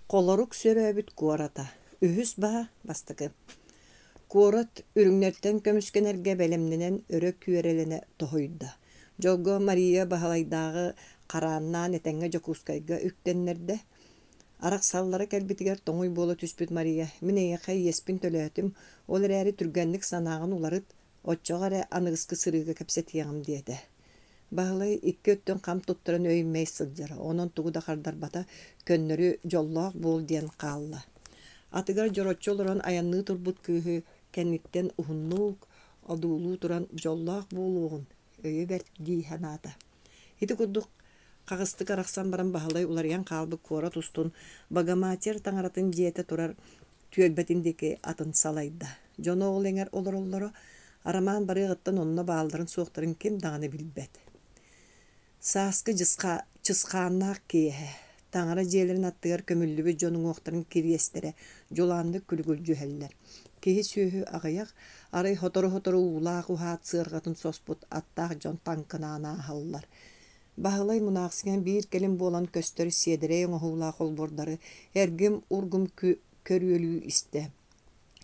Koloruk söröbüt kuorata. Ühüs baha bastıkı. Kuorat ürünlerden kömüskenerge belemnenen örö küerelene tohoyda. Jolgo Maria bahalaydağı karannan etenge jokuskayga üktennerde. Arak sallara kelbitiger toңuй bola түспүт Maria. Mineye kay yespin tölötüm. Olar äri türgenlik sanağın ularıt. Otçoğara anıgıskı sırıga kepsetiyağım diyede. Bahalay iki öttön kam tutturan öyünmey sılcara. Onun tuğuda kardar bata könnörü jolloğ bol diyen kalla. Atıgar jorotçu olaran ayanlığı turbut kıhı kennitten uhunnuk aduulu turan jolloğ boluğun öyü bert dihanada. Hiti kudduk kağıstık araksan baran bahalay ularyan kalbı kora tustun bagamater tangaratın jiyete turar tüölbetindeki atın salayda. Jono oğlenger olur araman barı gıttan onuna bağaldırın soğukların kim dağını bilbet. Saskı çıskannak kiyehe. Tangara jelerin attıgar kömüllübü jonun oğtarın kiriyestere jolandı külgül cüheller. Kihi sühü ağayak aray hotoru uğulağı uhat sığırgatın sosput attağ jon tankınana hallar. Bahalay munaqsıgen bir kelim bolan köstörü siedereyen oğulağı olbordarı ergim urgum körüölü iste.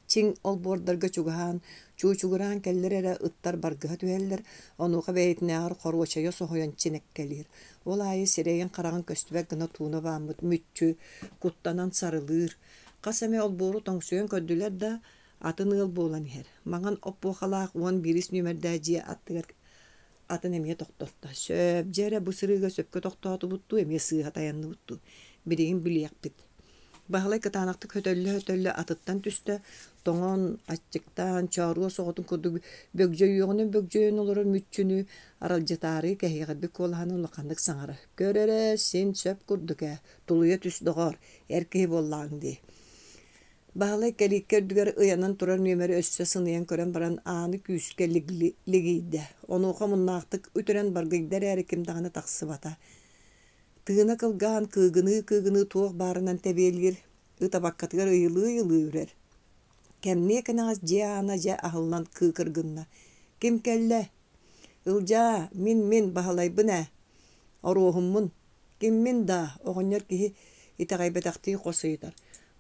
Çin olbordarga çugahan çuğuran kellerere ıttar bargıha tüheller, onuğa beytine ağır korvaçaya soğuyan çinek gelir. Olayı sireyen karağın köstübek gına tuğuna bağımıt mütçü, kuttanan sarılır. Kasame olboru toңsuyan köddüler da atın ıl bolan her. Mağan oppoğalaq 11 nümerdäciye attıgar atın emeye toqtotta. Söp jere bu sırıga söpke toqtotu buttu, emeye sığat ayanlı buttu. Bireğin bilyak bit. Bahalay kıtanaqtı hötöllü atıttan tüste, toңon açıktan çağruğa soğutun kurdu bögjöyüğünün olur mütçünü aralcıtarı kehiğe bir kolhanın lokandık sanarı. Görere sen söp kurduk tuluya tüs doğar, erkeği bollan di. Bahalay kelikер düger ıyanın turar nümeri össe sınıyan kören baran anı küske ligiydi. Onu oğamunnaqtık ütüren bargıgder erikim dağını taqsı bata. Tığına kılgan kıgını tuğ barınan tebelir, ıtabakkatıgar ıyılı ürer. Kemneye kanağız jeyana je ahıllan kıkırgınna. Kim kelle? Ilca, min bahalay bu ne? Oruhummun. Kim min da? Oğunyor ki itaqaybetaqtığı qosuydar.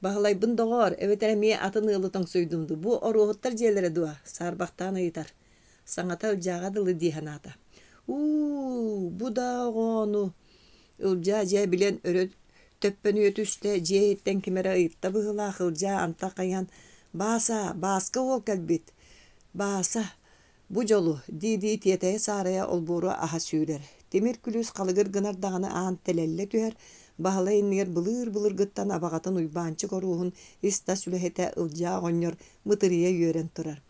Bahalay bun doğar, evet ermeye atın ılıtan söydümdü. Bu oruhuttar jelere dua, sarbaqtan ayıtar. Sanata ilcağa dılı dihanata. Bu da onu. Ilca je bilen örü töppönü ötüste je hitten kimere ayıtta bıhıla ılca anta kayan. Baska ol kelbit. Basa. Bu jolu didi tiyeteye saraya olboru aha sürer. Demir külüs kalıgır gınar dağını ağın telelle tüher. Bahalay ner bılır gıttan abağatan uybançı koruğun ista sülehete ılca onyor mıtırıya yören turar.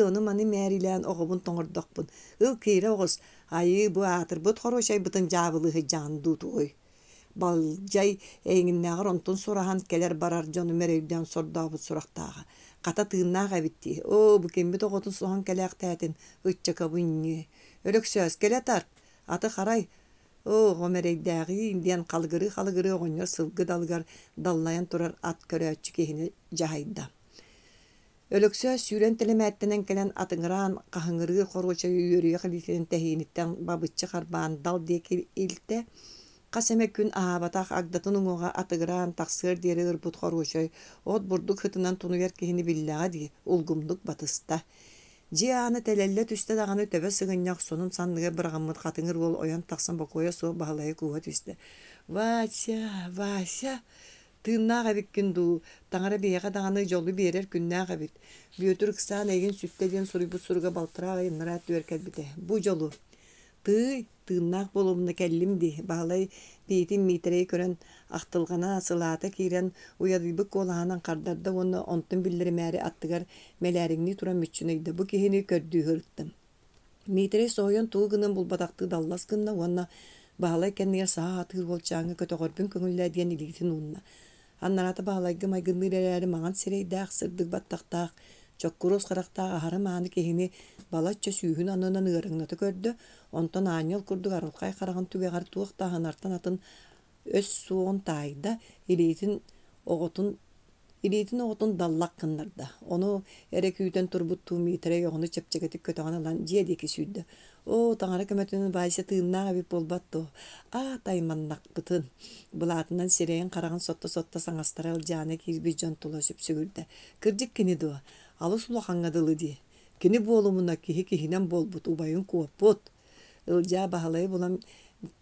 Onu mani merilen oğubun toңurdokpun. Kire oğuz. Ayı bu atır bıt horoşay bıtın jabılığı can dutu oy. Baljay eğinnäğir ontun sorahan keler barar jonu merevden sordabıt soraqtağı. Kata tığınnağa bitti. Bu kembi toğutun soğan kelek tätin ıççaka bunni. Ölük söz kele tar. Atı haray. O merevdäği indian kalıgırı oğunyor sılgı dalgar dallayan turar at köröççü kehini jahayda. Ölüksöz süren telemättenen kelen atıngıran kahıngırı korgoça yürüye kaliteden tehinitten babıtçı karbaan dal deki ilte kaseme gün ahabataq agdatının oğa atıgıran taksır deri ırbut korgoça ot burduk hıtından tunuyer kehini billağa di ulgumduk batısta. Cihanı telelle tüste dağını töbe sığınyak sonun sanlığı bırağımıd katıngır ol oyan taksan bakoya soğuk bahalayı kuva tüste. Vaşa. Tığınnağa bit gündü. Tağara beyağa dağını jolu berer günnağa bit. Büyötür kısan egin süttedien suru bu suruga baltırağa yınırat dörkel bite. Bu jolu. Tığınnaq bolumunu kellimdi. Bağlay beytin mitreyi kören aqtılgana sılata kiren uyadybık olahanan kardarda onu ontun bildirimeri attıgar meleringni turan mütçüneydi. Bu kihini kördüğü hırttım. Mitrey soğuyan tuğgının bulbadaqtı dallas gınna ona bağlay kendiyer sağa atır bolçağını kötögorbün köngüllä diyen ilitin unna. Annarata bağlaygı maygınlıreleri mağan sireydağ sırdık battaqtağ. Çok kuros qaraqtağ aharım ağını kehini balatça süyhün anınan ığırıgnatı kördü. Ondan anyol kurduk arılqay qarağın tügeğar tuğuk dağın artan atın öz suğun tayda ilitin oğutun İlitin oğutun dallak kınırdı. Onu ereküyten turbuttuğu mitere yoğunu çepçeketik kötüğün alan ciyedeki süydü. O tağara kömetinin baysa tığınna abip olbattı. Taymannak bıtın. Bulatından sireyen karağın sotta sanastara ılcağına kirbi can tulaşıp sügürdü. Kırcık kini du. Alus ulakangadılı di. Kini bu olumuna kihinen bol but. Ubayın kuaput. Ilcağa bahalayı bulan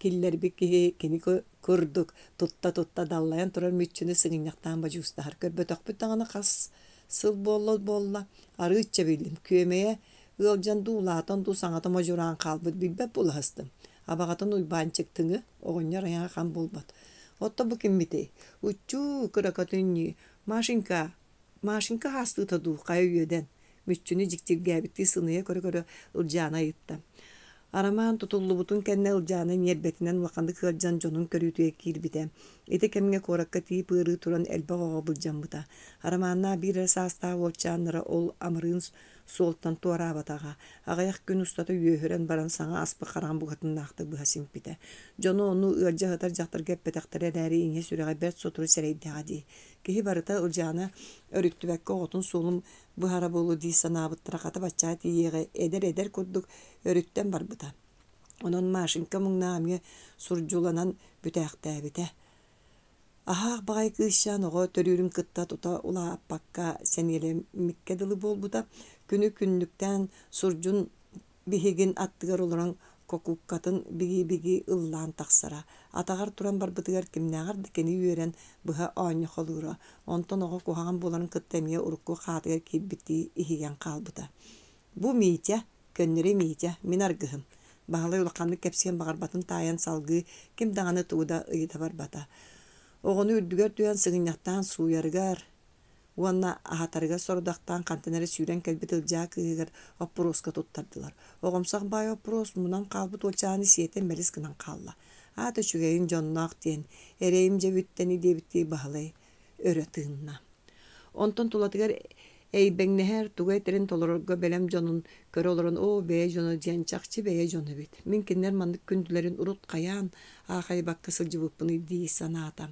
killer bir kini kurduk. Tutta dallayan turar mütçünü sığınyaktan bacı ustahar. Körbötök bütağına kas sıl bolla. Arı içe bildim. Küemeye ılcan duğulatan du sanata majuran kalbıt bilbep bulhastım. Abağatan uyban çıktığını oğunyar ayağa kan bulbat. Otta bu kim mitey. Uççu kırakatünni. Maşinka hastı tadu kayıyöden. Mütçünü cikcilgâ bitti sınıya körü ılcağına yıttım. Araman tutullu butun kenne ılcağının yerbetinden vakandı kılcan jonun körütüye kilbite. Ete kemine korakka tiyip ırı turan elbağa bulcan buta. Aramanna bir esasta olçanlara ol amırın soltan tuara batağa. Ağayak gün ustata yöhüren baran sana aspı karan bugatın nahtı buha simpite. Jonu onu ılca hıtar jahtır geppetaktar ederi inye süreğe bert soturu sereydi hadi. Kehi barıta ılcağına örüktü bekke oğutun solum buhara bolu di sanabıttıra katı bachayet yeğe eder kurduk örütten bar buta. Onun maşinka mungnaamye surculanan bütäktää bite. Aha bagay kışan oğu törürün kıtta tuta ula appakka seniyele mikke dılı bol buta. Günü künnükten surcun bihigin attıgar oluran kokuk katın bigi ıllan taksara. Atağar turan barbıtıgar kimnağar dikeni yören bıha ağını xolura. Onton oğu kuhağın boların kıttamiye urukku xatıgar kilbitti ihigen kalbıta. Bu miitya, könneri miitya, minar gıhım. Bağlay ulaqanlı kepsiyen bağırbatın tayan salgı kim dağını tuğda ıyıda barbata. Oğunu ürdüger duyan sığınyaktan suyarıgar. Uanna ahatarıga sorudaktan kanteneri süren kelbet ılcağı kıyıgar opuroska tuttardılar. Oğumsak bay opuros munan kalbıt olçağını siyeten melis gınan kalla. Ata çügeyin jonnak diyen ereyimce bütteni debitti bağlay öğretığınna. Onton tulatıgar eybenneher tuğayterin tolorga belem jonun körü oloron o beye jonu diyen çakçı beye jonu bit. Minkinler mandık kündülerin urut kayan ağay bakka sılcıvıppını diyi sanatam.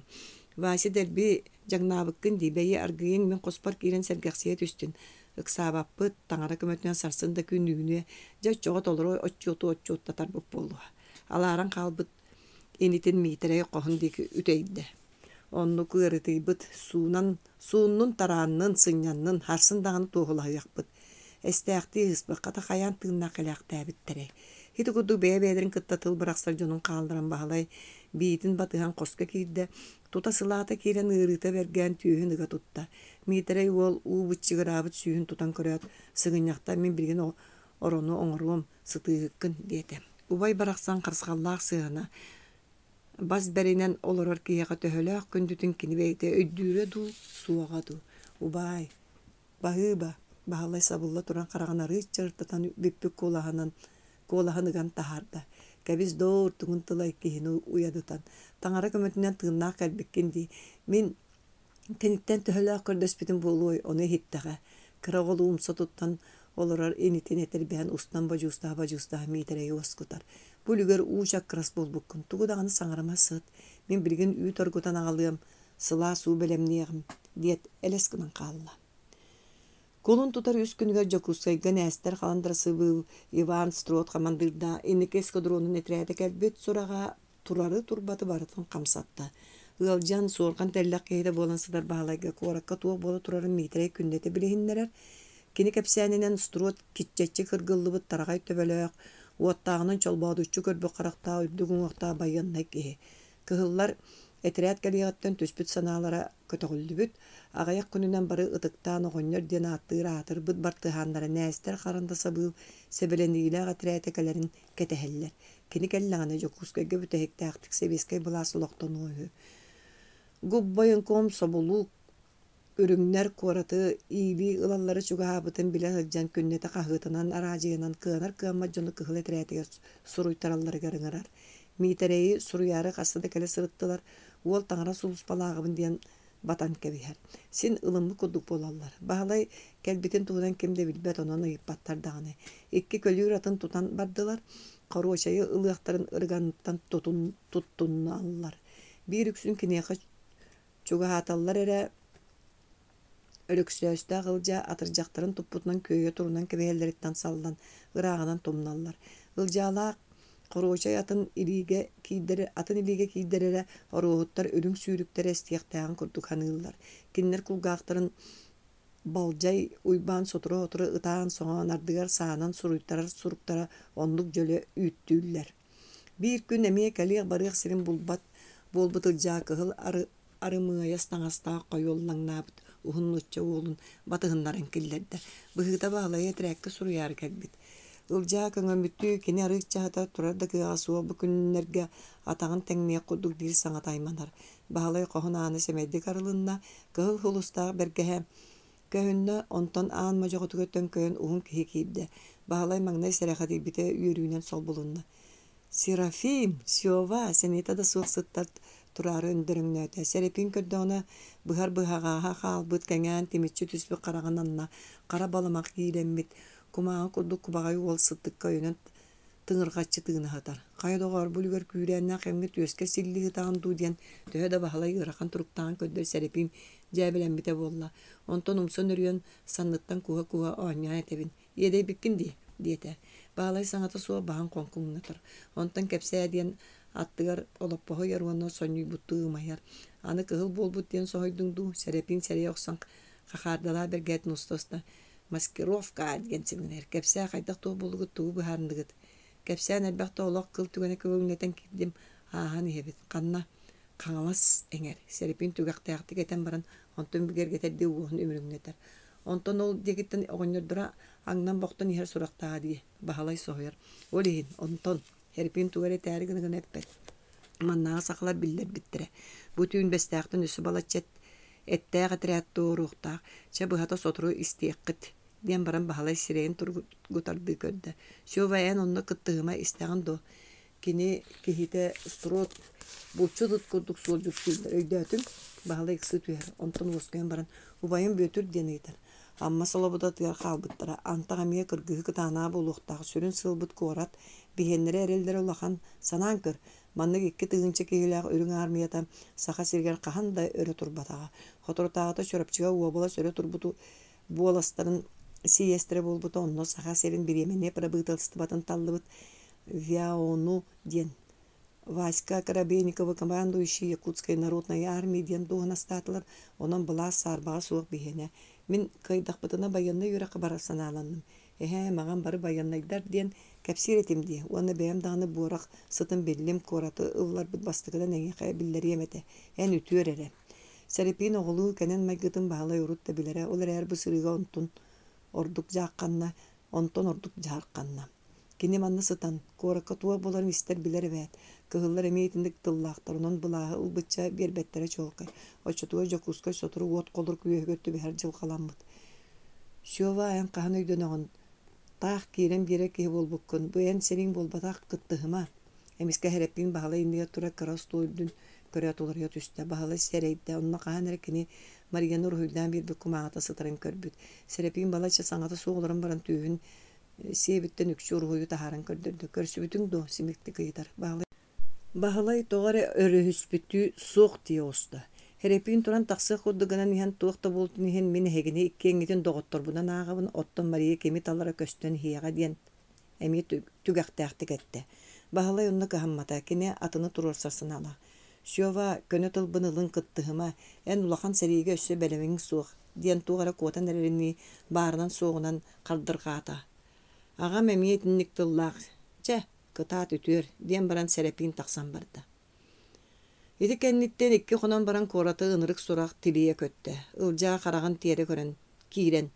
Vasi derbi jagnabıkkın di beyi argıyın men kospar kiren sergaksiyet üstün. Iksabappıt tangara kömötünen sarsında künnüğüne joçoğu toloro oççotu tatar bop bolluğa. Alaran kalbıt enitin miitereye kohun diki üteydi. Onnu kıyrıtıybıt suunun tarağının sınyanının harsın dağını toğula yakbıt. Esteyakti hısbı kata kayan tığına kalakta bittere. Hiti kudu beye kıttatıl bıraksar jonun kaldıran bağlay biitin batıhan koska kirde tuta sılata kiren ığrıta bergen tüyühün ıga tutta. Mitere ol uğbıtçı gırabıt süyün tutan körüat sığınyakta min bilgin oronu oңoruum sıtığıkkın diyete. Ubay baraksan karsıqallaq sığına. Bas berinen oloror kiyaga töhölöök kündütün kini beyte öddüre du suaga du. Ubay bahıba bahalay sabulla turan karağanarı çırtıtan bippik kolahanıgan taharda. Kebiz doğur tuğun tılay kihini uyadıtan. Tangara kömötünden tığınnağı kalbikkendi. Min kenikten töhölöök kördöspitin buluy onu hittaga. Kırağolu umsa tuttan oloror enitin eterbeğen ustan bacı ustaha miitereyi oskutar. Bu lüger uğuşak kıras bolbukkun. Tuğu dağını sangarama sıt. Min bilgin üy torgutan ağalıyım. Sıla su belemniyem. Diyet eleskinin kalla. Kolun tutar üskünüge jakuskayga näster kalandırası bu Ivan Strot kamandırda innik eskadronun etrəyədə kelbet surağa turarı turbatı barıtın kamsatta. Ilcan sorgan tellak keyde bolansıdar bağlayga korakka tuğa bola turarın mitre kündete bilehinnerer. Kini kepsäninen Strot kitçetçi kırgıllıbıt taragay töbelöök. Uattağının çolbaduççu körbü qarakta üddügün oqta bayannak ehe. Kıhıllar etriyat galiyatten tüspüt sanalara kötөгүллүбүт. Ağayak gününden barı ıtıktan oğonyor diyen atır bıt bartıhanlara näster qarandasa bu sebeleniyle atriyatəkələrin keteheller. Kini kellağına jokuska göbüte hektaktik sebeskay bulası loqtan oyu. Gubbayın kom sobuluk ürünler koratı ibi ılalları çugahabıtın bile hıccan künnete kahıtınan aracıyanan kığanar kığanma jonu kıhıl etriyatike suruytaralları garınarar. Mitereyi suruyarı qasıda kele sırıttılar. Ol tangara sulus balağımın diyen batan kebiher. Sin ılımlı kuduk bolallar. Bağlay kelbitin tuğdan kimde bilbet onan ayıp battar dağını. İkki kölüyür atın tutan bardılar. Karu oçayı ılıqtарын ırganıttan tuttununu alırlar. Bir üksün kineyaka çuga hatallar ere Өрөксөөстө ылжа атыржактарын туппутунан көйө турунан кебеһеллериттен саллан, ыраагынан тумналлар. Ылжаалаак Хоруочай атын илиге кийдерере оруоһуттар өрүң сүүрүктер эстиэхтээн курдук ханыыллар. Киннер кулгаактарын балжай уйбаан сотура ытаан соңон ардыгар саанан суруктара онлук жөлө үүттүүллер. Биир күн эмиэ калиэх барыах сирин буолбут ылжаа кыһыл арымыайас таңастаах койоллаңнаабыт уһуннучча уолун батыһыннарын киллердэ. Быһыыта баалайа тирээкке суруяар кэлбит. Ылжаа көҥөмүттүү кини арыыччаһыта турар да кыаҕа суоба күннерге атаҕын тэҥниэ курдук диир саҥатайманар. Баалай коһун ааны сэмэйдик арылынна кыһыл хулустаах бэргэһэ көһүннө онтон аан мажоҕотуга төҥкөйөн уһун киһи киирдэ. Баалай маҥнай сэрэхэтийбитэ үөрүүнэн солбулунна. Серафим, Сёва, сенета да суохсыттар турары өндөрөҥнөөтэ. Сэрепин көрдөҕүнэ быһар-быһаҕааһа хаалбыт кэҥээн тимиччи түспү хараҕананна хара баламак киирэммит кумааҕа курдук кубаҕай уол сыттыкка өйөнөн тыҥырҕаччы тыынаһытар. Хайдоҕор бүлүгөр күүрээннээх эмҥи түөскэ силлиһытаҕын дуу диэн төһө да баһалай ыарахан туруктаҕын көддөр Сэрепин дьээбэлэммитэ буолла. Онтон умсон өрүөн санныттан куһа оонньаан этебин. Иэдэйбиккин диэтэ. Баалай саҥата суо баһан конкуҥнатар. Онтон кэпсээ диэн аттыгар олоппоһо яруонно сонньуйбуттуу ымайар. Аны кыһыл буолбут диэн соһойдуҥ дуу. Сэрепин сэрии охсон хахаардалаа бергэät нустоста маскировка диэн симнэр. Кэпсээ хайдах туох буллугут туу быһаарындыгыт. Кэпсээн элбэхтэ олох кыл түгэнэ көгөҥнэтэн кирдим ааһан иһэбит. Ханна хаҥалас эҥэр. Сэрепин түгэхтээх этэн баран онтон бигэргэтэрди уоһун өмүрүҥнэтэр. Онтон ол дегиттен оҕонньордура аңнан бохтон иһэр сурахтаа дии. Баһалай соһуйар. Ол иһин онтон Сэрепин тугары тääри гыныгын эппет. Маннааҕа сахалар биллер биттэрэ. Бу түүн бэстээхтэн өссө балаччат эттээҕэ тирээттууруухтаах ча быһата сотору истиэххит диэн баран баһалай сирэйин тургутардыы көрдө. Сёва эн онно кыттыһыма истэҕин до кини киһитэ строт булчудут курдук суолжук киилдер өйдөөтүн баһалай иксы түһэр онтон уоскуйан баран убайын бөтүр диэн ыйтар. Amma salabıda tıyar kalbıttıra. Antağa miye kırgıhı kıtağına buluqtağı sürün sılbıt korat. Bihenlere erelleri olakan sanan kır. Manlık iki tığınça kehilağı örün armiyata sağa sirger kahan da öre turbatağı. Xotortağıda çorapçıga uabula söre turbutu bu olasların siyestere bulbutu onno sağa serin bir yemene para bıtılsıtı batın tallıbıt via onu diyen. Васька Коробейникова командующий Якутской народной армии диэн дуһана статлар онон была сарбаға суох биһене. Мин кайдахпытына баяннай үрәккә барар саналанным. Маған бары баяннайдар диэн кәпсир этим дие. Уонна бәйәм дағаны буорақ сытын беллим кораты ыллар бит бастыгыдан эңе кая биллери эмете. Үтүөр эре. Сәрепин оғылуу кәнен майгытын баалай урут да билере. Олар әр бысырыга онтон ордук жаққанна, онтон ордук жарқанна. Кини манна сытан коракка туа боларын истер билер бәт. Кыһыллар эмиетиндик тыллаахтарынан булааһы ылбытча биэрбэттерэ чуолкай. Очотуга жокускай сотуру уот колор күөһөгөттү биһэр жыл халаммыт. Сёва аян каһан өйдөнөҕөн таах киирен биэрэ киһи болбуккун. Бу эн сериң болбатаах кыттыһыма. Эмискэ Сэрепин баһалай иннигэ тура кырас туойдун көрө туларыга түстэ. Баһалай серейдэ. Онна каһан эрекини Марьяны урһуйдаан биирбик кумаата сытарын көрбүт. Сэрепин балача саҥата суоҕуларын баран түүһүн сиэбиттэн үксү урһуйу таһааран көрдөрдү. Көрсүбүтүң до симикти кыйытар. Баһалай тоҕары өрүһүспүтү суох тие оста. Сэрепин туран тахсыах курдуганан иһэн туохта бултун иһин мин хэгини иккиэҥитин доҕотторбунан ааҕабын оттон Мария кеми таллара көстөн хиэҕэ диэн эмиэ түгэхтээхтик этте. Баһалай онно кыһаммата кини атыны туруорсарсынала. Сёва көнө тылбын ылын кыттыһыма эн улахан сэриигэ өссө бэлэмиҥ суох диэн туҕара куотан эрэринни баарынан суоҕунан хардыргаата. Агам эмиэ тинник тыллаах чэ кытаат үтүөр диэн баран Сэрепин тахсан барда. Ити кэнниттен икки хонон баран кораты ынырык сураах тилие көттө. Ылжаа хараган тиэри көрөн киирен.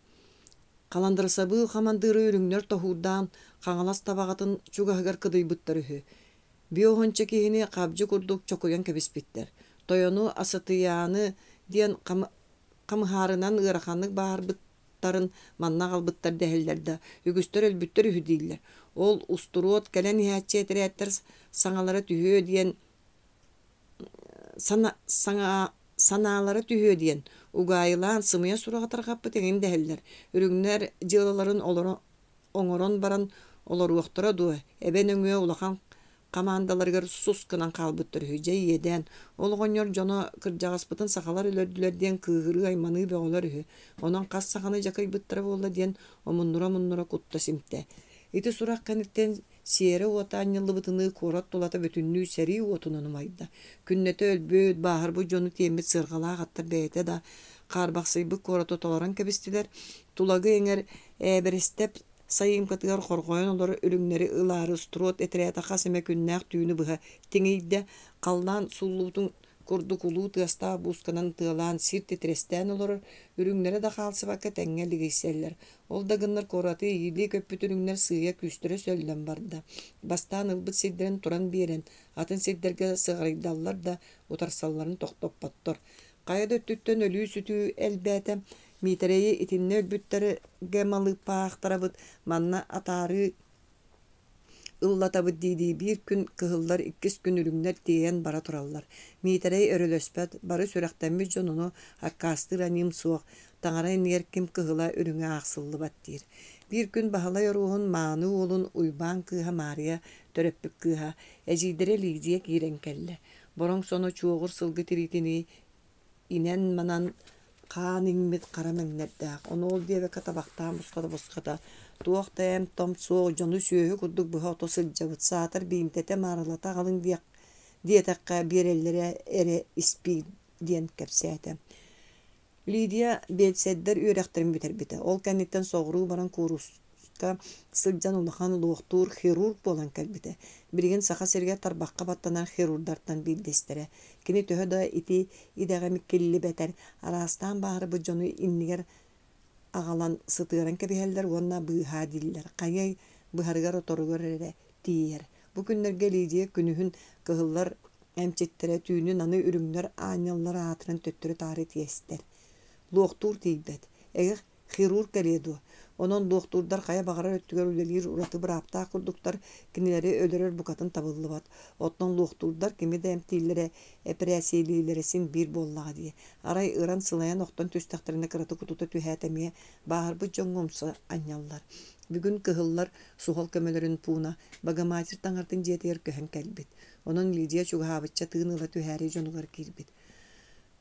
Каландырсабыы хамандыры үрүңнөр тохуурдаан хаҥалас табаҕатын чугаһыгар кыдыйбыттар үһү. Биохонча киһини кабжы курдук чокуйан кэбиспиттер. Тойону асытыяаны диэн камыһаарынан ыараханнык баарбыттарын маннак албыттар дэһэллэрдэ үгүстөр өлбүттөр үһү дииллэр. Ол устуруот кэлэн иһээччи этирээттэр саҥалара түһүө диэн санаалары түһүө диэн угаайылаан сымыя сураҕатарҕаппыт эҥин дэһэллэр. Үрүҥнэр дьыалаларын оҥорон баран олоруохтора дуо. Эбэн өҥүө улахан Командаларгар сус кынан қалбыттыр хүжей еден. Ол ғоньор жоно кыржағаспытын сақалар өлөрділер ден кыгыры айманы беғолар үхі. Онан қас сақаны жақай бұттыра болла ден омуннура кутта симте. Ити сурақ қаниттен сиері ота аннылы бұтыны корат толата бөтінні сәрі отынын майда. Күннеті өлбөт бағыр бұ жону темет сырғала ағаттар бәйті да қарбақсайбы корат оталаран кәбістілер. Тулагы еңер әбірістеп сайым катыгар хоргойон олар үлүңнери ылары строт этерета хасеме күннәк түйүнү быга теңейде калдан суллутун курду кулу тыста бусканан тылан сирт этерестен олар үлүңнери да калсыбакка теңгелигейселлер. Ол да гыннар кораты ийли көппүт үлүңнер сыя күстөрө сөлдөн барды. Бастан ылбыт сиддерин туран берен атын сиддерге сыгырайдаллар да утарсалларын токтоп баттыр. Кайда өттүттөн өлүү сүтү элбете Митереyi итинне өлбүттері гемалы паақтарабыт, манна атары ыллатабыт дейді бір күн кығылдар 2 күн үріңнер дейін бара тұралар. Митерей өрөлөспәт, бары сүрәқтәміз жонуну аккастыр аним суақ, таңарай неркім кығыла үріңе ақсылы баттыр. Bir күн бағалай оруғын маны олын уйбан кыға Мария төрөппік кыға, әжидері лигзия кирен кәлі. Борон соны чуғыр сылғы тиритini инен манан Kaan ingmit karamengnerdak. Onu ol diye ve katabaktan buskada. Tuoqtayam tom soğuk jonu süyühü kurduk bu oto sılcavıt saatar bimtete maralata kalın diye takka bir ellere ere ispi diyen kepsiyete. Lidia belsedder ürekterim biter. Ol kenditten soğuru baran kuruska sılcan ulağan loğtur xirurg bolan kelbite. Birgin sağa serge tarbaqqa battanan xirurdartan bildestere. Kini töhö da iti idağamik kelli beter. Arastan bağırı bu jonu inniger ağalan sıtıran kebiheller onna bıha diller. Qayay bıhargar otorugar ere tiyer. Bu günlerge Lidia günühün kıhıllar emçettere tüyünü nanı ürümler anyallar atıran töttürü tarih yester. Loğtur tiybet. Eğer xirurg geledu. Onun doktorlar kaya bağırar öttüger ülelir uratı bir hafta kurduklar kinileri öldürür bukatın tabıllı bat. Ottan doktorlar kimi de emtillere epresiyelileresin bir bollağı diye. Aray ıran sılayan oktan tüstaklarına kıratı kututa tühätemeye bağır bu jongomsa anyallar. Bugün kıhıllar suhal kömelerin puğuna bagamatir tangartın jetiyer köhen kelbit. Onun Lidia çuğabıtça tığınıla tühäri jonugar kirbit.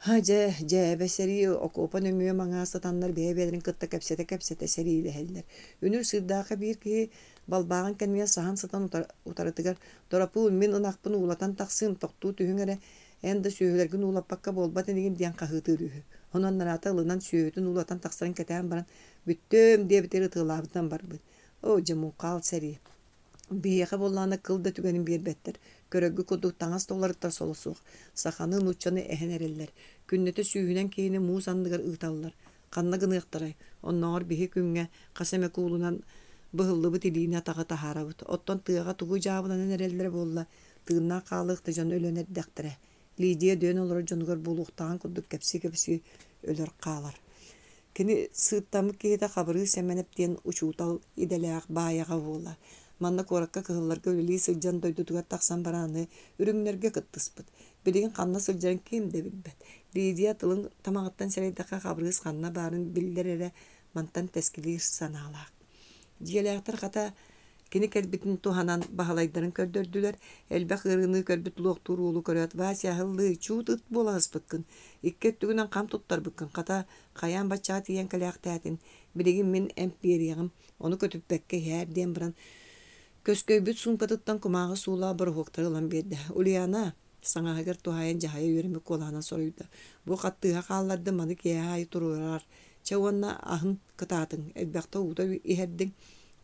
Hace beseri okopan ömüyor mağa satanlar beyebelerin kıtta kepsete seriyle heller. Ünür sırdaqa bir ki balbağın kendine sahan satan utaratıgar. Dorapul min ınakpını ulatan taksın toktu tühüngere ende sühülergin ulapakka bolbatın egin diyan kahıtı rühü. Ondan narata ılınan sühütün ulatan taksların keteğen baran büttüm diye biteri tığlabıdan bar bit. O cemu kal seri. Biyaqa bollana kılda tügenin bir better. Körögü kuduk taŋas tolarıttar solosuq. Saxanın uçanı ehen ereller. Künneti süyünen keyini muğuz andıgar ıtallar. Kanna gınıqtaray. Onnağır bihi künge kaseme kuğulunan bıhıllı bıt iliğine tağı taharabıt. Ottan tığağa tuğu cavılanan ereller bolla. Tığına qalıqtı jon ölener däktire. Lidia dön olur jonugar buluqtağın kuduk kepsi öler qalar. Kini sığıttamık keyde xabarı semenep diyen uçuutal ideleğ bayağa bolla. Manna korakka kıhıllarga öleli sılcan doydutugar taqsan baranı ürünlerge kıttıspıt. Bilgin kanna sılcan kim de bilbet. Lidia tılın tamağıttan sereydaqa xabrığız kanna barın bildirere mantan teskilir sanalaq. Diyeleğtar kata kini kelbitin tuhanan bahalaydarın kördördüler. Elbaq ırını körbüt loğtur ulu körüat vasiyahıllı çuut ıt bolağız bıkkın. İkkettügünen kam tuttar bıkkın. Kata kayan baçaat yiyen kaleaq tәtin. Bilgin min empiriyağım. Onu kötüp bekke her diyen baran Kösköybüt sunpatıttan kumağı suula bir hoqtar ılan berdi. Uliana, sana hagar tuhayan cahaya yürümek olana soruydu. Bu qattığa qallardı manı kiyahayı tururar. Çavanna ahın kıtatın. Elbaqta uda iherdin.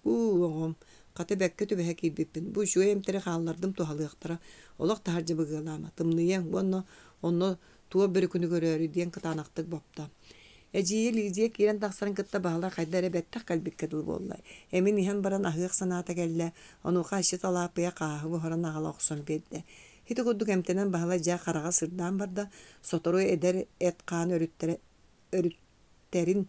Oğum, qatı bekke tübehe kirbipin. Bu şu emtere qallardım tuhalıqtara. Olaq taharcı bıgılama. Tımlıyan, onu tuğa bir günü görörü diyen kıtanaqtık bapta. Eciye Lidia kiren taqsarın kıtta bağlar qaydara bettak kalbik kadıl bollay. Emin ihan baran ahıq sanata gelle, onu qaşı talapıya qahı bu horan ağala oqson berdi. Hiti kudduk emtenen bağlar ja qarağa sırdan barda, sotoru eder et qan örütterin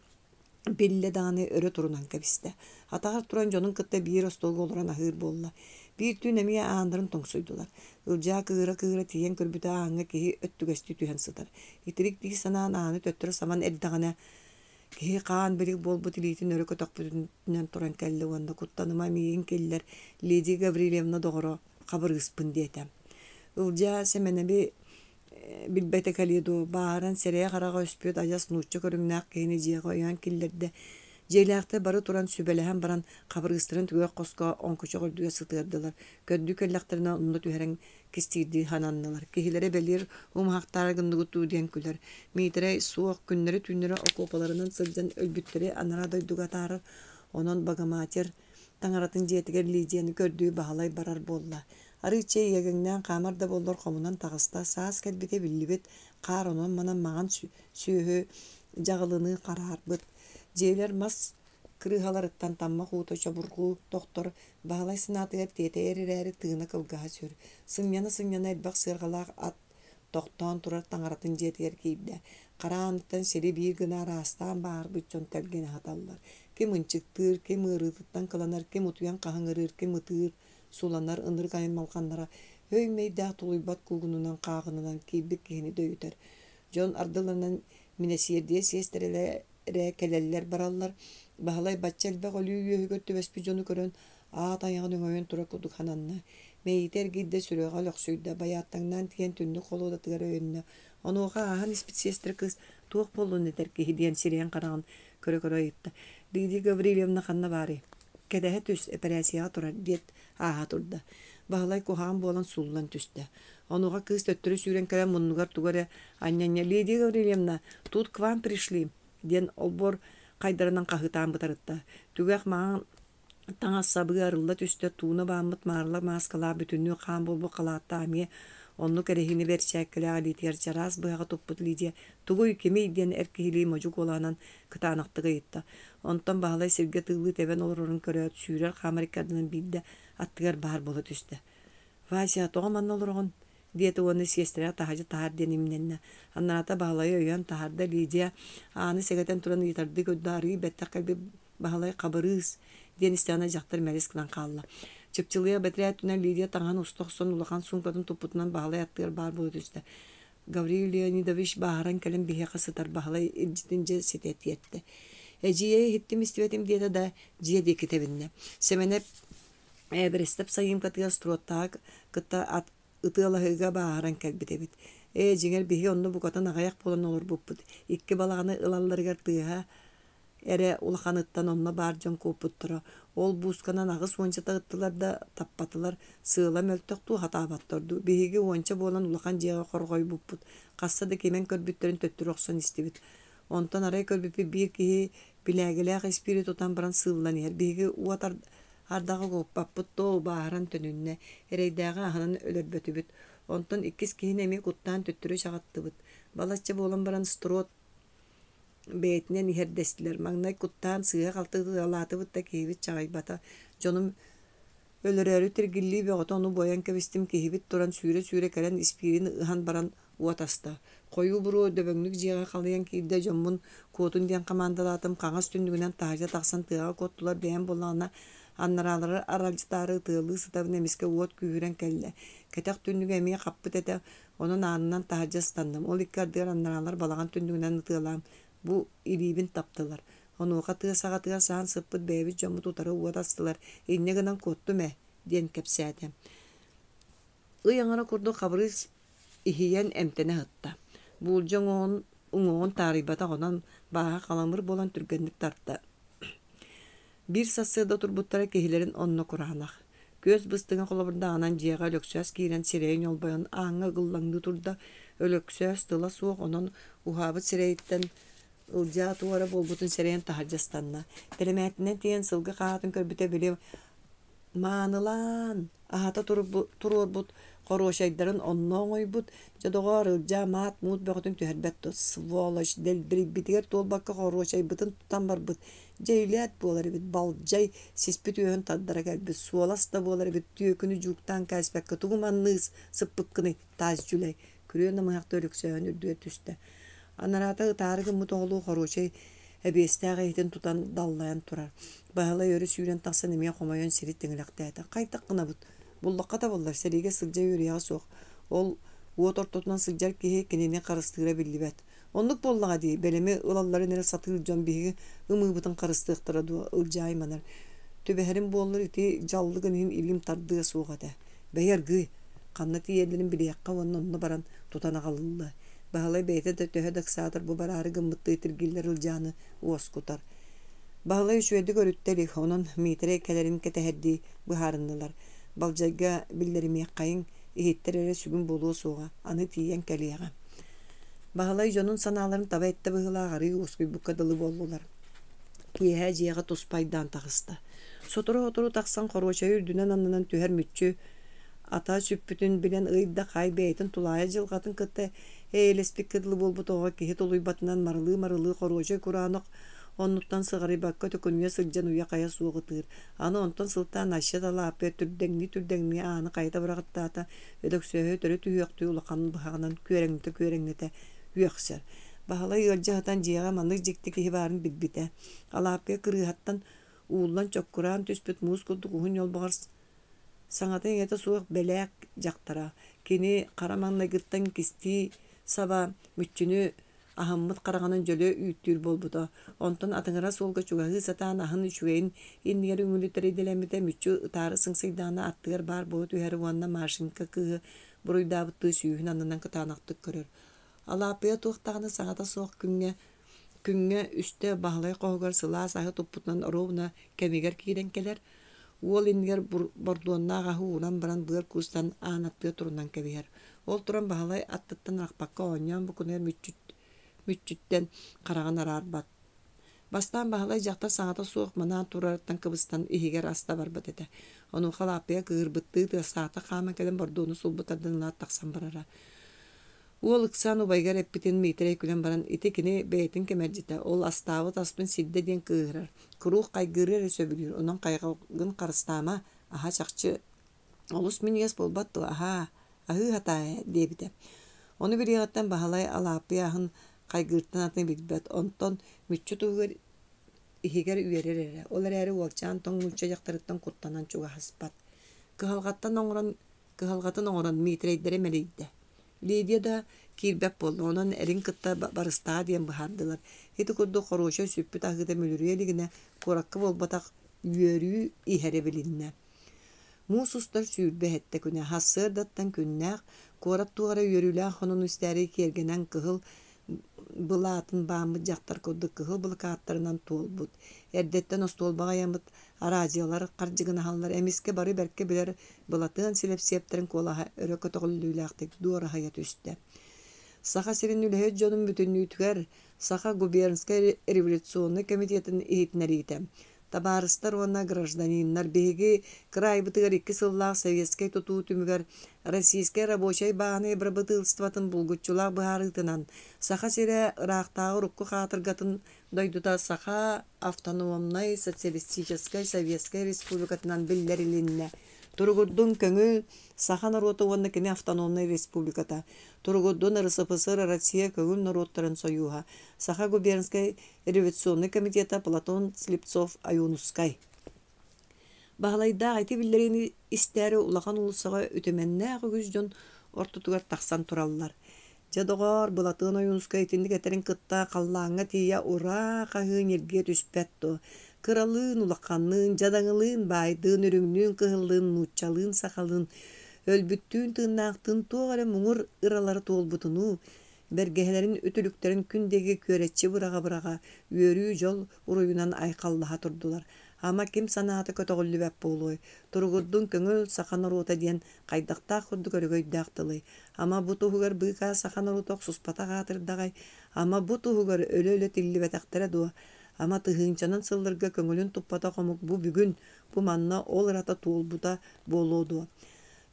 bille dağını örü turunan kabiste. Atağır turan jonun kıtta bir ostolgu oluran ahır bolla. Bir tüy nemiye ağandırın tongsuydular. Ilca kıra tiyen körbüte ağına kehi öttügesti tühen sıdır. İtirik diki sanağın ağını töttürü saman eldağına kehi qağın birik bol butilitin örü kötak bütünden turan kelli vanda kuttanıma miyin keller. Lady Gabrielevna doğru kabırıspın diyete. Ilca semenebi bilbete kalido baharan sereye karaga öspüyot ajas nuçça körüngnak kehini jiye koyan killerde Jeylakta barı turan sübelehen baran kabırgıstırın tüge koska onkuça gördüğe sıtırdılar. Gördüğü kellaklarına onu tüheren kistirdi hananlılar. Kehilere belir haktar gındıgı tuğdiyen küller. Mitre soğuk günleri tünleri okopalarının sılcan ölbütleri anara doyduga tarır. Onun bagamaçır tangaratın jetiger liyeceğini gördüğü bahalay barar bolla. Arı içe yegengden kamarda bollar komunan tağısta sağız kelbite billibet kar onun manan mağan sühü jağılını karar bıt. Jeyler mas kırıhalarıttan tamma huto çaburgu doktor bağlay sınatıyar tete eri tığına kılgaha sür. Sımyana elbaq sırgalaq at doktan turar tangaratın jetiger kiyibde. Karanlıktan seri bir gına rastan bağır bütçön telgene hatallar. Kim ınçıktır, kim ırıtıttan kılanar, kim utuyan kahangırır, kim ıtır, sulanar, ınır kayın malkanlara. Höy meydağ tuluybat kuğunundan kağınından kiyibik kihini döyüter. John ardılanan minesiyerdiye siyesterile kelleller barallar. Bahalay batçelbe golüyü yöhü göttü vespi jonu körön. Ağat ayağının oyun tura kuduk hananna. Meyiter gidde sürüye galak suyda. Bayattandan tiyen tündü kolu da tıgar öyünna. Onu oğa ahan ispit siyester kız. Tuğuk bolun neter ki hidiyen siriyen karağın köre ayıtta. Lidi Gavrilyevna kanna bari. Kedehe tüs eperasiya turar diyet ağa turda. Bahalay kuhağın bolan sullan tüste. Onuğa kız töttürü süren kalem munnugar tugare. Annanya Lidi Gavrilyevna тут к вам пришли. Ден олбор кайдарынан кахытаан бытарытта. Түгәк маған таңа сабы арылла түстө туына баамыт маарла маскала бүтүнү каан болбу калаатта амие онну керехини берчәккеле алитер чарас быга топпут лидия. Тугуй кеме ден эркихили мажук оланан кытаанактыгы итта. Онтон баалай сирге тыылы тебен олорорун көрөт сүүрер камариккадынан бидде аттыгар баар боло түстө. Вася тооман олорогон диэти уонны сиестерэ тахажы тахар денимненна. Анната баалай өйөн тахарда Лидия ааны сегетен туран итарды көддары бетте калби баалай кабырыс денистана жактар мелис кылан калла. Чыпчылыя бетрэ түнен Лидия таңан устоксон улахан сумкатын тупутунан баалай аттыгар бар болу түстө. Гавриил Леонидович бааран келен бихе кысытар баалай иржитинже сетет етти. Эжие хиттим истибетим диэте да жие декитебинне. Семенеп эберестеп сайым катыга строттаак кытта ат ытыалahыга бааран кэлбитебит. Жиңер биһи онну букатан агаяк болан олор буппут. Икки балаганы ылалларыгар тыыха эре улаханыттан онна баар жон кууппуттура. Ол буусканан агыс уонча тагыттылар да таппатылар. Сыыла мөлтөктүү хатаабатторду. Биһиги уонча болан улахан жиэга хоргой буппут. Касса да кемен көрбүттерин төттүр оксон истибит. Онтон арай көрбүппи бир киһи билээгилээх испири тутан баран сыыллан иһэр. Биһиги уатар ардагы гоппаппыт тоо бааран төнүнне эрейдээги аханан өлөрбөтүбүт. Онтон иккис киһин эми куттаан төттүрү чагаттыбыт. Балачча болан баран строт бээтинен иһэрдестилер. Маңнай куттаан сыыга калтыалаатыбыт да киһибит чагайбата. Жонум өлөрөрү тиргилли бөгөтө ону боян кебистим киһибит туран сүүрэ кэлен испирин ыхан баран уатаста. Кою буру дөбөңнүк жиэга калыян киирде жоммун куотун диэн командалаатым каңас түндүгүнен таажа таксан тыага коттулар бээн боллаана аннаралары аралжытары тыылы сытабын эмиске уот күүрен келле. Кетек түндүгү эмие каппыт эте онун аанынан таажа станным. Ол иккардыгар аннаралар балаган түндүгүнен тыылаам. Бу илибин таптылар. Онуга тыасага тыасаан сыппыт бэбит жомму тутары уот астылар. Инне гынан коттуме диэн кепсээте. Ыяңара курду кабырыс ихиен эмтене хытта. Булжоң оон тарыйбата онан баа каламыр болан түргенник тартта. Bir sasıda turbuttara kehilерин онно кураанах. Көз быстыгын колобурда анан жиэга өлөксөс киирен сирэйин олбойон аңа гыллаңды турда өлөксөс тыла суок онон ухабыт сирэйиттен ылжаа туара болбутун сирэйин тахаржастанна. Телемээттинен тиен сылгы хаатын көрбүтэ биле маанылан ахата турурбут корошайдарын онно оңойбут жадогор ылжаа маат муут бөгөтүн түһэрбэтту сволочь делбирибитигер толбакка корошайбытын тутан барбыт. Жейлят болар бит балжай сиспит өһөн таддара келбит суоласта болар бит түйөкүнү жуктан каспакка тугуманныс сыппыккыны таз жүлей күрөөнө мыякты өлөксөөн үрдүө түстө. Анарата таарыгы мутоолуу хорошай эбестеага итин тутан даллаян турар. Баала өрү сүүрен таксан эмие комойон сирит теңилектээте. Кайтаккына бут. Буллакка да боллар сериге сылжа үрүяга соок. Ол уот ортотунан сылжар киһи кенени карыстыгыра биллибет. Онлук боллага ди белеми ылаллары нере сатыр жон биһиги ымыыбытын карыстыктыра ду ылжай манар. Төбөһөрүн боллар ити жаллыгын илим тардыга сугата. бәйәргі, қанна тиерлерін білеққа онны баран тутана қалылы. Бағалай бәйті де төһе дақсатыр бұ барары гыммытты етіргілер ұлжаны уос кутар. Бағалай үшуеді көріттелі, онын митре кәлерін кәтәхәрді бұхарындылар. Балжайға білдеріме қайын ехеттер әрі сүгін болуы соға, аны тиен кәлияға. Бағалай жонун саналарын таба етті бұғылағары уоскүй бұққа дылы болулар. Киеға жияға тұспайдан тағысты. Сотыру тақсан қорғачай үрдінен анынан түхер мүтчі, ата сүппүтін білен ұйда қай бәйтін тулайы жылғатын кітті әйлеспек кеділі болбут оға кехет олуй батынан марылы қорғачай күранық, оннуттан сығары баққа төкөнуе сылжан уя қая суғытыр. Аны онтан сылтан ашы дала апе түрдеңні аны қайта бұрағыттата өдік сөйі түрі түйіқті ұлақанын бұхағынан көреңнеті үйақсыр. Бағалай өлжағытан жиға маңыз жекті кехі барын бігбіті. Алапе кырыхаттан уылан чоккуран түспет муыз күлді құхын ел бұғар саңатын еті суық бәләк жақтара. Кені қараманна гыттан кісті саба мүтчіні ахаммыт қарағанын жөлі үйттір болбуда. Онтан атыңыра солға чуғағы сатан ахын үшуейін еннігер үңілітері делеміде мүтчі ұтары сыңсайданы аттығар бар бұғы түйәрі уанна машинка кығы бұруйдабытты сүйін анынан кытанақтық көрір. Алапыя туықтағыны сағата соқ күнге үсті бағылай қоғығар сыла сағы тұппытынан ұруына кәмегер кейден келер. Ол енігер бордуанна ағағы ұлан баран бұғыр күстан анаттығы тұрынан кәбегер. Ол тұран бағылай аттыттан ақпаққа оңян бұкынер мүтчіттен қараған арар бат. Бастан бағылай жақта сағата соқ мана тұрарыттан кыбыстан ихигер аста бар бат еді. Оның қалапыя кығырбытты сағата қама кәлін бордуаны сұлбытардан лат тақсан барара. Ол ықсан убайгар әппітен мейтерей күлен баран итекіне бәйтін кемәржеті. Ол астауы таспын сидде ден кығырар. Күруқ қайгырыр сөбілер. Оның қайғығын қарыстама. Аха чақчы. Олыс мен ес болбатты. Аха, ахы хатая дебіті. Оны бір еғаттан бағалай алапы ағын қайгырттан атын бігбәт. Онтон мүтчі туғыр ихигер үйерер әрі. Олар әрі уақчан тоң мүтчі жақтарыттан құттанан чуға хаспат. Кығалғаттан оңыран мейтерейдері мәлейді. Лидия да кирбәп болды. Онан әрін кытта барыстаға дейін бұхардылар. Еті күрді қороша сөппіт ағыда мөлірелігіне қораққы болбатақ үйері ихәрі білінне. Мұсустар сүйірбе әтті күні. Хасырдаттан күннәқ қорат туғара үйерілі қонын үстәрі кергенен кығыл бұлатын бамы жақтар көді кығыл бұлы қаттарынан тол бұд. Әрдеттен остолбаға ямыт аразиялар, қаржығын халар әмеске бары бәрке білер бұлатын сілеп-септерін қолаға өрөкі тоғылылылақтық дуара хаят үсті. Саха сирин үләйет жонын бүтін үйтігер Саха губернскай революционный комитетін ейтінәрейті. Табарыстар оны гражданиннар беги край бытыгар 2 сыллақ советскай туту түмігер российскай рабочай бағаны брабытылстватын бұлгутчулақ бұхарытынан Саха сире рақтағы рукку қатыргатын дойдута Саха автономной социалистической советскай республикатынан білдерілінне. Тургуддун көңіл Саха народы оны кене автономной республиката. Тургуддун РСФСР Россия көңіл народтарын союға. Саха губернскай революционный комитета Платон Слепцов Аюнускай. Бағалайда айты білдерені істәрі улақан ұлысыға өтеменне күз жон ортутугар тақсан туралылар. Жадоғар Платон Аюнускай тіндік әтерін қытта қаллаңа тия ура қағын ерге түспәтті. Кыралын, улаққанын, жадаңылын, байдың, үріңнің, қығылын, нұтчалын, сақалын, өлбіттің, тыңнақтың, тоғары мұңыр ыралары толбытыну, бәргәлерін, өтіліктерін күндегі көретші бұраға, өрі жол ұруынан айқаллыға тұрдылар. Ама кем санаты көтіғілі бәп болуы, тұрғырдың көңіл сақаныр ота ден қайдақта құрды көрігөйдақтылы. Ама бұ тұғығар бұйқа сақаныр отақ сұспата қатырдағай, ама бұ тұғығар өлі тілі бәтәқтірі дуа. Ама тыгынчанын сыллырга көңілін тұппата қомық бұ бүгін, бұ манна ол рата туолбута болуду.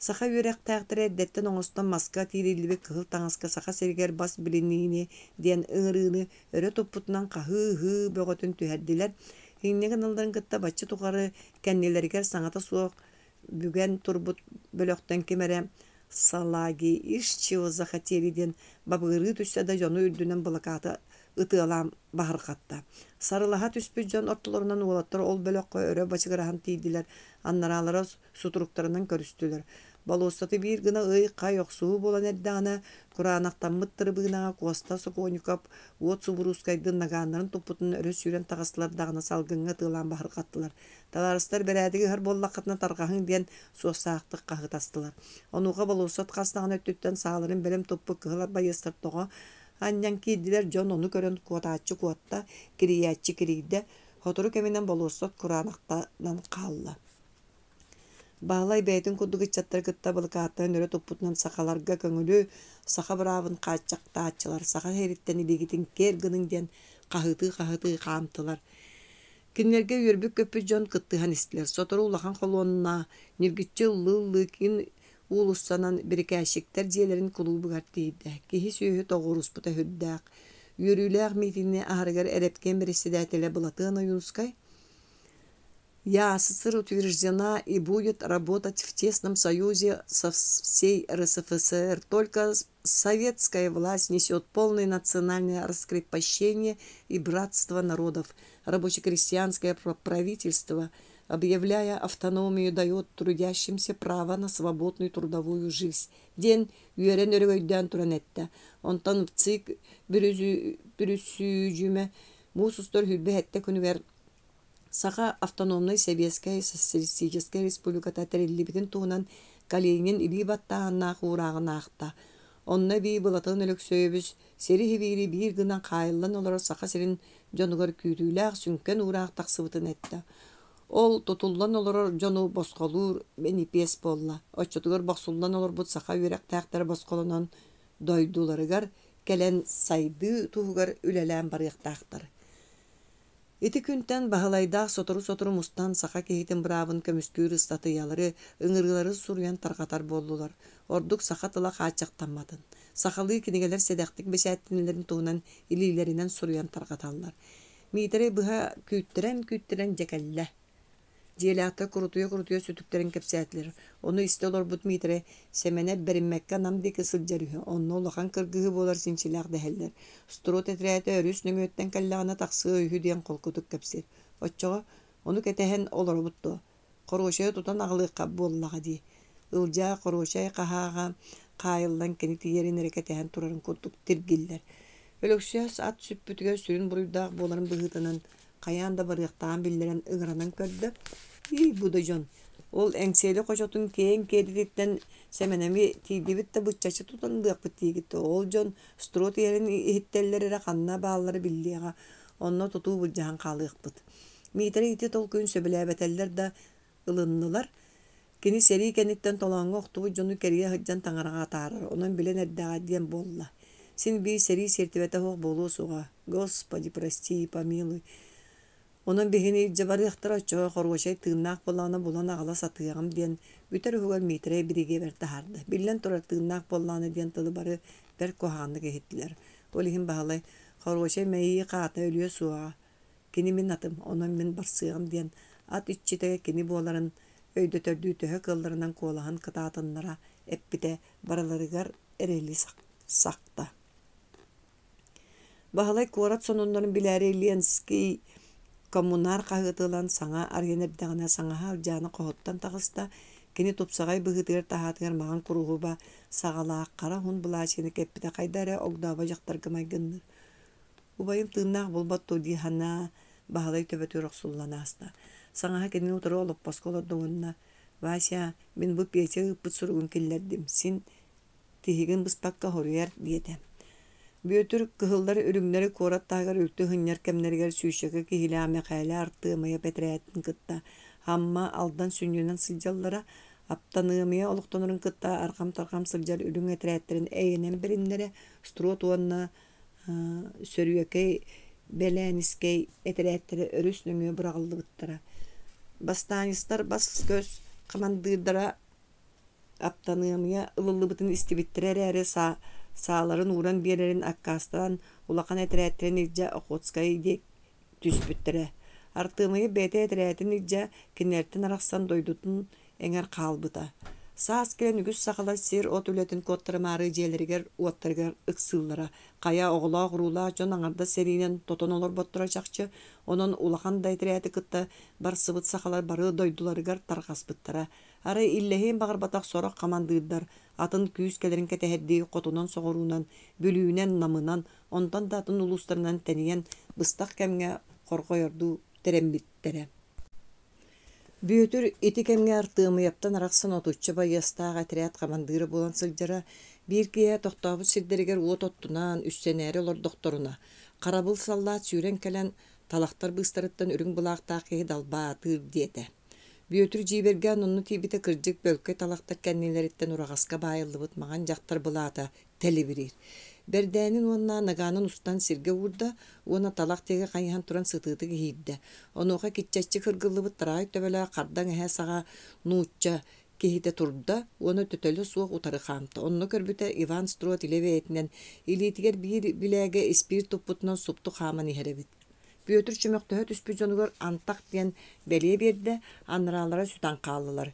Саха үйрек тәқтір әддеттен оңыстан маска тирилібе кығыл таңасқа саха сергер бас білінейіне ден ыңырыны өрі тұппытынан қағы бөғетін түйәдділер. Хейнеген ылдарын кытта бачы тұғары кәннелергер саңата суық бүген турбут бөлөктен кемере салаги ишчи оза хатериден бабығыры түссәді жону үрдінен бұлақаты ытыалам бағырқатта. Сарылаға түспі жон ортыларынан олаттар ол бөлөккө өрі бачығырахан тейділер, аннаралары сутуруктарынан көрістілер. Балостаты bir gına kay oksuğu bolan eddağına Kur'anaktan mıttırı bığınağa Kosta Sokonikop Uot Suburuskaydı naganların toputun örü süren tağısılar dağına salgınga tığılan bahır kattılar. Talarıstar beredigi her bolla katına tarqahın diyen soğsaqtıq qahı tastılar. Onuğa balostat qasnağın öttütten sağların belem topu kıhılar bayыстırttığa Anyan kiydiler John onu görün kuataçı kuatta kiriyatçı kiriyde Hotoru keminen balostat Kur'anaktan qalla. Bağlay bəytin kudu gıçattır gıtta balıqattan öre toputnan sakalarga köngülü saka bravın qaçaqta açılar saka heritten idigitin ker gının den qahıtı qamtılar. Kinlerge yürбүк köpü John kıttıhan istiler. Sotoru ulaqan kolonuna nirgitçi lıkin ulustanan birikəşikler jelerin kulubu gartıydı. Kihi süyü toğurus buta hüddaq. Yürüyləq mitini ahırgar erepken birisi dətele bulatığına Yunuskay. Я СССР утверждена и будет работать в тесном союзе со всей РСФСР. Только советская власть несет полное национальное раскрепощение и братство народов. Рабоче-крестьянское правительство, объявляя автономию, дает трудящимся право на свободную трудовую жизнь. Ден юрен өргөйдөн туран этте. Онтан цик бүрүсүжүмө мусустор хүлбе этте күнүгер Саха автономной Советской Социалистической Республиката териллибитин туунан Калинин иби баттааннаах ураагынаахта. Онна бии былатын өлөксөйбүс сери хибири бир гынан кайыллан олар саха серин жонугар күүтүүлээх сүнкен ураак таксыбытын этте. Ол тутуллан олар жону босқолур бенипес болла. Очотугар босуллан олар бут саха үрек таяктар босқолонон дойдуларыгар келен сайды туһугар үлелән барыктаактар. Ити күнтен бағалайдақ сотору мустан сақа кейтен бравын көміскүр ыстатыялары, ыңырғылары суруян тарғатар болдулар. Ордук сақа тыла қачақтанмадын. Сақалы кенегелер седектік бешәттінлерін туынан илилерінен суруян тарғаталар. Мейтере бұға күйттірен жекәллә. Желяқта құрутуя сүтіктерін кепсәтлер. Оны истелор бұт мейтере семене берінмәкка намдекі сылжарығы. Оны олақан кыргығы болар синчиләқ дәхеллер. Строт әтрәті өріс нөңөттен кәллағына тақсығы үйі дейін қолқытық кепсер. Отчоға, оны кәтәхен олар бұтты. Қорғышай тұтан ағылығы қап боллаға дей. Илжа қорғышай қағаға қайылдан кәнеті ерін әрекетәхен тұрарын күттік тіргілдер. Өліксіз ат сүппүтіге сүрін бұрыйдақ боларын бұғытынан Каян да барыктаан биллерен ыгранан көрдө. Бу да жон. Ол эңсели кожотун кең кедиттен семенеми тийдибит да бычачы тутандык битигит. Ол жон строт ерин иттеллере канна баалары биллига. Онно тутуу бу жаан калыкпыт. Митери ити толкун сөбүлөбетеллер да ылыннылар. Кини сери кенеттен толоңго октубу жону керие хыджан таңарага таарар. Онун билен эддага диен болла. Син би сери сертибете хок болуусуга. Господи, прости и помилуй. Onun bihini jabarıqtıra çoğu qorgoşay tığnaq bolana ağla satıyağım diyen bütер hugar mitre birige berdi hardı. Billen turar tığnaq bolana diyen tılı barı ber kohandı gehittiler. Olihin bahalay qorgoşay meyi qaata ölüyor suğa. Kini min atım, onun min barsıyağım diyen at iççitege kini boların öyde tördüğü töhü kıllarından kolahan kıtatınlara eppide baralarıgar ereli sakta. Bahalay korat sonunların biləri Lienski Коммунар қағытылан саңа аргенердіғана саңа алжаны қоғыттан тағыста кені топсағай бұғытығыр тағатығыр маған құруғы ба сағалақ қара хун бұлашыны кеппіде қайдары оғдаба жақтар кымай гынныр. Убайым тыңнақ болбат тоди хана бағалай төбетер оқсуллана аста. Саңаға кені отыры олып басқолы доғынна. Вася, мен бұл пейсе ұппыт сұрғын келлердім. Син тихігін бұспаққа хорияр дедім. Бөтір кыһыллар үрүңнәре корат тагар үлтү хыннар кемнергер сүйшеге кихиламе кайла артымая петрәтин кытта. Хамма алдан сүннүнен сылжаллара аптанымая олуктонурун кытта аркам таркам сылжал үрүң этрәттерин эйенен бириннере строт уанна сөрүекей беләнискей этрәттери өрүснүңө бурагылды быттара. Бастанистар бас көз командырдара аптанымая ылылыбытын истибиттерер са Sağların uğran birlerin akkastan ulaqan etrətlərin icca oxotskayı dek tüspüttire. Artığmayı bete etrətin icca kinlertin araqsan doydutun enger qalbıta. Саас келен үгүс сахала сер от үлетін коттырмары желерігер уаттаргар ыксыллара, кая оғыла ғырула жон аңарда серинен тотон олар боттыра жақчы, онын улахан дайтыряты кытта бар сыбыт сахалар бары дойдуларыгар тарғаспыттара. Ары иллехен бағыр батақ сорақ командыйдар, атын күйіс келерін кәтәхәддей қотунан соғыруынан, бүлүүнен намынан, онтан да атын улустарынан тәниен быстақ кәмге қорқойырду тәрәмбиттері. Бүйөтүр ити кемге артыымы яптан арақсын отучча байыстаға әтірәт командыры болан сылжара, бір кие тоқтабы сирдерігер уот оттунан үссенәрі олар докторуна. Қарабыл саллат сүйрен кәлен талақтар быстарыттан үрің бұлақтақ кеге далба атыр диеті. Бүйөтүр жиберген онны тибіті кыржык бөлкі талақтар кәннелеріттен урағасқа байылы бұт маған жақтар бұлата тәлі бірер. Бердәнин онна наганын устан сирге урда, она талақ теге қайхан туран сытыты кейді. Онуға кетчәтчі кыргылы бұт тарай төбелі қардан әе саға нуутча кейді турда, оны төтөлі суық утары қамты. Онны көрбіті Иван Строт илеве етінен, илетігер бір біләге спирт тұппытынан сұпту қамын ехеребіт. Бүйөтір чөмөктөһө түспү жонугар антақ ден бәле берді, аныралара сүтан қалылар.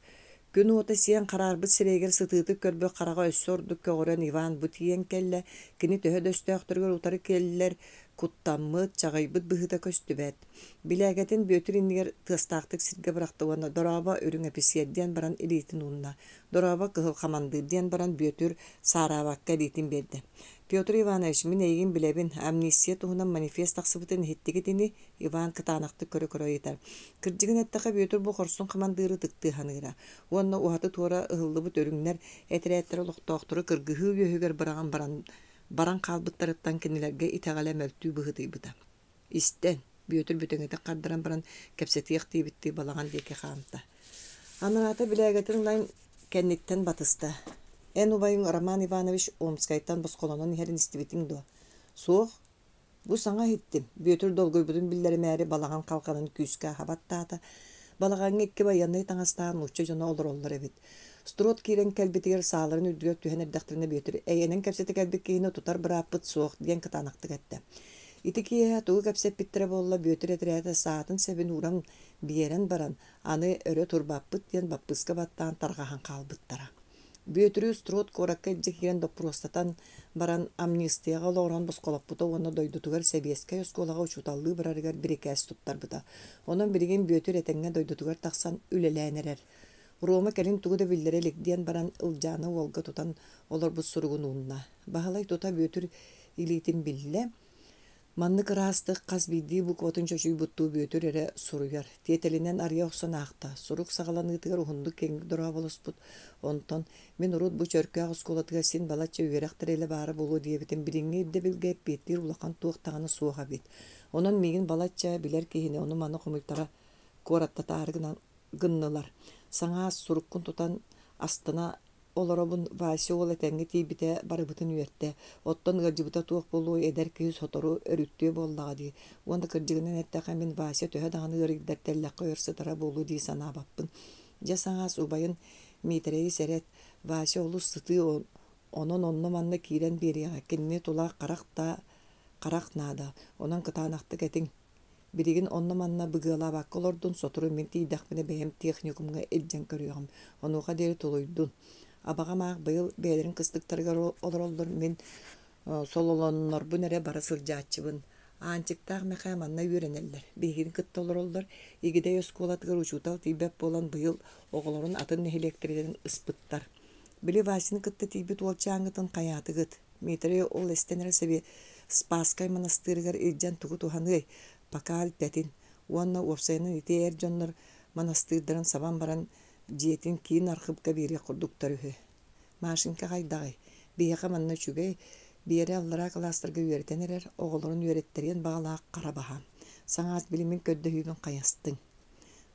Күн ота сиен қарарбыт сирегер сытыты көрбі қараға өссорды көғырен Иван бұтиен кәлі, кіні төһө дөстөқтіргер утары келілер, куттаммыт, чағайбыт бұхыта көстүбәт. Биләгетін бөтір иннігер тыстақтық сирге бырақты оны дораба өрің әпісерден баран элитин уынна. Дораба кығыл қамандырден баран бөтір сарабаққа элитин берді. Петр Иванович, мен егін білебін, амнистия туғынан манифест тақсыбытын хеттігетіні Иван кытанақты көрі-көрі етер. Кірджігін әттіға Петр бұл қорсын қамандыры тықты ханыра. Онна уғаты туора ұғылды бұт өріңнер әтірәттері лұқтақтыры кіргігі өйігер баран қалбыттарыттан кенелерге итағалә мөлтүү бұғыды бұда. Истен, Петр бүтіңеті қардыран баран кәпсетіяқ дейбітті балаған деке қамта. Аныраты біләгетін лайн кәннеттен батысты. Эн убайың Роман Иванович Омскайтан босқолонон херин истибитин до. Соқ, бу саңа хиттим. Бөтір долгой будын биллері мәри балаған қалқанын күйіске хабаттата. Балаған екке баянный таңастағын ұчча жона олар эбит. Строт кирен кәлбетігер сағаларын үдгер түйен әрдақтырыны бөтір. Әйенен кәпсеті кәлбет кейіні тұтар бір аппыт соқ деген кытанақтық әтті. Ити кие туғы кәпсет биттірі болла бөтір әтірәді саатын сәбін уран биерен баран, аны өрі турбаппыт ден баппыска баттан тарғахан қалбыттара. Бөтірі строт коракка жекерен допростатан баран амнистияға лоран босқолап бұта, оны дойдутугар сәбеске өсколаға учуталлы бірарығар бірекәс тұттар бұта. Оның біреген бөтір әтенге дойдутугар тақсан үлеләнерер. Рома кәрін туғы да білдерелік ден баран ұлжаны олға тұтан олар бұт сұрғын ұнна. Бағалай тұта бөтір илейтін білі. Манны кырастық қазбейді бұқ отын чөшүй бұтту бөтір әрі сұруяр. Тетелінен ария оқсан ақта. Сұруқ сағаланығытығар ұхынды кеңгі дұра болыс бұд. Онтон, мен ұрут бұ чөркі ағыз қолатыға сен балатча өйерақтыр әлі бары болу дейбітін біріңе ебде білге беттер ұлақан туықтағаны суға бет. Онын меген балатча білер кейіне оны маны құмылтара қораттата арғынан гыннылар. Саңа сұруққын тұтан астына оларабын васи ол әтәңге тейбіте барыбытын үйетті. Оттан ғыржыбыта туық болу әдер күйіз хотору өрүттіе боллаға дей. Онда кіржігінен әттіға мен васи төһі дағаны ғырыгдар тәлләққа өрсітара болу дей сана баппын. Жа саңас убайын мейтереyi сәрет васи олу сыты onun manna kiren beriyaga kenne tula qarak nada. Onun kıtanaqtı ketin. Birigin onna manna bıgıla bak olurdun soturu menti idaqmine behem texnikumga edjen körüyağım. Onu kaderi tuluydun. Abağa mağ bayıl beylerin kıstıktarıgar oluruldur men sol olanlar bu nere bara sırcaatçıbın. Ançıktağ meqa manna yöreneller. Behirin kıtta oluruldur. İgide yoskolatıgar uçutal tibep bolan bayıl oğulorun atın elektriden ıspıttar. Bili vasini kıtta tibet olçağıngıtın kayatı gıt. Metre ol estenere sebi Spaskay manastırıgar edjen tuğu tuhanıy. Pakal petin. Onna ofsayının iti erjonlar manastırdıran saban baran jiyetin kiin arxıp kabiri kurduktarı hü. Maşinka qaydağay. Biyaqa manna çügey. Biyere allara kalastırga üyeretenerer. Oğulların üyeretteriyen bağlağı qarabaham. Sanağız bilimin ködde hübün qayastın.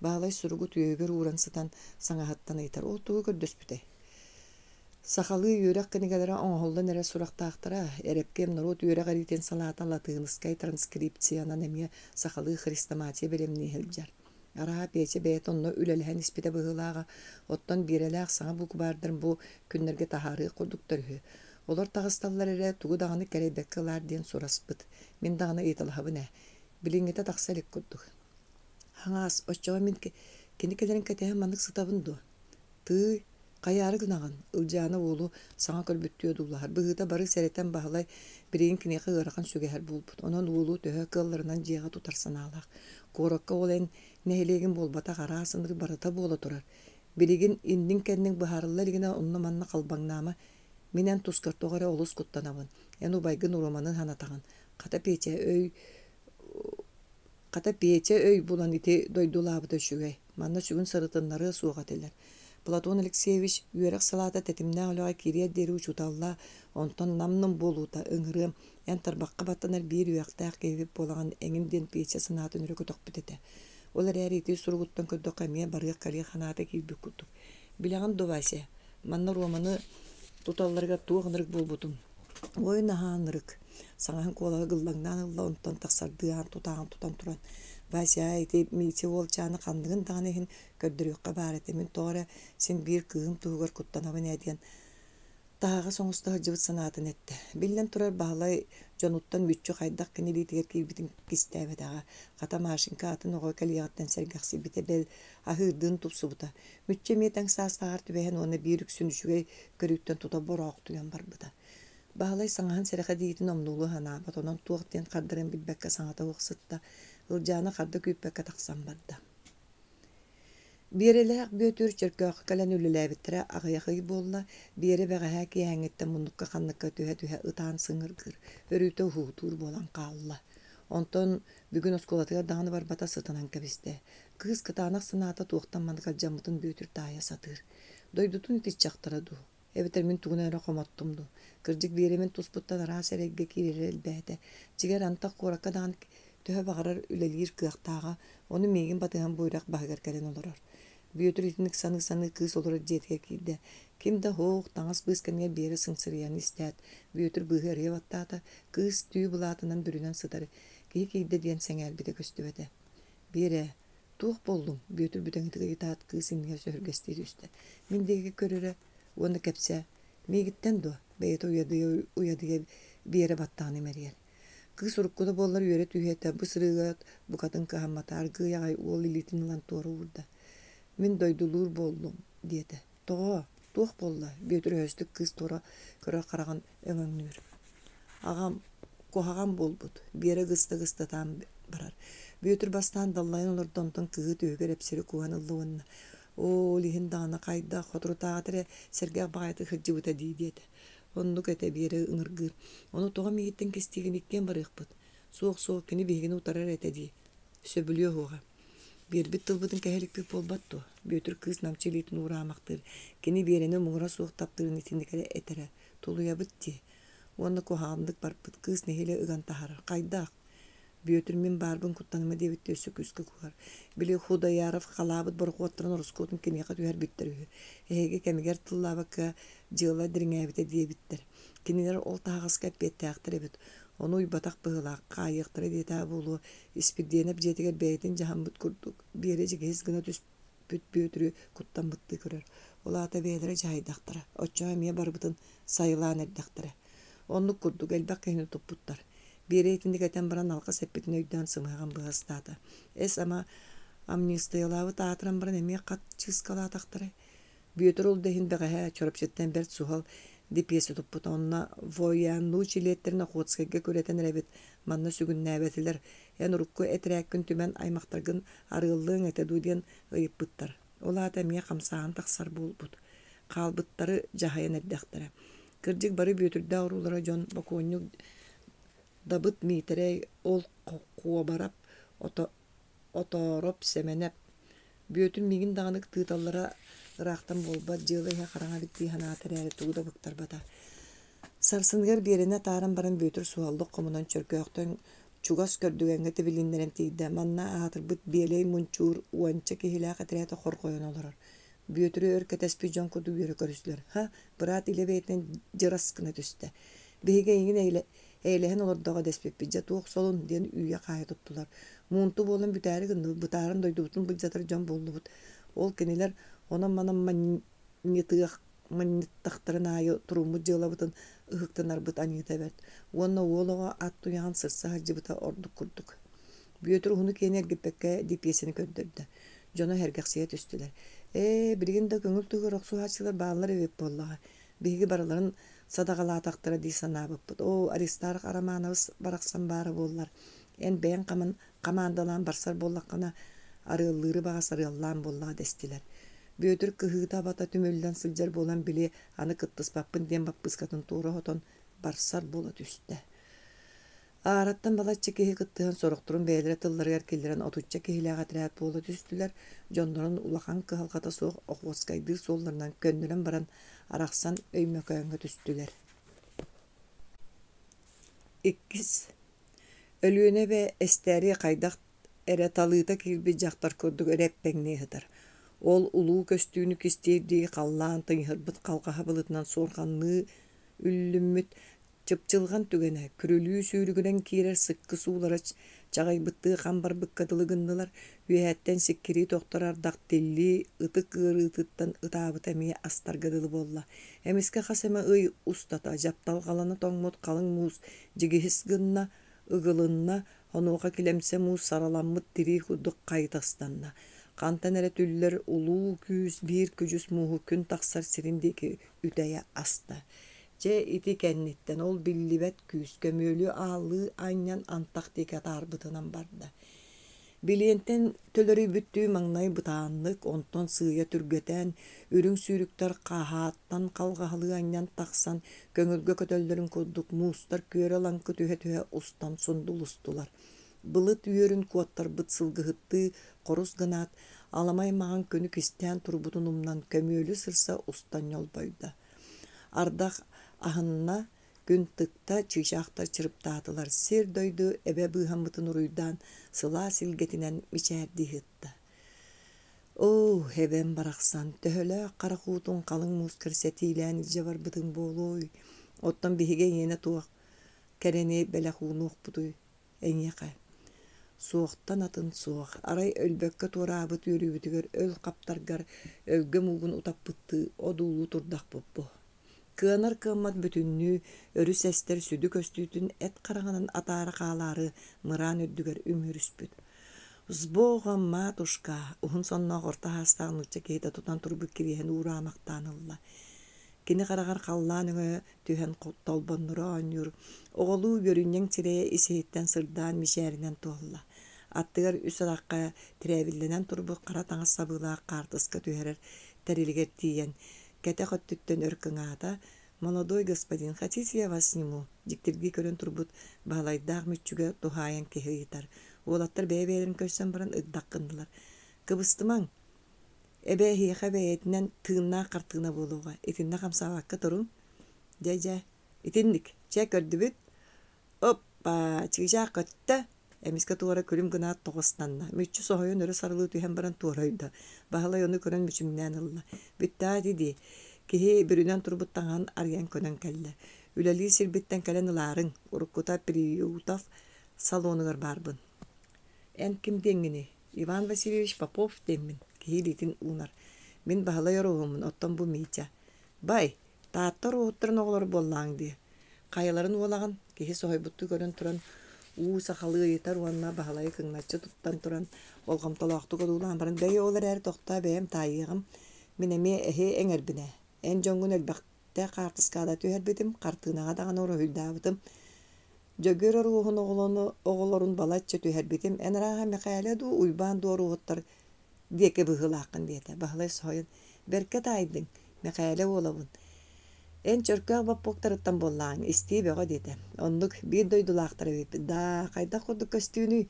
Bağlay surugut üyeger uğransıdan sanahattan aytar. O tuğu kördöspütey. Sakalı yürek kinigelere oğuldan ere suraqtaqtara. Erepkem narot yürek ariten salatan latığınıskay transkripsiyana nemiye sakalı Hristamatiya belemni heljar. Araha peçe beyet onunla ülelhen ispide bığılağa. Ottan birelağ sana bu kubardırın bu günlerge taharı kurduktarı. Olar tağıstallar ere tuğu dağını kerebekkılar diyen soraspıt. Min dağını eğitalıhabı ne? Bilingete taqsalik kurduk. Hangas, oçağa min kenikelerin ketehe manık sıtabındu. Tığ Qayarı gınağın, ılcağına oğlu sana kölbüttüyor dullahar. Bıhıda barı sereten bahalay bireyin kineki ırakan sügeher bulbut. Onun oğlu töhö kıllarından ciğe tutar sanalaq. Korokka olen nehilegin bolbata qarasındır barata bola turar. Birigin indin kendin baharılla ligine onunla manna kalbangnama minen tuskartoğara olus kuttanavın. Enu baygın uromanın hanatağın. Kata peçe öy bulan iti doydulabıda şügey. Manna şügün sarıtınları suğateler. Platon Alexeyevich üyerek salata tetimne olağa kiriye deri uçutalla ondan namnın boluta ıngırım en tarbaqqa battanar bir üyekta kevip bolağan engimden peçe sınatın ürü kutuk bitete. Olar er iti surguttan ködü qamiye barıya kaliye xanata kevip kutuk. Bilağın dovase. Manna romanı tutallarga tuğanırık bolbutum. Oy nahanırık. Sağın kolağı gıllangdan ılla ondan taksardığın tutan turan. Vasya eti miçe olçanı kandığın tanehin köddürüqqa baretemin toğra sen bir kığım tuğgar kuttanabın ediyen. Tahağı soňusta jybyt sanatyn etdi. Billen turar bahlay jonuttan müççü haýdak kinili tiger kibitin kistäbetaga. Gata maşinka atyn oga kaliýatdan sergäksi bite bel ahyrdyň tupsubuta. Müççe meten sastar tübehen ona bir üksünüşüge görüpden tuta borak duyan barbyda. Bahlay saňahan sereka diýitin omnulu hana batonan tuwakten qaddyran bilbekkä saňata wagsytda ıljana qadda küpbekkä taksan barda. Bireler götür çerkök kalan ülüläbittire agayaqy bolla bire begaha kiýäňette mundukka kannykka tühe ытаан syňyrgyr örüte hutur bolan qalla. Onton bugün oskolatyga dağını var bata sıtanan kebiste. Kız kıtanak sınata tuğtan mandıkal jamutun büyütür daya satır. Doydutun itiç çaktıradu. Evet min tuğunayra qomattumdu. Kırcık biremin tusputtan ara seregge kirir elbäte. Ciger antak korakka dağın tühe bağırar ülelir kıyaqtağa onu meğin batıhan boyrak bağır kelen olurar. Büyütür itinik sanı kız olur jetke kilde. Kimde hoğ taňas bıskanya beri sıngsırıyan istät. Büyütür bıhır yevattata kız tüy bulatından bürünen sıdarı. Kiyde diyen seňel bide köstübede. Bire tuğ boldum. Büyütür büteňitigi itaat kız inge sörgesteri üste. Mindegi körüre onu kepse mi gitten do. Beyte uyadıya bir yere battağını meriyer. Kız urukkuda bollar üyere tüyete bu sırıgat bu kadın kahammatar gıyağay oğul ilitin ulan toru vurda. Min doydulur boldum diyete. Tuğ bolla. Büyütür höstük kız tora köre karagan öňüňnür. Agam kohagan bolbut. Bir yere gısta tam barar. Büyütür bastan dallayan olur donton kığı tüyger hepsiri kuhanıllıvınna. O lihin dağına kayda xotru tağatire sergah bağayatı hıcıvıta diyete. Onduk ete bir yere ıngırgır. Onu toğa miyitten kestigin ikken barıqbıt. Soğuk kini bihigini utarar ete diye. Söbülüyor hoğa. Bir bit tılbıtın kehelik bir bolbattu. Büyütür kız namçelitin uğramaktır. Kini bir yerine muğra soğuk taptırın itindikere etere. Toluya bitti. Onda kohandık barpıt kız nehile ıgan taharar. Kaydak. Büyütür min barbın kuttanıma devit ösük üskü kuhar. Bili huda yaraf kalabıt barık otturan oruskotun kini yakat üher bitter ühü. Hege kemiger tılla bakka jığla diringe bite diye bitter. Kiniler ol tağız kapet tağıtır ebit. Onu uybatak bığılaq, qayıqtır edeta bolu. İspiddenep jetiger beytin jahambıt kurduk. Bireci gez gına tüs büyütürü kuttan bıttı körür. Ola ata beylere jaydaqtıra. Oçağa miye barbıtın sayılan eddaqtıra. Onluk kurduk elbaq kehini toputtar. Bir eğitimlik eten baran alqa seppetin öydüden sımıgan bığastata. Es ama amnistiyalavı tağıtıran baran emeye kat çizkala ataqtıra. Büyütür ol dehin beğe çorapşetten bert suhal dipiyesi topputa onna voyanlu çiletlerine qotskege köreten rebet manna sügün näbetiler en urukku eträkkün tümen aymaqtargın arıllığın ete duydiyen ıyıp bıttar. Ola ata miye qamsağın taqsar bulbut. Qalbıtları jahayan eddaqtara. Kırcık barı büyütürde arulara jon bakonyuk dabıt mitere ol kuwa barap otorop semenep. Büyütür migin dağınık tığtallara ıraqtan bolba jılı ya qarana bitti hanatır eri tuğda bıktar bata. Sarsıngar birine taran baran büyütür suallık komunan çörkökten çugas kördügenge tibilinlerim tiyde. Manna ahatır bıt bieley munçur uança kihilaq etriyata korkoyon olurar. Büyütürü örketes pijon kudu yürü körüsler. Ha, bırat ile beyten jıraskına tüste. Bihige ingin eylehen olur dağa despek bidja tuğ solun diyen üye kaya tuttular. Muntu bolun büteri gındı, butarın doydubutun bidjatır jon boldu but. Ol keniler ona manam mannittaqtırın ayı turumu jılabıtın ıhıktınar bıt aniyete bert. Onna oğlağa attu yağın sırsa hacıbıta orduk kurduk. Büyütür hunu kene gipekke dipyesini köndürdü. Jona hergaksiye tüstüler. Birigin de көңүл түгөр оксу хачылар баалар эбеп боллаға. Биги бараларын садагалаатактара дии санаабыппыт. О, Аристарх Арамановыз бараксан бары боллар. Эн бэйэн камандалан барсар боллаққана арыыллыыры бағас арыаллаан боллаға дестилер. Бөтір кыһыыта бата түмөллен сылжар болан били аны кыттыспаппын ден баппыскатын тура хотон барсар бола түстэ. Араттан балаччы киһи кыттыһан сороқтурун бээлере тылларыгар киллерен отучча киһилээҕэ тирээт буола түстүлэр, дьоннорун улахан кыһалхата суох охуоскайдыы суолларынан көннөрөн баран арахсан өймөкөөнгө түстүлэр. Иккис. Өлүөнэ бэ эстээри хайдах эре талыыта киирби жактар көрдүк өреппеңнии хытар. Ол улуу көстүүнү кистиирдии қаллаан тыйһырбыт қалгаһа былытынан суорханныы үллүммүт чыпчылган түгенэ күрүлүү сүүрүгүнен киирер сыккы суулара чагайбыттыы хамбарбыккатылыгыннылар үөһэттен сиккирии тохторардах тилли ытык ырыытыттан ытаабыт эмиэ астаргадылы болла. Эмиске хасема ый устата жапталгаланы тоңмут калың муус жигиһис гынна ыгылынна онуоха килемсе муус сараламмыт тирии худук кайтастанна. Кантан эре түллер улуу күүс биир күжүс мууһу күн тахсар сириндики үтэйэ аста. Че ити кенниттен ол биллибет күүс көмөлү ааллыы айнян антах тике таарбытынан барда. Билиентен төлөрү бүттүү маңнай бытааннык, онтон сыыя түргөтен, үрүң сүүрүктөр кахааттан калгаһалыы айнян тахсан, көңүлгө көтөллөрүн курдук муустар күөрө лаңкы түһө устан сундулустулар. Былыт үөрүн куаттар быт сылгыһытты, корус гынаат, аламай маған көнү кистен турбутун умнан көмөлү сырса устан йолбойда. Ардах ахынна күн тыкта чыйшаахтар чырыптаатылар сер дойду эбе быһаммытын уруйдан сыла силгетинен мичээрди хытта. О, хебен барахсан төһөлө карахуутун калың муус кирсетиилен ije барбытын болой. Оттон биһиге йene туак керени белехуунук бутуй эңеке. Суоқтан атын суох, арай өлбөккө тураабыт үрүбүтүгөр өл каптаргар өлгө мугун утаппытты одуулу турдах боппу. Кыанар кыаммат бүтүннүү өрүс эстер сүдү көстүүтүн эт караганын атаара каалаары мыраан өддүгөр үмүрүспүт. Сбога матушка ухун сонноо орта хастаагныча кейта тутан турбут кириэһин уураамактаанылла. Кини карагар халлаан өңө түһэн толбоннура оонньур оголуу görүннең тирее исииттен сырдаан мишээринен туолла. Аттыгар үсаракка тирээбилленен турбут кара таңас сабылаа картыска түһэрэр терилигер тиен кете хоттуттен өркүңаата молодой господин, хотите я вас сниму? Диктирги көрөн турбут баалайдаах мүччүгө тухайан киһиитар. Уолаттар бэйбэйэрин көссөн баран ыгдаккындылар. Кыбыстымаң эбэ хиэхэ бэйэтинен тыыннаах картыына болууга итинна хамсаабакка турун. Жа итинник че көрдүбүт. Оппа чыгыжаак көттө эмиске туора күлүм гынаат тогостанна. Мүччү соһойон өрө сарылыы түһэн баран туоройда. Баһалай ону көрөн мүчүмнэн ылла. Бүттаа диди. Киһи бүрүнэн турбуттаҥан арыян көнөн кэллэ. Үлэлии сирбиттен кэлэн ылаарың. Уруккута Приютов салонугар барбын. Эн ким деңгини? Иван Васильевич Попов деммин. Киһи литин уунар. Мин баһалай ороһумун, оттон бу Митя. Бай, тааттар уһуттарын оҕолор боллааң дии. Кайаларын уолаган киһи соһойбутту көрөн туран сахалыйытар уанна баһалайы кыҥначчы туттан туран олҕомтолоохту godуулаан баран бэйэ олар эр тохта бэйэм таайыгам мин эми эһи эҥербинэ. Эн дьоҥҥун өлбэхтэ хаартыскаада түһэрбитим, картыынаҕа даҕаны ороһуйдаабытым. Дьөгүөр оруухун оҕолорун балаччы түһэрбитим, эн арааһа Михаэля дуу уйбаан дуоруһуттар диэки быһыылааххын диэтэ. Баһалай соһойон берке таайдыҥ, Михаэля уолабын. Эн чөркөөх баппуктарыттан боллааң, истии бөҕө диэтэ. Оннук биир дойдулаахтара бииппит. Да, хайдах курдук көстүүнү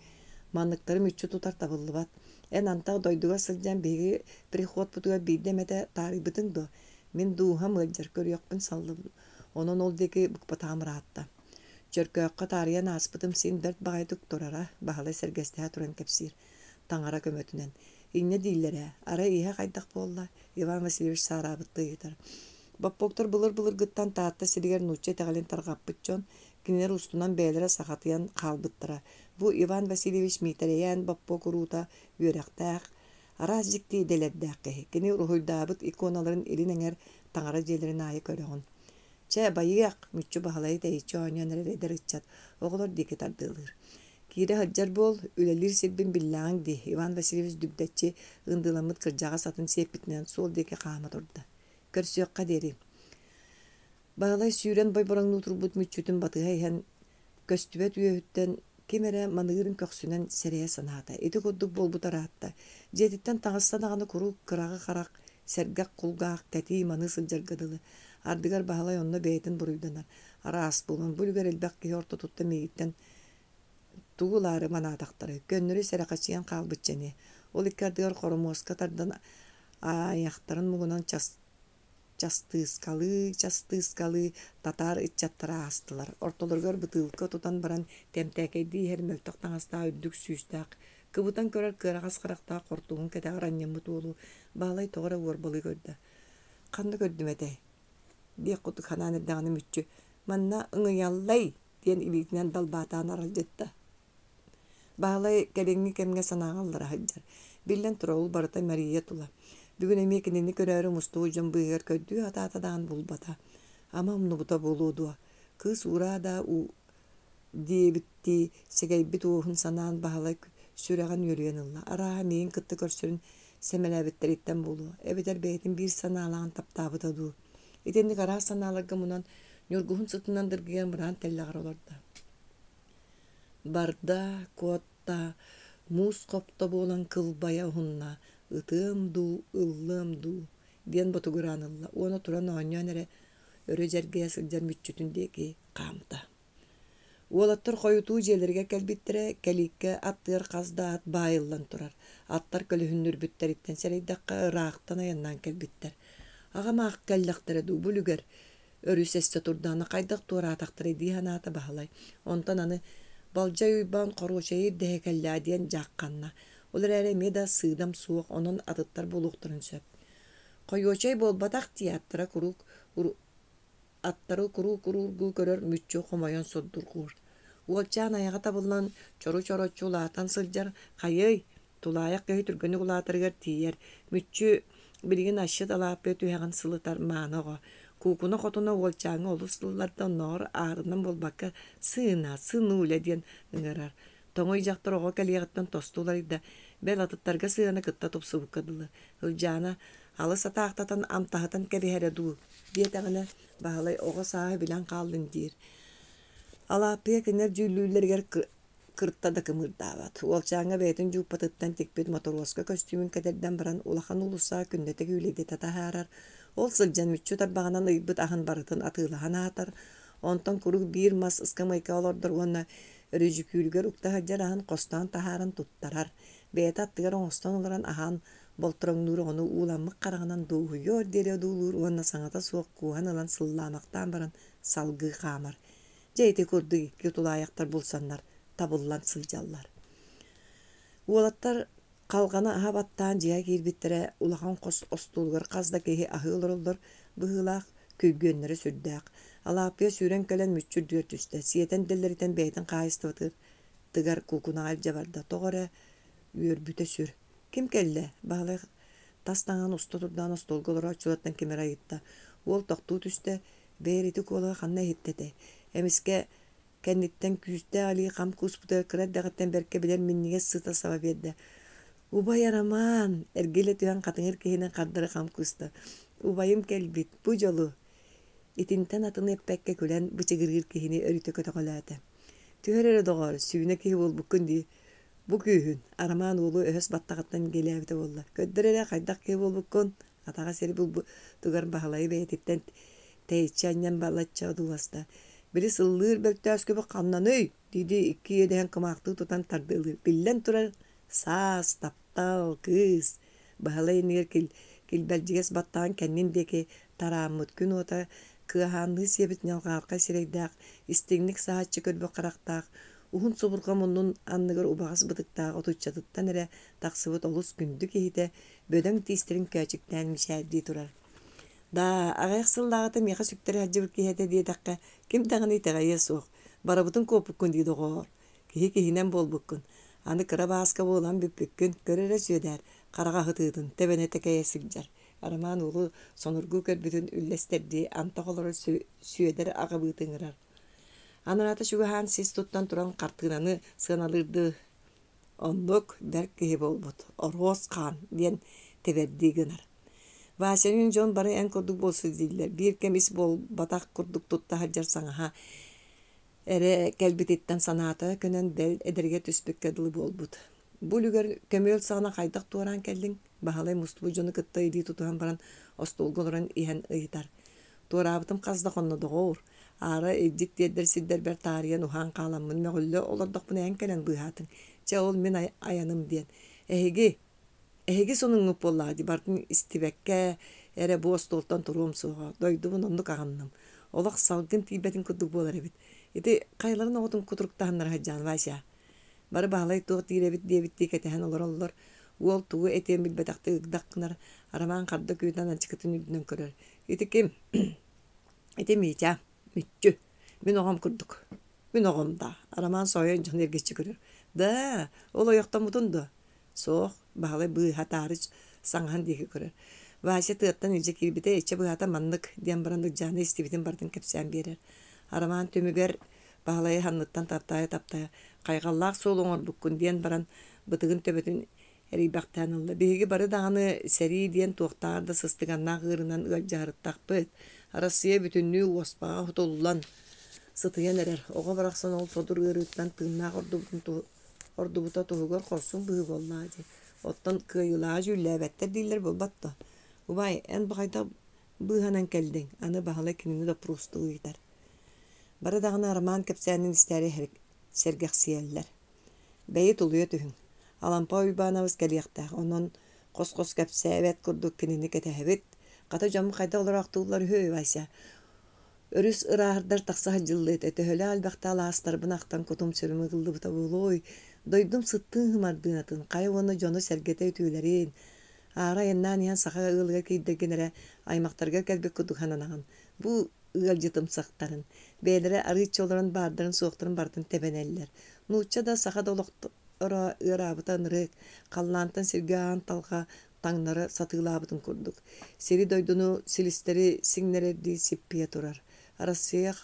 манныктарым үччү тутар табыллыбат. Эн антах дойдуга сылдьан биһиги приход бутуга биирдэмэтэ таарыйбытыҥ дуо. Мин дууһа мыалдьар көрүөхпүн саллыбын. Онон ол диэки букпатаамыраатта. Чөркөөххө таарыйан ааспытым син дөрт баҕайдык турара, баһалай сэргэстэһэ туран кэпсиир таҥара көмөтүнэн. Инне дииллэрэ, ара иһэ хайдах буолла, Иван Васильевич саараабыттыйытар. Баппоктор былыр гыттан таатта сиригер нучча тэҕэлин тарҕаппыт кинилер устунан бээлэрэ сахатыйан хаалбыттара. Бу Иван Васильевич миитэрейэн баппок уруута үөрэхтээх, араас дьикти дэлэрдээх киһи. Кини уруһуйдаабыт иконаларын илин эҥэр таҥара дьиэлэрин аайы көрөҕүн. Че байыах мүччү баһалайы тэйиччи ооньон эрэлэдэр ыччат, оҕолор диэки тардыылыыр. Кире хаджар бол үлелир сирбин биллаң ди. Иван Васильевич дүгдәтче ындыламыт кыржаға сатын сеппитнен сол деке қамы тұрды. Көрсөкқа дери. Бағалай сүйрен бай бораңны турбут мүччүтін батыға ехен көстүбет үйөттен кемере манығырын көксүнен сәрее саната. Эти kodдук болбут араатта. Жетиттен таңыстан ағаны куру кырағы қарақ, сәргәк құлғақ, кәти маны сылжаргадылы. Ардыгар бағалай онны бәйтін бұруйданар. Ара ас болын, бүлгер элбәк кей орта тұтта мейіттен туғылары манатақтары. Көннөрі сәрақачыян қалбытчаны. Ол иккардыгар қорымуасқа тардан аяқтарын мұғынан частыскалы татар итчаттара астылар. Ортолоргар бытылка тутан баран темтәкейді хермелтақ таңаста үддік сүйістақ. Кыбытан көрер кырағас қырақта қортуғын кәтәғыр аннемі туылу. Бағалай тоғыра орбалы көрді. Қанды көрдім әтәй. Дек құтық ханан ердағаны мүтчі. Манна ыңыяллай ден илігінен далбатан арал жетті. Бағалай кәлеңі кәмге санағалдыра хаджар. Биллен тұрауыл барыта Мария тула. Бүгін емекінені көрәрі мұстуы жан бұйғар көдді ата-атадан бұлбата. Ама мұныбыта болуыдуа. Кыз урада у дебітті сегайбіт оғын санаан бағалай сүрәған өрген ұлла. Араға мейін кытты көрсірін сәмәләбеттереттен болу. Әбетер бәйтін бір саналаған таптабыта ду. Етенді қара саналарға мұнан нүргуғын сытынан дыргыған бұран тәллағар оларда. Барда, котта, мус қопта болан кылбая ұғынна. Ытым ду, ыллым ду. Ден ботугыран ылла. Оны туран оңнян әрі өрі жәргея сылжар мүтчүтіндегі қамта. Олаттар қойыту желерге кәлбеттірі кәлікке аттыр қазда ат байылдан тұрар. Аттар көліхіннүр бүттәріттен сәрейдаққа ырақтан аяннан кәлбеттер. Ағама ақ кәллақтыры ду бүлігер. Өрі сәсті тұрданы қайдақ туара атақтыры дейін ата бағалай. Онтан аны балжай уйбан қорғышайыр дәе кәлі адиян жаққанна. Олар әрі да сыдам суық, onun atıttar buluqtırın söp. Koyuçay bolbataq tiyattıra kuruk, attarı kuru görür mütçü komayon soddur kur. Uolçağın ayağa tabılan çoru çulatan sılcar, kayıy, tulayak köy türgünü kulatırgar tiyer, mütçü bilgin aşıt alap ötüğen sılıtar manağa. Kukuna kotuna uolçağın oluslılardan nor ağrından bolbakka sığınule diyen ıngırar. Тоңой жақтыр оға кәлияғыттан тостуларыда, бәл атыттарға сыйана кытта топсы бұққадылы. Үлжана, алы сатақтатан амтағытан кәлihәрі ду. Диетағына бағалай оға сағы білен қалдың дейір. Алапия кенер жүйлілергер кырттада кымырдават. Олчаңа бәйтін жүк патыттан текпет мотороска костюмін кәдерден баран улахан улуса күндетек үйлейді татахарар. Ол сылжан мүтчі тарбағынан ұйбыт ағын барытын атылаған атар. Онтан күрік бір мас ысқамайка олардар оны Рüjükülgör uktahajjar ahan qostan taharan tuttarar. Beta attıgar oңостан оларан ахан болтырыңнур оны уламмык қарағынан дуғыйор дере дуулур уанна саңата суық куған алан сылламақтан баран салгы қамар. Жейте көрді икки тулаяқтар болсаннар, табыллан сылжаллар. Уолаттар қалғаны ахабаттан жия келбеттері улахан қос остулгар қазда кеге ахылыр олдар бұғылақ көйгөннері сүрдәқ. Алапия сүйрен көлен мүтчүрдүр түсті. Сиетен деллеритен бәйтін қайысты ватыр. Тыгар кукуна алжа барда. Тоғыры үйір сүр. Кем кәлі? Бағылай тастаңан ұсты тұрдан остолғылыра чулаттан кемер айытта. Ол тоқту түсті. Бәйреті қолыға қанна еттеді. Әміске кәнниттен күсті али қам күспұты кірәддәғіттен бәрке білер миннеге сыта сава берді. Убай араман. Әргелі түйен қатыңыр кейінен қардыры қам күсті. Убайым кәлбет. Бұ жолу. Итинтен атын эппекке көлен бычыгыргыр кихини өрүтө көтөгөлөтө. Түһөрөрө догор сүйүнө кихи бол буккунди. Бу күйүн араман улу өс баттагаттан келебите болла. Көддөрөрө кайдак кихи бол буккун атага сери бул тугар бахалай бетиттен тейчаньян балача дуласта. Бири сыллыр бөлтөскөбө каннаны диди икки еден камакты тутан тардылыр. Биллен турар саас таптал кыз. Бахалай неркил килбелжигес баттаган кенниндеки тарамыт күн ота кыаханны себетнен алғарқа серейдақ, истеңнік саатчы көлбі қарақтақ, ұғын собырға мұнның анныгар убағыз бұдықтақ отуччатыттан әрі тақсыбыт олыс күнді кейді бөдің тейстерін көчіктен мішәрдей тұрар. Да, ағайық сыллағыты меға сүктері әджі бір кейді дейдаққа кем тағын етіғайы соқ, барабытын көпіккін дейді ғор. Кейі-кейінен бол бұққын. Аны кыра басқа болан бүппіккін көрері сөйдер, қараға ғытыдын, тәбәне тәкәйе сылжар. Араман улу сонургу көрбүтүн үллестерди антоголору сүйедер агабытыңырар. Анарата шугахан сис туттан туран картыгынаны сыналырды. Ондук бәрк киһи болбут. Орос қан диен теберди гынар. Васянын жон бары эн курдук болсу дилер. Бир кемис бол батак курдук тутта хаджар саңаха. Эре келбититтен санаата көнен бел эдерге түспекке дылы болбут. Бу люгер көмөл сана кайдак туаран келдиң. Бахалай мустубу жону кытта иди тутуан баран остолголоран иһен ыйтар. Туарабытым казда конно догор. Ара эддик дедер сиддер бер тариян ухан каламмын мөгөллө олордок буна эн келен быхатын. Че ол мен аяным диен. Эһиги сонун боллади бартын истибекке эре бу остолтан турум суга. Дойдумун онду каганным. Олак салгын тибетин кудук болар эбит. Ити кайларын отун кутуруктааннар хаджан Вася. Бары баалай туг тиребит дебит дикетен олор. Уол тугу этем билбетакты ыгдаккынар. Араман карды күйдөн ачыкытын үдүнөн көрөр. Ити ким? Ити мича. Миччү. Мен огам курдук. Мен огамда. Араман союн жон эргечи көрөр. Да, ол ояктан мутунду. Соох, баалай быы хатарыч саңхан деги көрөр. Вася тыаттан үже кирбите эче быы хата маннык диан барандык жаны истибитин бардын кепсен берер. Араман төмүгер баалай ханныттан таптая кайгаллаак сол оңордуккун диен баран бытыгын төбөтүн эрибактан алды. Биги бары даганы сери диен туактаарда сыстыганнаа гырынан ыалжарыттакпыт. Россия бүтүннүү уоспага хутуллан сытыян эрер. Ого бараксан ол содур ырыттан тыыннаак ордубута тугугар корсун быы боллаади. Оттан кыйылаа жүлләбәттер дилер болбатта. Убай, эн багайда быыханан келдиң. Аны баалай кинини да просто ыйтар. Бары даганы Арман кепсәнин истәре сергәксиялләр. Бәйе тулуя түһүн. Алампа уйбанабыз кәлияқтақ. Онон қос-қос кәпсәбәт күрдік кинини кәтәһәбет. Қата жамы қайда оларақ туылар хөй Вася. Өрүс ыраардар тақсаға жыллыт. Өтөхөлі албақта аластарбын ақтан кутум сөрімі қылды бұта болой. Дойдым сыттың хымардыынатын. Қай оны жоны сәргеті өтүйлерін. Ара еннан ян сақаға ылға кейдергенері аймақтарға кәлбек күдік хананаған. Бұ ыл жытым сақтарын. Бәйлері арыч оларын бардарын соқтырын бардын тебенеллер. Нуча да сақа долоқты ырабытан рык, қаллантан сиргаан талға таңнары сатылабытын көрдік. Сери дойдуну силистери сиңнерерди сиппия турар. Арасыяқ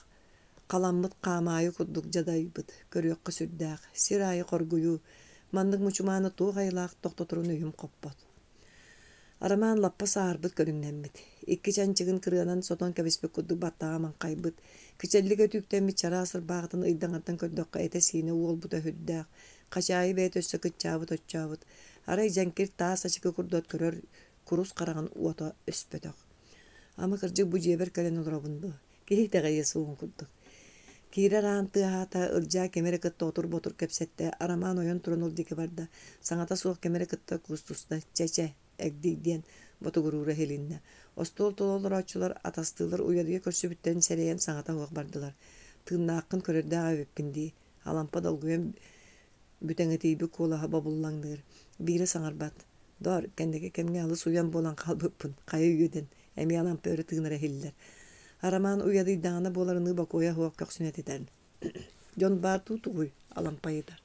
қаламмыт қамайы күрдік жадайбыт, көрөккі сүрдәқ, сир айы қоргую, мандық мұчуманы туғайлақ тоқтотырын үйім қоппот. Араман лаппа саарбыт көріңнәмбіт. Икки чанчығын кырыанан сотон кәбеспек күрдік баттаға манқайбыт. Кичәлігі түптәмбіт чара асыр бағытын ыйдаңаттан көрдіққа әті сиіне уол бұта хүддәқ. Қачайы бәйт өссі күтчабыт өтчабыт. Арай жәнкер таас ачықы күрдот көрөр курус қараған уата өспөтөк. Ама кыржы бұ жебер кәрен олырабынды. Кейтеға есі оғын күрдік. Кейрер аанты ағата ыржа кемері кытта отыр ботыр кепсетті. Араман ойын тұрын ол деке барда. Саңата суық кемері кытта кустуста чәчә әгдейден боты күруры хелинне. Остол тололыр ачылар атастылар уядыге көрсі бүттен сәрейен саңата оғық бардылар. Тыынна ақын көрерді ағабеппінді. Алампа далгуен бүтәңетейбі колаға бабуллаңдыр. Бире саңарбат. Дор, кәндеге кәмге алы суян болан қалбыппын. Қайы үйеден. Әме алампа өрі тыгынара хелілер. Араман уядыйдағына боларыны бакоя хуақ көксінет етерін. Жон бар тұтуғой алампа етер.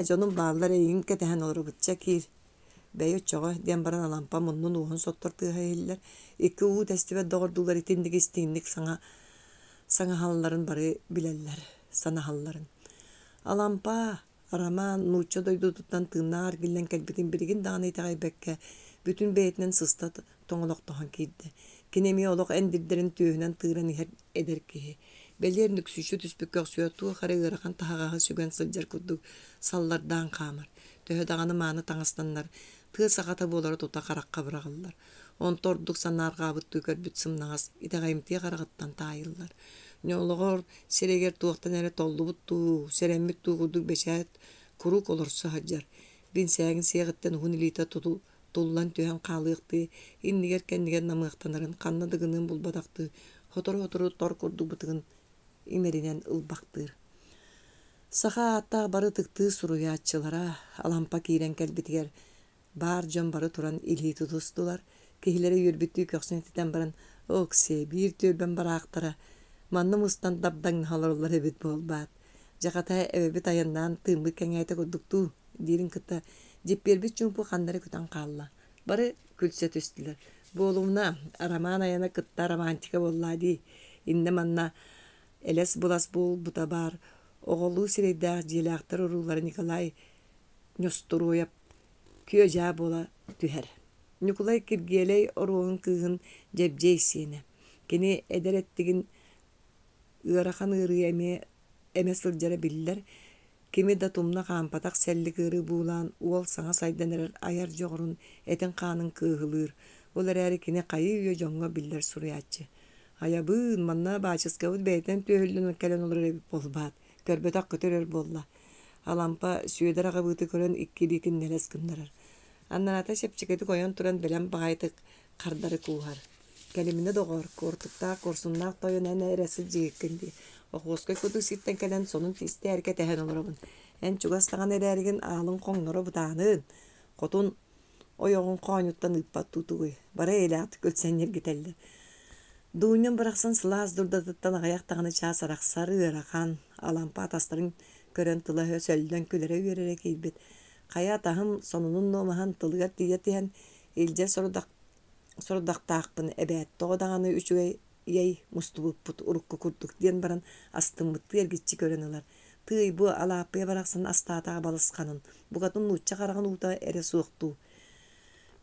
Жонun bağlar eyin ketehen olur bıtça kir. Bey uçağı diyen baran alampa munun uğun sottortuğu hayırlar. İki uğu testibe doğurdular itindik istindik sana halların bari bilerler. Sana halların. Alampa araman nuçça doydu tutan tığına argillen kelbitin birigin dağını itağı bekke. Bütün beyetinden sısta toğulok toğan kiydi. Kinemi oluk endirderin tüğünen tığıran iher eder ki. Beler nüksüşü tüspük köksüyor tuğu xarı ırakan tahağı sügen sılcar kudduk sallardan kamar. Töhü dağını mağını taŋıstanlar. Tığ saqata boları tuta qaraqqa bırağıllar. On torduk sanar qabıt tüker büt sımnağız. İtağayımtiye qarağıttan tayıllar. Nyoğluğur sereger tuğaktan ere toldu buttu. Seremmit tuğuduk beşayet kuruk olursa hacar. Bin sägin seğitten hunilita tullan tühen qalıyıqtı. İnniger kendiger namıqtanarın qannadıgının bulbadaktı. Hotoru tor kurdu bıtığın imerinen ılbaktır. Sağa atta barı tıktı suruya atçılara. Alampa kiren kelbitiger. Bar jön barı turan ilhi tutustular. Kihilere yürbittüğü köksünetiden baran okse bir törben baraqtara. Mannım ustan dabdan halarlar evet bol bat. Jakata ebebit ayandan tığımı kengayta kuduktu. Dirin kıta jipperbit çumpu kandare kutan kalla. Barı külset üstüler. Bolumna araman ayana kıtta romantika bolladi. İnne manna Элес булас бул бута бар. Оголу сирейдах жилактар урулары Николай Нёстуруяп күйөжа бола түһэр. Николай киргелей оруын кыгын жебжейсине. Кини эдереттигин ыарахан ыры эме сылжара биллер. Кими да тумна кампатак сәллик ыры булан уол саңа сайданырар аяр жоғырын этен қанын кыгылыр. Олар әрі кини қайы үйе жоңға биллер суруячы. Аябын манна бачыскавыд бәйтен түйілден кәлен олар эбіп болбат. Көрбет аққы төрер болла. Алампа сүйедер ағабыты көрен икки бикін нелес кымдарар. Аннарата шепчекеті койон туран белем бағайтық қардары куғар. Кәлеміне доғар, кортықта, корсуннақ тойын әне әрәсі жегеккенде. Оғуызкай көді ситтен кәлен сонын тисті әрке тәхен оларабын. Ән чугастаған әрәрген ағылын қоңнары бұтағынын. Қотын ойоғын қойнуттан ұппат тұтуғый. Бара әлі аты көлсәнер кетелді. Дуынен бірақсын сылаз дұрдатыттан ағаяқтағыны часарақ сары ырақан. Алампа атастарын көрен тылы сөлден күлері үйерері кейбет. Қая тағым сонунун номахан тылыгар тиетиен илже сордақтақпын әбәт тоғдағаны үшугей ей мустубуппут урукку курдук ден баран астымбытты ергитчи көренелер. Тый бу алаппыя барақсын астаатаға балысқанын. Бұғатын нучча қараған ута әрі суықту.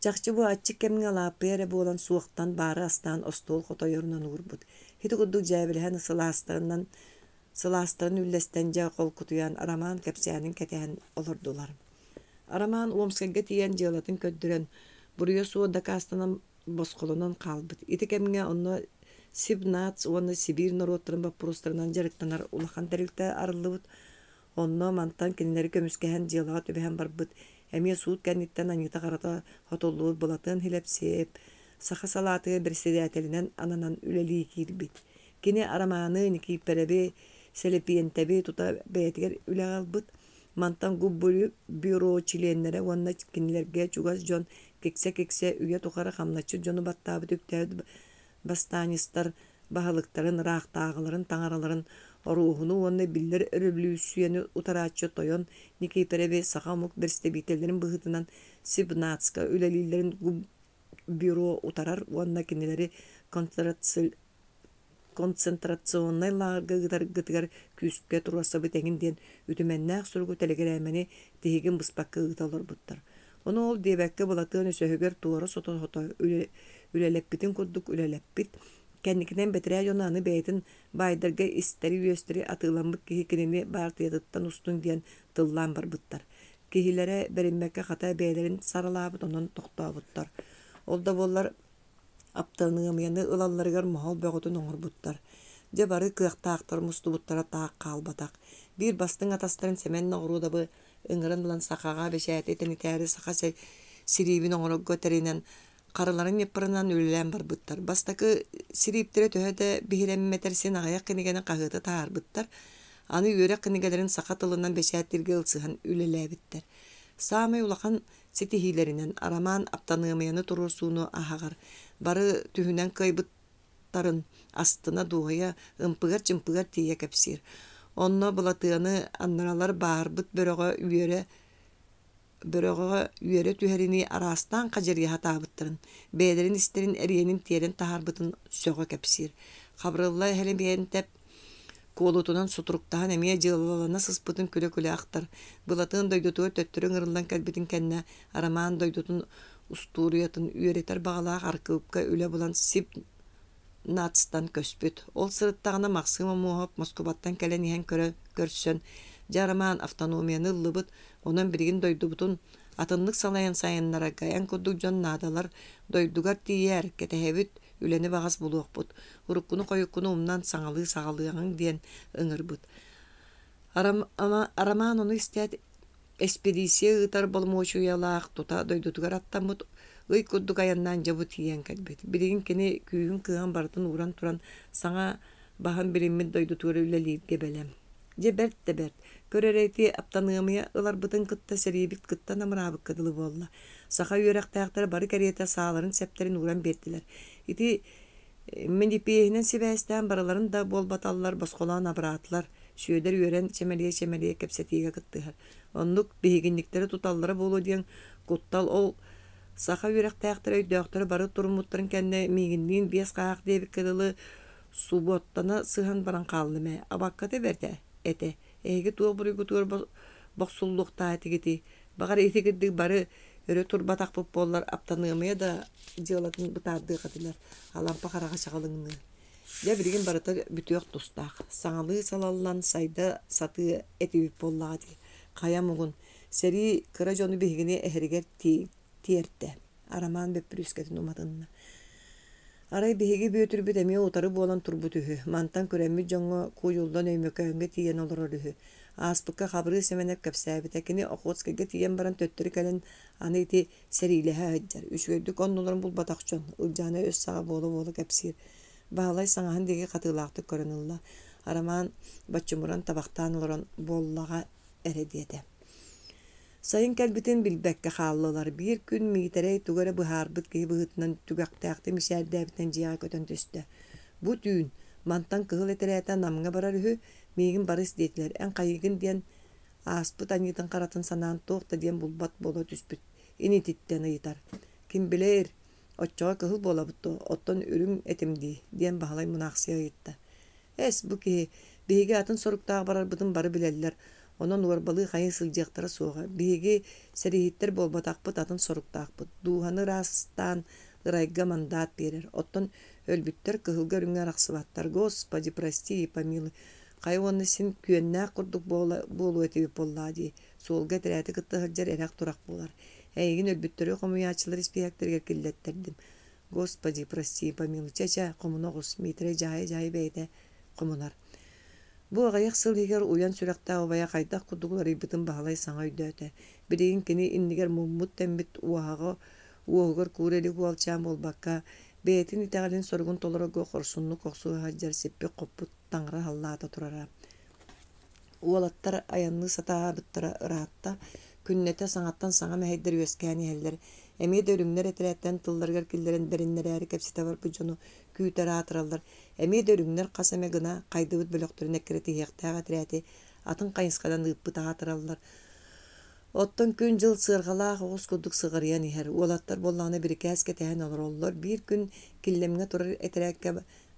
Жақчы бу аччы кемін алаппыя әрі болан суықтан бары астан остол қотойырынан урбут. Хиті күрдік жәбілген сыластарын үллестен жа қол күтуян араман кәпсәнін кәтән олырдулар. Араман уомскәгә тиян жылатын көддөрөн бурыя суода кастанан босқолонан қалбыт. Ити кемге онно Сибнац, онно Сибир народтарын баппурустарынан жарыктанар улахан тәрілті арылыбыт. Онно мантан кенелері көміскәһен жылаға төбәһен барбыт. Әме суут кәнниттен анита қарата хотоллуыт болатын хилепсеп. Саха салаты бірседәтелінен ананан үлелі кирбит. Кене араманы никипперебе селепиентебе тута бәйтігер үле қалбыт. Мантан губбулю бюро чиленнере онна кинилерге чугас жон кексе үйе тухары хамначы жону баттабы түктәді бастанистар бағалықтарын, рақтағыларын, таңараларын оруғыну онна биллер өріблі сүйені утарачы тойон никейперебе сақамук берстебителерін бұғытынан Сибнацка үлелилерін бюро утарар онна кинилери концентрационный лагыгдар гытыгар күскә турасы битегинден үтүмәннәк сургу телеграммени тегин быспакка гыталар буттар. Оны ол дебәккә булатын сөһөгөр туары сото үлелеппитин курдук үлелеппит. Кәнникенен бетерә жонаны бәйтин байдырга истери үестери атыламбык кихикенени бартыяттан устун диен тыллан бар буттар. Кихиләре бериммәккә хата бәйләрен саралабыт онон токтабыттар. Ол да боллар аптаныңамыяны ылалларыгар махал бөгөтін оңыр бұттар. Де бары кыақтақтар мұсты бұттара тақ қалбатақ. Bir bastың атастарын семенна оғыруда бұ ыңырын бұлан сақаға бешәйті тәнітәрі сақа сирибін оңыры көтерінен қарыларын еппірінен өлілен бар бұттар. Бастақы сириптері төхәді бігіремметерсен ағаяқ кенегені қағыты тағар бұттар. Аны үйерек кенегелерін сақа тылынан бешәйтерге ылсыған өлілі біттер. Самай улақан сетихилерінен араман аптанығымаяны тұрурсуыны ағағар. Бары түхінен кайбыттарын астына дуғая ымпыгар-чымпыгар тие кәпсир. Онно бұлатығаны аннаралар барбыт бөріға үйері түхәріні арастан қажырға табыттырын. Бәйлерін істерін әриенін терін тахарбытын сөға кәпсир. Қабырылай әлі бәйін тәп колутунан сутруктаhan эмие жылалана сыспытын күле-күле ақтар. Бұлатын дойдутуы төттірін ырылдан кәлбетін кәнне араман дойдутун устуриятын үйеретер бағалақ арқыпқа үлі бұлан Сибнацтан көспіт. Ол сырыттағына мақсыма мұғап Москобаттан кәлен ехен көрсен. Жараман автономияны лыбыт, онан бірген дойдубутун атынлық салайын сайынлара гаян көдік жон надалар дойдугар тиер кетехебіт үлені бағас болуақ бұд. Уруккуну қойықкуну умнан сағалы-сағалығын ден ыңыр бұд. Араман оны істет экспедисия ұтар болмошу ялақ тута дойдутугар аттан бұд. Үй көдік аяннан жабы тиен кәлбет. Біреген кені күйін кыған бартын уран туран саңа бағын біреммен дойдутугар үлелейге бәлем. Же бәрт де бәрт. Көререйті аптанығымыя ылар бұтын кытта сәрейбік кытта намырабық кыдылы болла. Сақа үйерақтаяқтар бары кәрета сағаларын сәптерін уран берділер. Ити менепейінен себәстен бараларын да бол баталылар басқолан абыратылар. Шүйедер үйерен чемелие кәпсетиге кыттығар. Онлық бейгіндіктері тұталлары болу ден құттал ол сақа үйерақтаяқтар өйдіяқтары бары тұрмуттарын кәнне мейгінден бес қағақ дебік кыдылы Subottana sıhan baran kallime. Abakkate berde ete. Ege tuğa burayı tuğur boksullukta eti giti. Bakar eti girdik barı öre turbatak popollar aptanığımaya da cığalatın bıtardığı kadılar. Alampa karağa çakalığını. Ya birgin barata bütüyok dostaq. Sağlığı salallan sayda satı eti bipollağı di. Kaya mugun. Seri kıra jonu bihigini eheriger tiyerte. Araman bepürüsketin umadınna. Aray bihigi büyütür bitemiye utarı bolan turbutühü. Mantan köremmi jonga kuyuldan öymököyünge tiyen olur ölühü. Aspıkka xabrı semenep kapsaybitekini oxotskege tiyen baran töttürü kelen anı iti serilehe hajjar. Üçgördük onnuların bul batakçon. Ilcana öz sağa bolu kapsir. Bağlay sanahan degi katılaqtı körünülla. Araman baçumuran tabaktan oloran bollağa erediyede. Sayın kelbitin bilbekke xallılar bir gün miiterey tugara bıharbıt ki bıhıtnan tugaqtaqtı miserdebiten jiya kötön tüstü. Bu düğün mantan kıhıl etereyten namına barar ühü migin barış deytiler. En kayıgın diyen aspıt anyıtın karatın sanan toğta diyen bulbat bolo tüspüt. İni titten ayıtar. Kim bilir otçağa kıhıl bola buttu. Ottan ürün etimdi diyen bahalay münaqsiya ayıttı. Es bu ki bihigi atın soruktağı barar bıtın barı bilerler. Onun uğurbalığı kayın sılcıqtara soğa. Bihigi serihitler bolbatakpıt atın soruktakpıt. Duhanı rastan ırayga mandat berer. Ottan ölbütter kıhılga rünger aksıvattar. Господи, прости, помилуй. Kay onu sin küyenne kurduk bolu eti bolla di. Solga tereti kıttı hırcar erak durak bolar. Eygin ölbütteri komuyaçılar ispiyakter gerkilletterdim. Господи, прости, помилуй. Çeçe komunoğuz. Mitre cahi beyde komunar. Bu ağayık sılhiger uyan sürekta ovaya kaydak kudukları bütün bahalay sana ödöte. Bireyin kini indiger mummut tembit uağır kureli kualçam ol bakka. Beyetin iteğalin sorgun tolara korsunlu koksu haccar seppi koput tangra hallata turara. Ualattar ayanlı sata bıttara ırahatta. Künnete sanattan sana mehedder üyeskani heller. Emi de ürünler etiretten tıllargar killerin berinleri eri kepsite var bucunu küytere hatırallar. Emi de ürünler kaseme gına kaydıvıt bölöktürün ekkereti yektağı etireti atın kayınskadan ıppıta hatırallar. Ottan gün jıl sırgala oğuz kuduk sığırıyan iher. Ualattar bollağına bir kəske tehen olur ollar. Bir gün killemine turar etirekke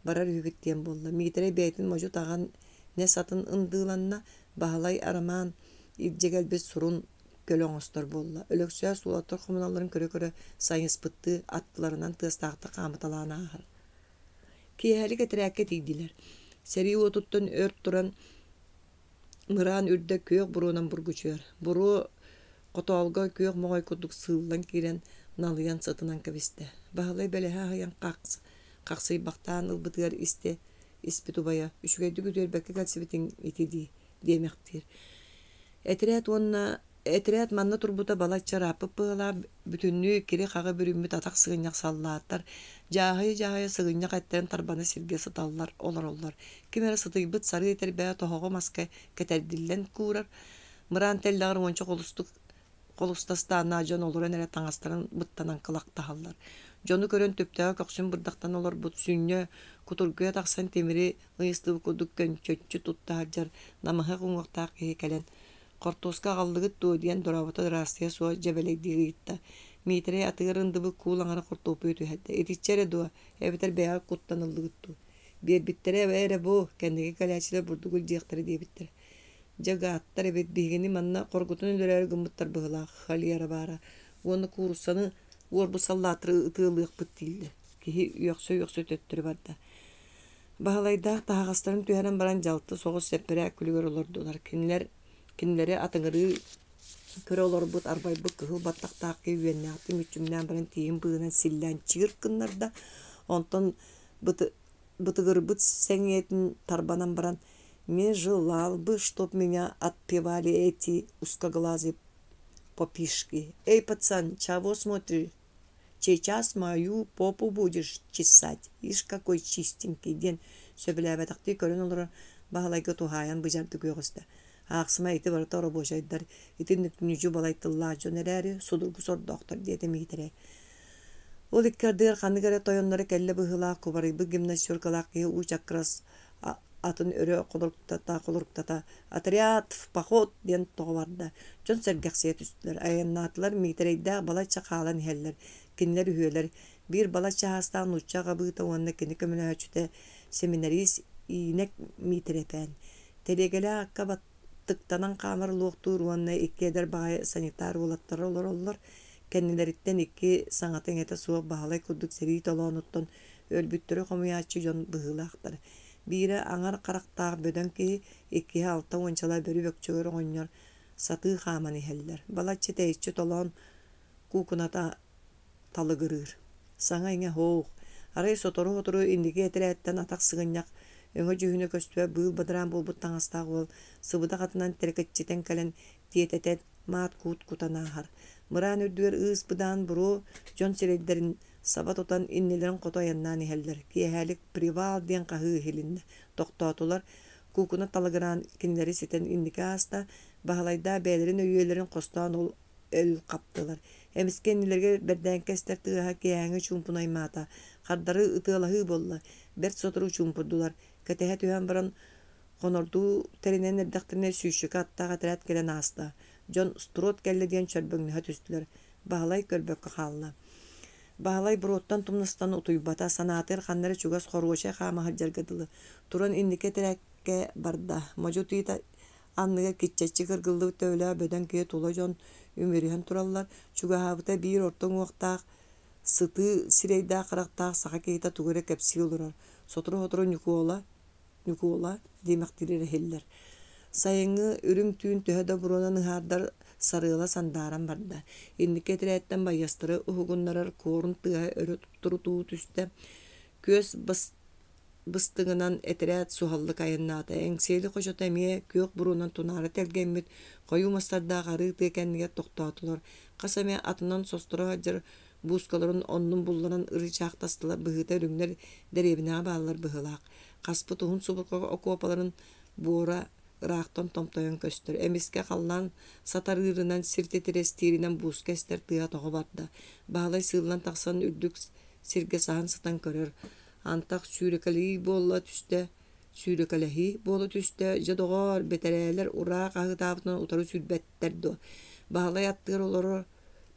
barar hübüt diyen bolla. Mitere beytin moju tağan ne satın ındığılanna bahalay araman ilcegel bir surun kölöňostor bolla. Ölöksüä sulatlar kommunalların köre sayın spıttı attılarından tığıstağıta kamıtalağına ahır. Kiyerlik etirekke tiydiler. Seri otuttan ört duran mıran ürde köyök burunan burguçuyor. Buru Qotalga köyök moğay kuduk sığılan kiren nalıyan satınan kaviste. Bahalay belehe hayan qaksay baktan ılbıtıgar ispit ubaya. Üçgeydi güdür bekke kalsibitin itidi demektir. Etret manna turbuta balatça rapıp bığla bütünlüğü kiri qağı bir ümmit atak sığınyak sallatlar. Jahaya sığınyak etlerin tarbanı sirge sıtallar olar. Kimere sıtıybıt sarı eter baya tohoğu maske keterdillen kurar. Mıran tellağır onça Kolustastan jon olur enere taŋastaran bıttanan kılak tahallar. Jonu körön töptäge köksün burdaktan olur but sünnö kuturguya taksan temiri ıyıstığı kuduk könçötçü tutta harcar namaha kuŋuqtaaq kelen. Kortoska gallıgıt tuğ diyen dorabata rastaya soğa jebeleydiği gitta. Mitere atıgır ındıbı kuğulaŋara kortopu ötü hedde. Etitçere doğa eviter beya kuttan ıldıgıt tuğ. Bir bittere ere bu kendiki kalyaçiler burdugul jiyaktarı diye bittere. Jagaattar evet bihini manna korgutun ödürer gımıttar bıhla haliyara bara. Onu kurusanı orbu sallatırı ıtığılık bıttıydı. Ki yoksa töttürü barda. Bahalayda tahağasların tüyeren baran jaltı soğuz seppere külüger olurdular. Kinleri atıngırı köre olur but arbay bu kıhıl batlak taqqı üyenne attı müçümden baran tiyin bığınan sillen çığırkınlarda. Ondan bıtıgır bıt senyetin tarbanan baran не желал бы, чтоб меня отпевали эти узкоглазые попишки. Эй, пацан, чего смотришь? Сейчас мою попу будешь чесать. Ишь, какой чистенький день. Söbülebe taktı körün olur. Bahalayga tuhayan bıcardı göğüste. Aksıma iti var toro boşaydılar. İtin nücü balaytıllar. Jonereri sudurgu sor doktor diye mitere. Ol ikkardıgar kanıgara toyonları kelle bıhıla kubarı. Bu gimnastör kalakıya uçakras atın örü kolurktata atriyat pahot diyen toğvarda. Jön sergaqsiya tüstüler. Ayannatılar mitreyde balaça qalan heller. Kinler üyeler bir balaça hastan uçağa bıta onunla kini kömüne ölçüde seminaris inek mitrepен. Телегеле акка баттыктанан камар луктур уанна иккедер бай санитар улаттар олор. Кеннилерitten икки саңатын эте суа баалай курдук сери толонуттон өлбүттөрү комуячы жон быгылактар. Бире аңар карактаак бөдөн ки икки алта ончала бөрү бөкчөгөр оңнор саты хаманы хеллер. Балачы тейчи толон кукуната талыгырыр. Саңа иңе хоук. Арай сотору индиге этереттен атак сыгынняк өңө жүһүнө көстүө быыл бадыран болбут таңастаак ол сыбыда катынан терекетчитен кэлен тиететет маат кут кутанаахар. Мыран үрдүгер ыс быдаан буру жон сирейдерин сабат отан иннелерин кото яннаан ихеллер. Киэхэлик привал диэн кахыы хилинне. Токтоотулар кукуна талагыран кинилери ситен иннике аста бахалайда бээлерин өйүөлерин костаан ол өл каптылар. Эмискеннилерге берден кестер тыаха киэңе чумпунаймаата. Хардары ытыалахыы болла. Берт сотору чумпурдулар. Кэтеһэ түһэн баран конордуу теринен эрдахтырне сүйшүкэ аттаага терät келен аста. Жон строт келле диэн чөрбөңнөһө түстүлөр. Баалай көрбөккө хаалла. Баалай буроттан тумнастан утуйбата санаатыр ханнары чугас хоруоча хаамаһа жаргадылы. Туран иннике терәкке барда. Можутуйта анныга китчечи кыргылды төөлө бөдөн кие тула жон үмүрүһөн тураллар. Чугаһабыта бир ортоң уактаак сыты сирейда карактаак саха кейта тугуре кепси олорор. Сотору Нюкуола демактирер хеллер. Сайыңы үрүң түүн төһөдө буронан ыһаардар сарыыла сандаран барда. Иннике терээттен байастыры уһугуннарар коорун тыа өрө турутуу түстэ. Көс быстыгынан этерэät сухаллык айыннаата. Эңсели кожота эмие көк бурунан тунаары телгеммит кою мастардаагары тыекенниге токтоотулар. Касаме атынан состура хаджар бускаларын оннун булларан ыры чаактастылар быһыта үрүңнер деребинаа баалар быһылаак. Каспы туһун субурга окуопаларын буора ыраактан томтойон көстөр. Эмиске халлан сатарыырынан сиртетерестииринен буус кестер тыа тоҕо барда. Баалай сыылан тахсан үрдүк сирге сахан сытан көрөр. Антак сүүрекалии болла түстө жадоҕор бетерээлер ураак аһытаабытынан утары сүрбэттердо. Баалай атыгар олоро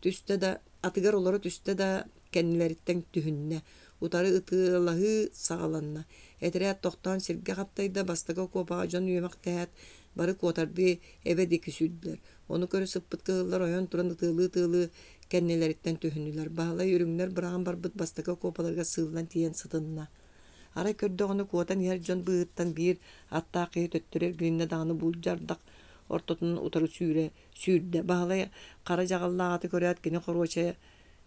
түстө да кеннилериттен түһүннэ. Утары ытыалаһыы сагаланна. Этерэät тохтоон сирге хаптайда бастага куопаға жон үйемак тэһät бары куотарды эбе дики сүйдүлэр. Ону көрө сыппыт кыһыллар ойон туран ытыылыы кеннилериттен түһүнүлэр. Баалай үрүңнер быраган барбыт бастага куопаларга сыылан тиен сытынна. Арай көрдөгөнү куотан иһэр дьон быыттан биир аттаакыйы төттөрөр гинне дааны булжардак ортотунан утары сүүрдэ. Баалай кара жагаллааты көрөт кини хоруоча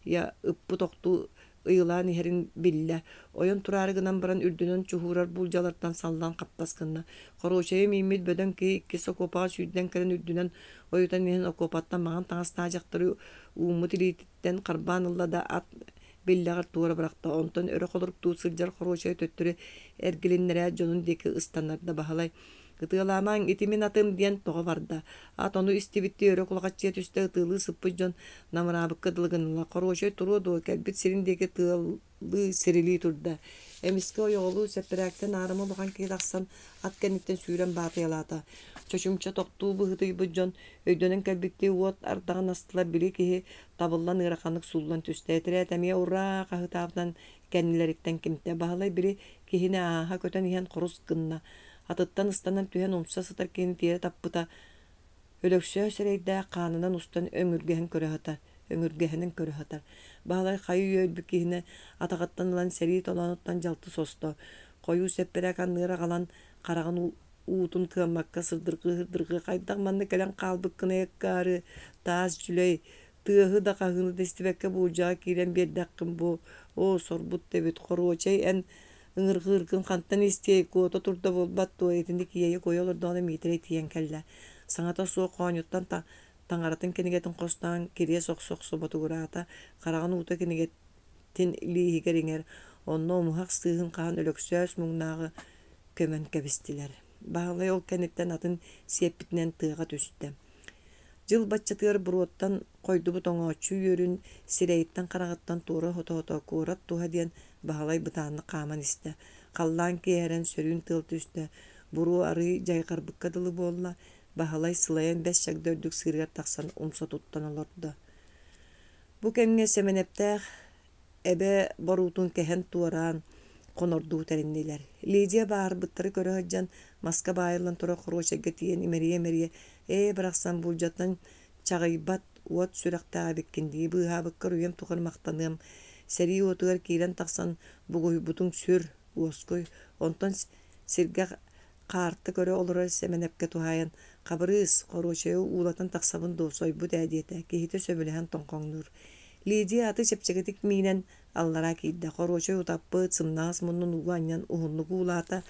я ыппы тохту ыйылаан иһэрин биллэ. Ойон тураарыгынан баран үрдүнөн чуһуурар булжалартан саллан каптаскынна. Хоруочайы мииммит бөдөн ки иккис окопаға сүүрден кэлэн үрдүнөн ойутан иһин окопаттан маҕан таҥастаа дьахтары ууммут илиититтен харбаан ыллада ат биллэҕэр туора барахта. Онтон өрө холоруктуу сылдьар хоруочай төттөрү эргилиннэрээт дьонун диэки ыстаннарда баһалай. Ытыаламаң итимин атым диэн тоҕо барда. Ат ону истибитти өрө кулахаччыа түстэ ытыылыы сыппы дьон намыраабыкка дылыгынныла. Хоруочай туруодуо кэлбит сирин диэки тыалыы сирилии турда. Эмиске ойоҕолуу сэппирээктен аарыма улахан киилахсан ат кэнниттен сүүрэн баатыялаата. Чочумча тохтуу быһытыйбы дьон өйдөнөн кэлбитти уот ардаган астылар били киһи табыллан ыараханнык суллан түстэ. Этерээт эмиэ ураак аһытаабытан кэннилериттен кимтэ. Баһалай били киһини ааһа көтөн иһэн хорус гынна. Атыттан ыстанан түһэн умса сытар кини тиэри таппыта өлөксөö сэрейдээ хаанынан устан өҥүргэһин көрөһатар. Баалай хайы үөлбү киһине атагаттан ылан сэрии толооnuттан жалты состо. Койуу сэппэрэ канныыра галан караган уутун кыаммакка сырдыргы хайдах манны кэлэн хаалбыккына эккаары таас жүлөй тыаһы да хаһыны да истибэкке буужаға киирэн биэрдэххин бу. О сорбут дебит хоруочай эн ыҥыргыыргын хантан истиэй куото турда болбат туо этинди киэйэ койолордоона миитерэй тиэн кэллэ. Саҥата суо кооньуттан таҥаратын кинигетин костаан кирие сох соботугураата караган уута кинигеттин лииһигэр иҥэр онно умуһах сыыһын хаан өлөксөөс муҥнааҕы көмөн кэбистилэр. Баалай ол кэнниттен атын сиэппитинэн тыаҕа түстэ. Жыл баччатыгар буруоттан койдубут оҥооччу үөрүн сирэйиттен карагыттан туора хото куорат туһа диэн баалай бытаанны хааман истэ. Халлаан киэһэрэн сөрүүн тыл түстэ. Буруу арыы дьайгарбыкка дылы буолла. Баалай сылайан 5 чагдөрдүк сыырыгар тахсан умса туттан олордо. Бу кэмҥэ сэмэнэптээх эбэ боруутун кэһэн туораан konorduu terindiler. Lidia bağır bıttırı körü hıccan maska bayırlan tora koroşa getiyen imeriye bıraksan bulcatan çağıybat uat sürektağı bekkindiği bıha bıkkır uyum tuğur maqtanım. Seri otugar kiren taksan buğuy butun sür uoskoy. Ondan sirge qartı körü olur semenepke tuhayan. Qabırız koroşaya uulatan taksabın dosoy bu dədiyete kehite söbülehen tonqondur. Lidia atı çepçegetik minen allara kidde koroşaya utapı çımnağız munun uğanyan uhunlu uulata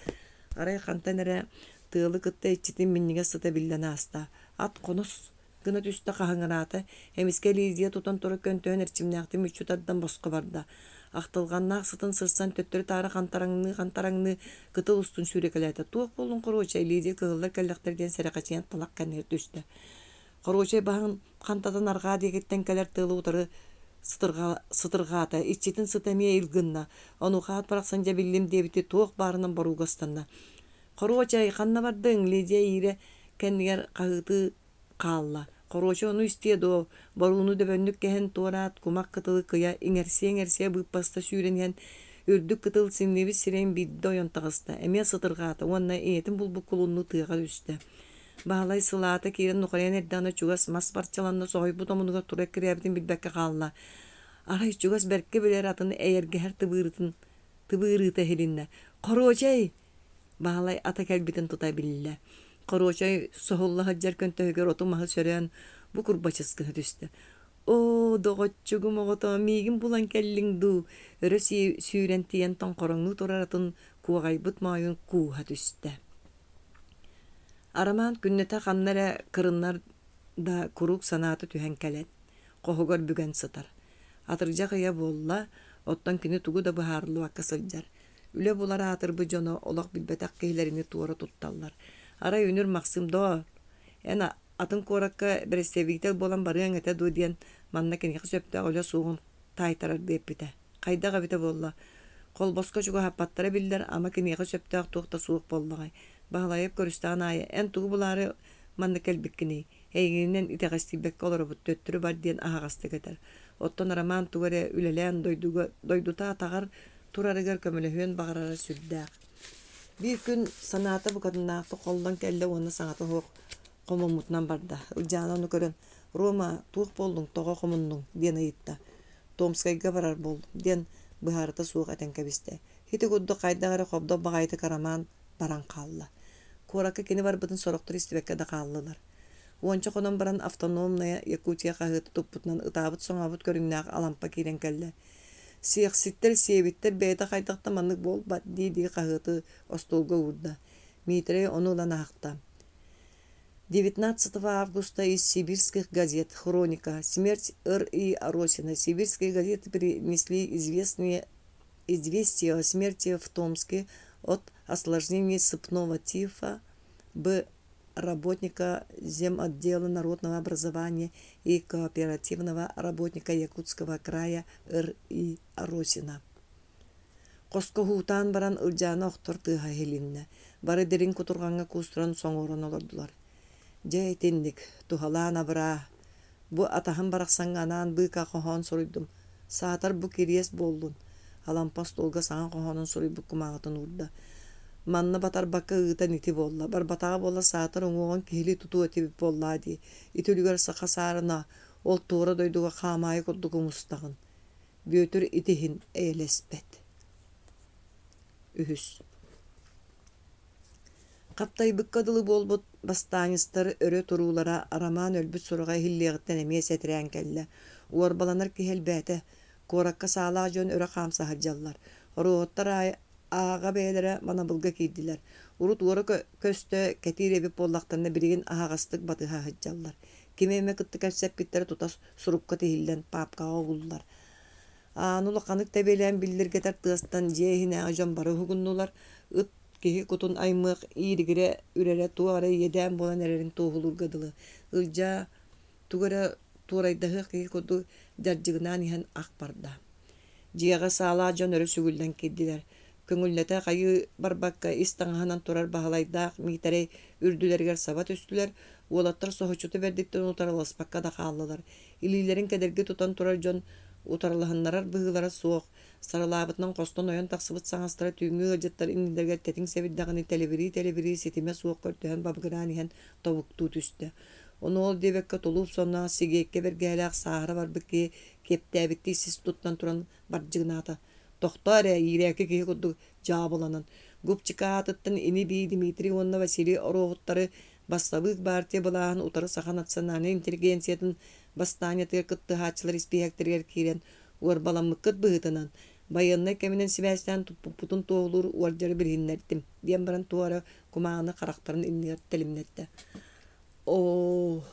aray kantanere tığlı kıtta içitin minnige sıta billen hasta. At konus gına düste kahınganata hemiske Lidia tutan toru köntöön erçimnäqti müçütaddan bosqa barda. Aqtılgannaaq sıtın sırsan töttörü tarı kantarangны kıtıl ustun sürekelete. Tuğuk bolun koroşay Lidia kığıllar kellekterden serekaçıyan talak kanner düştü. Koroşay bahın kantadan arga diyeketten keler tığlı utarı sıtırgata, içitin sıtamiye ilgınna. Onu xaat baraqsanca billim debiti tuğuk barının barugastanna. Koroşay kanna bardın Lidia ire kendiger qağıtı qalla. Koroşa onu istedi o. Barunu da bönnük kehen torat kumak kıtılı kıya ingersiye bıpasta sürenyen ürdük kıtıl sinnevi siren biddi oyan tağısta. Emya sıtırgata onna eyetin bulbuk kulunlu tığaga düştü. Bağlay sılata kiren nuqarayan erdana çugas mas parçalanna soğuy bu tomunuga turek kireyabidin bilbekke qalla. Aray çugas berke biler atını eğerge her tıbığırıta helinne. Koroşay! Bağlay ata kelbitin tutabilille. Koroşay sohulla haccar köntöhüger otumağı söreyen bu kurbaçıskını düştü. O doğutçugum oğuta migin bulan kellin du. Örö süyrentiyen ton koronu toraratın kuğay bıtmayın kuğa düştü. Araman künnete xannara kırınlar da kuruk sanatı tühen kelet. Qohugor bügen sıtar. Atırca kıya bolla, ottan kini tugu da buharlı vakka sılcar. Üle bulara atır bu jono olak bilbetak keylerini tuğra tuttallar. Ara yönür maksım doğar. Yani atın korakka berestevitel bolan barıyan ete du diyen manna kini söpte ola soğun taytarar deyip bite. Kaydaga bite bolla. Kol boska çuga hapattara biller ama kini söpte tuğta soğuk bollagay. Bağlayıp görüstan ayı en tuğu buları manna kelbikkini. Heygininden iteğasti bekki olur bu töttürü var diyen ahagastı geter. Ottan araman tuğare üleleyen doyduta atağar turarıgar kömülehüyen bağırara sürdüğü. Bir gün sanata bu kadınnaaqtı koldan kelle onu sanata hoq qomumutnan barda. Uljana onu görün Roma tuğ boldun toğa qomunnun diyen ayıtta. Tomskayga barar bol diyen bıharata suuq eten kebiste. Hiti guddu qaydağarı qobda bağaydı karaman baran qalla. Korakka keni bar bıdın soroqtur istibekke da qallılar. Onca qonan baran avtonomnaya Yakutiya qahıtı topputnan ıtabıt soňabıt görünnaaq alampa kiren kelle. Siyaqsitter siyebittir beyta qaydaqta manlık bol bat di qahıtı ostolga urda. Mitre onu ulan ahta. 19 августа из сибирских газет «Хроника. Смерть Р.И. Аросина». Сибирские газеты принесли известие о смерти в Томске от осложнений сыпного тифа работника земотдела народного образования и кооперативного работника Якутского края Р.И. Аросина. Қоско хуутан баран ылжаны оқтор тыға хелинне. Бары дерин кутурганга кустуран соңорон олордулар. Жай тенник, тухалан абыра. Бу атахын барақсанганан быка кохон соруйдум. Саатар бу кириес болдун. Алампас толга саңа кохонун соруйбу кумағатын урда. Манна батар бакка ыытан ити болла. Бар батаға болла саатар оңоғын кихили туту этибип болла ди. Итүлүгер сақа сарына ол туора дойдуға қамайы курдугу мустағын. Бөтүр итихин эйлеспет. Үхүс. Каптay быккадылы болбут бастааныстар өрө туруулара арамаан өлбүт суруга хиллиэгиттен эмиэ сетирэн келле. Уорбаланар кихел бээте, куоракка саалаа жон өрө хаамса хаджаллар. Оруоттар ааға бээлере манабылга кийдилер. Урут уору көстө кетир эбип боллактарына биригин аагастык батыха хаджаллар. Кимеме кытты кәлсеппиттер тутас сурукка тихиллен папкага огуллар. Анулаканык тебелен билдиргетер тыастан жеехине ажон бары хугуннулар. Ыт кихи кутун аймык ииригире үрере туары еден болан эрерин туухулургадылы. Ылжа тугара туурайдахы кихи куту жаржыгынан ихан ак барда. Жиэға саала жон өрө сүгүлден киддилер. Көңүллете кайы барбакка истаңаханан турар бахалайдаах миитерей үрдүлергер сабат үстүлер. Уолаттар сохочуту бердиктен утараласпакка да хааллылар. Илилерин кедерги тутан турар жон Utarlahannarar bыһыылара суох, саралаабытынан костон ойон тахсыбыт саҥастара түүҥҥи ылдьыттар иннилэргэ тэтиҥ сэбиддэҕини телебирии ситимэ суох көрдөһөн бабыгыраан иһэн тобуктуу түстэ. Ону ол диэбэккэ тулууп сонноҕа сигиэккэ бэргэһэлээх сааһыра барбыт киһи кептээбиттии сис туттан туран бардьыгынаата. Тохтоо эрэ, иирээки киһи курдук дьаабыланан. Гупчикаатыттан ини бии Дмитрий уонна Василий ороохуттары бастабыык баартия былааһын утары сахан национальный интеллигенциятын бастаанятыгар кыттыһааччылар испиэхтэригэр киирэн уорбаламмыккыт быһытынан байыннай кэминэн сибээстэн туппутун туолуур уордьары билиһиннэрдим диэн баран туора кумааны харахтарын иннигэр телимнэтэ. Бу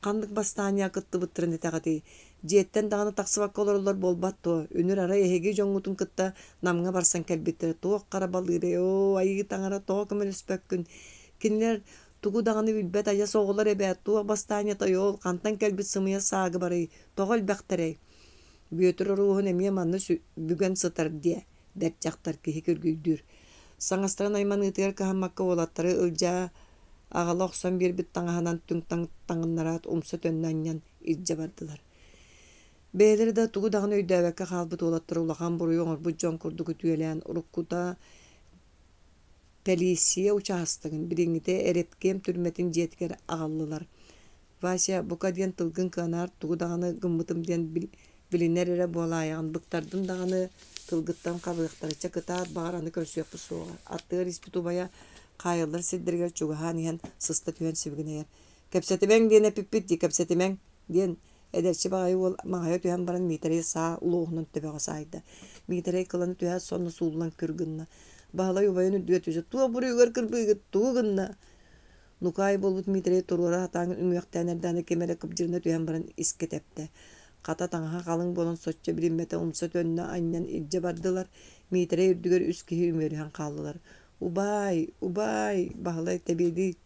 кандык бастаания кыттыбыттырын этэгати жиэттен даганы таксыбакка олоролор болбат то үнүр ара эһиги жоҥҥутун кытта намга барсан кэлбиттер туох карабалыыры айыгы таңара тоо көмөлүспөккүн кинилер тугу даганы билбет ая соҕулар эбэт туох бастаания тойол кантан кэлбит сымыйа саагы барый тоҕол бэхтерэй бүөтүр оруухун эмиэ манны бүгэн сытар дие бэрдьахтар киһи көргүйдүр саҥастаран айманыытыгар кыһаммакка уолаттары ылдьаа аҕала охсон биэрбит таҥаһанан түң таҥыннараат умса төннанньан илдьэ бардылар. Бээлери да тугу даганы өйдөөбэккэ хаалбыт уолаттар улахан буруй оҥорбут дьон курдугу түөлээн уруккута полиция учаастыгын бириҥҥите эрепкиэм түрмэтин дьиэтигэр аҕаллылар. Вася бука диэн тылгын кыанаар тугу даганы гыммытым диэн билинэр эрэ буолаайаҕын быктардын даганы тылгыттан кабыахтарыча кытаат баараны көрсүөппү суоҕа. Аттыгар испитубая хаайыллар сирдэригэр чугаһаан иһэн сыста түһэн сибигинэйэр. Кэпсэтимэң диэн эпиппит ди кэпсэтимэң диэн эдэрчи баҕайы уол маҕайа түһэн баран миитэрэй саа улуухунан төбөҕө саайда. Миитэрэй кыланы түһээт сонно суулан кыргынна. Баһалай убайын үрдүгэ түсэ туа буруйугар кырбыйгыт тугынна. Нукай болбут миитэрэй туруора хатааңын үҥүөхтээнэрдээнэ кемэрэ кыпдьырына түһэн баран искетепте. Хата таҥаһа халыҥ болон соччо бириммэтэ умса төннө анньан илдьэ бардылар. Миитэрэй үрдүгэр үс киһи үмүөрүһэн хааллылар. Убай, баһалай тэбиэди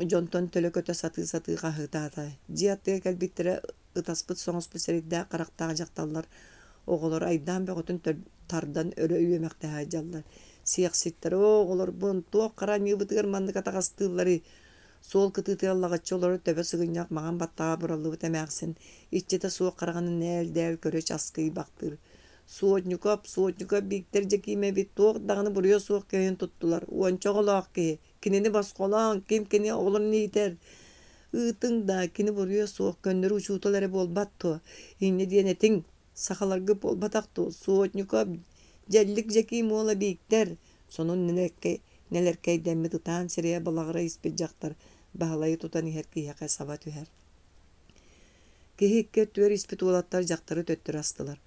дьонтон төлөкөтө сатыы хаһыытаата. Дьиаттыга кэлбиттэрэ ытаспыт соҥоспут сэригдээх харахтаах дьахталлар оҕолор айдаан бөҕөтүн тардан өрө үйөмэхтэһэ дьаллар. Сиэхситтэр оҕолор бун туох хараанньыыбытыгар маннык атаҕастыыллары суол кытыытыаллагаччы олоро төбө сыгынньаах маҕан баттаҕа бураллыбыт эмээхсин иччитэ суох хараҕаны нээлдээл көрөч аскый бактыр. Суотнюкоп биктер жекимебит туох даганы буруйа суох көйөн туттулар. Уончоголоох киһи кинини басқолоон ким кини оҕолун ниитер. Ыытың да кини буруйа суох көннөрү учуутал эре буолбат то. Инне диэн этиң сахаларгы буолбатах то. Суотнюкоп дьэллик жеким уола биктер. Сонун нелеркей дэмми тытаан сирэйэ балаҕыра испилдьахтар. Баһалайы тутан иһэр киһэхэ саба түһэр. Киһи икки өттүөр испит уолаттар дьахтары төттөр астылар.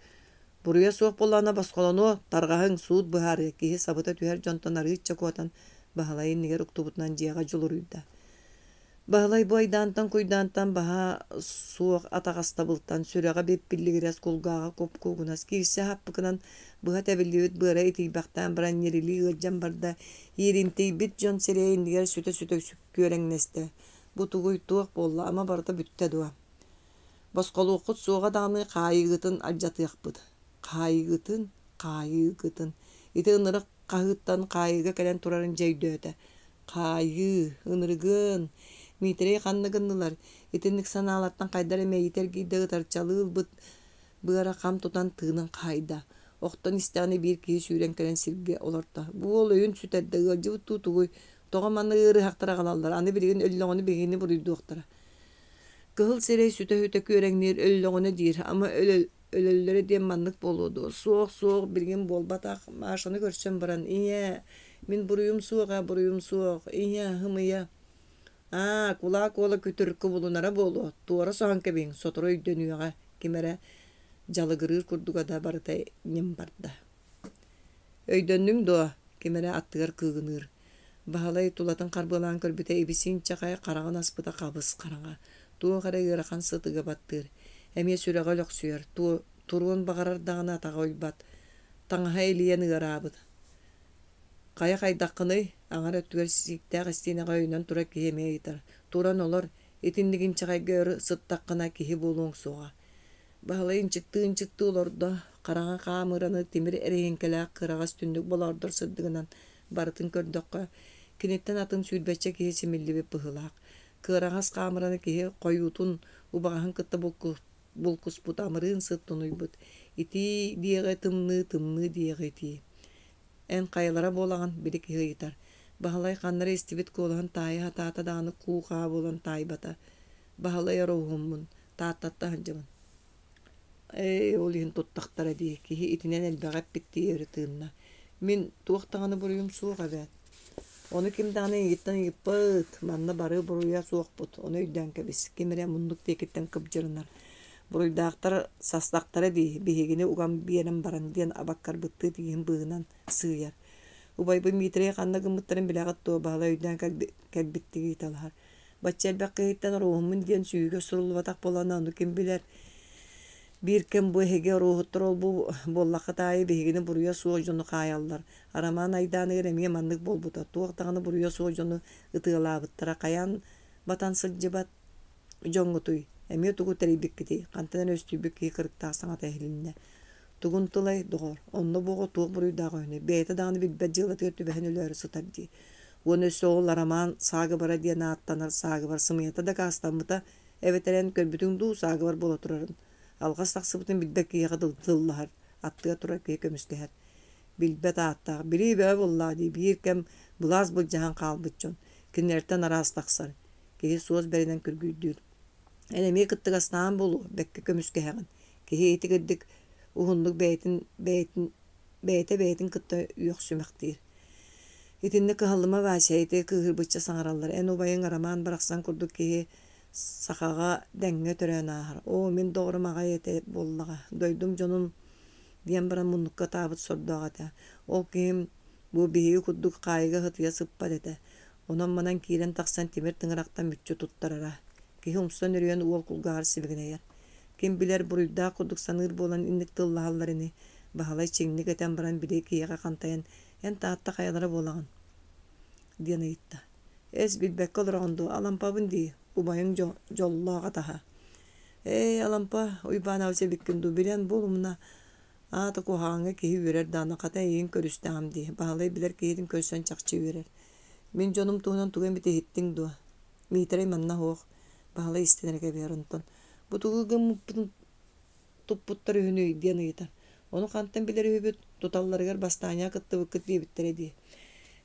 Буруйа суох боллаана басқолоно таргаһыҥ суут быһаары киһи сабыта түһэр дьонтон арыычча куотан баһалайы нигэр уктубутунан дьиэҕэ дьулуруйда. Баһалай бу айдаантан куйдаантан баһа суох атаҕастабылтан сүрэҕэ беппиллигирэс кулгааҕа купкуугунас киирсэ хаппыкынан быһа тэбиллибит быара итийбахтаан баран нерили ыалдьан барда ииринтийбит дьон сирэйин нигэр сүтө күөрэҥнэстэ. Бу тугуй туох буолла ама барыта бүттэ дуа. Басқолуоххут суоҕа даҕаны хаайыгытын алдьатыахпыт. Хаайыгытын. Ити ынырык хаһыыттан хаайыга кэлэн турарын дьэйдөөтэ. Хаайы, ынырыгын. Миитэрэй ханныгыннылар. Итинник санаалаттан хайдар эмэйитер гийдэ ытарчалыылбыт быара хам тутан тыынан хайда. Охтон истэҕини биир киһи сүүрэн кэлэн сиргэ олорто. Бу ол өйүн сүтэрдэ ыалдьыбыт туутугуй. Тоҕо манна ыарыһахтара аҕалаллар. Аны билигин өллөҕүнү биһиини буруйдуохтара. Кыһыл сирэй сүтэ күөрэҥниир өллөҕүнү диир, ама өлөллөрө диэн маннык болуоду. Суох билигин буолбатах маашаны көрсөм баран. Ийэ, мин буруйум суох. Ийэ, хымыйа. Кулаа куола күтүрүккү булунара болуо. Туора соһон кэбиң, сотору өйдөнүөҕэ кимэрэ жалыгырыыр курдугада барытай ним барда. Өйдөннүң дуо, кимэрэ аттыгар кыыгыныыр. Баһалай тулатын карбылаан көрбүтэ ибисин чахай караҕын аспыта кабыс караҥа. Туох эрэ ыарахан сытыга баттыыр. Эмиэ сүрэҕэ өлөхсүөр. Туруун бағарар даҕына атаҕа ойбат. Таҥаһа илийэн ыараабыт. Кая хайдаххыный аҥар өттүгэр сииктээх истиинэҕэ өйүнэн тура киһи эмиэ ыйтар. Туран олор итиннигин чаҕайга өр сыттаххына киһи буолуоҥ суоҕа. Баһалай инчыктыы олордо хараҥа хаамыыраны тимир эрэйиҥкэлээх кыраҕас түндүк болордор сырдыгынан барытын көрдөккө киниттэн атын сүүрбэччэ киһи симиллибит быһылаах. Кыраҕас хаамыраны киһи хойуутун убаҕаһын кытта булкуспут амырын сыттынуйбут. Ити диэҕэ тымны диэҕэ ити. Эн кайылара болаган били киһыйытар. Баһалай ханнара истибит куолаһан таайы хатаата дааны куухаа болан таайбата. Баһалай ороуһуммун, тааттатта ханжамын. Ол иһин туттахтара дии. Киһи итинэн элбэҕэп биттиэ тыынна. Мин туохтаҕаны буруйум суох эбэт. Onu kim tane yitten yıpıt, manna barı buruya soğukput. Onu üdden kebis. Kimire munduk tekitten kıpcırınar. Buruydaktara sastaktara di. Bihigini ugan bir yerim baran diyen abakkar bıttı diyen bığınan sığıyar. Ubay bu mitreye kanna gımıtların bilagat doğu bağla üdden kelbitti giytalar. Batçel bekkayitten ruhumun diyen süyüge surulvatak bolana onu kim biler. Bir kim bu hege ruhuttur ol bu bollakı tayı bihigini buruya soğucunu kayallar. Araman aydanı eremiye manlık bol buta. Tuğaktağını buruya soğucunu ıtığılabıttıra kayan batan sılcıbat jongutuy. Emiye tuğu teribik gidi. Kantadan östübük ki kırıktağı sanat ehlinne. Tuğun tılay doğur. Onunla boğu tuğ buruyu dağı oyunu. Beyte dağını bir becılat ötü behen ölüörü sıtar di. Onu soğul araman sağı bara diye naattanır sağı var. Sımıyata da kastanmıta. Evet eren körbütün duğu sağı var bol oturarın. Alğas taqsıbıtın bilbek kiyağı dıllıhar. Attığa turar kiye kömüskeher. Bilbet attaq. Biri be vallahi bir kem bulaz bulcahan qalbıtçon. Kinlerten araz taqsar. Kiye soğuz beriden kürgüydür. Enemi kıttık asnağın bolu. Bekke kömüskeherin. Kiye eti gırdık. Uhunluk beytin kıtta yok sümektir. İtinne kıhallıma vəşəydi kıhır bıçça sanarallar. En obayın araman bıraksan kurduk kiye sakağa denge törən ahır. O, min doğru mağa yete bollağa. Doydum canım diyen bana munnukka tabıt sorduğa da. O kim bu bihiyi kudduk kayıga hıtıya sıppa dede. Ondan manan kiren taksan timir tıngıraktan mütçü tuttarara. Ki umstan yürüyen uol kulgar sibigine yer. Kim biler buruyda kudduk sanır bolan inlik tıllahallarını. Bahalay çinglik eten baran bile kiyaga kantayan en taatta kayalara bolağın. Diyen ayıtta. Ez bilbek olurağındu alampabın diye. Ubayın jollağa daha. Alampa uyban avse bikkindu bilen bolumuna. Ata kuhanga kihi verer dana kata yiyin körüstağım diye. Bağlay biler kihidin kösten çakçı verer. Min jonum tuğunan tuğun biti hittin duwa. Mitere manna hoğ. Bağlay istenerke beyarantan. Bu tuğu gım tupputtar ühünü diyen yeter. Onu kantan biler ühübü tutallarıgar bastanya kıttı vıkkıt diye bittere diye.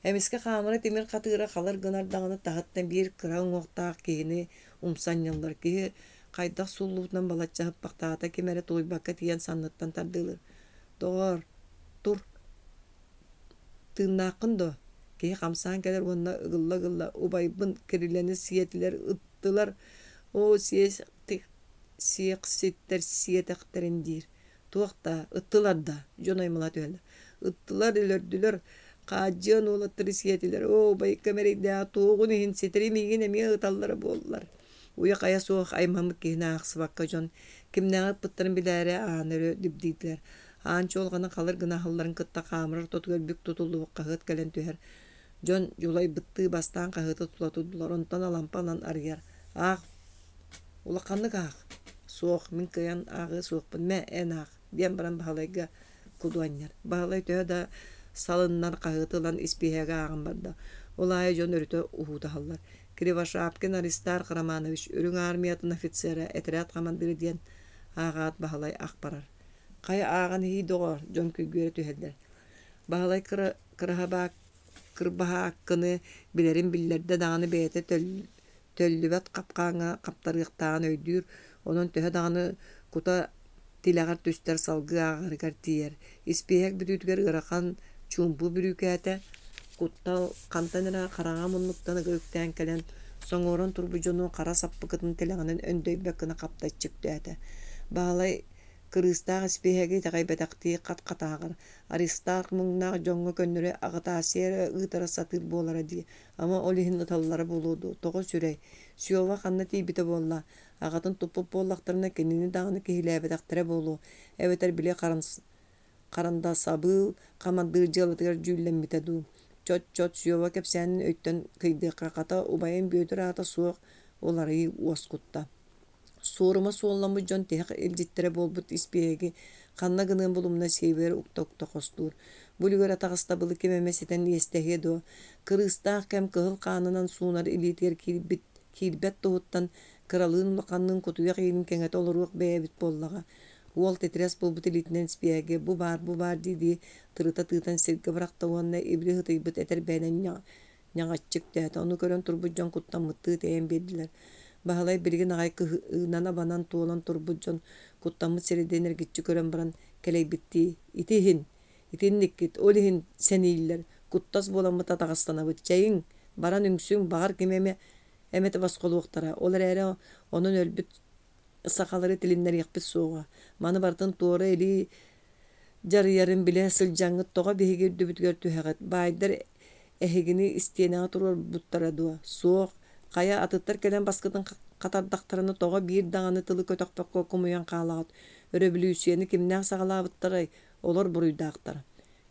Emiske kamara temir katıra kalır gınar dağını tahattan bir kıran oğtağ kihini umsan yıllar kihi kaydak sulluğundan balatça hıppak tahata kemere toybakka tiyen sanlıktan tardılır. Doğar, dur, tığnakın da kihi kamsan keler onunla ıgılla ubaybın kirileni siyetiler ıttılar o siyeksitter siyetekterin dir. Tuğakta ıttılar da jonaymılat öyle. Ittılar ilördüler. Kacıyan olattır siyetiler. O bay kamerayda tuğunu hin sitri migin emiye ıtalları bollar. Uya kaya soğuk aymamık kihine aksı bakka jon. Kimden pıttırın bilere anırı dibdiydiler. Ançı olğana kalır gınahalların kıtta kamırır tutuyor bük tutuldu bu kahıt gelen tüher. Jon yolay bıttığı bastan kahıtı tutuldular. Ondan alampalan arıyar. Ah, ula kanlık ah. Soğuk min kıyan ağı soğuk bun. Me en ah. Diyen baran bahalayga kuduanyar. Bahalay tühe da salınlar kahıtılan ispihege ağın barda. Olaya jon örütü uhuda hallar. Krivashapkin Aristar Kramanoviç ürün armiyatın ofitseri etrat kamandiri diyen ağaat bahalay akbarar. Kaya ağın hiyi doğar jon kügüre tüheder. Bahalay kırbaha hakkını bilerin billerde dağını beyete töllübet kapkağına kaptarıqtağın öydür. Onun tühe dağını kuta tilagar tüster salgı ağırgar tiyer. İspihek bütütger ırakan çumpu bürükete kuttal kantanıra karağa munnuktan gökten kelen soňoron turbujonu kara sappıkıtın telağının öndöy bekini kapta çıktı ete. Bağlay kırıstağ ispihegi tagaybedakti kat ağır. Aristar muğnağ jongu könnüre ağıtasiyere ıtara satır bolara diye. Ama olihin ıtalları buludu. Toğu sürey. Siyova kanna tibite bolla. Ağatın tupup bollaktarına kendini dağını kehilebedaktere bolu. Eveter bile karanda sabıl kamandığı jalıtır jüllenmite du. Çot siyova kepsenin ötten kıydıqa kata ubayın büyüdür ata soğuk oları oskutta. Soruma soğulamı jon teğ eljittere bolbut ispiyegi kanna gınığın bulumuna seyver ukta kostur. Bulgar atağısta bılı kememeseten estehedo. Kırıstağ kem kıhıl kanınan sunar iliter kilbet doğuttan Kıralığın ulakanlığın kutuya kıyının kenet oluruk beyebit bollaga. Uol tetres bulbut elitinden spiyage bu bar dedi tırıta tığtan sirke bırakta onunla ibri hıtıybıt eter benen ñaŋаччыk däti. Onu görön turbujjon kuttan mıttığı teyen berdiler. Bahalay birgin ağay ığnana banan tuolan turbujjon kuttanmıt seriden ergitçi körön baran keley bitti. İtihin, itin nikkit, olihin seniyiller. Kuttas bolamıt atağıstanabıt. Çayın, baran üngsün, bağır kimeme emete baskoluqtara. Olar ere onun ölbüt sakaları tilinler yakbit soğuğa. Manı bartın tuğra eli jarı yarın bile sılcangıt toğa behigir dübüt görtü heğet. Baydar ehigini isteyene turur buttara dua. Soğuk, kaya atıttar kelen baskıtın katardaktarını toğa bir dağını tılı kötökpek kokumuyan kalağıt. Öröbülüsüyeni kimden sağalabıttaray, olur buruydağıttar.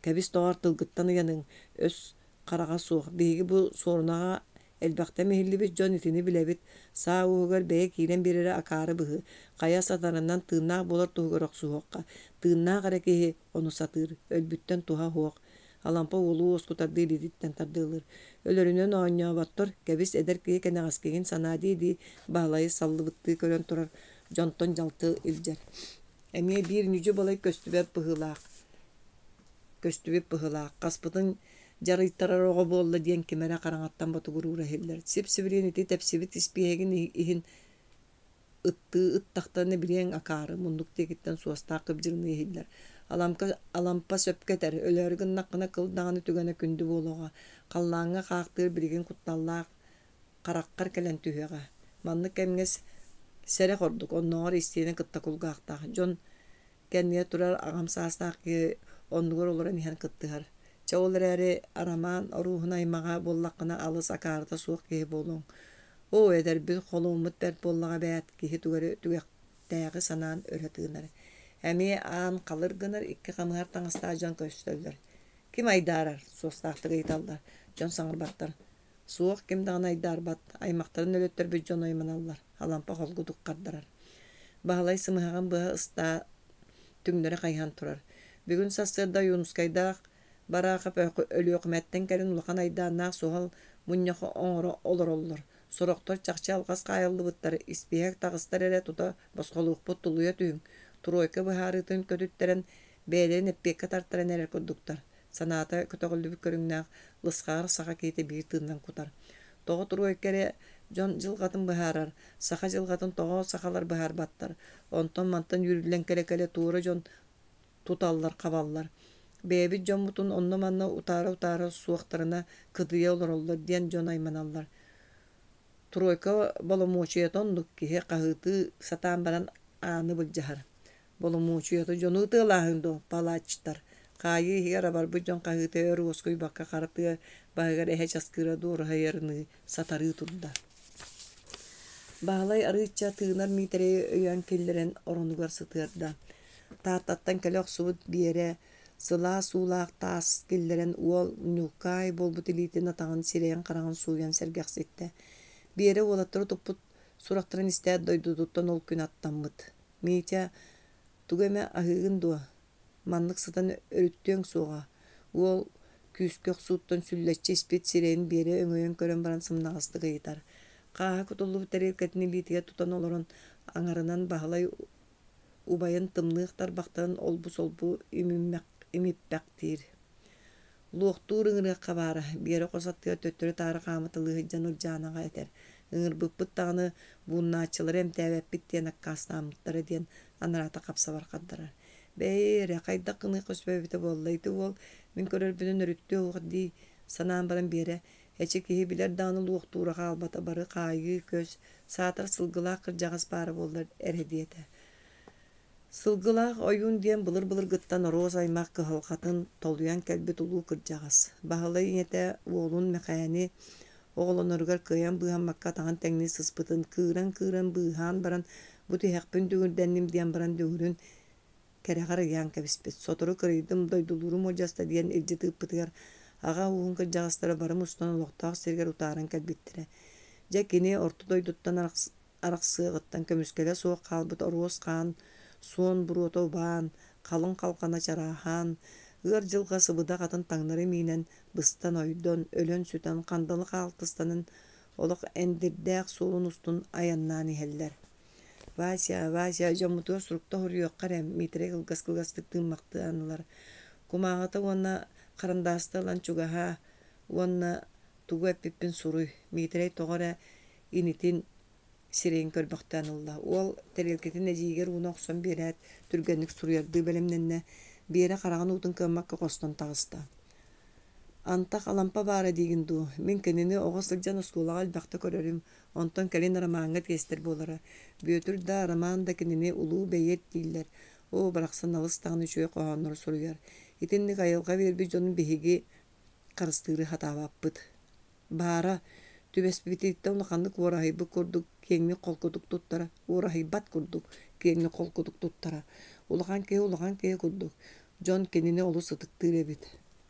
Kebis toğar tılgıttan yanın, öz karağa soğuk. Begi bu sorunağa elbaqta mehilli bir jon itini bilebit. Sağ uğugar beye kiren birere akarı bıhı. Kaya satarından tığınnağı bolar tuğugarok soğukka. Tığınnağı karakehi onu satır. Ölbütten tuha hoğuk. Alampa oğlu oskutardı eliditten tardılır. Ölörünün oğanya battır. Kebis eder ki kenağaskegin sanadiydi. Bağlayı sallı bıttığı körön turar. Jonton jaltı ilcer. Emiye bir nücü balay köstübep bıhılaq. Köstübep bıhılaq. Kaspıtın jarıytarar oğa bolla diyen kimere karangattan batı gurura hiller. Sip-sibirien iti tepsibit ispiyegin ihin ıttığı ıttaqtarını bilen akarı. Munduk tekitten suasta kıbcırını hiller. Alampa söpketer. Ölörgün nakkına kıl dağını tügene kündü bolağa. Kallağına qaqtır birgin kuttallaq. Qaraqqar kelen tühüge. Manlık emges sere korduk. Onnoğar isteyene kıtta kulgaqtaq. Jon kenniye turar ağam saastaq ki onluğur olaran ihan kıttıhar. Çaolar eri araman ruhuna imağa bollaqına alыс akarda suaq kehi bolun. O eder bir kolumut bert bollağa bəyat kehi tügäktägi sanan öretığınar. Ämi an kalır gınar iki kamıhar taŋasta jon köstölдөр. Kim aydarar? Suostaqtı gıytallar. Jon saŋır battar. Suaq kim dağın aydar bat. Aymaqtарын ölöttör bir jon oymanallar. Alampa holguduk qardarar. Bahalay sımıhağın bıha ısta tüŋlöre kayhan turar. Bugün sastırda Yunuskaydaq baraqap ölüyor metten kelin ulakan aydanaq soğal munyağı oňra olur. Soroktor çaqça algas qayıldı bıtları ispiyek tağıstar ere tuta basqoluq bot tuluya tüğün. Troyka baharıtın kötütteren beylerin eppekka tarttaran erer kurduktar. Sanata kötögüldü bir körüngnaaq lısqaar sağa keyte bir tığından kutar. Toğu troykere jon jılgatın baharar. Sağa jılgatın toğu saqalar bahar battar. Onton mantan yürülen kele tuğra jon tutallar kaballar. Bebi jomutun onno manna utara suaqtarına kıdıya olurlar diyen jon aymanallar. Troyka bolomuçuyaton ki he qahıtı satan baran anı bıljahar. Bolomuçuyatu jonu tığlahındo palaçtar. Qayı hiyara bar bu jon qahıtı örüskoy bakka qarapı bağır ehe çaskıra doğru hayarını satarı turda. Bağlay arıça tığınar mitere öyan kellerin orunugar sıtırda. Tatattan kelok subut biyere sıla sulaq tas kellerin uol nukay bolbut elitin atağın sireyen qarağın suyan sergaqsette. Biyere olattırı toput suraqtıran istəyad doyduduttan ol gün attanmıt. Meyte tugeme ahığın dua. Manlık sıtan örüttüyen soğa. Uol küskök suuttan sülletçe ispet sireyen biyere öngöyen körön baran sımnağısты gıytar. Qaha kutullu tererketini litiye tutan olorun aŋarınan bahalay ubayın tımnıqtar baqtan olbu imippäqtir. Luqtur ıngırı qabara biyere qosattıya töttörü tarı qamatılığı janur janağa eter. Ыңыр быппыт тағыны буыннаачылар эм тәбәппит диэн аккаастаамыттара диэн анарата қапса барқаддарар. Бәйре қайдақ қыны қоспәбіті боллайды ол, мен көрөрбүнін өрүттү оғыр дей санаан баран бере, әче кеһи билер дағыны луқтураға албата бары қайы көз, саатар сылгылақ қыржағас бары болдар әрхедиеті. Сылгылақ ойын диэн былыр-былыр гыттан ороз аймақ кыхылқатын толуян кәлбет улуу кыржағас. Бағылай ете оғылын мәқәйәни oğlanırgar kıyan bıhan makka tağın təngni sıspıtın kıran bıhan baran butu hekpün düğürdennim diyen baran düğürün kereğar yan kebispet. Sotoru kırıydım doydulurum ocasta diyen elci tıpıtıgar ağa uğun kırcağızlara barım ustan oloqtağ serger utaran kelbittire. Jakini ortu doyduttan araqsı gıttan kömüskele soğuk kalbıt oruz kan son buroto ban kalın kalkana çarahan ığır jılga sıbıda qатын taňnary minen bıstan oýdan ölön süten kandalyk altystanın Олық әндірдәк солын устун аяннан иһэллэр. Вася, жоммутугар сурукта хорюоккар эм, миитерэ кылгас-кылгастык тыыммакты анылар. Кумааҕата уонна харандааста ылан чугаһаа, уонна тугу эппиппин суруй, миитерэй тоҕо эрэ инитин сирэйин көрбөхтөөн ылла. Уол тэрэлкетин эдиигэр уна охсон биэрэät түргэнник суруйардыы бэлэмнэннэ биэрэ хараҕын уутун кыаммакка костон таҕыста. Антах алампа баара диигин дуу. Мин кэнини оҕо сылдьан оскуолаҕа элбэхтэ көрөрүм, онтон кэлин арамааҥҥа тиэстэр буолара. Бүөтүр да арамаан да кинини улуу бэйэт дииллэр. О, барахсан алыс таҕын үчүгэй коһооннор суруйар. Итинник айылҕа биэрби дьонун биһиги харыстыыры хатаабаппыт. Баара түбэспитиитте улаханнык уораһыйбыт курдук киэҥник холкутук туттара, уораһыйбат курдук киэҥник холкутук туттара. Улахан киһи курдук. Дьон кинини олу сытыктыыр эбит.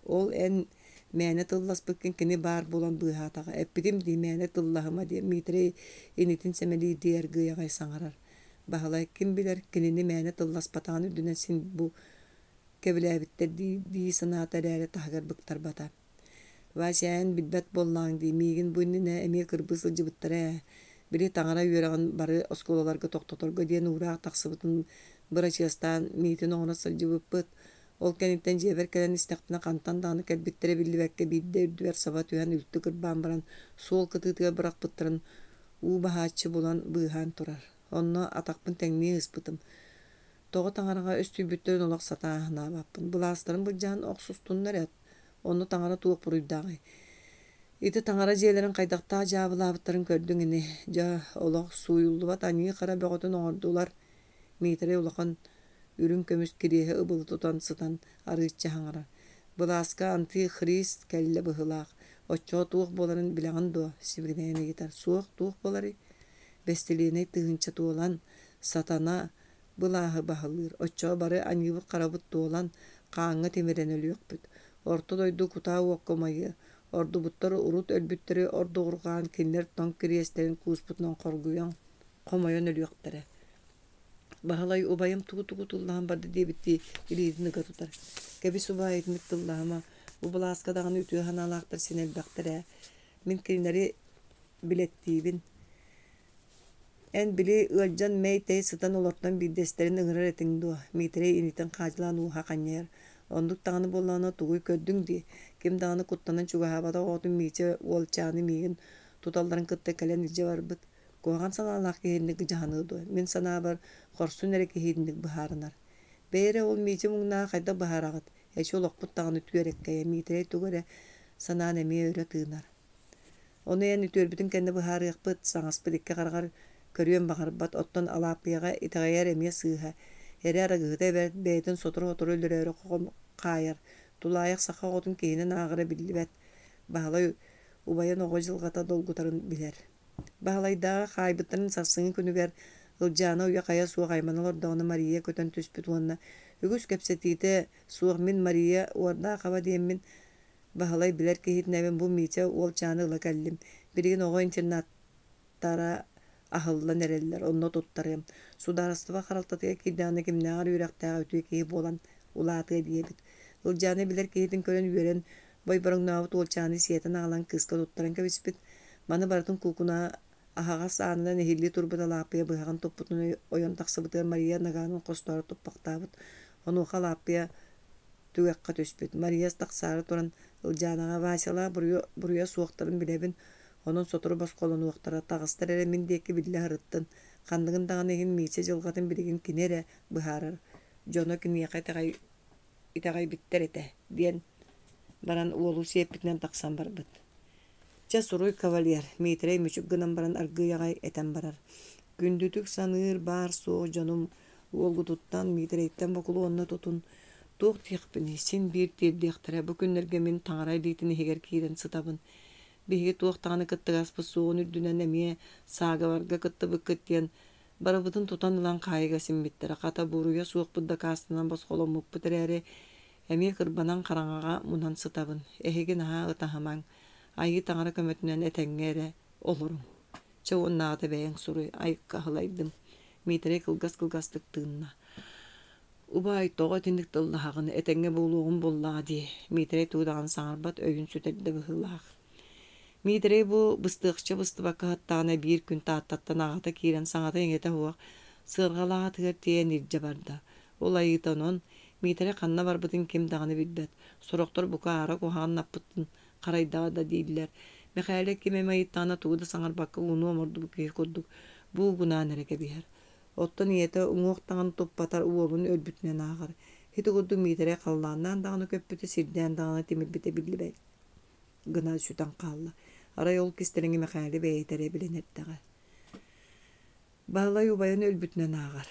Ол эн мээнэ тылласпыккин кини баар булан быыһаатаҕа. Эппитим дии мээнэ тыллаһыма дии миитерэй инитин сэмэлии диэр гыйаҕай саҥарар. Баһылай ким билэр кинини мээнэ тылласпатаҕын үрдүнэн син бу кэбилээбиттэр дии санаата эрээри таһыгар быктарбата. Васяйан билбэт боллааҥ дии миигин буйнуна эмиэ кырбыы сылдьыбыттара ээ. Били таҥара үөрэҕин бары оскуолаларга тохтоторго диэн уураах тахсыбытын бырачыастаан миитин оҕуна сылдьыбыппыт. Ол кэниттэн дьиэбэр кэлэн истэхтина хантан даҕаны кэлбиттерэ биллибэккэ биирдэ үрдүбэр саба түһэн үлтү кырбаан баран суол кытыытыгар бырахпыттарын уу баһааччы булан быыһаан турар. Онно атахпын тэҥнии ыспытым. Тоҕо таҥараҕа өстүүбүттөрүн олох сатааһынаабаппын. Былаастарын былдьаан охсустуннар эт. Онно таҥара туох буруйдааҕый. Ити таҥара дьиэлэрин хайдахтаа дьаабылаабыттарын көрдүҥ ини. Дьа олох сууйуллубат ании хара бөҕөтүн оҥордуулар миитэрэй улахан үрүн көмүс кириэһэ ыбылы тутан сытан арыычча хаҥарар. Былааска антыы хырыыс кэллэ быһылаах. Оччоҕо туох буоларын билэҕин дуо сибиринэйэн ыйытар. Суох туох буолары бэстилиинэй тыһынча туолан сатана былааһы баһылыыр. Оччоҕо бары аньыыбыт харабыт туолан хааҥҥа тимирэн өлүөхпүт. Орто дойду кутаа уоккомайы, ордубуттар урут өлбүттөрү ордугургаан кинилэр тоҥ кириэстерин кууспутунан хоргуйан хомойон өлүөхтэрэ. Баһылай убайым тугу туллаһан барды диэбитти илиитин ыга тутар. Кэби субаайытмык тыллаһыма убулааска даҕаны үтүө ханаалаахтар синэлбэхтэр ээ. Мин кинилэри билэттиибин. Эн били ыалдьан мэй тэй сытан олортон биирдэстерин ыҥырар этиҥ дуо. Миитэрэй инитин хаадьылаан ууһа хаññыйар. Ондук таҕаны буоллаҕына тугуй көрдүҥ дии. Ким даҕаны куттанан чугаһаабата оҕотун миичэ уолчааны миигин туталларын кытта кэлэн илдьэ барбыт. Куоҕан санаалаах киһинник дьаһаныы дуо. Мин санаабар хорсун эрэ киһиинник быһаарынар. Бэйэрэ ол миичэ муҥнаа хайда быһаараҕыт. Эчи олохпут таҕаны түөреккэйэ миитэрэй тугу эрэ санаан эмиэ өрө тыынар. Ону эн үтүөрбүтүн кэннэ быһаарыахпыт, саҥаспыт икки хараҕар көрүөн баҕарбат оттон алааппыйаҕа итэҕэйэр эмиэ сыыһа. Эре арагыһыта бэйэтин сотору өлөрөөрө хаайар. Тулаайах саха оҕотун киһинэн ааҕыра биллибэт. Баһылай убайан оҕо дьылҕата долгутарын билэр. Баһылайдааҕа хаайбыттарын сарсыҥҥы күнүгэр ылдьаана уйа хая суох айманал ордоҕуна Мария көтөн түспүт уонна. Үгүс кэпсэтиитэ суох мин Мария уордаа хаба диэммин баһылай билэр киһитинэбин бу миичэ уолчааны ыла кэллим. Билигин оҕо интернаттара аһыллан эрэллэр, онно туттарым. Сударыстыба харалтатыга кирдааны кимнээҕэр үөрэхтээҕэ үтүө киһи буолан улаатыа диэбит. Ылдьааны билэр киһитин көрөн үөрэн бой бороҥнаабыт уолчааны сиэтэн аҕалан кыыска туттаран кэбиспит. Маны бартын куукунаа аһаҕа саанынан эһилли турбут алааппыя быһаҕын туппутун ойон тахсыбытыгар Мария нагаанын хостоора туппактаабыт. Онуоха алааппыя түгэкка түспүт. Мария тахсаары туран ылдьаанаҕа Васяла буруйа суохтарын билэбин. Онон сотору босхолонуохтара таҕыстар эрэ мин диэки биллэ харыттын. Хандыгын даҕаны иһин миичэ дьылҕатын билигин кини эрэ быһаарар. Дьоно киниэхэ итэҕэй биттэр этэ диэн баран уолу сиэппитинэн тахсан барбыт. Ча суруй кавалер миитэрэй мүчүк гынан баран аргыйаҕай этэн барар. Күндүтүк саныыр баар суох дьонум уолгутуттан миитэрейттэн бокулу онно тутун туох тиэхпини син биир тиирдиэхтэрэ бу күннэргэ мин таҥарай диитин иһигэр киирэн сытабын. Биһиги туох таҕаны кыттыгаспыт суоҕун үрдүнэн эмиэ саагабарга кыттыбыккыт диэн барабытын тутан ылан хаайыга симмиттэрэ хата буруйа суохпут да каастынан босхоломмуппут эрээри эмиэ кырбанан хараҥаҕа мунан сытабын. Эһиги наһаа ытаһымаҥ. Айы таҥара көмөтүнэн этэҥҥэ эрэ олоруҥ. Ча уоннаҕата бэйэҥ суруй айыкка аһылайдым. Миитэрэй кылгас-кылгастык тыынна. Убай тоҕо итинник тыллаһаҕын этэҥҥэ буолуоҕун буллаҕа дии. Миитэрэй туудаҕын саҥарбат өйүн сүтэрдэ быһыылаах. Мидре бу быстыкчы быстыбакка хаттагына bir күн тааттаттан агата кирен саңата эңете хуак сыргалага тыгар тиен ирже барда. Ол айытанон мидре канна барбытын ким даганы билбет. Сороктор бука ара кухан наппыттын карайдага да дейдилер. Мехайле киме майыттана тууда саңар бакка уну оморду буки коддук. Бу гунаа нереке бихер. Оттон иете уңуктаган топпатар уолун өлбүтүнен агар. Хити кодду мидре каллаандан даганы көппүтө сирден даганы тимилбите билбет. Гына сүтан калла. Арай ол кистеринги мехайли бейтере биленеттага. Балай убайын өлбүтүнен агар.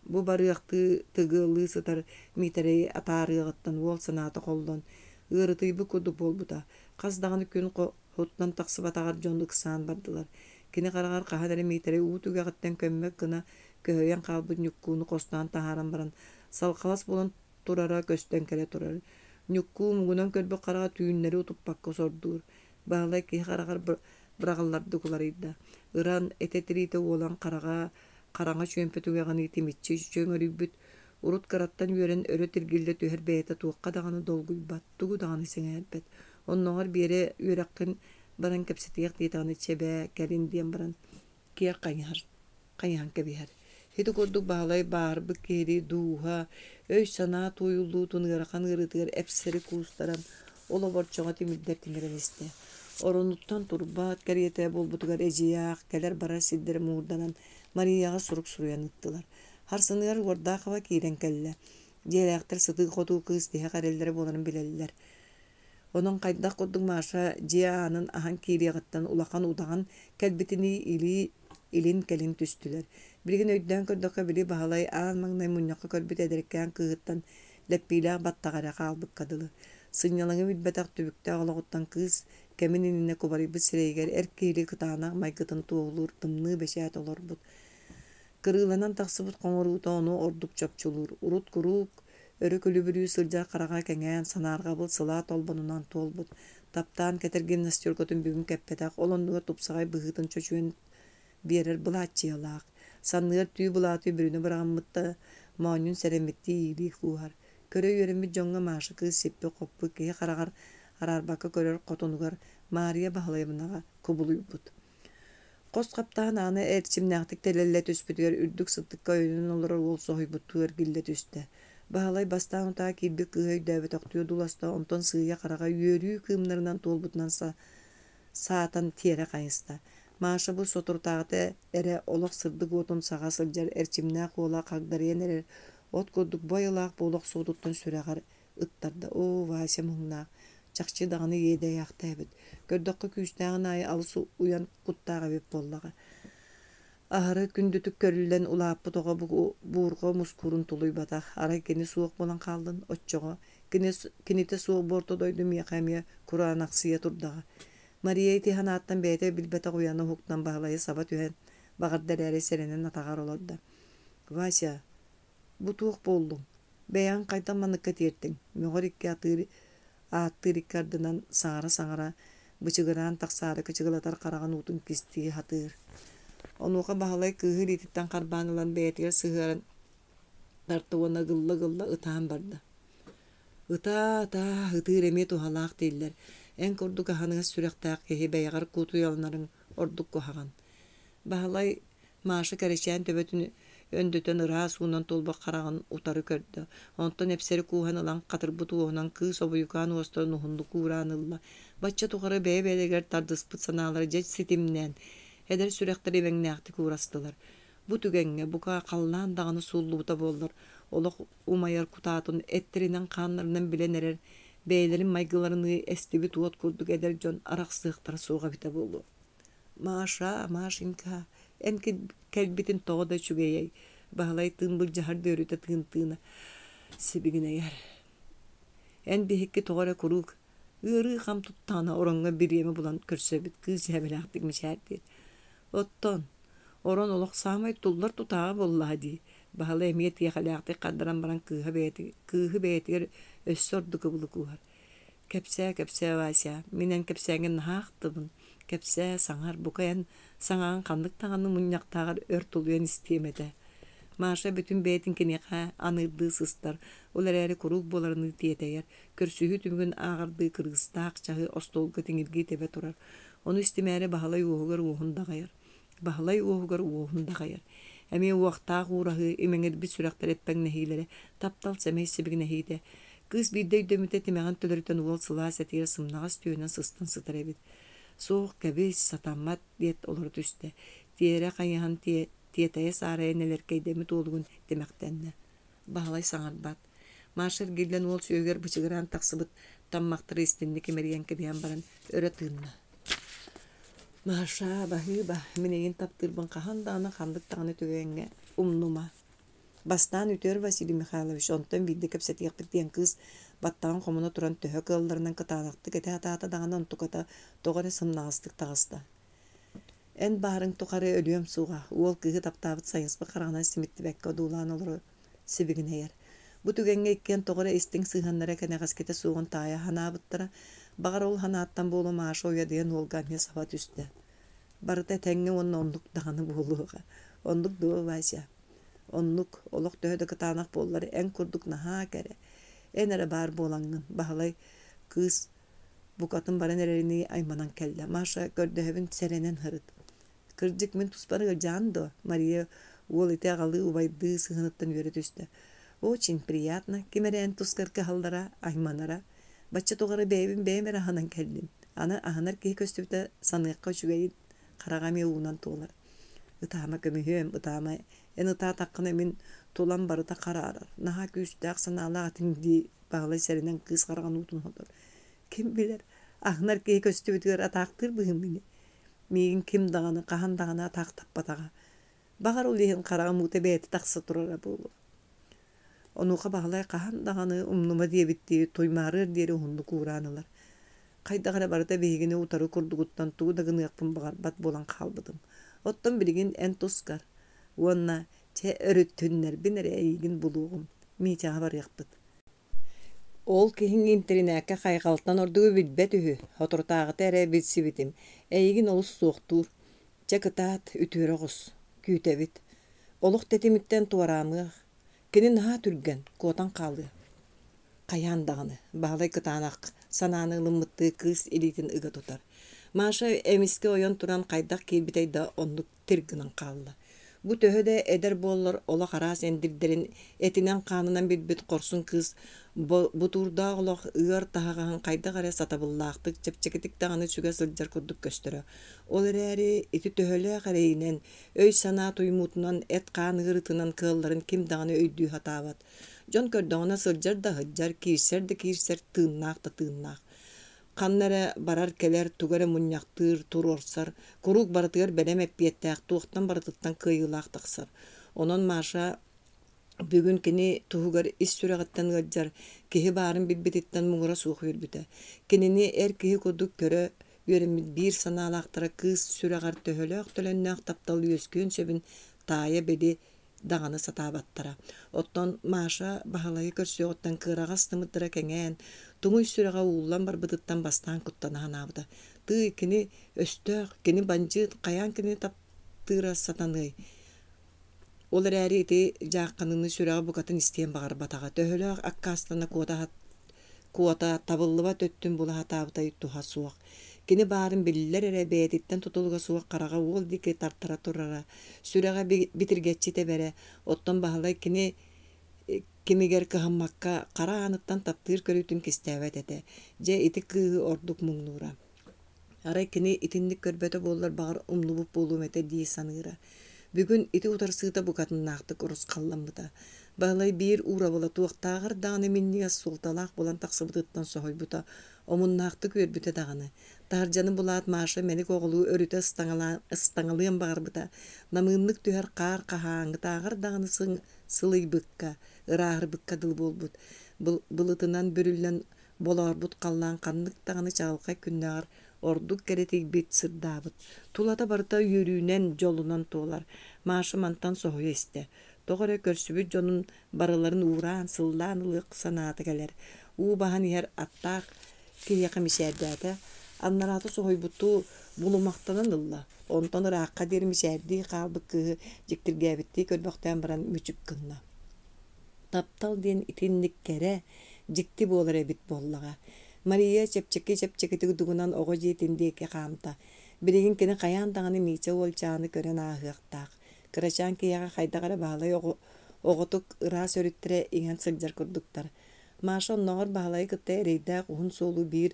Бу барыакты тыгылы сытар митерей атарыгыттан уол санаты колдон ырытый бу куду болбута. Каздаганы күн хоттан таксыбатагар жондуксан бардылар. Кини карагар кахадары митерей уутугагыттан көммөк гына көһөйен калбыт нүккууну костан тахаран баран салкалас болон турара көстөн келе турар. Нүккуу мугунан көрбө карага түйүннери утуппакка сордуур. Балай ки карагар брагалларды куларыйда. Ыран этетрите olan караңа чөмпөтүгөганы тимитчи чөңөрүбүт урут караттан үйрен өрө тиргилде төһөр бейте туукка даганы долгуйбат тугу даганы сеңербет. Онногор бире үйрөккөн баран кепсетиек дейтаны чебе келин диен баран кия кайян кебихер. Хиди koddu bağlay barбы кери духа өй сана туюлду туныракан ырытыр эпсери кустаран ола борчоңа тимилдер тиңерен исте. Оронуттан турбат кариете болбутугар эжияк келер бара сиддер муурданан Марияга сурук суруяныттылар. Харсыныгар гордакова кирен келле. Желектер сыты коту кыз дия карелдер боларын билеллер. Onun kaydak koduk maşa cihanın ahan kiriyagıttan ulaqan udağan kelbitini ilin kelin tüstüler. Bilgin öydden kördöke bili bahalay ağın mağnay munyakı körbit ederken kığıttan leppiyle battağara kalbık kadılı. Sınyalanı bilbetak tübükte ağlağıttan kız kemin inine kubarı bir sireyger erkeğili kıtağına maygıtın tuğulur tımlı beşayet olur bud. Kırılanan taksıbıt konuruğuta onu orduk çöpçülür. Urut kuruk örü kölübürü sırca karağa kengen sanarga bul sıla tolbanından tolbut. Taptan keter gimnastör götün bugün keppetak olonduğa tupsağay bıhıtın çöçüğün birer bulatçıyalaq. Sanlıgar tüy bulatı birine bıragamıtta mağnun seremitti iyiliği kuhar. Köre yörümü jonga maşı kız seppi koppu keye karagar hararbaka körör kotonugar Maria bahalayımınağa kubuluyubut. Kos kaptağın anı erçimnaqtik telelle tüspütüger ürdük sıttıkka önün olur ol sohuybut tuğer gille tüste. Bahalay bastan utağa kirbi kıhöy dävet oqtuyor dulasta onton sığıya karaga yörüy kıymlarından tolbutnan saatan tiyere kayısta. Maşa bu soturtağıda ere olaq sırdık otun sağa sılcar erçimnaq ola qagdarayan erer ot koduk boyalaq bolaq soğuduttun süreğar ıttarda. O vasya mıhnaq. Çakçı dağını yede yaqta ebit. Gördöqqı küçtağın ayı alısı uyan kuttağa bep bollağa. Ahırı kündütük körülen ulapı toğa buğurga muskurun tuluy bataq. Ara keni soğuk bolan kaldın, otçoğa. Kinite soğuk borto doydum yakamya Kur'an aksıya turdağa. Maria itihan attan beyte bilbeta uyanı huktan bağlayı sabat ühen bağırdar ere serenen atağar olurdu. Vasya, bu tuğuk boldum. Beyan kaytan manıkka tiyertin. Möğür iki attır iki ardından sağara bıçıgıran taksarı kıçıgılatar karagan utun kistiği hatır. Onuğa bağlay kıhır ititten karbanılan beytiyer sığıran tartıvana gılla ıtağın barda. Itır eme tuhalaq deyiller. En korduk ahanıga sürektaq kehi beyagar kutu yalınların orduk kohagan. Bağlay maaşı kereşen töbötünü öndöten ıra suundan tolbaq karagan utarı kördü. Ondan hepseri kuhan alan katır butu oğunan kıı sobu yukan osta nuhundu kuğranılla. Batça tuğarı beyleger tardıspıt sanaları jeç sitimnen. Heder sürekter eveŋnäkti kurastılar. Bu tügenge buka kallan dağını sullubuta bollar. Olaq umayar kutatın etterinden kanlarından bilen erer. Beylerin maygılarını estibi tuot kurduk eder jon arak sığıqtara soğuğa bite bollu. Maşinka enki kelbitin toğda çügeyey. Bağlay tığınbıl jahar dörüte tığıntığına sibigine yer. En bihikki toğara kuruk. Irı kam tuttana oranğa bir yeme bulan körsöbit kız hebelaktik mişerdir. Otton, oron olaq samay tullar tutağı bolla di. Bahala emiyet yaxalaqti qaddaran baran kıhı beyetiger össördü kıbılık uğar. Kepse vasya, minen kepsengin nahaqtıbın. Kepse saŋar bukayan saŋağın kandık tağını munyaq tağar ört oluyan istiyemede. Maşa bütün beytin kiniqa anırdığı sıstar. Olar eri kuruk bolarını tiyeteyer. Körsühü tümgün ağırdığı kırgısta akçağı ostolga tingilgi tebe turar. Onu istimere bahalay uğugar uğunda gayar. Bahalay uğugar uğunda gayar. Emi uaqtaq uğrahı imenger bir sürekter etpen nehilere taptal semey sibig nehide. Kız bir de dömüte timeğen tölörüten uğul sıla setire sımnağız tüyünen sıstan sıtar ebit. Soğuk kebiz satanmat diyet olur düşte. Diyere kayahan tiyeteye saraya neler keydemit olduğun demektenne. Bahalay sanar bat. Marşar gilden uğul söğür bıçıgıran taksıbıt tammaktırı istinli kemeriyen kediyen baran öğretığınna. Maşa bahı bah mineyin taptırban kahan dağına kandık dağını tügenge umnuma. Bastan ütör Vasili Mikhailovich ondan bildi kapseti yapıp diyen kız battan komuna turan töhö kıllarından kıtanaqtı kete hata dağından tukata toğara sımnağıstık tağısta. En barın toqarı ölüyem suğa. Uol kığı taptabıt sayınspa qarağına simitti bekka duulan olur sibigin eyer. Bu tügenge ikken toqara istin sığanlara kene qaskete suğun taya hanabıttara bağır ol hanaattan boğulu maaşı oya diyen olgan ya sabat üstte. Barıta tenge onun onluk dağını boğuluğa. Onluk doğu Vasya. Onluk oluk töhödü kıtanaq bolları en kurduk naha kere. En ara bar bolangın. Bahalay kız bukatın bara nererini aymanan kelle. Maşa gördühevin serenen hırıt. Kırcık min tusparı candı. Maria uol ite ağalı ubaydı sığınıttan yöre düştü. Очень приятно. Kimere en tuskarkı hallara aymanara. Bacça toğarı beyvin beymere hanan kellim. Ana ahanar ki köstübüte sanıqqa şügeyin. Karagami uğunan toğlar. Itağıma kömühüm, itağıma en itağı taqqın emin tolan barıta kararar. Naha küstü aqsana alağatın di bağlay serinden kız karagan utun hodur. Kim bilir, ahnar ki köstübütüger ataqtır bıhım bini. Migin kim dağını, qahan dağına ataq tappatağa. Bağar ol yihin karagan mute beyti taqsa turara bolu. Onuqa bağlay qahan dağını umnuma diye bitti, toymarır diyeri hunduk uğranılar. Qaydağına barıta behigini utarı kurduguttan tuğu dağını yakpın bağar bat bolan kalbıdım. Ottan bilgin en tuskar. Onna çe örüttünler binere eygin buluğum. Miçağı var yakpıt. Ol kihin interinäke qaygaltan ordugu bilbet ühü. Oturtağı tere bitsi bitim. Eygin olus soğuktur. Çakıtaat ütüre gus. Kütebit. Oluk tetimitten tuvaramığı. Kinin ha türgen. Kotan kalı. Kayan dağını. Bağlay kıtanak. Sananı lımıttığı kız elitin ıga tutar. Maşa emiski oyon turan qaydak kelbitey da onluk tirginin kallı. Bu töhöde eder bollar ola qaras endirderin etinen kanınan bilbit korsun kız bu turda olaq ıgar tahağın qayda qara satabıllaqtık çepçeketik dağını süge sılcar kurduk göstere. Olar eri eti töhöle qarayinen öy sana tuymutunan et kanı gırıtınan kılların kim dağını öydüğü hatavat. Jon kördağına sılcar da hıccar kirser tığınnaq da tığınnaq. Kanlara barar keler tugara munyaktır turorsar kuruk baratıgar belem epiyettak tuğtan baratıktan kıyılaq taqsar. Onun maşa bugün kini tuğugar is süreğitten gaccar kihi barın bilbititten muğra suğu yürbüte. Kinini kihi koduk köre yöremid bir sanalaqtara kız süreğar töhölöq tölönnek taptal yöskün söbün taya bedi dağını satabattara. Otton maşa bahalayı körsüyoqtan kırağastımıddıra kengen Tuğuy süreğe uğulan bar bıdıttan bastan kuttan hanabda. Tığ kini östök, kini bancıt, kayan kini taptıra satanıy. Olar eri iti jaqanını süreğe bukatın isteyen bağır batağa. Töhölöq akkastana kuota tabıllıba töttün bula hatabda yuttuha suaq. Kini barın bililler ere beyeditten tutulga suaq qarağa uğul diki tartara turara. Süreğe bitirgetçi tebere. Otton bahalay kini kimiger kıhammakka qara anıttan taptır körütün kistevet ete. Je iti kığı orduk mugnura. Aray kini itinlik körbete bollar bağır umlubup bolum ete diye sanıra. Bugün iti utarsıda bu kadın naqtık orus kallamıda. Bağlay bir uğra bola tuğaktağır dağını minniyas soltalaq bolan taqsıbıtıttan sohoy buta. Omun naqtık örbüte dağını. Tarcanı bulat maşa menik oğlu örüte ıstangalıyam bağır buta. Namınlık tüher qar qahangı tağır dağını sılay bıkka. Irağır bıkka dıl bol but. Bılıtından bürüllen bolar but qallan qanlık dağını çalqa künnağır. Orduk keretik bit sırdabıt. Tulata barıta yürüyünen jolunan toğlar. Maşı mantan soğuya iste. Toğara körsübü jonun barıların uğran sıllanılık sanatı geler. Bahan yer attaq ki yakım işerdədə. Annaratı soğuy butu Bulumaqtanan ılla. Ondan ıraqqa dermiş erdi qalbı kığı jiktirgäbitti körбөхтән baran müçük kınna. Taptal den itinnikkere jikti bolar ebit bollaga. Maria çepçeki dugunan ogo jetindeki qamta. Birigin kene qayan dağını miçe olçanı gören ahıqtaq. Kıraçan ki yağa haydagara bağlay ogotuk ıra sörüttire ingen sıljar kurduktar. Maşa onnoğur bağlay kıtta ereydaq uhun solu bir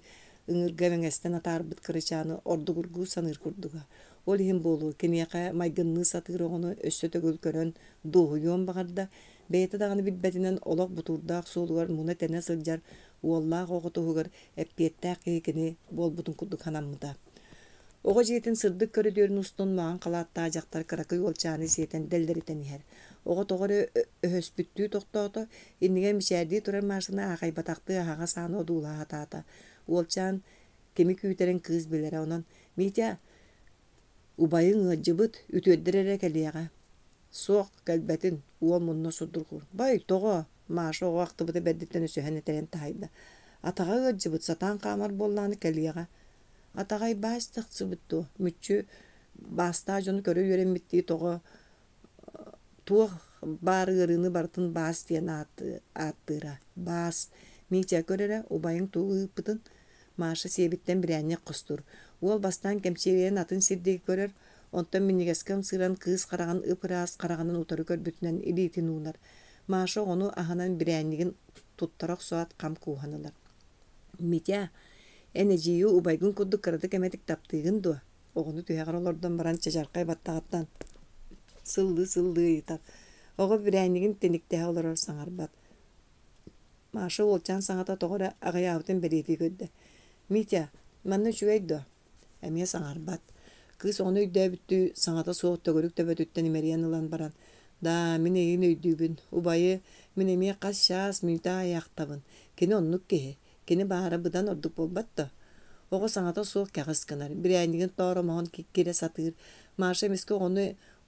ıngırga vengesten atarbıt kıraçanı ordu gurgu sanır kurduga. Ol hem bolu kene yağa maygınlı satır oğunu össö tögül körön doğuyon bağırda. Beyte dağını bilbetinden olaq buturdaq solugar muna tene sıljar uallaq ogotuğugar eppiyettaq kekene bol butun kurduk hanamıda. Ogo jetin sırdık körüdörün ustun mağan qalatta ajaqtar kırakı yolçanı seten delleriten iher. Ogo toğarı öhöspüttüğü toqtağıta innigen mişerdiği turar marşına ağay bataqtığı ağa sağını oduğula hatata. Olçan kemi küyteren kız bilere onan Mitya ubayın ıcıbıt ütöddirere keliyağa. Soq kelbetin uol munna sudurgur. Bay toğa maaşı o aqtıbıda bedditten ösöheneteren tahayda. Atağa ıcıbıt satan qamar bollanı keliyağa. Atagay bastık sıbıttı. Mütçü basta jonu körü yöremmittiği toğa tuğ bar ırını bartın bas diyen attıra. Bas. Miçe körere ubayın tuğ ıpıtın maaşı sebitten bir anne kustur. Uol bastan kemçereyen atın sirdeği körür. Ondan minnigeskem sıran kız qarağın ıpıras qarağının utarı körbütünen ilitin ular. Maaşı onu ahanan bir annegin tuttarak soğat kam kuhanılar. Mitya eneciyi ubaygın kudduk karadı kemetik taptığın du. Oğunu tüyağır olordan baran çajarkay battağıttan. Sıldı yitar. Oğu bir annegin tenikteğe olur sanar bat. Maaşı olçan saŋata toğura ağayağıtın beriyeti gödde. Mitya, manna çüveydu. Emiye sanar bat. Kız onu öydüğü büttü saŋata soğut tögörük töbötütten imeriyen ılan baran. Da min egin öydüğün. Ubayı min emiye qas şas müyta ayaqtabın. Keni onnuk kehe. Keni bahara bıdan orduk bolbattı. Oğu saŋata soğuk kağız kınar. Bir annegin doğru mahon kekere satır. Maaşı miski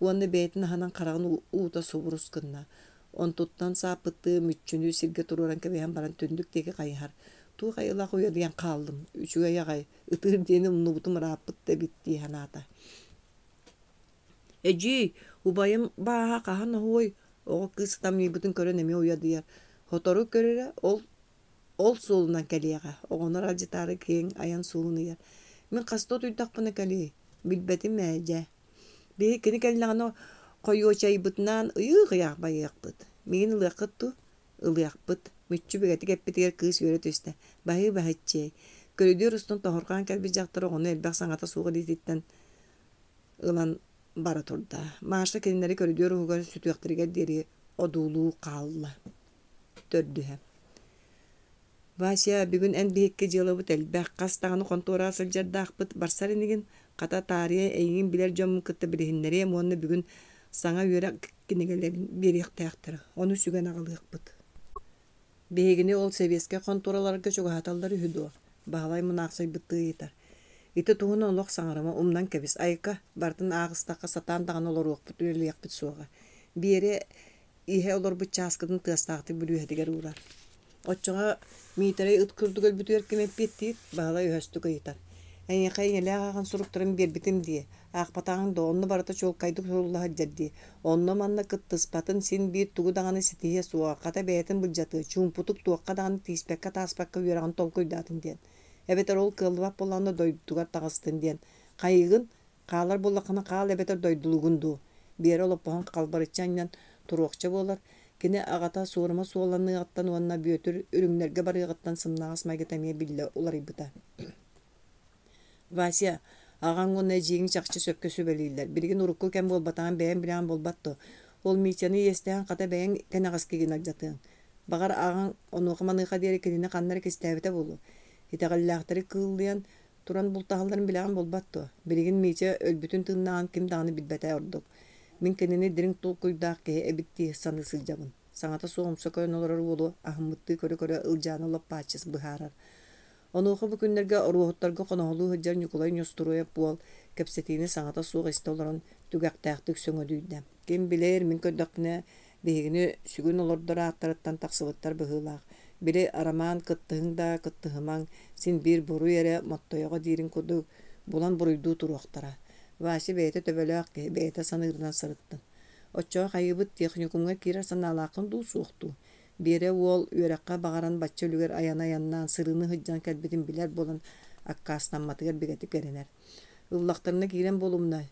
onu beytin hanan qarağın uğuta soburus kınna. On tuttan sapıttı mütçünü sirge tururan kebeyen baran töndük teki qayhar. Tu qayıla koya diyen kaldım. Üçüge yağay. Itır diyenim nubutum rapıt da bitti hanata. Eci, ubayım baha kahan hoy. Oğu kız tam yibutun körönemi oya diyer. Hotoru körere ol solundan keliyaga. Oğunar alcıtarı keyin ayan solunu yer. Min kasta tuydak bana keli. Bilbetim mece. Bir kini kelilağını koyu çayıbıtından ıyığı yağbayıqbıt. Min ılıqıttı. Ilıaqbıt. Mütçü begeti keppetiger kız yöre töste. Bahı bahıtçey. Körüdüyor ustun tohurkan kelbi jaqtırı onu elbaq saŋata suğu dititten ılan bara turda. Maaşta kelinleri körüdüyor uğur sütü yaqtırıga deri oduğuluğu qallı. Tördühe. Vasya bugün en bihikki jılıbıt elbaq qastağını kontora sılcardaqbıt barsar enigin qata tarihe eyin biler jomun kıttı bilihinleri muanna bugün saŋa yöre kinigelerin beriq taqtırı. Onu sügen ağalıqbıt. Behegini ol sebeske kontoralarga çoğu hatalları hüdü. Bağlay mınaqsay bıttığı yeter. Iti tuğun onluq saŋarıma umdan kebis. Ayka bartın ağıstaqqa satan dağın olur oqbıt üreliyaq bit soğa. Bir yere ihe olur bıt çaskıdın tığastaqtı bülü hediger uğrar. Otçağa mitere ıt kurdugöl bütüyer kemep bettiğit bağlay öhöstüge yeter. Eňekay elağağın surukturun berbitim diye. Aqpatağın da onnu barata çol kaydık sorulla hajjar diye. Onnu manna kıttıspatın sin bir tuğu dağını sitiye suğa. Qata beyetin bıljatı. Çumputuk tuğakka dağını tiispekka taspakka yörağın tolkoydatın diyen. Ebeter ol kılvap bolanda doydugar tağыстın diyen. Qayıgın qalar bollaqına qal ebeter doydulugundu. Bir olup boğan qalbar içanyan turuqça bolar. Kine ağata soruma soğulanı attan onna büyötür. Ürünlerge bar yığıttan sımnağısmay getemeye bille olar ibıta. Vasya, ağan onu ejiğin çakçı söpke sübeliyler. Birgin urukku ken bolbatağın beğen bilen bolbattı. Ol miçanı yesteğen kata beğen kenağız kegin agjatığın. Bağar ağan onu okumanıqa deri kedine kanları kestevete bolu. Hitaqallaqtari kığıllayan turan bultağların bilen bolbattı. Birgin miça ölbütün tığınağın kim dağını bilbete orduk. Min kenini dirink tol kuydaq kehe ebitti sanı sıljabın. Saŋata soğumsa köyün olar bolu ahmıttı köre ılcanı lop paçız bıharar. Onuğu bu günlerge ruhutlarga qonoğulu hıccar Nikolay Nyosturoya bol kepsetini saŋata soğuk istoların tügaqtaqtık söngödüydü. Kim biler min köddaqne behigini sügün olordara attarıttan taqsıbıttar bıhılaq. Biri araman kıttığın da kıttığıman sin bir boru yere mottoyağa dirin kudu Bulan buruydu turuqtara. Vasi beyte töbölöq ki beyte sanırdan sırıttın. Oçoğa kayıbıt texnikumga kirer sanalaqın du suuqtu. Bire wol ürekka bagaran batça lüger ayana yannan sırını hıccan kelbitin biler bolan akkasnammatıgar bigetip gerener. Illaqtarına kiren bolumna.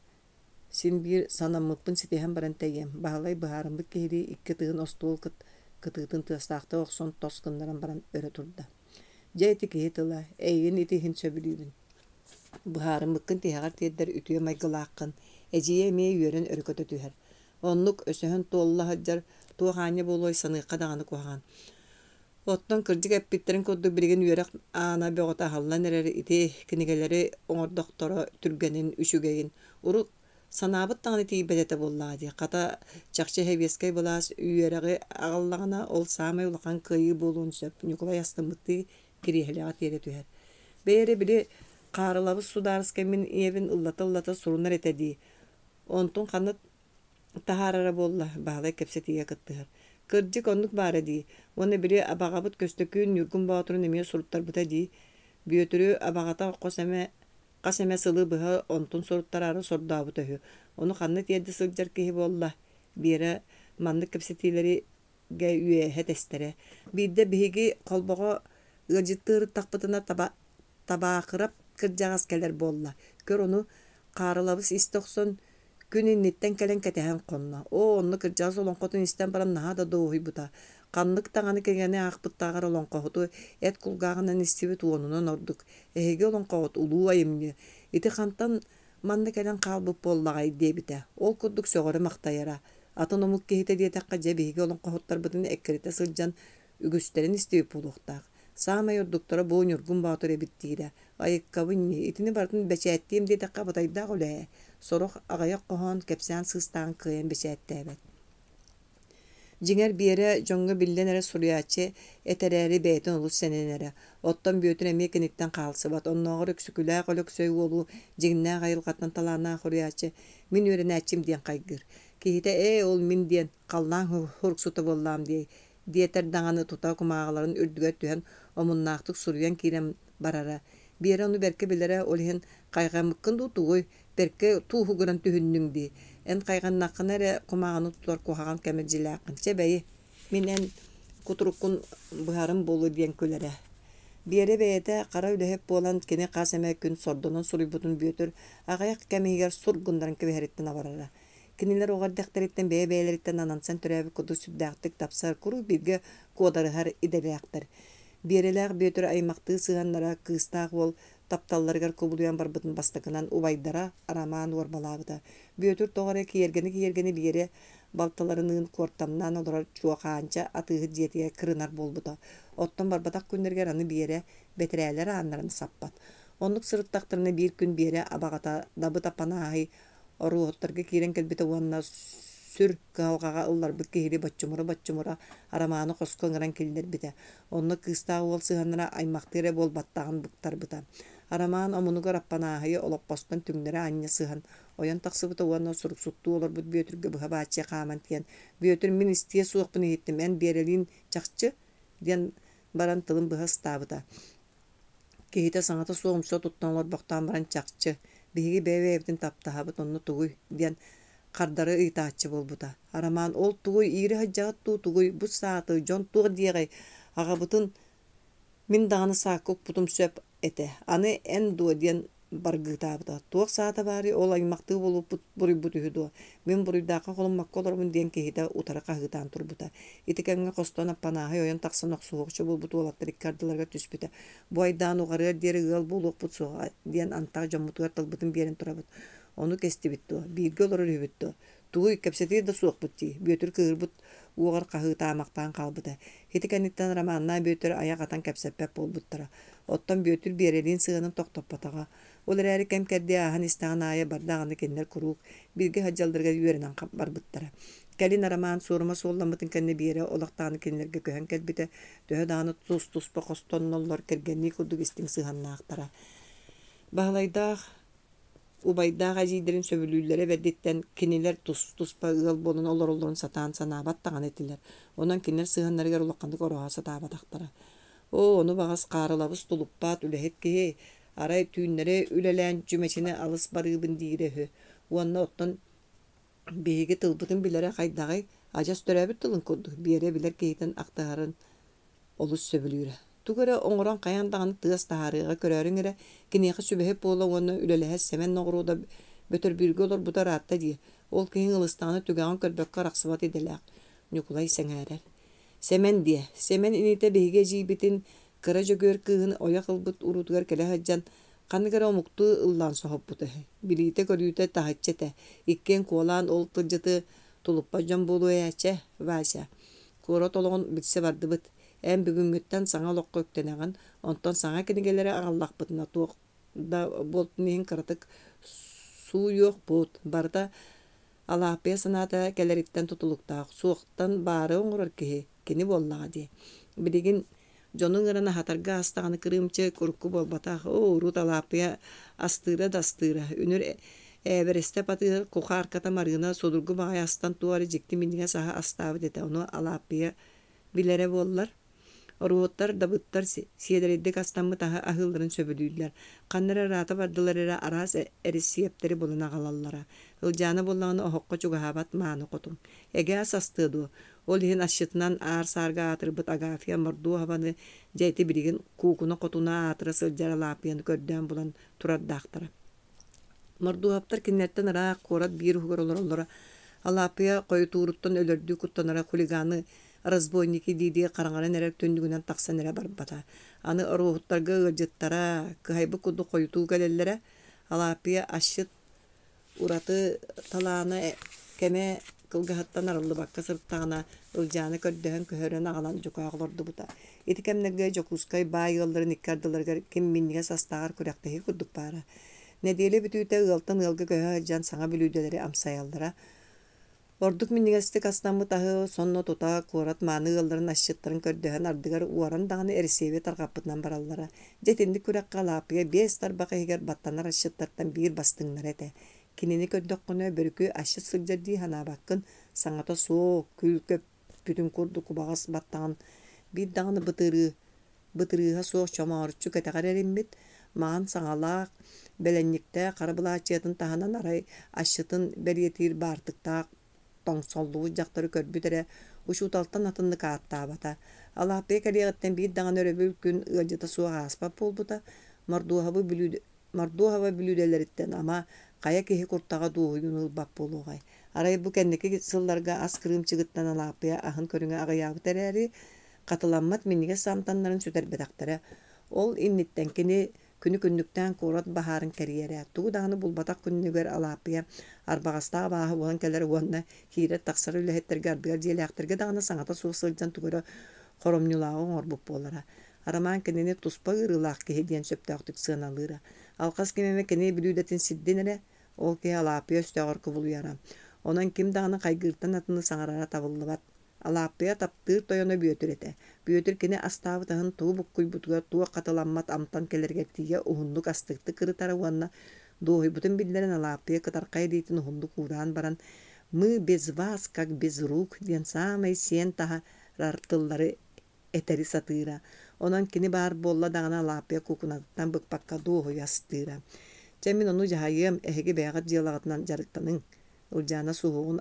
Sin bir sanamıppın sitehen baran teyem. Bahalay baharımlık kehiri ikki tığın ostol kıtığıtın tığыстaqta oqson toskındaran baran öre turda. Jayti kehitila, eyin iti hin söbülüydün. Baharımlıkın tehagar tiyedder ütüye maygılaqqın. Eciye emeye yören örkötö tüher. Onluk ösöhön tolla hajjar tuğhanya boloy sanıqqa dağını kuhagan. Ottan kırcık epitlerin koddu birgen yörek ana beğota hallan ereri iti kinigeleri oňor doktora türgenin üşügeyin. Uruk sanabıt tağını tiyibedete bolladı. Kata çakçı heveskay bolas üyeregi ağallağına ol samay ulaqan kıyı bolun söp. Nikola yastımıttı kirihliğa tiyere tüher. Beyre bile qarılabı sudarıskamin evin ıllata surunar etedi. Ontun kanıt taharara bolla bağlay kepsetiye kıttıhar. Kırcık onluk bare di. Onu biri abağabıt köstökün yurgun bağıtırın emeye suruttar buta di. Büyötürü abağata qaseme sılı bıha ontun suruttar arı sordağı buta hü. Onu kanıt yedi sılcar kehi bolla. Bire manlık kepsetileri üyehe testere. Bir de bihigi kolboğa ıcıttırı takpıtına tabağırap kırcağız keler bolla. Kör onu qarılabız istokson Günün nitten kelen ketehen qonna. O onnu kırcağız olan qotun isten baran naha da doğuy buta. Qanlık tağını kegene aqpıttağır olan qotu et kulgağından istibit uonunun orduk. Ehege olan qot ulu ayımlı. Iti qantan manны kelen qalbıp bollagay debite. Ol kudduk soğarı maqtayara. Atın omuk kehite diye taqqa jebehege olan qotlar butun ekkerite sılcan ügüsterin istibit buluqtaq. Sama yorduktora boğun yurgun bağıtır ebittiyre. Ayakkabın itini bartın beçettiğim diye taqqa batayda qole. Soruq ağayak qohon kepsen sığstan kıyan beçettebet. Jinger bire jonga billenere suryaçı etereri beytin olu senenere. Ottan büyötün emekinitten qalsı bat. Onnoğur öksüküle qoluk söy olu jingna qayılqattan talana suryaçı. Min öğrenäçim diyen qaygır. Kihite ol min diyen qallan hurksutu bollam diye. Dieter dağını tuta kumağaların ürdüge tühen omunnaqtık suryan kirem barara. Bire onu berke bilere olihin qaygamıkkın tutuğuy. Berke tuğu güren tühünnüң di. En qaygan naqınere kumağını tutar kuhagan kemercilaqın. Çebeyi minen kuturukun buharım bolu diyen kölere. Bire beyete qara ülehep bolan kene qaseme gün sordonan suributun büyötür. Ağayak kemehiger surgundan kebeheritten avarara. Kiniler oğar dekteritten beyleritten anansan törebi kudu sübdaqtık tapsar kuru birge kodarı har ideleyaktar. Bireler büyötür aymaqtığı sığanlara kıstaq ol taptallargar kubuluyan barbıtın bastakınan ubaydara araman varbalabıda. Büyötür toğara kiyergeni biyere baltalarının kortamdan olarak çuaqanca atığı diyetiye kırınar bolbuda. Ottan barbadak günlerger anı biyere betirelere anlarını sappat. Onluk sırıttaqtırını bir gün biyere abağata dabı tapanahi oruottarga kiren kelbite uanna sür kavgaga ıllar bu kehiri batçumura aramanı qoskongran killer bite. Onno kıstağı ol sığanlara aymaqtere bol battağın buktar bita. Araman omunuga rappanahi oloppostan tümlere anya sığan. Oyan taqsı bita uanna suruk suttu olur bu büyötürge bu habaçya qaman tiyen. Büyötür min istiye suuqpını hittim en berelin çaqçı diyen baran tılın bıha stabıta. Kehite sanata soğumsa tuttanlar boktan baran çaqçı. Bihigi bebe evden tapta habıt onu tuğuy diyen qardarı itaatçı bolbuda. Araman ol tuğuy iri hajjagat tuğuy bu saatı jon tuğ diyegay ağabıtın min dağını sakuk putum söp ete. Anı en duğa diyen bargıtabıda. Tuğ saata bari ol aymaqtığı bolup buri butuhudu. Min buri daqa kolum makkolormun diyen kehide utara qahıtan turbuda. Itikenge qostona panahi oyan taqsan oqsuğuqçı bolbutu olattır ikkardılarga tüspüte. Bu aydan uğarıya deri ığal boluq butsuğa diyen antaq jammutugar talbıtın biyerin turabıt. Onu kesti bittu. Bilgi olur hübüttü. Tuğu kepseti de suuq butti. Büyötür kığırbut uğar qahıtamaqtan qalbıda. Hitikenitten ramanna büyötür ayak atan kepseppep bolbuttara. Ottan büyötür berelin sığının toqtoppatağa. Olar äri kem keddi ahan istağın aya bardağını kenler kuruq. Bilgi hajjaldırga yörenen qapbar buttara. Kelin araman soruma sollamıtın kenne biyere olaqtağını kenlerge köhen kelbite. Döhe dağını tuspa qostonnollar kergenni kurduk istin sığannaqtara. Bağlaydağ Ubayda gajidirin söbülülere ve ditten kiniler tuspa ığal bolun olorun satan sanabat tağan etiler. Ondan kinler sığanları gar ulaqandık oroha sataba taqtara. Onu bağız qarılabız tuluppat ülehet ki Aray tüynlere ülelen cümesine alыс barıbın diirehü. Uanna ottan beyge tılbıtın bilere kaydağay ajas törəbit tılın kurdu. Biyere biler keyten aktaharın olus söbülüre. Tugara oňoran kaýandagany tığas taharıga körärün ere kineki sübehep bola onu ülelehe semen noğruda bötür birge olur bu da rahatta diye. Ol keyin ılыстany tügäň körbekkä raksybat edelek. Nikolay seňärer. Semen diye. Semen inite beyge jibitin kıraca gör kığın oya kılbıt urutgar kele hajjan kanıgara omuktu ıllan sohop butu. Bilite körüte tahatçete. İkken kolan ol tırjıtı tuluppajan bolu eçe vaşa. Kora toloğun bitse bardı bıt. En bugüngütten saňa lokka öktenegan, ondan saňa kinigelere aňallak bytna tuok da boltunihin karatık su yok bot. Barda alapya sanata keleritten tutulukta suoktan bары oňorar ki kini bollaga diye. Bidigin jonun ýerine hatarga astagany kırımçı kurku bolbata o rut alapya astıra dastıra ünür Evereste patır kokar kata marına sodurgu baýastan tuary jikti mindiňe saha astaby dete onu alapya bilere bollar. Orotlar dabıttar siederedde kastanmı taha ahılların söbülüydüler. Kanlara rata bardılar era aras erisiyepleri buluna galallara. Iljana bollağını ohokka çugahabat mağını kotun. Ege asastıdı. Ol hin aşıtından ağır sarga atırбыт agafiya mardu havanı jeyti birigin kukuna kotuna atıra sılcara lapiyanı kördüğün bulan turar dağtara. Mardu haptar kinnetten ara korat bir hugar olara. Alapiya koyu tuğruttan ölördü kuttanara huliganı разбойники диди караңарын эрек төндүгүнөн таксан эре барбата. Аны орухуттарга ылжыттара, кыйбы куду койутуу келеллере, алапия ашыт ураты талааны кеме кылгахаттан арылды бакка сырттагына ылжаны көрдөһөн көһөрөн агалан жукаглорду бута. Этикемнерге жокускай байылдарын иккардыларга ким минниге састагар күрәктеги курдук бара. Неделе бүтүтө ылтын ылгы көһө жан саңа билүүделери амсаялдыра. Orduk minnigestik asnamı tahı sonno tuta korat manı yılların aşıttırın kördüğün ardıgar uaran dağını erisebe tarqapıtnan barallara. Jetindi kurek kalapıya 5 tarbaka higer battanar aşıttartan bir bastınlar ete. Kinini kördükkünü börükü aşıt sılcar di hana bakkın saňata soğuk kül köp bütün kurdu kubağas battağın bir dağını bıtırıha soğuk çomarıççu ketegar erimbit mağın saňalak belenlikte karabılaçıyatın tahanan aray aşıtın beryetir bartıkta toňsolluğu jakları körbüdere uşutaltan atındı kaattabata. Allah pekariyatten bir dağın öröbül gün ılcıta suğa aspap bolbuta marduhava bilüdeleritten ama kaya kehi kurtaga doğuyun ılbap boluğay. Aray bu kendiki sıllarga az kırımçıgıttan alapıya ahın körüne ağayabı tereri katılanmat minnige samtanların süter bedaktara. Ol innitten kini Күнү күннүктен корот баһарын кәрiyere. Тугу даганы булбатак күннүгер алапия арбагастаа баһы болан келер уонна хире таксар үлехеттерге арбыгар диеляктерге даганы саңата суусылжан тугура хоромнюлагы орбуп болара. Араман кенени туспа ырылак ке диен сөптөктүк сыналыра. Алкас кемеме кене билүүдетин сидденере ол ке алапия өстөгөр кубулуяра. Онан ким даганы кайгыртан атыны саңарара табыллыбат. Алапия таптыр тоёно бүйөтүрете. Бүйөтүр кене астабы тахын туу буккуй бутуга туу каталаммат амтан келерге тие ухундук астыкты кырытара уанна доой бутун биллерин алапия катаркай дейтин ухундук ураан баран мы без вас как без рук ден самай сен таха рартыллары этери сатыра. Онан кини бар болла дагана алапия кукунаттан быкпакка доой астыра. Чемин ону жахайым эхеге бэягат жыялагатынан жарыктанын. Улжана суһугун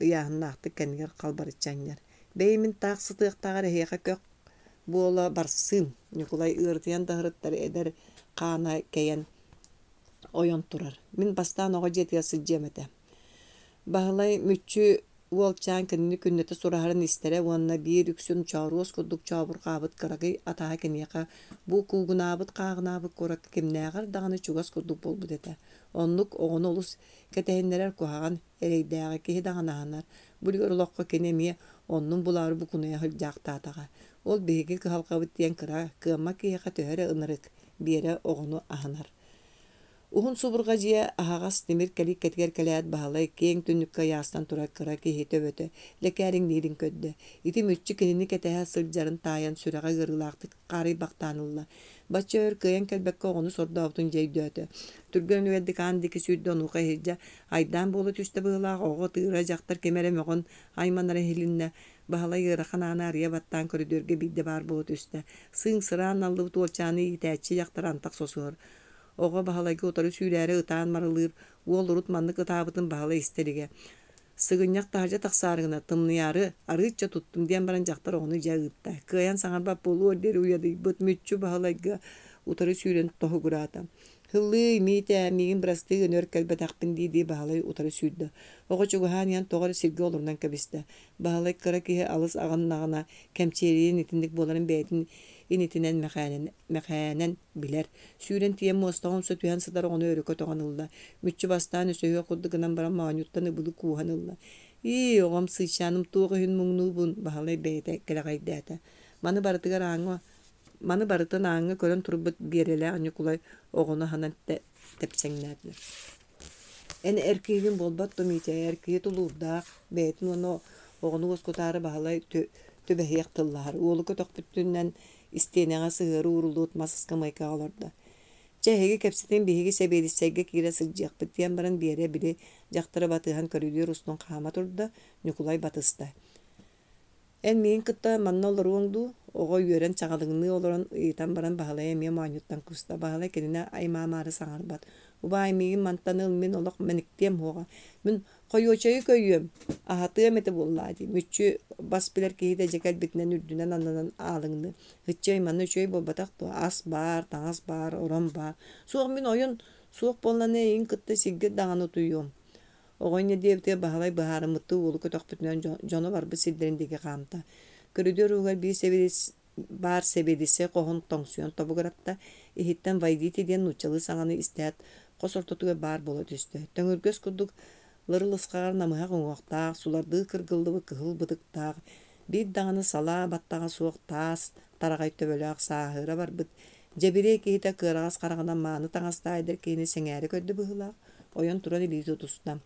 Яһыннақты кәнігер қалбарытчаннар. Беймін тақсытықтағар әйеға көк бола барсын. Николай ұртиян дағырыттар әдер қана кәйен ойон тұрар. Мен бастан оға жетиясы жемеді. Бағылай мүтчі уолчан кәніне күннеті сұрағарын істері уанна бір үксін чауруыз күрдік чаубыр қабыт қарағай атаға кәнеға бұл күлгінабыт қағынабыт қорак кемнәғар дағаны чугас күрдік болбы деді. Онлук оғын олыс кәтәйінлерер куһаған эрейдәгә киһи даҕанаһанар. Булгар олоққа кенеме оннун булары бу кунуя хылжаактаатаға. Ол биһиги кыһалқабыт диэн кыра кыамма киһиэхэ төһөрө ынырык биэрэ оҕону аһанар. Uhun suburga jia ahagас demir kelik ketger keleat bahalay keң түннүккө яастан тура кыра киһи төбөтө лекәрин нирин көддө. Ити мүччү кинини кетеһэ сылжарын таян сүрэҕэ гырылаахтык карый бактаанылла. Бачча өр кыйан келбекке оҕону сордообутун жейдөтө. Түргөн үедди каандики сүйдө онука хиджа айдаан болу түстө быылаах оҕо тыыра жактар кемеремеҕон айманара хилинне баһалай ыарахан арыя баттаан көрүдөргө бидде бар болу түстө. Сыың сыраан аллыбы туолчааны итээччи жактар антак сосуор. Оҕо баһалагы утары сүүрээри ытаан марылыыр, уол урут маннык ытаабытын баһала истериге. Сыгынньак таһырдьа тахсаарыгына тымныяры арыычча туттум диэн баран жактар оҕону дьэ ыытта. Кыайан саҥарбап болуор диэри уйадыйбыт мүччү баһалагы утары сүүрэн тоһугураата. Хыллыы миитэ миигин бырастыы өнөр кэлбэтэхпин диидии баһалай утары сүүрдө. Оҕо чугаһааниан тоҕор сиргэ олорунан кэбистэ. Баһалай кыра киһи алыс аҕаннаҕына кэмчиэриин итинник буоларын бэйэтин инитинэн мэхээнэн билэр. Сүүрэн тиэм муостаҕын сөтүһэн сытар оҕону өрөкө тоҕанылла. Мүччү бастаан өсөһүө курдугынан баран маҕаньуттан ыбылы кууһанылла. Оҕом сыычааным туoҕа үһүн муҥнуубун баһалай бэйэтэ кэлэҕэйдээtä. Маны барытын ааҥҥа көрөн турбут биэрэлээх аньукулай оҕону ханан тэпсэҥнээтлэр. Эн эркиигин болбат томиитэ эркии тулуурдаах бэйэтин ону оҕону уоскутаары баһалай төбэһиэх тыллаһар. Уолу көтөхпүттүннэн истиэнэҕэ сыһыары уурулуут масыска майкаҕа олордо. Чэһиги кэпситин биһиги сэбиэлиссэйгэ киирэ сылдьыахпыт диэн баран биэрэ били дьахтара батыыһан көрүлүөр устун хаама турда Ньукулай батыста. Эн миин кытта манна олоруоҥду оҕо үөрэн чаҕалыҥныы олорон ыйытан баран баһалай эмиэ мааньуттан куста. Баһалай кинине аймаамаары саҥарбат. Уба аймиигин мантан ылмин олох мэниктиэм хуоҕа. Мин хойуочайы көйүөм, аһатыам эте буллаади. Мүччү бас билэр киһи дьэкэлбитинэн үрдүнэн аннанан аалыҥны. Хыччай манна үчөй болбатах туо. Ас баар, таҥас баар, орон баар. Суох мин ойун суох боллана эйин кытта сиргэ даҕаны утуйуом. Оҕойня диэбитэ баһалай быһаарыммыттыы уолу көтөхпүтүнэн дьоно барбыт силдериндиги хаамта. Көрүдүөр угар баар себедисе коһун тоҥсуйан тобугарапта иһиттэн вайдити диэн нуччалыы саҥаны истэät косортотуга баар боло түстө. Төҥүргөс курдук лырылыскаҕар намыһа оҥуохтаах, сулардыы кыргыллыбы кыһыл бытыктаах, биир даҕаны салаа баттаҕа суох таас тарағай төбөлөөх сааһыыра барбыт. Дьэбирээ киһитэ кыараҕас хараҕынан мааны таҥастаайдар киһини сэҥээри көйдө быһылаах, ойон туран илиит утустан.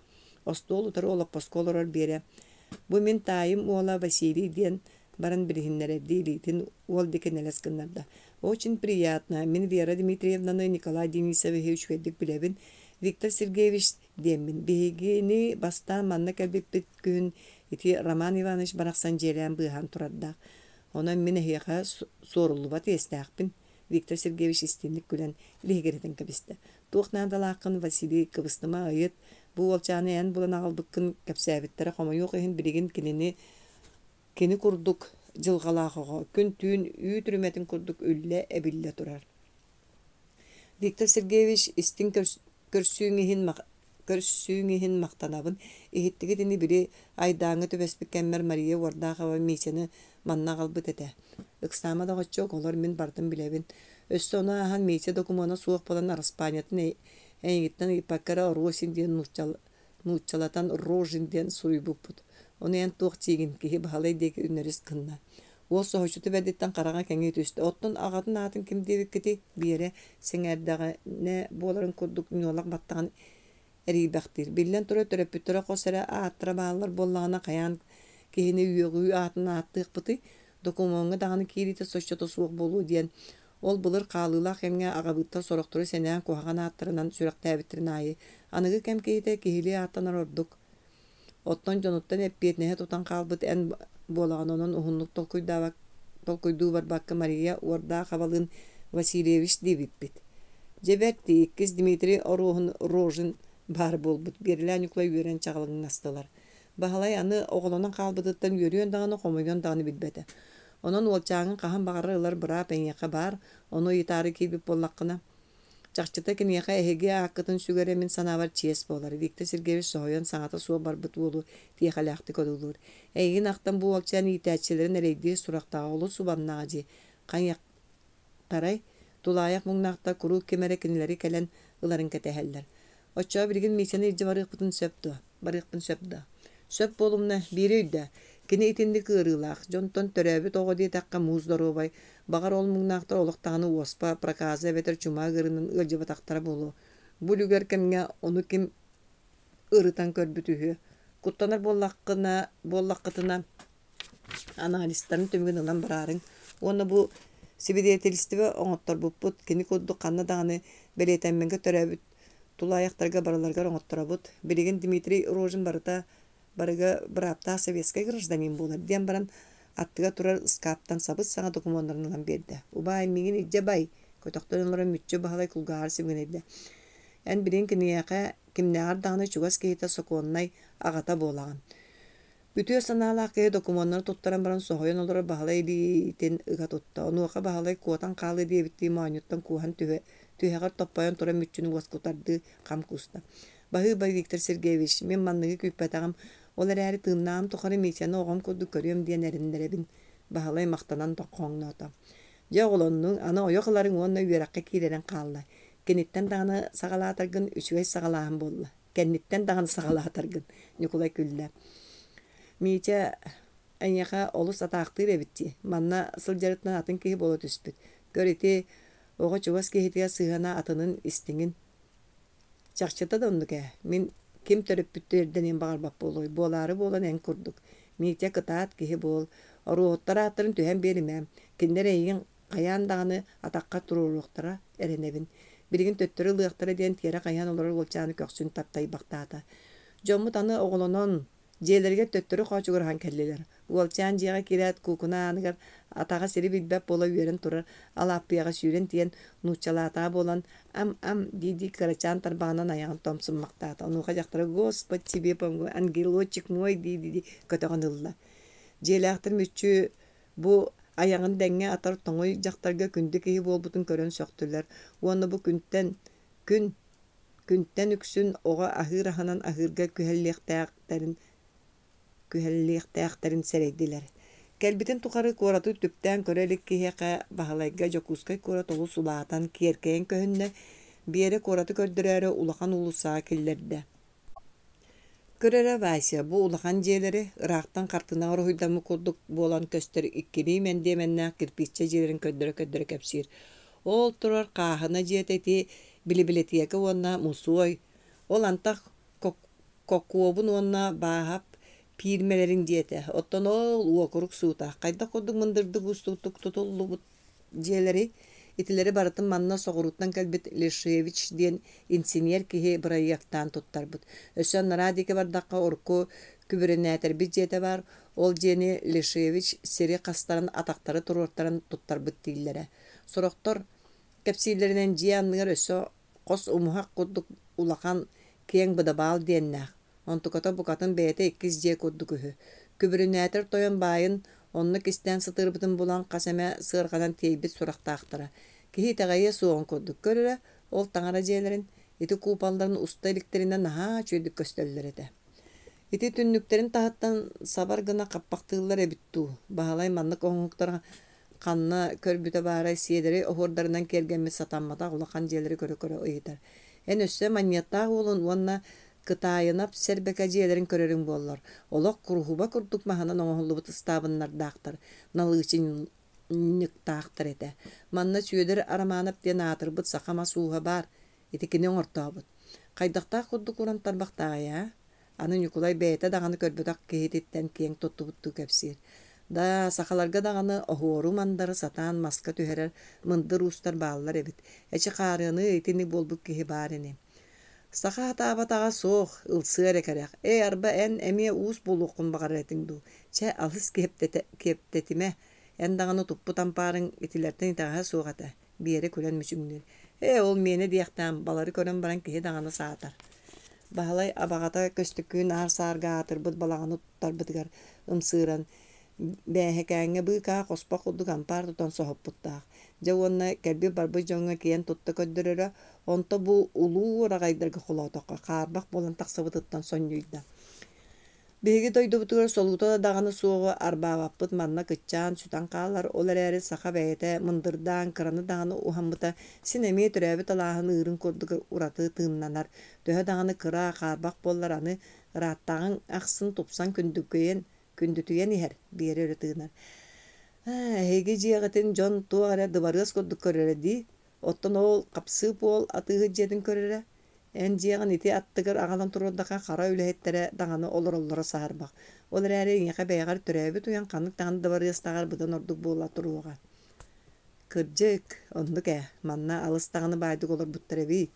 Остуол утары олоппоско олорор биэрэ. Бу мин таайым уола Василий диэн баран билиһиннэрэ диилиитин уол дикенелес гыннарда. Очень приятно. Мин Вера Дмитриевнаны Николай Денисович үедик билебин. Виктор Сергеевич диэммин. Биһигини бастаан манна кэлбиппит күн ити Роман Иванович барахсан желээн быыһан турарда. Онон мин эһиэхэ суоруллубат эстээхпин. Виктор Сергеевич истинник күлэн лиһигэритин кэбистэ. Туохнаадалааккын Василий кыбыстыма айыт. Бу олчааны эн булан аҕалбыккын кэпсээбиттэрэ хомойуох иһин билигин кини курдук дьылҕалаахоҕо күн түүн үүү түрүмэтин курдук үллэ эбиллэ турар. Виктор Сергеевич истин көрсүүңиһин мактанабын иһиттиги дини били айдааҥы төбөспүт кэммэр Мария Уордаахова миисэни манна аҕалбыт этэ. Ыксаама доҕоччуок олор мин бартын билебин. Өссө ону ааһан миисе докумуона суох болан Араспаниятын эйигиттен ипаккара Росин диэн нууччалатан Рожин диэн суйбуппут. Onu en tuoq tiigin kihi bahalay deki ünneris kınna. Ол соһучуты бәдеттен қараға кәңе төсті. Оттон ағатын атын ким дебеккети биере сеңәрдәгә не боларын курдук ньолак баттаган эрибәктир. Биллән туры төрөпүттөрө косара аттыра баалар боллагына каян кихини үйөгү атын аттык быты. Документга даганы кирите соччото суык болуу диен. Ол булыр калыла кемге агабыттар сороктуру сенән кохаган аттырынан сүрәктәбиттерин айы. Аныгы кем кийте кихили аттанар ордук. Оттон жонуттан эппиетнеһе тутан калбыт эн болаган онон ухунлук толкуйдуу барбакка Мария Уордааховалын Васильевич дибиппит. Жеберти иккис Дмитрий Рожин бар болбут. Берлән юклай үйрен чагалыгын астылар. Бахалай аны оголонан калбыттан үйрен даганы хомойон даганы билбете. Онон олчаңын кахан багарылар бара пеньяка бар, ону итары кибип боллаккына. Чакчыта кинеха эһиге аккытын сүгеремин санавар чиес болар. Виктор Сергеевич соһойон саңата суо барбыт болу тиехалякты көдүлүр. Эйгин актан бу олчан итәчилерин эрейди сурактагы олу субаннагы. Каньяк тарай тулаяк муңнакта куру кемере кинилери келен ыларын кетехеллер. Оччо биргин мисени жыбарык бутун сөптү. Барыкпын сөпдө. Сөп болумна бири кини итинди кырылак, жонтон төрөбү тогоди такка муздоробай, багар ол муңнактар олуктаганы оспа, проказа ветер чума гырынын ылжыбы тактара болу. Bu lüger kemge onu kim ırıtan körbütühü. Kuttanar bollaqqıtına analistlerin tümgününden bararın. Onu bu sibidiyetelisti ve oňottor buput kini koddu kanna dağını beletenmenge törebüt tulayaktarga baralarga oňottorabut. Bilgin Dmitri Rojin barıta barıga brapta Sovetskay гражданин bolar. Diyen baran attıga turar ıskaptan sabıt sana dokumanlarından berdi. Ubay migin ijabay kötoktorunlara mütçe bahalay kulgar simgenedi. En bilin kiniyaka kimneğar dağını çugas kehita sokonnay agata bolağın. Bütün sanalak ke dokumanları tuttaran baran sohoyan olara bahalay diiten ıga tutta. Onu oka bahalay kuatan kalı diye bitti manyuttan kuhan tühegar toppayan tora mütçünü vaskutardı kam kusta. Bahı bay Viktor Sergeyevich men manlığı küppetağım olar eri tığımnağım tokarı misyana oğam kodu körüyüm diyen erinderebin. Bahalay maqtanan toqoğunu ota. Ja olonun ana oyoqların onna üyerakka kireren qallı. Kenitten dağını sağalatargın üçügey sağalağın bolla. Kennitten dağını sağalatargın. Nikolay külle. Miçe anyaka olus ataqtır ebitti. Manna sıljarıtnan atın kehi bolu tüspüt. Göreti oğa çuvas kehitiya sığana atının istingin. Çaqçata da onduke. Min kim törüp bütterden en bağırbap boloy. Boları bolan en kurduk. Miçe kıtaat kehi bol. Oruottara atırın tühen berimem. Kindere egin qayan dağını ataqqa tururuqtara erenebin. Birigin töttörü lığıqtara diyen tiyara qayan oları olçanı köksün taptay baqtaata. Jomu tanı oğlunon Jelerge töttörü qoçu görhan kelleler. Olçan jiga kirat kukuna anıgar atağa seri bilbep bola üyeren turar. Alappiyaga süren diyen nuçalata bolan am didi karaçan tarbağынан ayağın tomsun maqtaata. Onu qajaqtara Gospod тебе помогай, ангелочек мой didi kötöğünülla. Jelaqtır müçü bu ayağın denge atar toңoy jaqtarga kündü kehi bolbutun körön söktüler. Onu bu künden üksün oğa ahır ahanan ahırga kühelliğteğterin sereydiler. Kelbitin tukarı koratı tüpten körelik kiheka bahalayga jokuskay korat olu sulatan kierkeyen köhünne bir yere koratı kördürere ulakan ulusa killerde. Körere vaysya bu ulakan jeleri Irak'tan kartına rohuydamı kurduk bolan kösteri ikkili mendemenne kirpiççe jelerin kördüre kepsir. Ol turar kahına jeteti bilibiletiyeke onna musuoy. Ol antak kokkuobun onna bahap pirmelerin diyete. Ottan ol uokuruk suuta. Kayda kurduk mındırdık ustutuk tutullu bu jeleri itileri baratın manna soğuruttan kalbet Leshevich diyen insinyer kihi bırayaktan tuttar bud. Ösön naradike bardakka orku kübüreneter bir jete var. Ol jeni Leshevich seri kastarın ataktarı tururtарын tuttar bud dillere. Soroktor kepsilerinden jiyanlıgar ösö kos umuhak kurduk ulakan kiyen bıdabal diyennak. Ontukata bukatın beyete 2 je kurduk ühü. Kübürünäter toyan bayın onluk isten sıtırbıtın bulan kaseme sığırgadan teybit suraqtaqtıra. Kihi tagaya soğun kurduk görüre, ol tangara jelerin iti kupalların usta ilikterinden naha çöydük köstölleri de. Iti tünnüklerin tahattan sabar gına kappaqtığılar ebittu. Bahalay manlık oğunluktara kanna körbüte baray siyederi ohordarından kergenme satanmada ulakan jeleri köre oytar. En össe manyatta olun onna Kıtayınap serbeka jelerin körerin bollar. Olak kuruhuba kurduk mahanan oğullubut ıstabınlar dağıtır. Nalı için nıktağıtır ete. Manna süyeder aramanap diyen atır bıt sakama suha bar. Etikinin ortabıt. Kaydakta kurduk uran tarbaktağa ya. Anın yukulay beyete dağını körbüdak kehititten kiyen tuttu buttu kepsir. Da sakalarga dağını ohoru mandarı satan maska tüherer mındır ustar bağlar evet. Eçi qarını etini bolbuk kehi barini. Saka hata soğuk, ılsıgar ekerek. Arba en emiye uus buluqun baqaretin du. Çe alыс keptetime. En dağını tuppu tamparın itilerden itağa soğuk ata. Bir yere kölen müçümdür. Ol mene diyekten baları kölen baran kehe dağını saatar. Bahalay abağata köstükün ağır sarga atır bud balağını tutar bıdgar ımsıran. Bähekänge bıka qospa kudduk ampar tutan sohop puttaq. Jawonna kelbi barbu jonga kiyen tutta köddürere onta bu ulu ragaydarga xulatoqqa qarbaq bolan taqsabıttan sonuyda. Begi doydu butur soluta dağını soğu arbabapıt manna kıçan sütan qallar olar eri saqa beyete mındırdan kıranı dağını uhammıta sinemi türebi talahını ırın kodduk uratı tığınlanar. Döhe dağını kıra qarbaq bollar anı rattağın aqsın tupsan kündütüyen iher bir yere öğretığınar. Hege jiyagatın jon tuğara dıbarıs kodduk körere di. Ottan ol kapsı bol atığı jedin körere. En jiğan iti attıgır ağalan turudaka kara ülehettere dağını olur saharbak. Olur äri iňehe beýgar türäbit uyan kanık dağını dıbar ýastagar bydan orduk bolla turuga. Kırjık, onduk manna alыс dağını baydyk olur butterebit.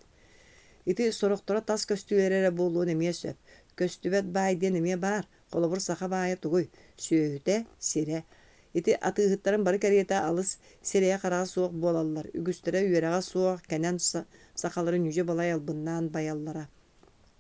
Iti soroktora tas köstülerere bolluğun emeye söp. Köstübet baydiyen emeye bar. Kolobur saha baya tuguy. Süöhüte, sire. Iti atıhıtların barı keriyete alыс sireye karağa soğuk bolallar. Ügüstere üyerağa soğuk kenen sakaların yüce balay albından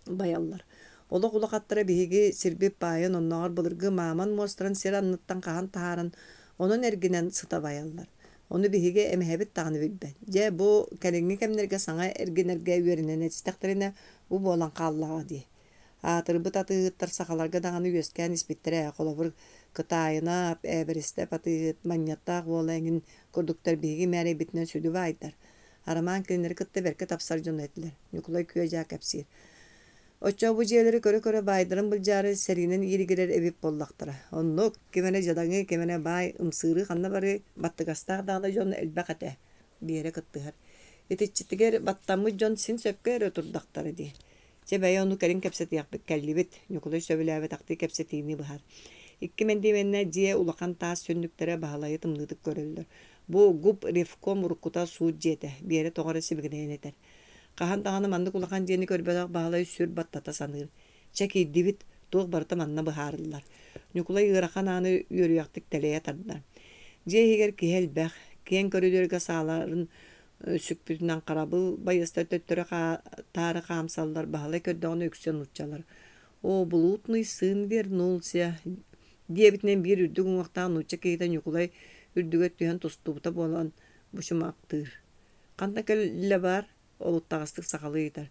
bayallar. Olak ulak attıra bihigi sirbip bayan onnar bulurgu maman mostran sir anlıttan kahan taharan onun erginen sıta bayallar. Onu bihige emhebit tağını bilben. Je bu kerengi kemlerge sana erginerge üyerinen etstaktarine bu bolan kallağa di. Atırбыт atıhıttar sakalarga dağını üyesken ispittere kolabur kıtayına eberiste patıhıt manyattaq olayın kurduktar bihigi meri bitinen südü bayдар. Araman kilinleri kıttı berke tapsar jonu ettiler. Nukulay küyecek hepsir. Oçça bu jeleri köre baydırın buljarı serinin iri girer ebip bollaktıra. Onluk kemene jadanı kemene bay ımsırı kanna bari battıgastaq dağda jonu elbaqate biyere kıttıgar. Etiçittiger battamı jon sin söpker oturdaktarı di. Çebeye onu kerin kepseti yakbik kellibit. Nukulay söbüleve taktı kepsetini bihar. İkki mendimenne jiye ulakan taas söndüklere bahalayı tımlıdık görüldür. Bu gup rifkom rukuta suud jete biyere toğara sibigine eter. Kahan tağını mandık ulakan jeni körbedak bahalay sür battata sanır. Çeki divit tuğ barıta manna baharlılar. Nukulay ırakan anı yürüyaktık teleye tardılar. Jiye higer kihel bək, kiyen körüdörge sağların sükpütünden karabıl, bayısta töttörü tarı kamsallar bahalay kördağını öksен uççalar. O bulutnuy sığın ver nolsya diye bitinen bir ürdük uğaqtağın uçça keyten yukulay ürdüget tüyen tostubuta bolan buşumaktır. Kantan kelle var, oluttağıstık sakalı yeter.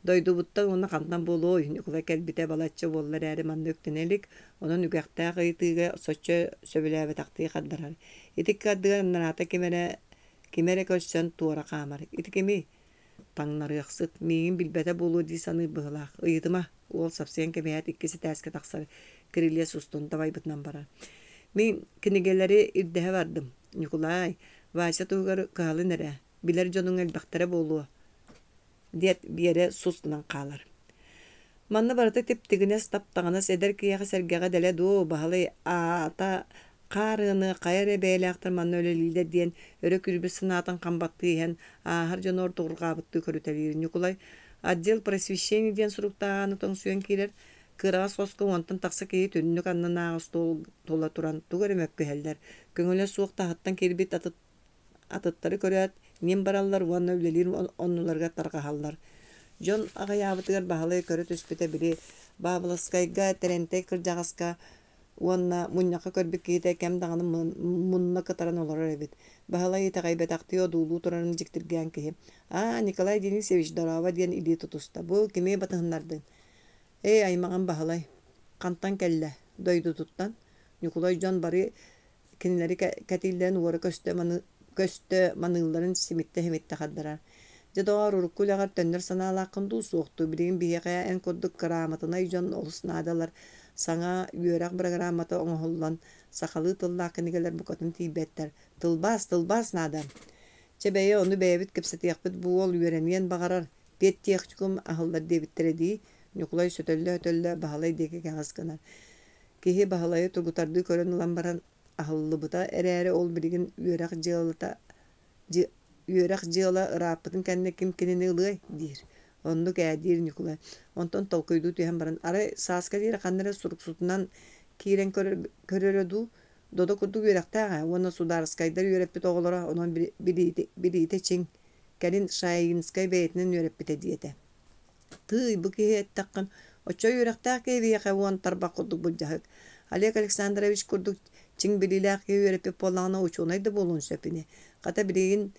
Doydu butta ona kantan bolu oy, yukulay kelbite balatça bollar äri mandı öktenelik, onun ügaqtağı kıytığı soçça söbüləve taktığı kaddarar. Etik kaddıgar narata kemere köşsen tuğra kamar. Etik emi taŋnary ýaksıt, meňin bilbete bolu di sany bıhlaq. Ýydyma, ol sapsyen kemeyat ikkisi täske taksar. Kirilye sustun tabaybytnan bara. Men kinigeleri irdehe bardım. Nikolay, vaşa tuğar kalı nere? Biler jonun elbaqtara bolu. Diet bir yere sustunan qalar. Manna barata teptigine taptağına eder ki yağı sergaga dele do bahaly ata qarını qayre beýlekdir manna ölelilde diyen örek ürbi sınatan qambatty hen ahar jonor tuğurqabıtty körütelir. Nikolay отдел просвещения diyen suruktaany toňsuyan kiler. Kırağa soska ontan taksa keyi tönünük anna nağız tola turan tuğarımak köheller. Köngüle soğukta hattan kelbit atıtları körüat. Nem barallar vanna ölelir onnularga tarqahallar. Jon ağayabıtıgar bahaly körüt üspete biri babılaskayga terente kırjağaska vanna munyaka körbük kiyite kem dağını munna kataran olar ebit. Bahaly taqaybet aqtiyo dulu turanın jiktirgen kehi. Nikolay Denisevich Dorava diyen idi tutusta. Bu kime batıhınlardı? Ey aymagan bahalay, kantan kelle, doydu tuttan. Nikolay Jon bari kinileri katilden uğra köste manılların simitte hemitte kaddarar. Jadoğar urukulagar tönler sana alaqındu soğuktu. Bilin biyaqaya en kodduk karamatına Jon olusuna adalar. Sana yörak bir karamata oňhollan sakalı tıllaq kinigeler bukatın tibetler. Tılbas nadam. Çebeye onu beýbit kepseti ýakbyt bu ol ýöreniýen bagarar. Bet tiýakçykum ahyllar debittiredi. Nikolay sötölle bahalay deki kağız kanar. Kehi bahalayı turgutardı kören ulan baran ahıllı buta ere ol birigin yörak jığla ırapıtın kendine kim kinini ılıy dir. Onduk dir Nikolay. Ondan tolkuydu tüyen baran. Ara saska dira kanlara suruk sutunan kiren körörödu. Dodo kurduk yöraktağa. Ona sudarskaydar yörepit oğulara onun biri ite çin. Kelin şayinskay beyetinin yörepite diyete. Tıy bu ki ettakın. Oço yürektağı ki bir kavuan tarbaq kurduk bulcahık. Alek Aleksandrovich kurduk çin bililaq ki yörepi polağına uçunaydı bolun söpini. Kata birigin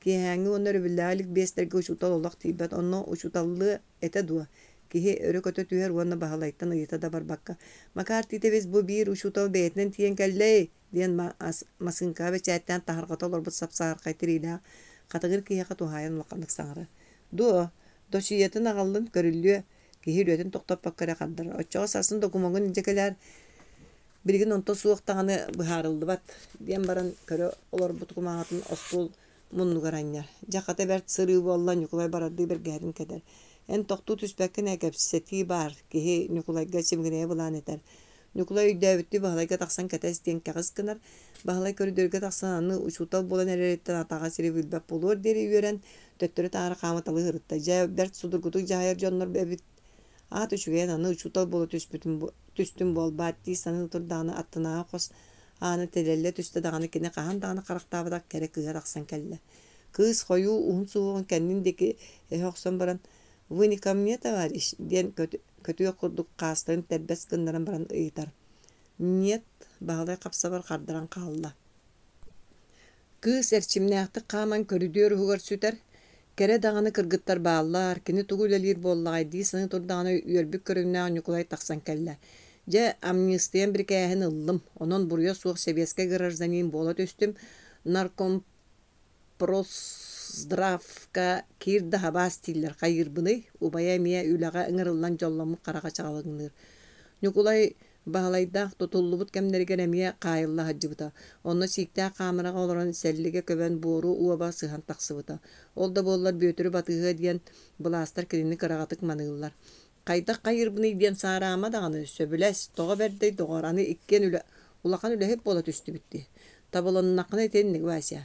ki hangi onları billalik besterge uçutal olaq tibet onu uçutallı ete dua. Ki örek öte tüher ona bahalayttan ıyıta da bar bakka. Makartite biz bu bir uçutal beyetinden tiyen kelle diyen masınka ve çayetten taharqata olur bu sapsağır kaytırıyla. Katagır ki yaka tuhayan ulaqanlık sağırı. Doşiyetin ağallın görüllüyor. Kihir öten toktap bakkara kadar. Oçağı sarsın dokumongun incekeler. Birigin onta soğuktağını bıharıldı bat. Diyen baran körü olur butukumağatın ostul munnu garanyar. Jakata bert sırığı bollan yukulay baradı bir gärin keder. En tohtu tüspäkkene käpseti bar kihi Nikulayga simgine bulan eter. Nikulay dävitti bahalayga taksan ketes diyen kağız kınar. Bahalay körüdörge taksan anı uçutal bolan ereretten atağa siri bilbep bulur deri üyeren töttörü tağırı kamatalı hırıtta. Dert sudurgutuk cahayar jonlar bebit. At uçugen anı uçutal bolu tüstün bol batti sanı turdağını attına kos. Anı telelle tüste dağını kine kahan dağını karaktabadak kere kıya taksan kelle. Kız koyu uğun soğuğun kendindeki hoqsan baran. Vini kamye tavariş diyen kötü okurduk kastığın terbes kındaran baran ıyıtar. Niyet bağlay kapsabar kardaran kalla. Kız erçimnähti kaman körüdüyor hugar süter. Kere dağını kırgıttar bağlar, kini tuğulelir bollay, sını turdağını üyerbük körünnäğin yukulay taksan kelle. Je amnistiyen bir kähin ıllım. Onun buraya soğuk seviyeske gırarzanin bola töstüm. Narkomprosdravka kir daha bastiller kayır bınıy. Ubaya miye ülağa ıngırıllan jollamı karağa çağalığınır. Nikolay bağlayda tutullubut kemleri gelemiye kayılla hacıbıta. Onu sikta kameraga olaran sellige köben boru uaba sıhan taksıbıta. Ol da bollar büyötürü batığı diyen bulastar kirini karagatık manığıllar. Kayda kayır bını diyen sarama dağını söbüles toğa berdi doğaranı ikken üle ulakan üle hep bola tüstü bitti. Tabalanın akına etenlik vasya.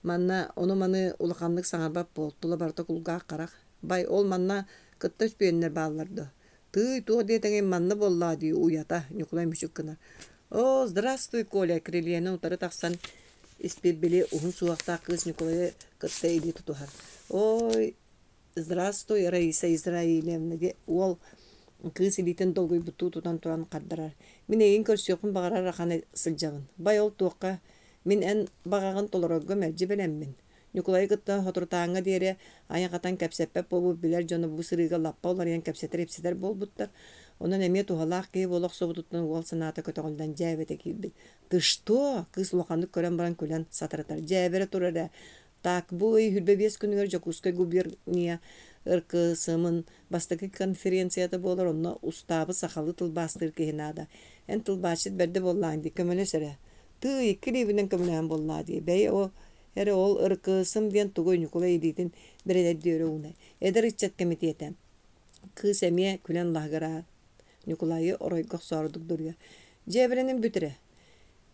Manna onu manı ulakanlık sanarbap bol. Tula barda kulga karak. Bay ol manna kıtta üspüyenler bağlardı. Ты то детеген манна болла ди уята Николай мüşük кына. О, здравствуй, Коля, крыльяны утары таксан испебели ухун суакта кыз Николай кытта иди тутухар. Ой, здравствуй, Раиса Израилевна де ол кыз илитен долгой буту тутан туран каддарар. Мен эгин көрсөкүн багарар раханы сылжагын. Бай ол туакка мен эн багагын толорогго мәржи белеммин. Николай кытта хотуртаңга диере аяқатан кәпсеппеп болу билер жоны бу сырыга лаппа олар ян кәпсетер епсетер болбуттар. Онан эме тухалақ ки болақ собутуттан уол саната көтөңөлдөн жайбете килбит. Ты что? Кыз лоханды көрөн баран күлен сатыратар. Жайбере турара. Так бу ый хүрбебес күнүгөр Жокускай губерния ыркы сымын бастакы конференцияда болар онна устабы сахалы тыл бастыр кехинада. Эн тыл башыт берде боллаан ди көмөлөсөрө. Ты иккилибинен көмөлөн болла ди. Бей о Ere ol ırkısım diyen tuğuy Nikolay edidin bereler diyor ona. Eder içecek komitete. Kız emiye külen lahgara. Nikolay'ı oraya sorduk duruyor. Cebrenin bütüre.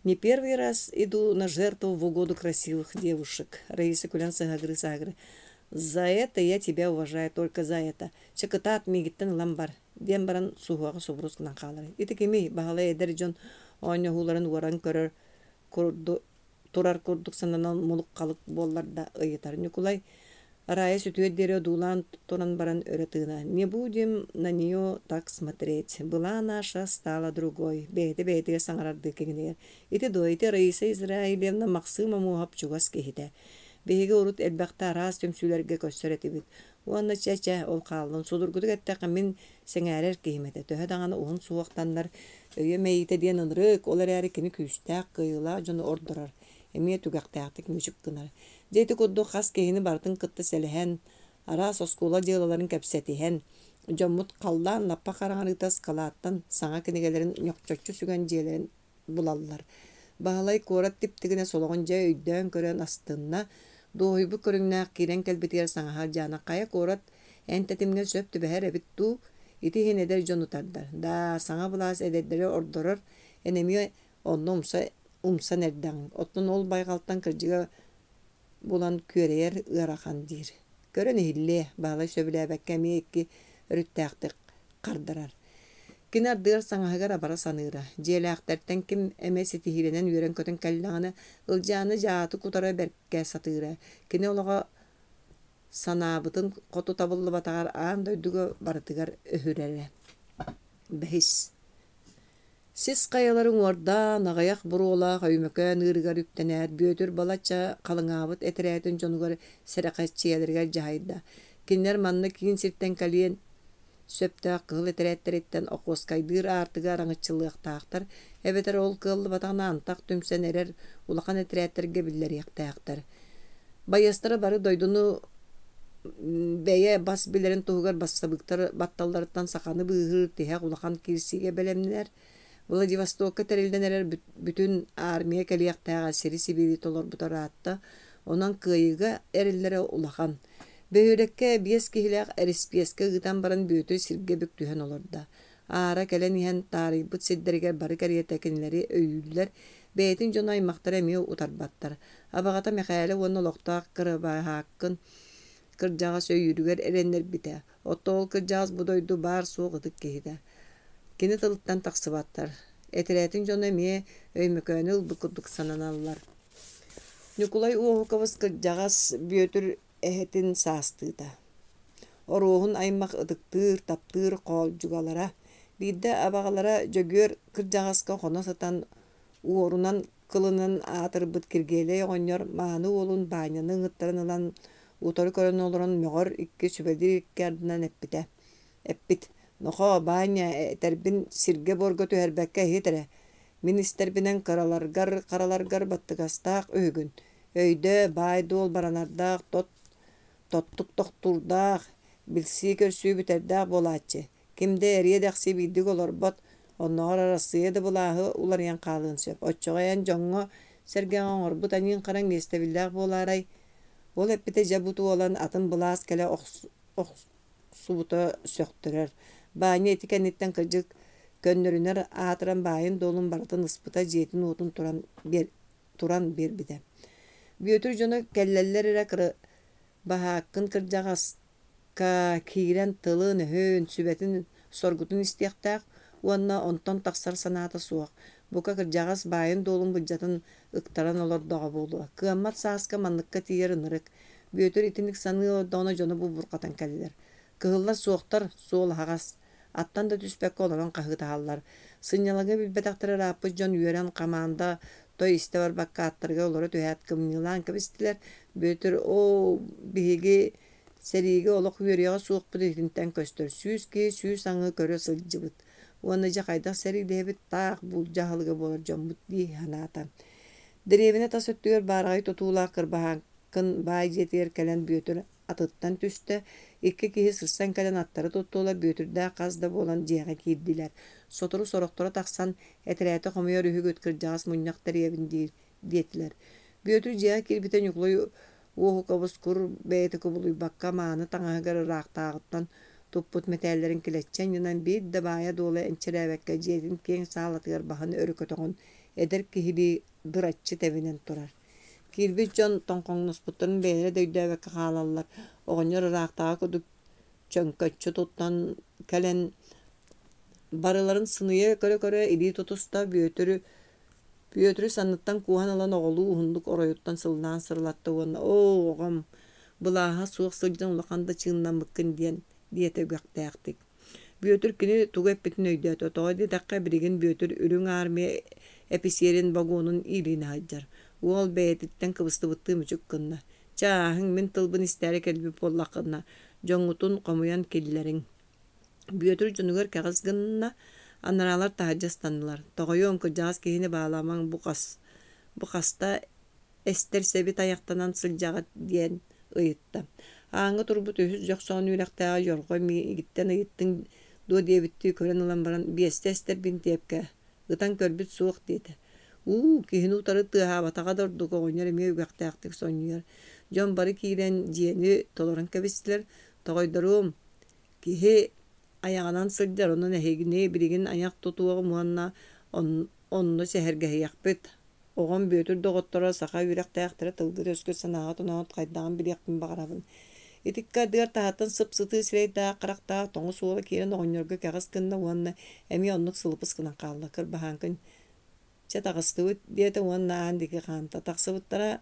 Не первый раз иду на жертву в угоду красивых девушек. Раиса кулян сагры. За это я тебя уважаю, только за это. Чекатат мигиттен ламбар. Дем баран сухуага собрускынан қалары. Итекеми бағала едер жон ойны хуларын уаран көрөр. Турар курдук сананан мулук калык болларда ыйытар. Николай Рая sütüye дулан туран баран öğretine. Не будем на нее так смотреть. Была наша, стала другой. Бейте саңарарды кегенер. Ити дойте Раиса Израилевна Максыма муhap чугас кехите. Беге урут элбакта рас төмсүлерге көстеретибит. Уанна чача ол калын судургудук эттеке мен сеңәрер киймете. Төһө даганы уун суактандар өйө мейите диен ынрык олар әри кини күстәк кыйла жону ордорар. Эмие түгәктәктик мүшүк кынар. Дейти кодду хас кehini бартын кытты селehen, ара соскула жыыларын кәпсетиhen, жоммут қалдан лаппа қараңарытас калааттан саңа кенегелерин ньокчоччу сүгөн жиелерин булаллар. Бағалай корат типтигине сологон жай өйдөн көрөн астынна, доойбу көрүңнәк кирен келбетер саңаха жана кая корат энтетимге сөптү бәһәр эбитту, ити хинедер жонутардар. Да саңа булас эдеддери ордорор, энемие онно умса нерден. Оттон ол байгалтан кыржыга булан көрер ырахан дир. Көрөн хилле баалай сөбүләбәккә мейекки өрүттәктик кардарар. Кинар дыр саңагара бара саныра. Желәктәртән ким эмеси тихиренен үрен көтөн каллаганы ылжаны жааты кутара беркә сатыра. Кине олага санабытын коту табылы батагар аан дойдуга бартыгар өһүрәре. Бәхис Сис каяларын орда нагаяк бурула каймөкөн ырыгар үптенер бөтөр балача калыңабыт этерәтен жонугар серакат чиялерге жайда. Кинер манны кин сиртен калиен сөптө кыл этерәттереттен окоскайдыр артыгар аңычылыктактар. Эбетер ол кыллы батагына антак төмсен эрер улахан этерәттерге биллер яктактар. Баястары бары дойдуну бәйе бас билерин тугар бассабыктар батталлардан саканы быгыр тиһә улахан кирсиге белемнер. Владивостокка терилденерер бүтүн армия калияктага сери Сибири толор бутаратта, онан кыйыга эриллере улахан. Böğürekke bies kihilek erispieske gıtan baran büyütü sirge büktühen olurda. Ara kelen ihan taribut sidderiger barı kariyetekinleri öyüller. Beytin jonay maktar emiyo utarbattar. Abagata mekayele onu lokta kırıba hakkın. Kırcağa söyürüger erenler bite. Otol kırcağız budoydu bar soğudık kehide. Kini tılıttan taksıbattar. Etiretin jonay miye öymükönül bukuduk sananallar. Nikolay Uğukavas kırcağız büyütür ehetin saastığıda. O ruhun aymak ıdıktır, taptır kolcugalara. Bir de abağalara jөгөр kırcağızka kona satan uğrunan kılının atır bıtkirgele oynyor manı olun banyanın ıttırın ılan utarı körün olurun möğür iki sübedir ikkerdinden eppite. Eppit. Noho banya terbin sirge borgotu herbekke hitere. Minister binen karalargar battıgastaq ögün. Öyde bay dol baranardaq tottuk tokturdaq bilsi körsü biterdaq bolaçı. Kimde eriye daqsi bildik olur bot. Onlar arasıya da bulahı ular yan qalın söp. Oçoğayan jongo sergen orbut anin qaran gestebildaq bolaray. Ol epite jabutu olan atın bulas kele subuta söktürür. Banya etikenitten kırcık göndürünür atıran bayın dolun baratın ıspıta jetin otun turan bir bide. Büyütür jonu kelleller kırı bahakkın kırcağız ka kiren tılın hön sübetin sorgutun istiyaqtaq uanna onton taqsar sanata suaq. Buka kırcağız bayın dolun budjatın ıktaran olur dağı bolu. Kıammat saaska manlıkka tiyer nırık. Büyütür itinik sanı dona jonu bu burqatan kelliler. Kıhıllar soğuktar soğul hağas. Attan da tüspekki olan qahıt hallar. Sınyalığı bilbedaqtara rapı jon yüren qamanda toy iste var bakka attarga oları tüyat kımnilan kabistiler. Büyütür o bihigi serigi olaq yürüyağa soğuk büdütinten köstür. Süz anı körü sılcıbıt. Uanıca qaydaq seri debit taq bul jahalıga bolar jon butdi hanata. Direvine tas öttüyor barağay totuğula kırbahankın bay jetiyer kelen büyütür atıttan tüste. İki kişi sırsan kelen attarı tuttular büyütürde qazda bolan jiyağa kirdiler. Soturu soroktora taqsan etirayete qomuyor ühü götkırcağız munyak direvin diyetiler. Büyütür jiyağa kirbiten yukluyu uğu kabus kur beyti kubuluy bakka mağını taŋagar raqtağıttan tupput metallerin kiletçen yunan bir de baya dolu ençirevekke jiyetin keň sağlatıgar bahanı örükötoğun eder kihili dıratçı tevinen turar. Kirbi jon tonqoňnus butun beýle döýdäwekkä halallar. Oňor raqtaga kuduk çönköççü tuttan kelen barıların sınıya köre ili tutusta büyötürü sanıttan kuhan alan oğlu uhunduk oroyuttan sıldan sırlattı ona. Oğam bulaha suğuk sılcan ulaqanda çığından bıkkın diyete göktəyaktik. Büyötür kini tuğep bitin öydät. Otoğaydı dakika birigin büyötür ürün armiye episyerin vagonun ilini hajjar. Uol beyetitten kıvısты bıttı müçük kınna. Çahın min tılbın isteri kelbi pollaqınna. Joňutun qomuyan kellerin. Büyötür jonugar kağız gınna. Anaralar tahajjastanlar. Toğoyon kırcağız kehini bağlaman bu qasta ester sebi tayaqtanan sıljağa diyen ıyıtta. Aňa turbut öhüz ýoksoň ýürektäge ýolga mi gitten ıyıttın do diye bitti kören alan baran bieste ester bin tepke. Gıtan körbüt soğuk dedi. Kihin utarı tıha bataga durduk oňar mi ýürektäktik soňýar. Jon bary kiren jeni toloran kebisler togoydurum. Kihi ayağынан sıljar onun ehegine birigin ayak tutuğı muanna onnu seherge ýakbyt. Oğan büyütür dogottora saha ýürektäktire tıldyr öskür sanaga tonat gaýdagan bir ýakpyn bagarabyn. Etikka diğer tahattan sıpsıtı sireyda qarakta toňu suwala kiren oňorga kagaz kynda uanna emi onnuk sılıpys gına qaldy kırbahankyn. Çataqysty diýete uanna andiki ganta taqsybyttara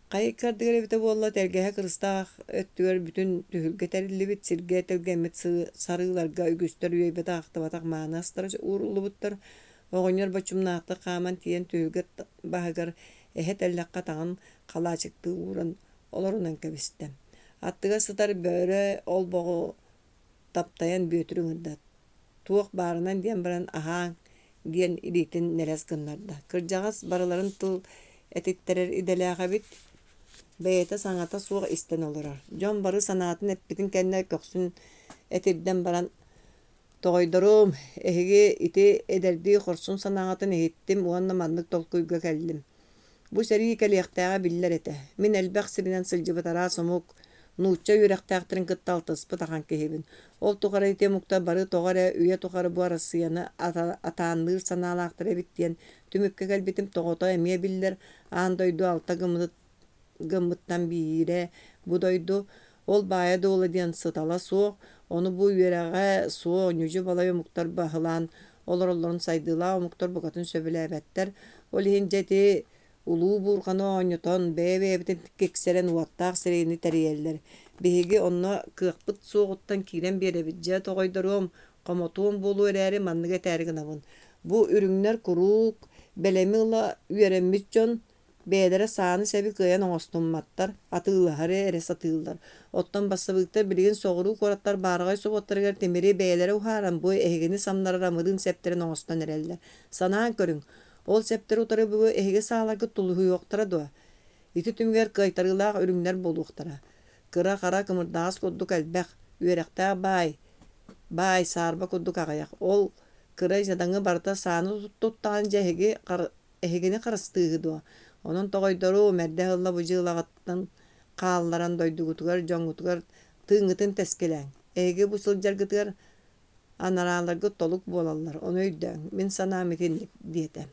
Qaýykar digere bite bolla tergehe kırıstaq öttüger bütün tühülge terilli bit sirge telgemet sarılarga ügüster üyeybete aqtabatak manastır uğurlu buttar. Oğunyor başımnaqta qaman tiyen tühülge bahagar ehet ellaqqa tağın qala çıktı uğran olorundan kebistem. Attıga sıtar böre ol boğu taptayan büyütürün ırdat. Tuğuk barınan diyen baran ahan diyen ilitin neles gınlarda. Kırcağız baraların tıl etikterer idelağa bit. Beyete sanata soğuk isten olurar. Jon barı sanatın etbitin kendine köksün etirden baran toğuydurum. Ehigi iti ederdi korsun sanatın ehittim. Uanna manlık tolkuyga keldim. Bu seri keliyaktağa biller ete. Min elbaq sirinden sılcıbı tara somuk Nuutça yürektäktirin kıttалтыспы tahan kehibin. Ol tuqara ite mukta bары toğara üye tuqara bu arasıyana ataanlığır sanalaqtır ebittiyen tümükke gelbitim toğota emeye biller aandoydu alta gımıttan bire bu doydu ol baya doğulu diyen sıtala soğuk onu bu yüreğe soğuk nücü balaya muktar bahılan olorların saydıla o muktar bukatın söbülebetter ol hinceti ulu burkanı oñoton bebe bitin kekseren uattaq sereni teriyeller bihigi onna kıqpıt soğuttan kiren berebitce toğaydarom qomotuğum bolu ereri manныga terginabın bu ürünler kuruk belemi ıla üyerenmişçon beedere saanı sebi kıyan oğustunmattar atığılahari eres atığıllar ottan basabıktar bilgin soğuru korattar bargay sobottargar temiri beelere uharan bu ehegini samlara ramıdın septerin oğustan ereller sanağın körün ol septeri utarı bu ehege sağlargı tuluhu yoktara doğa iti tümger kaytarılaq ürünler boluqtara kıra kara kımırdağız kodduk elbek üyerekta bay sarba kodduk ağayak ol kıra jadağı barta saanı tuttağın ehegini karastığığı doğa onun toğaydoru merde hılla bu jığılağıttın qaallaran doydugutugar joňgutugar tığıngıtın teskelen ehege bu sıljargıtıgar anaralargı toluk bolallar onu öydüň min sanamitinlik diyetem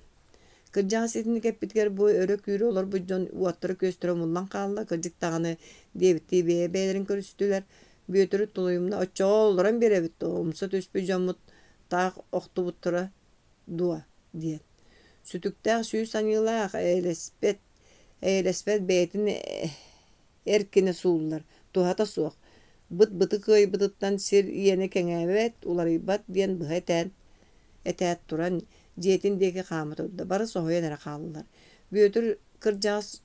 kırjağız etini kepitger bu örök yürü olur bu jon uattırı köstürü mullan qalla kırjık tağını debiti belerin körüstüler büyötürü tuluyumda oçoğolduran berebitti omsa töspü jomut tağ oqtu buttura dua diye sütüktäq süy sanýylaq eýlespet betin erkine suullar tuhata soq bıtı kıy bıtıttan sir iyene keňebet ularıybat diyen bıheten etät turan jetindeki qamatyda bara sohoyanara qallar büyötür kırjağız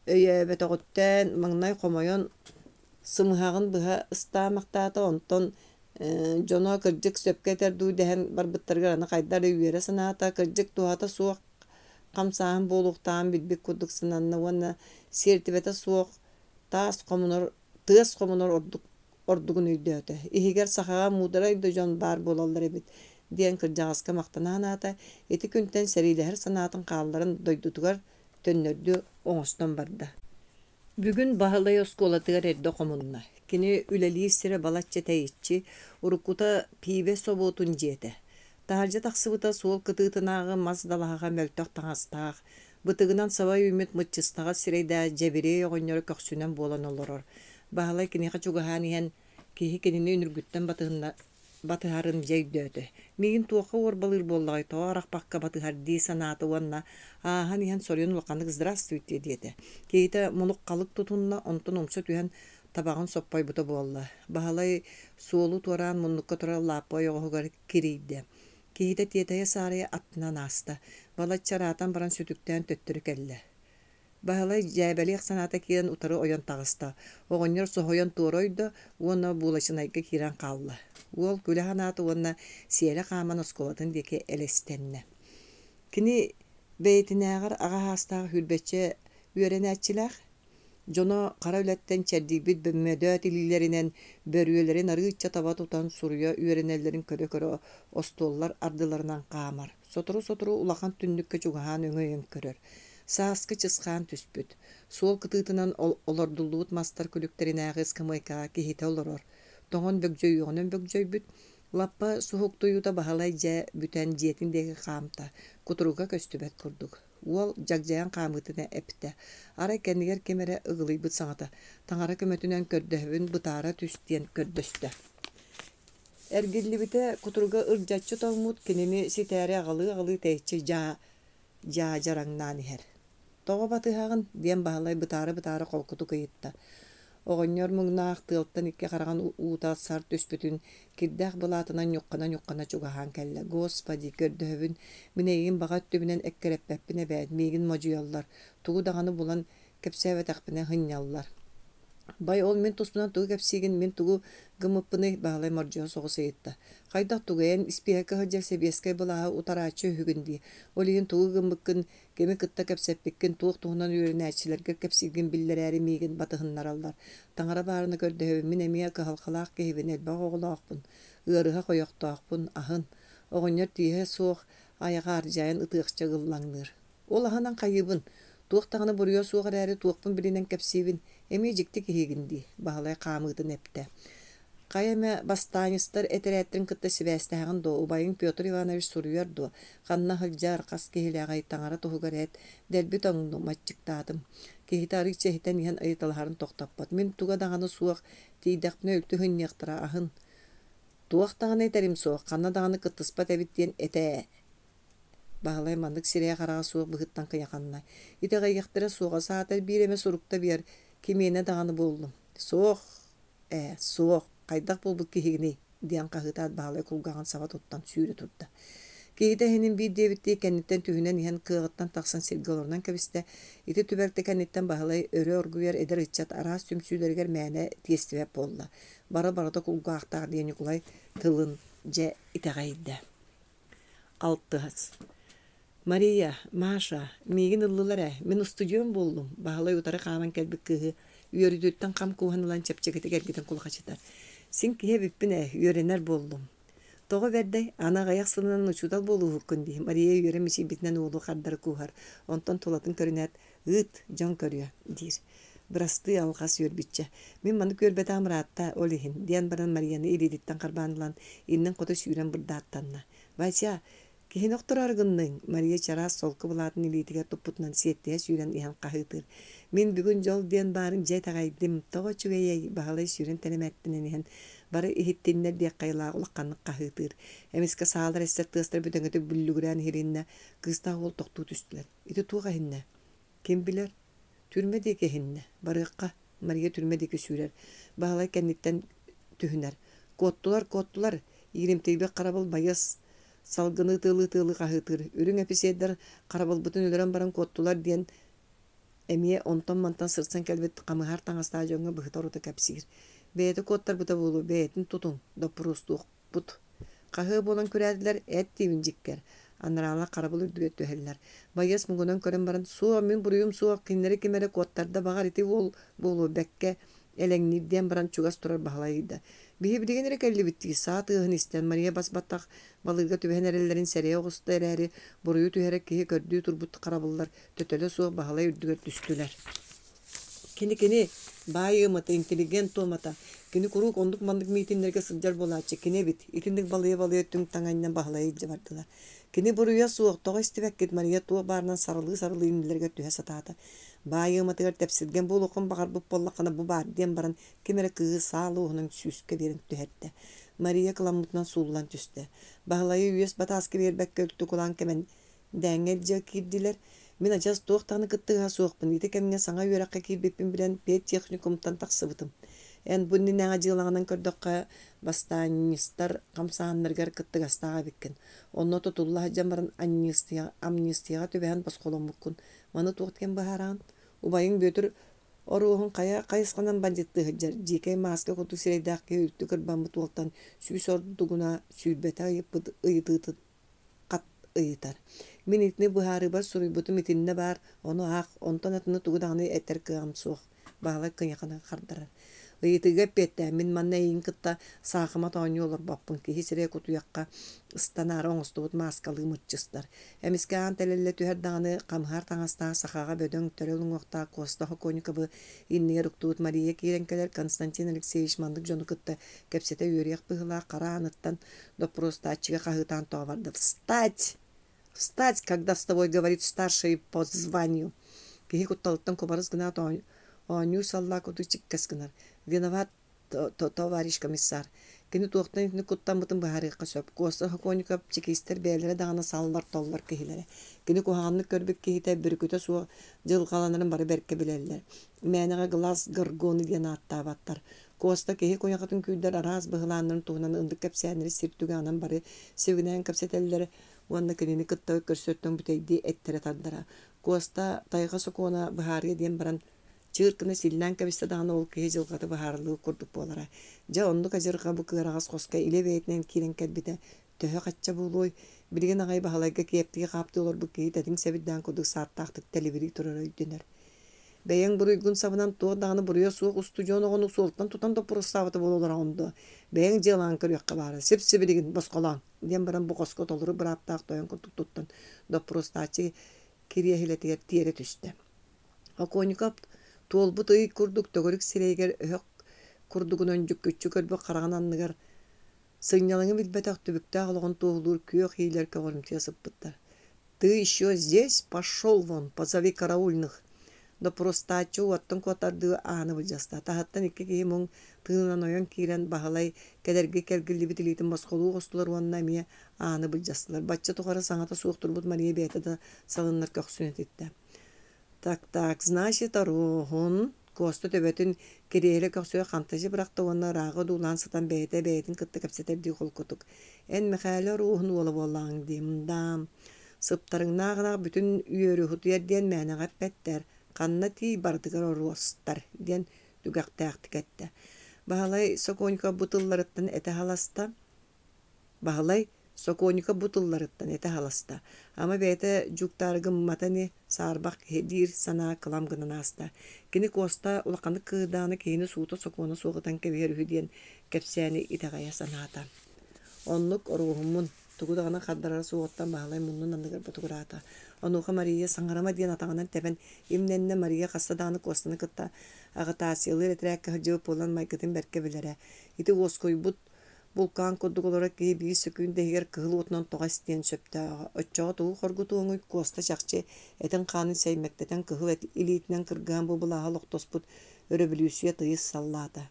öýebet oğuttan maňnay qomoyon sımhagın bıha ıstamaqtata onton jono kırjık söpketer du dehen bar bıttırgarana qaydar üyere sanata kırjık tuhata soq qamsahan boluqtan bilbik kuduk sınanna wana sertibete soq tığas qomunor ordugun üydöte ihiger sahaga mudaraydı jon bar bolallar ebit diyen kırjağızka maqtananata eti күнтен seriyle her sanatın qalların doydutugar tönördü oňoston barda. Bugün bahalay oskolatıgar erdi qomunna. Kini üleli sire balatça teyitçi urukuta pibe sobotun jete. Taharja taqsıbıta sol kıtıtınağı mazdalahaga möltök taňastaq. Bıtığınan savay ümit mıtçıstağa sireyda jebiri oňor köksünen bolan oloror. Bahalay kini qaçugahan ihen kihi kinini ünürgütten batıharın jeydötü. Migin tuoqa orbalyr bollagay toğaraq bakka batıhar di sanatı wanna ahan ihen soryon ulqanlık здравствуйте diýdi. Keyte muluk qalık tutunna onton omsa tühen tabağın soppay buta bolla. Bahalay suolu toran munnukka tora lappa yoğugar kiriydi. Keyte tietaya saraya atnan asta. Bala çaratan baran sütükten töttürük elle. Bahalay jäbeliq sanata kiren utarı oyan tağısta. Oğonyor sohoyan tuoroydu, ona bulaşınayga kiren qalla. Ol gülehanatı ona siyele qaman oskolatın deke elestenne. Kini beytinäğir ağa hastağı hülbetçe üyerenäçiler, jono qara ületten çerdibit bemmödöt ilillerinen börüyelerin arıçça taba tutan suruya üyerenellerin köre ostollar ardılarından qamar. Soturu ulakan tünnükke çugahan öňöýen körör. Saaskı çısqan tüspüt. Sol kıtıtınan olordulluğut mastar külükterine kımıyka kihite oloror. Toğun bögjöy yoğunun bögjöy büt. Lappa suhuktoyuta bahalay büten jetindeki qamta. Kuturuga köstübet kurduk. Ol jagjayan qamıtına epte. Ara kendiger kemere ıgılıy büt saňata. Taňara kömetünen kördöhün bıtara tüstiyen kördöstü. Ergilli bite kuturuga ırjatçı toğmut kinini siteri ağalı teýçi jarangnan her. Toğa batıhağın diyen bahalay bıtara kolkutu kıyıtta. Oğonyor muğnaq tığılttan ikke qaragan uğutat sart üspütün kirdaq bılatınan yoqqana çugahan kelle. Gospodi kördöhübün minegin bağat tübünen ekkereppepine bäd migin mojuyallar. Tuğu dağını bulan kepseve taqpine hınyallar. Bay ol men tospunan tuğu kepsigin men tuğu gımıppını bahalay marjoya soğusa yitta. Qaydaq tuğayan ispiyaka hıjar sebiyeskay bulaha utaraçı hügündi. Olihin tuğu gımıkkın kemi kıtta kepseppikkin tuğuk tuğunan ürenäçilerge kepsigin billereri migin batıhınlar allar. Taňara barını kördöhübün min emiye kahalqalaq kehibin elbaq oğulaqpın. Iyarıha koyoqtaqpın ahın. Oğonyor tihe soğuk ayağa arjayan ıtıqça gıllanır. Ol ahanan qayıbın. Туохтағаны бурuyо суғар әрі туақпын білінен кәпсейбін, әме жікті кехегінді, бағалай қамығды нәпті. Қайаме бастаныстар әтірәттірін кітті сібәстәғын до, убайын Петр Иванович сұруяр до, қанна хылжар қас кехілі ағай таңара тұғығар әт, дәлбі тоңды матчықтадым. Кехіті арық чәхітен ehen айыталғарын тоқтаппад. Мен туға дағаны суақ тейдақпына өлті хүннеқтіра ағын. Туақ дағаны әтәрім суақ, қанна дағаны кыттыспат әбіттен әтә. Бағалай мандық сирия қараға суақ бұғыттан қияқанына. Ите қайықтыра суға саатар биреме сұрықта бер, кемені дағаны болдым. Суақ. Қайдақ болбук кехигини диан қағытад бағалай кулгаған сабат оттан сүйрі тұрды. Кехиде хенин бир дебитти кәнниттен түйінен ихан кығыттан тақсан сиргалорынан кәбісті, ити түбәрті кәнниттен бағалай өрі оргуяр эдер итчат арас түмсүйлергер мәне тестівеп болла. Бара-барада кулгақтақ дейін кулай тылын жа итағайды. 6. Мария, Маша, мегін ыллылар мен студион болдым. Бағалай утары қаман кәлбік кығы, үйөрүдөттен қам куғанылан чапчекеті кәлгетін кулғачытар. Син кие биппине үйөренер болдум. Тоғы бердей, ана ғаяқ сылынан ұчудал болу хүккінді. Мария үйөрі меші бітінен оғылы қардары куғар. Онтан толатын көрінәт, ұт, жон көрія, дейір. Бірасты алғас үйөрбітчі. Мен маны көрбет амыратта олихин. Диан баран Марияны еледеттен қарбанылан, елінің қоты сүйрен бұрдаттанна. Вайся, кехін оқтыр арғынның. Мария чарас солқы бұлатын елетіге тұппытынан сеттеге сүйрен ихан қағытыр. Мен бүгін жол ден барын жай тағайдым. Тоғы чүгейей бағалай сүйрен тәнемәттінен ehen. Бары ихиттеннер дек қайлағы ұлаққанлық қағытыр. Әмеске сағалар әстер тыстыр бүтінгіті бүлігірән херінне қыстағы ол тоқту түстілер. Иті туға хинне. Кем білер? Түрме деке хинне. Барыққа Мария түрме деке сүйрер. Бағалай кәнниттен түхінер. Коттулар. Иремтейбек қарабыл байыз салғыны тылы қағытыр. Үрің әпіседер қарабыл бұтын өлірен баран коттулар ден Әмие онтан-мантан сыртсан кәлбет қамығар таңаста жоңға бұғытар ұты кәпсігір. Бәйті коттар бұта болу, бәйтін тұтын, допырыстуық бұт. Қағы болан көрәділер әт дейін жіккер. Анырала қарабыл үрдіге төхелілер. Байыз мұғынан көрін баран, суға мен бұруым суға қинлері кемері коттарда бағар еті болу бәкке әләңнерден баран чугас тұрар бағалайды. Бейі білген әрі кәлі біттігі саат ұғын істен Мария басбаттақ балыға түбән әрелерін сәрия оғысты әрі бұруы түйәрі кейі көрдігі тұрбұтты қарабылдар төтелі суға бағалай үрдігер түстілер. Кені байы ұмыты, интеллигент олмата, кені құруқ ондық мандық мейтіндерге сылжар болатшы, кені біт, итіндік балыя түң таңайынан бағалай үйді бардылар. Кені бұруя суық, тоға істебәк кет Мария туға барынан сарылы имділерге түйе сатады. Байы ұмытығыр тәпсілген бұл оқын бағар бұп боллаққана бұ бар ден баран кемері кығы салы оғының сүйіске берін түйетті. Мария кыламытынан сулулан түсті. Бағалайы үйес батаске бербәк көлікті құлан кемен дәңел жа кирдилер. Мен ажас тоқтаны кыттыға суықпын. Ете кәміне саңа үйераққа кирбеппін білән пет техникумтан тақсы бұтым. Ән бұнның әңа жылағынан көрдіққа бастанистар қамсағанларғар кыттығастаға беккен. Онны тұтулла жамарын амнистияға төбән бас қолым бұққын. Маны тоқткен бағараған. Убайың бөтір оруғын қайысқанан бандетті ғыджар. Жекай маска құты сирейдаққа өлікті кірбан бұт олтан сүйіс ордығына сүйілбәті айып ұйытыты қат ұйытар. Мен етіне бұхары бар сұрый бұтым етініне бар. Оны ақ, онтан атыны тұғыдағыны әттер қығам соқ. Бағалай қынияқына қардарар. Ыйытыға петті, мен манна ең кытта сақыма тауыны олар баппын кейі сіре құтуяққа ұстанары оңысты бұт маскалы мұтчыстар. Әмеске аң тәлелі түйердағыны қамғар таңастағы сақаға бөдің төрелің оқта қостағы конюкабы иннігер ұқтуыт Мария Киренкелер Константин Алексеевич мандық жоны кытты кәпсеті үйерек бұғыла қара аныттан допроста атчыға қағытан тоғаварды. Встать! Встать, когда с тобой говорит старший по званию. Кейі құтталыттан көбарыз гына Оню салла куду чиккаскынар. Виноват, товарищ комиссар. Кені туақтан итini куттан бұтын бағарыqqa сөп. Косы хаконикап чекистер бәлері дағына салылар толлар кехилері. Кені кухағанны көрбек кехите бүркөті суға жылғаланарын бары бәрке білелер. Мәнеға глаз горгоны ден аттабаттар. Коста кехи кояқатын күйдер араз бұғыланырын туғынан ындық кәпсәнері сиртуге анан бары севгінен кәпсәтелері уанна кенені кыттауы көрсөттен бүтейді әттері таддара. Коста тайға сокуына бұхария ден баран Чыркыны силнан кәбісті дағаны ол кей жылғаты бағарылығы күрдік болара. Жа онды қазырға бұ кығарағас қосқа иле бәйтінен керен кәлбіті төхі қатча болуй. Білген ағай бағалайға кептіге қапты олар бұ кей тәдің сәбідден күрдік сарттақтық тәлебірі тұрар өйденер. Бәйен бұр үйгін сабынан туға дағаны бұрыя суық ұстудион оғының суылттан тұтан допыры сабыты болулар онды. Бәйен жылан көріққа бары. Сепсі білген босқолан. Ден баран бұ қосқа толыры бір аптақ тойын күрдік тұттан допыры стачы керия хилетігер тиері түсті. Оконников толбут ый курдук төгөрүк сирейгер өһөк курдугунан жүккүччү көрбө карагананныгар сыйнялыңы билбетак түбүктэ олгон туулуур күйөх хийлер көгөрүмтүө сыппыттар. Ты еще здесь? Пошел вон, позови караульных. Да просто ачу оттон котарды ааны былжаста. Тахаттан икки кии муң тыынан ойон киирен бахалай кедерги келгилли битилитин басколуу гостулар уанна мия ааны былжастылар. Бачча тухары саңата суохтурбут Мария бейта да салыннар көксүнетитте. Так, значит, орохун коста төбөтүн кириэле көксүө хантажы быракта уанна раагы дуулан сытан бэйэтин кытты кэпсетерди холкутук. Эн мехайлы руухун уола боллаң димдам. Сыптарыңнаагына бүтүн үйөрү хутуяр диэн мээнэҕэ пэттэр. Канна тии бардыгар оруостар диэн дүгэхтээхтикэтте. Бахалай Соконика бутылларыттан эте халаста. Ама бэйте жуктарыгым матани саарбак хедир санаа кылам гынанаста. Кини коста улаканы кыыдааны кейини суута Сокона суогутан кебиэр үһү кепсээни итэҕэйэ санаата. Оннук оруухуммун тугудагана хаддарара суоттан бахалай муннун анныгар батугураата. Онуха Мария саңарама диэн атаганан тебен имненне Мария хастадааны костаны кытта агытаасыылы ретирээкка хыжыып болан майкытын берке билере. Ити оскойбут вулкан курдуголора кии бии сөкүүн дэһигэр кыһыл уутунан тоҕо истиэн сөптөөҕө. Оччоҕо тугу хоргутууҥуй коста чахчы этин хаанын сэймэктэтэн кыһыл илиитинэн кыргаан бубулааһа лохтоспут өрөбүлүүсүө тыйыс саллаата.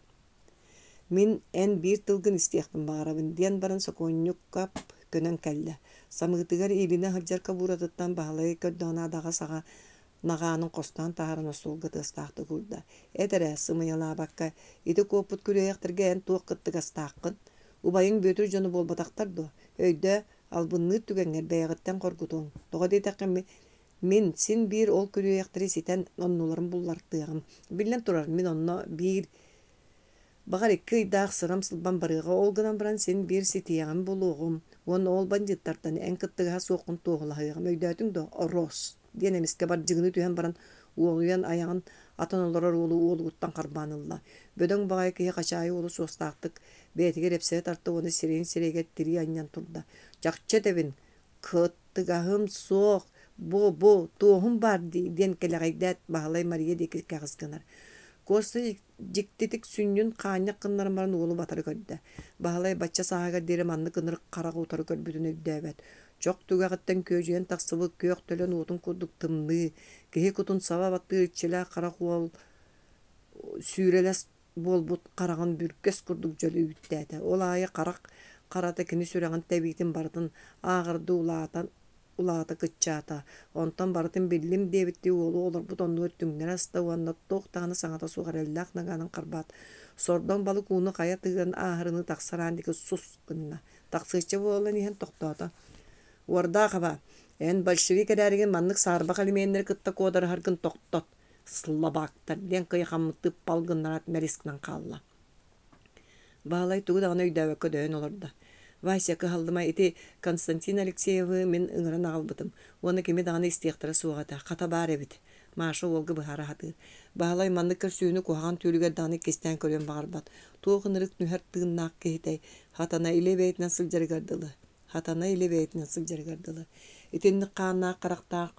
Мин эн биир тылгын истиэхпин баҕарабын диэн баран Соконньуккап көнөн кэллэ. Самыытыгар иилине хылдьарка бууратыттан баһалай көрдөҕүнаадаҕа саҕа нагаанын костаан таһарын осулга тыастаахты курда. Этерэ сымыйалаабакка ити куоппут күлүөйэхтерге эн туох кыттыгастааххын. Убайың бөтүр жону болбатахтар до. Өйдө албынны түгеңер бэйэҕиттен коргутуң. Тоҕо дейтэкки мин син биир ол күлүөйэхтери ситэн оннуларын буллартыагым. Биллен турар мин онно биир Багар икки ыйдаах сырам сылбан барыга олгынан баран сен биир ситиягын болуғым. Он ол бандиттартан эн кыттыга соқын тоғылағыгым. Өйдәтің до орос. Ден эмиске бар жығыны түйен баран уолуян аяғын атын оларар олу уолуғыттан қарбанылла. Бөдөң бағай кие қачайы олу соғыстақтық. Бәйтіге репсет арты оны сирейге тири аньян турда. Жақча дебін кыттыгағым соқ бо тоғым бар ден келеғайдәт бағалай Мария декі кәғызгынар. Коста жиктетик сүннүн қааньяк кыннарын барын уолу батары көрді. Бахалай бачча саһаага дире манны кыныр қарағы утары көрбүтүн өйдөбөт. Чок тугагыттан көжүйен тақсыбы көк төлөн уутун курдук тымны, кеһи кутун саба баттыр иччеле қара хуал сүүрелес болбут қарағын бүркес курдук жөлү үттәті. Ол айы қарақ қарата кини сүрәгін тәбейтін бардын ағырды улаата кытчаата. Онтан бартын биллим дебитти уолу олар бутонну өттүңнер аста уанна тоқтағаны саңата суғареллақ наганын қарбат. Сордон балы кууну қая тыган ахырыны тақсараандики сус кынна. Тақсыча болан иен тоқтаата. Уарда қаба, эн большевик әрерген маннык сарба қалименнер кытта кодар харгын тоқтот. Слабақтар, ден кыйхаммыты палгыннарат мәрискнан қалла. Бағалай тугудағына өйдөбөккө дөйін оларда. Вася кыһалдыма ити Константин Алексеевы мен ыңыран агалбытым. Оны кеме дағаны истияқтара суғата. Қата бар эбит. Маша олғы бұхара хаты. Бағалай манныкыр сүйіні куаған түйілігер дағаны кестен көрген бағарбат. Туғынырық нүхер тыгыннақ кейтай. Хатана иле бейтінен сылжаргардылы. Итинні қанна қарақтақ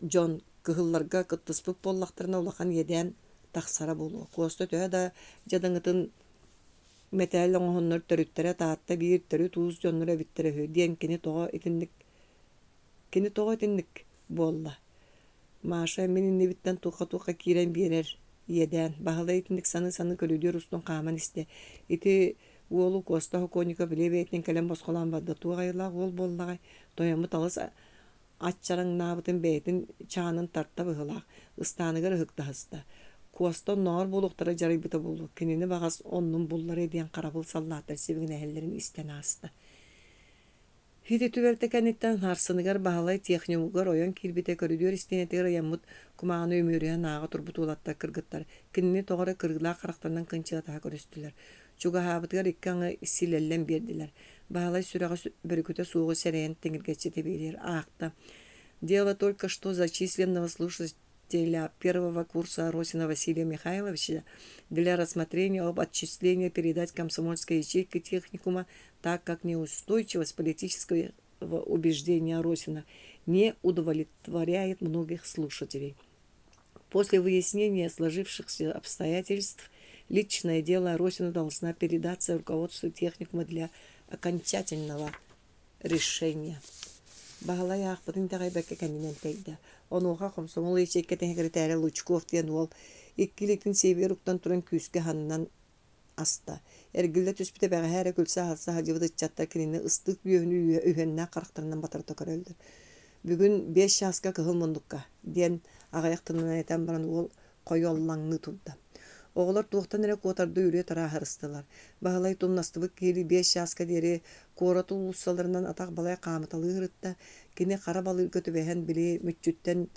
Джон кыһылларга кыттыспык боллақтарына улақан еден тақсара болу. Коста төе да жадыңытын Метәл оңғынныр төрүттәрі таатта биир төрү туыз жонныр әбіттері хүй. Диен кені тоға итінник болла. Маша мен инне биттен туқа кирен берер еден. Бағала итінник саны көлүдер устун қаман істе. Ити уолу коста хоконика біле бейтін кәлем босқолан барды. Туғайлақ ол боллағай. Тоямы талыс атчарың набытын бейтін чанын тартта бұғылақ. Ыстаныгар хыкта хыста. Коста нор болуқтары жарайбыта болу. Кенені бағас онның бұллары еден қарабыл саллаттар себігін әхелерін істен асты. Хиди түберті кәнеттен харсыныгар бағалай технимугар ойон кирбите көрүдер истенетер яммут кумағаны өмөріен аға турбут олатта кыргыттар. Кенені тоғары кыргыла қарақтарынан қынчыға көрістілер. Чуга хабытыгар иккаңы силеллен берділер. Бағалай сүрәға бүрікөте суығы сәрейін теңіргетші тебейлер. Ақта. Дело только что зачисленного слушателя первого курса Росина Василия Михайловича для рассмотрения об отчислении передать комсомольской ячейке техникума, так как неустойчивость политического убеждения Росина не удовлетворяет многих слушателей. После выяснения сложившихся обстоятельств личное дело Росина должна передаться руководству техникума для окончательного решения. Бағалай ақпытын тағайбәкке кәнінен тәйді. Онуға комсомол ешекке тәңгірітәрі Лучков ден ол, иккіліктің себер ұқтан тұран күйіске ханынан аста. Әргілі түспіте бәға әрі күлсі алса хадивыды чатта кенені ыстық үйені үйеніне қарақтарынан батырды көрілді. Бүгін 5 шасқа кығыл мұндыққа ден ағаяқтынан айтан баран ол қойоллаңны тұрды. Оғылар туқтан әрі қотарды үйре тара харыстылар. Бағалай тұннастыбы келі 5 шасқа дері қораты ұлысаларынан атақ балай қамыталы ғырытта, кені қара балы көті бәйін біле мүтчүттен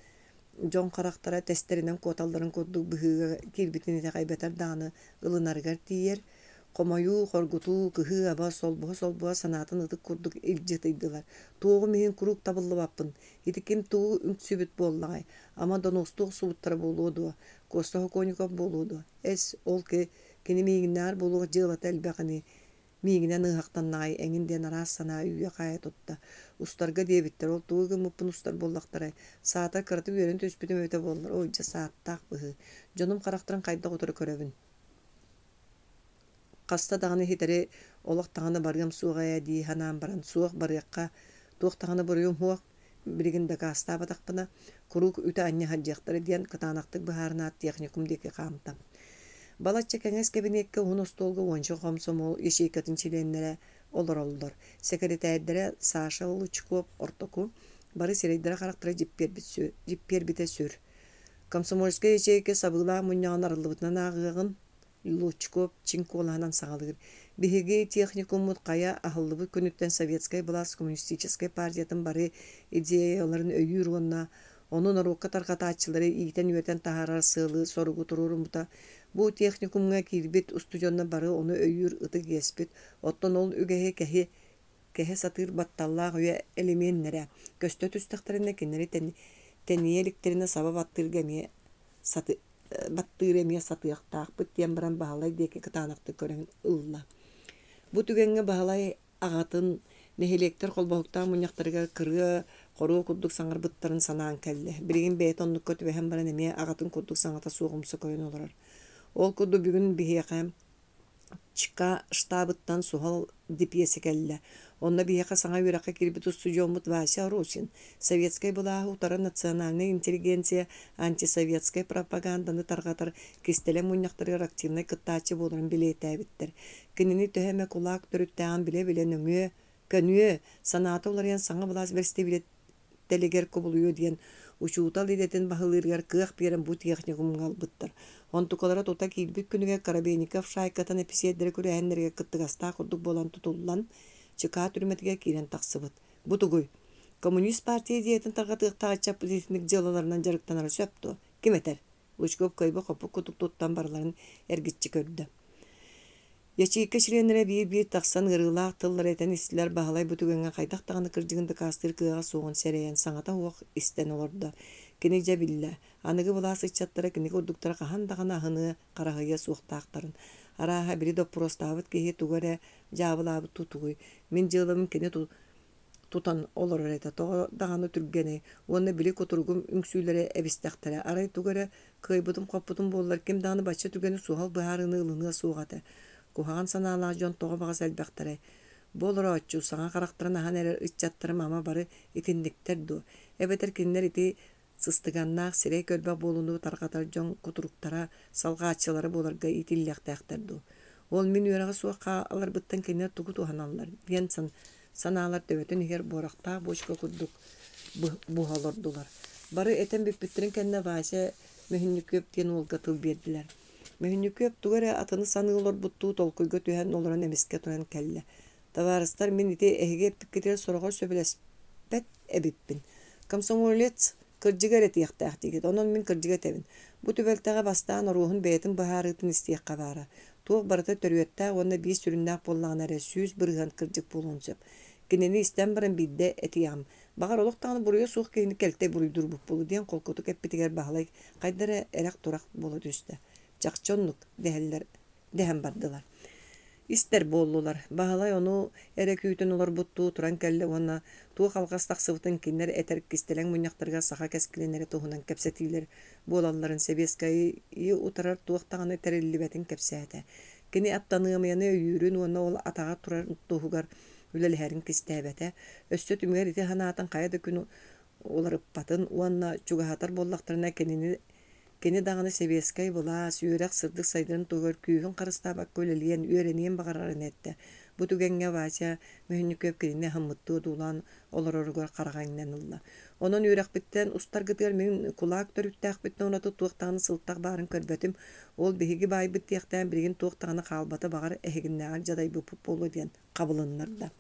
жон қарақтара тәстерінен қоталдарын көдді бұғыға келбетіне тәғайбәтар дағаны ұлынарғар тиер, Қомаю, қоргуту, кығы, аба, солбуға санатын ұтық күрдік илжетейділер. Туғы мейін күрік табылы баппын. Етікем туғы үңтсүбіт боллағай. Ама доностуғы суыттары болуыды. Коста Хокоников болуыды. Әс ол кені мейгіннар болуғы жылаты әлбәқіні. Мейгінен ұғақтаннағай әңінден арас сана үйе қая тұтты. Ұстарға дебіттер ол туғы мұппын ұстар боллақтарай. Саата кырты өрін төспетім өте болылар. Ойжа сааттақ бұғы. Жоным қарақтырын қайда отыры көребін. Қаста дағаны хетері олық тағаны барғым суғая дей ханан баран суық барғаққа туық тағаны бұрыйым хуақ бірігінді қаста батақпына күрік үті анне хаджақтары ден кытанақтық бұхарына техникум деке қамтам. Балатча кәңес кәбінекке он остолғы оншы қомсомол ешейкатын чиленлері олар. Секретәрдері Саша Лучков ортоку бары серейдері қарақтыры жіппер біте сүр. Комсомольская ешейке сабыла мұняған арылыбытынан ағығын Лучков Чинколанан сағалығыр. Бігеге техникумут қая ахыллыбы күніттен Советская Белас Коммунистическая партиятын бары идеяларын өйір онна, оның ұрыққа тарқата атшылары ийтен өтен тағарар сылы сорғы тұрурым бұта. Бұл техникумға кирбет устудионна бары оны өйір ұты кеспет, оттон ол үгеге кәхе сатыр батталлағы өе элеменнері. Көсті түстіқтарына кенері тәниеліктеріне сабап аттыргәме баттыремия сатыяқтақ бүттен баран бағалай деке кытанақты көрін ұлла. Бұ түгенге бағалай ағатын нехелектер қолбауқтан мұняқтарға кыры қору күрдік саңыр бұттарын санаан кәлі. Біреген бәйтонлық көті бәхен баран әме ағатын күрдік саңата суғымсы көйін оларар. Ол күрді бүгін бігеқам чика штабыттан суғал депиесі кәлі. Онна бияқа саңа үйраққа келбет устудиомут Вася Русин. Советская была утара национальная интеллигенция, антисоветская пропаганданы тарғатыр, кестелі мұняқтырыр активный кыттачы болырын білейті әбіттір. Кенені төһәмі кулак түріттәғын біле нүңе, көнүе, санаты оларыян саңа бұлас берсті білеттелігер көбілуі дейін. Учуутал едетін бағылырғар кыақ берін бұ техникумғал бұттыр. Онтукалара тота келбет күніге Карабейников шайкатын эписиеддері көрі әнлерге кыттығаста құрдық болан тұтылдан чыка түрметге кирен тақсыбыт. Бұтығой. Коммунист партия диетін тарғатық тағача позитивник делаларынан жарықтанары сөпті. Кем етер? Лучков көйбі қопы күтік тұттан барларын әргітчі көрді. Ячейкі шіренлері бейір тақсан ғырылақ тыллар әтен істілер бағалай бұтығынға қайдақ тағаны кірдігінді кастыр кыға соғын сәрейен саңата оқ істен олырды. Кені жабілі. Анығы бұласы чаттары кені көрдіктері қағандаған ағыны қарағыя суықтақтарын. Араға бірі допроставыт кейі туғары жабылабы тұтуғой. Мен жылымын кені тұтан олар әреді. Тоғдағаны түргені. Оны білі көтіргім үңсүйлері әбістақтары. Арай туғары қойбытым қоппытым болылар. Кем дағаны бачы түргені суғал бұхарыны ылыны суғаты. Кухаған санала жон тоға бағас әлбәқтары. Болыр отчу саңа қарақтырын аған әрі үтчаттырым ама бары итіндіктер ду. Әбетер кенлер ити сыстыганнақ сирей көлбә болуну тарқатар жон кутуруктара салға атчылары боларға итиллияқтаяқтарду. Ол мен үйраға суаққа алар бұттан кенлер тугу туханалар. Бен саналар дөветін егер борақта бошқа күрдік бұғалырдулар. Бары әтен бүппіттерін кәнне Вася мөхінні көп тен олға тыл берділер. Мөхінні көп туғары атыны саны олар бұтту толқыйға түйен оларын әмеске тұран кәлі. Таварыстар мен ете әйге піккетер сұрға сөбілеспәт әбіппін. Комсомолец кыржыгар этияқтақ дегет, онын мен кыржыгар тәбін. Бұ түбәлтаға бастаған руғын бәйтін бұхарытын істияққа бары. Туық барыта төрүетта оны бейс түріннақ боллаған әрі сүйіз бірған кыржык болуын сөп. Кенені істен барын бейді әтияғым. Бағар олықтағаны бұрыя суық кейіні кәлтей бұрыйдыр бұп болу дейін қолкөтік әппетігер бағалай қайдары әрақ тұрақ болу түсті. Жақчонлық дәхен бардылар. İster bollular. Bahalay onu ere küytün olar buttu turan kelle ona tuğ halkastak sıvıtın kinler eterik kistelen munyaktarga saha keskilenere tohunan kepsetiler. Bolalların sebeskayı utarar tuğtağını terellibetin kepsete. Kini attanığamayanı yürün ona ol atağa turar tuğugar ülelherin kistebete. Östö tümger iti hanatan kayada günü olar ıppatın ona çugahatar bollaktarına Keni dağını sebeskay bola, süyörek sırdık saydıran tuğur küyün karıstabak köleliyen üöreniyen bağırarın etti. Bu tügenge vasya mühünlü köpkirine hammıttığı duulan olar orgar karagayından ılla. Onun üörek bitten ustar gıdıgar men kulak törüttaq bitten ona tuğuqtağını sılttaq bağırın körbötüm. Ol behigi bay bittiyaktan birgin tuğuqtağını qalbata bağır eheginne jaday bupup bolu diyen qabılınlardı.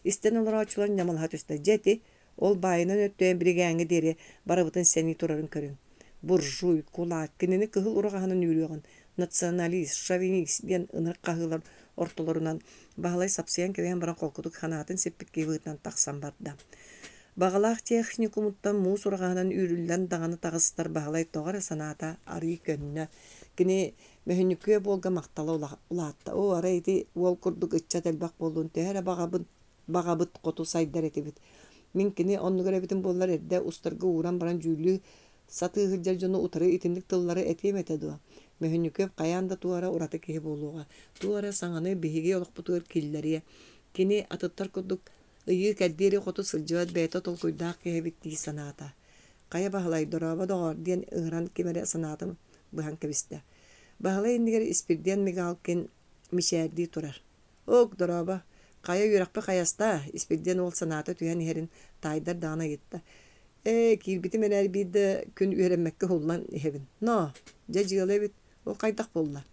İsten olar açılan yamal üstte jeti, ol bayının öttüyen birgenge deri barabıtın seni turarın körün. Burjuy, kulak, kinini kıhıl urağanın yürüyorsun. Nationalist, şovinist diyen ınırık kahılar ortalarından bağlay sapsayan keveyen baran kolkuduk hanatın seppik kevıttan taksan barda. Bağlaq texnikumuttan muğus urağanın yürülen dağını tağısıtar bağlay toğara sanata arı könüne. Kini möhünnüküye bolga maqtalı ulatta. O araydı ol kurduk ıtça telbaq bolun tehere bağabıt kotu saydar etibit. Min kini onu görebitin bollar erde ustargı uğran baran jüylü satı hıccal jonu utarı itimlik tılları etiyem etedi. Möhünnüköp kayan da tuara uratı kehi boluğa. Tuara saŋany bihigi oluq butuur killeriye. Kini atıttar kurduk ıyı keddiri kotu sılcıvat beta tolkuydaq kehi bitti sanata. Kaya bahalay doraba doğar diyen ıhran kemere sanatım buhan kebiste. Bahalay indiger ispirdiyen migalkin mişerdi turar. Ok doraba kaya yürekpe kayasta ispirdiyen ol sanata tüyen herin taydar dağına gitti. Kilbiti mener bir de gün öğrenmekke hollan hevin. No, jajılı evet, o kaydak bolla.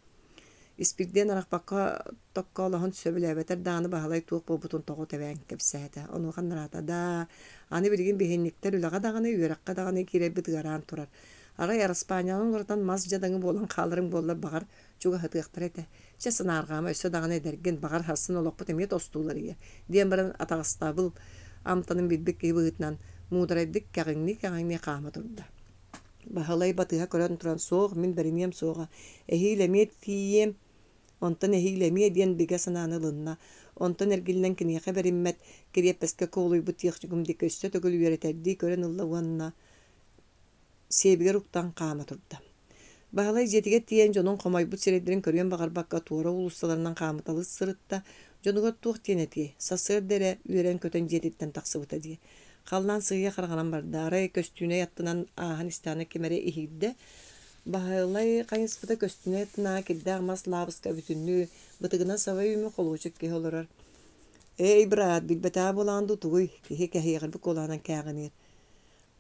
İspirden arak bakka tokka Allah'ın söbüle beter dağını bahalay tuğuk bobutun toğu teven kepsete. Onu kanarata da ani bilgin bihinlikler ülağa dağını yürekka dağını kirebit garan turar. Ara yar İspanya'nın oradan mazcadanı bolan kalırın bollar bağır çuga hıtıqtır ete. Çesin argama ösü dağını edergen bağır harsın olaqpı temiyet ostuğları ya. Diyen baran atağıstabıl amtanın bilbek gibi hıtnan mudaraydık kağınni qama turda. Bahalay batığa kören turan soğuk min beriniyem soğuğa. Ehilemet tiyem ondan ehilemet diyen biga sananılınna. Ondan ergillen kiniye berimmet kiriye peske koğuluy bu tiyakçıgım dik össe tögül üyereterdi kören ılla vanna sebiger uktan qama turda. Bahalay jetige tiyen jonun komay bu seredirin körüyen bağır bakka tuğra ulustalarından qamatalı sırıtta jonuga tuğ tiyeneti sasır dere üyeren köten jetitten taqsıbıta diye. Kallan sığıya qarğanan barda araya köstüne yattınan ahan istana kemere ihidde. Bahalay kayıspıda köstüne yattına kidde ağmaz labıska bütünlüğü bıtıgına sava üyümü koluçuk ki olurar. Ey brat bilbeta bolandı tuğuy ki kehi qalbik olanan kağınir.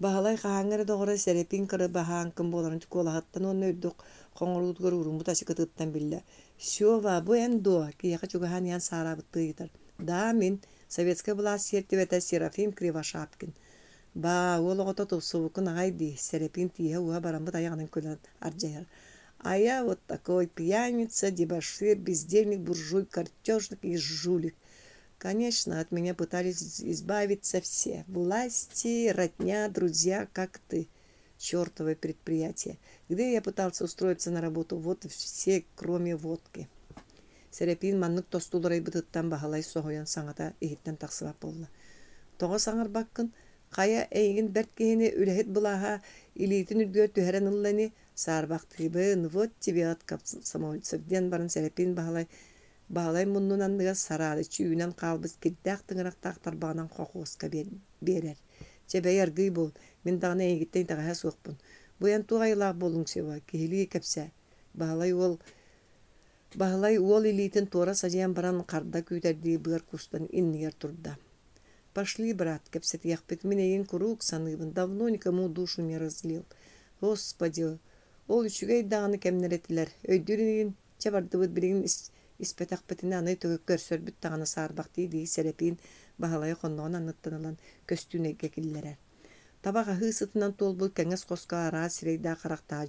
Bahalay qahangar doğru serepin kırı bahan kım boların çikolahattan onu öddük qoңuruğutgar urumbu taşı kıtıttan bille. Şova bu en doğa ki yaqa çugahan yan sarabıttığı gitar. Da min Советская власть сертивета Серафим Кривошапкин. Ба ол ото тусукун агайди Серепин тие уа барамбы таягынан көлөн аржаяр. А я вот такой пьяница, дебошир, бездельник, буржуй, картежник и жулик. Конечно, от меня пытались избавиться все. Власти, родня, друзья, как ты. Чёртовое предприятие. Где я пытался устроиться на работу? Вот все, кроме водки. Serepin manlık tostulları bıtıttan bahalay soğuyan sanata ehitten taksıbap bolla. Toğa saŋar bakkın, kaya eygin bertkehini ülehet bulaha ilitin ülgör tüheren ıllani sarbaqtыбы вот тебе от комсомольцев ден барын Serepin bahalay munnun andıga sarады çüyünen kalbız kiddaq tıngırak taqtar bağынан qoquğuska berer. Çebe yargıy bol, min dağına eygitten tağaha soğukpun. Bu yan tuğayılaq bolun seva, kehili kepse. Bahalay ol ilitin тора сажаyan баран qarda küyterdiği bığır kustan inniger turda. Пошли, брат, кепсет яхпет минейин круг саныбын, давно никому душу не разлил. Господи, ол üçügey dağını kemnerettiler. Öydürün çabardыбыт birigin ispetaqpetini anay tögökkör sörbüt dağını sarbaq deydi Serepin bahalay konnoğun anıttanılan köstüne gekillerer. Tabağa hısıtından tolbul kenges koska ara sireyda qaraqta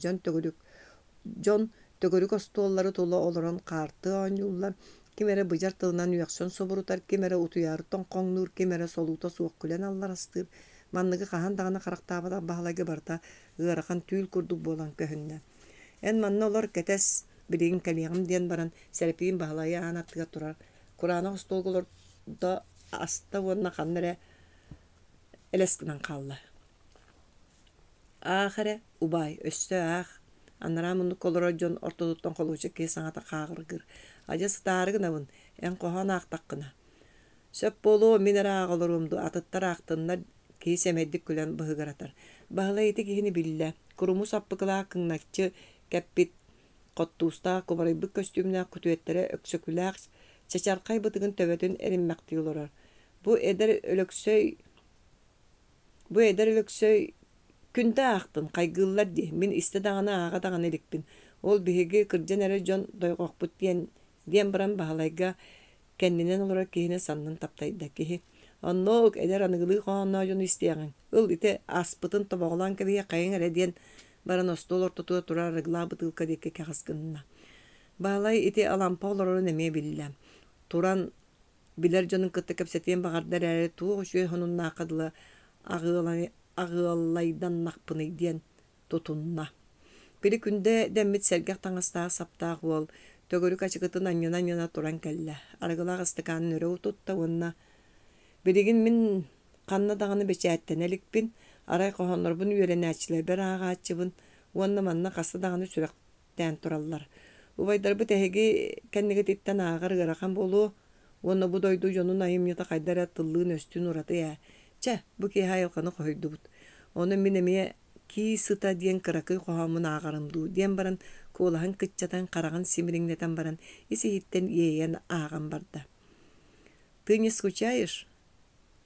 Jon tögörük ostolları tolu oloran qartı oñullar kimere bıjar tığından üyakson soburutar kimere utuyarı tonqoň nur kimere soluta suoq külen allar astıp manныгы qahan dağına qaraqtabada bahalayga barta ırakan tüül kurduk bolan köhünne. En manna olar ketes bilin kaliyam diyen baran serpin bahalaya anattıga turar. Kur'an'a hostolgolor da asta wonna kanere eleskinan kalla. Ahire ubay östö anara mundu kolorojon ortoduttan koluçu ki sanata kağırgır. Aja starıgınavın en kohan aqtaqqına. Söp bolu minera ağolorumdu atıttar aqtınlar ki semeddik külen bıhıgaratar. Bahla eti kihini bille. Kurumu sappıkıla kınnakçı keppit qottuusta kobaraybyk köstümle kutuettere öksökülak çeçarkay bıtıgın töbetün erinmekti olorar. Bu eder ölöksöy Күнтэ ақтын, қайгыллар де, мен истедағына ағадаған елікпін. Ол бігеге кірден әрі жон дойғоқпыт ден бұран бағалайға кәндінен олыра кейіне саннын таптайды кейі. Оннок әдер анығылы қоғанна жон істеяғын. Ол ите аспытын тобағылан кәбеге қайын әрі ден баран остол ортотуға тұра рыгла бұтылқа деке кәғасқынына. Бағалай ите алампа олары неме білі. Туран білер жонын кітті кәпсетен бағардар әрі туғы үші хонунна қадылы ağılaydan nakpını diyen tutunna. Biri günde demmit sergah tangıstağı saptağı ol, tögörük açıkıtın anyana turan kelle. Argılağı ıstıkanın öreği tutta onna. Birigin min kanna dağını beçeyetten elikpin, aray kohanlar bunu öğrenəçiler, bir ağa açıbın, onna manna kası dağını sürekten turallar. Ubayдар bu tehegi kendine titten ağır gırakan bolu, onna bu doydu jonun ayım yata kaydara tıllığın östün uğradı ya. Bu ki hayalkanı koydu bud. Onu minemiye ki sıta diyen kırakı kohamın ağarımdı. Diyen baran koğulahan kıtçatan karağın simirinleten baran isi hitten yeyen ağam barda. Tığını skучаешь?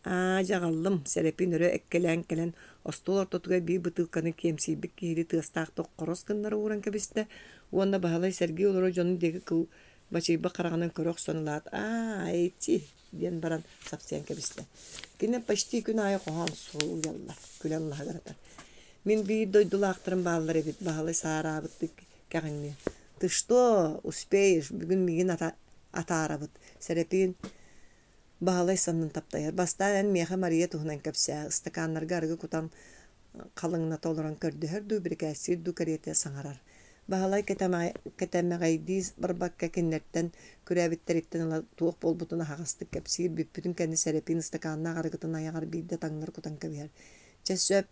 Жағалым, сәрепин өрі әккелен остол ортотуға бей бұтылқаны кемсейбік кейді тығыстақты қорос кынлары оран кәбісті. Онда бағалай сәрге олары жоны дегі кыл бачайбы қарағынан көріқ сонылады. Айти, ден баран сапсиян кәбісті. Кіне почти күн айы қоған сол ялла, күлен лағаратар. Мен бей дойдулы ақтырым бағалар ебет, бағалай сары абыттық кәғінме. Ты что, успеешь, бүгін меген ата арабыт. Сәрепин бағалай саннын таптайыр. Бастан меха Мария туғынан кәпсә, стаканларға арғы кутан қалыңына толыран көрді ду бір кәсір ду карете саңарар. Бағалай кәтәмәғайдіз барбакка кеннерттен күрәбіттереттен туық болбутына хағастық кәпсір бүппүтін кәні сәрепин стаканына арғытын аяғар бейді таңнар кутан кәбер. Чәсөп,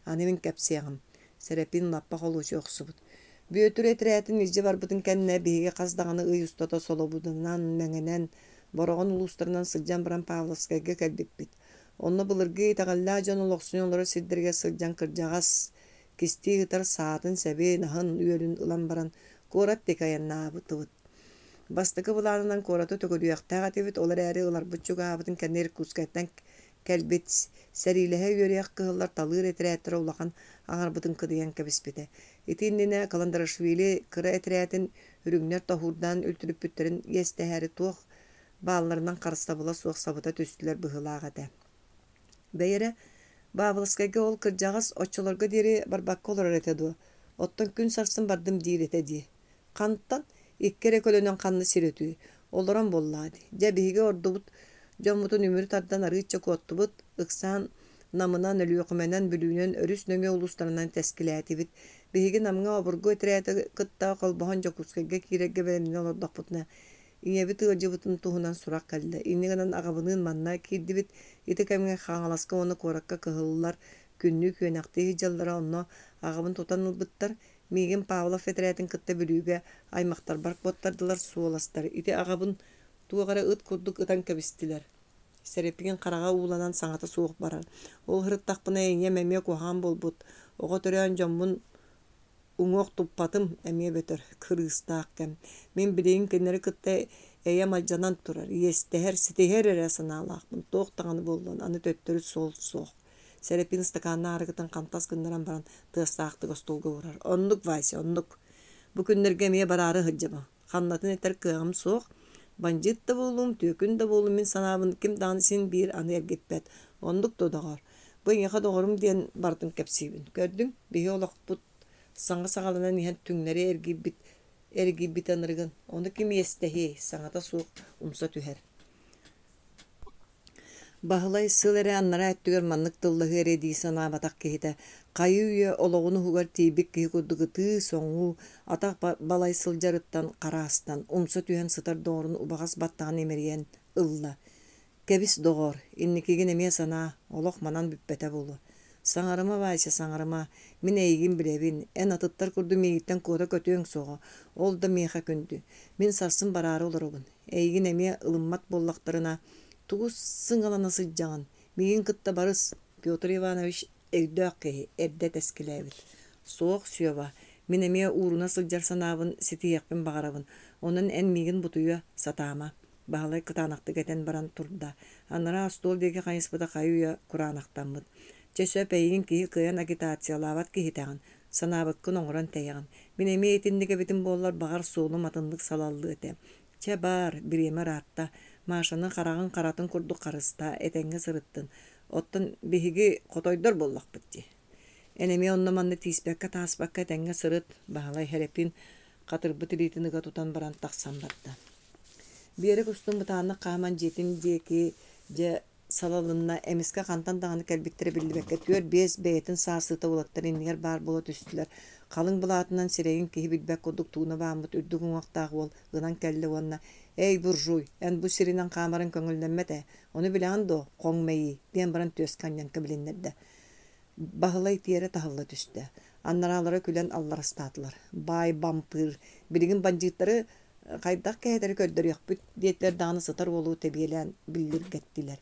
анымен кәпсияғым. Сәрепин лаппа қолушы оқсыбыт. Бүйөтір етрәтін ежі барбытын кәніне бейге қаздағаны үй ұстата солобудынан мәңінен Борогон улустарынан сылжан баран Павловскайга кәлбеппит. Онны былыргы тағалла жон олықсын олары сиддерге сылжан кыржағас, кисти ғытар саатын сәбе нахын үйерін ұлан баран корат декаянна абытыбыт. Бастықы бұларынан кораты төгөріяқтаға тебет, олар әрі олар бұтчуға абытын кәнер күскайттан кәлбет сәрилігі үйеріяқ қығылар талыр әтірәттірі олақан аңар бұтын кыдыян кәбіспеті. Етіндіне Каландарашвили кыра әтірәтін үрігнер тахурдан үлтіріп бүттерін естәхәрі туық Bağlarından qarıstабыла soğuk sabıta tüstüler bıhılağıda. Beyre, Pavlovskayga ol kırcağız oççularga deri barbakka olur etedi. Ottan gün sarsın bardım deyir etedi. Kanıttan ikkere kölönen kanlı siretü. Oluran bolladı. Cebihige ordubut, Jomutun ümürü tardan arıçça kottubut, ıksan namından ölü yokumenen bülüğünün örüs nöge uluslarından teskilati bit. Bihige namına oburgu etireyati kıtta kolbahan jokuskayga kirege belenine olordak butna. İne bit ıcıbıtın tuğunan surak kaldı. İnneğinin ağabının manna kirdi bit. İti kemine xağalaska onu korakka kıhılılar. Künnü köynaktı hicallara onu ağabın tutan ılbıttar. Megen Pavlov fetreyatin kıtta bölüge aymaqtar bark bottardılar suolastar. İti ağabın tuğara ıt kurduk ıtan kabistiler. Serepigin qarağa uğlanan saŋata soğuk barar. Ol hırıt taqpına enge meme koğan bolbut. Oğa töreyen jombun Uŋoq tuppatım emye beter kırıstaq kem. Men bileyin kenleri kıtta eya malcanan turar. Yesteher siteher erasını alaqpın. Toğtağını bollan anı töttörü sol soğuk. Serepin istakanına arıgıtan kantas kındıran baran tığıstaqtı gostolga uğrar. Onluk vaysi onluk. Bu günlerge meye bararı hıcama. Qannatın eter kığım soğuk. Banjit da bolum, tökün de bolum men sanabın kim dansin bir anı ergepet. Onluk dodağar. Bu yaqa doğrum diyen bardın kepsibin. Gördün? Bihi olaq but Saŋa sağalana nihan tüŋleri ergibit anırgın. Onu kim yestehi, saŋata soğuk umsa tüher. Bahılay sılere anlara ettüger manнык tıllığı erediği sanabatak kehite. Kayıya oloğunu hugar tibik kehi kudugıtı soğu atak balay sıljarıttan karastan umsa tühen sıtar doğrun ubağas battağın emeriyen ılla. Kebis doğor, innikigin emeye sana olok manan büppete bulu. Saŋarıma baysa saŋarıma, min eygin bilebin, en atıttar kurdu meyitten koda kötüön soğu, ol da meha kündü. Min sarsın bararı olurubun. Eygin emeye ılımmat bollaklarına, tuğus sıŋalana sıcağın, migin kıtta barız, Piotr Ivanoviç evdöök kehi, evde teskilebit. Soğuk süyova, min emeye uğruna sıljar sanabın, siti yakpin bağırabın, onun en migin butuyu satama. Bahalay kıtanakты geten baran turda. Anara astol degi kayıspıda kayuya kuranaktanmıd. Çesöp eyin kihi kıyan agitasiyalavат kihitağın. Sanabıkkın oňuran teýäň. Min emi etindike bitin bollar bagar soğulum atındık salallı ete. Çe bar bir eme ratta. Maşanyň karagyn karatyn kurduk karısta etenge sırıttın. Ottan bihigi kotoydor bollak bitdi. Enemi onnamanny tiisbekkä taasbakka etenge sırıt. Bahalay herepin katırbyt ritiniga tutan baran taksan batta. Biyere kustum butağını kahman jetin jeki je salalınna emiske kantan dağını kelbiktire bildibekke tüör bez beyetin sarsıta ulattar inniger bar bola tüstüler. Kalın bulatından sireyin kihi bilbek koduk tuğuna bağımıt ürdüğün vaqtağı ol gınan kelle onna. Ey burjuy, en bu sirinden kamarın köngüllenmede. Onu bilen do, kongmeyi, diyen baran töz kanyanka bilinlerdi. Bahılay tiyere tahılla düştü. Annaralara külen allar ıstatılar. Bay bampır, birigin bancıtları kaydak keheteri köddörü yakbüt diyetler dağını satar olu tebiyelen bildir gettiler.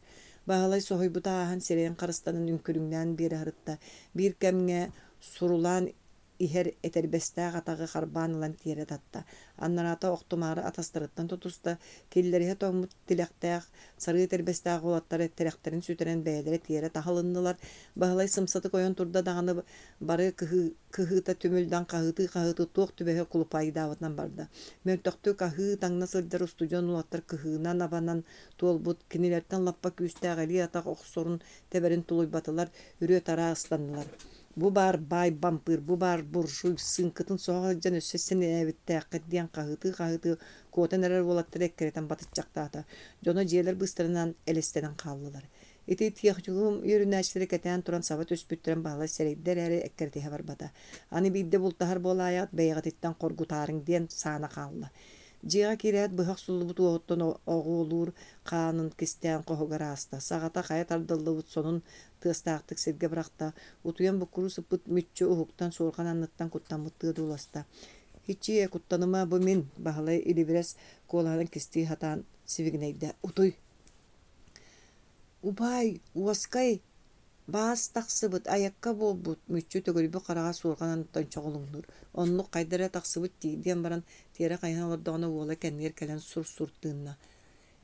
Bahalay sohoy bu tağın sereyen karıstanın ünküründen bir harıtta bir kemge surulan iher eterbestää gatağı karbanılan tiyere tatta. Annarata oktumarı atastırıttan tutusta killerihe toğmut tilektäq sarı eterbestää olatları terekterin süteren beylere tiyere tahılındılar. Bahalay sımsatı koyan turda dağını barı kıhıta tümüldan kahıtı toğ tübehe kulupayı davatnan barda. Möntöktü kahı tağına sırcar ustucan ulatlar kıhına nabanan tolbut kinilerden lappa küstäägeli ataq oksorun teberin tuluy batılar ürüye tara ıslandılar. Bu bar bay bampır, bu bar burşuy sınkıtın soğacan össesini evitte diyen kahıtı koten erer olattır ekkereten batıçacakta ata. Jona jeler bыстırından elesteden kallılar. Eti tiyakçılığım yürünäçleri keten turan sabat öspüttüren bağla sereyder eri ekkertehe var bada. Ani bidde bultahar bolayat beyagatitten korgutarın diyen sana kallı. Jiga kiret bıhak sullu butu otton oğu olur, kanın kisten qohugar asta. Sağata kayat ardıllı but sonun tığыстaqtık sirge bırakta. Utuyan bu kuru sıpıt mütçü uhuktan sorgan anlıktan kuttan mıttığı dolasta. Hiçiye kuttanıma bu min bahalay ilibires kolaların kisti hatan sivigneyde. Utuy. Ubay, uvaskay. Baas taksıbıt, ayakka bolbut, mütçü tögülübü qarağa sorgan anlıktan çoğulundur. Onluk kaydara taksıbıt diyen baran tiyere kayhan olardağına uola kendiyer kelen sur-surtığına.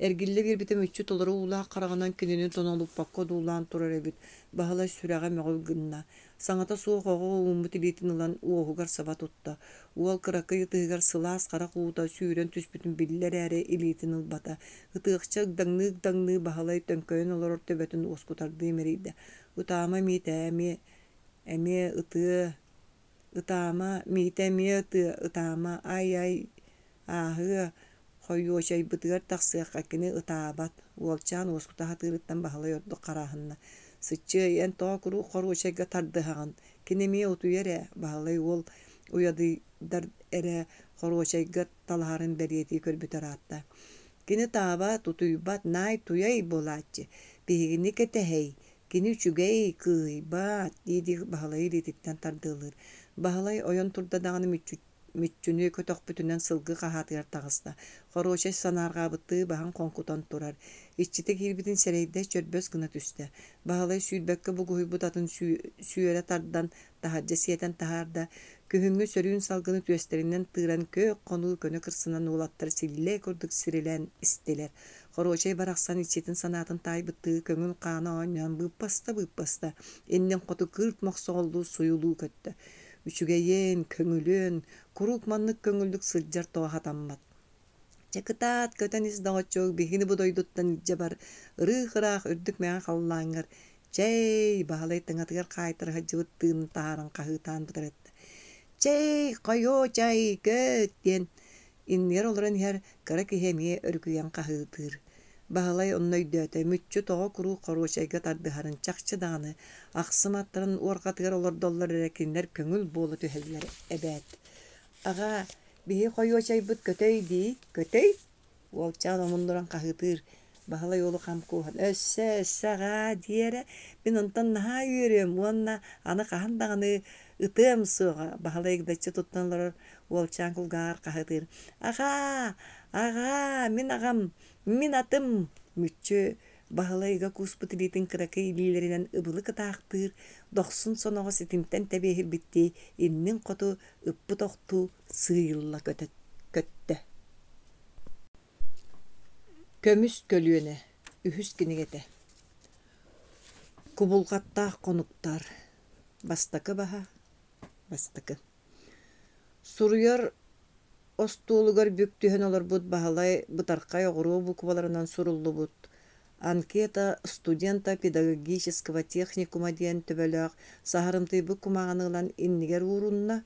Ergille bir bite mütçü toları uğla qarağanan kinini tonolup bakka duulan turar ebit. Bahala sürağa meğul gınna. Saŋata soğuk oğu umut ilitin ulan uohugar saba tutta. Uol kırakı yıtığıgar sılas qarak uğuta sүйren tüspütün biller äre ilitin ılbata. Hıtığıqça gdaŋnığı bahalay tönköyen olar ortebetün oskutardığı meriydi. Utama mitemi emi ıtığı Itama mitemi ıtığı ıtama ay ahı koyu şey bıtığır taksıyak akini ıtabat uolçan oskuta hatırıttan bahalay ordu qarahınna. Sıçı en toğa kuru koru şeyga tardığın kinemi otuyere bahalay ol uyadı dar ere koru şeyga talharın beriyeti körbüter hatta. Kini taba tutuybat nay tuyay bolatçı. Bihini ketehey. Kini çügey kıybat dedi bahalay litikten tardılır. Bahalay oyon turda dağını mütçünü kötök bütünden sılgı qahatıyar tağısta. Xoroşa sanarga bıttığı bahan konkutan turar. İççite kirbitin sereyde çörböz gına tüste. Bahalay süydbekke bu guhubut atın süyere tardan tahacca siyeten taharda. Köhüngü sörüğün salgını tüesterinden tığran kök konu könü kırsınan ulattar sille kurduk sirilen isteler. Xoroşay baraksan içetin sanatın tay bıttığı köngül qana oynayan bıppasta. Ennen kotu kırt moksoğullu suyulu köttü. Üçügeyen, köngülün, kuruk manlık köngüldük sılcar toğa hatammat. Çakıtat köten izdağı bihini bu doyduttan icebar, ırı-hıraq ürdük meğen kallangar. Çey, bahalay tınatıgar kaytır hacıvıttığın taharan kahıtan bıdırıttı. Çey, kayo çay, köt, diyen. İnler olaran her kara kihemiye örgüyen kahıtır. Бағалай онной дөті, мүтчі тоға құру қорушайға тардыхарын чақчы дағаны, ақсым аттырын орқатығар олар доллар әрекіндер көңіл болы түхелілер әбәт. Аға, бігі қойуачай бұд көтөй дей, көтөй? Уолчан омындыран қағытыр. Бағалай олы қам қуған. Өссі аға дейері, мен онтан наға үйерем, онна аны қахан дағаны ытым суға. Бағалай гдачы тұттанлар уолчан құлғар қағытыр. Аға, мен ағам, мен атым, мүтчі бағалайға куспыт илетін кыракы илилерінен ыбылы кытақтыр, доқсын соноғы сетімтен тәбейір бітті, иннің қоту ыппы тоқту сыйылла көтті. Көміс көлуіне, үхіс кенегеті. Кубулғаттақ қонуқтар, бастакы баға, бастакы. Суруяр остуулугар бүктүһөн олар бут баһалай бытаркай оғыруу букваларынан суруллу бут. Анкета студента педагогического техникума диэн төбөлөк сахарымтый бу кумаганылан иннигер уурунна.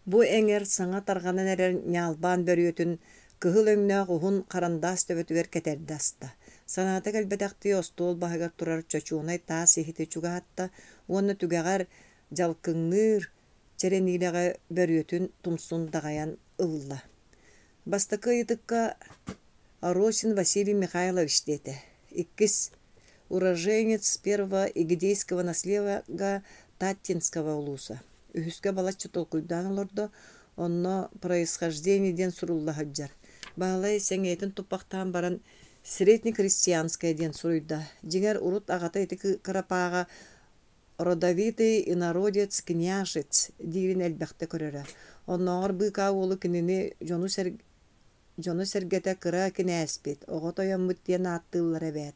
Бу эңер саңа тарганан эрер ñаалбаан бөрүөтүн кыһыл өҥнөөх уһун карандаас төбөтүгер кетердаста. Санаата кэлбэтэхти остуол баһыгар турар чочуунай таа сихити чугаатта, уонна түгэгэр жалкыңныр черенилэҕэ бөрүөтүн тумсун дагаян ылла. Бастакы ытыкка Аросин Василий Михайлович диэте. Иккис уроженец первого игидейского наследия Таттинского улуса. Үхүскэ балаччы толкуйдаан олордо онно происхождение ден сурулла хаджар. Баалай сеңейтин туппактаан баран среднекрестьянская ден суруйда. Дигер урут агата итики карапаага родовитый инородец княжец дирин элбэхте көрөрө. Онноогор быка уолу кинини жону сергете кыра кинээспит. Огото яммыт диэн ааттыыллар эбэт.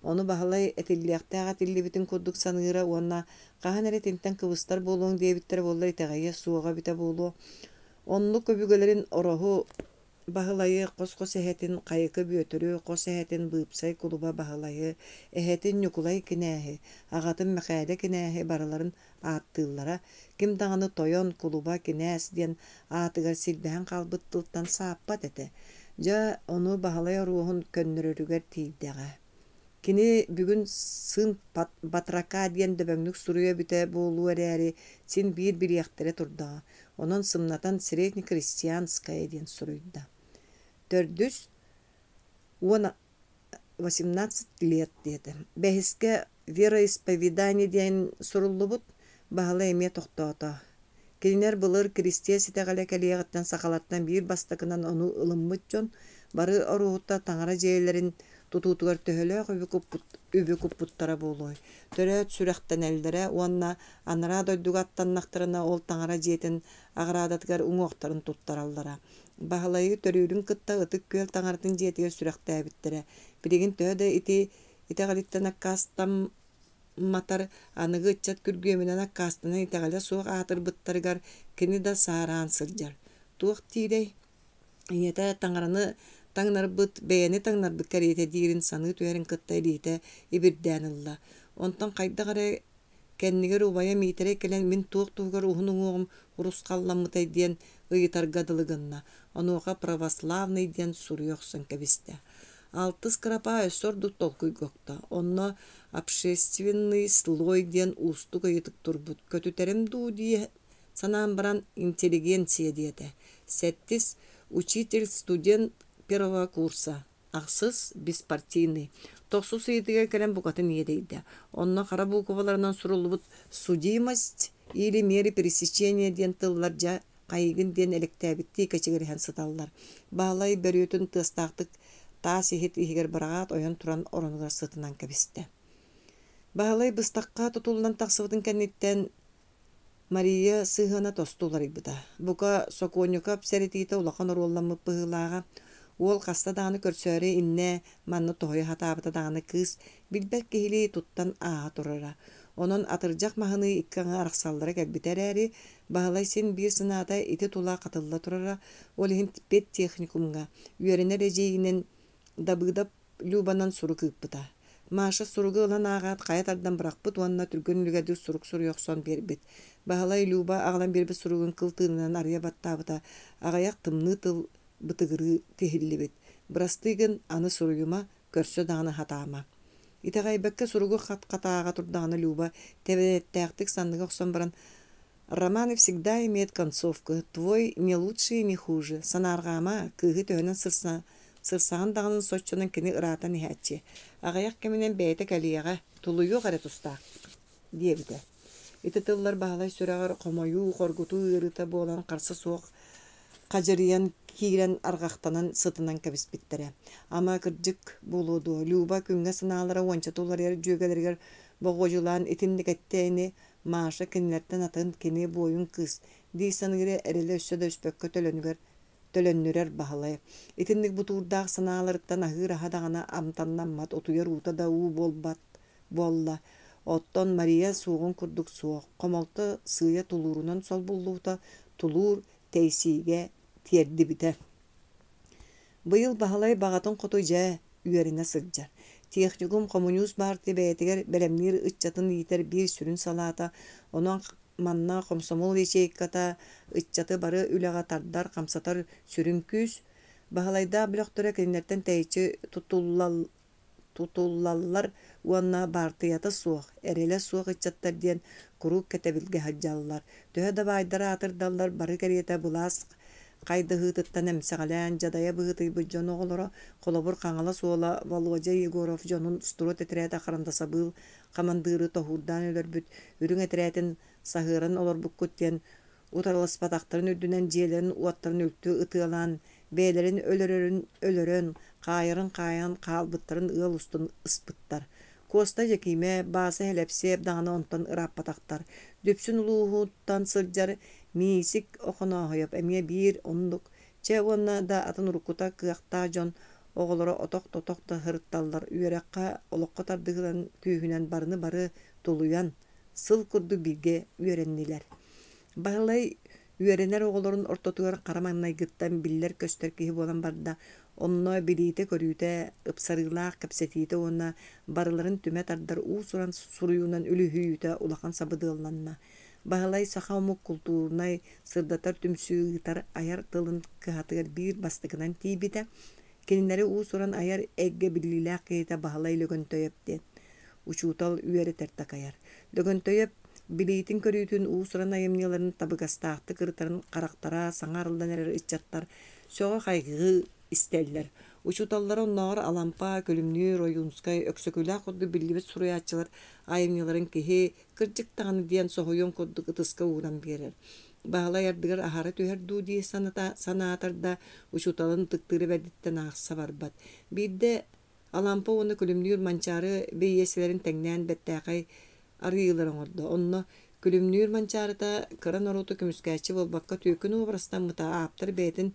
Ону баһалай этиллиэхтэага тиллибитин курдук саныыра уонна кахан эре тинтен кыбыстар болуң диэбиттер боллар итэҕэйэ суоҕа бите болуо. Онну көбүгөлөрүн ороху баһылайы кос-кос эһэтин кайыкы бүөтөрү, кос эһэтин быыпсай кулуба баһылайы, эһэтин ньукулай кинээһи, аҕатын мэхээдэ кинээһи бараларын ааттыыллара, ким даҕаны тойон кулуба кинээс диэн аатыгар силбэһэн хаалбыттылтан сааппат эте. Дьа ону баһылай оруоһун көннөрөрүгэр тиийдэҕэ. Кини бүгүн сын батрака диэн дөбөҥнүк суруйа бүтэ буолуу эрээри син биир бириэхтере турдаҕа. Онон сымнатан среднекрестьянская диэн суруйда. Төрдүс 18 лет диэти. Бэхиске вероисповедание диэн суруллубут баһала эмиэ тохтоото. Кинилер былыр крестие ситэҕэлэ кэлиэҕиттэн сахалаттан биир бастакынан ону ылыммыт дьон бары оруһутта таҥара дьиэлэрин тутуутугар төһөлөөх үбү куппуттара буолуой. Төрөөт сүрэхтэн элдэрэ уонна анара дойдугаттаннахтарына ол таҥара дьиэтин аҕараадатыгар уҥуохтарын туттараллара. Баһылайы төрүүрүн кытта ытык күөл таҥартын дьиэтигэр сүрэхтээбиттерэ. Билигин төһө итэҕэлиттэн аккаастамматар аныгы ыччат күргүөмүнэн аккаастынан итэҕэлэ суох аатырбыттарыгар кини да саараан сылдьар. Туох тиирэй ийэтэ таңнарбыт бэйэни таңнарбыт кэриэтэ диирин саны түөрин кытта илиитэ ибирдээн ылла. Онтон хайдаҕара кэннигэр убайа миитерэ келэн мин туох-туһугар уһун уҥуоҕум урускалламмытай диэн ыйытаргадылыгынна. Онуоха православный диэн суруйохсон кэбистэ. Алтыс крапа өссордук толкуйгокта. Онно общественный слой диэн уустук ыйытык турбут. Көтүтерим дуу дие санаан баран интеллигенция диэтэ. Сеттис учитель студент первого курса. Ахсыз беспартийный. Тохсус ыйытыга келен букатын иедейді. Онно хара букваларынан сурулубут судимость или меры пересечения диэн тылларжа кайыгын диэн электээбитти качыгырыхан сыталлар. Баалай бөрүөтүн тыстаактык таа сихит ихигер барагаат ойон туран оронугар сытынан кэбисте. Баалай быстакка тутулунан тахсыбытын кэнниттен Мария сыһына тостуулар ибыта. Бука Соконюкап сэритиите улахан оруолламмы пыһылаага уол хаста дааны көрсөөрү инне манны тоһой хатаабыта дааны кыыс билбэк киһили туттан ааһа турара. Онон атырдьах маһыны иккаҥа арахсаллара кэлбитэрээри баһылай син биир сынаата ити тулаа катылла турара олиһин педтехникумга үөрэнэр эдьиигинэн дабыыдап Любанан суру кыыппыта. Маша суругы ылан аагаат кайа тардан быракпыт уонна түргөн үлүгэдир сурук суруйохсон бербит. Баһылай Люба аҕалан бербит суругун кыл тыынынан арыйа баттаабыта агаяк тымны тыл бытыгырыы тиһиллибит. Бырастыгын аны суруюма көрсө дааны хатаама. Итагайбекке суругу хат-хатааға турдааны Люба теветтääктик санныга оксон баран: «Романы всегда имеет концовку. Твой не лучше, не хуже. Санаргама кыгы төһөнөн сырсаган дагынын соччонун кини ыраатан иһээччи. Агаяк кеминен бэйте калияга тулуйу гары тустаак» диэбите. Ити тыллар баалай сүрагар комойуу коргутуу ырыта буолан карсы суох кажырыян киирен аргактанан сытынан кэбиспиттере. Ама кырдьык булууду Люба күнгө сынаалара уончатуулар жөөгелергер богожулаан итинникеттээни Маша кинилерден атын кини буойун кыз дийсаныгыре эреле өссө өспөккө төлөннүрер баһалай. Итинник бутуурдаах санааларыттан аһыыр аһадагана амтаннаммат утуйар uuта да уу болбат буолла. Оттон Мария суугун курдук суох. Комолто сыйа тулуурунан сол буллуута тулуур тейсиге тиердибите. Быйыл баһалай бағатын хоту жа үерине сылдьар. Техникум коммунист партия бәйтигер белемнир ытчатын иитер бир сүрүн салаата, онон манна комсомол ячейката ытчаты бары үлэҕэ тардар камсатар сүрүн күс. Баһалайда блөхтөрө кинилерден тэйчи тутуллаллар уанна партията суох, эреле суох ытчаттар диэн курук кэтебилге хаджаллар. Төһө да байдара атырдаллар бары кэриэтэ булаас кайда хытыттан эмсэҕэлээн жадая быһытыйбыт дьон оҕолоро холобур хаҥала суола Володя Егоров дьонун стурут этирээт ахарандаса быыл хамандыыры тоһуурдаан өлөрбүт үрүҥ этирээттин саһыаран олорбуккут диэн утарылыспатахтарын үрдүнэн дьиэлэрин уоттарын үлтү ытыалаан бээлэрин өлөрөн каайырын кааyan каалбыттарын ыал устун ыспыттар. Коста жекиме баасы хелепсеп дааны онтон ырааппатахтар. Дүпсүн улууһуттан сылдьар миисик охоноохойоп эмиэ биир оннук че уонна да атын уруккута кыахтаа дьон оҕолоро отох-тотох да хырытталлар. Үөрэххэ олоххо тардыгынан күүһүнэн барыны бары тулуян сыл курду биирге үөрэннилэр. Баһылай үөрэнэр оҕолорун ортотугар хараманнайгыттан биллэр көстөр киһи буолан барда онно билиите көрүүтэ ыпсарыылаах кэпсэтиите уонна барыларын түмэ тардар уу суран суруйуунан үлүһүйүүтэ улахан сабыдыалланна. Баһылай саха омук культуурнай сырдатар түмсүүгытар аяр тылын кыһатыгар биир бастыгынан тиибите. Кинилери уу суран аяр эгге биллилээх киһитэ баһылай лөгөнтөйөп диэн учуутал үөрэ тертакаяр. Лөгөнтөйөп билиитин көрүүтүн уу суран айымныларын табыгастаахты кырытарын карактара саңаарылдан эрер ыччаттар сөҕө хайгыы истеллер. Учуталлары онноогор Алампа, Көлүмнүр, Оюнскай, Өксөкүлээх курду биллибит суруяачылар айымныларын киһи кырдьык таҕаны диэн соһуйон курдук ытыска ууран биэрэр. Баһылай ардыгар аһара түһэр дуу дии санаатарда учуталын тыктыыры бэрдиттэн аахса барбат. Биирде Алампа уонна Көлүмнүр манчаары бейиэсилэрин тэҥнээн бэттээхэй арыйылар оҥордо. Онно Көлүмнүр манчаарыта кыран оруту күмүскээчи болбакка түүкүн уобырастан мыта ааптар бээтин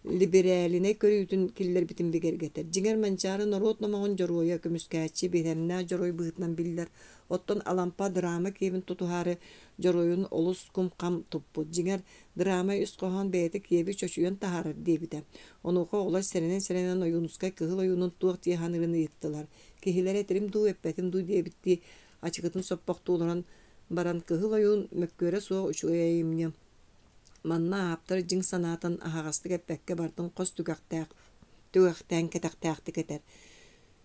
либералине көрүүтүн киллер битин бигергетер. Жиңер манчаары норот номоғын жоруоя көмүскääчи бихэмнää жорой быһытынан биллер. Оттон Алампа драма киебин тутуһаары жороюн олус кум кам туппут. Жиңер драма үс коһон бэйэти киеби чочуйан таһаарар диэбитэ. Онуха олас сэрэнэн Оюнускай кыһыл ойунун туох тиэханырын ыйыттылар. Киһилэр этирим дуу эппэтим дуу диэбитти ачыгытын соппохтууларан баран кыһыл ойун мөккөрө суох учуойаймне. Манна аптар жиң санаатын аһағастык эппекке бартын қос түгәхтән кәтәхтәхті кетер.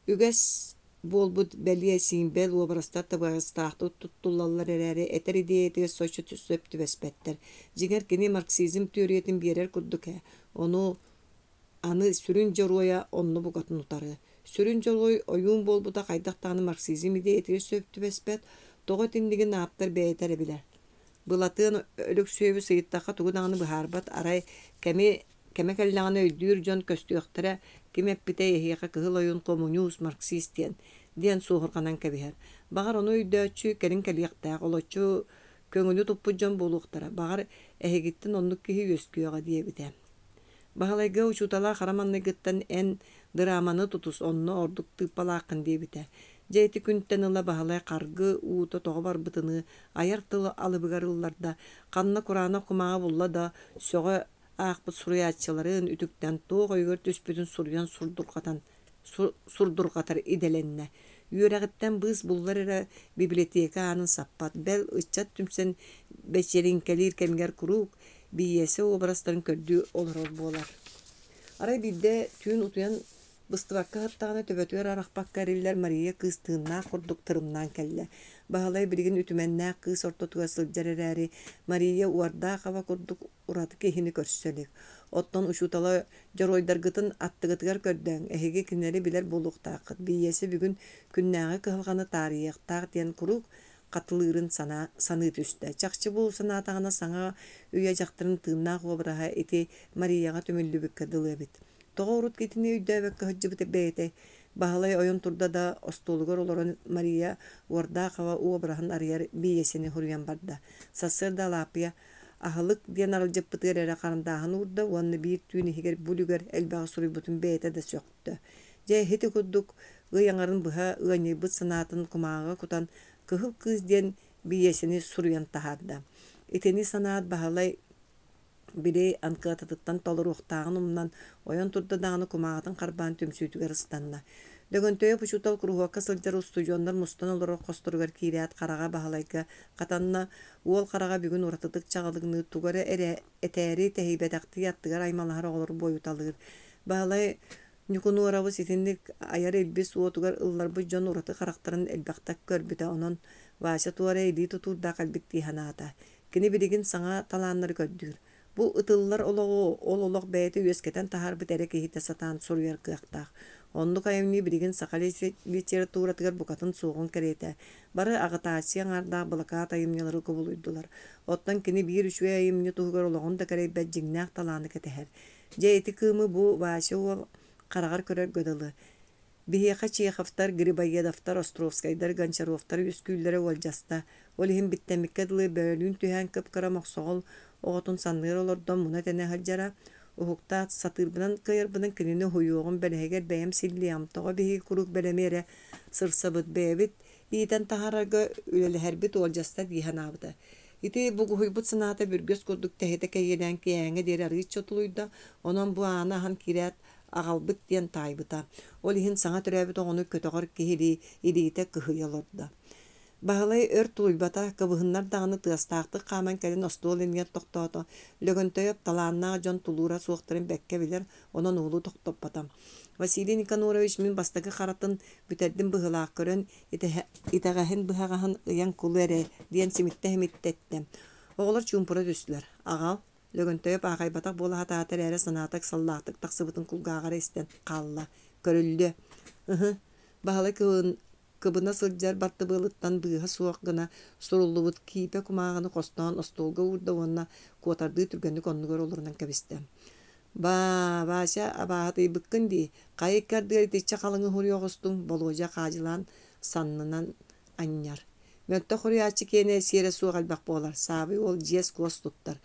Үгәс болбут бәлие симбел обрастар табағыстақты туттулалар әрәрі әтер идеятыгы сочу түсөп түбәспәттер. Жиңер кені марксизм теориятын берер күрдік. Аны сүрін жоруя онны бұғатын ұтары. Сүрін жорой ойын болбута қайдақтаны марксизм идеятыгы сөп түбәспәт, тоғы тіндігін аптар бәйтәрі білер. Былатын өлік сөйбі сыйыттаққа туғынағыны бұхарбат арай кәме кәллағыны өйдүйір жон көстіяқтыра кем әппіте ехеқа кығыл ойын коммунист марксистен ден соғырғанан кәбігер. Бағар оны өйдөтчі кәрін кәліяқтақ олачы көңілі тұппы жон болуқтыра. Бағар әхегіттін онлық кеге өскүйеға диебіде. Бағалайға ұшутала қараманны гыттан ән драманы тұтыс онны ордық тыппалақын диебіде. Жайты күнттен ыла бағалай қарғы уыты тоғы бар бұтыны, аяр тылы алыбыгарылларда, қанна құрана құмаға бұлла да, соғы ақпыт сұруятчыларын үтіктен тоғы өгір түспетін сұруян сурдурғатар иделенне. Үйерағыттен бұз бұллар әрі библиотека анын саппат, бәл ұчат түмсен бәчерін кәлер кәмгер күрук, бейесі обрастарын көрді олар болар. Aray bilde tüyün utuyan bıstыбакка hattağına töbötüger araqpakka eriller Maria kız tığınna kurduk tırımnan kelle. Bahalay bilgin ütümennä kız ortotuga sıljar erääri Maria uarda qaba kurduk uradı kehini körsölik. Ottan uşutala joroydargıtın attıgıtыгар körдөň. Ehege kinleri biler boluqtaqıt. Biyesi bugün künnäge kılgаны tarih taq diyen kuruk katılırın sanı üstte. Çakçı bu sanatağına sana üye jaktırın tığınna qobraha eti Maria'ga tömüllübükkä dılıbıt. Toğurut getini üydäbekkä hıjjıbıt beyte. Bahalay oyun turda da ostolugar olaran Maria uarda qaba obrahın arıyar biyesini huryan barda. Sasır da lapya ahılık diyen arıljıpıtır ere qarındağın urda onu bir tüyünü higer bulüger elbağı surubutun beyte de söktü. Je heti kudduk ıyanarın bıha ıyanybıt sanatın kumağı kutan kıhıl kız diyen biyesini suruyan taharda. Eteni sanat bahalay biri ankatatıttan tolur uhtağın umnan oyan turda dağını kumağıtın qarban tümsüytüger ıstanna. Dögöntöye puçutal kuruhuakka sıljar ustujonlar mustan olarak kosturugar kiriyat qarağa bahalayka qatanna uol qarağa bugün uratıtık çağalıgını tugara eteri tehibedakti yattıgar aymalahar olur boyutalır. Bahalay Nükunu arabı sitinlik ayar elbis uotugar ıllar bu jon uratı qaraktarın elbaqtak körbüte onun vaşa tuara eli tuturda kalbikti hanata. Kini birigin sana talanları gördür. Bu ıtıllar oloğu beyeti üyesketen tahar bitere kehite satan suruyar kıyaqtaq. Onluk ayımni birigin sakali literaturatıgar bukatın soğun kerete. Barı ağıtasiyan arda bılaka ayımnyaları kubuluydular. Ottan kini bir üçüye ayımni tuğgar oloğun da kare bejjignaaq talanı keteher. Jeyti kımı bu vaşa ol qaragar körer gödalı. Bihiqa Çehovtar, Griboyedovtar, Ostrovskaydar, Goncharovtar üsküllere oljasta. Olihim bittemikke dılı bölün tühen kıpkara moqsoğul oğutun sanlıgar olordan muna tene halcara. Uhukta satırbınan kıyırbınan kinini huyuğun beleheger beyem silliyam. Toğa bihi kuruk belemere sırsabıt beyebit. İyiden tahararga üleli herbit oljasta dihan abıda. İti bu huybut sanata bir göz kurduk tehete keyeden kiyenge deri arıyıç çotuluyda. Onun bu ana han kirat ağalbıt diyen taybıta. Olihin sana türäbit oğunu kötöğür kehili idiyete kıhıyalırdı. Bahalay ört uybata kabıhınlar dağını tığastağıtı qaman kelin ostolin yet toqtoğdu. Lögöntöyöp talanna jon tulura soğuktarın bekke bilir, onun oğlu toqtop batam. Vasili Nikanorovich min bastaki qaratın büteddin bıhılaq körön itağahin bıhağahin ıyan kulu ere diyen simitte hemittettim. Oğlar çumpura düştüler. Ağal, lögöntöyöp ağaybatak bola hataatır ere sanatak sallaqtık taqsıbıtın kulgağara isten qalla. Körüldü. Bahalay kıbına sıljar bartı bığılıttan bıha soğuk gına sorulluğut kipe kumağını kostan ostolga urda onna kuatardığı türgönlük onlugar olurundan kabistem. Başa abahatı bıkkın di. Kayık kardıgar itiçe kalını huryoğustun boloja qacılan sannınan anyar. Möntte huryaçı kene siyere soğuk albaq bolar. Sabi ol jes kos tuttar.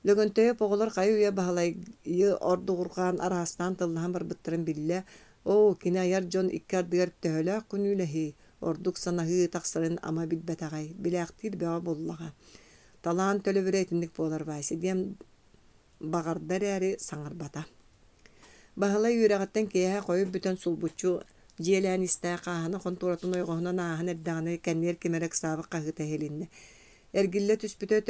Lögöntöye poğular kayı uya bahalayı ordu urqan arastan tıllıhan bir bıttırın bille. O kine ayar jon ikkardıgar töhölä kunülehi. Orduk sanahı taqsırın ama bilbetagay. Bilaqtir beğa bollağa. Talan tölü biretindik bolar baysi. Diyem bağardar eri sanarbata. Bahalay yüreğatten keyaha koyup bütün sulbuçu jiyelän istää qahana konturatın oygoğuna nahan erdağını kenner kemerek sabık qahı tehelinne. Ergille tüspütö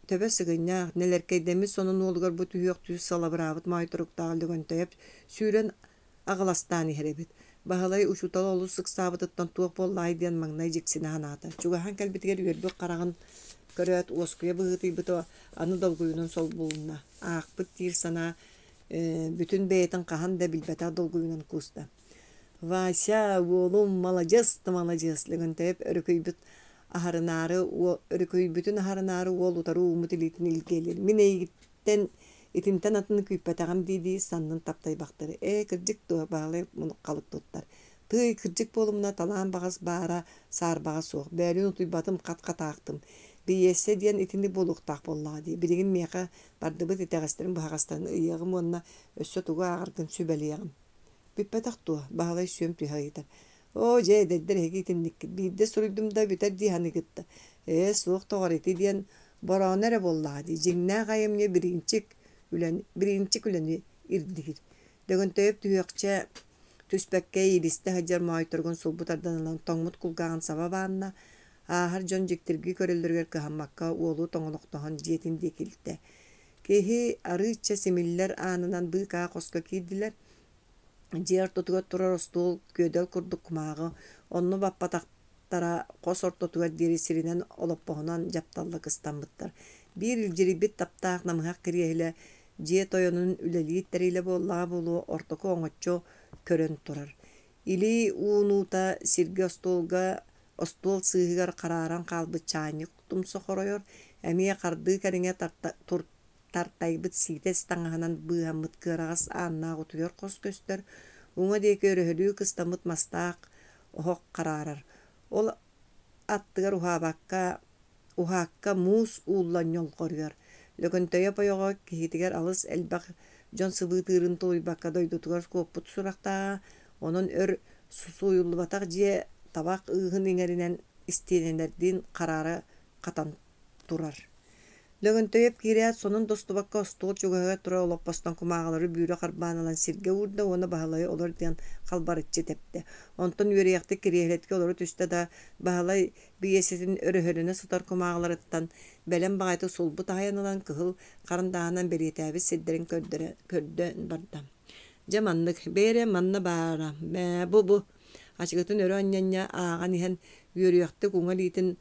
töbe sıgınya neler keydemiz sonun olgar bu tüyök tüs salabırabıt mayturuk dağıldıgın töyep süren ağılastan iherebit. Bahalay uçutal olu sık sabıtıttan tuğuk bollay diyen magnay jiksine hanata. Çugahan kelbitiger üyerbük qarağın köröt oskuya bıhıtı bito anı dolguyunun sol bulunna. Ağıqbıt dir sana bütün beytin qahan da bilbeta dolguyunun kusta. Vaşa oğlum malacız ligin teyip örüküybüt aharınarı örüküybütün aharınarı ol utarı umutilitin ilgelir. Mine gitten itinten atını küypetağım dedi sandın taptay baktırı. Kırcık doğa bağlayıp bunu kalıp tuttar. Tığ kırcık bolumuna talan bağız bağıra sar bağız soğuk. Bәрін utuybatım kat ağıktım. Biyesse diyen itini boluk taq bolladı. Birigin meqa bardыбыт iteğestirin bağıstaını ıyığım onunla össö tuğu ağırgın sübeliyağım. Büppetak doğa bağlay süyüm tüyhagitar. O je dedder hegi itinlik. Birde suruydum da büter dihanı gitti. Soğuk toğar eti diyen boranere bolladı. Jingna gayemne birincik üleni irdigir. Dögün töyüp tüyökçe tüspekke iriste hajar mayturgun sulbutardan alan toңмут kulgağın sababağına ahar jon jiktirgi körülürger kıhammakka oğlu toңoloktoğun jetin dekildi. Kehi arıça similler anından bıka koska kiydiler. Jer tutuga turar ostol ködel kurduk kumağı. Onu bappataktara kos ortotuga diri sirinen oloppohunan japtalla kıstanbıttar. Bir ilciri bit taptaq namıhaq kiriyehle je toyonun üleliyitleriyle bollağa bolu ortoku oңotço körön turar. İli unuta sirge ostol sığıgar kararan kalbı çaynik tumsa horoyor. Emiye kardığı karine tartaybıt sites tanghanan bıhamıt kırağız anna otuyor kos göster. Uňa deki öröhülüğü kıstamıt mastaq ohoq kararar. Ol attıgar uhakka mus ullan yol koruyor. Lököntöye payoğa kihitiger alыс elbaq jon sıvı tırın toybakka doydutugar koput surakta onun susu yullu batak je tabak ıhın iňerinen istenenerdin karara katan turar. Lögöntöyep kiriyat sonun dostubakka ostol çugaga tura oloppostan kumağaları büyre karbaan alan sirge urda ona bahalay olur diyen kalbarıtçı tepti. Onton yürüyekti kiriyehletki olur üstte da bahalay biyesetin öröhörüne sıtar kumağalarıttan belen bağaytı sulbu tahayanılan kıhıl karındağından beriyetəbi sidderin kördön barda. Jamanlık bere manna bara bu. Açıkıtın örü anyanya ağan ihan yürüyekti kunga litin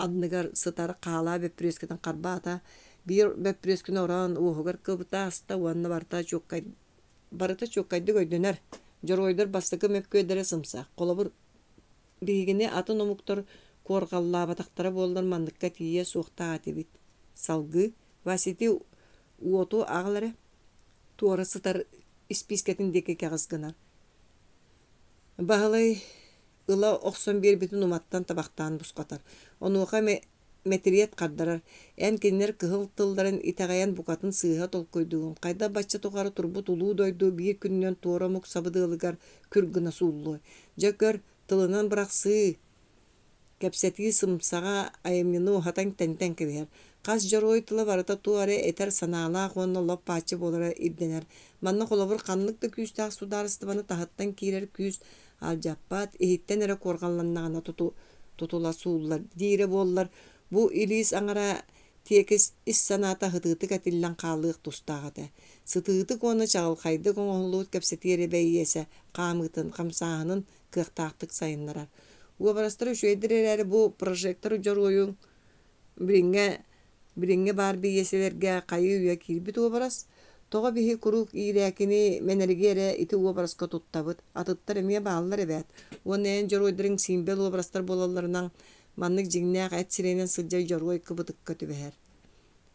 adныгар sıtar qala bepreskeden qarbata bir bepresken oran uğugar kıbıta hasta wanna barata çokkaydı göydüner joroydur bastıkı mekködere sımsa qolabur bigine atın omuktor korqalla bataktara boldan mandıkka tiye soqta atibit salgı vasiti uotu ağları tuora sıtar ispisketin deke kağızgınar bahalay Ila 91 bütün umattan tabaktan buskatar. Onuğa metriyet qardarar. En kinler kıhıl tılların itagayan bukatın sığha tolkoyduğun. Qayda başça toqarı turbut ulu doydu bir künnön toramuk sabıdığılıgar kürgüna sullu. Jökör tılınan bırak sığ. Kepseti sımsağa ayamyını uhatan tenten keber. Qaz jaroy tılı varata tuare eter sanala qonna lop paçı bolara ibdener. Manna qolabur qanlık da küstaq sudarıstıvanı tahattan kirer küst. Aljappat ehitten ere korganlannağına tutula suullar dire bollar bu ilis aňara tekis is sanata hıtıtı katillan qalıq tustağıda sıtıtı konu çağılqaydı goňullut kepsetiere beýese qamytyn qamsahanın kıqtaqtık sayınlarar. Bu barastır şöýdireleri bu projektor jorgoýun biringe bar beýeselerge qaýy ýa kirbit o baras Toğa bihi kuruk iýräkini menergere iti obraska tuttabıt. Atıttar emeye bağlılar evet. O neyen joroydırın simbel obrastar bolallarından manlık jignäq et sirenen sılca joroy kıbıtıkka tübeher.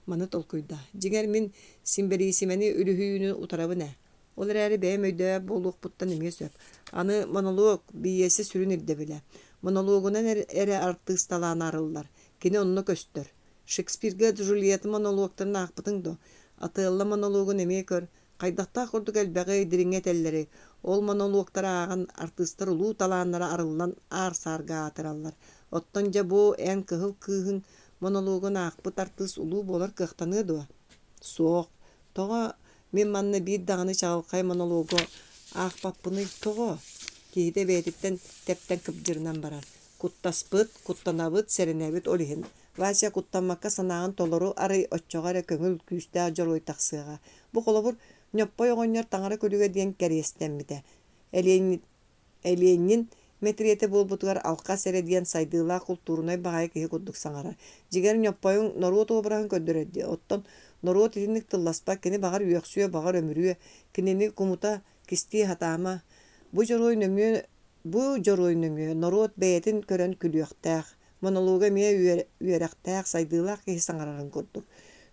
Manı tolkuyda. Jiger min simberisimeni ülühüyünü utarabı ne? Olar äri beýem öýde boluq buttan emeye söp. Anı monolog biýesi sürün irde bile. Monologunan ere artystalanan arıllar. Kine onunu köstür. Shakespeare'ga Juliet monologlarını akpıtın do. Atığılla monologu nemeye kör. Qaydaqta kurduk elbeğe diringe telleri. Ol monologtara ağın artistlar ulu talanlara arıllan ar sarga atırallar. Ottonca bu en kıhıl kıhın monologun akpıt artist ulu bolar kıhtanı do. Soğuk. Toğa men manna bir dağını çağılqay monologu akpapını toğa. Kehide beytitten tepten kıpcırından barar. Kuttaspıt, kuttanabıt, serenebit olihin. Vasya kuttanmakka sanağın toloru arı öççoğara köngül küste joroy taqsığa. Bu kolobur nöppoy oğonyor taňara kölüge diyen kerestenmide. Elienin metriyete bolbutugar alqa sere diyen saydıla kulturunay bagay kehe kudduk saňara. Jiger nöppoyun noruot obrahın köddüredi. Otton noruot itinlik tıllaspa kene bagar üyeksüye bagar ömürüye kineni kumuta kisti hatama. Bu joroy nöngü noruot beyetin körön külüyöktaq. Monologa meye üyerektäk saydığlaq kehi saňararyn kurduk.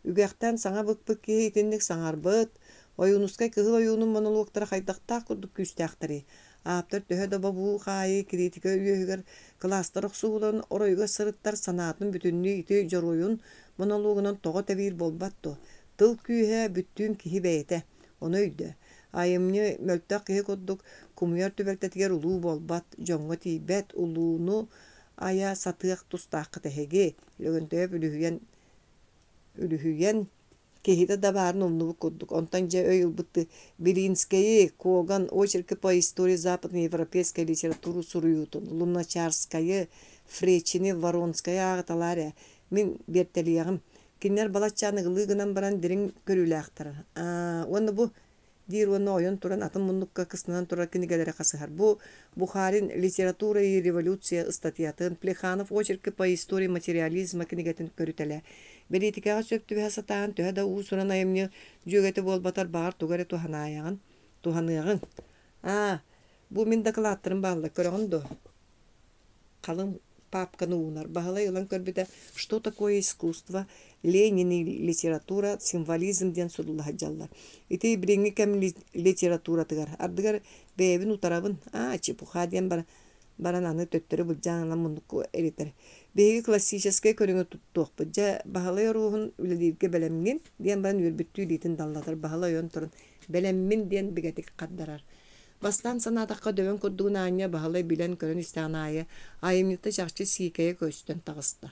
Ügäkten saňa bık kehi itindik saňarbıt. Oyunuska kıhıl oyunun monologtara haydaqta kurduk küstäktiri. Aptır töhe da bu qaýy kritika üyeger klastar oqsulan oroyga sırıttar sanatın bütünlüğü iti joroyun monologunan toğa tebir bolbatto. Tıl kühe bütün kehi beyte. Onu öýdü. Ayımny möltak kehi kurduk. Kumuyar tübertetiger ulu bolbat. Joňa tibet uluunu aya satıyaq tustaqı tehege lögöntöp ülühüyen kehide da barın omnubu kudduk. Ontanca öýülbütti Белинская, Коган, очерки по истории западной европейской литературы суруютун. Луначарская, Фречини, Воронская ағыталары. Мен бертелиягым Кинер балачаны гылыгынан баран дирин көрүләктер. Оны бу дир оны ойон туран атын муннукка кысынан тура кинигелере касыгар. Бу Бухарин литература и революция статьятын Плеханов очерки по истории материализма кинигетин көрүтеле. Белитикага сөптүбе сатаан төһө уусунан айымны жөгети болбатар багар тугаре туһаныягын. Бу мин докладтарын багылда көрөгөндө. Калын папканы уунар. Багылай ылан көрбүтэ, что такое искусство, Ленин и литература, символизм ден судуллаһа жаллар. Ити биринги кем литература тыгар. Ардыгар бэбин утарабын, чепуха ден баран аны төттөрү булжаанан мундук эритер. Беги классический көрүңө туттук быжа багылай рухун үледирге белемген ден баран үрбүттүү дейтин даллатар. Багылай он турун белеммин ден бигетик каддарар. Бастан санатаққа дөбен көрдігін аңя бағалай білен көрін істіғанайы айымнықта жақчы сикая көстен тағысты.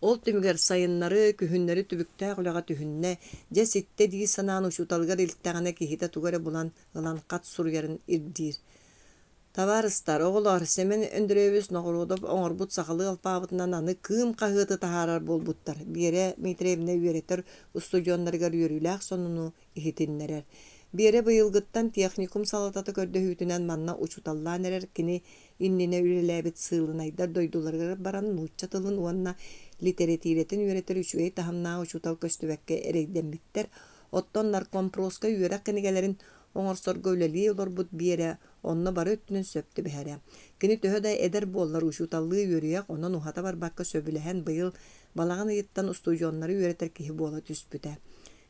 Ол түмігер сайыннары, күхіннері түбікті ғылаға түхінне, жа сетте дей санаан ұшуталғар илттіғана кейхеті туғары бұлан ғылан қат сұргерін ирдир. Таварыстар, оғылар, семен өндірөбіз ноғырудып оңырбұт сақалы алпабытынан аны кым қағыты тахарар болбуттар. Бере мейтребіне үйретер устудионларғар үйріләқ сонуну ихетиннерер. Бире быйылгыттан техникум салататы көрдөһүүтүнэн манна учуталлаан эрер кини иннине үрелээбит сыылынайдар дойдуларга баран нууччатылын уанна литературетин үйретер үчүгэй тахамнаа учутал көстүбэкке эрейдеммиттер оттон наркомпроска үйерек кинигелерин оңорсорго үлелии олорбут бире онно бары өттүнөн сөптү бэһэре кини төһөдай эдер буоллар учуталлыы үйөрүяк онон ухата барбакка сөбүлэһэн быйыл балаган ыйыттан устудионнары үйретер киһи буола түспүтэ.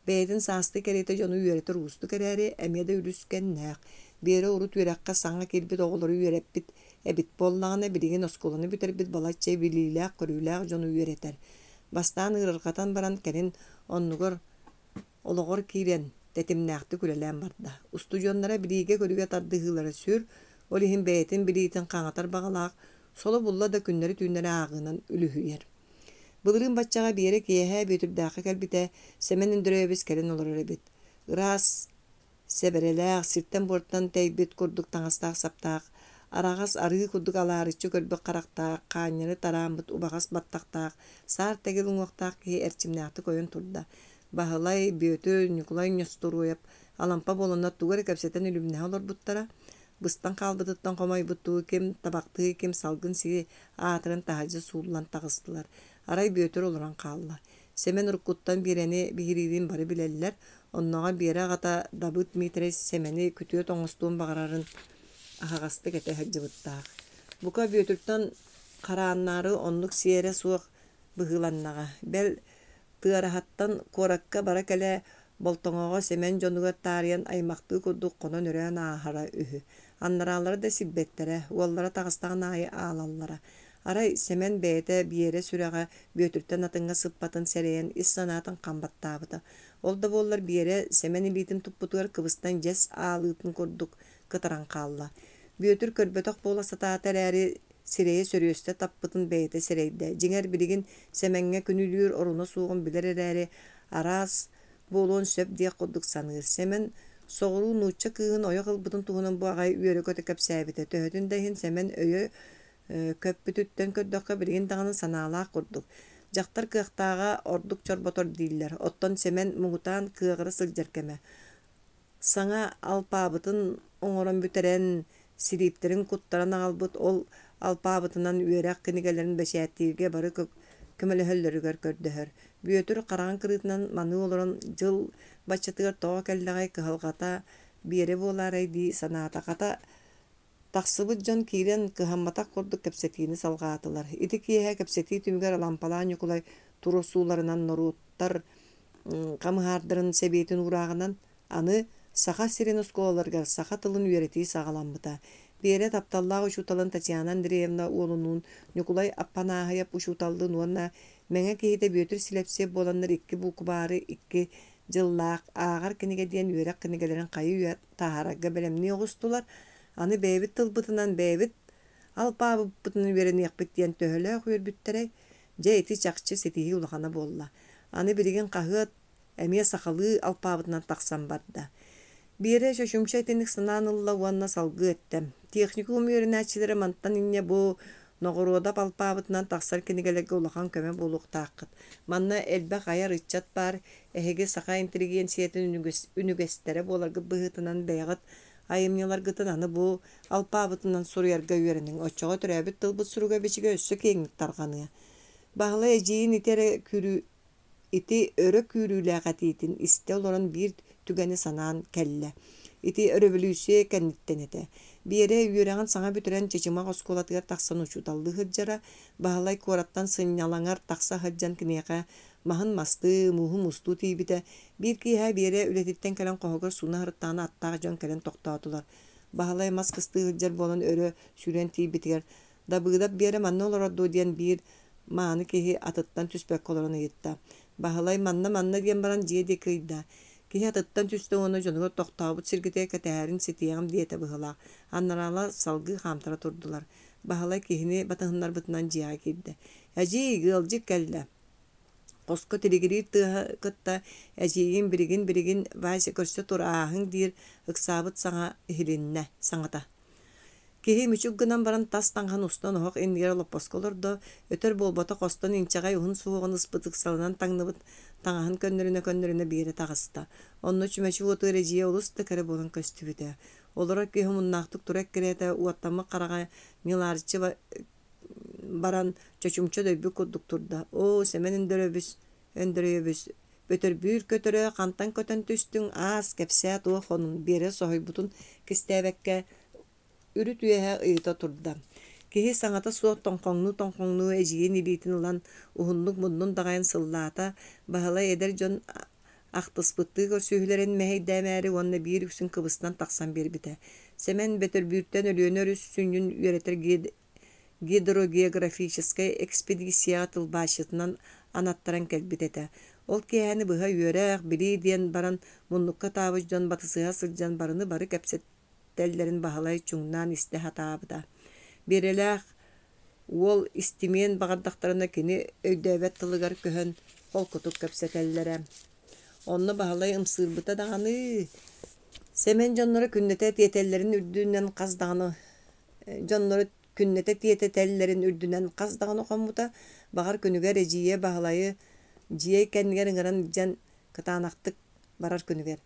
Бэйдин саасты керейте жону үйеретер уусту керээри эмиэде үлүскен нээк. Бери урут үйрекка саңа келбит оголору үйереппит эбит боллагана билигин осколаны бүтербит балаччай билиилээх көрүүлээх жону үйеретер. Бастаан ырыргатан баран келин оннугор ологор киирен тетимнээхти күлэлээн барда. Устудионнара билиге көрүгө тардыгылары сүр, олихин бэйэтин билиитин каңатар багалаак, соло булла да күннери түүнери аагынан үлүһүйер. Былырын баччаға бире киэһэ бүтүрдээхэ кэлбитэ семен өндөрөбүс келин олорор эбит. Ырас себерелээх сиртен борттан тэйбит курдук таңастаах саптаах, арагас арыы курдук алаарыччы көрбүк карактаах, каанньары тараамбыт убагас баттактаах, саар тегил уҥуохтаах киһи эрчимнээхти койон турда. Баһылай бүөтү Николай Нёсторуев алампа болонна тугар кэпсэтен үлүмнэһэ олорбуттара. Быстан калбытыттан комойбуттуу ким табактыы ким салгын сиги аатырын таһажы суулан тагыстылар. Арай бөтөр олоран калла. Семен уркуттан бирени бигиридин бары билеллер. Оннога бире гата Дабыт Митрес семени күтүө тоңостуун багарарын ахагасты кете хаджыбыттаах. Бука бөтөртөн карааннары онлук сиере суак быгыланнага. Бел тыарахаттан коракка бара келе болтоңого семен жонуга тарыян аймакты курдук конон өрөөн аахара үһү. Аннаралары да сиббеттере, уоллара тагыстаган айы аалаллара. Арай семен бэйте биере сүрэҕэ бөтүртэн атыңга сыппатын сэрэйэн ис санаатын камбаттаабыта. Ол да боллар биере семен илиитин туппутугар кыбыстан жес аалыытын курдук кытаран калла. Бөтүр көрбөтөх бола сатаатар эри сирeye сөрүөстө таппытын бэйте сэрейдэ. Жиңер билигин семенге күнүлүүр оруна суугун билер эрэри арас болуон сөп диэк курдук саныыр. Семен соҕуруу нуучча кыыгын ойо кылбытын туһунан бу агай үөрө көтө кэпсээбите. Төһөтүн дэйин семен өйө көппүтүттен көрдөккө билигин даганы санаалаах курдук. Жактар кыактаага ордук чорботор дииллер. Оттон семен мугутаан кыагыры сылдьеркеме. Саңа алпаабытын оҥорон бүтерен сирииптерин куттаран агалбыт ол алпаабытынан үөрээк кинигелерин бэшээттиирге бары көмөлөһөллөрүгөр көрдөһөр. Бүөтүр караан кырыытынан маны олорон жыл баччатыгар тоҕо келлэҕэй кыһалгата биэре буолаарай дии санаатаката тахсыбыт дьон киирен кыһамматах курдук кэпсэтиини салгаатылар. Ити киэһэ кэпсэтии түмүгэр лампалаан ньукулай турусууларынан норуuттар камыһаардарын себиэтин ураагынан аны саха сирен осколаларгар саха тылын үөретии сагаламмыта. Биэре тапталлаах учуталын Татьяна Андреевна уолунуун Николай аппанааһыйап учуталлыын уонна мэҥэ киһитэ бүөтүр силэпсиэп буоланнар икки буукубаары икки дьыллаах аагар киниге диэн үөрэх кинигелерин хайы үө таһаарагга белемни оҕустулар. Аны бэйбит тылбытынан бэйбит алпаабыппытын үөрэниэхпит диэн төһөлөөх үөрбүттэрэй дьэ ити чахчы ситиһи улахана буолла. Аны билигин хаһыат эмиэ сахалыы алпаабытынан тахсан барда. Биэре шөшүмчэ итинник санаан ылла уанна салгы эттем. Техникум үөрэнээчилери манттан инне бу Noğuruda balpabıtынан taqsar kinigelerge ulaqan köme buluqtaqıt. Manna elbaq ayar ıççat bar, ehege saqa intelligensiyetin ünügestere bolargı bıhıtınan beğat ayımyalar gıtınanı bu alpabıtından suruyarga üyerenin oçoğa türebit tılbıt suruga beçige össü kenglik targanıya. Bağla eciyin iti örö kürülağatitin iste olan bir tügeni sanan kelle. Iti öröbülüsü kennitten ete. Bir yere yüreğin sana bütüren çeçima oskolatıgar taqsan uçutallı hıccara, bağlay korattan sınyalangar taqsa hıccan kineyaka, mahın mastı, muhu mustu tibite, bir kiha bir yere üretipten kelen qoğugar suna hırttağına attağı can kelen toqtağıtılar. Bağlay mas kıstığı hıccar bolan örö süren tibitiger. Da bıgdap bir yere manna olar do diyen bir mağını kihi atıttan tüspek olarını yitta. Bağlay manna diyen baran ciye kıyda. Kihi atıttan tüste onu jonuga toqtağıbıt sirgiteye kateharin sitiyağım diyete bıhıla. Anlarala salgı hamtara turdular. Bağlay kihini batahınlar bıtınan ciya kirdi. Aji gılcık kelle. Qosko telegiri tıha kıtta ajiyin birigin vayse körse tur ahın dir ıksabıt sana ihilinne sanata. Kihi müçük gınan baran tas tangan ustan oğuk endiger lopposkolor da ötör bolbota qostan inçagay uhun suğun ıspıtık salınan tangnıbıt tangahın könnörüne bir yere tağısta. Onno çümeçi otu rejiye ulusta kere bolun köstübüde. Olarak kihi munnaqtık turek kerete uattama qarağa nilarcı baran çöçümçö döybü kudduk turda. O semen öndöröbüs. Bötör büyür kötörö kantan kötön tüstün az kepsät o honun bere sohoybutun kistebekke ürüt üyehe ıyıta turda. Kihi saŋata suot tonqoŋnu ejiyin ilitin ulan uhunluk munnun dağayın sıllata bahala eder jon aqtıspıttığı görsühülerin meheydämäri onna bir üksün kıbısından taqsan berbite. Semen bötör büyürtten ölüönör üssünün üreter gidrogeografiическая экспедиция тылбашытынан anattaran kelbitete. Ol kehani bıha yörek bili diyen baran munnukka tabıcdan batısıha sılcan barını barı kepsettellerin bahalay çuğundan iste hatabıda. Berelak ol istimeyen bağırdaklarına kini öydövet tılıgar köhön ol kutuk kepsetellere. Onunla bahalay ımsırbıta dağını. Semen jonları künnete tiyetellerin ürdüğünden qazdağını. Jonları künnete tiyetellerin ürdüğünden qazdağını komuta bağır könüger ejiye bahalayı jiye kendigerin garan jan kıtanaktık barar könüger.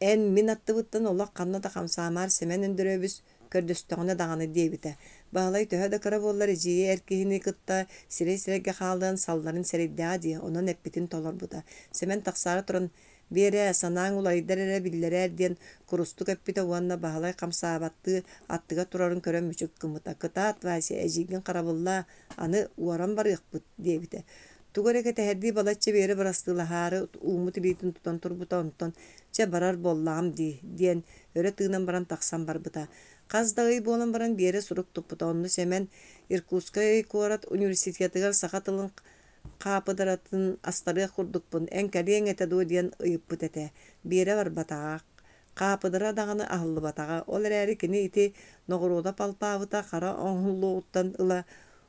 En min attıbıttan ola kanna da kamsamar semen öndüröbüs kördüstüğüne dağını diyebite. Bahalay töhe de kara bollar ejiye erkehini kıtta sire kalığın salların sereddiği diye onun eppitin tolar bu da. Semen taksara turan bere sanağın ulaydır ere billere diyen kurustuk eppite uanna bahalay kamsabattı attıga turarın körön müçük kımıta. Kıta atvasi ejigin karabulla anı uaran bar yıkbıt diyebite. Tugareke teherdi balatça beri barastıla harı umut ilitin tutan turbuta onton ce barar bollağım diyen öre tığınan baran taksan barbıta. Qazdağıy bolan baran beri suruk tuputa onnu semen Irkutskaya Kuarat Üniversitetigar saxatılın kapıdaratın astarı kurdukpun en kariyen ete do diyen ıyıppıt ete. Beri var batağa. Kapıdara dağını ahıllı batağa. Olar eri kini iti noğuruda palpavıta kara onhulluğuttan ıla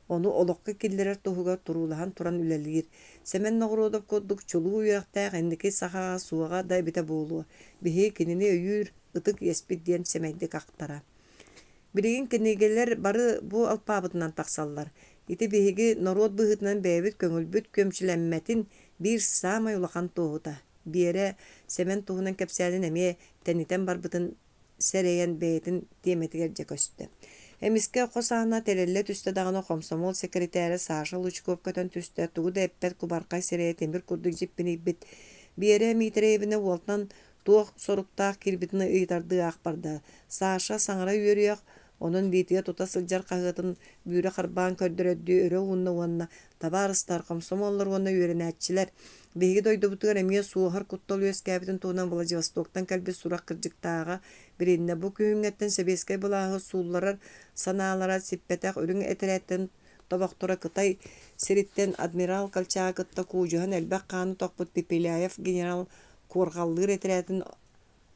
onu oloqqa killerer tohuga turulahan turan ülelir. Semen noğuruda kodduk çoluğu uyaqtaq endiki saxağa suağa da bite boğulu. Bihi kinini öyür ıtık espit diyen semeydi qaktara. Birigin kinigeler barı bu alpabıtından taqsallar. Iti bihigi norod bıhıtынан beyvit köngülbüt kömçülenmetin bir samay ulaqan tohuta. Bir yere semen tohunan kepsəlin emeye teniten barbıtın sereyen beytin diyemetiger ceköstü. Emiske qosağına telelle tüste dağına komsomol sekreteri Saşa Luçkov kötön tüste tuğu da eppet kubarkay sereye temir kurduk jippini bit. Bir yere mitreyebine voltan tuğ soruktağ kirbitini ıytardığı akbarda. Saşa sanara yürüyük. Onun bitiye tuta sılcar qağıtın büyre qarban kördüröddüğü öre uğunna tabarıstar komsomollar uğunna yörenetçiler. Begi doydu butugar emiye suğar kuttol yöskəbitin tuğunan Vladivostok'tan kalbi surak kırcıktağa birinde bu kühüngetten sebeskay bulağı suğularar sanalara sippetak ölün eteretten tabaktora kıtay seritten Admiral Kalçağa kıtta kuğucuhan elbaq qanı toqput Pipilayev general korğallır eteretin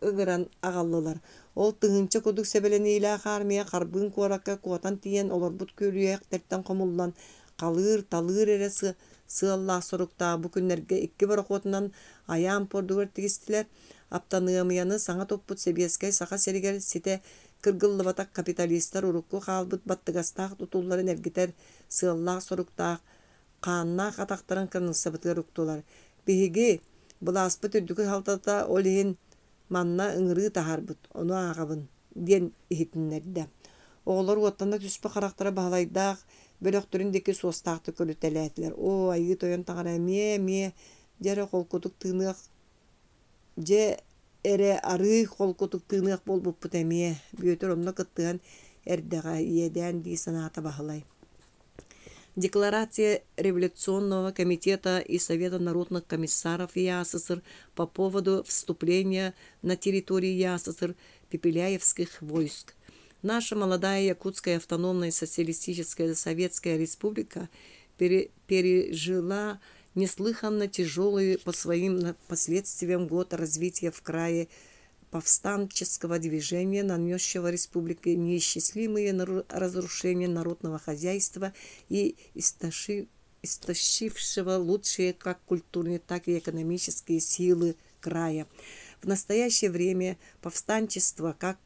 ıgıran ağallılar. Ol tığınça kuduk sebeleniyle qarmiya qarbın kuarakka kuatan tiyen olarbut körüyek tertten komullan qalır talır eresi sığallah sorukta bu günlerge iki barakotundan ayağın pordugar tigistiler. Aptanığımıyanı sana topput sebiyeskay sağa seriger site кыргыллыбатак капиталисттар урукку хаалбыт баттыгастаах тутулларын эргитер сыаллаах соруктаах хааннаах атактарын кырнысабытыгар уктулар. Биһиги булааспыт үрдүкү халтата ол иһин манна ыҥырыы таһаарбыт, ону ааҕабын диэн иһитиннэрдэ. Оҕолор уоттанна түспэ харахтара баһалайдаах бөлөхтөрүн дики суостаахты көлүтэлээтлэр. О, айыы тойон таҕара мие дьэрэ холкутук тыыныах дьэ эре арыы холкутук тыыныах болбуппут эмиэ бүөтөр онно кыттыан эрдэҕэ иэдээн дии санаата баһалай. Декларация Революционного комитета и Совета народных комиссаров ЯССР по поводу вступления на территорию ЯССР Пепеляевских войск. Наша молодая Якутская автономная социалистическая советская республика пережила неслыханно тяжелый по своим последствиям год развития в крае повстанческого движения, нанесшего республике неисчислимые разрушения народного хозяйства и истощившего лучшие как культурные, так и экономические силы края. В настоящее время повстанчество как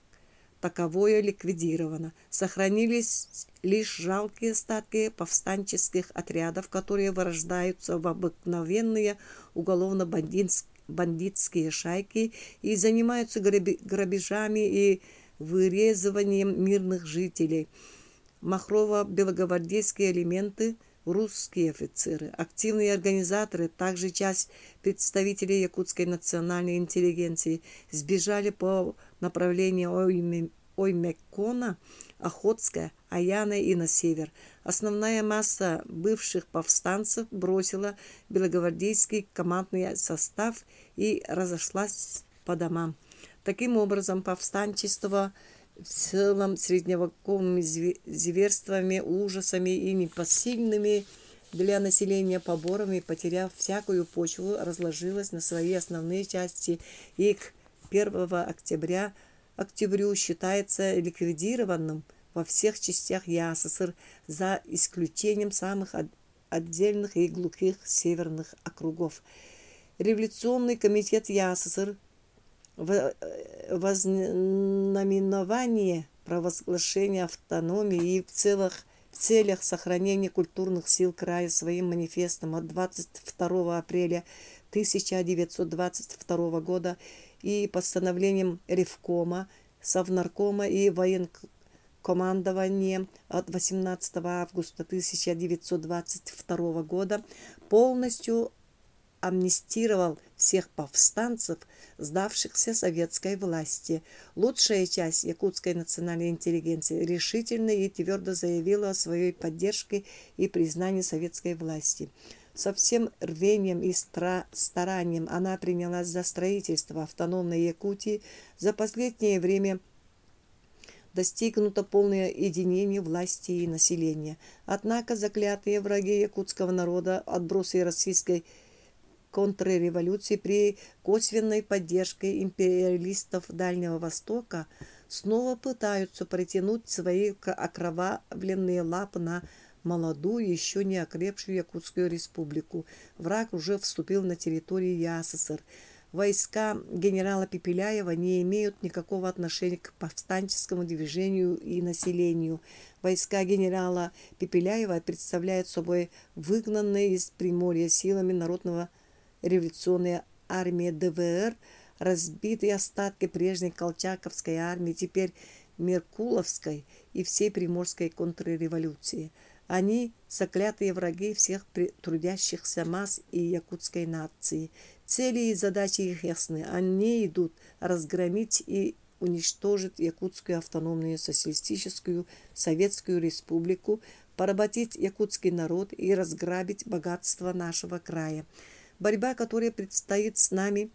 таковое ликвидировано. Сохранились лишь жалкие остатки повстанческих отрядов, которые вырождаются в обыкновенные уголовно-бандитские шайки и занимаются грабежами и вырезыванием мирных жителей. Махрово-белогвардейские элементы, русские офицеры, активные организаторы, также часть представителей якутской национальной интеллигенции сбежали по направлению Оймекона, Охотская, Аяна и на север. Основная масса бывших повстанцев бросила белогвардейский командный состав и разошлась по домам. Таким образом, повстанчество в целом средневековыми зверствами, ужасами и непосильными для населения поборами, потеряв всякую почву, разложилось на свои основные части и к 1 октябрю считается ликвидированным во всех частях ЯССР, за исключением самых отдельных и глухих северных округов. Революционный комитет ЯССР вознаменование провозглашения автономии и в целях сохранения культурных сил края своим манифестом от 22 апреля 1922 года и постановлением Ревкома, Совнаркома и военкомандования от 18 августа 1922 года полностью амнистировал всех повстанцев, сдавшихся советской власти. Лучшая часть якутской национальной интеллигенции решительно и твердо заявила о своей поддержке и признании советской власти. Со всем рвением и старанием она принялась за строительство автономной Якутии. За последнее время достигнуто полное единение власти и населения. Однако заклятые враги якутского народа, отбросы российской контрреволюции при косвенной поддержке империалистов Дальнего Востока снова пытаются протянуть свои окровавленные лапы на молодую, еще не окрепшую Якутскую республику. Враг уже вступил на территорию ЯССР. Войска генерала Пепеляева не имеют никакого отношения к повстанческому движению и населению. Войска генерала Пепеляева представляют собой выгнанные из Приморья силами Народного революционной армии ДВР, разбитые остатки прежней Колчаковской армии, теперь Меркуловской и всей Приморской контрреволюции. Они заклятые враги всех трудящихся масс и якутской нации. Цели и задачи их ясны. Они идут разгромить и уничтожить Якутскую автономную социалистическую советскую республику, поработить якутский народ и разграбить богатство нашего края. Борьба, которая предстоит с нами,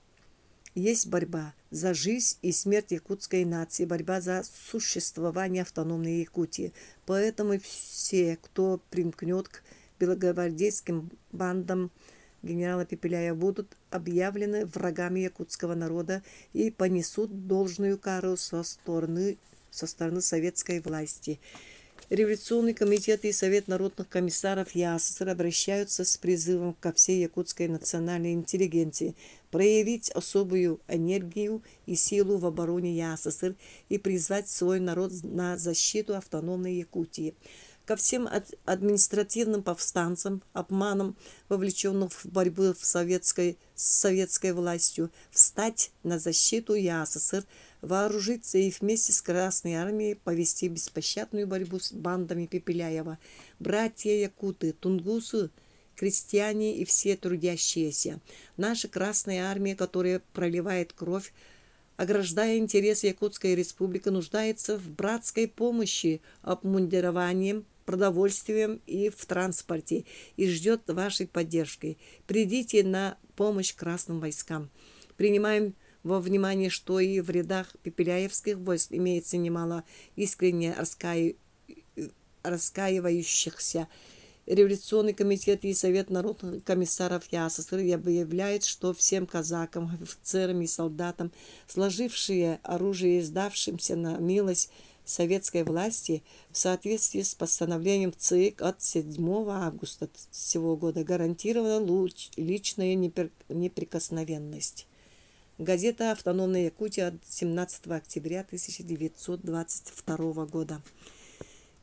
есть борьба за жизнь и смерть якутской нации, борьба за существование автономной Якутии. Поэтому все, кто примкнет к белогвардейским бандам генерала Пепеляева, будут объявлены врагами якутского народа и понесут должную кару со стороны советской власти. Революционный комитет и Совет народных комиссаров ЯССР обращаются с призывом ко всей якутской национальной интеллигенции проявить особую энергию и силу в обороне ЯССР и призвать свой народ на защиту автономной Якутии. Ко всем административным повстанцам, обманом, вовлеченным в борьбу с советской властью, встать на защиту ЯССР, вооружиться и вместе с Красной Армией повести беспощадную борьбу с бандами Пепеляева. Братья якуты, тунгусы, крестьяне и все трудящиеся. Наша Красная Армия, которая проливает кровь, ограждая интересы Якутской Республики, нуждается в братской помощи, обмундированием, продовольствием и в транспорте и ждет вашей поддержки. Придите на помощь Красным войскам. Принимаем во внимание, что и в рядах пепеляевских войск имеется немало искренне раскаивающихся. Революционный комитет и Совет народных комиссаров ЯССР объявляет, что всем казакам, офицерам и солдатам, сложившие оружие и сдавшимся на милость советской власти, в соответствии с постановлением ЦИК от 7 августа сего года гарантирована личная неприкосновенность. Газета «Автономная Якутия» от 17 октября 1922 года.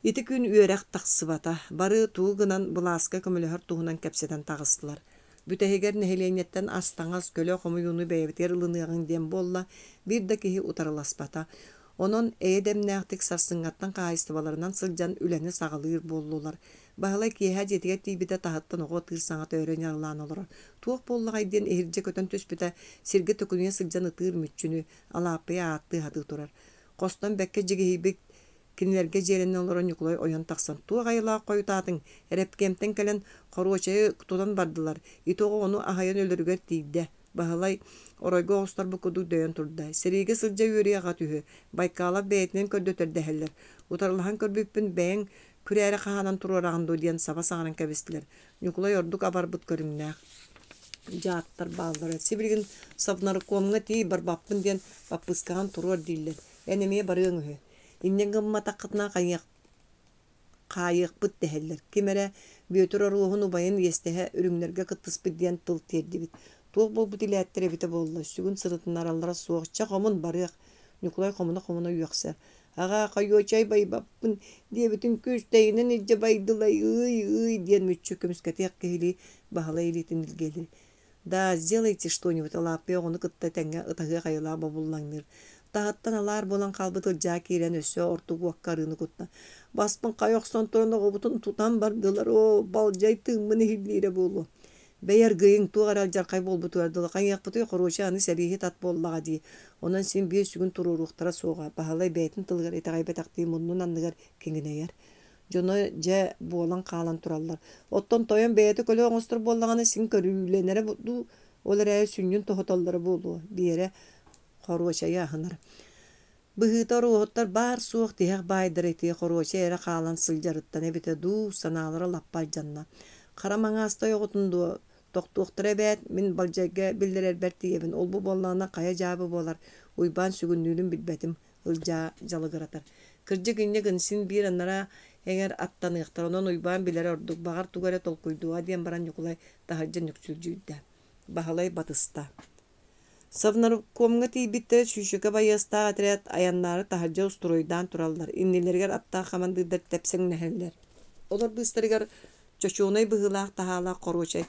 Ити күн үйерек тақсыбата, бары туғынан бұласқа көмілігір туғынан кәпседен тағыстылар. Бүтәхегер нәхеленеттен астаңаз көлі қомыюны бәйбетер ылынығын дем болла, бір да кехи утарыласпата. Onun eğdemnähtik sarsıngаттан кайыстыбаларынан сылжан үләне сағылыр боллулар. Бағылай кейхә жетігер тейбіті тағыттан оғы тырсаңат өрен ярлан олар. Туық боллағайден ehirce көтен түспіті сирге төкүнуе сылжан ытыр мүтчүнү алапы атты хаты турар. Қостан бәкке жегейбік кинилерге жеренен оларын юқлай ойан тақсан. Туық айла қойытатын әрепкемтен кәлен қорғочайы тұдан бардылар. Итоғы оны ағайын өліргер тейді. Бағылай оройго оғыстар бұқыдық дөйен тұрды. Сереге сылжа өрі аға түхі. Байкала бәйтінен көрдөтер дәхелер. Утарлыхан көрбіппін бәйін күрәрі қағанан тұрарағынды дейін саба сағанан кәбістілер. Нүкілай ордық абар бұт көрімнәқ. Жаттар балдары. Себілген сабнары комыңа тей бар баппын дейін баппысқаған тұрар дейлер. Әнеме бары өңі. Иннен ғымма таққытына қайық бұт дәхелер. Кемәрі бөтір оруғын ұбайын естеге үріңлерге қыттыс бидден тыл терді бит. Туох бол бутиле әттері біті болла. Сүгін сырытын аралара соғыча қомын барық. Нүкілай қомына үйақсар. Аға қайочай байбаппын. Де бүтін көстейінен әджі байдылай. Үй, ден мүтчі көміскәті әқкейлі бағалай елетін үлгелі. Да, сделайте что-нибудь, алапе оғыны кытта тәңе ытағы қайыла бабуллаңныр. Тағыттан алар болан қалбытыл жа кейлен өсі орту уаққарыны күтті. Баспын қайоқсан тұрында ғобытын тұтан бардылар. О, балжай тыңмыны хиллері болу. Бәйер гыйың туғарал жарқай бол бұтуардылы. Қайяқ бұты қороча аны сәбейхет ат боллаға дей. Онан сен бей сүгін тұруруқтара соға. Бағалай бәйтін тылғар етағай бәтақтай мұнның анныгар кеңінейер. Жоны жа болан қалан тұралар. Оттон тойын бәйті көлі оңыстыр боллағаны сен көрүленері бұду. Олар әй сүнген тоғыталары болу. Бейері қороча яғынар. Бұғытар оғыттар бар суық дейік байдыр еті қороча әрі қалан сылжарыттан әбеті ду саналары лаппал жанна. Қарамаңа астай оғытынды тоқтуқтыра бәт, мен балжайға білдірер бәрті ебін. Ол бұл боллағына қая жабы болар. Уйбан сүгіннүлін білбәтім ылжа жалығыратар. Кіржі күнне күнсін бір аннара әңер аттан ұқтар. Онан уйбан білер ордық бағар туғары толқойду. Адиен баран юқылай тахаджан нүксіл жүйді. Бағалай батыста. Савнар комға тейбітті шүйшігі байыста атрят аяннары тахаджа ұстыройдан тұралдар. Иннелергер атта қамандыдар тәпсің нәхелдер. Олар бұстарығар чочуунай быһылаах тахаалаах корочай.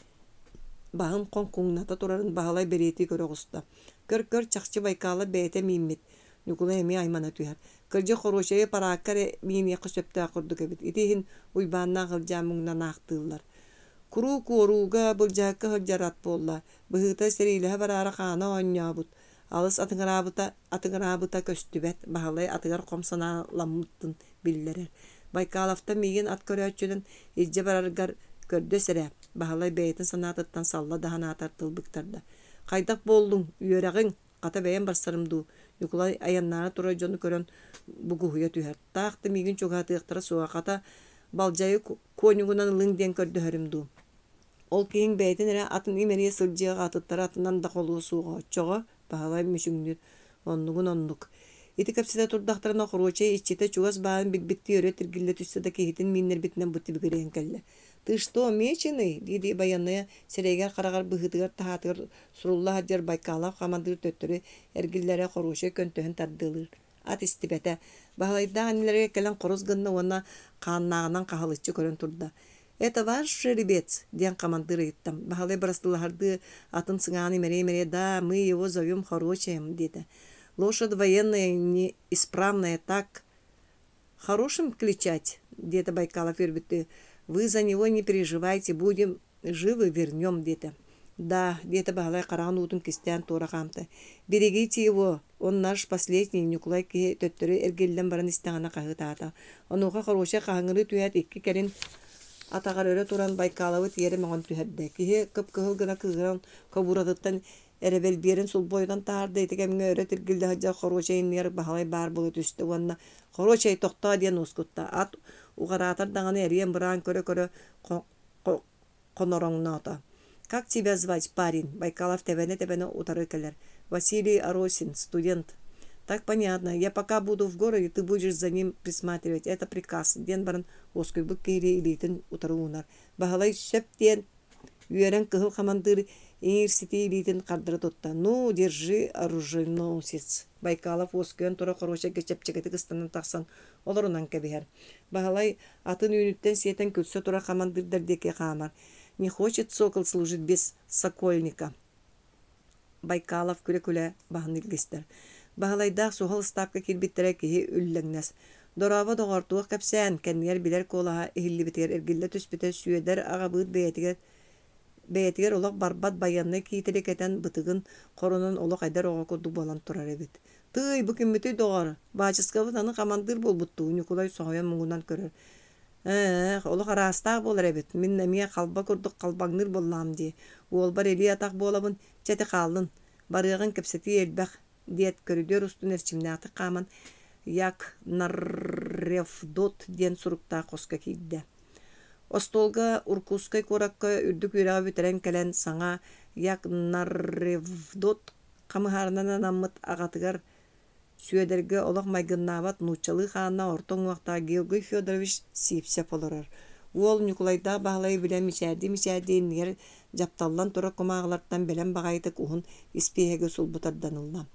Бағын қон-қуңната турарын бағалай берети көріғыста. Көр чақчы байкалы бәйті меймет. Нүкілі әме аймана түйер. Кірже корочайы параққар мейін еқі сөпті ақырды көбет. Етейін ұйбанна ғылжа мұңнан ақтылар. Күру көруға бұл жақы ғылжарат болла. Бұғыта сәрейліғі барары қана оңя бұд. Алыс атыңырабыта көстібет. Бағалай атығар қомсана ламыттын білдерер. Байкалафта мейін ат көрәтчүден езже барарғар көрді сірә. Бағалай бәйтін санатыттан салла даған атартыл бұқтарды. Қайдақ болдың, үйерағың, қата бәйін барсарымду. Юқылай аяннары тұра жоны көрін бұғы хуя түйер. Тақты мейін чоғаты иқтара суға қата балжайы конюғынан лыңден көрді хөрімду. Ол кейін бәйтін әрі атын имерия сылжыға атыттары атынан да қолуы суға отчоға бағалай мүшіңдер оннуғын. Ити капсида турдақтарына құрочай иччете чугас баан бигбитти өрет иргилле түсседі кейтін миннер бітінен бұтты бігірен кәлі. Ты что, меченый? Диди баянная серегер карагар быһытыгар таһатыгар сурулла хаджар Байкалов командир төттөрү эргиллере хоруша көнтөһөн тардылыр. Ат истибете баһалайда аннелерге келен корус гынны уонна кааннаагынан кахалыччы көрөн турда. Это ваш жеребец, диэн командир ыйыттам. Баһалай барастыллахарды атын сыңааны мере-мере, да, мы его зовем хорошим, деди. Лошадь военная неисправная, так хорошим кличать, деди Байкалов вербитты. Вы за него не переживайте, будем живы, вернем, деди. Да, деди баһалай караан утун кистян туора камты. Берегите его, он наш последний, Николай ки төттөрү эргелден баран истеңана кахытаата. Онуга хороша кахаңыры туят икки керин атагар өрө туран Байкаловы тиери маңон түһәрдә. Киһи кып-кыһыл гына кыгыран кобуратыттан эребел берин сул бойдан таарда этегемге өрө тиргилде хаджа хорошайын нер баһалай бар болу түстө уанна хорошай тохта диен ускутта ат угаратар даганы эриен быран көрө конороңната. Как тебя звать, парень? Байкалов тебене утары келер. Василий Аросин, студент. Так понятно. Я пока буду в городе, ты будешь за ним присматривать. Это приказ. Ден баран оскойбук кейри илитин утаруунар. Бахалай сөптен үйерен кыхыл командир университет илитин кардыры тотта. Ну, держи оруженосец. Байкалов оскойн тура хороша кечепчекети кыстанын таксан олорунан кебихер. Бахалай атын үйнүттен сиетен күлсө тура командирдер деке камар. Не хочет сокол служить без сокольника. Байкалов күле-күле баһын илгистер. Баһалайдаах суһал стапка кирбиттере киһи үллэҥнэс. Дораба доҕортуох кэпсээн кэннигэр билэр куолаһа иһиллибитигэр эргиллэ түспүтэ сүйэдэр аҕабыыт бэйэтигэр олох барбат байанны киитери кэтэн бытыгын хоронун олох айдар оҕо курдук буолан турар эбит. Тый, бу киммити доҕор, баачыскабыт аны командир болбуттуу, Николай соһуйан муҥунан көрөр. Олох араастаах болар эбит. Мин эмиэ халба курдук халбаҥныр боллаам дии. Уолбар элии атах буолабын, чэти хааллын. Барыагын кэпсэти элбэх диэт көрүдөр устун эрчимнааты каман як нарревдот диэн суруктаа коска киидде. Остолга уркускай куракка үрдүк үрää бүтерен келен саңа як нарревдот камыһаарынан наммыт агатыгар сүйедерге олох майгыннаабат нучалы хаанна ортоң уақта Георгий Федорович сиипсеп олорор. Уол Николайда баһалай билен мичээди нер жапталлан тура комаагалардан белен багайтык ухун испиэге сулбутарданылла.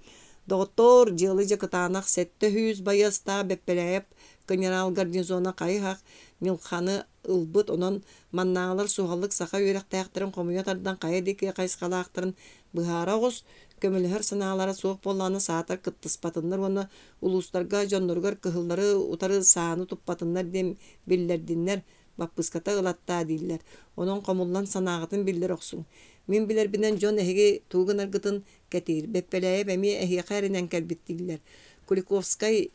Доктор жылы жакытаанах 700 байаста беппелээп генерал гарнизона кайхак милханы ылбыт онон маннаагалар сугаллык саха үйректээхтерин комуятардан кайдыке кайскалаактырын быһаарагус көмөлөр санаалара суох болланы саатар кыттыспатыннар оны улустарга жонноргар кыһыллары утары сааны туппатыннар дем биллердиннер баппыската ылаттаа дииллер. Онон комуллан санаагытын биллер оксуң. Мен билер бинен жон эһиги тугынаргытын кетир. Беппелээп эми эһиэхээринен кэлбиттиллер. Куликовскай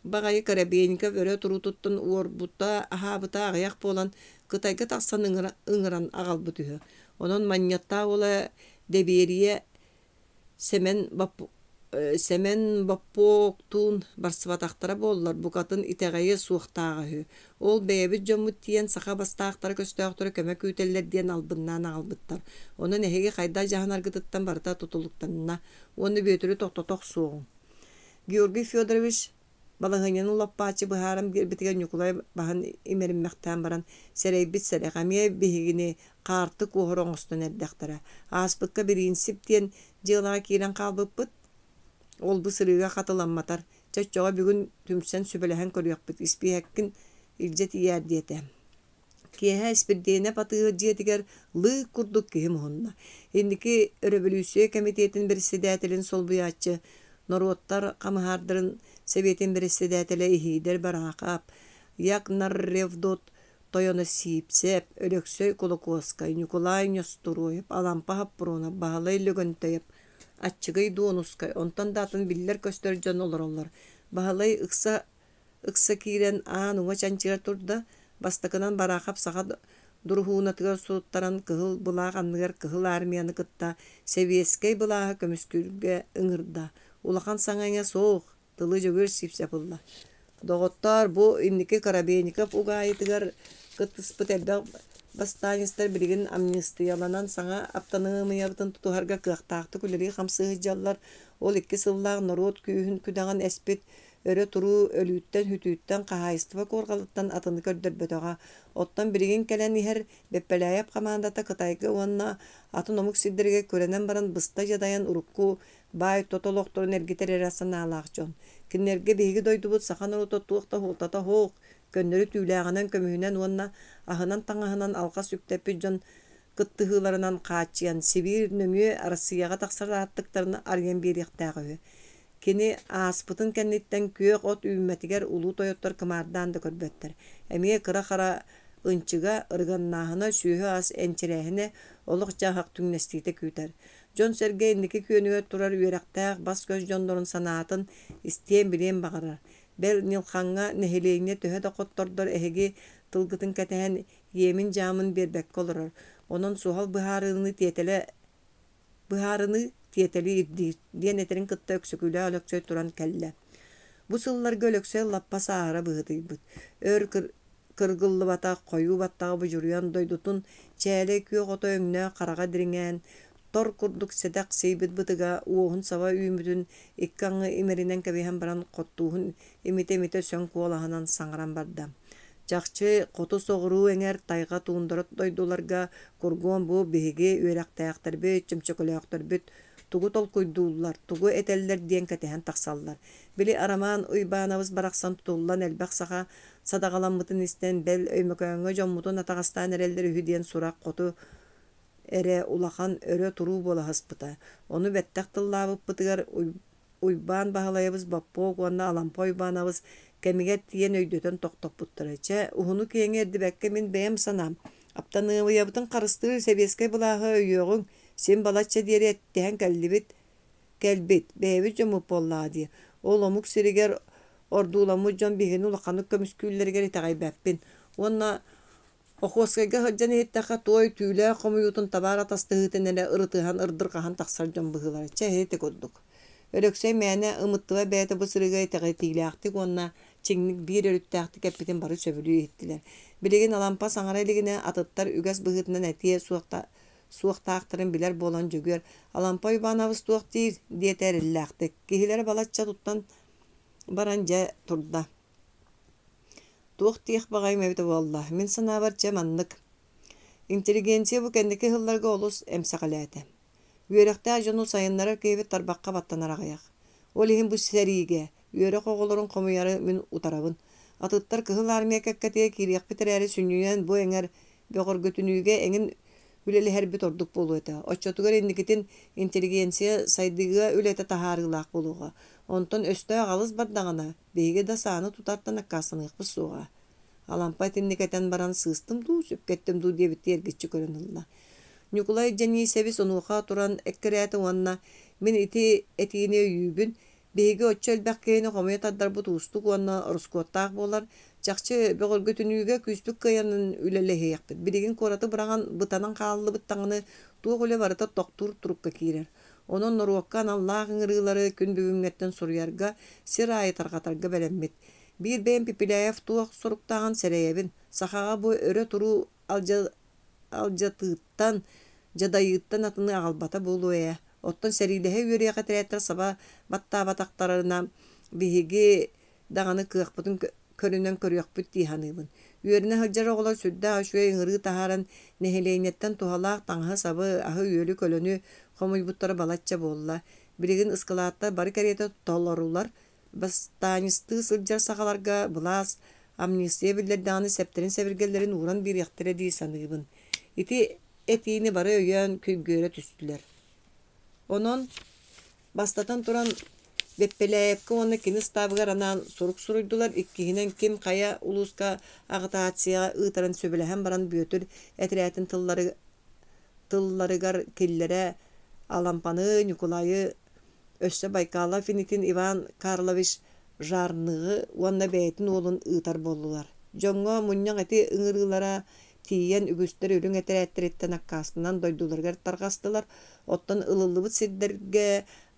багайы Карабейников өрө турутуттун уорбута ахабыта агаяк болан кытайга таксан ыңыран агалбытыһы. Онон маньятта ола деберие Semen bappoktun barsıvataqtara bollar bukatın iteğayı suuqtaağı. Ol beyebit jomut tiyen sağa bastaqtara köstööktörü kömek üteller diyen albınnan albyttar. Onu nehege qayda jahanar gıtıttan barta tutuluktanna. Onu betürü toqtotoq suuğun. Georgий Федорович балаһынын улаппаачы быһаарам битиген Николай баһын имериммэхтаан баран серейбит серехамие бихигини qaartı kuhoroңостон эрдэхтара. Ааспыкка принцип диен жылага киирен калбыппыт. Ол бу сырыга катыламматар. Чөччөҕө бүгүн түмсен сүбелэһэн көрүөкпүт. Испиэккин илжет иер диете. Киэһэ испирдиэне батыгы диетигер лыык курдук киһим уһунна. Индики революция комитетин председателин солбуяаччы Нороттар камыһаардырын Советин председателе иһидер бараакап. Як нарревдот Тойоны сиипсеп, өлөксөй Кулаковскай, Николай Нестуроев, Алампа Хаппурона, Баалай Лөгөнтөйеп, Атчыгай Дуонускай, онтан датын биллер көстөр жон олороллар. Баалай ыкса киирен аануңа чанчыгар турда, бастакынан бараакап саха дурхуунатыгар суuттаран кыһыл булаак анныгар кыһыл армияны кытта, Советскай булааһы көмүскүргэ ыңырда. Улахан саңаňa соох, тылы жөгөр сиипсепылла. Доғоттар бу инники Карабейников угаайтыгар кыттыспыт элбэ бастаанистер билигин амнистияланан саңа аптанымыябытын тутуһарга кыахтаакты күлери хамсыһы жаллар ол 2 сыллаах народ күүһүн күдәган эспит өрө туруу өлүүттен хүтүүттен кахайыстыба коргалыттан атыны көрдөрбөтөҕө оттон биригин келен иһэр беппелээп хамаандата кытайга уонна атын омук сиддерге көренен баран быста жадайан урукку баай тотолохторун эргитер эрасанаалаах дьон киннерге биһиги дойдубут сахан урутоттуохта хултата хоох көннөрү түүлэҕинэн көмүһүнэн уонна аһынан таҥаһынан алхас үктеппит дьон кыттыһыыларынан хаачыан Сибир нөҥүө арасыйаҕа тахсарааттыктарына арыйан биэриэхтээҕи кини ааспытын кэнниттэн күөх от үүммэтигэр улуу тойоттор кымаардаан да көрбөттөр эмиэ кыра-хара ынчыга ырыганнааһына сүүһү ас энчирээһине олох жаахак түҥнэстиите күүтэр дьон Сергей инники күөнүгө турар үөрэхтээх бас көс дьондорун санаатын истиэн билиэн баҕарар бэл нилхаҥҥа нэһилиэҥҥэ төһө да хоттордор эһиги тылгытын кэтэһэн иэмин дьаамын биэрбэккэ олорор онон суохал быһаарыыны тиэтели ирдиир диэн этерин кытта өксөкүлээ өлөксөй туран кэллэ. Бу сылларга өлөксөй лаппа саара быһытыйбыт. Өр кыргыллыбата хойуу баттаҕа бужуруян дойдутун чээлэ күөх ото өҥнөө харага дириҥээн тор курдук сэдэх сыйбыт бытыга уоһун саба үүмүтүн икки аҥы имеринэн кэбиһэн баран хоттууһун имите сөң куолаһынан саҥаран барда. Жакчы хоту соҕуруу эҥэр тайга туундорот дойдуларга кургуон бу биһиги үөрэхтээхтэрбит чөмчөкөлөөхтөрбүт тугу толкуйдууллар тугу этеллер диэн кэтэһэн тахсаллар били арамаан уйбаанабыз барахсан тутуллан элбэх саха садагаламмытын истен бэл өймөкөөҥҥө дьоммутун атаҕастаан эрэллэр үһү диэн сурак хоту эрэ улахан өрө туруу буолаһаспыта ону бэттэх тыллаабыппытыгар уйбаан баһалайабыз баппоо уонна алампа уйбаанабыз кэмигэ тиэн өйдөтөн тохтоппуттара че уһуну киэҥэ эрдибэккэ мин бэйэм санаам аптаныыбыйабытын харыстыы себиэскэй былааһа өйүөҕүҥ син балачча диэри эттэһэн кэлбит бэйэбит дьомуп буоллаҕа дии ол омук сиригэр ордууламмыт дьон биһини улаханнык көмүскүүллэригэр итэҕэйбэппин уонна охуоскайга сылдьан иһиттэххэ туой түүлээх хомуйуутун табаара тастыһыытын эрэ ырытыаһан ырдыргаһан тахсар дьон быһыылара че эһити курдук өлөксөй мээнэ ымыттыба бээтэ бу сырыга итэҕэйтиилээхтик уонна чиҥник биир өрүттээхти кэппитин бары сөбүлүү иһиттилэр билигин алампа саҥара илигине атыттар үгэс быһыытынан этиэ суохтаахтарын билэр буолан дьөгүөр алампа уйбаанабыз туох диир диэтэ эриллээхтик киһилэр балачча туттан баран дьэ турда туох тиэх баҕайым эбитэ буолла мин санаабар дьэ маннык интеллигенция бу кэнники сылларга олус эмсэҕэлээтэ үөрэхтээ дьону сайыннара киһибит тарбакка баттанараҕыйах ол иһин бу сэриигэ үөрэх оҕолорун хомуйары мин утарабын атыттар кыһыл армия кэккэтиэ кириэхпит эрээри сүнньүйэн бу эҥэр бөҕөргөтүнүүгэ эҥин үлэлиһэрбит ордук болуэта оччотугар инникитин интеллигенция сайдыыга үлэтэ таһаарыылаах болуға онтон өстөө аҕалыс бардаҕына биһиги да сааны тутартан аккаасаныахпыз суоҕа алампа тинникэтэн баран сыыстым дуу сүпкэттим дуу диэбитти эргиччи көрөн ылла Ньукулай Дьянисэбис онуоха туран эккэрээти уонна мин ити этиини өйүүбүн биһиги оччо элбэккэйини хомуйа тардарбыт уустук уонна орускуоттаах буолар чахчы бөҕөргөтүнүүгэ күүспүк кыйанын үлэлэһиэхпит билигин куораты быраҕан бытанан хааллыбыт таҥаны туох үлэ барыта тохтуур турукка киирэр онон норуокка аналлаах ыҥырыылары күн бүгүҥҥэттэн суруйарга сир аайытарҕатарга бэлэммит биир бэйэм Пипиляев туох суруктааҕын сэрэйэбин сахаҕа бу өрө туруу алдьатыыттан жадайыыттан атыны аҕалбата буолуэйэ оттон сэриилэһэ үөриэхэ тэрээттэр саба баттаабатахтарына биһиги даҕаны кыахпытын көрүнөн көрүөхпүт тииһаныыбын үөрүнэ сылдьар оҕолор сүрдэ ашуой ыҥырыы таһааран нэһилэйинэттэн туһалаах таҥаһы сабы аһы үөлү көлөнү хомуйбуттара балачча буолла билигин ыскылааттар бары кэриэтэ толлорулар бастаанистыы сылдьар саҕаларга былаас амнистия биллэрдэҕини септерин сэбиргэллэрин ууран бириэхтэрэ дии саныыбын ити этиини бары өйөөн күлгүөрэ түстүлэр онон бастатан туран Беппелээпкэ уонна кини стаабыгар анаан сурук суруйдулар иккиһинэн ким хая улууска аҕатаатсыаҕа ыытарын сөбүлэһэн баран бүөтүр этирээттин тылларыгар киллэрэ алампаны Николайы өссө Байкалов инитин Иван Карлович Жарныгы уонна бэйэтин уолун ыытар боллулар дьоҥҥо мунньаҥ эти ыҥырыылара тиийэн үгүстэр үрүҥ этэрээттириттэн аккаастынан дойдуларгар таргастылар оттон ылыллыбыт сирдерге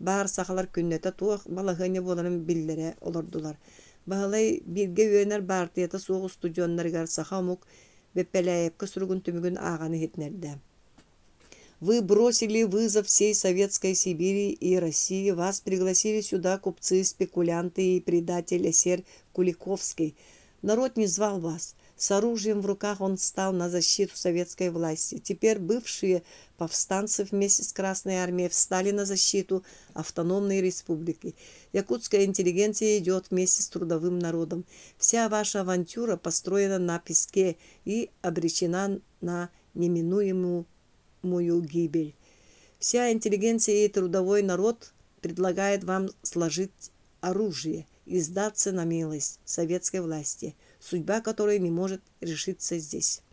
баар сахалар күннэте туох балаһыаня буоларын биллэрэ олордулар баһылай бииргэ үөнэр баартыйата суох устудьуоннарыгар саха омук Беппелээпкэ суругун түмүгүн ааҕаны иһитнэрдэ Вы бросили вызов всей Советской Сибири и России. Вас пригласили сюда купцы, спекулянты и предатель эсер Куликовский. Народ не звал вас. С оружием в руках он стал на защиту советской власти. Теперь бывшие повстанцы вместе с Красной Армией встали на защиту автономной республики. Якутская интеллигенция идет вместе с трудовым народом. Вся ваша авантюра построена на песке и обречена на неминуемую гибель. Вся интеллигенция и трудовой народ предлагает вам сложить оружие и сдаться на милость советской власти, судьба которой не может решиться здесь.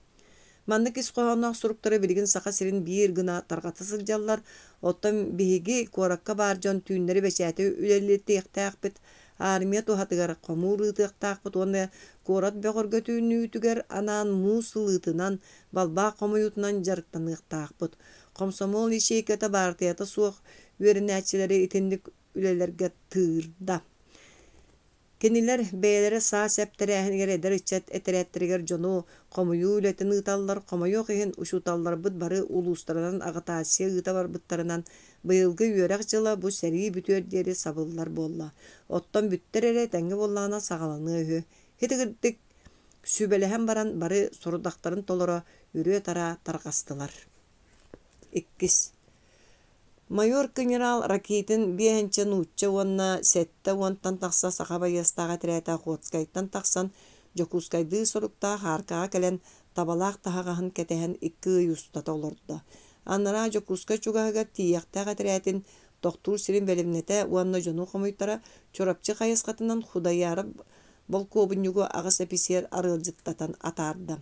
Маннык исқоғанақ сұруқтары білген сақа сирин бір гына тарғаты сылжалар, оттан бейге қораққа бар жон түйіндері бәшәті үлелі тек-тәқпіт, армия тухатыгар қомур тек-тәқпіт, оны қорат бәғырға түйіні үтігер анан мұсыл ұтынан, балба қомуютынан жарықтанық тақпыт. Комсомол ишейкеті бартияты суық өрін әтшілері итіндік үлелерге тырда. Кенилер бәйлері саа сәптері әхінгер әдір үтчәт әтірәттірігер жону, қомую үлетін ұталылар, қомаю қиын ұшуталылар бұд бары улустарынан ағытасия ұта бар бұттарынан бұйылғы үйерек жылы бұ сәрі бүтөрдері сабылылар болла. Оттан бүттер әрі тәңгі боллағына сағаланы өйі. Хетігірдік сүбәліхен баран бары сұрудақтарын толыра үрі тара тарқастылар. 2. Майор генерал Ракитин биэнчен учча уонна сетте уонтан тақса сақаба ястаға тірәті Охотскайттан тақсан Жокускайды сұрықта харкаға кәлен табалақ тағағын кәтәхін 2 юстата олырды. Аннара Жокуска чуғаға тияқтаға тірәтін тоқтур сирин бәлімнеті уонна жону қомыйтара чорапчы қайысқатынан худаяры бол көбінюгі ағыс әписер арылжыттатан атарды.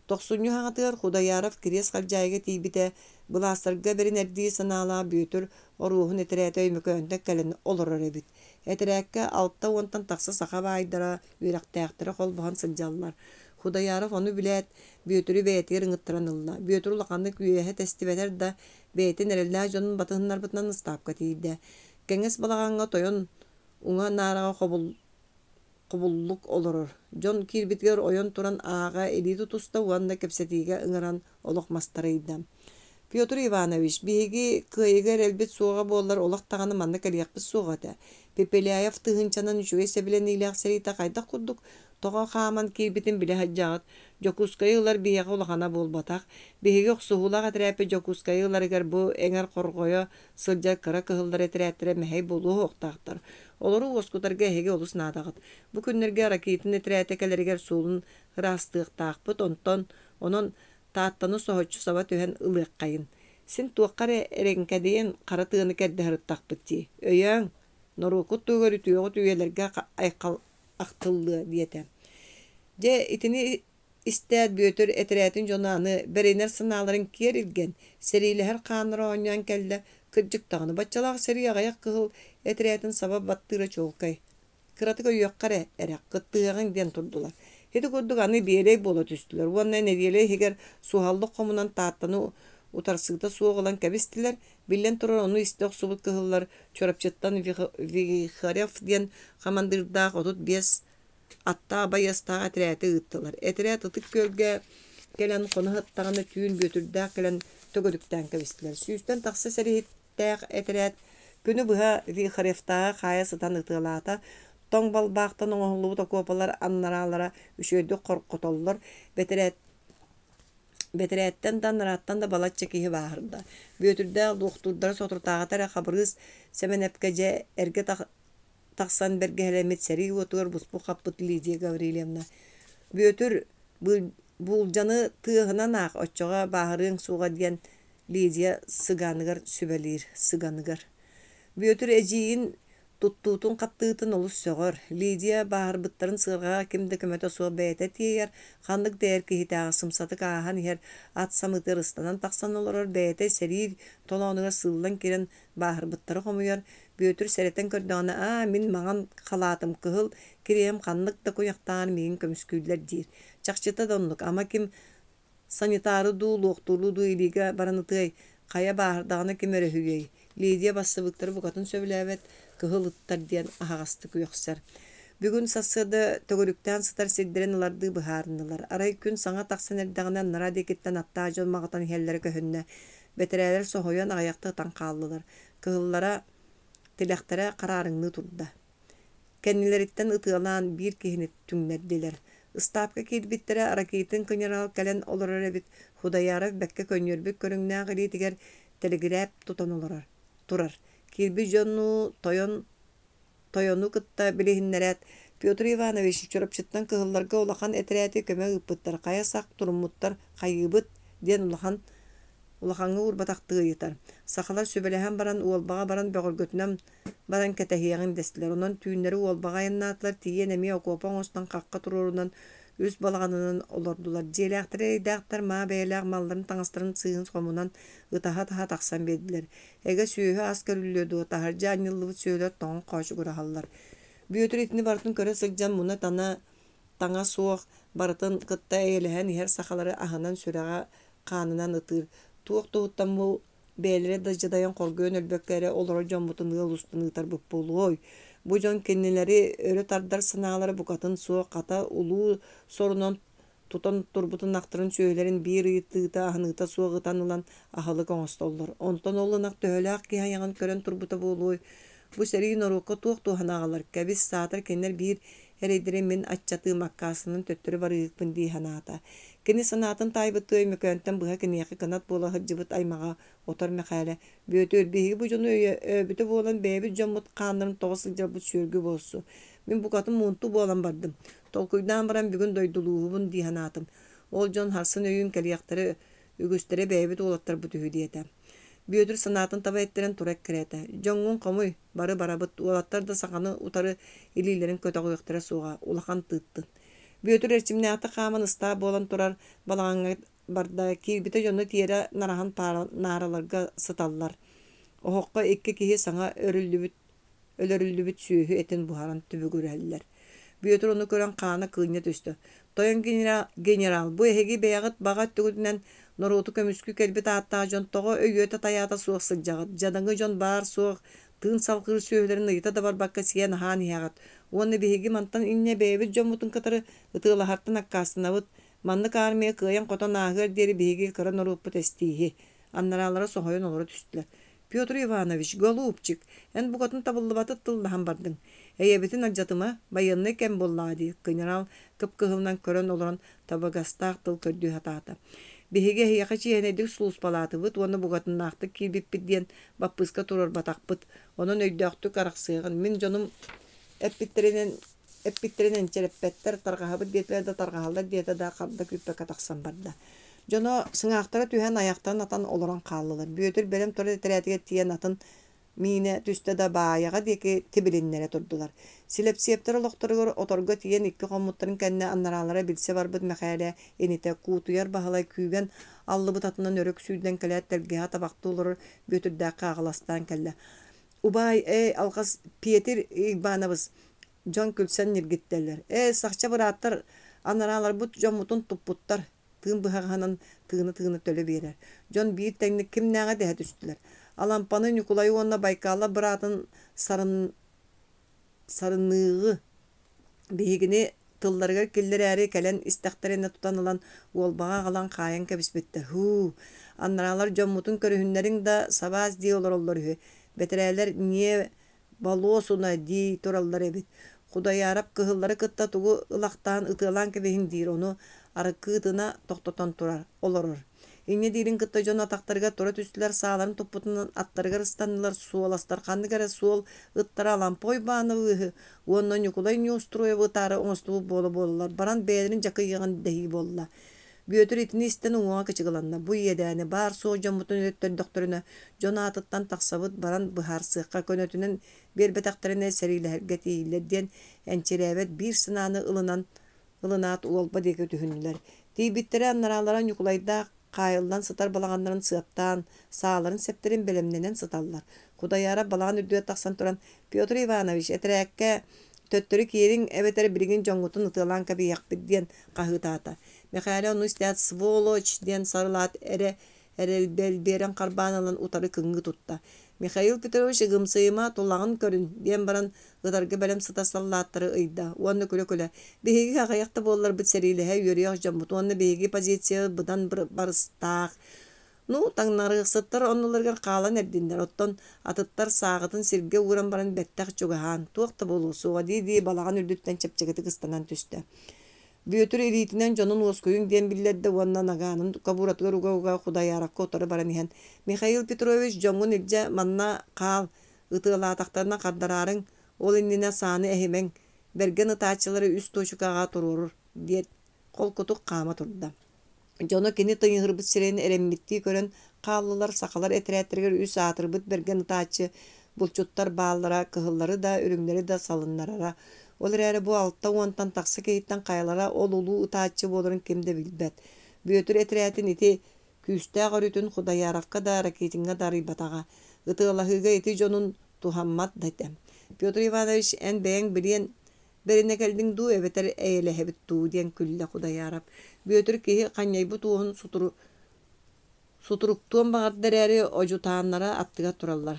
90 хаңатығар Худаяров кирес қалжайға тейбіті бұластырға берін әрді санала бүйетір оруғын әтірәті өймекөндік кәлін олырыр әбіт. Әтірәкке 6-10 тақсы сақаба айдара үйрақтаяқтыры қол бұған сылжалылар. Худаяров оны біләт бүйетірі бәйтер ұңыттыранылла. Бүйетір ұлақанды күйеғе тәстібәтер да бәйтін әрелі жонын батығынлар бұтынан ұстапқа тейді. Кәңес балағанға тойын ұңа нараға құбыллық олырыр. Жон кирбитгер ойон туран аға элиті тұста уанна кепсетиге ыңыран олық мастарыйды. Петр Иванович, бейге күйегер әлбет суға болар олық тағаны манны кәлияқпыз суғады. Пепеляев тұғынчанан үшуе сәбілен илияқ сәрейті қайдақ құддық, тоға қаман кирбитін біле хаджағыт. Жокускайылар бейеғі олағана болбатақ. Бейге ұқсуғылақ әтірәпі Жокускайылар егер бұл әңір қорғойы сылжа кыра кығылдар әтірәттірі мәхей болуы оқтақтыр. Олары оскутарға әге олыс надағыт. Бұ күннерге Ракитин әтірәтекелергер суылын ғырастық тақпыт, онын тааттаны соғытшы сава төхен ылық қайын. Сен туаққар әреңкәдейін қаратығыны кәрді ғырыттақпыт дей. Өйең, нұрықыт түгері түйелерге айқал ақтылды дейті. Же итini istəyət böyütür ətirətin jonanı beriner sınalарын керилген, серилер қаныры ойнан кәлді, кыржықтағыны батчалағы сери ағаяқ қығыл әtirətin сабап баттыры чолқай. Кыратыға үйеққары әрек қыттығын ден тұрдылар. Хеті көрдік аны бейелей бола түстілер. Уанна неделей егер суғалдық қомынан тааттаны утарсыгда суғылан кәбістілер, билен тұрар оны істеқ сұбыт қығылар, чорапчыттан Вихарев ден қамандырдақ отут 5 атта байастаға әтірәті ұттылар. Әтірәт ұтық көлге кәлін қонығыттағаны түйін бөтірдәқ кәлін төгіліктен кәбістілер. Сүйістен тақсы сәріхеттәқ әтірәт күні бұға Вихаревтаға қая сытан ұтылата, тоң балбақтан оңылуыда көпалар аннаралара үшөйді қорқытолылар. Бәтірәттен даныраттан да балатчы кейі бағырды. Бөтірдәқ доқтурдар сотыртағатары қабырғыз сәменәпкәже әрге тақсан бергәләмет сәри отуыр бұспу қаппыт Лидия Гаврилевна. Бөтір бұлжаны тығынан ақ отчоға бағырың суға ден Лидия сығанығыр сүбәлер сығанығыр. Бөтір әжейін туттуутун қаптыытын олыс соғыр. Лидия бағыр бұттарын сығырға кімді көмөті суға бәйті тейер, қандық дәр кейтағы сымсаты қағын ер ат самыты рыстанан тақсан олырыр бәйті сәрир толауыныға сылдан керен бағыр бұттары қомыйыр. Бөтір сәреттен көрдіғаны, мен маған қалатым кығыл, керем қандық да көяқтағын меген көміскүйлер дейір. Чақчыта дондық, ама кім санитары ду, лоқтулу ду иліге баранытай, қая бағырдағына кем өрі хүгей. Лидия басы бұқтары бұқатын сөбіләвет, кығыл ұттар дейін ағасты көйіқсар. Бүгін сасыды төгіріктен сытар седдерен оларды бұхарындылар. Арай күн саңа тақсан әрдіғынан нара декеттен атта жол мағытан хеллері көхінне. Betereler sohoyan ayakta tanqallılar. Kıhıllara tilektere kararını turda. Kendileritten ıtılan bir kihini tümlerdiler. Istapka kilbittere arakitin kınyaralı kalen olurar ebit hudayara bekke könyörbük körüngna gili tiger telegraf tutan olurar. Turar. Kilbi jonu toyonu kıtta bilehinleret Pyotr Ivanovich çorapçıttan kıhıllarga ulakan etreti köme ıpıttar. Kaya sak turumuttar kayıbıt diyen ulakanı urbataktığı yitar. Sakalar sübelehen baran uolbağa baran bögürgötünem baran ketehiyagin destiler. Ondan tüyünleri uolbağa yannatılar tiyen emi okopan ostan kakka tururundan üst balağanından olordular. Jelektere idaktar ma beyleğ malların tanıstırın sığın somundan ıtaha taksan bediler. Ege süyühü asker üllüyordu. Taharca anıllıvı söyler toğun koşu kurahallar. Büyütür itini barıtın köre sıkcan buna tana soğuk barıtın kıtta eylehen her sakaları ahınan sürağa kanınan ıtır. Tuğuk tuğuttan bu beylere dajadayan korguyun ölböklere olur jomutun ıl ustun ıtar bu puluğoy. Bu jon kendileri öre tardar sınağları bu katın soğuk kata ulu sorunun tutan turbutun aktırın söylerin bir ıtıta ahınıta soğuk ıtanılan ahılı konstollar. Ondan olunak töhölak ki hayagan kören turbuta buluğoy. Bu seri noruka tuğuk tuğan ağalar. Kabis saatar kenler bir hereydirin min aççatı makkasının töttürü var ıkpın diye hanata. Kini sanatın taybıttığı mükönten buha kiniyaki kanat bola hıcıbıt aymağa otar mekale. Böyütü ölbehi bu jonu öbütü bolan bebi jomut kanların toğısıca bu sürgü bolsu. Min bu katın muntu bolan bardım. Tolkuydan baran bir gün doyduluğubun diye hanatım. Ol jon harsın öyün kaliyakları ügüstere bebi dolattar bu tühü diyetem. Büyüdür sanatın taba ettiren turek kirete. Jongun kamuy barı barabıt ulattar da sakanı utarı ililerin kötü koyuktara soğa ulakan tıttın. Büyüdür erçimne atı kaman ısta bolan turar balağına barda kilbite jonu tiyere narahan naralarga sıtallar. Ohoqqa ekki kihi sana ölörüllübüt süyühü etin buharan tübü göreliler. Büyüdür onu gören kana kıyına düştü. Toyan general bu ehegi beyagıt bagat tügüdünen Norutu kömüskü kelbet atta jon togo öyöte tayata soğuk sıcağıt. Jadangı jon bar soğuk. Tığın salkır söylerin ıyta da var bakka siyen hani yagat. Onu bihigi mantan inne beybi jon mutun katarı ıtıla hartın akkasına vıt. Manlı karmaya kıyan koton ahır deri bihigi kıra norupu testihi. Annaralara sohoyon olur düştüler. Pyotr Ivanovich golubçik. En bu katın tabıllı batı tıldahan bardın. Eyebetin accatıma bayanını kem bolladı. General kıpkıhımdan kören olan tabagastağ tıl kördüğü hatata. Bihige hiyakaçı yenedik sulus palatı vıt, onu bugatın naktı ki bippi diyen bappıska turur batak bıt. Onun öydöktü karaksığın. Min jonum epitlerinen çerepetler targahabı diyetlerde targahallar diyete da karda küppe kataksan barda. Jono sыңақтara tühen ayaktan atan oloran kallılar. Büyütür belem torı teretiye tiyen atın mine tüste da bayağa deki tibilinlere turdular. Silep siyeptara loktorugor otorga tiyen iki komutların kendine annaralara bilse var bud mekale enite kutuyar bahalay küygen allı bu tatından örök süyden kale telgeha tabakta olur büyütürdaki ağlastan kelle. Ubay algas Pieter İbanabız John Külsen nirgitteller. Sakça bırattar annaralar bu jomutun tupputtar. Tığın bıhağının tığını töle verer. John bir teknik kimnağa dehe düştüler. Alampanın yukulayı onunla baykala bıratın sarınlığı bihigini tıllargar killer äri kelen istaktarına tutanılan olbağa alan kayan kabisbetler. Annaralar jommutun körühünlerin da sabaz diye olur hü. Betereler niye balosuna di torallar ebit. Kudayarap kıhılları kıtta tuğu ılaktan ıtılan kebehin dir onu arıkıdına toktatan turar olurur. İnne dirin kıtta jon ataktarga tora tüstüler sağların toputundan atlarga rıstanlılar suolastar kandigara suol ıttara alan poy bağını vıhı. Ondan yukulay nyostroya vıtarı onstuvu bolu baran beğenin jakı yığın dehi bolla. Büyötür itini isten uğa kıçıgılanna. Bu yedeni bar soğucan mutun öttön doktoruna jon atıttan taksabıt baran bıhar sıhka könötünün bir betaktarına seriyle hergeti iyilerden ençerevet bir sınanı ılınat uolba deki tühünlüler. Tibittere annaraların yukulayda kayıldan sıtar balağanların sığaptan, sağların septerin belemlenen sıtallar. Kudayara balağan ürdüğe taksan turan Pyotr Ivanovich eterekke töttörük yerin eveteri birigin jongutun ıtılan kabi yakbid diyen kahıtata. Mekale onu isteyat svoloç diyen sarılat erel beren karbanalan utarı kıngı tutta. Mikhail Petrovich gımsıyıma tullağın körün diyen baran ıtargı belem sıta sallatları ıyda. Onu köle. Bihigi kakayakta bollar bit seriyle he yürüyor jambut. Onu bihigi pozisiya bıdan barıstak. Ну, таңнарыгсыттар онноларгар каалан эрдиндер. Оттон атыттар саагытын сирге уран баран беттак чугахан. Туакта болуусуга ди балаган үрдүттен чепчегети кыстанан түстө. Бүйөтүр иритинен жонун оскуюң ден биллерде уоннан агаанын кабуратыгар уга Худаяракка отору баран иһен. Михаил Петрович жоңун илже манна каал ытыылаатактарына кардараарың ол иннине сааны эһимең берген ытаачылары үс точукага турурur диет кол кутук каама турда. Жоно кини тыйыгырбыт сирени эреммитти көрөн кааллылар сакалар этерээттергер үс аатырбыт берген ытаачы булчуттар бааллара кыһыллары да үрүңнери да салыннарара. Ол эрээри бу алтта уонтан таксы кейиттен каялара ол улуу ытаачы болорун кимде билбет. Бүйөтүр этерээтин ити күүстээ көрүтүн Худаяровка да ракетинга да рыйбатага. Ытыылаһыга ити жонун тухаммат датем. Петр Иванович эн бэйэн билиен берине келдиң ду эбетер эйелэһэбит туу диэн күллэ Худаяров. Бүйөтүр киһи каньяйбы туоһун суturuктуон баҕардэрээри ожутааннара аттыга тураллар.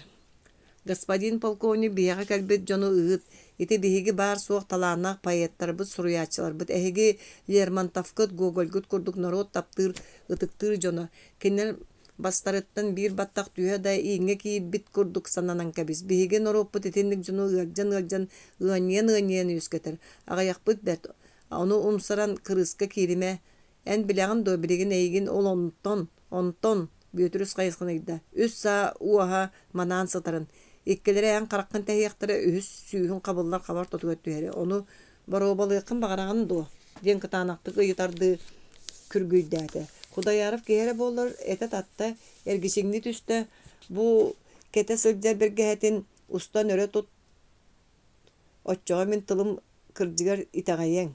Господин полковник биһэҕэ кэлбит дьону ыһыт, ити биһиги баар суох талааннаах поэттарбыт, суруяачыларбыт, эһиги Лермонтовкыт, Гогольгут курдук народ таптыыр, ытыктыыр дьоно. Киннер бастарыттан биир баттах түйэ да ииҥҥэ киирбит курдук сананан кэбис. Биһиги нороппут итинник дьону ыалдьан ыаньйан үскэтэр. Аҕайахпыт бэт, ону умсаран кырыска киириме, эн билэҕин добилигин эйигин ол онтон бүйөтүрүс хайысхыныйда. Үс саа уаха манаан сытарын. Иккелере эн караккын тэһиэхтэрэ үһүс сүүһүн кабыллар хабар тотугөттүһэри. Ону барообалыаккын багараган дуо. Диэн кытаанактык ыйытарды күргүйдээти. Худаяров киһэрэ буоллар эте татта эргисиңни түстэ бу кете сылдьар бэргэһэтин устан өрө тут оччоҕо мин тылым кырдьыгар итэҕэйэҥ.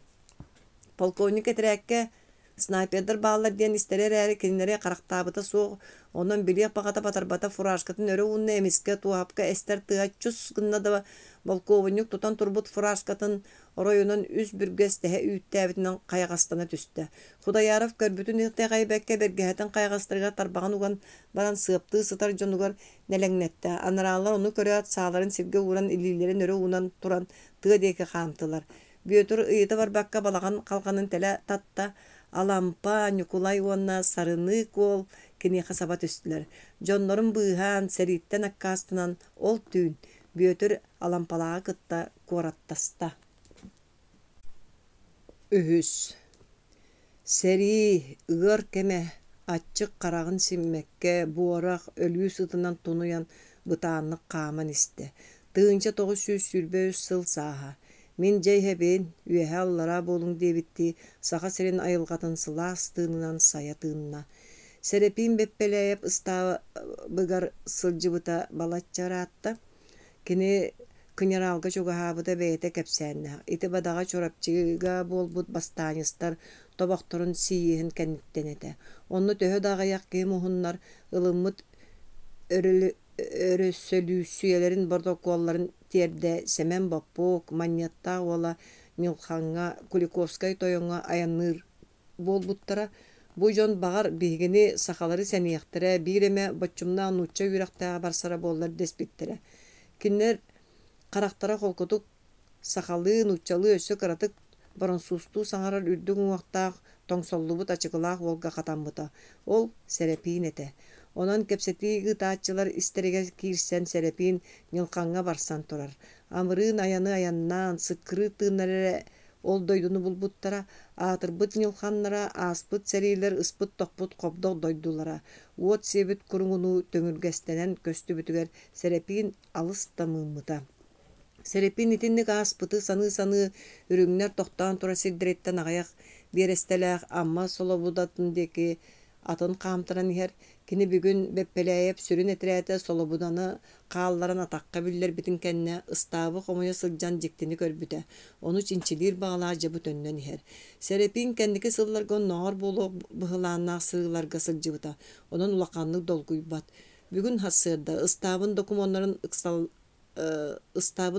Полковник этерээкке снайпердер бааллар диэн истерер эри кинилери карактаабыта суох, онон билиэх баҕата батарбата фуражкатын өрө уунна эмиске туапка эстер тыаччус гынна да полковник тутан турбут фуражкатын оройунан үс бүргэс тэһэ үүттээбитинен кайгастана түстэ. Худаяров көрбүтүн ыхтэ кайбекке бэргэһэтин кайгастырга тарбаган уган баран сыаптыы сытар дьонугар нэлэҥнэтtä. Анараалар ону көрөөт сааларын сирге уран илиилерин өрө уунан туран тыа диэки хаамтылар. Бүйөтүр ыйыта барбакка балаган калганын теле татта Алампа, Николай уонна сарыны кол киниэхэ саба түстүлэр. Дьоннорун быыһаан сэрииттэн аккаастынан ол түүн бүйөтүр алампалаага кытта куораттаста. Үһүс сэрии ыар кэме аччык карагын симмекке буорах өлүү сытынан тунуян бытааннык хааман истэ. Тыынча 940 сыл сааха. Мин жайхебин үэһэ аллара болуң диэбитти саха сирин айылгатын сылаастыынынан саятыынна. Серепин беппелээп ыстаабыгар сылжыбыта балаччараатта. Кини кыняралга чугаһаабыта бэйэтэ кэпсээннээх. Ити бадага чорапчыга болбут бастааныстар тобохторун сииһин кэнниттэнэтэ. Онну төһө дагаяк киһим уһуннар ылыммыт өрөсөлүүсүелерин протоколларын терде Семен Баппок, Маньятта ола Милханга, Куликовскай тойоңа аянныр болбуттара. Бу жон багар бигини сахалары сәнияхтыра, биреме бачумна нуча юрактаа барсара боллар деспиттера. Киннер карактара холкотук сахалы нучалы өсө каратык барансусту саңарар үрдүң уактаах тоңсоллубут ачыгылаах волга катамбыта. Ол Серепин эте. Онон кепсети гытаачылар истереге кирсен Серепин Нилханга барсан турар. Амырын аяны аяннан сыккыры тыыннары ол дойдуну булбуттара, аатырбыт Нилханнара, ааспыт серийлер ыспыт тохпут кобдог дойдулара. Уот себит куруңуну төңүргестенен көстүбүтүгер Серепин алыс тамыыммыта. Серепин итинник ааспыты саны үрүңнер тохтаан тура сирдиреттен агаяк берестелээх амма солобудатын деки атын каамтаран ихер кини бүгүн беппелээп сүрүн этерээте солобуданы каалларын атакка биллер битин кэнне ыстаабы хомуя сылдьан жиктини көрбүтэ. Ону чинчилиир багалаа жабыт өннөн ихер. Серепин кэнники сылларга ноор болук быһылааннаах сыыларга сылжыбыта. Онон улаканнык долгуйбат. Бүгүн хассыырда ыстаабын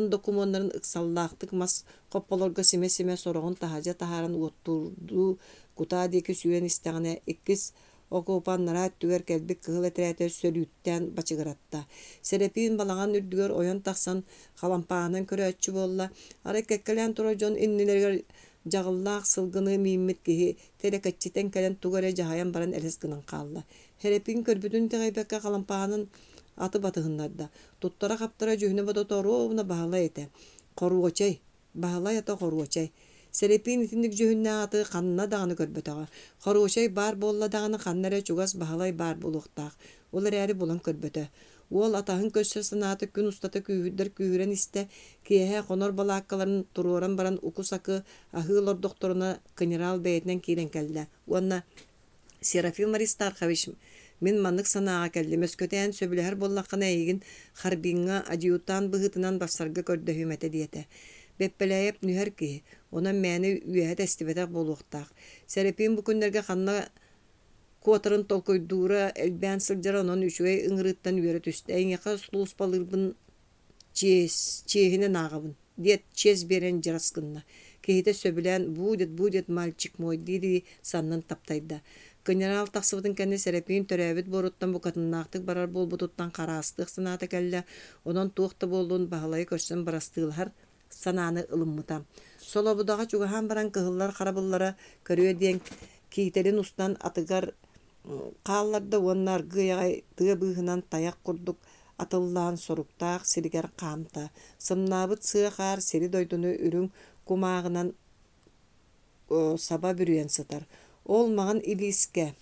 докумоннарын ыксаллаахтык мас копполорго симе сороҕун таһадьа таһааран уоттурду кутаа диэки сүүэн истэҕинэ иккис окуупаннара түгэр кэлбик кыһыл этэрээте сөлүүттэн бачыгыратта. Серепин балаган үрдүгөр ойон тахсан халампаанын көрөөччү буолла. Ары кэккэлэн тура дьон иннилэригэр жагыллаах сылгыны мииммит киһи телекэччитэн кэлэн тугэрэ жаһайан баран элес гынан хаалла. Herepin körбүтүн тегайбекке калампаанын аты батыһыннарда. Туттара каптара жүһүнө бада торовна баһала эте. Коруочай, баһала ята коруочай. Серепин итинник жүһүннэ аты канна даганы көрбөтөҕө. Коруочай бар болла даганы каннара чугас баһалай бар булуктаах. Олар эри булан көрбөтө. Ол атаһын көссө санааты күн устата күүһүрдер күүһүрен исте киэһэ хонор балааккаларын туруоран баран укусакы аһыылор докторуна генерал бэйэтинэн киирен кэллэ. Уонна Серафим Аристархович мен маннык санаага келди. Möskөтән сөбүләһәр боллаккана эйигин харбинга адъютант быһытынан бассарга көрдөһүмәте диете. Беппеләйеп нүһәр ки, онан мәне үәһә тестибетак болуктак. Серепин бу күннәргә ханна Куотарын толкойдуура элбән сылжара онон үчүгэй ыңырыттан үөрэ түстэ. Эйңэхэ слуус балырбын чеһине наагабын. Диет чез берен жараскынна. Кehite söbülen будет мальчик мой дири саннан таптайда. Генерал тахсыбытын кэнне Серепин төрөбүт боруттан букатыннаактык барар болбутуттан караастык санаата келле. Онон туохта болуун баһалай көрсөн барастыылар санааны ылыммыта. Солобудага чугахан баран кыһыллар харабыллара көрүө диэн киителин устан атыгар каалларда уоннар гыягай тыа быыһынан таяк курдук атыллаан соруктаах сиригер каамта. Сымнаабыт сыахаар сири дойдуну үрүң кумаагынан саба бүрүен сытар. Ол маған илиске.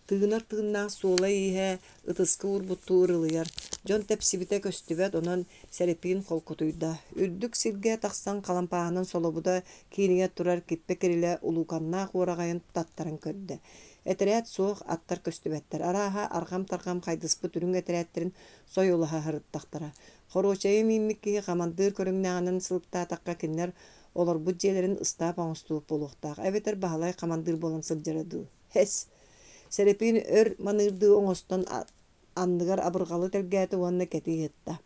Тыгынар суола иһэ ытыскы урбутту ырылыяр. Жон тепсибите көстүбет онон Серепин холкутуйда. Үрдүк сирге тахсан калампаанын солобуда кийиниге турар киппе кириле улуканнаах уорагайын таттарын көрдө. Этерэт суох аттар көстүбеттер. Араха аргам-таргам хайдыспы түрүң этерэттерин сойулаха харыттактара. Хоруочайы миммик киһи хамандыыр көрүңнäänин сылыктаатакка киннер олар бу дьиэлэрин ыстаап оҥостууп болуктаах. Эбетер баһалай хамандыыр болан сылдьарадыы. Хес. Серепин өр манырдыы оҥостон анныгар абыргалы телгээти уонна кетиһытта.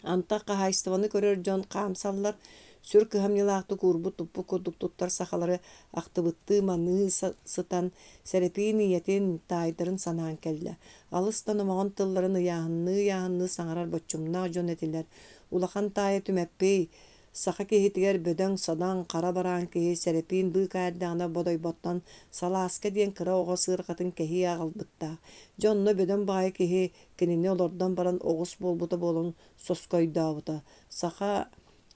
Антак каһаайстыбаны көрөр дьон хаамсаллар сүр кыһамньылаахты куурбут туппу курдуктуттар сахалары ахтыбытты маны сытан Серепин иетин таайдарын санаан келле. Алыстан омоҕон тылларын ыяаһынны саҥарар боччумнаах дьон этилэр. Улахан таайа түмэппей саха киһитигэр бөдөҥ садаң хара бараан киһи Серепин быы каайдаана бодойботтон салааска диэн кыра оҕо сыырҕатын киһи аҕалбыттаах. Дьонно бөдөҥ баҕайы киһи кинини олордон баран оҕус буолбута буолун соскойдообута. Саха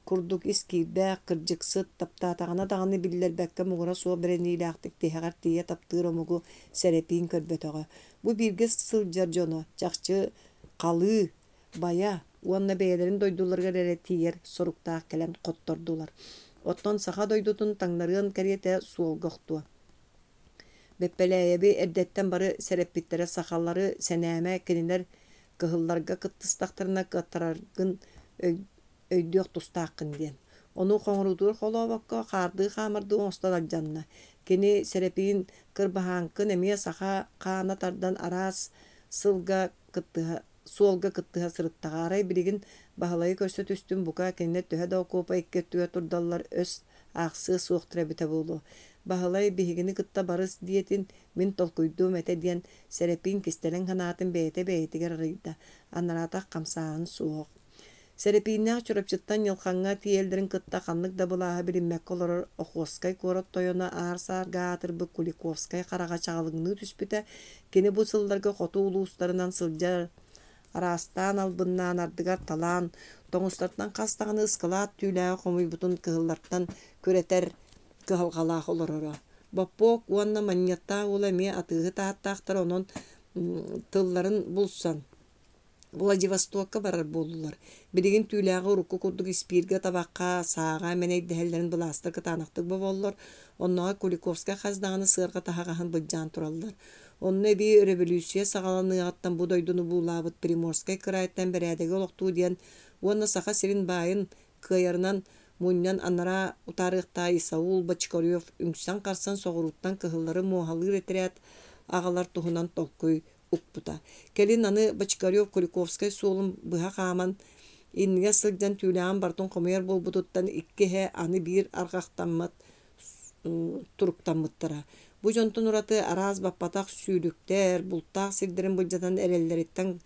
курдук искиирбээх кырдьыксыт таптаатаҕына даҕаны биллэрбэккэ мугура суо берениилээхтик тиһэҕэр тиийэ таптыыр омугу Серепин көрбөтөҕө. Бу бииргэ сылдьар дьоно чахчы халыы бая уонна бэйэлэрин дойдуларга эрэ тиийэр соруктаах кэлэн хоттордулар. Оттон саха дойдутун таҥнарыан кэриэтэ суолгохтуа. Беппелээйэби эрдэттэн бары сереппиттерэ сахаллары сэнээмэ кинилэр кыһылларга кыттыстахтарына кыттараргын өйдүөх тустааккын диэн. Ону хоҥурутуур холообокко хаардыы хаамардыы оҥостон алдьанна. Кини Серепин кырбаһаанкын эмиэ саха хаана тардан араас суолга кыттыһа сырыттаҕаарай билигин баһылайы көрсө түстүн бука кинилэ төһө да окуопа иккеттүгэ турдаллар өс аахсыы суохтур эбитэ буолуо. Баһылай биһигини кытта барыс диэтин мин толкуйдуум эте диэн Серепин кистэлэн ханаатын бэйэтигэр арыйда. Аннараатах хамсааһын суох. Серепиннээх чурапчыттан йылхаҥҥа тиэлдэрин кытта ханнык да былааһа билиммэкке олорор Охуоскай куорат тойона аар-саар гаатырбы Куликовскай харага чаҕалыҥныы түспүтэ кини бу сылларга хоту улуустарынан сылдьар араастаан албыннаан ардыгар талаан тоҥустартан хастаҕаны ыскалаат түүлээҕи хомуйбутун кыһыллартан күрэтэр кыһалҕалаах олороро. Боппуок уонна манньаттаах ула эмиэ атыыһы тааттаахтар онон тылларын булсан Владивостокка барар буолулар. Билигин түүлээҕи урукку курдук испииргэ табакка сааҕа мэнэйдэһэллэрин былаастар кытаанахтык боболлор. Онноҕа Куликовскай хаздаҕаны сыарга таһагаһын былдьаан тураллар. Онно эби революция саҕаланыаҕаттан бу дойдуну буулаабыт Приморскай кырайыттан бэрээдэги олохтуу диэн уонна саха сирин баайын кыайарынан мунньан аннара утаарыахтаа Исаул Бочкарев үҥсөн харсан соҕуруттан кыһыллары муоһалыыр этирээт аҕалар туһунан толкуй укпута. Келин аны Бочкарев Куликовскай суолун быһа хааман инниге сылдьан түүлээҕин бартын хомуйар болбутуттан иккиһэ аны биир аргахтаммат туруктаммыттара. Бу дьонтун ураты араас баппатах сүүлүктэр бултаах сирдэрин былдьатан эрэллэриттэн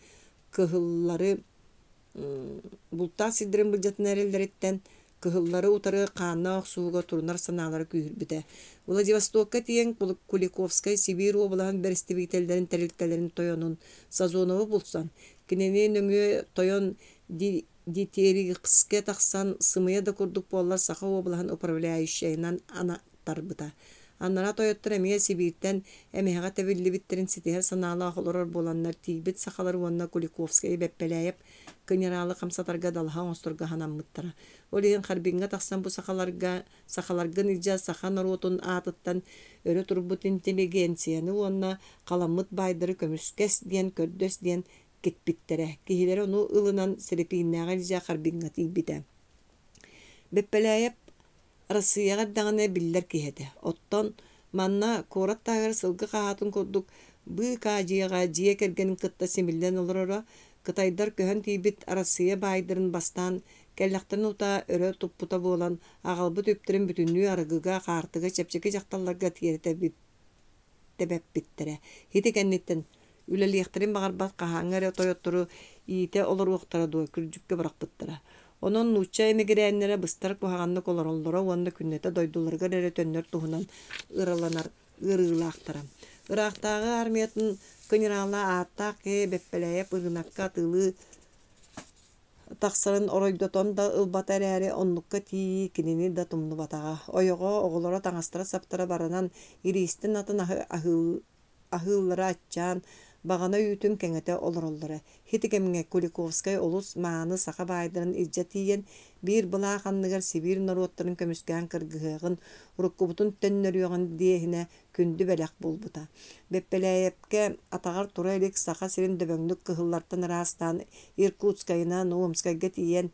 Кыһыллары утары хаанна оксууга турунар санаалары күүрбүтэ. Владивостокка тиен Куликовскай Сибирь облаһын берестибителлерин терилтелерин тойонун Сазонова булсан. Кинени нөҥүө тойон дитерикске тахсан сымыя да курдук боллар Саха облаһын управляющайынан ана тарбыта. Аннара тойоттар эмиэ Сибирьтен эмиһэҕэ тэбиллибиттерин ситиһэр санаала ахолорор боланнар тиибит сахалар уонна Куликовскай бэппэлээп кыньыраалы хамсатарга далаһа оҥостурга ханаммыттара. Олиһин харбиҥҥа тахсан бу сахаларгын ija саха норутун аатыттан өрө турбут интеллигенцияны уонна халаммыт байдыры көмүскэс диэн көрдөс диэн китпиттерэ. Киһилэр ону ылынан сирепииннээҕэ ija харбиҥҥа тиибитэ. Бэппэлээп Россияға дағаны биллер киһэтэ. Оттон манна кораттаагар сылгы хаатын курдук быы кажияга жие кергенин кытта симиллен олорора кытайдар көһөн тиибит Россия байдырын бастан келлахтарын ута өрө туппута буолан агалбыт өптөрүн бүтүннүү арыгыга хаартыга чепчеки жакталларга тиерете тебеппиттере. Хити кенниттен үлелиэхтерин багарбат кахаңар тойоттору иите олоруохтара дуо күрдүккө баракпыттара. Онон нуча эмигерэннере быстар кухаганны колороллора уонна күннете дойдуларга эре төннөр туһунан ыраланар ырыылаахтара. Ыраахтаагы армиятын кыньыраала ааттаах бэппэлээп ыгынакка тылы тахсарын оройдотон да ылбата эрээри оннукка тии кинини да тумну батага. Ойого оголора таңастара саптара баранан иристин атын ахыыллара аччаан бағана үйтін кәңәте олороллары. Хитикемге Куликовскай олус мааны саха байдырын ижжа тиен бир бұла қанныгар Сибирь народтарын көміскән кыргығығын руккубутун төннөрүгін диехіне күнді бәләк болбута. Беппеләйепке атағар тура элек саха сирин дөбөңдік кыһыллартан растан Иркутскайына Новомскайга тиен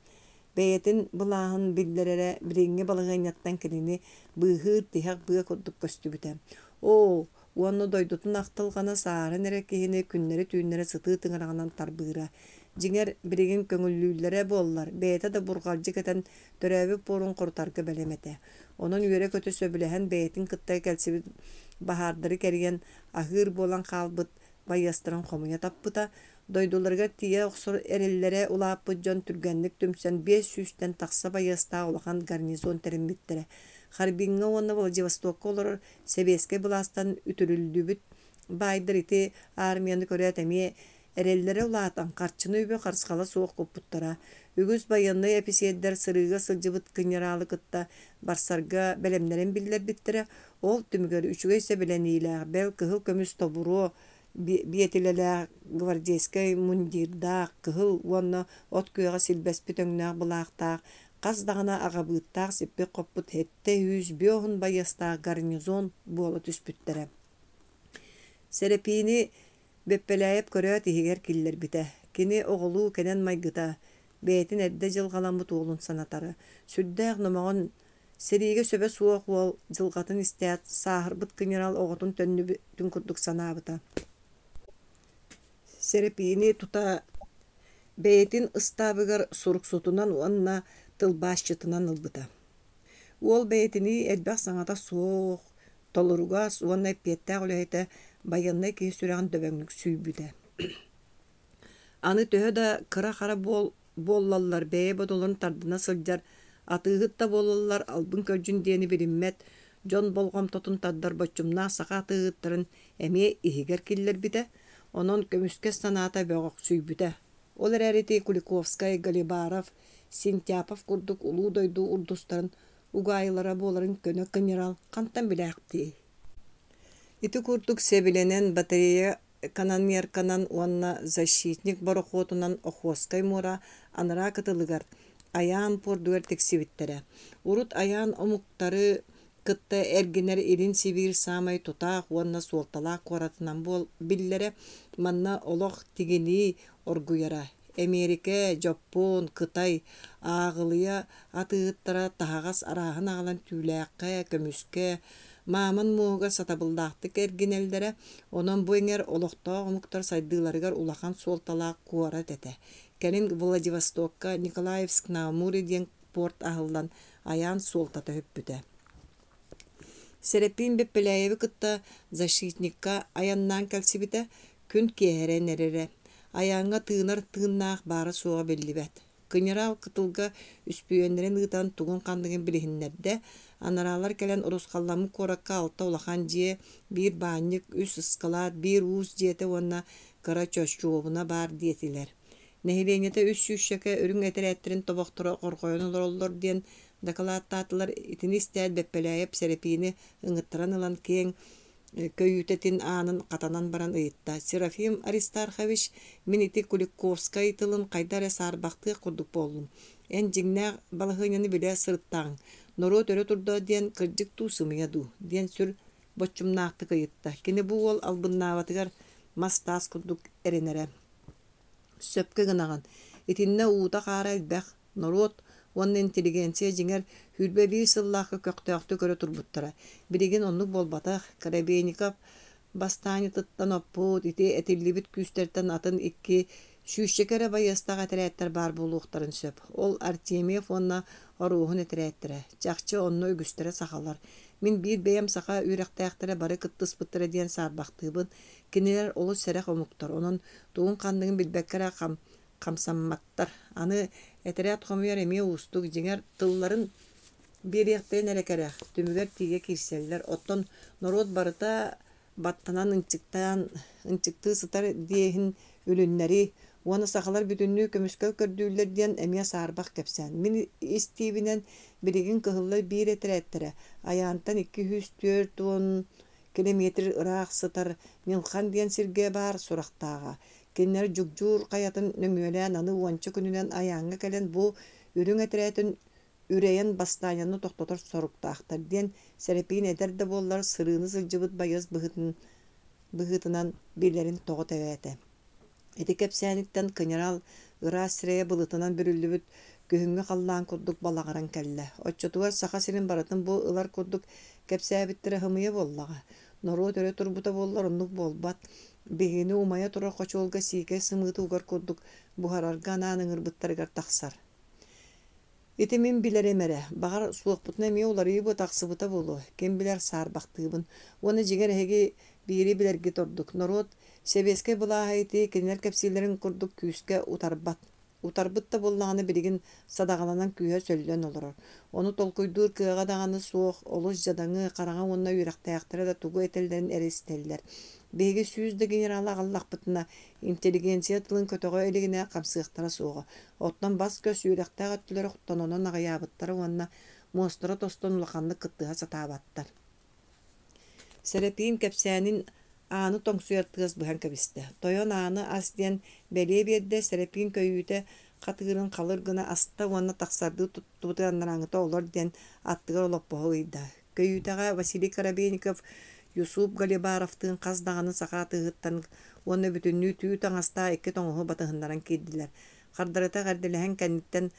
бәйетін бұлағын биллерere біреңге балығайнаттан кенini быһыр тихак быға коддук көстү бүтә. Уонно дойдутун ақтылғана саарын эреккиһини күннери түүннери сытыы тыҥарағанан тарбыыра. Жиңер биригин көңүллүүллэре буоллар. Бэйэтэ да бургалжы кетен төрөөбү порун куртарга белемете. Онон үөрэ көтө сөбүлэһэн бэйэтин кыттай кэлсибит баһаардары кэриген аһыыр буолан хаалбыт байастырын хомуя таппыта. Дойдуларга тие оксор эреллере улааппыт дьон түргэнник түмсэн 500-тен тахса байастаа улахан гарнизон териммиттере. Харбиңҥа уонна Владивостокка олорор Себеске буластан үтүрүлдүбүт байдыр ити армияны көрөт эми эреллере улаатан карчыны үбө карскала суох куппуттара. Үгүс байынны эписиэддер сырыыга сылжыбыт кыньыраалы кытта барсарга белемнерин биллер биттере. Ол түмүгөр үчүгөйсе билен иилээх бел кыһыл көмүс тобуру биетилелээх гвардейскай мундирдаах кыһыл уонна от күйөҕө силбеспит өҥнөөх булаахтаах Qazdağına ağabıttaq sippi qopput hette 100 bayastaq garnizon bola түспүттере. Serepini beppeläyip köröt ihiger killer bite. Kini oğulu kenen maygıta. Beytin edde jılgalamıt oğlun sanatары. Süddäq nomoğun serige söbe suoq ol jılgatın istät sahırbıt general oğutun tönnü tün kurduk sanabıta. Serepini tuta beytin ıstabıgar suruk sotunan onna тылбаашчытынан ылбыта. Ол бәйтини элбэх саңата суох, толуругас, уонна пиеттәг үлэйті байыннай кей сүрәғын дөбәңлік сүйбүтә. Аны төһө да кыра-хара боллаллар бәйе бодолын тардына сылжар, атыгытта боллаллар албын көржүн диени бириммет, жон болгом тотун таддар бочумна сақа атыгыттарын әме ихигер киллер бите, онон көмүскес саната бөғық сүйбүтә. Ол әрәрети Куликовскай, Галибаров, Сентяпов курдук улуу дойду урдустарын угайылара боларын көнө генерал кантан билэкти. Ити курдук себиленен батарея канан уанна защитник барохотунан Охоскай мора анара кытылыгар аян пордуэр тексибиттере. Урут аян омуктары кытта эргенер ирин Сибирь самай тутаах уанна суолталаак коратынан бол биллере манна олох тигини оргуяра. Америка, Жапон, Кытай ағылыя атыыттара тағас араһын ағалан түүләққа, көмүскә, маамын муыға сатабылдақты кәргенелдері, онан бұйңер олықтау ғымықтар сайдыларығар улахан суолталақ куарат әті. Кәнін Владивостокка, Николаевск, Наумури ден порт ағылдан аян суолтата хөппіті. Серепин беппеләйеві кытта защитникка аяннан кәлсібіті күн кеһәрен әрері. Аяңга тыынар тыыннаах бары суға беллибет. Kınyıral kıtılga üspüyenlerin ıtan tuğun kandığın bilihinlerde anaralar kelen urus kallamı korakka altta ulakan ciye bir banyık, üs ıskalat, bir uus ciyete onna kara çöşçuğuna bar diyetiler. Nehileynete üs şüşşeke örün eter ettirin tobaktura korkoyun olur diyen dakalattatılar itini isteyed beppeleyip serepini ıngıttıran ılan keң көйүтетин аанын катанан баран ыйытта. Серафим Аристархович мен ити Куликовскай тылын кайдар саарбакты курдук болдум. Эн жиңнәг балыгыняны биле сырыттаң. Норо төрө турда диен кырдык туусумыя ду. Диен сүр боччумнаакты кыйытта. Кини бу ол албыннаабатыгар мастаас курдук эренере. Сөпкө гынаган. Итинне уута каара элбэх. Норот onun intelligensiya jinger hülbe bir sıllakı köktöktü körü turbuttara. Birigin onluk bolbataq, Karabeynikov bastani tıttan opput, iti etillibit küsterten atın iki şüşçekere bayastaq eteretler bar buluqtarın söp. Ol Artemiev onna oruğun eterettire. Çakçı onnu ögüstere sakallar. Min bir beyem saka ürektäktire bari kıttыс bıttıra diyen sarbaqtığın kiniler olu serek omuktar. Onun doğun kandığın bilbekkere kamsammattar. Anı eteret komuyar eme ustuk jinger tılların bir yakten erekerek tümüger tiye kirseller. Otton norot barıta battanan ınçıktığı sıtar diyehin ülünleri onu sakalar bütünlüğü kömüskel kördüğüller diyen emya sarbak kepsen. Min istivinen birigin kıhıllar bir eterettere. Ayağından 204 kilometre ırak sıtar. Milkan diyen sirge bar soraktağa. Kenler jukjur kayatın nöngölen anı uançı gününen ayağına gelen bu ürün eteretin üreyen bastayanı toktotor soruktağıtır diyen serepin eder de bollar sırığını sılcıbıt bayız bıhıtınan birlerin toğut evete. Eti kepsənikten kınyıral ıra sireye bılıtınan bürüllübüt göhüngü kallan kurduk balağaran kelle. Otçotuvar saka sirin baratın bu ılar kurduk kepsəbittire hımıya bollağa. Noru töre turbuta bollar onluk bolbat. Begini umaya tura koçolga sike sımıtı ugar kurduk buhararga ananın ırbıttarıgar taksar. Itimin biler emere, bağır suğuk butuna eme oları bu taksıbıta bolu. Kim biler sar baktığımın. Onu jiger hegi biri bilergi torduk. Norot sebeske bula hayti kinler kepsilerin kurduk küske utarbat. Utarbıtta bollağını birigin sadağalanan kühe söylен olur. Onu tolkuydur kığa dağını soğuk, oluz jadanı, karağa onunla yürektayaktara da tugu etellerin eristeliler. Begi süzde generala gallaq bıtına intelligensiya tılın kötögö eligine kamsıqtara soğu. Ottan bas göz yürektağı öttülere xuttan onun ağayabıttara onunla mostora toston ulaqanlı kıttığa satabattar. Serepin kepsənin anı tongsuyartığız buhan kabiste. Toyon anı as diyen beliye birde serepin köyüte katığırın kalırgına asta onunla taksardığı tuttuğunlarangıta olur diyen attıgar olup boğuydu. Köyüteğe Vasily Karabeynikov Yusuf Galibarov'tığın kazdağını sakatığıttan onu bütünlüğü tüyü tanasta iki tonuğu batığındaran keddiler. Kardarıta gardelehen kenditten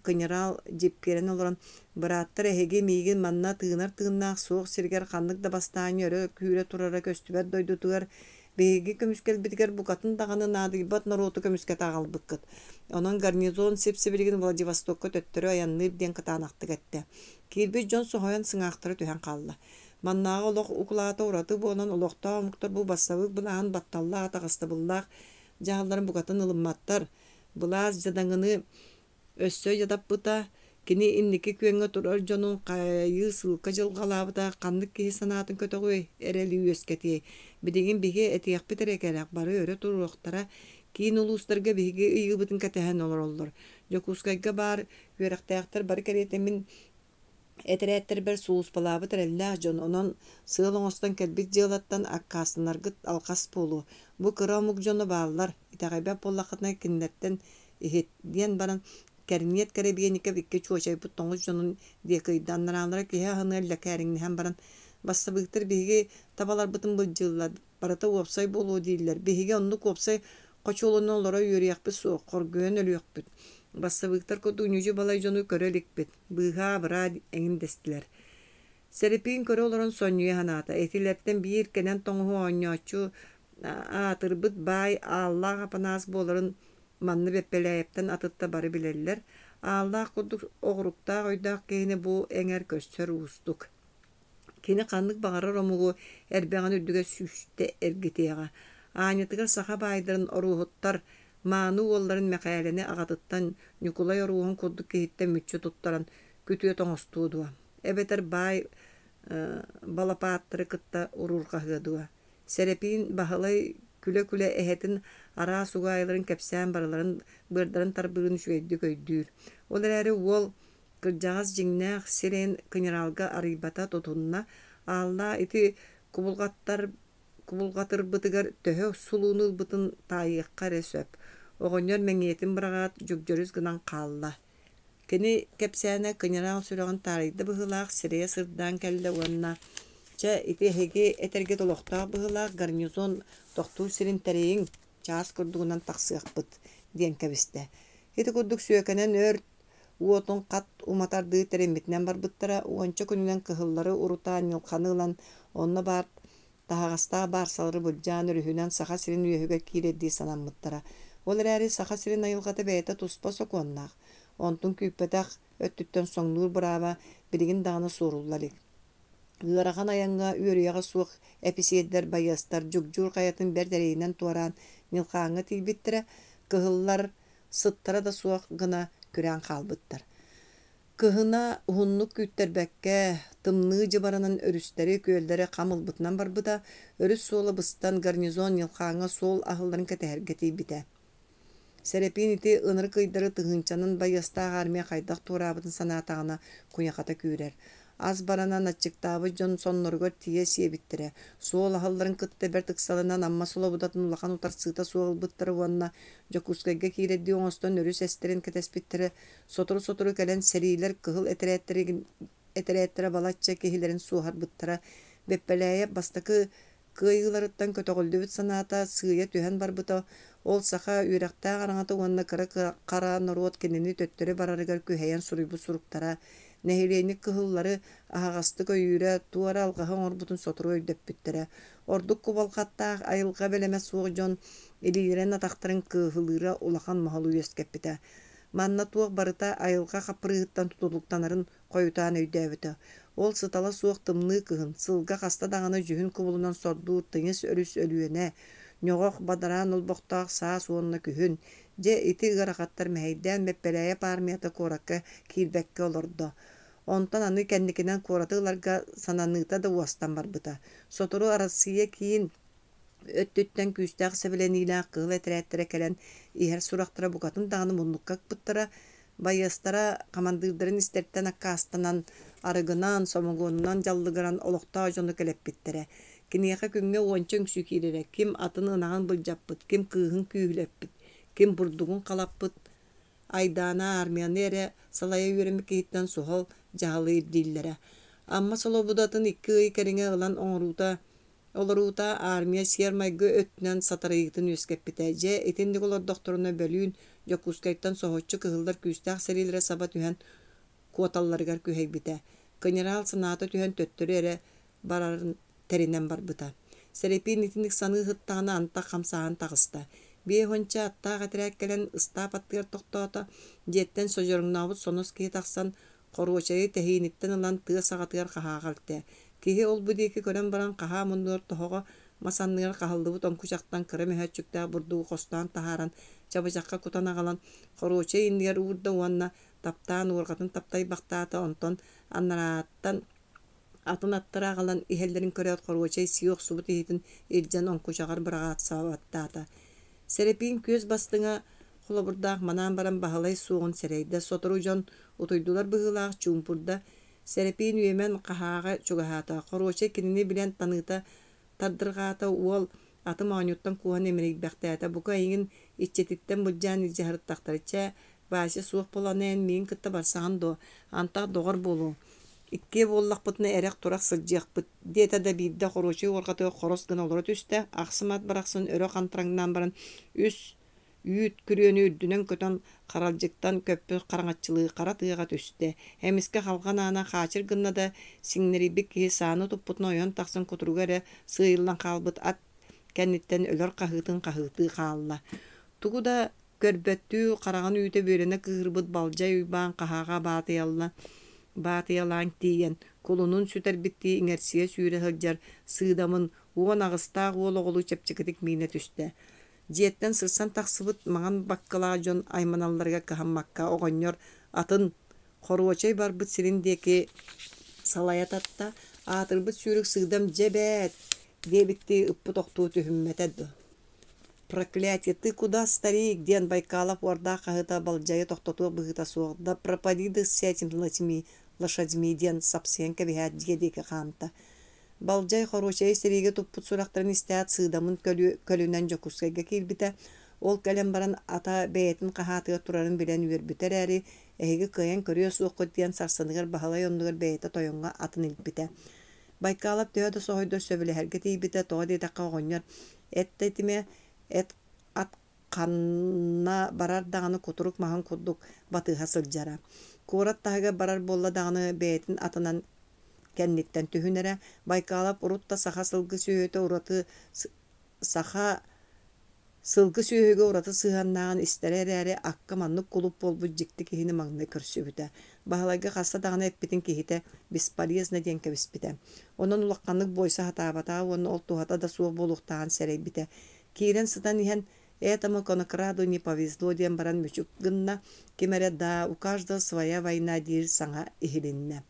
kınyıral cepkeren olan bırattır ehegi migin manna tığınar soğuk sirger kanlık da bastağın yörü küre turara köstüber doydu tuğar behegi kömüskel bitiger bukatın dağını nadı bat narotu kömüske tağal bıkkıt. Onun garnizon sepsibirgin Vladivostok'a töttürü ayanlıyıp den kıtanaqtık etti. Kilbi John soğuyan sığaktırı tühen kallı. Mannağı oloq ukulata uğratı bu onun oloqta omuktar bu basavık bulağın battalla atağıstı bullaq jağalların bukatın ılımmattar. Bulaz jadangını össö jadap buta kini inniki küenge turar jonun kayı sılka jılgalabıta kandık kihi sanatın kötögü ereli üyesketi. Bidigin bihi etiyaq biterekerek barı öre turuqtara kiin ulustarga bihi ıyıbıtın katehen olur. Jokuskayga bar yörektayaqtar barı keretemin eterettir bir suus balabı terellah jon onun sığılın ostan kelbit jığılattan akkasınargıt alqas polu. Bu kıramuk jonu bağlar itaqaybap bollaqıtına kinnetten ihit diyen baran Kerniyet Karabeynikov iki çoğuşay bu toңuz jonun dekaydan naranlara kihe hanırla kæringni hem baran bassa bıktır bihi tabalar bıtın bıcıllar barata opsay bolu değiller. Bihi onluk opsay qoçolunu olara yürüyak bir soğuk korgön ölüyak bit. Bassa bıktır kodu nücü balay jonu körelik bit. Bıha bıra engin destiler. Serepin köre olaran sonyu hanata. Etilerden bir kenen toңuhu onyaçu atırbıt bay Allah apanaz boların manны beppeleyepten atıtta barı bilirler. Allah kuduk oğrukta oydak kehine bu enger köstör ustuk. Kini kanlık bağırar omuğu erbeğen üddüge süste ergiteğe. Anitıgar saha baydırın oruhuttar Мааны уолларын мәкәләне ағатыттан Николай оруғын курдук кehitten мүччө туттаран күтүө тоңостуудуа. Эбетер бай балапааттыры кытта уруркаһыадуа. Сәрепиин баһылай күлэ-күлэ эһэтин араа сугаайларын кэпсээн барыларын бырдарын тарбыын үчүгэйдү көйдүүр. Ол эрээри уол кырдьаҕас дьиҥнээх сирен генералга арыйбата тутунна аалла ити кубулҕатырбытыгар төһө сулуунуулбытын таайыахха эрэ сөп. Оҕонньор мэҥиэтин быраҕаат дьугдьорус гынан хаалла. Кини кэпсээнэ генерал сүрэҕин таарыйда быһылаах сирэйэ сырдаан кэллэ уонна ча ити эһиги этэргэ толохтоох быһылаах гарнизон тохтуу сирин тэрэйиҥ чаас курдугунан тахсыахпыт диэн кэбистэ. Ити курдук сүөкэнэн өр уотун кат уматардыы тэреммитинэн барбыттара уонча күнүнэн кыһыллары урутаан ньылханы ылан онно баар таһаҕастаах баарсалары булдьаан өрүһүнэн саха сирин үөһүгэр киирэддии санаммыттара. Ол эрээри саха сирин айылҕата бэйэтэ туспа сокуоннаах. Онтун күүппэтэх өттүттэн соҥнуур быраава билигин даҕаны суурулларыг. Ыарахан аяҥҥа үөрүйэҕэ суох эписиэддэр байыастар дьугдьуур хайатын бэр тэрэйинэн туораан ньылхааҥҥа тиийбиттэрэ кыһыллар сыттара да суох гына күрээн хаалбыттар. Кыһына уһуннук күүттэрбэккэ тымныы дьыбаранан өрүстери күөллэри хамылбытынан барбыта өрүс суола быстан гарнизон ньылхааҥҥа суол аһылларын кэтэһэргэ тиийбитэ. Сэрепиин ити ыныры кыйдары тыһынчанын байыстаах армия хайдах туораабытын санаатаҕына куняхата күүрэр. Аз баранан аччыктаабы дьон сонноргор тиийэ сиэбиттэрэ. Суол аһылларын кытта бэр тыксалынан амма солобутатын улахан утарсыыта суолбыттары уонна дьокускайга киирэддии оҥостон өрүс эстерин кэтэспиттэрэ сотору кэлэн сэриилэр кыһыл этэрээттэрэ балачча киһилэрин суоһарбыттара бэппэлээйэ бастакы кыайыыларыттан көтөҕөлдөбүт санаата сыыйа түһэн барбыта ол саха үөрэхтээх араҥата уонна кара норуот кинини төттөрү барарыгар күһэйэн суруйбут суруктара нэһилиэник кыһыллары аһаҕасты көйүүрэ туора алҕаһы оҥорбутун сотору өйдөппүттэрэ. Ордук кубалхаттаах айылҕа бэлэмэ суох дьон илиирэн атахтарын кыыһылыыра улахан моһолуу үөскэппитэ. Манна туох барыта айылҕа хаппырыыттан тутулуктанарын хойутаан өйдөөбүтэ. Ол сытала суох тымныы кыһын, сылга хаста даҕаны дьүһүн кубулунан сордуу тыҥыс өрүс өлүөнэ, ньоҕох бадараан олбохтоох саас уонна күһүн, дьэ ити ыарахаттар мэһэйдээн бэппэлээйэ армията куоракка киирбэккэ олордо. Онтон аны кэнникинэн куоратыыларга сананныыта да уостан барбыта. Сотору арасыйа киин өттүттэн күүстээх сэбилэниилээх кыыл этэрээттэрэ кэлэн иһэр сурахтара букатын даҕаны муннуккакпыттара байыстара командыырдарын истэртэн аккаастанан арыгынан сомугуунунан дьаллыгаран олохтоо дьону кэлэппиттэрэ. Киниэхэ күҥҥэ уонча үҥсүү киирэрэ, ким атын ынаҕын былдьаппыт, ким кыыһын күүһүлэппит, ким бурдугун халаппыт. Айдаана армияны эрэ салайа үөрэми киһиттэн суһал дьаһалыыр дииллэрэ. Амма солобудатын икки ый кэриҥэ ылан олоруута армия сиэр майгы өттүнэн сатарыйытын үөскэппитэ. Дьэ итинник олордохторуна бөлүүн дьокуускайттан соһуччу кыһыллар күүстээх сэриилэрэ саба түһэн куоталларыгар күһэйбитэ. Генерал санаата түһэн төттөрү эрэ барарын тэринэн барбыта. Сэрепиин итинник саныы хыттаҕына антах хамсааһын таҕыста. Бие хонча аттаах этирээккэлэн ыстаап аттыгар тохтоото диэттэн сожоруннаабыт сонос киһи тахсан хоруочайы тэһииниттэн ылан тыа саҕатыгар хаһааҕалте. Киһи ол бу диэки көрөн баран хаһаа муннугар тоһоҕо масанныгар хаһаллыбыт оҥкучахтан кыра möһөччүктээх бурдугу хостаан таһааран чабычахха кутан аҕалан хоруочай иннигэр уурда уонна таптаан уурҕатын таптай бахтаата онтон аннарааттан атын аттырааҕалан иһэллэрин көрөөт хоруочай сиох субут иһитин илдьэн оҥкучаҕар быраҕаат сабаттаата. Сэрепиин күөс бастыҥа холобурдаах манаан баран баһылай суоҕун сэрэйдэ сотору дьон утуйдулар быһыылаах чуумпурда сэрепиин үөмэн хаһааҕа чугаһаата. Хоруочай кинини билэн таныыта тардырҕаата уол аты маҕоньуттан кууһан эмэрийбэхтээtä бука иҥин иччетиттэн булдьаан илдьэһырыттахтарычча баасy суох болонээн миин кытта барсаҕын дуо антах доҕор буолуо. Икки буоллахпытына эрех турах сылдьыахпыт диэтэ да биирдэ хоруочай уорҕатыгы хорос гына олоро түстэ ахсымат барахсын өрө хантараңнаан баран үс үүт күрүөнү үрдүнэн көтөн харалдьыктан көппү хараҥаччылыы хара тыаҕа түстэ. Эмискэ халҕан аана хаачыр гынна да сиҥнэрийбит киһи сааны туппутун ойон тахсан кутуруга эрэ сыайыллан хаалбыт ат кэнниттэн өлөр хаһыытын хаһыытыы хаалла. Тугу да көрбөттүү хараҕан үүтэ бүөрэнэ кыһырбыт балдьай уйбаан хаһааҕа баатыялаан тиийэн кулунун сүтэрбиттии иҥэрсиэ сүүрэ сылдьар сыыдамын уон аҕыстаах уол оҕолуу чэпчэкитик миинэ түстэ. Жиеттен сырсан тақсыбыт маған баккала жон айманалларга кахаммакка оғоньор атын хоруочай барбыт сириндеки салаятатта атырбыт сүүрүк сыгдам жебет дебитти ыппы тоқтуу түхүмметеді. Проклятие, ты куда, старик? Ден Байкалов орда кахыта балжайы тоқтотуа быгыта соғда пропадиды с этим лошадьми ден сапсен кабихат дедеки қамта. Балжай хорошай сереге туппут сурақтарын истәт сыдамын көлінен жокускайга келбіті. Ол кәлем баран ата бәйтін қахатыға турарын білен үйербітер әрі, әйгі күйен көріе суыққыт ден сарсанығыр бағалай ондығыр бәйті тойонға атын илбіті. Байкалов түйеді соғойдыр сөбілі әргет ейбіті тоғы дейдаққа оғынер. Әттетіме эт атқанна барар дағаны кутурук махан курдук батыға сылжара. Курат тағыға барар болла дағаны бәйтін атынан кәнниттен түхінері. Байкалап урутта саха сылғы сүйеті ураты саха сылғы сүйеге ураты сығаннағын істерер әрі аққа маннық кулуп болбу жікті кехіні маңны көрсөбіті. Бағалайға қасса дағаны әппетін кехіті бесполезна ден кәбіспіті. Онын улаққанлық бойса хатабата, оны ол туғата да суы болуқтаған сәрей біті. Кирен сытан иһен этому конокраду не повезло ден баран мүчүк гынна кемере да у каждого своя война дир саңа ихилинне.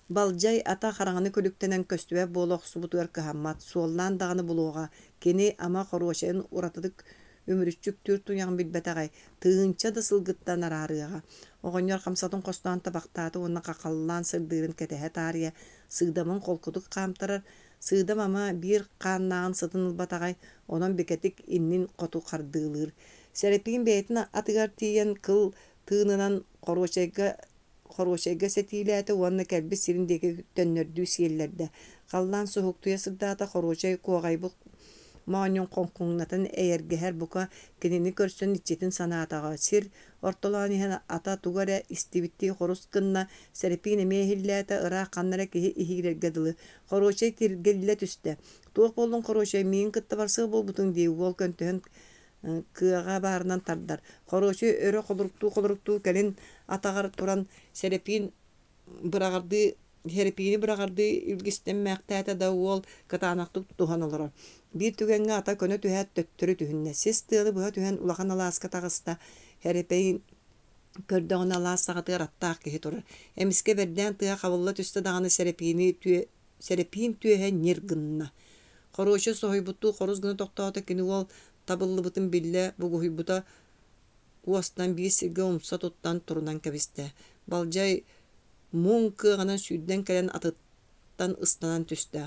Балжай ата хараңаны көлүктенен көстүбе болоқ субутуар кахаммат суоллан дағаны булуға кені ама хорошайын уратыдык өмүрүчүк түр туян билбетагай тыынча да сылгыттан арарыга. Оғоньор қамсатын қостуан табақтаты онна қақаллан сырдырын кәтәһә тария сыгдамын қолкудық қамтарар. Сыдам ама бир қаннағын сытын батағай, онан бекетик иннин қоту қардылыр. Сәреппеген бәйтін атығар тиен кыл тыынынан қорғошайға сәтиләті онна кәлбі сиріндегі төннөрдүү сиеллерді. Қаллан сұхуқтуя сырдата қорғошай қоғайбық мааньон қонқуңнатын әйергәһәр бұқа кенені көрсін итчетін санатаға сир ортоланыхен ата тугара истибитти хорускынна сәреппеген емейхилләті ыра қаннара кеһи ихирергеділі. Қорғошай тиргелле түсті. Туық болдың қорғошай мейін кытты барсығы бол бұтың дей ол көнтіхін кыаға барынан тардар. Қорғошай өрі қолырықту кәлін атағар туран сәреппеген бұрағарды Херепини бұрағарды үлгістен мәқтәті да ол катанақтық туған олар. Bir tügenge ata könü tühet töttürü tühünne. Siz tığlı buha tühen ulağın alaska tağısta herepeyin kördağın alaska tığır attaq kehi turur. Emiske berden tığa qavılla tüste dağını serepin tühe nirgınna. Qoroşu sohuybutu qoruz gını toqtağıta kini ol tabıllı bıtın bille bugu huybuta uastan bir sirge umsa tuttan turunan kebiste. Balcay mun kığına südden kelen atıttan ıstanan tüste.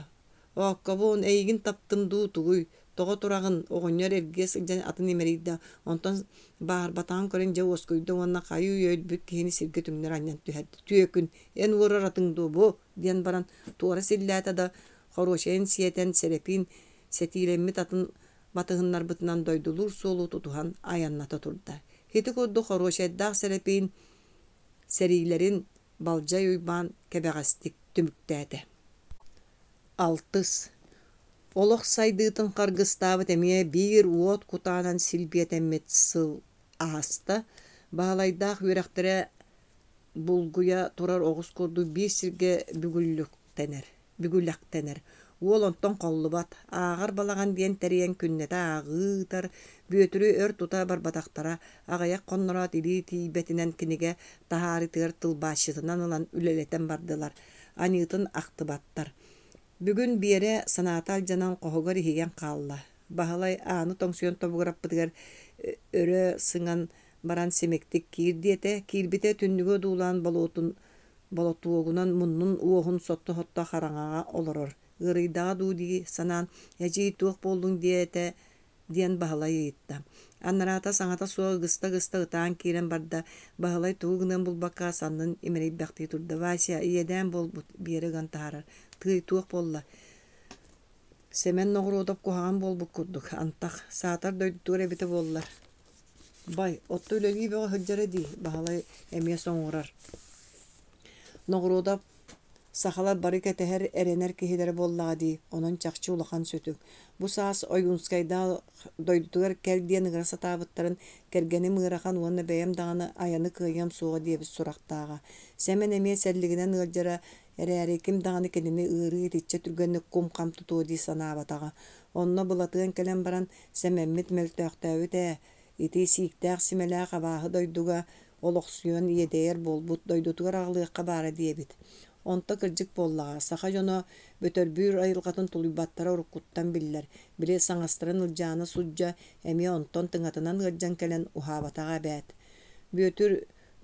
Okkabon eygin taptım tuğuy. Toğa turağın oğunyor erges ilcan atın emeriydi. Ondan bağır batağın körünce oskuydu. Ondan kayu yöydbük kehini sirge tümler annen tüheddi. Tüyekün en vurar atındı bu. Diyen baran tuğra sillata da xoroşen siyeten serepin setilemmi tatın batığınlar bıtınan doydulur solu tutuhan ayannata turda. Heti koddu xoroşeddağ serepin serilerin balcay uyban kebeğastik tümüktədi. Altыс. Олық сайдыытын қарғыстабы тәмее бір уот кутанан силбиетеммет сыл аста, бағалайдақ өрәқтірі бұлгуя турар оғыз көрді бір сірге бүгілләк тәнер. Ол онтон қолы бат, ағар балаған дейін тәрейен күннеті ағытар, бөтірі өр тута барбатақтара, ағаяқ қонырат илі тейбетінен кінеге тахары тығыр тылбашытынан олан үлелетен бардылар. Анитын ақты баттар. Бүгін бере санатал жанан қоғығыр ехеген қалла. Бағалай аны тоңсуен тобығырап бұдығыр өрі сыңан баран семектік кирдете, кирбите түннігі дулан болотуығынан мұнның уоғын сотты-хотта қараңаға олырыр. Ғырыйдаға дуди санан әжей туық болдың диете диен бағалай етті. Аннарата саңата суға ғыста ұтаан керен барда бағалай туғынан бұл баққа санның емерей бәқті тұрды. Вася иеден бол бері ғантарар. Тый туық болла. Семен ноғырудап қоған бол бұқ күрдік. Антақ саатар дөйді туғыр әбіті боллар. Бай, отты өлегі беға хүджары дей. Бағалай әмие соңғырар. Ноғырудап сақалар бары кәтәһәр әренер кехелері боллаға дей. Онын чақчы улақан сөтік. Бұ саас ойгунскайда дойдутугар кәрден ғыраса табыттарын кәргені мығырақан оны бәйім дағаны аяны күйем суға дейбіз сұрақтаға. Сәмен әмие сәлігінен ғылжара әрі кім дағаны кәнені ұйры ететче түргені ком қамты тоди сана батаға. Онно булатыын келен баран сэмэммит мөлтөөхтөөбүт ити сииктээх симэлээх абааһы дойдуга олохсуйан иэдэйэр болбут дойдутугар аҕылыахха баара диэбит. Онто кырдьык буоллаҕа, саха дьоно бөтөрбүүр айылҕатын тулуйбаттара уруккуттан биллэр, били саҥастарын ылдьааны суджа эмиэ онтон тыҥатынан ыадьан кэлэн уһаабатаҕа бэät. Бүөтүр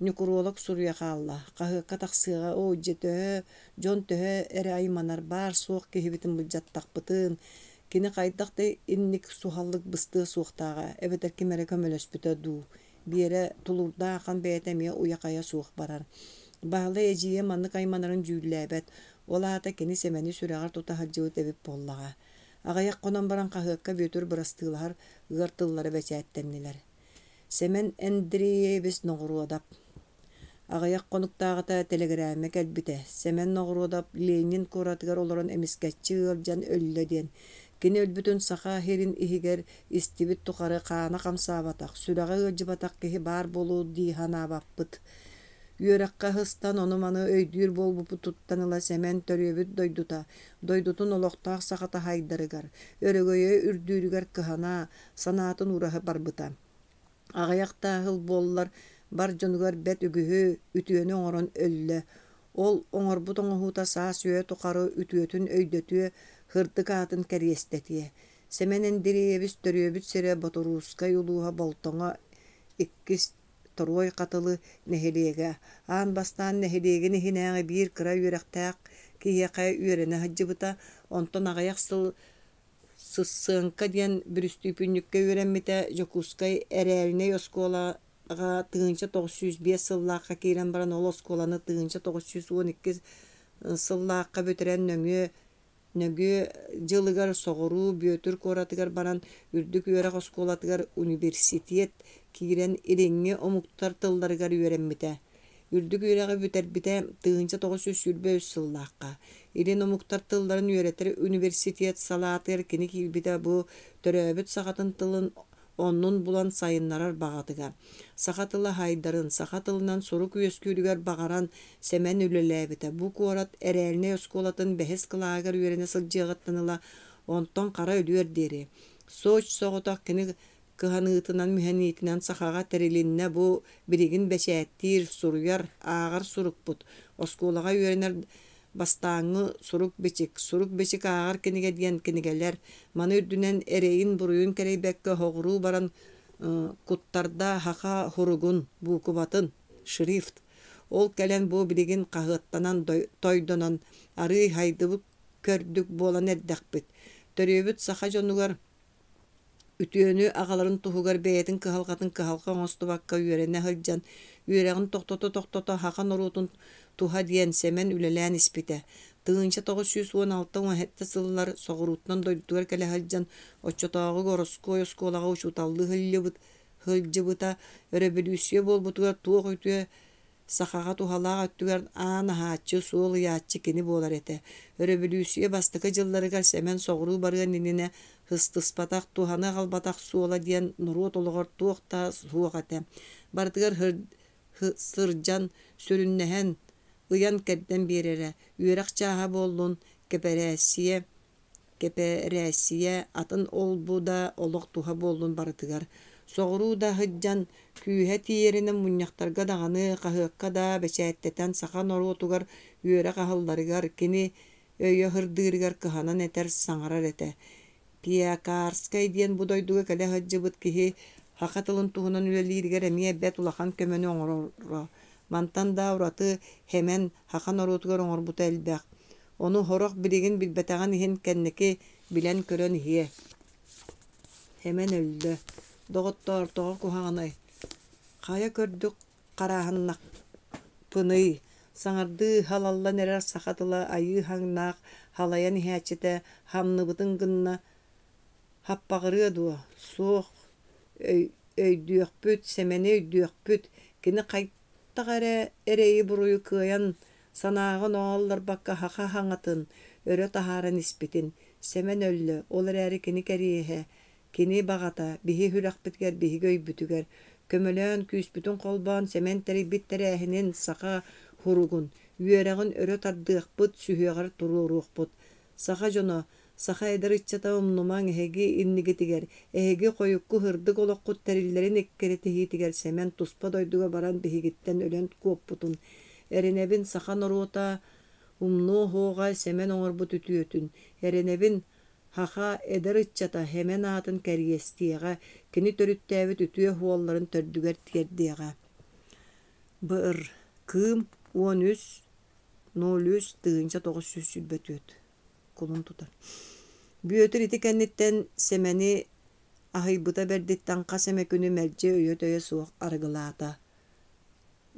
ньукуруолок суруйахаалла, хаһыакка тахсыаҕа оодьа төһө, дьон төһө эрэ айманар баар суох киһибитин былдьаттахпытыын, кини хайдахтай инник сухаллык быстыы суохтааҕа, эбэтэр кимэрэ көмөлөспүтэ дуу, биэрэ тулурдаахан бэйэтэ эмиэ уйахая суох барар. Баһылы эдьиийэ маннык айманарын дьүүллээбэт, олаата кини сэмэни сүрэҕэр тута хаджыбыт эбит буоллаҕа. Аҕайах хонон баран хаһыакка бүөтүр бырастыылаһар ыар тыллары бэчээттэннилэр. Сэмэн эндириэбис ноҕуруодап. Аҕайах хонуктааҕата телегрάμмэ кэлбитэ. Сэмэн ноҕуруодап Ленин куратыгар олорон эмискэччи ыалдьан өллө диэн. Кини өлбүтүн саха херин иһигэр истибит тухары хаана хамсаабатах, сүрэҕэ ыалдьыбатах киһи баар болуу дииһанаабаппыт. Үөрэххэ хыстан ону маны өйдүүр болбупут туттаныла сэмэн төрүөбүт дойдутун олохтаах сахата хайдарыгар, өрөгөйө үрдүүрүгэр кыһана, санаатын ураһы барбыта. Аҕайахтаахыл буоллар бар дьонугар бэт үгүһү үтүөнү оҥорон өллө. Ол оҥорбут оҥоһуута саас үө тухары үтүөтүн өйдөтүө хырдык аатын кэриэстэтиэ. Сэмэн эндириэбис төрүөбүт сэрэ ботуруускай улууһа болтоҥо иккис торуой қатылы нэһилиэгэ. Аан бастаан нэһилиэги нэһинээҕи биир кыра үөрэхтээх киһиэхэ үөрэнэ хаджыбыта, онтон аҕайах сыссыанка диэн бүрүстүүпүннүккэ үөрэммитэ Жокускай эрээлинэй оскуолаға тыынча 905 сыллааққа киирэн баран ол оскуоланы тыынча 912 сыллааққа бөтөрэн нөҥүө дьылыгар соҕуруу бүөтүр куоратыгар баран үрдүк үөрэх оскуолатыгар университет киирэн ириҥҥи омуктар тылларыгар үөрэммитэ. Үрдүк үөрэҕи бүтэрбитэ тыынча 940 сыллааққа. Ирин омуктар тылларын үөретэр университет салаатыгар кини киирбитэ бу төрөөбүт сахатын тылын оннун булан сайыннарар баҕатыга. Саха тыла хайдарын, саха тылынан сурук үөскүүрүгэр баҕаран сэмэн үлэлээбитэ. Бу куорат эрээлинэй оскуолатын бэһис кылаагаар үөрэнэ сылдьыаҕаттаныла онтон хара өлүөр диэри. Соч соҕотох кини кыһаныытынан мүһэниитинэн сахаҕа тэрилиннэ бу билигин бэчээттиир суруйар ааҕар сурукпут. Оскуолаҕа үөрэнэр бастааҥҥы сурук бичик ааҕар кинигэ диэн кинигэлэр маны үрдүнэн эрэйин буруйун кэрэйбэккэ хоҕуруу баран куттарда хаха хуругун буукубатын шрифт. Ол кэлэн бу билигин хаһыаттанан тойдонон арый хайдыбыт көрдүк буолан эрдэхпит. Төрүөбүт саха дьонугар үтүөнү аҕаларын туһугар бэйэтин кыһалҕатын кыһалҕа оҥостубакка үөрэнэ хылдьан үөрэҕин тохтото хахан оруутун туһа диэн сэмэн үлэлээн испитэ. Тыынча 916 сыллар соҕуруутунан дойдутугар кэлэ хылдьан оччотооҕу Городской оскуолаҕа учууталлы хылдьыбыта өрөбүлүүсүө буолбутугар туох үтүө сахаҕа туһалаах өттүгэр аан аһааччы суол ыяаччы кини буолар этэ. Өрөбүлүүсүө бастыкы дьылларыгар сэмэн соҕуруу барыан иннинэ хыстыспатах туһаны аҕалбатах суола диэн нуруу толоҕор туохта суох этэ. Бардыгар сырдьан сүрүннэһэн ыйан кэрдэн биэрэрэ үөрэх чааһа буоллун кэпэрээссиэ атын олбуда олох туһа буоллун барытыгар. Соҕуруу да хыдьан күүһэ тиийэринэн мунньахтарга даҕаны хаһыакка да бэчээттэтэн саха норуотугар үөрэх аһылларыгар кини өйө хырдыырыгар кыһанан этэр саҥарар этэ. Пиакаарскай диэн бу дойдуга кэлэ хаджыбыт киһи хаха тылын туһунан үлэлииригэр эмиэ бэт улахан көмөнү оҥороро. Мантан да ураты хэмэн хахан оруутугар оҥорбута элбэх. Ону хорох билигин билбэтэҕин иһин кэнники билэн көрөн иһиэ. Хэмэн өллө. Доҕоттоортоҕо куһаҕанай. Хая көрдүк карааһыннахпыный. Саҥардыы халаллан эрэр сахатыла айыы хаҥнаах халайан иһээччитэ хамныбытын гынна хаппаҕырыа дуо. Суох өйдүөхпүт, сэмэни өйдүөхпүт. Кини хайттах эрэйи буруйу кыайан санааҕын оҕоллар бакка хаха хаҥатын, өрө таһааран испитин. Сэмэн өллө, ол эрээри кини кэриэһэ, кини баҕата, биһи хүрэхпитигэр, биһи гөйбүтүгэр, көмөлөөн күүспүтүн холбоон сэмэн тэрибит тэрээһинин саха хуругун, үөрэҕин өрө тардыахпыт, сүһүөҕэр туруоруохпут. Саха дьоно Saha eder iççata umnuman ehegi innigi tiger. Ehegi koyukku hırdık olokku terillerin ekkeri tehi tiger. Semen tuspa doyduga baran behigitten ölen kuopputun. Erinebin saha noruota umnu hoğay semen oŋorbut ütüötün. Erinebin haha eder iççata hemen atın keriyestiyaga. Kini törüttäbit ütüö huolların tördüger tiyerdiyaga. Bır kım 13 03 tığınca 900 sülbötüöt. Kulun tutar. Büyötür iti kennitten semeni ahıybıta berditten kaseme günü merce öýöt öýe suok argılata.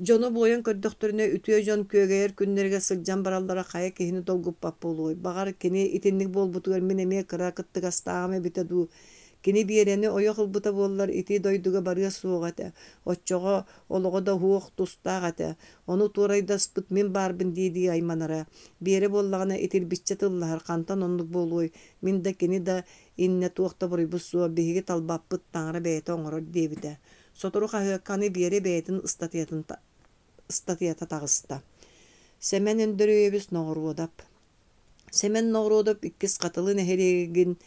Jono boyan kördöktörüne ütüö jon kögeyer günlerge sıljan barallara kaya kehini dolgup bap boluy. Bagar kini itinlik bolbutugar min emeye kıra kıttıgastağame bite du. Kini biyereni oya kılbıta bollar iti doyduga barıya suoğate. Otçoğa oloğa da huoq tustağate. Onu tuğrayda spıt min barbin didi aymanara. Biyere bollağına itil bitçe tıllar kantan onluk boluy. Min de kini da inne tuğta buribus suo bihigi talbappıt tanrı beyte oŋoror debite. Sotoru kahıkanı biyere beytin ıstatiyata tağısta. Semen öndörüyebis noğruodap. Semen noğruodap ikkis katılı neherigin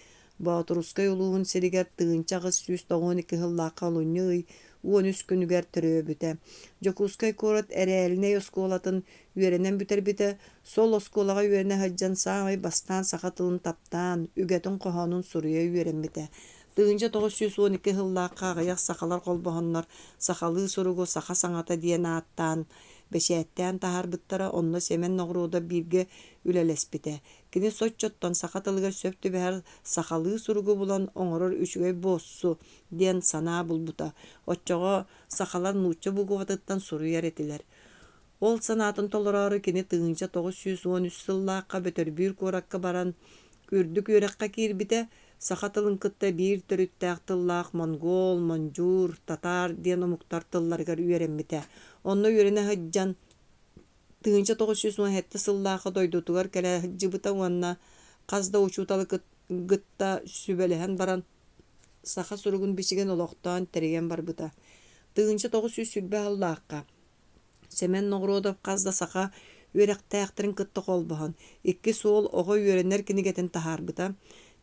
Baturuskay uluğun seriger tığınçağı 192 hıllaka alunyu 13 günüger töröbüte. Jokuskay korat ereline oskolatın üerenen büter bite sol oskolaga üerene hajjan sağay bastan sakatılın taptan ügetin kohonun suruya üeren bite. Tığınca 912 hıllaka gayak sakalar kolbohonlar sakalı surugu saka sangata diyen attan beşetten tahar bıttara onunla semen noğruoda birge ülelespite. Kini soççottan sakatılıga söptü behar sakalı surugu bulan oŋoror üçüge bossu diyen sana bulbuta. Otçoğa sakalar nuçça buguvatıttan suruyar etiler. Ol sanatın tolorarı kini tığınca 913 yıllaka beter bir korakka baran ürdük ürekka kirbite sakatılın kıtta bir törüttääk tıllak Mongol, Manjur, Tatar diyen omuktar tıllargar üyerenmite. Onunla üyerene hajjan tığınca 917 yıllaka doydutugar kele hajjıbıta uanna kazda uçutalı gıtta sübelehen baran saka surugun biçigen oloqtan teregen barbıta. Tığınca 900 sülbe hallaka. Semen noğruodap kazda saka üyerektääktirin kıtta kolbahan. İkki sol oğa üyerenler kini geten taharbıta.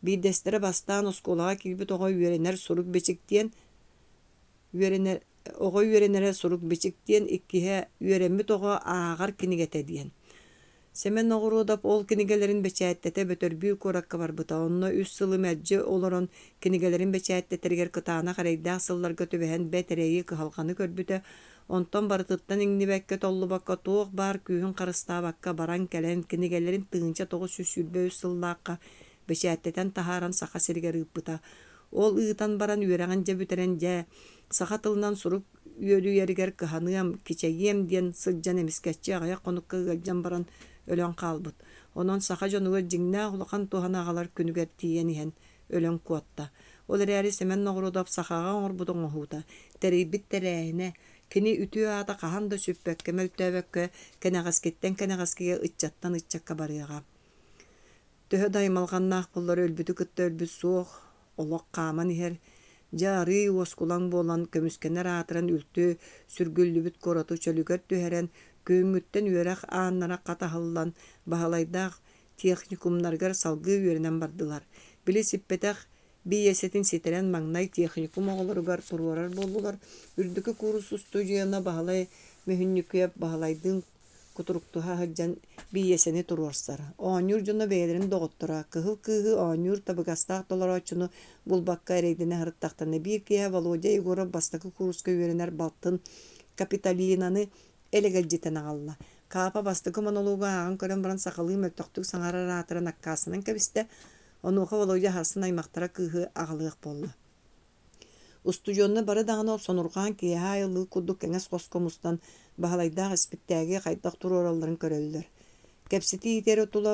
Bir destere bastan oskolağa kilbit oğa üyerenler suruk beçik diyen oğa üyerenere suruk beçik diyen ikkihe üyerenmit oğa ağar kini gete diyen. Semen noğruodap ol kinigelerin beçättete bötör büyük orakka barbıta. Onunla üst sılı merce oloron kinigelerin beçätteterger kıtağına karayda sıllar götübehen betereyi kıhalkanı körbüte. Ondan barıtıttan ingnibekke tollu bakka toğ bar kühün karısta bakka baran kelen kinigelerin tığınca 900 sülbe sıllıqqa beçätteten taharan saka serger ıppıta. Ol ııtan baran üyereğince büterence saka tılından suruk üyölü yeriger kıhanıyam kiçegiyem diyen sılcan emisketçi ağaya konukka galcan baran ölen kalbıt. Onon saka jonuga jingna ulakan tohan ağalar künüger tiyen ihen ölen kuatta. Ol ereri semen noğrudap sakaga oŋorbudun ohuta. Teribit terehine kini ütüö ata kahan da süppekke möltöbekke kenegasketten kenegaskege ıççattan ıççakka barıyaga. Töhö daymalgannaaq bullar ölbütü kıtta ölbüt soğuk olok kaman iher. Jari oskulan bolan kömüskener atıran ültü sürgüllübüt koratu çölüger tüheren köngütten üyerak aanlara katahıllan bahalaydaaq texnikumlargar salgı üyerenen bardılar. Bili sippeteq biyesetin siteren magnay texnikum oğulurgar turuarar bollular. Ürdükü kurus stujiyana bahalay mühünnüküye bahalaydın kuturuktuha hajjan biyeseni turuarsar. Oñur jona beylerin doğuttura. Kıhıl kıhı oñur tabıgastaq dolar açını bulbakka ereydine hırıttaqtana bir kiye Volodya Igorov bastaki kuruska üyerener baltın kapitalinanı elegeljiten ağalla. Kapa bastaki monologa ağın kören baran sakalı möltöktük saŋara ratıra nakkasının kebiste onuqa Volodya harsın aymaqtara kıhı ağalıq bollu. Ustujonna bara dağına sonurgan kiye hayılı kudduk keŋes koskomustan bahalaydaaq ispittägi qaytaq turoralların körölülür. Kepsiti iteri otula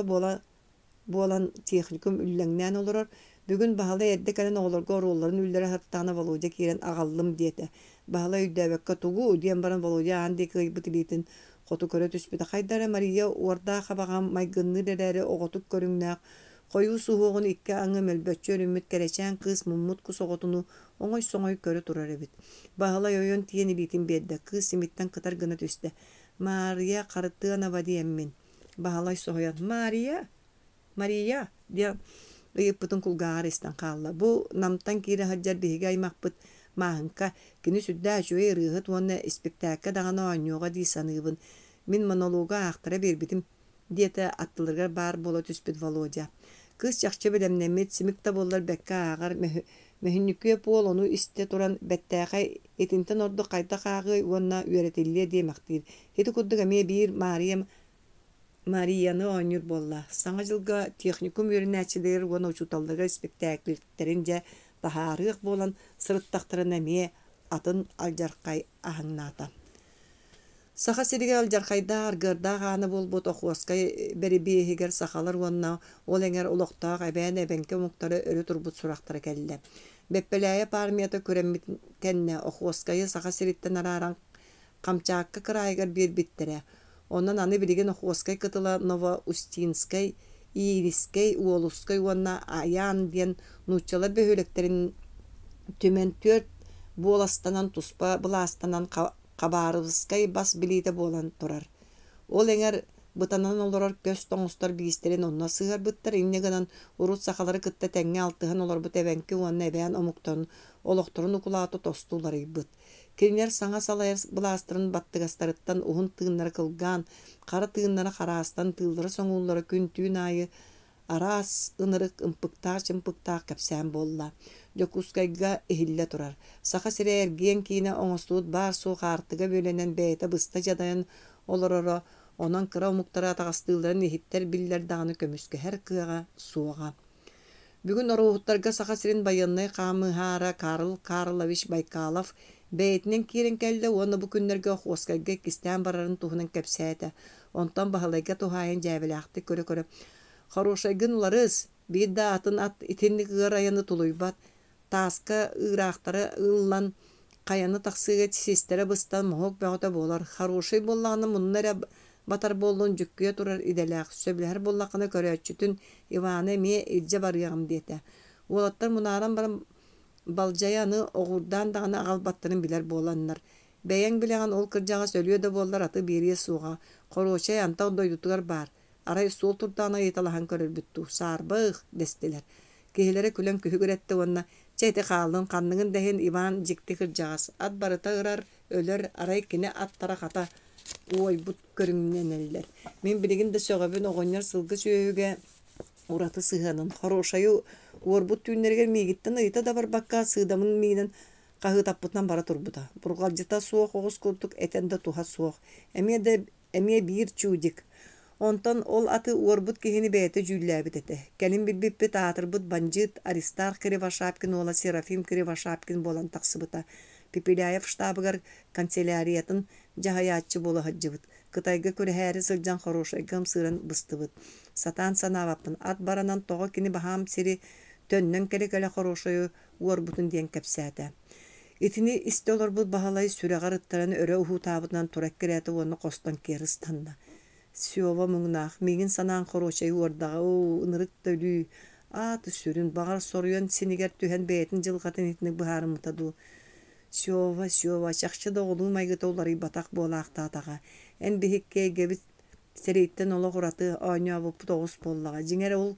bolan texnikum ülleŋnän oluror. Bugün bahala erde kalen oğularga orolların üllere hırttağına Volodya kiren ağallım diyete. Bahala üddäbekka tugu diyen baran Volodya andi kıybıt ilitin qotu köre tüspüte. Qaydara Maria orda xabağam maygınlı dereri oğotuk körüŋnäq. Koyu suhuğun ikki aŋı mölbötçü örümmüt kereçen kız mummut kus oğotunu oŋoy soŋoy körü turar ebit. Bahala yoyon tiyen ilitin bedde. Kız simitten kıtar gına tüste. Maria karıttığına vadi emmin. Bahalay soğuyan. Maria diye ıyıppıtın kulgaar istan kalla. Bu namtan kiri haccar dihiga aymakpıt mahınka kini süddä şöy rıhıt vonna spektakka dağına oynuyoga di sanıbın. Min monologa aktara berbitim diyete attılırgar bar bola tüspüt Volodya. Kız çakça bilemnemet simikta bollar bekka ağar mehinnüküye pol onu iste turan bettäge etinten ordu kayta kagı vonna üretilliye demektir. Heti kudduk eme bir Maria'nı oynur bolla. Saňa jylga texnikum öğrenäçiler wona uçutaldyga spektakllerince daha rık bolan sırıttaqtara neme atın aljarkay ahaňnata. Saha serige aljarkayda argırda gany bolbot okuwaskay beri behiger sahalar wonna ol eňer ulaqtaq ebän ebenke muktara örü turbut suraktara kelle. Beppeläye parmiyata köremmit kenne okuwaskay saha seritten araran Kamçakka kıraygar bir bittere. Ondan anı biligen okuwaskay kıtıla Nova Ustinskay, Iriskay, Uoluskay wonna ayan diyen nuçalar behölekterin tümen 4 bolastanan tuspa bulastanan kabarıskay bas bilite bolan turar. Ol eňer bıtanan olarak göz toňustar biisterin onna sığar bıttar inneganan urut sakalary kıtta teňe altyhan olar bu tebenki wonna ebän omuktan olokturun ukulaty tostulary bıt. Kinler saňa salayar bulastyryn battygastarытtan uhun tığınlara kılgan, kara tığınlara karastan tığıldıra soňullara küntüün ayı aras ınırık ımpıktaç kapsam bolla. Jokuskayga ehille turar. Saha sire ergiyen kine oňostuut bar soğuk artyga bölenen beyte bysta jadayan olororo onan kıra omuktara atagastyldyran ehitler biller dağını kömüske her kıyaga suaga. Bugün oruhutlarga saha sirin bayanny Kamı Hara Karlovich Baykalov beytinin kirin kelle onu bu günlerge okuwaskayga kisten bararın tuhunan kapsayda. Ondan bahalayga tuhayan jäbelakty köre. Хорошай gınlarız. Bir de atın itinlik gırayanı tuluybat. Taska ıraqtara ıllan kayanı taksıga sistere bıstan muhok bağıta bolar. Хорошай bollağını munlara batar bollun cükküye turar idelak. Söbüler bollağını köreçütün Ivane miye ilce barıyağım diyete. Olatlar munaran barın balcayanı oğurdan dağına ağalbattırın biler bolanlar. Beyen bileğen ol kırcağa söylüyor da bollar atı biriye suğa. Хорошай anta doydutugar bar. Aray sol turdana yetalahan körür büttu. Sarbıg destiler. Kehilere külen kühügüretti onna. Çeyte kaldın kanlığın dehen Ivan jikti kırcağız. At barıta ırar öler aray kine at tarakata. Oy but körüngnen eller. Men biligin de sögöbün oğonyar sılgı söğüge uratı sıhanın. Хорошayı orbut tüynlerger migitten ıyta da bar bakka sığdamın miden kahı tappıtnan bara turbuta. Burgalcıta soğuk oğuz kulduk etende tuha soğuk. Emiye bir çudik. Ondan ol atı orbut kihini beyte jüllabit ete. Kelin bilbip taatrbut banjit Aristark Krivashapkin ola Serafim Krivashapkin bolan taksıbıta. Pipilayev ştabıgar kanselariyatın jahayatçı bola hacjıbıt. Kıtayga köre häri sıljan хорошaygam sığıran bıstıbıt. Satan sanavapın at baranan toğa kini baham seri tönnön kelekele хорошayı orbutun diyen kapsata. Itini istolar bu bahalay süregar ıttaranı öre uhu tabıdan turak kireti onu kostan keristanda. Siyova mıgnaq, migin sanan хорошay ordağa, ınırık dölü, atı sürün, bağır soruyon siniger tühen beytin jılgatın itini buharı mutadu. Siyova, çakçı da olu maygıta olary batak bolaq tatağa. En bihikke gebit sereyitten ola kuratı, anya vupu toğus bollağa. Jinger ol,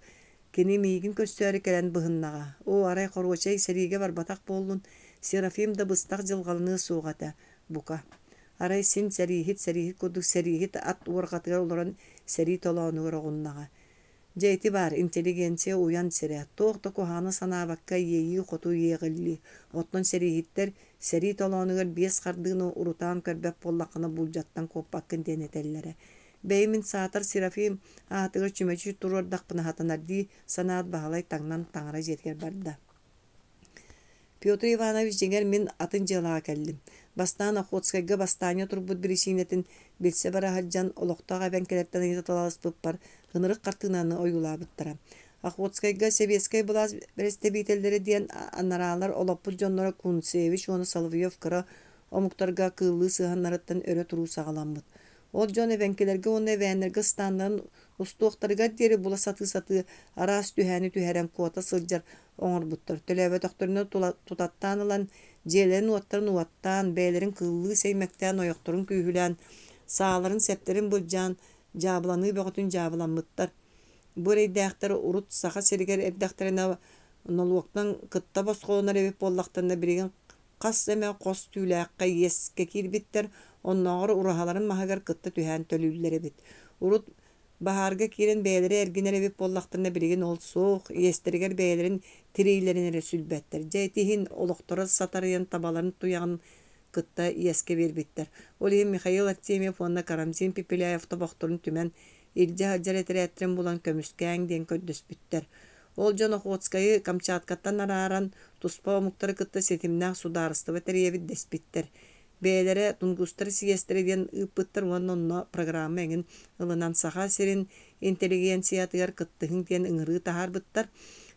keni migin köstüari kelen bıhınnağa. O aray хорошay serige bar batak bollun, Serafim da bıstak jılgalını suğata, buka. Aray sin serihit kuduk serihit at uarqatgar olaran seri tolanıgar oğunnağa. Jeyti bar inteligensiya uyan sere. Toğda kohana sana bakka yeyi qotu yeğilli. Otton serihitler seri tolanıgar bies qardığını urutan körbep bollaqını buljattan koppakkın denetellere. Beymin saatar Serafim atıgar çümeçü turur daqpına hatanar di sanat bahalay tangnan tangara jetger barda. Pyotr Ivanovich jenger min atın jalağa kellim. Bastan Okhotskayga bastanya turbut birişinetin bilse bara hajjan oloqtağa benkelerden yatalas pıppar hınırık kartınanı oyulabıttıra. Okhotskayga Sebeskay bulaz berestebitelleri diyen anaralar olaput jonlara Kunsevich onu Salvyov kıra omuktarga kıllı sığanlarıttan öre turu sağalanmıt. Ol jon evenkelerge onu evenlerge standan ustuqtarga deri bula satı aras tühəni tüheren kuota sıljar oňor buttur. Tölebe doktorunu tutattan alan jelerin uattarın uattan, beylerin kıllı seymekten oyokturun kühülen, sağların seplerin bulcan, jabılanığı beğotun jabılanmıttar. Burayı dağıtları urut sağa seriger erdaktarına noluktan kıtta basqoğunar ebip bollaqtanda birigin qas eme qos tüylaqqa yeske kirbitter onnoğur urahaların mahagar kıtta tühän tölüller ebit. Urut baharga kiren beyleri erginer ebip bollaqtanda birigin ol soğuk yesteriger beylerin tirilerine sülbetter. Jeytihin oluqtora satarıyan tabaların tuyağın kıtta yeske birbitter. Olayım Mikhail Artemyev onna Karamzin Pipilayev tabaqtorun tümen ilce hajar ettiren bulan kömüskän den köddüs bitter. Olcan Okhotskayı Kamçatkattan araran tuspa omuktarı kıtta setimnaq sudarısты veteriyevi despitter. Beylere tungustары siyestері den ıppıttır onna programma engin ılınan sağa serin intelligensiyatıyar kıttıhın den ıngırı tahar bittar.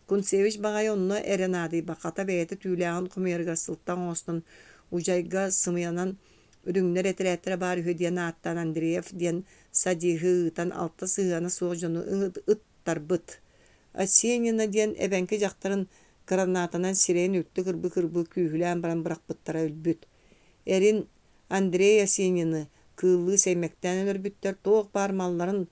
Kunsevich bagay onna erenadi bakata beyete tüylağın kumuyargar sılttan ostan Ujayga sımıyanan ürünler etere bari hüdiyen attan Andreyev diyen sadihıtan altta sığana soğujunu ıttar bıt. Asenina diyen ebenki jaktarın granatanan siren üttü kırbı kühülen baran bırak bıttara ölbüt. Erin Andrey Asenina kığıllı seymekten ölbüttер toğ barmalların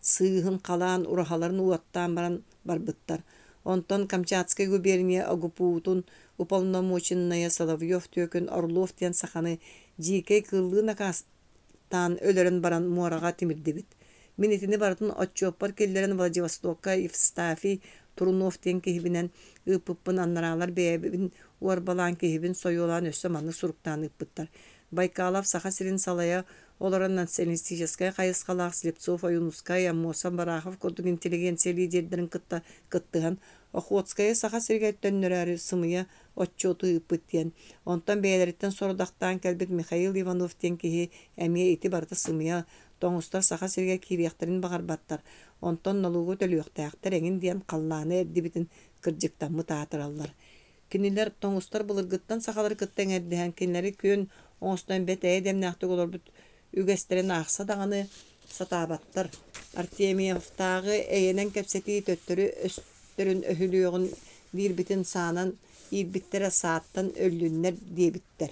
sığın kalan urahaların uattan baran barbıttar. Ondan Kamчатскай губерния Агупутун уполномоченная Соловьев төкін Орлов тен сақаны жике кыллы накастан өлерін баран муараға темірдебіт. Минетini бартын отчоппар келлерін Владивостокка Евстафий Турунов тен кехібінен ыпыппын аннаралар бәйбін уарбалан кехібін сойолан өссі маны суруктан ыппыттар. Байкалов саха сирин салая оларын националистическая қайысқалақ Слепцов, Аюнускай, Амосан Барахов koduk интеллигенция лидердерін кыттыған Охотская саха сиргеттен нөрәрі сымыя отчоты ыппыттен. Онтан бәйлеріттен сорудақтан кәлбет Михаил Иванов тен кеге әмие ити барты сымыя тоңыстар саха сирге кирияқтарын бағарбаттар. Онтан налуғы төліяқтаяқтар әңін диян қалланы әрдебетін кіржіктамы таатыралар. Кинилер тоңыстар бұлыргыттан сахалар кыттан әрдіған кинлері көн оңыстан бет әйдемнәқтік олар бұт үгестерін ақса дағаны сатабаттар. Артемьевтағы әйенен кәпсеті төттірі өстірін өхіліғын бирбитин санан ирбиттере сааттан өллүннер диебиттер.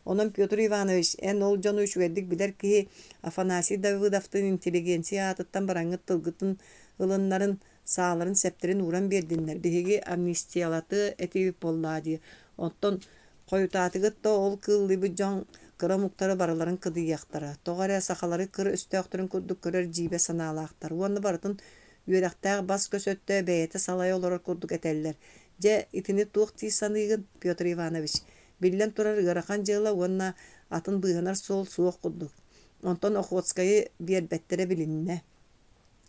Онан Петр Иванович эн ол жануш вердик билер ки Афанасий Давыдовтың интеллигенция атыттан бараңыт тылгытын ылыннарын сааларын септерин уран бердиннер. Биһиги амнистиялаты этип боллады. Онтон койутатыгытта ол кыллыбы жан кыра муктары бараларын кыдыяктара. Тоғаря сахалары кыр өстөктөрүн курдук көрөр жибе санаалаактар. Уонны бартын үйрәктәг бас көсөттө бәйете салай олорор курдук этеллер. Же итини туох тиисаныгын Петр Иванович. Биллен турар ырахан жыла уонна атын быгынар сол суох курдук. Онтон Охотскайы биэрбеттере билинне.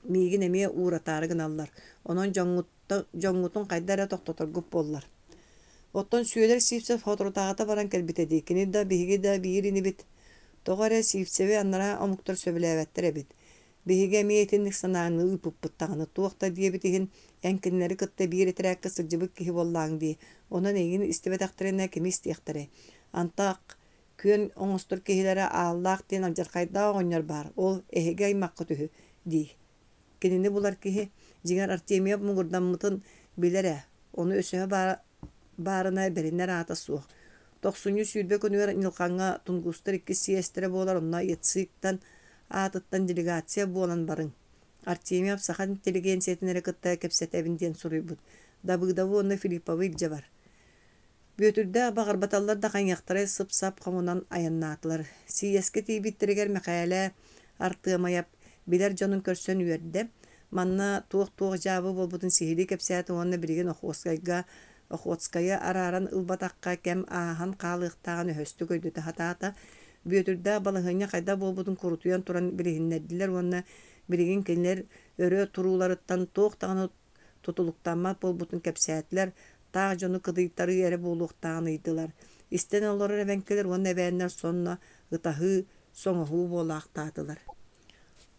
Мигин эме уратарыгын аллар. Онон жоңгутун кайдара токтоторгуп боллар. Оттон сүйелер Сивцев хоторутағата баран кәлбітеді. Кені да биһиги да биирини бит. Тоғаре Сивцеве аннара омуктар сөбіләвәттер бит. Биһиге миетинник санааны ыпыппыттағаны туақта диебитигин әнкінлері кытта биiri тірәккі сылжыбык кихи боллаң ди. Онан егін истебетақтарына кеми истияқтары. Антақ күйен оңыстыр кихилері ааллақ ден алжарқайда оңнар бар. Ол әхеге аймаққы түхі ди. Кенені бұлар кихи жигар Артемьев мұғырдан мұтын білері. Оны өсіге барына бериннер ата суох. 90 сүйдбе көнүөр нилқанга тунгустар 2 сиестере болар онна етсиктан атыттан делегация болан барын. Артемьев сахан интеллигенциятинере кытта кепсетебинден суруйбут. Дабыгдавы онна Филипповы илже бар. Бөтүрдө багарбаталлар да каньяктары сып-сап комунан аяннаатылар. Сиеске тийбиттеригер мекаяле артыамаяп билер жонун көрсөн үйерде. Манна туох жабы болбутун сихили кепсети онна бириген Охотская араран ылбатаққа кәм ахан қалықтаған өстік өйдеті хатаата. Бөтірді балығыня қайда болбудың құрутуян туран білігіннерділер, онна білігін кенлер өрі тұруларыттан тоқтағаны тұтылықтанма болбудың кәпсәтілер, тағы жоны қыдыйтары әрі болуқтағын ыйдылар. Истен олары әбәнкелер, онна әбәнлер сонна ұтағы соңығы болақтадылар.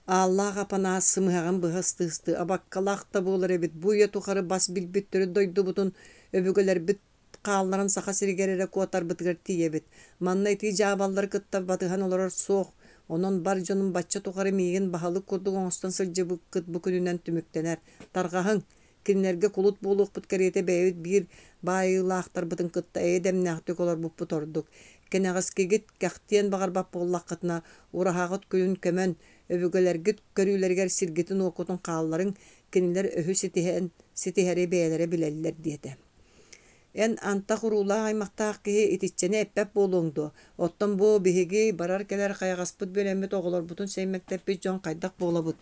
Аллах апана сымығаған бұғысты-ысты, абаққалақта болар әбет, бұйы тұқары бас білбеттері дойды бұтын өбігілер біт қалларын сақа сіргерері қуатар бітгір тие бет. Манна еті жабалдар кытта батыған олар соқ. Онын бар жонын батча тұқары мейген бағалы көрдік оңыстан сылжы бұқыт бүкінінен түміктенер. Тарғағың, кенлерге құлыт болуқ бұткареті бәйіт бір байылақтар бұтын кытта әйдемне ақтық олар бұппы тордық. Кенағыз кегет кәқтен бағар бап болақ қытына ұрағағыт көлін көмен өбігілергіт көрілергер сіргетін оқытын қалларын kiniler öhü sitiheri beylere bileliler diyete. En anta kurula aymaqtaq ki ititçeni eppep bolundu. Ottan bu bihigi barar keler kayagaspıt bölemmet oğulor butun seymekteppi jon kaydak bolabut.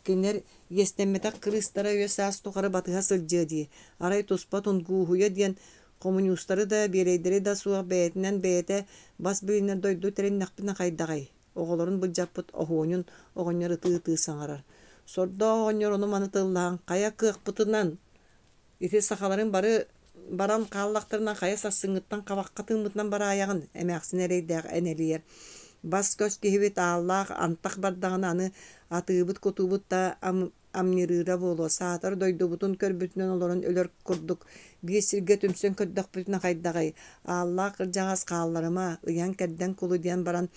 Kinler yestemmetak kırıstara üye saas tukarı batıha sılcı diye. Aray tospa tunguhuya diyen komünistları da bireyderi da suğa beyetinden beyete bas bilinler doydu terin nakpina kaydagay. Oğulorun bu japıt oğunyun oğunyarı tığ sangarar. Sorda oğunyor onu manıtıllan kaya kığıkpıtından iti sakaların baran kallaqtırынан kaya sassıngıttan kavakka tığmıtынан bara ayağın emeğsin ereydäq eneliyer. Bas köz kihibit Allah antaq bardağın anı atığıbıt kutubut da amnirıra bolu. Saatar doydubutun körbütünün olorun ölör kurduk. Bir sirge tümsön kördük bütüne kaydagay. Allah kırcağız kağallarıma ıyan kedden kulu diyen baran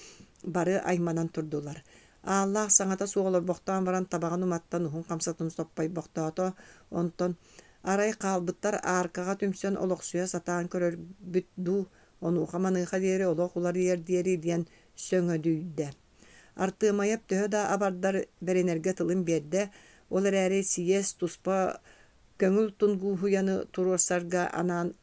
barı aymanan turdular. Allah saňata suğulur boqtan baran tabağın umattan uhun kamsatın soppay boqtato onton aray qalbıttar arkaga tümsön oloqsuya satan körör bütdu onu uxamanıqa deri oloqular yer deri diyen söňödüýde. Artığımayıp töhö da abardar berenerge tılın berde olar äri siyes tuspa köngül tunguhuyanı turursarga anan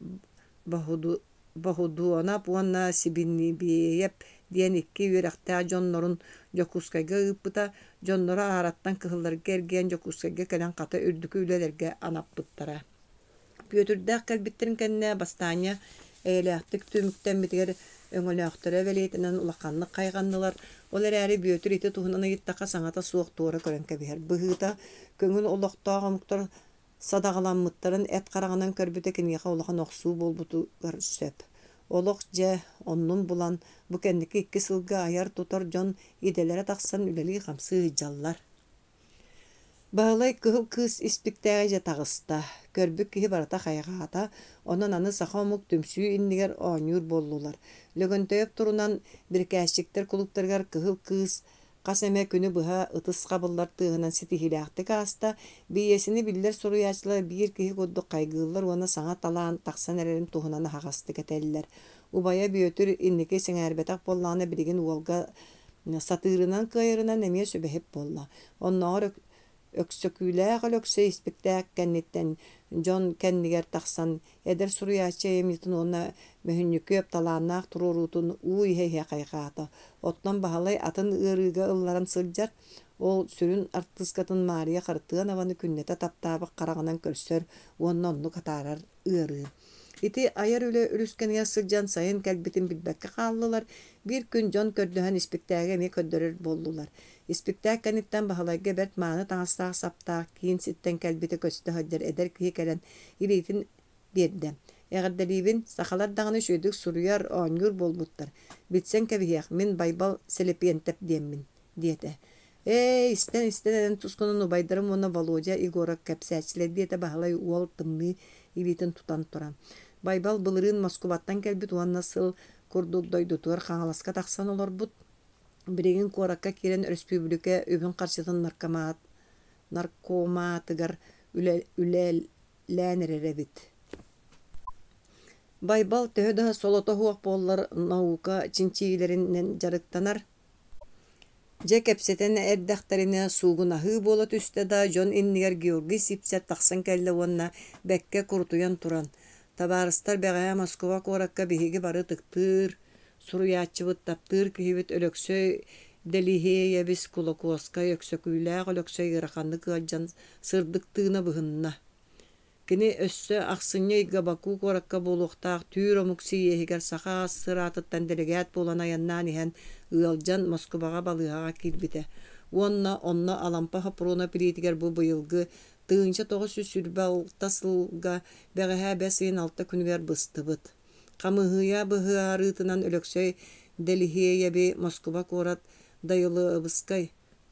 bahudu ona buanna sibinni biyep diyen iki yürekte jonnorun jokuskayga ıppıta jonnora arattan kıhılları gergen jokuskayga kelen kata ürdükü ülelerge anappıttara. Piyoturdaq kalbittirin kenne bastanya eylektik tümükten bitiger öngölöktörö veliyetinden ulaqanlık kayganlılar. Olar äri biyotur iti tuğunana gittaka saňata suoq tuora körönke biher. Bıhıta köngül oloqtağa muktar sadağalanmıttарын et qarağынан körbüte kinyeqa ulaqan oqsuu bolbutu söp. Oloq je onnun bulan bu kendiki 2 sılga ayar tutar jon idelere taqsan üleli qamsı jallar. Bağlay kıhıl kız ispiktäge tağısta. Körbük kihi barata xayğata, onan anı saxamuk tümsüyü inniger oňur bollular. Lögöntöyüp turunan bir käşikter kuluktargar kıhıl kız Qaseme günü bıha ıtыс qabıllar tığınan sitihilaqtı kasta, biyesini biller soruyaçlar bir kihi koddu qaygıllar ona sağa talan taqsan ererin tuğunanı haqasты keteller. Ubaya biyötür inniki seňerbetak bollana biligin uolga satırınan kayırınan emeye söbehep bolla. Onlar öksöküyle ökse ispektäk kennitten John kenniger taqsan eder suruyaçı emitin ona möhünnüköp talanaq tururutun uy heye qayqata. Ottan bahalay atın ırıga ıllaran sıljar ol sürün artıskatın Maria qartığın avanı künnete taptabı qarağanan körsör onnu katarar ırı. Iti ayar üle ürüsken yasıljan sayın kelbitin bilbekke qallılar. Bir gün John kördühän ispektäge me köddörür bollular. İspektäk kanitten bahalayga bert maany taňastaq saptaq kiin sitten kelbite köstü haddar eder ki kelen ilitin berdi. Eğerdelibin saxalar dağını şöydük suruyar oňur bolbuttar. Bitsen kebihek min baybal selepiyentep diemmin diyete. İsten tuskunun ubaydarım ona Volodya Igorak kapsäçiler diyete bahalay uol tımni ilitin tutan turan. Baybal bılırın Moskvattan kelbit uan nasıl kurduk doydutuar xaňalaska taqsan olar but. Birigin korakka kiren respublika übün qarşıdan narkomatıgar ülelenirerevit. Baybal töhöda solota huaq bollar nauka çinçilerinden jarıktanar. Je kepseten erdaktarine suğunahı bolat üstte da John inniger Georgi sipset taqsan kelle onna bekke kurtuyan turan. Tabarıstar beğaya Moskova korakka bihigi barı tıktır. Suruyaççıvıt taptır kihibit ölöksöy deliheye bis kulakoska öksöküyle ölöksöy ırakandı kılcan sırdıktığına bıhınna. Kini össö aqsınya igabaku korakka boluqtaq tüür omuksi yehiger saqa sıratıttan delegat bolana yannan ihan ıalcan Moskovaga balığa kilbite. Onna alampa haprona piritiger bu bıyılgı tığınca 900 sılga beğeha besin altta күнүгер bıstıbıt. Qamıhıya bıhıarıtınan ölöksöy deliheye bi Moskova korat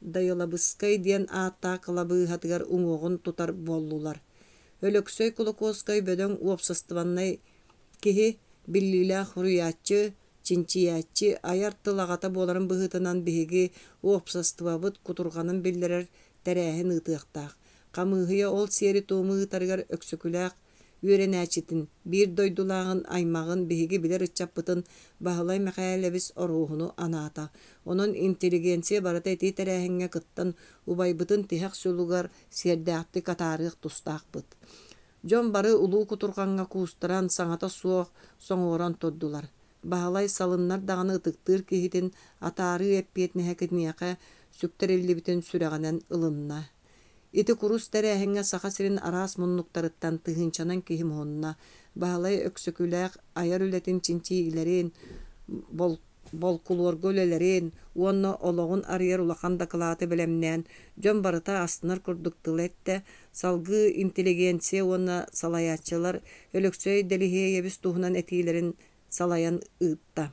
dayılabıskay diyen atta kılabı hatıgar uŋoğun tutar bollular. Ölöksöy kulakoskay bödön uopsastıvannay kihi billilä huruyatçı, çinçiyatçı ayar tılagata boların bıhıtınan bihigi uopsastıvabıt kuturganın billerer terähin ıtıaqtaq. Qamıhıya ol seri tuğmu ıtargar öksökülaq ürenäçitin bir doydulağın aymağın bihigi biler ıççappıtın bahalay mäkälebis oruhunu anata. Onun inteligensiya barata eti terähenge kıttan ubaybıtın tihak sulugar serdäkti katarık tustaqpıt. Jon bары улуу кутурганга куустаран саңата суох соңорон тоддулар. Баһалай салыннар даганы ытыктыр кихитин атары эппиетнеһе китниэхэ сүктериллибитин сүрэгэнэн ылынна. Ити курус тәрәһеңе саха сирин араас муннуктарыттан тыһынчанан кихим онна. Баһалай өксөкүлээх аяр үлэтин чинчиигилерин болкулуоргөлелерин уонна ологун арыяр улахан дакылааты белемнään дьон барыта астынар курдуктылетте салгы интеллигенция уонна салаячылар өлөксөй делиһиэйэбис туһунан этиилерин салаян ыытта.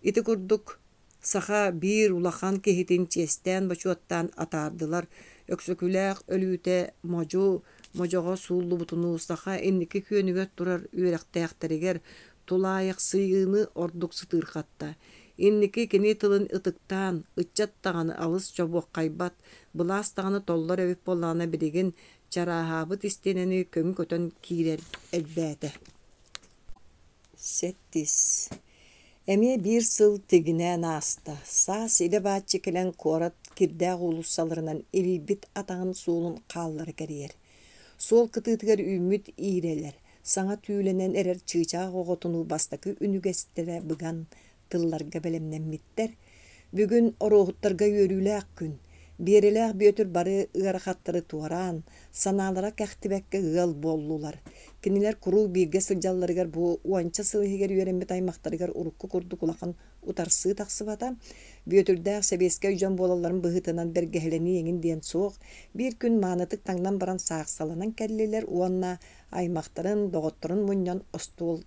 Ити курдук саха биир улахан кихитин честен бачуаттан атаардылар. Өксөкүлээх өлүүтэ можого сууллубутуну саха энники күөнүгө турар үөрэхтээхтеригер тулайык сыйыны ордук сытыырхатта. Инники кини тылын ытыктаан, ытчаттаганы алыс чобуок кайбат, былаастаганы толлар өбүп боллаана билигин чарааһаабыт истенени көң көтөн киирер элбээте. Сеттис. Эми бир сыл тигинэн ааста. Саас иле бааччы келен куорат кирдээх улуссаларынан илбит атаҕын суулун хааллары кэриэр. Суол кытыытыгар үүмүт иирелер. Саңа түүлэнэн эрер чыычаах оҕотуну бастакы үнүгэстерэ быган тылларга белемнэммиттер. Бүгүн ороохуттарга үөрүүлээх күн. Биэрелээх бүөтүр бары ыарахаттары туараан, санаалара кэхтибэкке ыал боллулар. Кинилер куруу биирге сылдьалларыгар бу уанча сылыһыгар үөрэммит аймахтарыгар урукку курдук улахан утарсыы тахсыбата, бүөтүрдээх себеске үдьөн буолалларын быһытынан бэргэһэлэни эҥин диэн суох, биир күн маанытык таңнан баран саахсаланан кэллилэр уонна аймахтарын доҕотторун мунньон остуол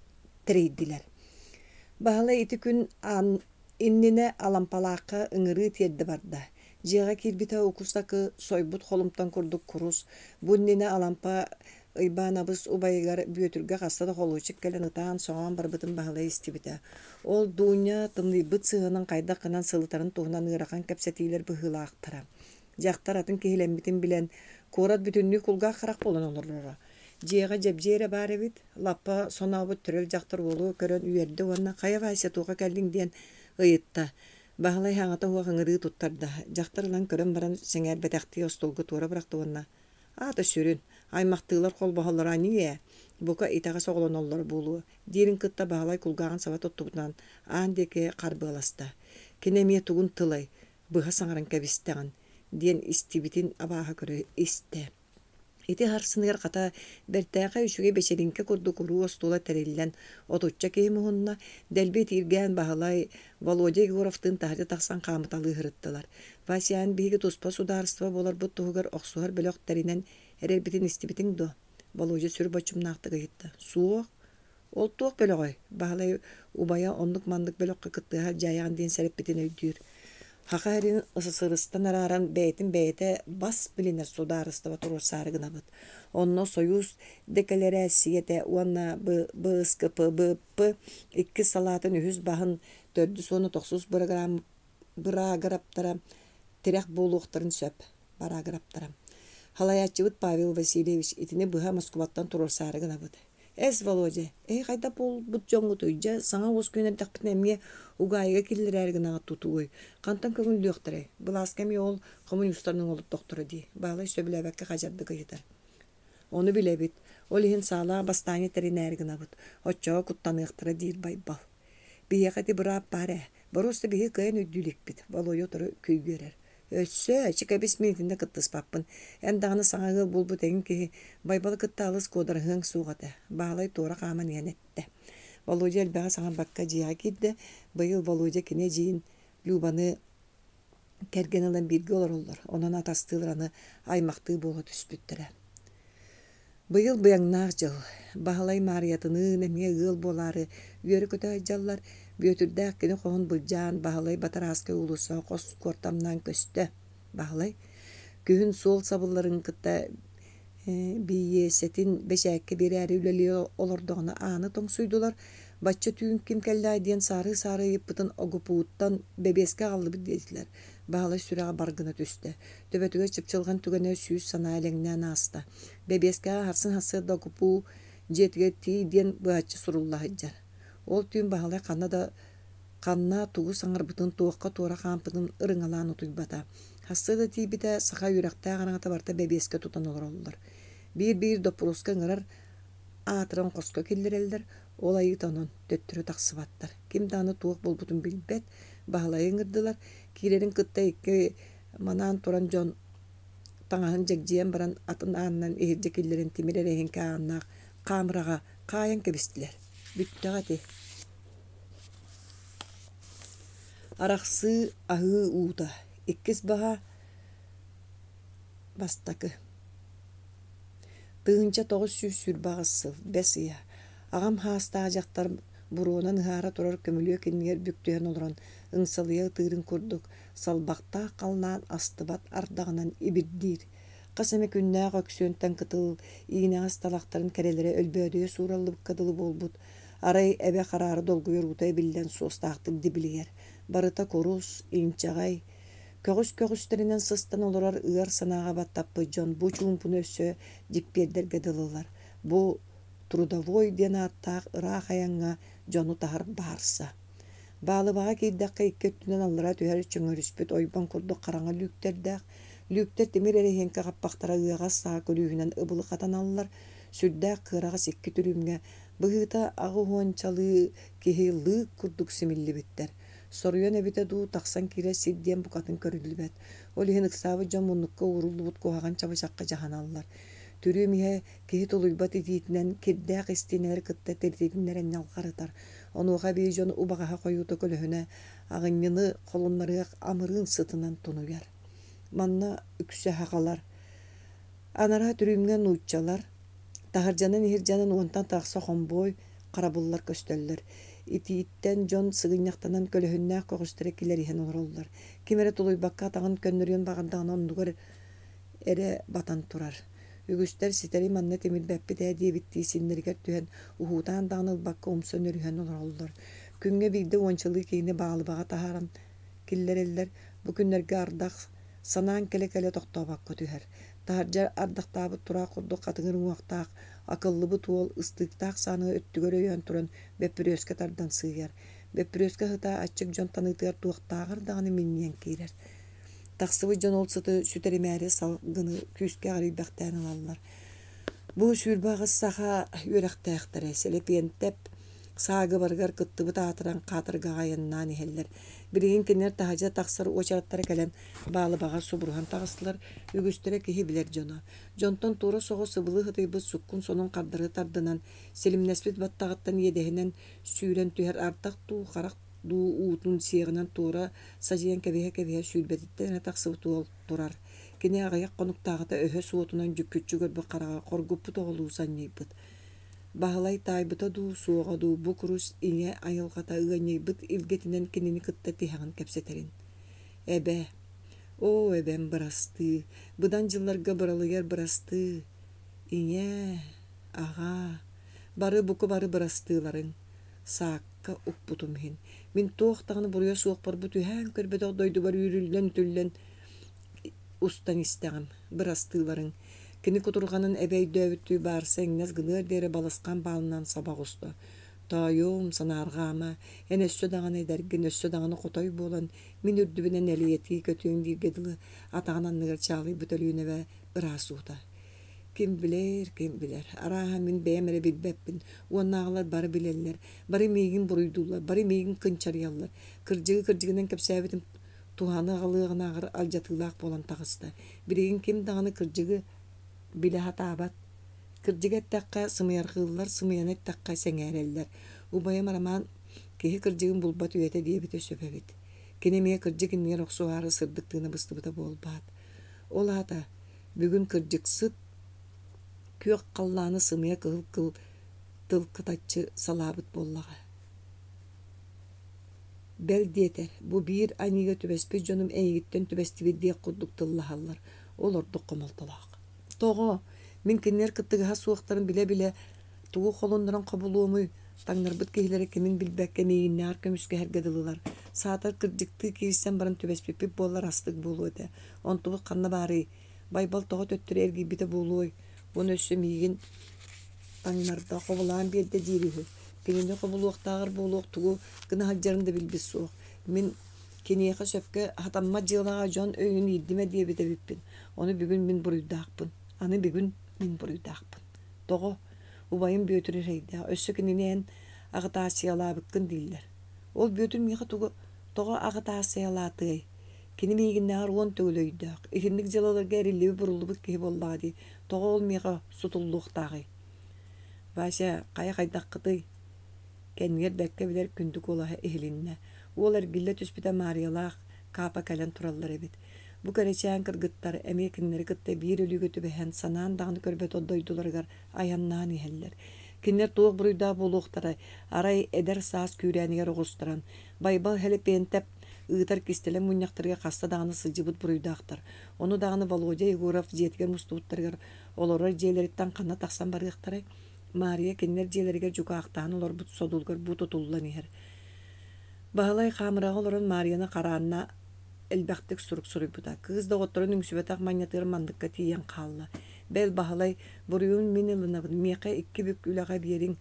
тирийдилэр. Баһылай ити күн иннине алампалаакка ыҥырыы тиэрдэ барда. Дьиэҕэ киирбитэ укустакы сойбут холумтан курдук курус, буннине алампа ыйбаанабыс убайыгар бүөтүргэ хастада холуучук кэлэн ытаан соҕоон барбытын баһылай истибитэ. Ол дууня тымныйбыт сыһынан хайдах гынан сылытарын туһунан ыарахан кэпсэтиилэр быһыылаахтара. Дьахтар атын киһилэммитин билэн куорат бүтүннүү кулгаах харах болон олорроро. Дьиэҕэ дьэбдьиэрэ баар эбит, лаппа сонаабыт төрөл дьахтар уолу көрөн үөрдэ уонна хайа Вася туга кэллиң диэн ыйытта. Баһылай хаҥата уох ыҥырыы туттарда. Дьахтар ылан көрөн баран сэҥээрбэтэхтии остолгу туора бырахта уонна. Аата сүрүн, аймактыылар холбоһоллора ние, бука итаҕа соҕолоноллор буолуо. Диирин кытта баһылай кулгааҕын саба туттубутунан аан диэки харбыаласта. Кинемие тугун тылай, быһа саҥаран кэбистэҕин, диэн истибитин абааһа көрө истэ. Ити харсыныгар хата бэртээхэ үчүгэ бэчэрингэ курдук уруу остуола тэриллэн отучча киһим уһунна дэлби тииргээн баһылай Володя Егоровтын таһыры тахсан хаамыталыы хырыттылар. Васян биһиги туспа сударства боларбут туһугар охсуһар бөлөхтэринэн эрэрбитин истибитиң до. Володя сүр бочумнаахтыга хитта. Суох ол туох бөлөҕөй. Баһылай убая оннук мандык бөлөккө кыттыаһа жайаан диэн сэрэппитин өйдүүр. Хахарин ысысырыстан араран бэйэтин бэйэтэ бас билинер сударыстава туруссаарыгынабыт. Онно Союз декалерасиятэ уанна БСКП икки салаатын үһүс баһын төрдү сону тохсус быраагараптара тирэх буолуохтарын сөп бараагараптара. Халаячыбыт Павел Васильевич итини быһа Москваттан туруссаарыгынабыт. Эс Володя, хайда пол бут жоңгу туйжа саңа ос күнердәкпитин эмге угайга киллерәргенага тутуй. Кантан көңүллүктөрө. Буласками ол коммунисттарның олуп доктору ди. Баалай сөбүләбәккә хажарды гыйта. Оны билебит. Ол ихин сала бастани теринәргенабыт. Оччо куттаныктыры дир байбал. Бияхати бра паре. Бароста бии кайын үдүлек бит. Володя туры көйгөрөр. Өссө, чикабис минутинде кыттыс паппын. Эндағаны саңағы болбу тегін ки байбалы кытта алыс кодарыгын суғаты. Бағалай тора қаман янетті. Володя әлбәға саңан баққа жия кидді. Байыл Володя кене жиін Любаны кәрген алан бірге олар олар. Онан атастылыраны аймақты болға түспүттірі. Байыл бұяңнақ жыл. Бағалай мариятыны нәме ғыл болары. Үйері көті жаллар. Бүөтүрдәк кини коһун булжаан баһалай батараска улуса кос кортамнан көстө. Баһалай күһүн суол сабылларын кытта биесетин бешәкке берәри үлеле олордоғына аны тоңсуйдулар. Бачча түйін ким келлай диен сары еппытын огупууттан бебеске алды бидетилер. Баһалай сүрәгә баргына төстө. Төбөтүгө чыпчылган түгөнө сүүс сана элеңнән аста. Бебеске харсын хасы догупу Жетиге тииден баачы суруллахыджар. Ол түйін бағалай қанна тугу саңар бытын туаққа туара қампытын ырыңалаан утуйбата. Хастыда тиибите саха юрақта ғанағата барта бәбеске тутан олар олар. Бир допуруска ыңырар атыран қосқа келдерелдер, ол айы тонын төттірі тақсыбаттар. Ким даны туық болбутын билбет, бағалай ыңырдылар, кирерин кытта икке манан туран жон таңаһын жегжиен баран атын ааннан эхирже киллерин тимиререхин кааннаах камыраға каян кебистилер. Бүттәгати. Арақсы аһыы уута. Иккис баха бастакы. Тыынча 900 сүрбағыз бес ия. Ағам хаастаа жақтар буруунан ыһаара турар көмүлүө киннигер бүктүһэн олорон ыңсалыя тыырын курдук. Салбақта қалнаан астыбат ардағынан ибирдир. Қасаме күннәға өксөөнтен кытыл иинеғас талақтарын кәрелері өлбөдіе сураллы кадылы болбут. Арай әбе қарары долгуер утай билден соостақтық дибилигер. Барыта корус, инчағай. Көгіс-көгістерінен сыстан оларар ыар санаға баттаппы жон бу чуумпун өссө диппердерге дылылар. Бу трудовой ден аттақ ырақ аяңға жону тахар барса. Балыбаға кейдаққа иккеттінен аллара түйәрі чөңөріспет ойбан курду қараңа люктердәқ. Люктер темир әрехенке қаппақтара ыағас саға көлігінен ыбылы қатан алылар. Сүрдәқ қырағас икки түрімге бұғыта ағы хуанчалы кехе лық күрдік семілі біттер. Соруян әбіте ду тақсан кире сидден бұқатын көрілі бәт. Ол ехен ұқсабы жан мұныққа урулы бұт коғаған чабышаққа жаған алылар. Түрім е кехе толуйбат ететінен кердәқ істенелер кытта тердетінлерен ялғарытар. Онуға бей жон убағаға қойуты көліхіне ағынмені қолынларыға амырын сытынан тонуяр. Манна үксі хағалар. Анара түрімген ұйтчалар. Тахаржанын ехержанын онтан тақса қомбой қарабыллар көстөллер. Итииттен жон сығыняқтанан көліхіннәқ қоғыстыры келер ехен олар. Кемері толуйбаққа тағын көннөрген бағандағын ондығыр әрі батан тұрар. Үгістер ситери манна темір бәппі тәді бітті сендергер түхен ұхутан дағын ұлбаққа ұмсын өріхен олар. Күнге бейді ончылы кейіне бағалы баға тахаран келер елдер бұл күнлерге ардақ санаан келе-келе тоқтаубақ көтүхер. Тахаржар ардақтабы тұра құрды қатыңыр уақтақ, акыллыбы туол ыстықтақ саны өттігөр өйен тұрын бәппірөске тардан сыйыр. Бәппірөске хыта ачык жон таныйтығар туақтағыр дағаны меннен кейрер. Тақсыбы жон ол сыты сүтеремәрі салғыны күске ғарый бәқтән алалар. Бұл сүрбағыз саға өрәқтәқтірі селепентеп сағы баргар кыттыбы таатыран қатырға ғайыннан ехеллер. Біреген кенер тахажа тақсыр очараттары кәлен балы баға субұрған тағыстылар үгістері кехи білер жона. Жонтон тура соғы сыбылы хытыйбы сұққын сонын қардыры тардынан селімнәспет баттағыттан едехінен сүйрен түхер артақ ту қарақ ду уутун сиғынан тура сажиян кәбеге сүйрбетіттен тақсыбы туол тұрар. Кене ағаяқ қонуқтағыта өһө суотунан жүккүтчүгөр бұ қараға қоргуппы тоғылуысан нейбіт. Бағалай тайбыта ду суоға ду букрус ине айылғата ығанейбыт илгетінен кенені кытта тихағын кәпсетерин. Әбә, о әбәм бырасты, бұдан жылларға бұралығар бырасты. Ине, аға, бары бұқы бары бырастыларын. Саққа ұқпутым хин. Мен тоқтағыны бұрыя суық бар бұты hän көрбеді дойды бар үйрілден түллен ұстан істеғім бырастыларын. Кені құтырғанын әбәй дөбітті барса әңнәз ғылыр дәрі баласқан балынан сабақ ұсты. Тайым санарғама, ән өссө дағаны әдәрген өссө дағаны құтай болан, мен үрдібінен әлиеті көтуің диргеділі атағанан нығыр чағылы бүтөлүйіне бә ұрас ұта. Кем білер, араға мен бәймәрі білбәппін, уаннағылар бары білелер, бары мейгін бұруйдулар, бары мейгін қынчарыялар, кыржығынан кәпсәбетім туғаны ғалығын ағыр алжатылақ болан тағысты. Біреген кем дағаны кыржығы білі хатабат, кыржығы әттәққа сымыярғылар, сымыян әттәққа сәңәрелер. Убайым араман кеге кыржығын бұлбат үйеті дейбіті сөпәбет. Кенемеге кыржығын мен оқсуғары сырдықтығына бұстыбыта болбат. Ол ата, бүгін кыржықсыт көк қалланы сымыя қыл тылқытатчы салабыт боллаға. Бәл детер, бұ бір аниға түбәспес жоным әйгіттен түбәстібе дек құрдық тыллағалар. Ол ордық қомалталақ. Тоғы, мен кенер кыттыға суықтарын біле-біле туғы қолындыран қабылуымы таңнар бұт кейлері кемін білбәкке мейінне аркөміске әргеділілар. Саатар кырдықты кейістен барын түбәспепі болар астық болу өте. Он туғы қанна бары, байбал тоғы төттірі әргі біті болуы. Оны өсі мейгін Таңнарда қобылан берді дейрігі. Кенені қобылуқтағыр болуқтығы гына хаджарымды білбіз соқ. Мен кенеқі сөпке хатамма жылаға жон өйін едіме дие бете біппін. Оны бүгін мен бұрыйдақпын. Аны бүгін мен бұрыйдақпын. Тоғы, ұбайым бөтірі рейді. Өссі кененен ағыта асиялабыққын дейлер. Ол бөтір меқі тоғы ағыта асиялатығай. Кені мейгіннәғар он төгілөйдіқ. Итіндік жылаларға әрілі бұрылы бұт кей боллаға дей. Тоғы ол меқі сұтылуқтағай. Бася қая қайдақ қытай. Кәнігер бәкке білер күндік олаға эхілінне. Ол әргілі түспіті мариялақ капа кәлін тұралар әбет. Бұ кәречән кіргіттар әмекінлері кітті бір өлігі түбіхен санан дағын көрбет оддойдыларғар аяннан ехеллер. Кинер туық бұруйда болуқтары арай әдер саас күрәнігер оғыстыран. Байбал хәлі пентәп ыытар кистелі мұняқтарға қаста дағыны сылжыбыт бұруйдақтар. Оны дағыны Володя Егоров жетігер мұстуыттарғар олары жейлеріттен қанна тақсан барықтары. Мария кинер жейлерігер жүкақтағын олар бұт содулғар бұт ұтулылан ехер. Бағалай қамыраға оларын Марияны қаранына әлбәқтік сұрық-сұрық бұта. Кыз да оттырын үңсібетақ манятығыр мандыққа тиен қалла. Бәл бағалай бұрыуын мен ылынабын. Меқе ikki бүк үліға берін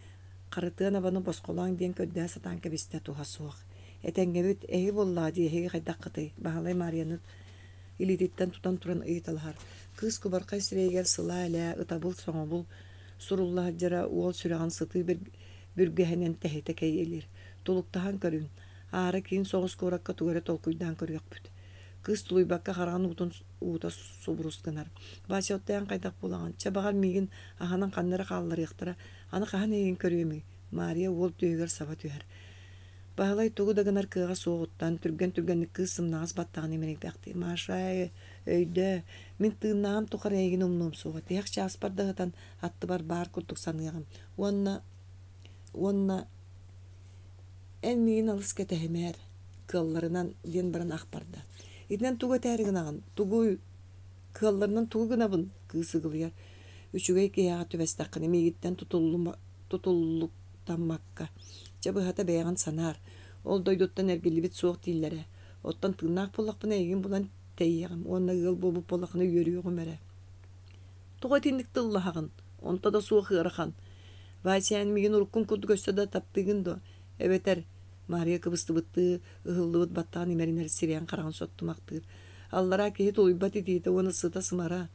қарытығын абаны босқолаң ден көдді сатан кәбісті туға суық. Әтәңгебіт әйі болла дейхеге қайдақ қытай. Бағалай Марияны илететтен тұтан тұран ұйыталғар. Кыз күбарқай сірейгер сыла әлі ұтабыл соңабыл сұрулла жара уол сүраған сыты бүргәһенен тәхеті кәйелер. Толуқтаған көрін. Ары кейін соғыз көракка тугары толкуйдан көргек бүт. Кыз тулуйбакка қараған ұтын ұта субрусканар. Басы оттаян қайдақ болаған. Чабағар мейгін ағанан қаннары қалылар яқтыра. Аны қаған егін көрөмей. Мария ол түйегер саба түйер. Бағалай туғы дағынар кыға соғыттан түрген-түргенні кыз сымнағыз баттағын емерек бәқті. Маша өйді. Мен тыыннағым тұқар егін ұмным соға. Тияқшы аспардағыдан атты бар күртік санығым. Онна әнмейін алыс кәтәхемер кылларынан ден баран ақпарды. Иднен туға тәрігін ағын, кылларынан туғы гынабын кысы қылыяр. Үшігей кейаға төбәстаққын емегеттен тұтыллықтанмаққа. Жабы хата бәяған санар. Ол дойдоттан әргелі бет соқ дейлері. Оттан тыңнақ болақпына егін бұлан тәйеғім. Онна ғыл болып болақыны өріғым әрі. Туға тендікті ұллағын. Онта да соқ ғыраған. Васиян меген ұрыққын күрді көсті да таптығын до. Әбетер. Мария кыбысты-бытты, ұғылды-бұт баттаған емерінер сириян қараған соттымақтыр. Аллара кейт ойбат етейді, оны сыта сымара.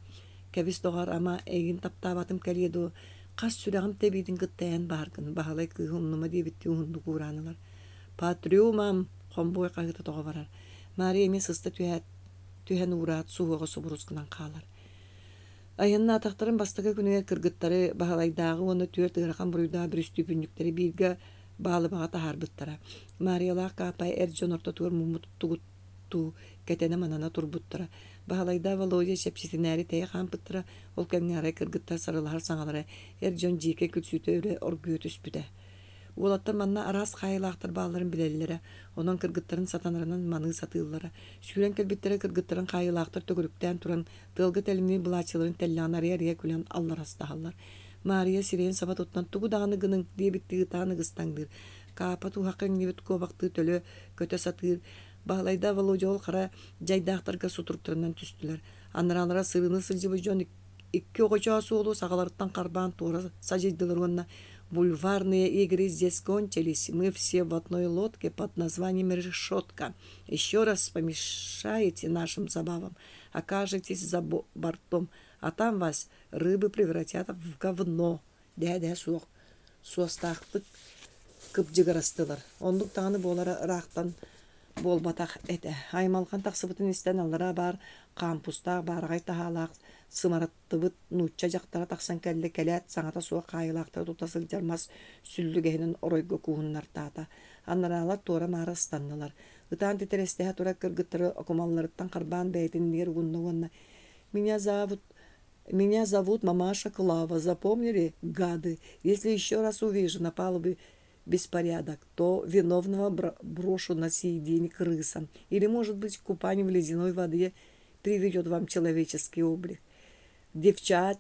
Кәбіс доғар ама әйгін таптабатым кәледі. Қас сүрәғым тәбейдің күттәйін барғын. Бағалай күйгімнымы дебітті ұғынды құранылар. Патриумам, қомбой қағыты тоға барар. Мария мен сысты түйән ұғырат суғығы сұбырысқынан қалар. Айынна атақтарын бастығы күнігер кіргіттары бағалайдағы оны түйер тығырқан бұруйда бір үсті бүндіктері бірге Bağlı bağa tahar bıttara. Mariyalar kapay erjon orta tuğur mumut tuğuttu ketene manana tur bıttara. Bağlayda Volodya şepsitineri teye kan bıttara. Ol kemnare kırgıttar sarılar sağalara. Erjon jike külsütü öre orgüyöt üspüde. Olattar manna aras kayılaqtır bağların bilelilere. Onun kırgıtların satanlarının manığı satığıllara. Süren kelbettere kırgıtların kayılaqtır tögürükten turan tılgı telimli bılaçıların tellan araya külen allar hastahallar. Maria siren sabat ottan tuğu dağını gının diye bittiği tağını gıstangdır. Kapa tuğaqın nebet kovaqtı tölü köte satır. Bağlayda Volodya ol qara jaydaqtarga suturuptırından tüstüler. Anıralara sırını sırcıbı jön ikki oğacağı soğulu sağalarıttan qarban tuğra sajaydılar onunla. Бульварные игры здесь кончились. Мы все в одной лодке под названием «Решетка». Еще раз помешаете нашим забавам, окажетесь за бортом, а там вас рыбы превратят в говно. Дәдә суық. Суастақтық кыпжыгарастылар. Ондық тағыны болары ырақтан болбатақ әті. Аймалған тақсыбытын істен алыра бар, кампуста барғай тағалақ, сымараттыбыт нұтча жақтара тақсан кәлі кәләт, саңата суға қайылақтар тұтасыл жармас сүллігейінің оройғы куғынлар тағата. Анаралар тура мары станнылар. Үтан тетерестеға тура кіргіттірі окумалларыттан қарбан бәйтіндер ұғынны. Меня зовут Мамаша Клава. Запомнили, гады? Если еще раз увижу на палубе беспорядок, то виновного брошу на сей день крысам. Или, может быть, купание в ледяной воде приведет вам человеческий облик. Девчат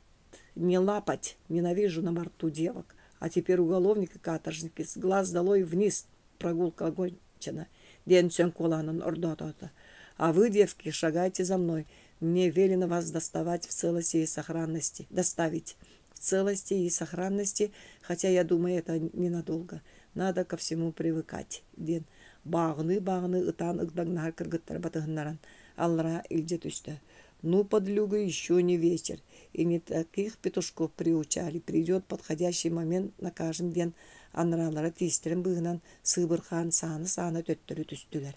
не лапать, ненавижу на борту девок. А теперь уголовник и каторжники с глаз долой вниз, прогулка окончена. День сен коланан ордотота. А вы, девки, шагайте за мной. Мне велено вас доставить в целости и сохранности. Доставить целости и сохранности, хотя я думаю, это ненадолго. Надо ко всему привыкать. Ден бағыны ытан ыкдагнахар кыргыттар батыгыннаран аллара илже түсті. Ну, подлюга, еще не вечер, и не таких петушков приучали. Придет подходящий момент, накажем ден анралара тистерин быгынан сыбырхан саны төттөрү түстүлер.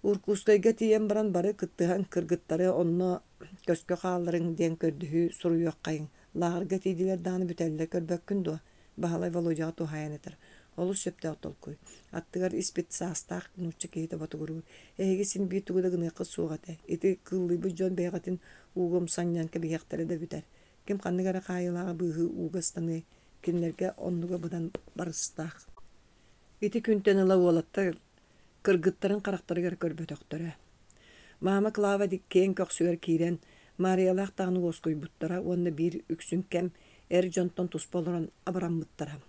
Уркускайга тиен баран бары кыттыхан кыргыттары онно көскө хааларын ден көрдүхү суруюаккайын. Лағырга тейдилер даны бүтәлле көрбөккүн дуа. Бахалай Володяға тухаянетер. Олус сөпті отолкуй. Аттыгар испит саастақ нучча кейті батугуру. Эгесин бит тугуда гыныкы сугата. Ити кыллы бу жон бейгатын угум саньян кебияктары да бүтер. Ким канныгара кайылага быгы угастаны кинлерге оннуга будан барыстақ. Ити күнтен ыла уолатта кыргыттарын карактарыгар көрбөтөктөрө. Мама Клава диккен көксүгөр кирен Мариялах тағыны оской буттара, онны бир үксүн кем эр жонтон туспалыран абараммыттара.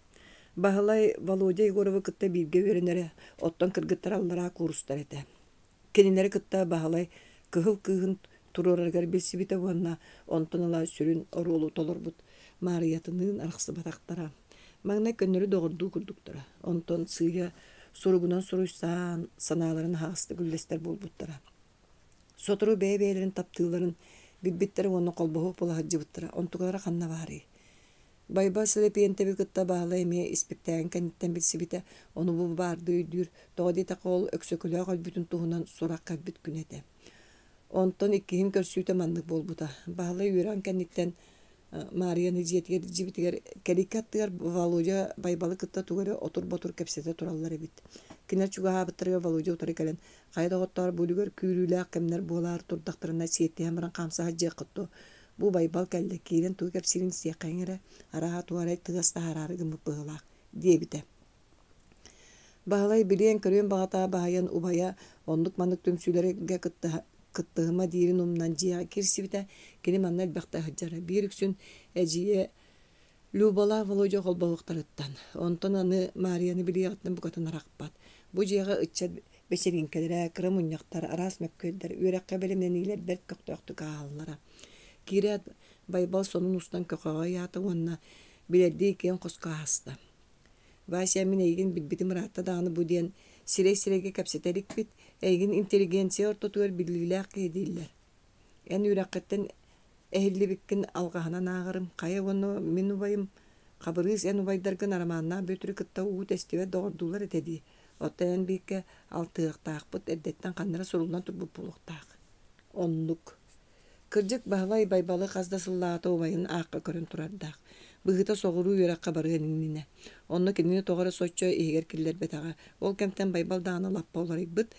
Бахалай Володя Егоровы кытта бирге өренері оттон кыргыттар аллара курустар эте. Кенинері кытта бахалай кыгыл-кыгын турораргар бесибите онна онтоныла сүрүн оролу толор бут Мариятынын арқсы батақтара. Маңна көннері доғырду күрдуктара. Онтон сыйга соругунан соруйсан саналарын хағысты күллестер бол буттара. Сотуру бәй-бәйлерін таптыыларын биббиттері оны қолбоғы полаға жыбыттыра, онтуғара қанна бары. Байба сілепиентебі кытта бағылай ме испектәйін кәнеттен білсібіті, оны бұл барды үйдір, тоғады тақол өксөкілі ағал бүтін туғынан сұраққа бүт күнеті. Онтон иккihim көрсүйті мандық бол бұта. Бағылай үйран кәнеттен Марияны жетігер жібітігер кәликаттығар Володя байбалы кытта туғары отыр-ботыр кәпсеті тураллары бит. Кинер чугаға бұттырыға Володя ұтары кәлін. Қайда ғоттар бөлігер күйрілі кәмнер болар тұрдақтарына сиеттен бірін қамсаға жек қытты. Бұ байбал кәлді кейрен туы кәпсерін сиекқайыңыры араға туарай тығаста харары гымып бұғылақ дебіті. Бағалай білен көрен бағата бағайан убая ондық мандық төмсүйлерге кыттығыма дейрін умнан жия керсібіті кені маннал бақта хаджара. Bir үксін әжие Любала Володя қолбауықтарыттан. Онтон аны Марияны білеғаттан бұқатын арақпат. Бұ жиға үтчат бәсерінкелері, кірім ұняқтар, арас мәккөлдер, үйрәққа бәлемнен ейлер бәрт көқтөқтү қағалылара. Кирят байбал сонун устан көкөга ята онна билерди кен коско хаста. Вася мен эйген билбитим ратта даны бу ден сирей-сирейге капсетерик бит, эйген интеллигенция ортотуер билилак кедиллер. Эн үракеттен эхиллибиккен алгаханан агырым, кая оны мен убайым кабырыз эн убайдаргын араманна бөтүрү кытта уут эстебе догордулар этеди. Оттен бикке алтыктаак бут эддеттен кандыра сурулдан турбуп булуктаак. Онлук Кырдык бағалай байбалы қаздасыллааты обайын аққа көрін тұрардақ. Бұғыта соғыру үйраққа барғаныніне. Онны кеніне тоғыры соччо егер кіллер бетаға. Ол кәмтен байбал дағаны лаппа оларыг бұд.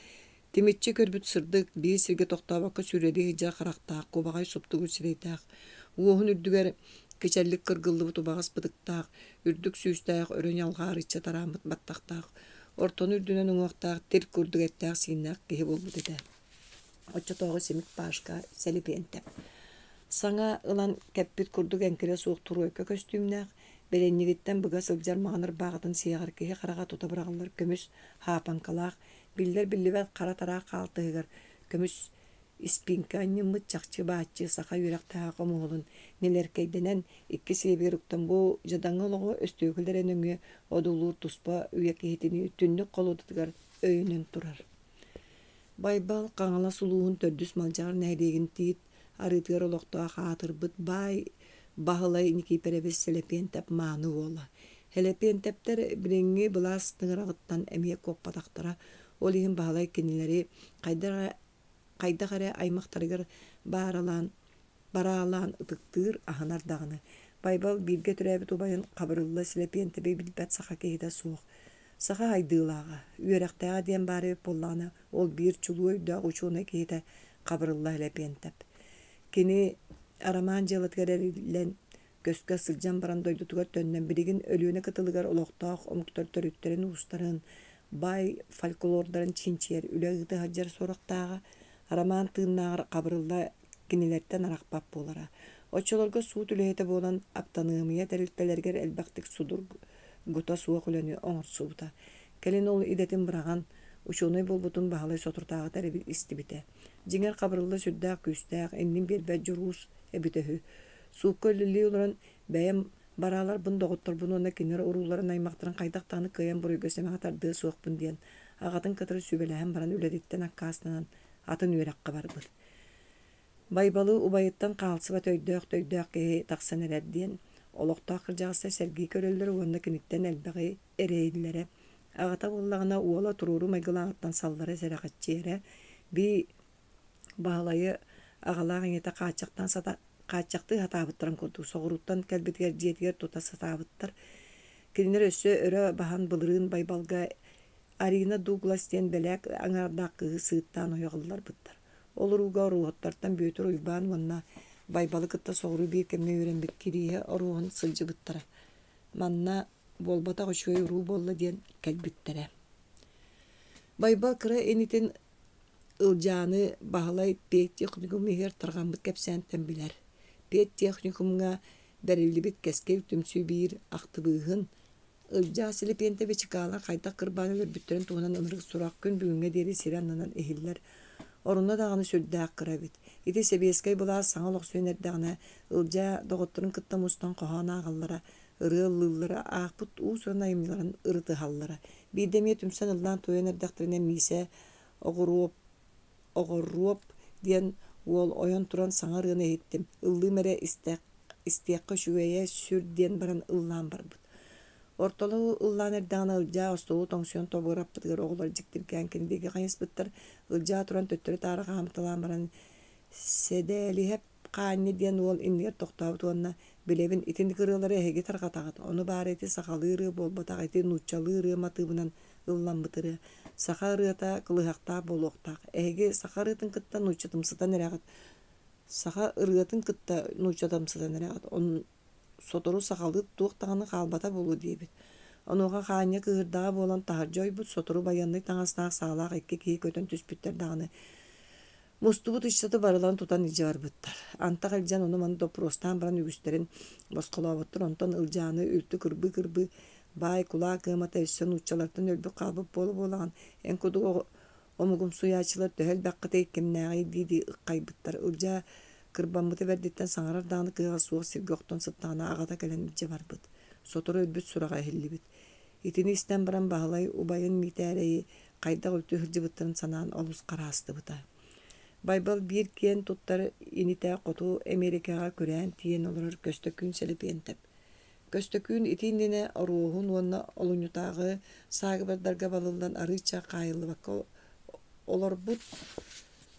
Теметче көрбіт сырдық, бей сірге тоқтабаққа сүреді жа қарақтақ, қобағай сұптығы сүрейдақ. Уғын үрдігер кечәлік кыргылы бұты бағас бұдықтақ, үрдік сүйістақ, өрен алға арыча тарамыт баттақтақ. Ортон үрдінен ұңақтақ, тер көрдік әттақ сиіннақ кейі болбы деді. Отча тоғы семик башка сәліпентеп. Саңа ылан кәппет күрдік әнкеле суық тұруөкке көстүмнәқ, бәреннегеттен бұға сылжар мағаныр бағытын сияғыр кейі қараға тұта бұрағылар көміс хапанкалақ, білдер-білдебәт қара тара қалтығығыр, көміс испинка аннымыт чақчы баатчы сақа үйрақтаға қомуғылын, нелер кейденен икки себегер ұқтан бұл жадаңы олығы өстөкілдерен өңе одулур тұспа үйеккейтіні түннік қолудытығар өйінен тұрар. Байбал қаңала сулуын төрдүс малжар нәйрегін тиит, арытығыр олықтыға қатыр бұд бай бағылай неки перебес селепентеп маны ола. Хелепентептер біріңе бұлас тыңырағыттан әмие көппадақтара, ол ең бағылай кенелері қайда қарай аймақтарығыр баралан ұтықтығыр ағынардағыны. Байбал бірге түрәбіт обайын қабырылы селепентебе білбәт сақа кейді суық. Саха айдылаға, үйерақтаға ден бары болланы, ол бір чулу өйді ұчуына кейді қабырылла әлепентіп. Кені араман желатқарелен көскі сылжан баран дойдутуғар төннен бірігін өліуіне кытылығар олықтақ, омықтар төріктерін ұстарын, бай фольклордарын чинчер, үләғіді хаджар сорақтаға, араман тыыннағыр қабырылла кенелерттен арақпап болара. Очоларға су түлейті болан аптанығымия тәрілтелергер әлбәқтік судыр гута суа көлөні оңыр суыта. Кәлен ол идетін біраған, учуной болбутун бағалай сотыртағы тәребі истібіті. Жеңер қабырылы сүрдәқ, күстәқ, әннен бербәт жұрғыз әбітігі. Сууккөллүлүү олорон бэйэм бараалар бун доҕоттор bunu онна кинилэр урууларын аймактарын хайдактааны кыйан буруйга семэҕэ тардыы суохпун диэн аҕатын кытары сүбэлэһэн баран үлэдиттэн аккаастанан атын үөракка барбыт. Байбалы убайыттан каалсыба төйдөөх киһи тахсан эрэр диэн олохтоох кырдьаҕастар сэргии көрөллөр уонна киниттэн элбэҕи эрэйиллэре аҕата буллагына уола турууру майгылааҕыттан саллара сэрэҕиччиэрэ би баалайы аҕалаах иҥите кааччактыы хатаабыттаран курдук соҕуруттан кэлбитигэр дьиэтигэр тута сатаабыттар кинилэр өссө өрө баһан былырыын байбалга Арина Дуглас диэн бэлээк аҥаардаах кыыһы сыыттаан ойоҕулларбыттар. Олоруга оруоттартан бүөтүр уйбаан уонна байбалы кытта соҕуруу биир кэмҥэ үөрэмбит кирииһэ оруоһун сылдьыбыттара. Манна буолбата очугай уруу буолла диэн кэлбиттерэ. Байбал кыра энитин ылдьааны баһылай пиэттиэхүнүгум иһэр тарҕаммыт кэпсээҥтэн билэр. Пиэттиэхүнүгумҥа бэриллибит кэскэ үтүмсүү биир ахтыбыыһын ылдьаа силипиэнтэ бичикаалар хайдах кырбаан өлөрбүттэрин туһунан ынырык сураах күн бүгүҥҥэ диэри сири аннанан иһиллэр. Оруна даҕаны сүрдээх кырабит. Ити себиэскэй булаас саҥа олохсуйан эрдэҕинэ ылдьаа доҕотторун кытта мустан хоһоонааҕаллара, ырыа ыллыыллара, аахпыт уусуран айымныларын ырытыһаллара. Биирдэмиэ түмсэн ыллаан туйан эрдэхтэринэн миисэ оҕорруоп диэн уол ойон туран саҥа ырыана иһиттим. Ыллыым эрэ истиэххэ үчүгэйэ сүр диэн баран ыллаан барбыт. Ортолуу ыллаан эрдэҕинэ ылдьаа остуолу тоҥсуон тобугураппытыгар оҕолор дьиктиргээн кинидиги хаҥыспыттар ылдьаа туран төттөрү таара хаамталаан баран сэдээлиһэп хаанньы диэн уол иннигэр тохтообут уонна билэбин итин кырыалары эһиги тарҕатаҕат ону баара ити сахалыы ырыа буолбатаҕа ити нууччалыы ырыа матыыбынан ылламмытырыа саха ырыата кылыһактаах буолуохтаах эһиги саха ырыатын кытта нуучча тымсытан эрэҕит саха ырыатын кытта нуучча тымсытан эрэҕит сотору сахалыыт туохтаҕаны хаалбата булуу диэбит. Онуоха хаанньа кыһырдаҕа буолан таһырдьа ойбут сотору байаннык таҥастаах саалаах икки киһи көтөн түспүттэр даҕаны мустубут ычсаты барылан тутан iji барбыттар. Антах элдьэн ону маны допростаан баран үгүстэрин босхолообуттар онтон ылдьааны үлтү кырбы баай кулаа кыамата өссө нууччалартан өлбүк хаалбыт буолаган эн кудук омугумсуяачылар төһөл баккыта иккемнээҕи дииди ыккайбыттар. Ылдьаа кырбаммыты бэрдиттэн саҥарар даҕаны кыыҕа суох сиргохтон сыттаҕына аҕата кэлэн ije барбыт. Сотору өлбүт сураҕа эһиллибит. Итини истэн баран баһылай убайын миитээрэйи хайдах үлтү сылдьыбыттарын санаан олус хараастыбыта. Байбал биир киэн туттар инитээ хотуу Америкаға күрээн тиэн олорор көстөкүүн селипиэнтеп. Көстөкүүн итииннине оруоһун уонна олуньутааҕы саагыбардарга балылдан арыыча хаайыллыбакка олорбут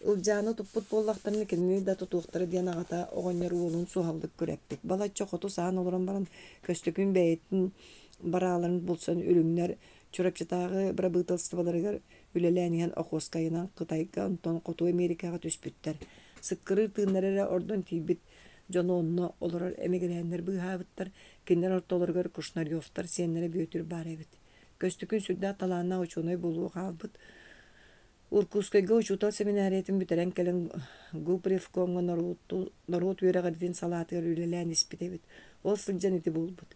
ылдьааны туппут буоллахтарны кинини да тутуохтары диэн аҕата оҕонньор уолун суһаллык күрэппик. Балачча хоту саан олорон баран көстөкүүн бэйэттин барааларын булсан үлүҥнэр чурапчатааҕы барабыыталстыбаларыгар үлэлээниһэн охуоскайынан Кытайга онтон хоту Америкаға түспүттэр. Сыккырыы тыыннар эрэ ордон тиибит дьоноонно олорор эмигрээннэр быыһаабыттар, кинилэр ортолоргор Кушнарьовтар сиэннэрэ бүөтүр баарайбыт. Көстөкүүн сүрдээх талаанна учуонай булуу хаалбыт. Уркускайга учуутал семинариятын бүтэрэн кэлэн Гупревкоңго норуут үөрэҕэрдин салаатыгар үлэлээн испитебит. Ол сылдьан ити булбут.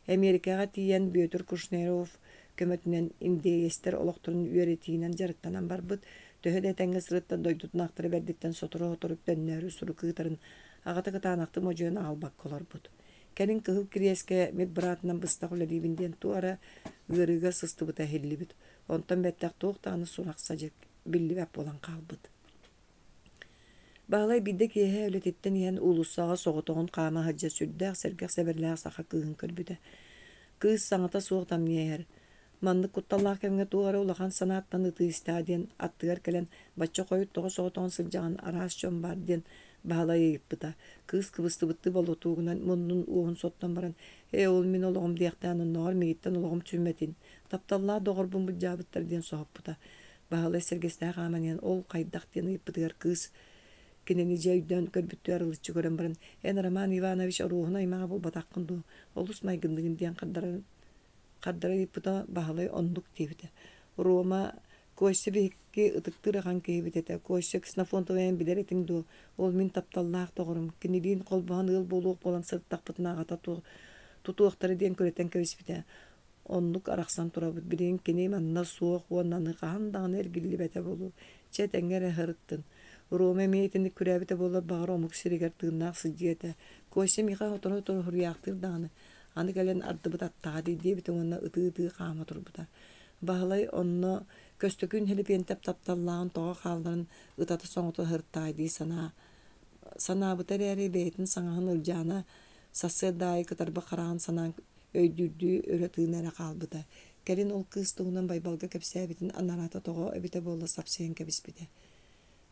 Америкаға тиийэн бүөтүр Кушнарьов көмөтүнэн индейестер олохторун үөретиинэн жарыттанан барбыт. Төһө тэҥҥэ сырытта дойдутунаахтары бэрдиттэн сотору оторук дөннөөрү суру кыытарын аҕата кытаанахты модьуон аалбак олорбут. Кэнин кыһыл кириэскэ мит быраатынан быстах үлэлиибин диэн туара ыарыыга сыстыбыта эһиллибит. Онтон бэттэх туохтааны сурах садьык биллибэп болан хаалбыт. Баалай бидde киэһэ өлөтиттэн иһэн уулуссаҕа соҕотоҕун хаама хадьа сүрдээх сэргэх сэбэрлээх саха кыыһын көрбүтэ. Кыыс саҥата суох тамньыэһэр. Маннык кутталлаах кэмҥэ туора улахан санааттан ытыыстаа диэн аттыгар кэлэн бачча хойут тоҕо соҕотоҕун сылдьаҕан араас дьон бар диэн баалай ыйыппыта. Кыыс кыбыстыбытты болутуугунан муннун уоһун соттон баран ол мин олоҕум диэхтээн онноҕор мииттэн олоҕум түммэтин тапталлаа доҕорбун буджаабыттар диэн соһоппута. Баалай сэргэстээх ааманиан ол хайдах диэн ыйыппытыгар кыыс кинини жайдөн көрбүттү арылыччы көрөн баран эн Роман Иванович оруоһуна имаға булбатаххын дуу олус майгындыгын диэн каддара ыйыппыта баалай оннук тиибите. Рома Костя бихикки ытыктырахан киһибитете. Костя Ксенофонтовен билеретиң ду. Ол мин тапталлаах тоҕорум. Кинилиин колбаһан ыл болуох болан сырттахпытынаағата тутуохтары диэн көрөтен кэбиспите. Оннук арахсан турабыт. Билиин кини манна суох уоннаны хаан даҕаны эргиллибете болу. Чэ тэҥҥэр эһырыттын. Rome meyetini kürebite bolla bağır omuk siriger tığınak sıcıyete. Koşse mika otonu otonu hürüyaktır dağını. Anı gelen ardı bıta tadı diye bitin onna ıtı kama turbuta. Bahalay onno köstökün helip yentep taptallağın toğa kaldırın ıtatı soğutu hırttaydı sana. Sana bu tereri beytin sanağın ırcağına sası dahi kıtar bakarağın sanan öydürdüğü öğretığınlara kalbıda. Gelin ol kıstığından baybalga kepsebitin anarata toğa ebite bolla sapsayan kebisbide.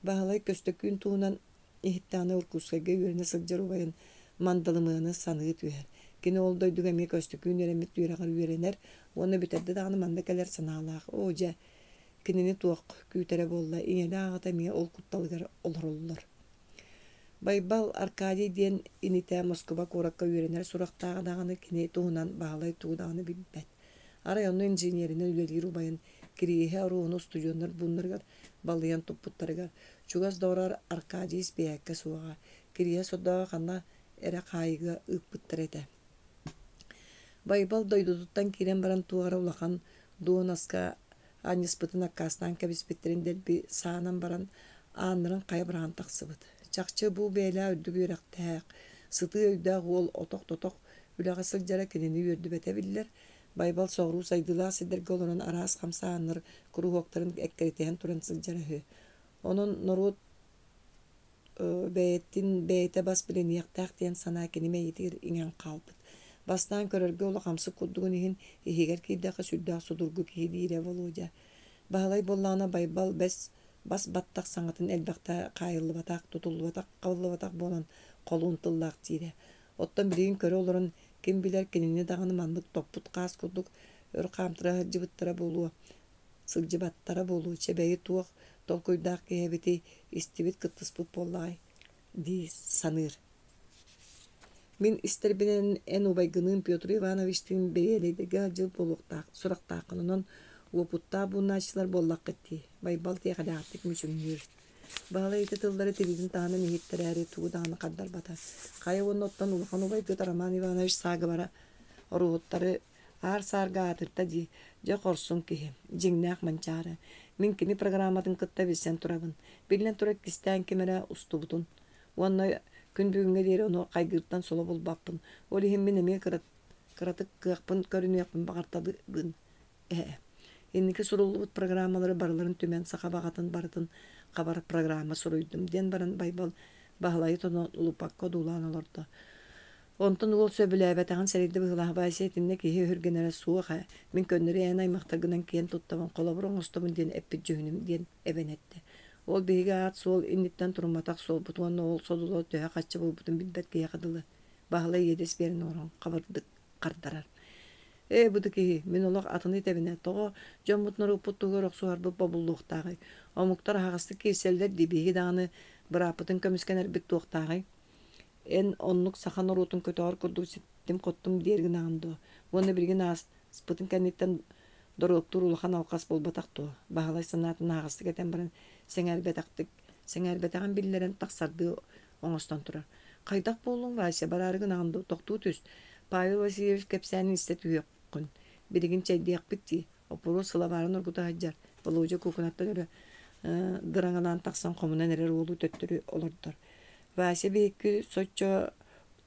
Bahalay köstökün tuğunan ihittanı ulkuskaga yürüne sılcar obayın mandalımığını sanığı tüyer. Gene ol doyduk emi köstökün yöremit yürağır yörener. Onu biterde dağını manda geler sanağılaq. Oca kinini tuğak kütere bolla iňeli ağata miye ol kuttalıgar olur olurlar. Baybal Arkadi diyen inite Moskova korakka yörener suraqtağı dağını kine tuğunan bahalay tuğdağını bibbet. Arayonlu injinerinin ülelir ubayın kirihe aruğunu stüdyonlar bunlargar ballayan topputlargar. Çugaz doğrar Arkadiyis beyakke suağa. Kirihe sodağa kanna ere kayıga ıkpıttar ete. Baybal doyduduttan kiren baran tuğara ulaqan doğun aska annispıtın akkastan kebisbitlerin delbi sağanan baran anların kayabırağın taqsıbıt. Çakçı bu beyla ördü güyraq taq. Sıtı öydağ ol otok totok ülağa sılcara kenini yördü betebiller. Baybal soğru saydıla siderge olan aras kamsa anır kuru hoktarın ekkeriteyen turan sılcara hü. Onun norut beytin beyte bas bilen yaqtaq diyen sana kenime yetir ingen kalbıt. Bastan körörge ola kamsı kudduğun ihin ihiger kiydaqa süddağ sudurgu kihi dire boluca. Bahalay bollana baybal bas battaq sanatın elbaqta qayıllı batak, tutullu batak, qavıllı batak bolan qolun tıllaq dire. Ottan birigin körü olurun kim biler kenini dağını mandık topput qas kuduk ör qamtıra jibıttıra bolu, sılcıbattara bolu, çebeyi tuğ tolkoydaq kehebeti istibit kıttısput bollay di sanır. Min ister binen en ubaygının Piotr Ivanovich'tin beyeleyde gacıl boluqtaq, suraqtaqınının oputta bunnaçlar bollaq etti. Baybal teqadaqtik müsünür. Bağlayıtı tılları telizin tağını mihittereri tuğdağını qaddar bata. Kaya onun ottan ulaqan ubaygıt Roman Ivanovich sağı bara. Oruğutları ağır sarga atırta di. Ja korsun kihi. Jignaq mançarı. Minkini programatın kıtta bilsen turabın. Bilen turak kisten kemere ustubutun. Onunla gün bugüne deri onu kaygırttan sola bul bappın. Oli hemmin emeye kıratık kıqpın körünü yapın bağırtadı gın. Enniki surulubut programaları barıların tümen saqa bağatın barıtın qabar programa suruydum. Den baran baybal bahlayı tonu ulupakka dulan olurdu. Ondan ol söbüləbətəğin səriydi bıqlağı baysetinne ki hürgenere suuqa. Min könneri en aymaqtagınan kiyen tuttavan qolaburun ostumun den eppit cühünüm den ebenetti. Ol bihiga at sol innitten turmataq sol butuanna ol sodulu töhe qaççı bul butun bilbet kiye qadılı. Bahlayı yedes berin oran qabardık qardarar. Budu ki min olaq atını tebine toğu jon mutnuru puttuğu roqsuar bu babulluqtağay. O muqtar haqasты keyseller dibihi dağını bırapıtın kömüskener bit tuğtağay. En onluk saxan orutun kötüğür kurduğu sittim qottum dergin ağındı. Onu bilgin ağız spıtın kennitten doruqtur ulaqan alqas bolbataqtu. Bahalay sanatın haqasты keten baran senger betaqın billerin taqsardığı oңостан turar. Qaydaq bolun vaysa bararıgın ağındı toqtuğu tüs. Pavel Vasilyevich kepsənin istətüyü yoqqun. Birigin çəydiyaq bitti. Opuru sılavarın orguda haccar. Boluca kukunattan öre dırangalan taqsan qomuna nerer olu töttürü olurdur. Vasi beyki soçça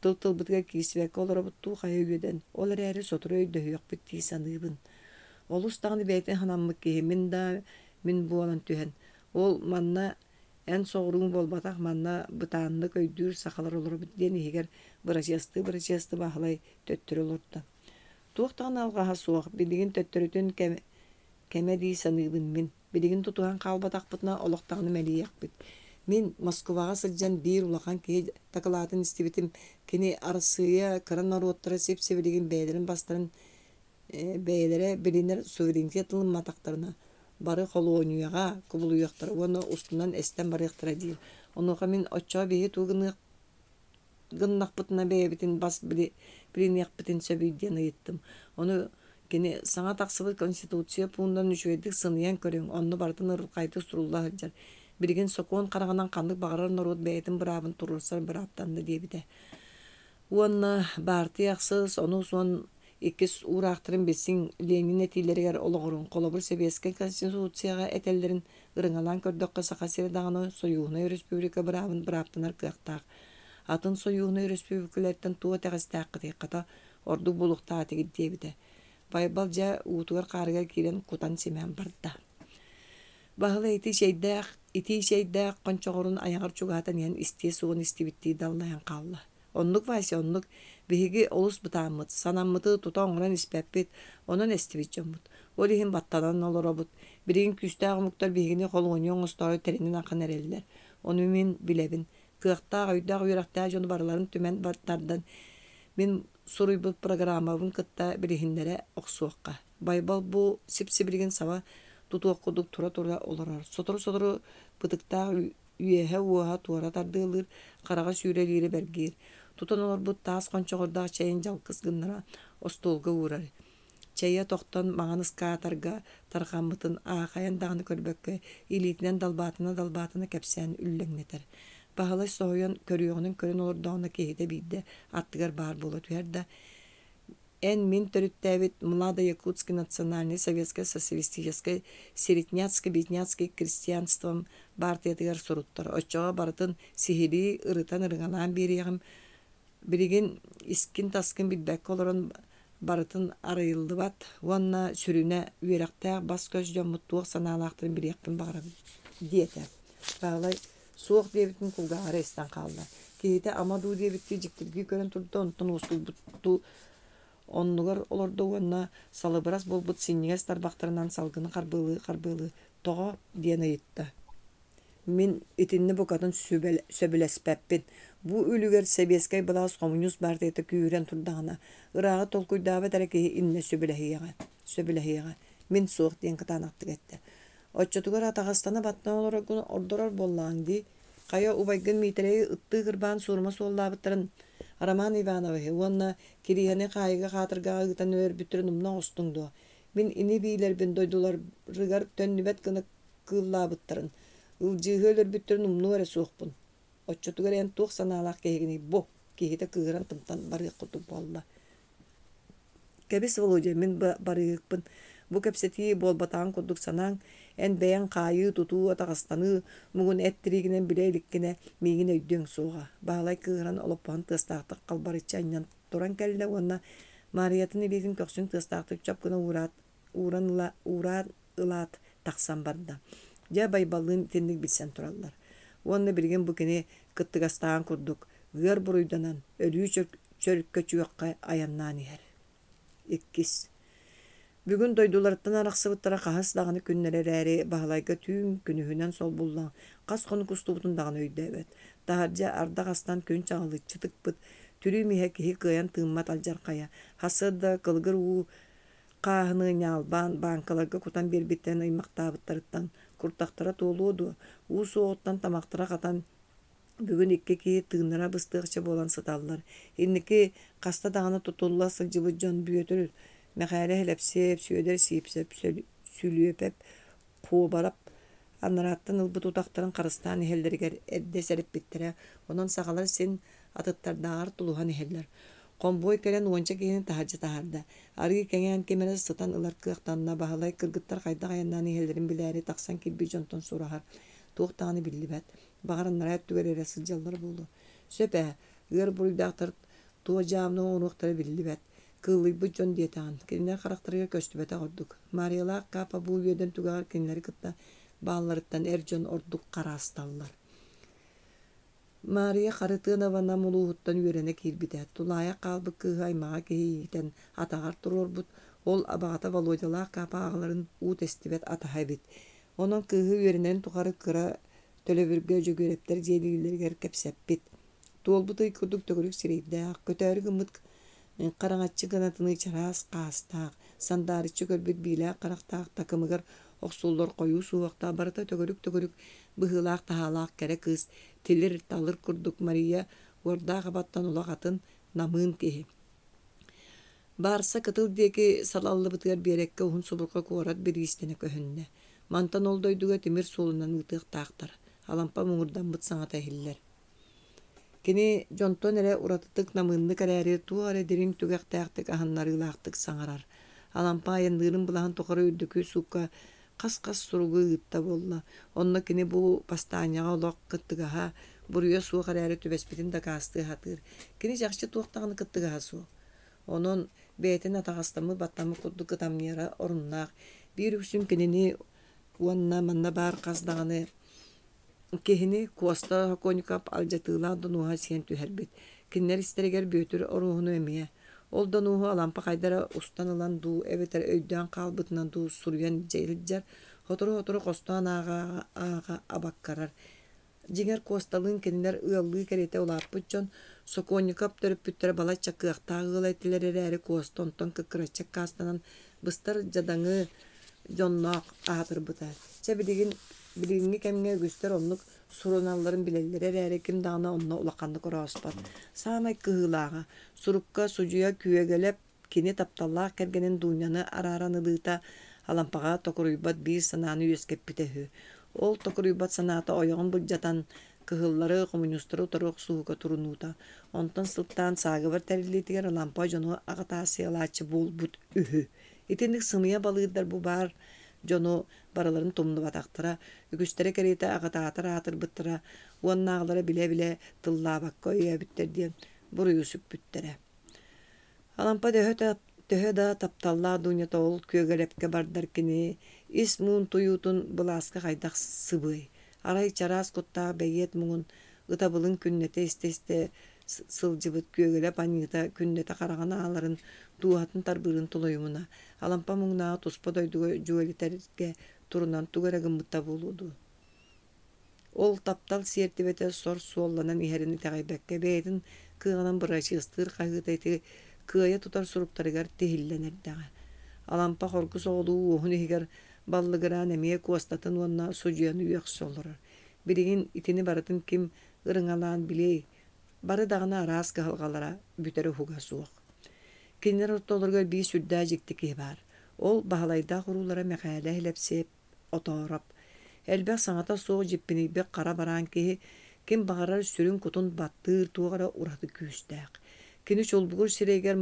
tıl bıtga kisvek olara buttu qaya üyeden. Olar əri soturu öydüyü yoq bitti sanıybın. Ol ustağını beytin hanamlık ki min bu olan tühen. Ol manna en soğruğun bolbataq manna bıtanlık öydür saqalar olur bitden eger bıracastı bahalay töttür olurdu. Tuğtağın alğaha soğuk biligin töttürütün keme dey sanıybın min. Biligin tutuğan qalbataq bıtna olaqtağını meliyak bit. Min Moskovaga sılcan bir ulaqan ki takılatın istibitim kini arasıya kıran narotlara sepseviligin beylerin bastırın beylere biliner suverenitet mataqtarına. Barı xolu oynuyağa kubulu yaqtar. Onu ustundan esten barı yaqtara deyil. Onuqa min oçağa behi tuğını gınnaq bıtına beyebitin bas bilin yaqbitin söbüydeni yettim. Onu kini sana taqsıbı konstitusiya puğundan üçüyedik sınıyan körün. Onu barıtın ırıl qaytı surullah hıcar. Birgin sokon qarağından qandık bağırar narod beyetin bırabın turursar bırabtandı debide. Onu bartı yaqsız, onu son ikis uğraktırın bilsin Lenin etileri olağurun kolabur Sovyetski konstitusiyaga etellerin ırıngalan kördökka sakasiri dağını soyuğuna Respublika bıravın bıraptınar kıqtaq. Atın soyuğuna Respublikalardan tuğa teğistaq kıtıqata ordu buluqta atı giddiyebide. Baybalca uğutugar qarıgar kiren kutan simen barda. Bahıla iti şeydaq qonçoğurun ayağır çugatan yen istiye suğun istibittiği dallayan qalla. Onluk vaysi onluk bihigi olus butamıt, sanamıtı tutan ispepit, onun estibitçamıt. Olihin battanan olorabut. Birigin küstağ muktar bihigini kolğunyon ustağı terinin akın ereliler. Onu min bilebin. Kıqtağ, öydağ, uyraqtağ jonu barıların tümen bartardan min suruybut programavın kıtta birihinlere oqsuqqa. Baybal bu sipsibirgin sava tutuq kuduk tura olarar. Sotoru bıdıktağ üyehe uaha tuara tardılır, qarağa süreliyle bergir. Tutan olur bu taas qonçoğurdağ çayın jalkız gınlara ostolga uğrar. Çaya toqtan mağanız kaatarga tarqamıtın ağayan dağını körbökke ilitinen dalbatına kepsen üllegneter. Bahalay soğuyan körüyoğunun körün olur dağına kehide biyde attıgar bar bolat verdi. En min törüttevit Mlada Якутский национальный советский социалистический середняцкий бедняцкий крестьянством партиятыгар суруттар. Очоға барытын сихири ырытан ырыңалан бериғым. Біреген искин таскын билбәк олырын барытын арайылды бат. Уанна сүрүнә үйерақтақ бас көз жон мұттуық саналақтырын бірияқтын бағырым диетер. Бағылай суық дебітін құлғағары естен қалды. Кейті амаду дебітті жіктіргі көрін тұрды, онтын ұстыл бұтту оннугар олорду уанна салыбырас болбут синнигес тарбақтарынан салгыны қарбылы тоға диена етті. Мен итинни букатын сөбілеспәппін. Бу үлігер Советскай балас коммунист партияты күйірен тұрдағына. Ирағы толкуйдабы тәрекеі инне сөбілехияға. Мен соқ ден кытанақтық етті. Отчотугар Атағастана баттан оларагын ордорар боллаңды. Қая убайгын митереги ытты ғырбан сурма соллабыттарын Роман Ивановы, уанна кирияне қайыға қатырға ғытан өр бүттірін умна остыңды. Мен ини бийлербін дойдулар рыгар төннібет кыны кыллабыттарын. Ылжығы өлір бүттірін умну әрі соқпын. Отчотугар ән туқ саналақ кейгіні бо, кейді кығыран тымтан барығы құтып болла. Кәбіс Володя, мен барығықпын. Бу кәпсеті болбатаң күрдік санаң, ән бәйін қайы тұту Атағастаны, мұғын әттірігінен білейліккіне мейгін өйдөң соға. Бағалай кығыран олыппан тыстақтық қалбарыча айнан тұран кәлі онна Мариятын елетін көксін тыстақтық чапкына уран ылат тақсан барда. Жа байбалын тендік білсен тұралар. Онна білген бүкіне кыттығастаған күрдік. Ғыр бұруйданан өлі чөрікке чуаққа аяннан ер. Иккис. Бүгін дойдуларыттан арақсыбыттара қағас дағыны күннері әрі бағалайға түйін күнігінен сол болдан қас қоны күстубытын дағыны өйді әбет. Тағаржа ардағастан күн чағылы чытық бұд, түрі мейе кехи қиян тыңмат алжар қая. Хасырда қылғыр ұу қағыны нялбан банкаларға құтан бербеттен аймақтабыттарыттан құртақтара толу оду. Ұу соғыттан тамақтыра қатан бүгін икке кейі тыңнара бұстығыча болан сыталылар. Еннеке қаста дағыны тұтулла сылжыбы жон бүйетірір. Мәқәрі әліпсеп, сүйедер сиіпсеп, сүлüепеп, қуы барап, анараттан ылбыт ұтақтарын қарыстан ехелдергер әрде сәріп біттірі. Онан сағалар сен атыттардағар тұлуған ехелдер. Қомбой кәрен уанча кейінің тахаджы тахарды. Арғы кәңен кемері сытан ылар кықтанына бағалай кыргыттар қайда қаяннан ехелдерін біләрі тақсан келбей жонтон сұрағар. Туқтағаны білі бәт. Бағарын нарайып түгер әресі жалдар болды. Сөпә, ғыр бұрыдақтыр туа жамның онуқтары білі бәт. Кылый бу жон диетан. Кинлер характарга көстүбөтө ордук. Мариялар капа бу үйдөн тугар кинлери кытта бааларыттан жон ордук карасталлар. Мария Харытынова намулууттан үйрене кирбите. Тулая калбы кыгаймага кейтен атагар турорбут. Ол абагата Володялар капа агаларын уут эстибет атахайбит. Онон кыгы үйренен тугары кыра төлөбүргө жөгөрөптер желилергер кепсеппит. Туолбуты курдук төгөрүк сирейде көтөрү гымыт Қараңатчы ғанатыны чарас қастақ, сандарычы көрбет билі қарақтақ такымығыр оқсулдар қойу суақта барыта төгірік бұғылақ тағалақ кәрі қыз, телер талыр күрдік Мария орда қабаттан олағатын намын кеге. Барса кытыл декі салаллы бұтығар берекке ұғын сұбырға қуарат бір естені көхінне. Мантан олдойдуға темір солынан ұтық тақтар. Алампа мұңырдан бұт саңа тәхіллер. Kini jonton ere uratıtık namınlı kararı tuğare derin tügektäktik ahanlarılaktık sangarar. Alampa ayandığının bulahan tokarı ürdükü suka kas surugu gıtta bolla. Onna kini bu pastanyaga olak kıttıgaha buraya su kararı tübesbitin da kastı hatır. Kini jakşı tuğaktağını kıttıgaha su. Onun beytin atağastamı battamı kuddu kıtamniyara orunnak. Bir üksün kinini uanna manna bar kasdağını kehini kuasta hakonikap aljatıla donuha siyen tüherbit. Kinler istereger büyütür oruhunu emiye. Ol donuhu alampa kaydara ustanılan du eveter öyden kalbıtından du suryan ceylidjar. Hotoru kostan ağa abakkarar. Jinger kostalın kinler ıyallığı kerete olapıçon sokonikap törüp büttere bala çakıqta ığıl etiler eri koston ton kıkıracak kastanan bıstar jadanı jonnak ahatır bıta. Biligini kemge göster onluk sorunalların bilelleri erekim dağına onunla ulakanlık oraspat. Samay kıhılağa, surukka sucuya küye gelip kini taptallaa kergenin dunyanı araranılığıta alampağa tokuruybat bir sananı yüskep bitehü. Ol tokuruybat sanata oyağın bulcatan kıhılları komünistleri utarık suhuka turunuta. Ondan sılttan sağıvar terilitiger alampa jonu ağatası alaçı bol but ühü. İtinlik sınıya balığıdar bu bar Jono baraların tomlu bataktıra, ügüstere kerete ağataatır atır bıttıra, uannağlara bile tılla bakka öye bitter diyen buruyu süp büttere. Alampa döhö da taptalla dunyata ol kögelepke bardarkini, ismun tuyutun bılaska kaydak sıbıy. Aray çaras kotta beyet muğun, ıtabılın künnete isteste sılcıbıt kögelep anıyıta künnete karagana ağların duhatın tarbırın toloyumuna. Alampa muğna tospa doyduğu juveliterge turunan tugara gımbıtta buludu. Ol taptal siyertibete sor suollanan iherini teğaybekke beydin kığanan bıraşı ıstır kayıtayti kığaya tutar suruptarıgar tehillener dağa. Alampa korkus oğlu ohun ehigar ballıgıran emiye kuastatın onna socuyanı üyaksı olurar. Birigin itini baratın kim ırınalan biley barı dağına aras kıhalgalara bütere huga suğuk. Kinler ortalarga bir sürdä jikti bar. Ol bahalayda hurulara mekale helepsep otorap. Elbek sanata soğuk jippini bek kara baran ki kim bağırar sürün kutun battır tuğara uradı küstək. Kini çolbugur sireger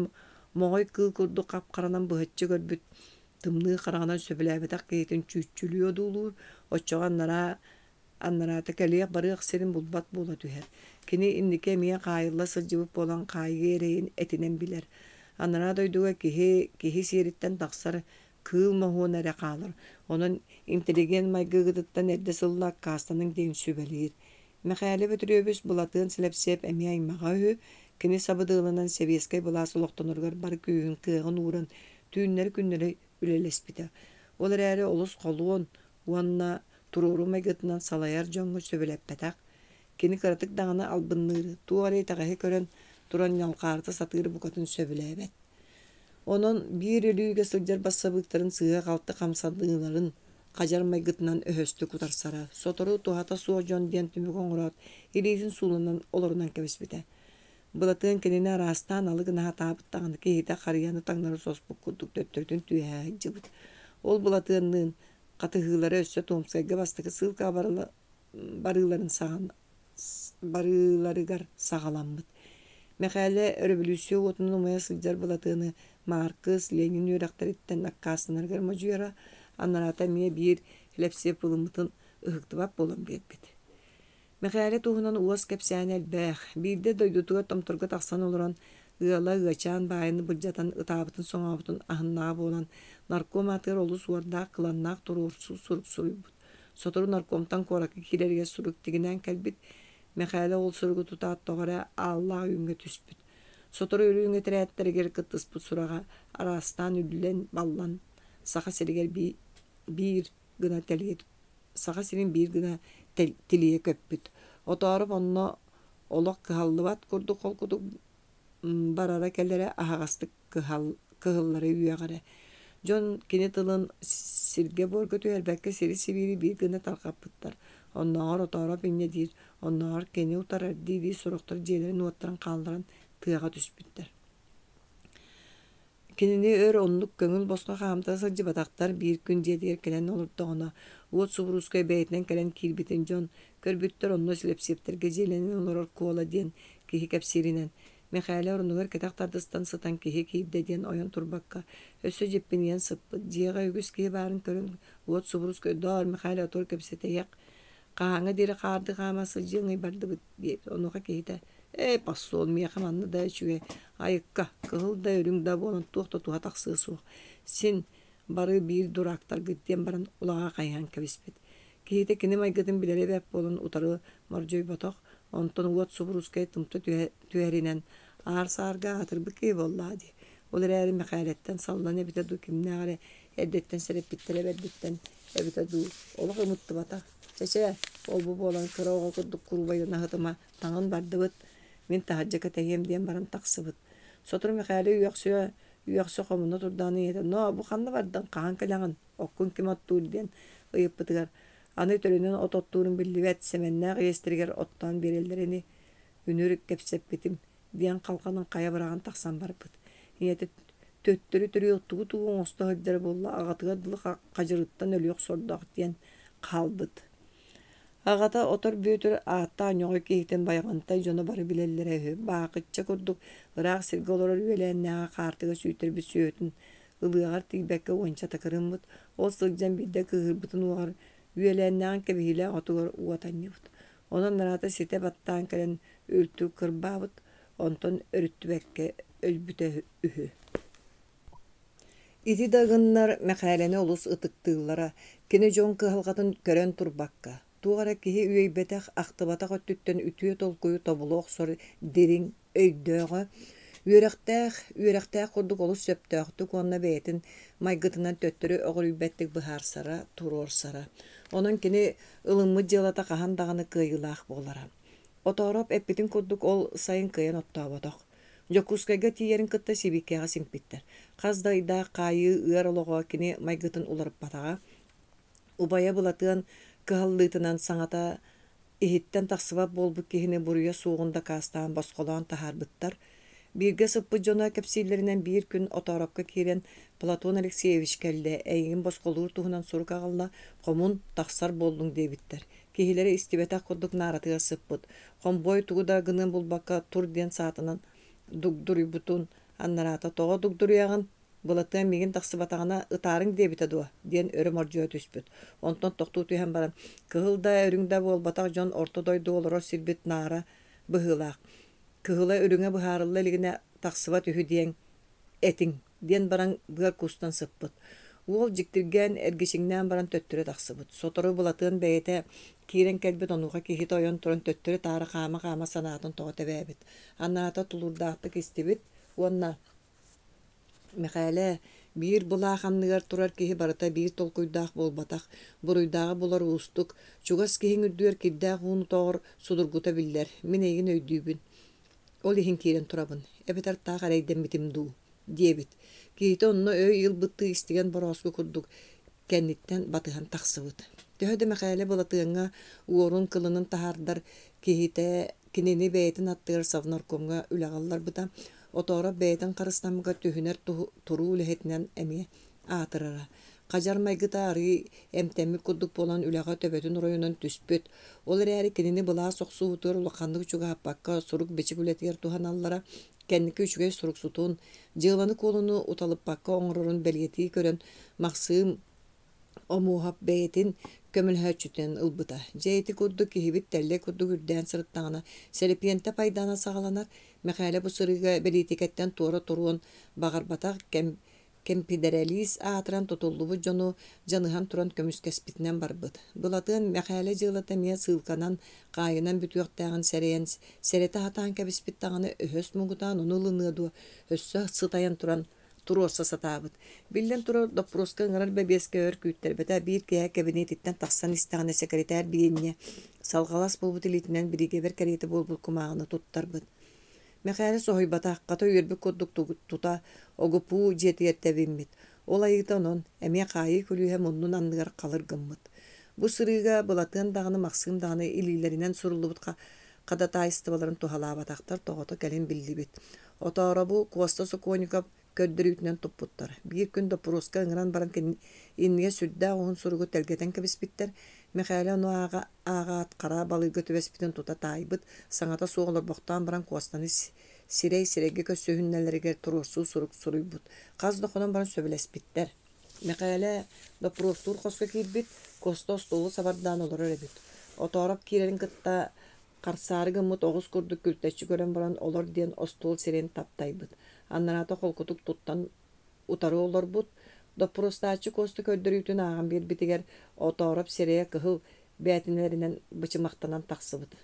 moğay kıl kurdu kap karanan bıhıtçı görbüt tımlığı karanan söbüləbetak keytin çüçülüyordu olur. Oçoğanlara annara tekeliye barık serin bulbat bola tüher. Kini indike miye kayılla sılcıbıp olan kayı ereyin etinen biler. Annara doyduğu kihi siritten taksar kığılma huğuna rekalır. Onun inteligen maygıgıdıttan erde sıllak kastanın deyin sübelir. Mekale götürüyoruz bulatığın silepsep emiye immağa hü. Kini sabıdığılanan seviyeskay bulası loqtanırgar bar köyün kığın uğran tüyünleri günleri ülelespite. Olar eri olus koluğun uanna tururu maygıtından salayar jongu söbelepetak. Kini karatık dağına albınlığırı. Tuğarayı tağıhe kören turan yalqartı satırı bukatın söbelebet. Onun bir ölüge sılcar bassabıkların sığığa kaltı kamsadığıların kacar maygıtından öhöstü kutarsara. Sotoru tuhata suğa jon diyen tümü konurat. İlizin sulundan olurundan kebesbite. Bulatığın kenini arastan alıgına hatabıt dağını kehide kariyanı tağları sospuk kudduk döttürdün tüye cıbıt. Ol bulatığının katı hığları össe tohumsayga bastıkı sılka barıların barıları gar sağalanmıt. Mekale revolüsiyon otunun umaya sılcar bulatığını Markız, Lenin yürekler itten akkasınlar garmacıyara anlarata miye bir hlepsiye pılımıtın ıhıktыбap bolun bit. Mekale tohunan uwas kepsiyane elbэх. Bir de doydutuga tomturga taksan oluran ığala ığaçan bayını bıljatan ıtabıtın soňabıtın ahınnağa bolan narkomatır olu suarda kılannak turursuz suruk surubut. Sotoru narkomtan korakı kilerge suruk tiginen kelbit. Mekale ol surugu tutat toğara Allah üngö tüspüt. Sotoru ürüngö terätteri geri kıttısput suraga arastan üdülen ballan. Sağa seriger bir gına teliye sağa serin bir gına tiliye köppüt. Otarıp onna olak kıhallıvat kurdu kolkuduk barara kellere ahagastık kıhılları üyagare. John Kennetyl'ın sirge borgötü elbette seri siviri bir gına talkapıttar. Onlar otarıp inne dir. Onlar kene utarar didi soroktar jelerin uattan kaldıran tığaga tüspütler. Кинини өр онлук көңүл босқа хамта сылжыбатактар bir күн жетер келен олурдоғына. Уот субурускай бәйтінен келен кирбитин жон. Көрбүттер онно силепсептерге желенен олорор куола ден кихи кепсиринен. Михайле орнугар кетақтардыстан сытан кихи киибде ден ойон турбакка. Өссө жеппинен сыппыт. Жиэға үгіс кихи барын көрін. Уот субурускай доор Михайле отор кепсете яқ. Қағаңа дири қарды қамасы жыңай барды бұд дейп. Онуға кихите. Пассол мияқам анны да чуе. Айыққа, кығыл да өрің да болын туақта туға тақсығы суық. Сен бары бір дұрақтар гыттен баран ұлаға қайған кәбіспет. Кейте кені майгытын білері бәп болын ұтары маржой батақ. Онтон уот субурускай тымты түйәрінен арсарға атырбы кей боллады. Олар әрі мәқалеттен салланы біті ду кімне ағары әдеттен сәріп біттелі бәддеттен әбіті ду. Олық ұмытты батақ. Чәчә, ол бұл болан кырауға күрдік құрубайдан ағытыма таңын барды бұд. Мен тахаджака тәйем ден баран тақсыбыт. Сотыр Михайле үйақсы қомына тұрданы еді. Но, бұл қанды бардың қаған кәләғын, оққын кем аттуыр ден ұйып бұтығар. Аны төлінен от оттуырын білі бәт сәменнәғ естіргер оттан берелдеріне үнірік кәпсеп бітім. Ден қалқанын қая бараған тақсан бар бұд. Енеті төттірі түрі ұқтығы туғын осты ғыддары болла ағатыға дылы қажырыттан өліғ сордақ ден қалбыд. Ағата отыр бөтір ағатта аñoğu кейтен байғантай жоны бары білелері өй. Бақытча күрдік, ұрақ сіргі олар өйеләннәға қартыға сүйтербі сүйетін. Үліғар тейбәкке ойынша тақырын бұд. Ол сылжан бейді кығыр бұтын оғар. Өйеләннәғын кәбейлі ағатығар уатанне бұд. Онын нарата сете баттан кәлін өлту кырба бұд. Онтон өрітті бәкке өлбіті үхі. Ити дағыннар мәқәләне олыс ұтықтығылара. Кені жон кығылғатын көрен турбаққа. Туғара кихи үйейбетәқ ақтыбатақ өттүттен үтüе толкуyu тобулуқ сор дерин өйдөғы. Үйрәқтәқ құрдық олыс сөптөқтік онна бәйтін майгытынан төттірі оғыр үйбәттік бұхарсара, турорсара. Onun kini ылыммы жылата қағандағаны кыйылақ болара. Отороп әппетін құрдық ол сайын кыйын оттабадақ. Жокускайга тиерин кытта сибикеға симпиттер. Қаздайда қайы ыр олығы кini майгытын уларып батаға. Убая бұлатыған кыһаллыытынан саңата иһиттен тахсыбап болбут киһини буруйа суугунда каастаан босқолоон таһаарбыттар. Бирге сыппы дьоно кэпсииллеринен биир күн оторопка киирен Платон Алексеевич келде эйигин босқолуур туһунан сурук аҕалла хомун тахсар болдуң диэбиттер. Киһилери истибэтэх курдук нааратыга сыппыт. Хомбой тугуда гынын булбакка тур диэн саатынан дугдуруйбутун аннараата тоҕо дугдуруйаҕын Бұлаттан меген тақсыбатағына ытарың дебіті дуа, ден өрі моржуа түспіт. Онтон тоқту түйен баран, кығылда өріңді бол батақ жон ортодойду олыро сирбет нара бұғылақ. Кығыла өріңе бұхарылы лігіне тақсыбат үхі дейін әтің, ден баран бұғар кустан сыппыт. Ол жіктірген әргешіңнен баран төттірі тақсыбыт. Сотору бұлатын бәйеті кирен кәлбет онуға кехет ойын тұрын төттірі тары қама санатын тоғыты бәйбет. Анната тулурдақты кестебет, онна Михайле bir bulağanlıgar turar kihi barata bir tolkuydaq bolbataq, buruйдағы bular устук, чугас киһин үрдүер кирдәк уну тоғыр судургута биллер, мен егин өйдүүбүн. Ол ихин кирен турабын, эбетер тақ арайден битим ду, диебит. Кихите онно өй ыл бытты истеген бороску курдук, кәнниттен батыхан тақсыбыт. Төһөдө Михайле болатыыңа уорун кылынын тахардар кихите кинени бәйтін аттығыр Совнаркомга үләғаллар бұта, Отора бәйтін қарыстамыға түйінер тұру үліхетінен әме атырара. Қажар майгыта ары әмтәмі күрдік болан үліға төбетін ройынан түспөт. Олар әрі кенені бұла соқсу ұтыр ұлақандық чуға аппаққа сұрук бечі күлетігер туған аллара кәннікі үшіге сұрук сұтуын. Жыланы қолыны ұталып баққа оңырырын бәлгеті көрін мақсым омуғап бәйтін көміл хөчүтен ылбыта. Жайты күрдік кихибит тәлі күрдік үрдән сырыттағына сәліпиенті пайдана сағаланар. Михайле бу сырыга белитикеттен туора туруон багарбатак кемпидерелис атыран тотуллубу жону жаныхан туран көмүскеспитинен барбыт. Булатын Михайле жылата мия сылканан кайынан бүтүөктагын сәрен сәрете хатан кебиспиттаганы өһөс мугутан унулыныду өссө сытаян туран туруоса сатабыт. Биллен турар допроска ыңарар бебеске өр күттербете бир кия кабинетиттен тахсан истаганы секретарь биенне салгалас болбут илитинен бириге бер карети болбут кумаганы туттарбыт. Михайле соһойбата ката үйөрбү курдук тута огупу жетиеттебиммит. Ол айыта онон эме кайы күлүһэ муннун анныгар калыр гыммыт. Бу сырыга булатын дагыны максым дагыны илилеринен сурулубут када таистыбаларын тухалаабатактар тогото келин биллибит. Оторобу Коста Сокоников көддөрүйтүнөн туппуттар. Bir gün допроска ыңыран баран инниге сүрдэ оғын суругу телгетен кебиспиттер. Михаила нуаға ағаат қара балыгы төбеспитен тута тайбыт, саңата соғылыр боқтан баран куастаны сирей-сирейге көсөһүннелерге турусу сурук суруйбут. Қаз доқонан баран сөбілеспиттер. Михаила допростур қосқа кирбит, коста столу сабардан олар өребит. Оторап кирерин кытта қарсары гыммыт оғыз күрдік күлтәчі көрен баран олар ден остол сирен таптайбыт. Аннарата қолкутук туттан утары олар бут. Допростачы косты көддөрүйтүн ағын бир битигер оторап сирея кыһыл бәтинлеринен бычымақтанан тақсыбыт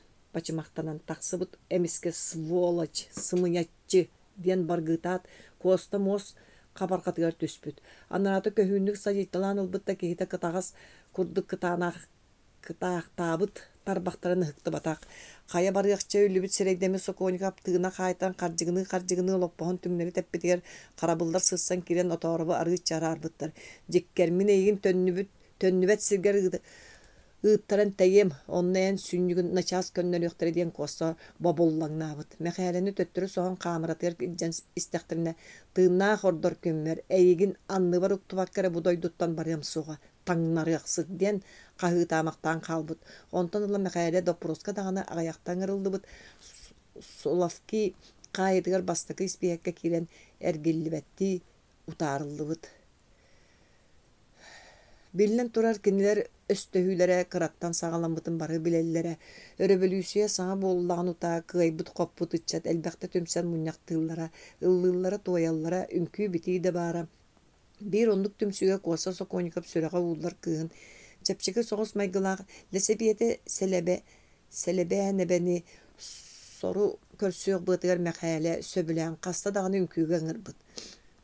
эмиске сволочь, сымыяччы ден баргытат коста мос қабарқатыгар түспүт. Аннарата көһүүнүк сажыйталан ылбытта кихите кытағас курдук кытаақтабыт тарбақтарын ыхыкты батақ. Қая барыақча үлібіт сирейдеме Соконика аптығына қайтан қаржығыны лоппағын түмнері тәппетігер қарабылдар сылсан кирен оторабы арғычары арбыттар. Жеккермин ейгін төннүбет сиргер ыттаран тәйем, оннайын сүннігін начас көннен өқтері ден коса баболлаңнабыт. Мәхәлені төттірі соған қамыратыр жан истәқтіріне тыынна хордор көммер, әйгін анны бар ұқтыбақкары бұдойдуттан барым суға. Таңнары ақсыд ден қағы тамақтан қалбыт. Онтан ұлы мәқәлі допроска дағаны ағаяқтан ұрылды бұд. Солавки қайдығар бастықы іспейекке келен әргелі бәтті ұтарылды бұд. Билінен тұрар кенелер өстөһүләре кыраттан сағаламбытын бары билелләре. Өрөбөлүүсүе саңа боллағын ұта кыйбыт қоппыт ытчат әлбәқті төмсән мұняқтыллара, ыллыллара, тояллара, үнкі бітейді бара. Bir onluk tümsüge kosa Sokonikap sürağa uğurlar kığın. Çepçeki soğuz maygılağ lesebiyete selebe nebeni soru körsüğü bıtıgar mekale söbülen kasta dağını ünküge ngırbıt.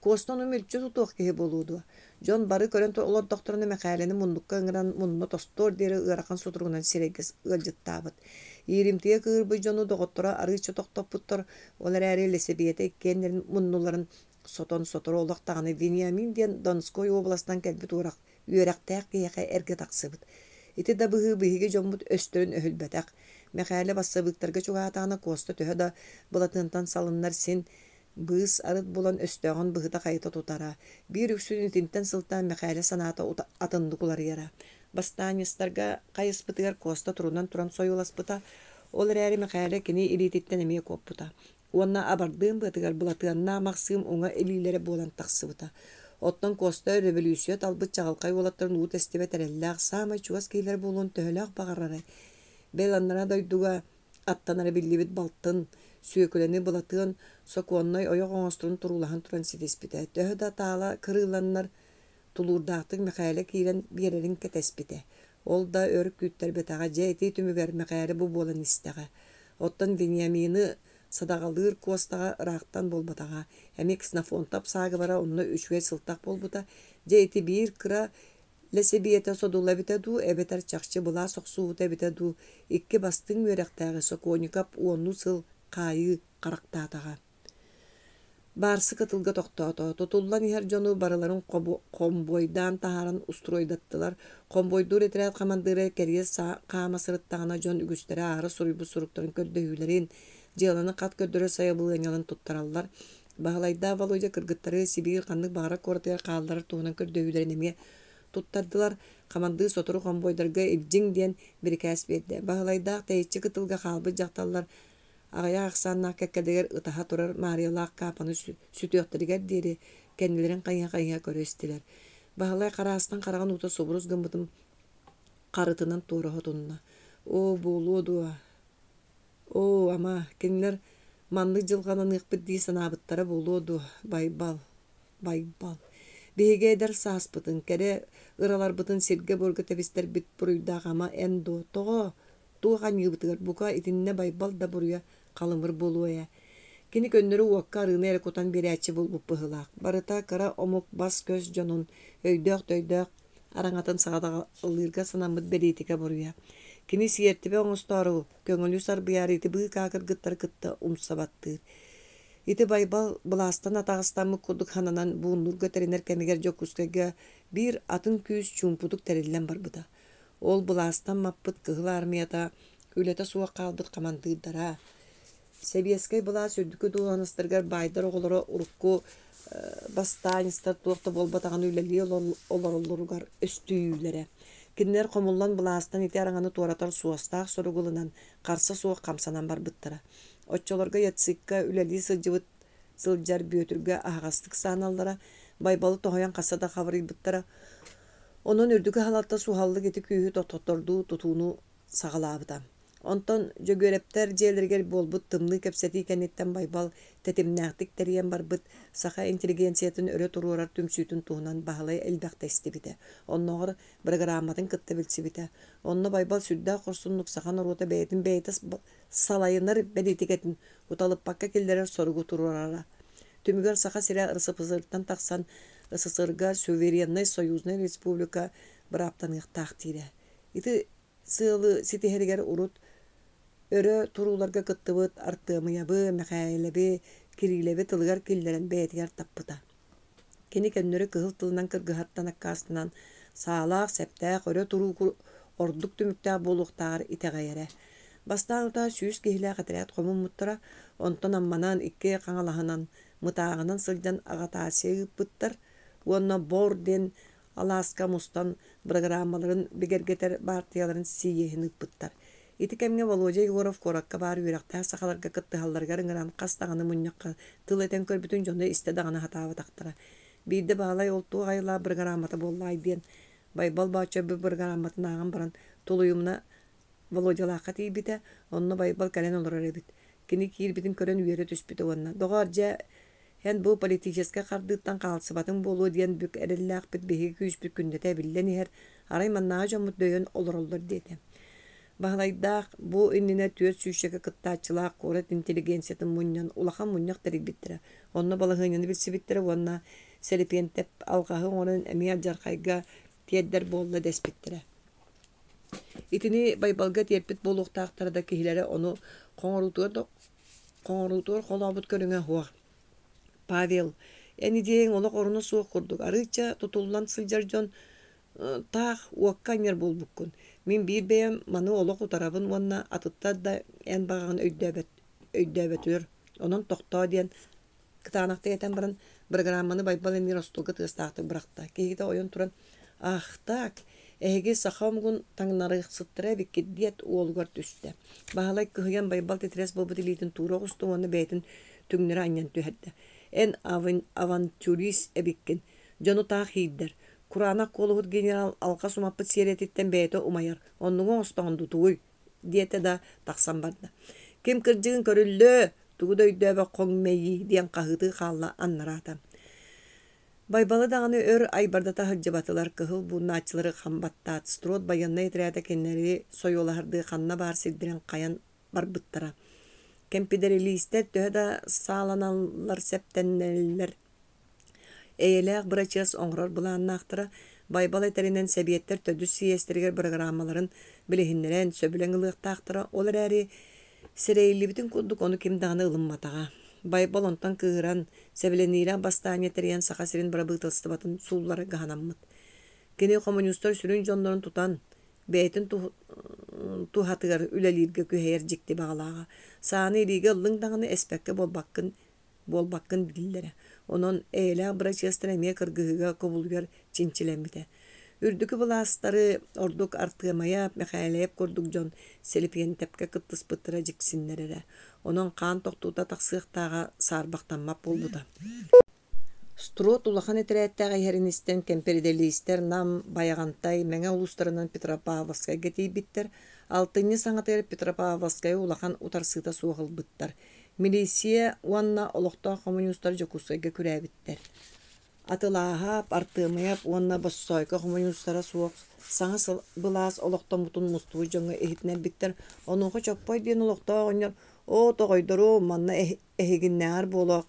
Kostan ümülçü tutuq kehi boludu. John barı körün olar doktorunu mekaleni mundukka ngıran munnu tostor deri ırakan soturgunan sireges ılcıttabıt. Yerimtiye kığırbı John'u doktora arıçı toktoputtor. Olar eri lesebiyete kendilerin munnuların sotoru olaqtağını Veniamin diyen Donskoy oblastан kelbit uğraq. Üyerektağ kıyaka erge taqsıbıt. Iti da bıhıge jombut östörün öhülbetaq. Mekale bassabıqtarga çoğatağına kosta töhü da bulatıntan salınlar sen bığız arıt bulan östağın bıhıda kayıta tutara. Bir üksünün tinten sıltan mekale sanata atındıkular yara. Bastaniyastarga kayıspıtıgar kosta turundan turan soyulaspıta. Olar eri mekale kini ilititten emeye kopputa. Ona abardığım bıtıgar bulatığına maqsım ona elilere bolan taqsıbıta. Ottan kosta revolüsiya talbıt çağılqay olatların uğut estebe terellağ samay çuğaz keyler bolun töhülağ bağırarı. Belanlara doyduğa attanara billibit baltın, süyöküleni bulatığın sokuannay oyak oğasturun turulahan turan sidespite. Töhü da tağla kırılanlar tulurdağıtık mekale kiren birerin ketespite. Ol da örük gütter betağa ceyeti tümüger mekale bu bolan isteğe. Ottan Veniamin'i sadağalır kostağa ıraqtan bolbatağa. Hemek snafontap sağı bara onunla üçüye sıltaq bolbuta. Ceyti bir kıra lesebiyete sodulla bitedu, ebeter çakçı bula soqsuğuta bitedu. İkki bastın vereqtağı Sokonikap onu sıl qayı qaraqtatağa. Barsı katılga toqtata. Tutullan her jonu barıların komboydan taharan ustroydattılar. Komboydur etirat kamandıra keriye qama sırıttağına jon ügüstere ağrı suruybu surukların köddöhülerin Ceylanı kat köddürü sayabılığın yalın tuttarallar. Bağlayda Valoyca kırgıtları Sibir kanlık bağıra kortaya qalları tuğunan kördöhülerin emeye tuttardılar. Kamandığı soturu komboydarga ilcin diyen bir kəs verdi. Bağlayda teyitçi kıtılga qalbı jaqtallar. Ağaya aqsanna kekkedeger ıtaha turar Mariyalaq kapanı sütü yoqtariger deri kendilerin qayya körestiler. Bağlay qarastan qarağın uta soburuz gımbıdım qarıtının tuğra hotununa. O buludu. O ama kendiler manlı jılğanın ıqbiddi sanabıttara buludu. Baybal. Bege eder saaspıtın kere ıralar bıtın sirge borga tebister bit buruyda ama endo toğu. Tuğan yıbıtıgar buka itinne baybal da buraya kalımır buluya. Kini könnörü uakka arığını erkotan bir açı bulbup bıhılaq. Barıta kara omuk bas göz jonun öydök arangatın sağda ılırga sanamıd beritike buraya. Kini siyertibe oңustaru köngülü sarbiyarı iti bığı kakır gıttar gıtta umsabattır. Iti baybal bulastan atağıstamı kuduk hananan buğundur göteriner kemiger jokuskega bir atın küs çumpuduk terillen barbıda. Ol bulastan mappıt kıhıl armiyata ülete suğa qalbıt kamandığıdara. Sebiyeskay bulas ördükü dolanыстыргар baydar oğulara urukku бастаанистар туохта болбатаган үлели олоругар өстүүлере. Киннер комуллан булаастан ити араңаны туоратар суостаах соругулунан карсы суох камсанан барбыттара. Оччолорга ятсыкка үлели сылжар бүйөтүргө агастык сааналлара байбалы тоһоян кассада хабарыйбыттара. Онон үрдүгө халатта сухаллык эти күйү тотторду тутууну сагалаабыта. Онтон жөгөрөптер жээлергер болбут тымны кепсети кенеттен байбал тетимнээхтик териен барбыт саха интеллигенциятын өрө туруорар түмсүүтүн туунан баһалай элбэхтестибите. Онногор программатын кытта билсибите. Онно байбал сүрдää корсуннук сахан орута бэйтес салайынар бедитикетин уталыппакка киллерер соругу туруорара. Түмүгөр саха сире ырсыпызыртан таксан СССРга суверенный союзный республика быраптаныктаах тире. Ити сылы ситихеригер урут өрө туруларга кыттыбыт артымыябы, мэхәйлеби, кирилеби тылыгар киллерен бәйтигер таппыта. Кени көннөрө кыһыл тылынан кыргыһаттан аккаастынан саалаах, сәптәэх, өрө туруу ордук түмүктәэх болуктаар итеғайере. Бастаан ута сүүс киһилээх атырыат хомун муттара, онтон амманан икки қаңалаһынан мытаагынан сылдьан аҕатаасыйы ыппыттар, уонна борден Аласка мустан программаларын бигергетер партияларын сиеһин ыппыттар. Ити кемге Володя Егоров коракка баар үйрактаа сахаларга кыттыһалларга ыңыран кастаганы муннякка тыл этен көрбүтүн жонда истедаганы хатаабытактара. Бийде баалай олтуу айла программата боллай диен байбал баача бу программатын аган баран тулуюмна Володя лаакка тийбите, онно байбал кален олорор эбит. Кини киирбитин көрөн үйөрө түспүтө онна. Догоржа эн бу политическа кардыттан калсыбатын болуу диен бүк эреллаак бит беги күүспүт күндөтө билен ихер арай маннаа жомут дөйөн олороллор диете. Баһалайдаах бу иннине түөт сүүшеге кыттаачылаак корет интеллигенциятын муньян улахан муньяк терибиттире. Онно балыгыnyаны билсибиттире уонна селипиентеп алгаһы онун эмиэ жархайга тиэддер болла деспиттире. Итини байбалга тиерпит болуктаактара да киһилере ону коңорутуор холообут көрүңө хуа. Павел эни диэн олох оруну суох курдук. Арыча тутуллан сылжар жон таах уакканер болбуккун. Мин бир бэйэм маны олох утарабын уонна атыттар да эн багагын өйдөбөтүр. Онон тохтоо диэн кытаанакта этен баран программаны байбал эми ростолга тыыстаакты быракта. Кегите ойон туран ах так эһиги сахамгун таңнарыхсыттыра биккидиет уолгар түстэ. Баһалай кыһыян байбал тетрес болбут илитин тура густу уонна бэйтин түңнөрө аньян түһэддэ. Эн авантюрист эбиккин. Жону таах хийддер. Куранак колугут генерал алка сумаппыт сиэретиттен бэйто умайар. Оннугун остоғанду тугуй. Диете да тахсан барда. Ким кырдьыгын көрүллөө тугуда өйдөбө коңмейи диэн каһыты хаалла аннарата. Байбалы даганы өр айбардата хылжыбатылар кыһыл бууннаачылары хамбаттаат строт байанна этрээта кеннери сойолахарды ханна баар сирдирен каян барбыттара. Кемпидерилистер төһө сааланаллар септеннеллер. Эйелээх бырачыас оҥорор булааннаахтара байбал этеринен себиеттер төдүс сиэстергер программаларын билиһиннерен сөбүлең ылыктаахтара олар эри сирэйилибитин курдук ону ким дааны ылымматаға. Байбал онтан кыыран себелениирен бастааньа терийен саха сирин барабыытылстыбатын сууллары гаһанаммыт. Кини коммунистор сүрүн жоннорун тутан бэйтин тухатыгар үлэлиирге күһэйэр жикти бағалаага. Сааны ириге ыллың даганы эспекке болбаккын диллере. Онон эйлээх бырачыастан эмиэ кыргыһыга кобулгар чинчилэммите. Үрдүкү булаастары ордук артыамаяап мэхээлээп курдук дьон селипиентепке кыттыспыттыра жиксиннерере. Онон хаан тохтуута тахсыахтаага саарбахтанмап болбута. Строт улахан этерээттээҕэ иһэринистен кемпериделиистер нам баягантай мэҥэ улустарынан Петропавловскайга тийбиттер. Алтынньы саҥатыгар Петропавловскайа улахан утарсыыта суоҕалбыттар. Милисия уанна олохтоо коммунистар жокуссайга күрээбиттер. Атылааһаап, артыамаяап уанна боссойка коммунистара суох саҥа былаас олохтомутун мустуу жоҥҥа эһитнэрбиттер. Онуңха чоппой диэн олохтоо оҕонньор о тоҕойдору манна эһигиннээҕэр буолуох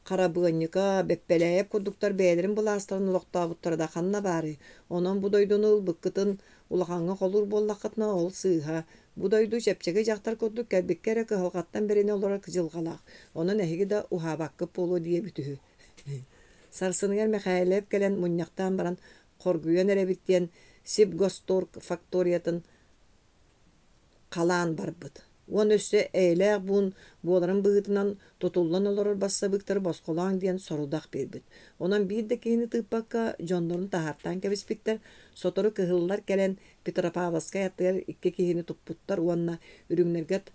карабыанньыка бэппэлээп курдуктар бээлэрин былаастарын олохтообуттара да ханна баары. Онон будойдуну ылбыккытын улахаҥҥа холур буоллаххытна ол сыыһа. Будойду чепчеге жактар курдук кэлбиккэре кыһылҕаттан берини олора кыдьылҕалаах. Онон эһиги да уһаабаккып буолуо диэбитүһү. Сарсыныгар мэхээлеп келен муньяктаан баран хоргуйан эребиттиэн Сибгосторг факториятын калаан барбыт. Уон өссө эйлээх буун буоларын быһытынан тутуллан олорор бассабыктар босхолаан диэн сорудах биирбит. Онон биир да киһини тыыппакка дьоннорун таһаартаан кэбиспиттэр, сотору кыһыллар кэлэн Петропавловскай аттыгар икки киһини туппуттар уонна үрүҥнэргэт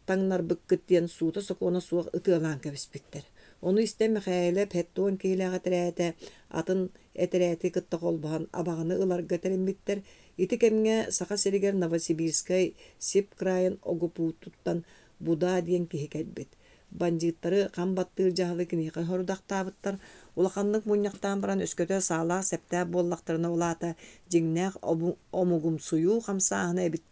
таҥнарбыккыт диэн суута сокуона суох ытыалаан кэбиспиттэр. Ону истэн Михаилэп хэттуон киһилээҕэ тэрээтэ атын этэрээти кытта холбоһон абаҕаны ыларга тэрэммиттэр, ити кэмҥэ саха сиригэр Новосибирскай Сип крайын огупуутуттан Буда диэн киһи кэлбит. Бандиттары хам баттыыр дьаһылы киниэхэ хорудахтаабыттар, улаханнык мунньахтаан баран өскөтө саалаах сэптээп буоллахтарына улаата дьиҥнээх омугумсуйуу хамсааһына эбит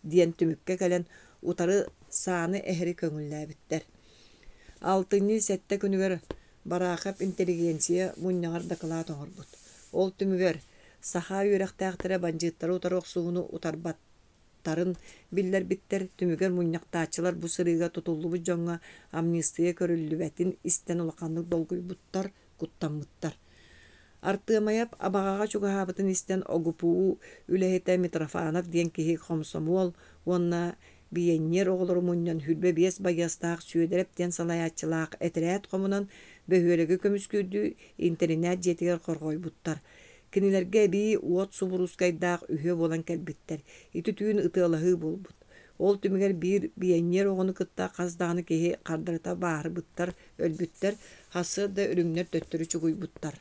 диэн түмүккэ кэлэн утары сааны эһэри көҥүллээбиттэр. Алтынныы сэтте күнүгэр бараахап интеллигенция мунньаҕар дакылаат оҥорбут. Ол түмүгэр саха үөрэхтээхтэрэ бандиттары утары охсууну утарбаттарын биллэрбиттэр, түмүгэр мунньахтаачылар бу сырыыга тутуллубут дьоҥҥа амнистия көрүллүбэтин истэн улаханнык долгуйбуттар, куттаммыттар. Артыамайап абаҕаҕа чугаһаабытын истэн огупуу үлэһитэ Митрофанов диэн киһи комсомол, уонна биеннер оҕолору мунньан хүлбэ биэс байастаах сүүдэрэп диэн салайааччылаах этэрээт хомунан бөһүөлэги көмүскүүрдүү интернет дьиэтигэр хоргойбуттар. Кинилэргэ bii уот субурускайдаах үһүө буолан кэлбиттэр, ити түүн ытыалаһыы буолбут. Ол түмүгэр биир биеннер оҕону кытта хасдааны киһи хардарыта баарыбыттар, өлбүттэр, хасы да үрүҥнэр төттөрү чугуйбуттар.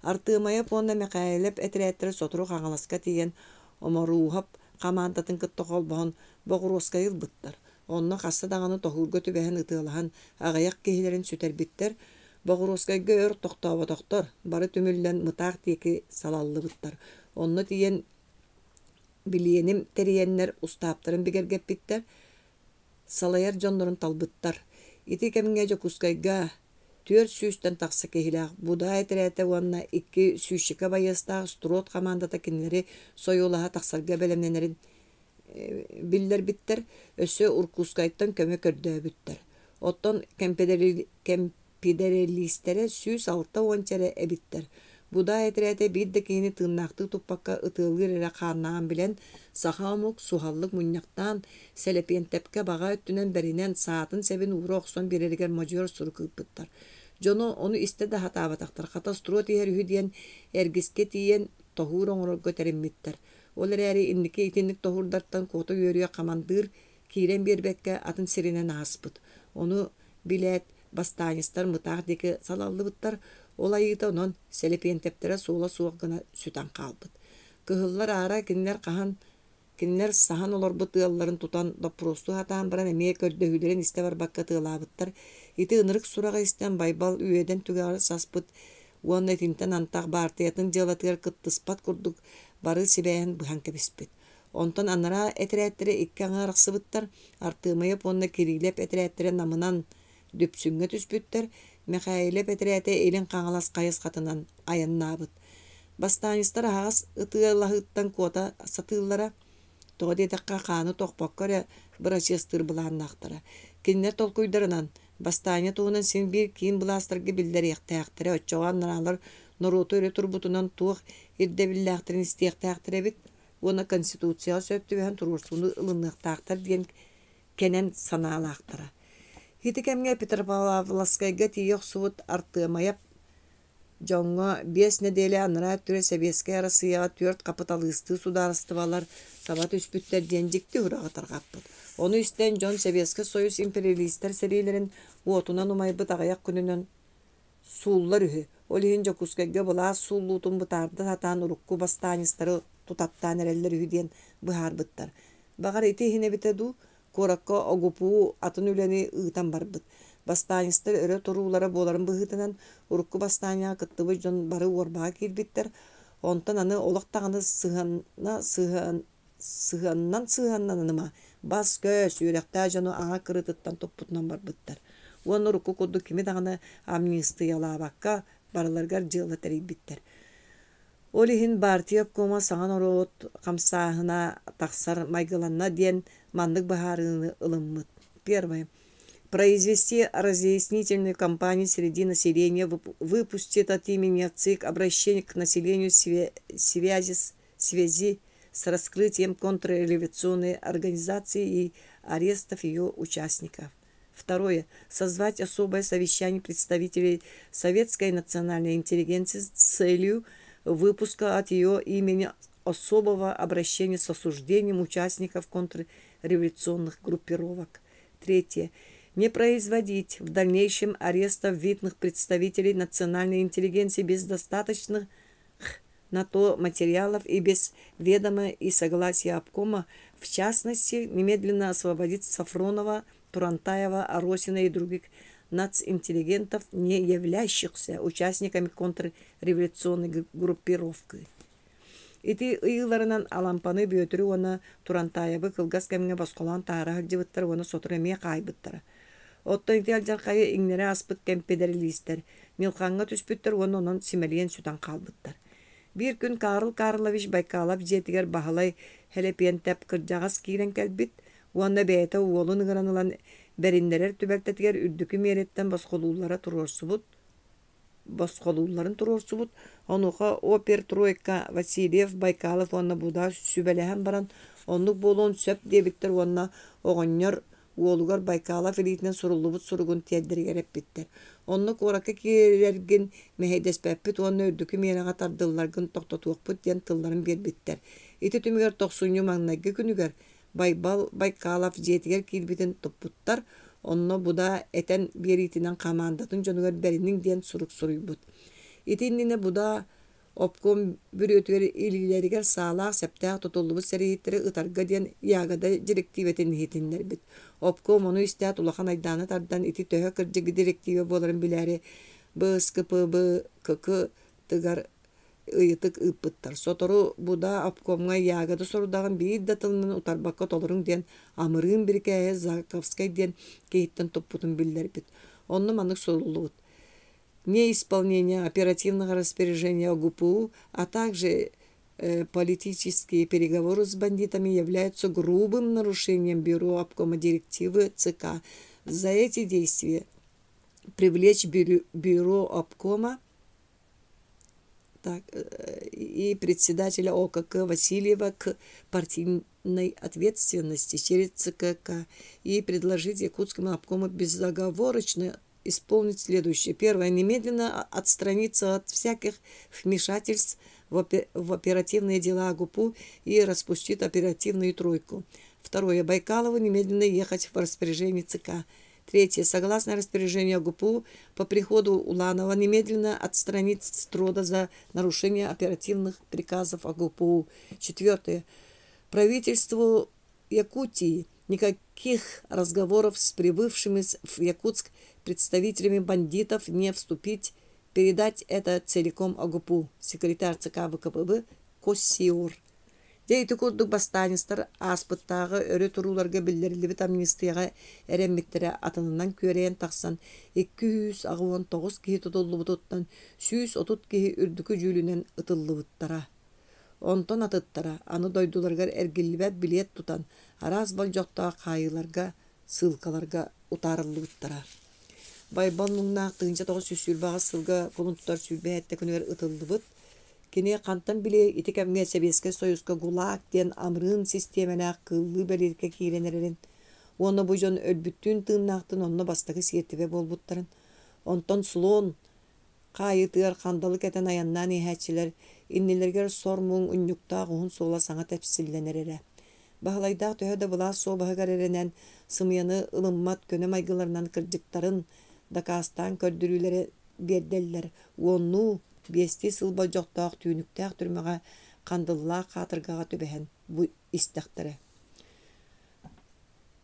Артыамайап уонна Михаилэп этэрээттэр сотору хаҥаласка тиийэн оморуухап хамаантатын кытта холбоһон Богуровскайылбыттар. Онно хасса даҕаны тоһуурга түбэһэн ытыалаһан аҕайах киһилэрин сүтэрбиттэр, Богуровскайга өр тохтооботохтор, бары түмүллэн мытаах диэки салаллыбыттар. Онно тиийэн билиэним тэриэннэр устааптарын бигэргэппиттэр, салайар дьоннорун талбыттар. Ити кэмҥэ Жокускайга түөр сүүстэн тахса киһилээх Буда этэрээтэ уонна икки сүүсчика байыстаах строт командата кинилэри сойуулаһа тахсарга бэлэмнэнэрин биллэрбиттэр, өссө Уркускайттан көмө көрдөөбүттэр. Оттон кемпидерелистере сүүс алта уончары эбиттэр. Буда этэрээтэ биир да киһини тыыннаахтыы туппакка ытыалыыр эрэ хааннаан билэн саха омук суһаллык мунньахтаан сэлэпиэнтэпкэ баҕа өттүнэн бэринэн саатын сэбин ууру охсон биэрэригэр модьуор сурукыыппыттар. Дьоно ону истэ да хатаабатахтар, хата струо тиһэр үһү диэн эргиске тиийэн тоһуур оҥорорго тэриммиттэр. Ол эрээри инники итинник тоһуурдартан куото үөрүө хамандыыр киирэн биэрбэккэ атын сиринэн ааспыт. Ону билээт бастаанистар мытаах диэки салаллыбыттар, ол айыыта онон сэлэпиэнтэптэрэ суола суох гына сүтэн хаалбыт. Кыһыллар аара кинилэр сахан олорбут ыалларын тутан допросту хатаан баран эмиэ көрдөһүлэрин истэ барбакка тыалаабыттар. Ити ынырык сураҕа истэн байбал үөдэн түгээри саспыт, уонна итинтэн антаах баартыятын дьыалатыгар кыттыспат курдук бары сибээһэн быһан кэбиспит. Онтон аннара этэрээттэрэ икки аҥаарахсыбыттар, Артыамайап уонна Кириллэп этэрээттэрэ намынан дөпсүҥҥэ түспүттэр, Михаилэп этэрээтэ илин хаҥалас хайыс хатынан айаннаабыт. Бастаанистар аһаас ытыалаһыттан куота сатыыллара тоҕо диэтэххэ хааны тохпоккорэ бырачыастыыр былааннаахтара. Кинилэр толкуйдарынан бастааня туһунан син биир киин былаастарга биллэриэхтээхтэрэ оччоҕоон нараалар норууту өрө турбутунан туох ирдэбиллээхтэрин истиэхтээхтэрэ бит, уона конституцияға сөптүбэһэн туруурсууну ылынныахтаахтар диэн кэнэн санаалаахтара. Хити кэмҥэ Петропавловскайга тиийох субут Артыамайап дьоҥҥо 5 неделя аннара түрэ Советская Россияға 4 капыталыыстыы сударыстыбалар сабат үспүттэр диэн дьикти ураҕа тарҕаппыт. Ону истэн дьон Советский Союз империалисттер сэриилэрин уотунан умайбыт аҕайах күнүнэн сууллар үһү. Ол иһин Жокускайга былаас сууллуутун бытаарды хатаан урукку бастаанистары тутаттаан эрэллэр үһү диэн быһаарбыттар. Баҕар ити иһинэбитэ дуу куоракка огупуу атын үлэни ыытан барбыт. Бастаанистар өрө туруулара буоларын быһыытынан урукку бастааняа кыттыбы дьон бары уорбаға киирбиттэр. Онтон аны олохтаҕаны сыһаннан ыныма бас көс үөрэхтää дьону аҥа кырытыттан туппутунан барбыттар. Уон урукку курдук кими даҕаны амнистыялаабакка барыларгар дьыала тэрийбиттэр. Ол иһин партия обкома саҥан ороот хамсааһына тахсар майгыланна диэн маннык быһаарыыны ылыммыт. Первое. Произвести разъяснительную кампанию среди населения, выпустить от имени ЦИК обращение к населению в связи с раскрытием контрреволюционной организации и арестов ее участников. Второе. Созвать особое совещание представителей советской национальной интеллигенции с целью выпуска от ее имени особого обращения с осуждением участников контрреволюционных группировок. Третье. Не производить в дальнейшем арестов видных представителей национальной интеллигенции без достаточных на то материалов и без ведома и согласия обкома, в частности, немедленно освободить Сафронова, Турантаева, Аросина и других нацинтеллигентов, не являющихся участниками контрреволюционной группировки. Ити ыйларынан алампаны бөтірі оны Турантаевы кылгас кәміңе басқолан тағыра жыбыттар оны сотыреме қайбыттар. Оттан ити алжар қайы иңнері аспыт кәмпедерілістер. Милқанға түспіттер оны онын симелиен сүтан қалбыттар. Bir gün Karl Karlovich Байкалов жетігер бағалай хелепен тәп кыржағас кейрен кәлбіт, уанна бәйті уолын ғыранылан бәріндерер түбәктетігер үрдікі мереттен басқолуларын тұрорсыбыт, онуға опер тройка Васильев Байкалов онна буда сүбәләһән баран, онлық болуын сөп дебіттер онна оғыннер уолугар Байкалов елейтінен сұрылыбыт сұрығын тәддіргер әппеттер. Онлық ораққа керерген мәхейдеспәппіт, онны үрдікі мереға тардыларғын тоқтатуақпыт ден тылларын бербеттер. Еті түмігер тоқсуыню маңнайғы күнігер Байкалов жетігер келбетін тұппыттар, онны буда әтен беритінен қамандатын жонығар бәрінің ден сұрық сұрыйбыт. Етініне буда обком бір өтігер илгілерігер сағалақ сәптәқ тұтылыбы сәрейттері ұтарға ден яғада директиветін етіндер біт. Обком оны істәт улахан айданы тардан ити төһө кырдыгы директива боларын биләре БСКПБКК тыгар ыйытык ыппыттар. Сотору буда обкомга яғады сорудағын бейд датылынан утарбаққа толырың ден амырын біркәйе Заковскай ден кейттен топпутын билдер бит. Онны манық солулуғыт. Неисполнение оперативного распоряжения ГУПУ, а также политические переговоры с бандитами являются грубым нарушением Бюро обкома директивы ЦК. За эти действия привлечь Бюро обкома и председателя ОКК Васильева к партийной ответственности через ЦКК и предложить якутскому обкому безоговорочно исполнить следующее. Первое. Немедленно отстраниться от всяких вмешательств в оперативные дела ГУПУ и распустить оперативную тройку. Второе. Байкалову немедленно ехать в распоряжение ЦК. Третье. Согласно распоряжению ГУПУ, по приходу Уланова немедленно отстранить Строда за нарушение оперативных приказов ГУПУ. Четвертое. Правительству Якутии никаких разговоров с прибывшими в Якутск представителями бандитов не вступить, передать это целиком АГУПУ. Секретарь ЦК ВКПБ Коссиор. Дейті күрдік бастаныстар аспыттағы өрі тұруларға білдірілібіт амнистияға әрәмметтері атынынан көрейін тақсан 219 кейі тұтылы бұтыттан 130 кейі үрдікі жүлінен ұтылы бұттара. Онтон атыттара, аны дойдуларғар әргілібәт билет тұтан, араз бол жоқтаға қайыларға, сылқаларға ұтарылы бұттара. Байбал мұңнақ тыңча тоғы сүсүлбаға сылға қолынтықтар сүлбе әтті күнігер ұтылы бұт, Кене қантан біле итекәмге Советский Союзға ГУЛАГ ден амрын системена қылы бәлерге кейленерерін. Оны бұжон өлбіттін тыңнақтын онны бастығы сертібе болбуттарын. Онтон слон, қайытығар қандалық әтен аяннан ехәтшілер, иннелергер сормуң үннюкта ғуын сола саңа тәпсілленерері. Бағылайдақ төхеді бұла собағығар әрінен сымияны ылыммат көне майгыларынан кірдіктарын дакастан көрдірілері берделлер. Онну бесті сылба жоқтақ түйініктәқ түрмеға қандылла қатырғаға төбәхен бұ истәқтірі.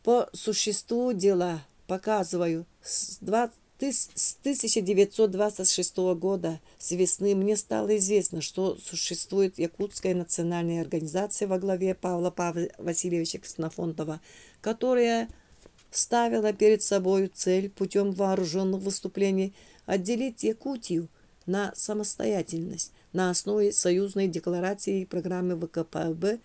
По существу дела показываю, с 1926 года с весны мне стало известно, что существует Якутская национальная организация во главе Павла Васильевича Ксенофонтова, которая ставила перед собой цель путем вооруженных выступлений отделить Якутию на самостоятельность на основе союзной декларации и программы ВКПБ,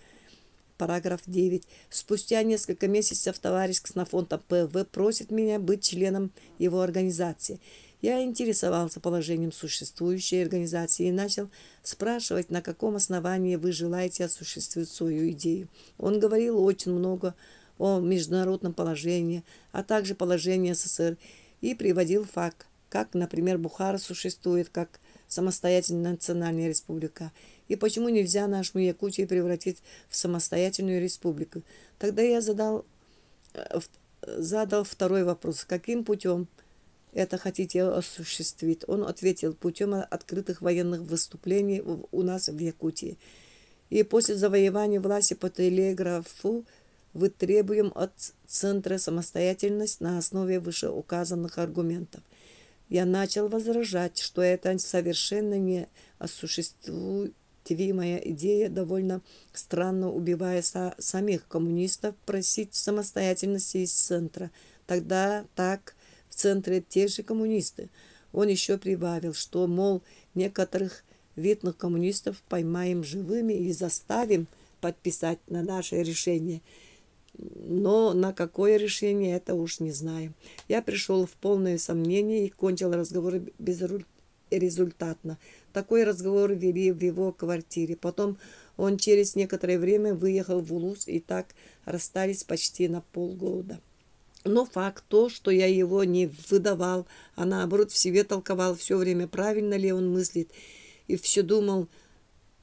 параграф 9. Спустя несколько месяцев товарищ Ксенофонтов ПВ просит меня быть членом его организации. Я интересовался положением существующей организации и начал спрашивать, на каком основании вы желаете осуществить свою идею. Он говорил очень много о международном положении, а также положении СССР, и приводил факт, как, например, Бухара существует как самостоятельная национальная республика, и почему нельзя нашу Якутию превратить в самостоятельную республику. Тогда я задал второй вопрос: каким путем это хотите осуществить? Он ответил: путем открытых военных выступлений у нас в Якутии. И после завоевания власти по телеграфу мы требуем от Центра самостоятельность на основе вышеуказанных аргументов. Я начал возражать, что это совершенно не осуществимая идея, довольно странно, убивая самих коммунистов, просить самостоятельности из Центра. Тогда так в Центре те же коммунисты. Он еще прибавил, что, мол, некоторых видных коммунистов поймаем живыми и заставим подписать на наше решение. Но на какое решение, это уж не знаю. Я пришел в полное сомнение и кончил разговор безрезультатно. Такой разговор вели в его квартире. Потом он через некоторое время выехал в Улус, и так расстались почти на полгода. Но факт то, что я его не выдавал, а наоборот в себе толковал все время, правильно ли он мыслит, и все думал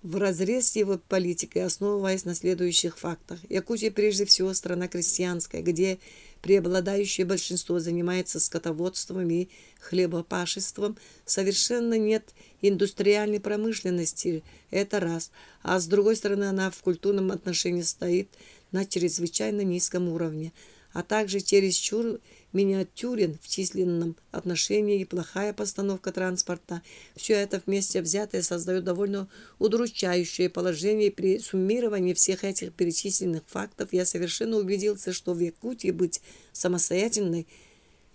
вразрез с его политикой, основываясь на следующих фактах. Якутия прежде всего страна крестьянская, где преобладающее большинство занимается скотоводством и хлебопашеством. Совершенно нет индустриальной промышленности, это раз. А с другой стороны, она в культурном отношении стоит на чрезвычайно низком уровне, а также чересчур миниатюрен в численном отношении и плохая постановка транспорта. Все это вместе взятое создает довольно удручающее положение. При суммировании всех этих перечисленных фактов я совершенно убедился, что в Якутии быть самостоятельной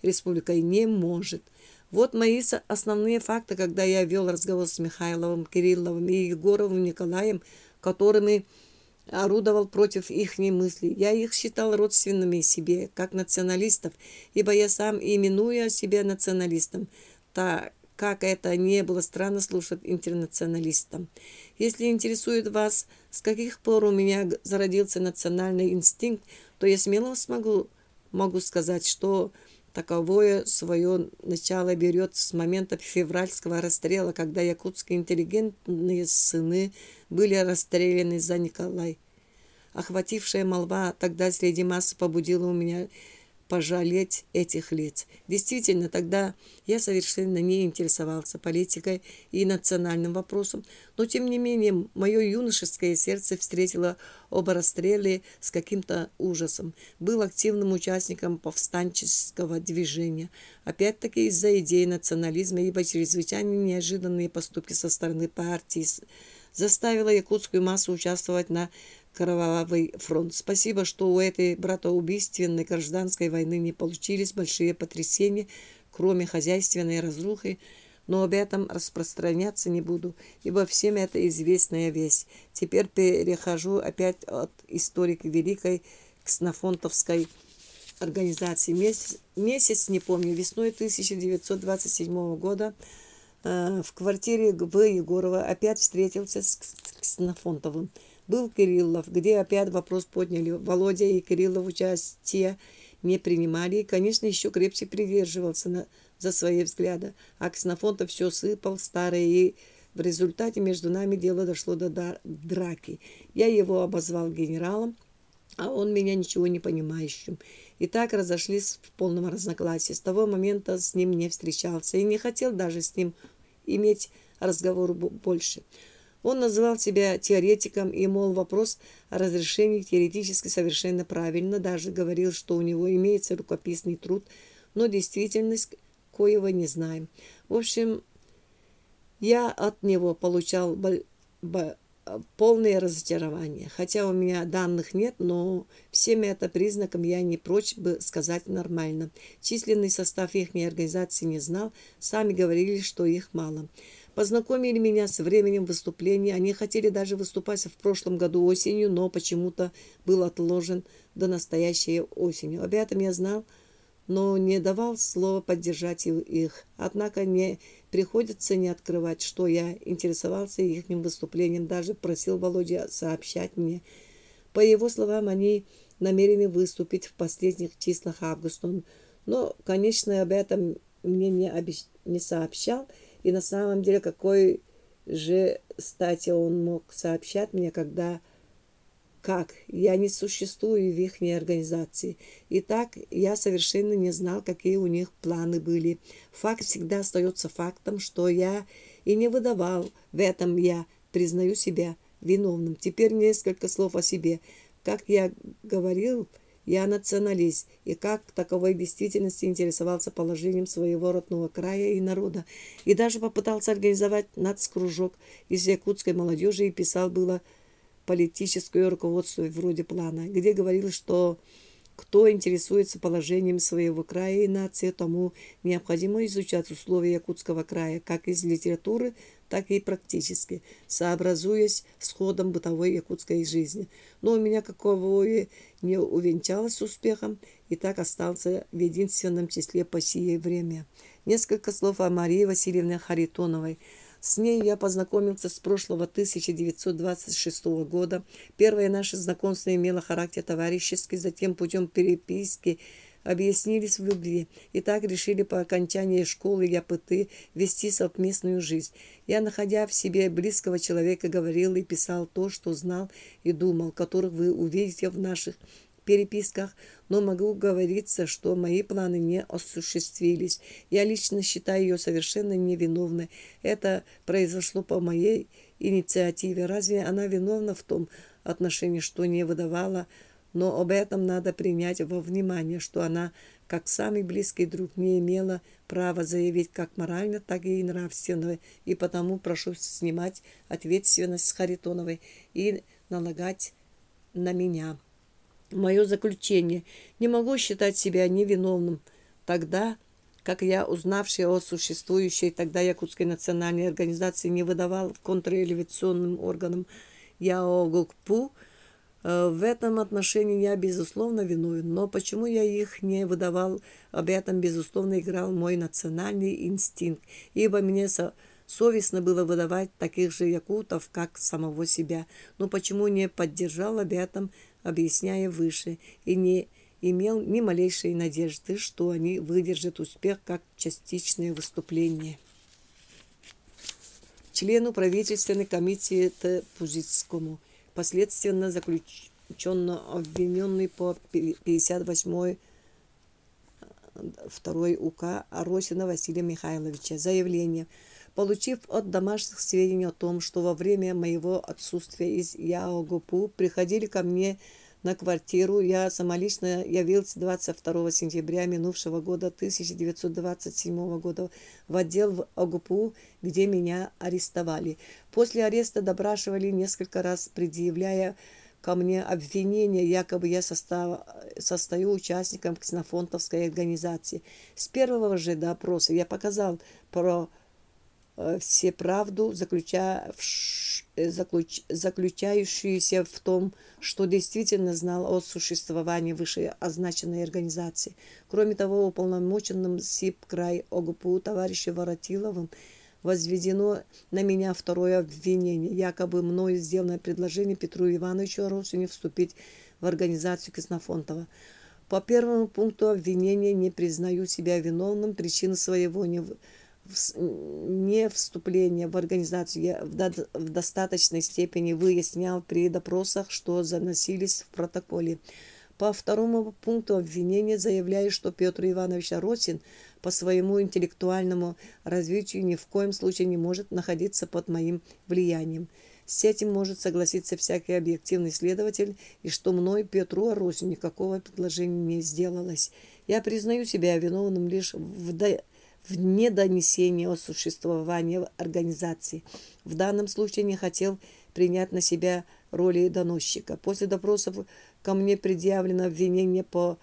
республикой не может. Вот мои основные факты, когда я вел разговор с Михайловым, Кирилловым и Егоровым Николаем, которыми орудовал против их мыслей. Я их считал родственными себе, как националистов, ибо я сам именую себя националистом, так как это не было странно слушать интернационалистам. Если интересует вас, с каких пор у меня зародился национальный инстинкт, то я смело могу сказать, что таковое свое начало берет с момента февральского расстрела, когда якутские интеллигентные сыны были расстреляны за Николай. Охватившая молва тогда среди масс побудила у меня пожалеть этих лиц. Действительно, тогда я совершенно не интересовался политикой и национальным вопросом, но тем не менее мое юношеское сердце встретило оба расстрелы с каким-то ужасом. Был активным участником повстанческого движения, опять-таки из-за идеи национализма, ибо чрезвычайно неожиданные поступки со стороны партии заставила якутскую массу участвовать на Кровавый фронт. Спасибо, что у этой братоубийственной гражданской войны не получились большие потрясения, кроме хозяйственной разрухи, но об этом распространяться не буду, ибо всем это известная весть. Теперь перехожу опять от историки великой ксенофонтовской организации. Месяц, не помню, весной 1927 года в квартире В. Егорова опять встретился с Ксенофонтовым. Был Кириллов, где опять вопрос подняли. Володя и Кириллов участия не принимали и, конечно, еще крепче придерживался за свои взгляды. А Ксенофонтов все сыпал старое, и в результате между нами дело дошло до драки. Я его обозвал генералом, а он меня ничего не понимающим. И так разошлись в полном разногласии. С того момента с ним не встречался и не хотел даже с ним иметь разговор больше. Он называл себя теоретиком и, мол, вопрос о разрешении теоретически совершенно правильно, даже говорил, что у него имеется рукописный труд, но действительность коего не знаем. В общем, я от него получал полное разочарование. Хотя у меня данных нет, но всем это признаком я не прочь бы сказать нормально. Численный состав их организации не знал, сами говорили, что их мало. Познакомили меня с временем выступления. Они хотели даже выступать в прошлом году осенью, но почему-то был отложен до настоящей осенью. Об этом я знал, но не давал слова поддержать их. Однако не приходится не открывать, что я интересовался их выступлением, даже просил Володя сообщать мне. По его словам, они намерены выступить в последних числах августа. Но, конечно, об этом мне не сообщал. И на самом деле, какой же стати он мог сообщать мне, когда как? Я не существую в их организации. Итак, я совершенно не знал, какие у них планы были. Факт всегда остается фактом, что я и не выдавал. В этом я признаю себя виновным. Теперь несколько слов о себе. Как я говорил, я националист, и как таковой действительности интересовался положением своего родного края и народа. И даже попытался организовать нацкружок из якутской молодежи и писал было политическое руководство вроде плана, где говорилось, что кто интересуется положением своего края и нации, тому необходимо изучать условия якутского края как из литературы, так и практически, сообразуясь с ходом бытовой якутской жизни. Но у меня каковое не увенчалось успехом и так остался в единственном числе по сие время. Несколько слов о Марии Васильевне Харитоновой. С ней я познакомился с прошлого 1926 года. Первое наше знакомство имело характер товарищеский, затем путем переписки объяснились в любви. И так решили по окончании школы Япыты вести совместную жизнь. Я, находя в себе близкого человека, говорил и писал то, что знал и думал, которых вы увидите в наших переписках, но могу говориться, что мои планы не осуществились. Я лично считаю ее совершенно невиновной. Это произошло по моей инициативе. Разве она виновна в том отношении, что не выдавала? Но об этом надо принять во внимание, что она, как самый близкий друг, не имела права заявить как морально, так и нравственно. И потому прошу снимать ответственность с Харитоновой и налагать на меня. Мое заключение. Не могу считать себя невиновным тогда, как я, узнавший о существующей тогда Якутской национальной организации, не выдавал контрреволюционным органам ЯОГПУ. В этом отношении я, безусловно, виновен. Но почему я их не выдавал, об этом, безусловно, играл мой национальный инстинкт, ибо мне совестно было выдавать таких же якутов, как самого себя. Но почему не поддержал об этом, объясняя выше, и не имел ни малейшей надежды, что они выдержат успех как частичное выступление. Члену правительственной комиссии Пузицкому, последственно заключенно обвиненный по 58-й 2 УК Аросина Василия Михайловича. Заявление. Получив от домашних сведения о том, что во время моего отсутствия из ЯОГПУ приходили ко мне на квартиру, я самолично явился 22 сентября минувшего года, 1927 года, в отдел ОГПУ, где меня арестовали. После ареста допрашивали несколько раз, предъявляя ко мне обвинения, якобы я состою участником ксенофонтовской организации. С первого же допроса я показал про всеправду, заключающуюся в том, что действительно знал о существовании вышеозначенной организации. Кроме того, уполномоченным СИП-край ОГПУ товарищем Воротиловым возведено на меня второе обвинение, якобы мною сделано предложение Петру Ивановичу Аросине вступить в организацию Ксенофонтова. По первому пункту обвинения не признаю себя виновным, причины своего не вступления в организацию я в достаточной степени выяснял при допросах, что заносились в протоколе. По второму пункту обвинения заявляю, что Петр Иванович Аросин по своему интеллектуальному развитию ни в коем случае не может находиться под моим влиянием. С этим может согласиться всякий объективный следователь, и что мной, Петру Аросину, никакого предложения не сделалось. Я признаю себя виновным лишь в недонесении о существовании организации. В данном случае не хотел принять на себя роли доносчика. После допросов ко мне предъявлено обвинение по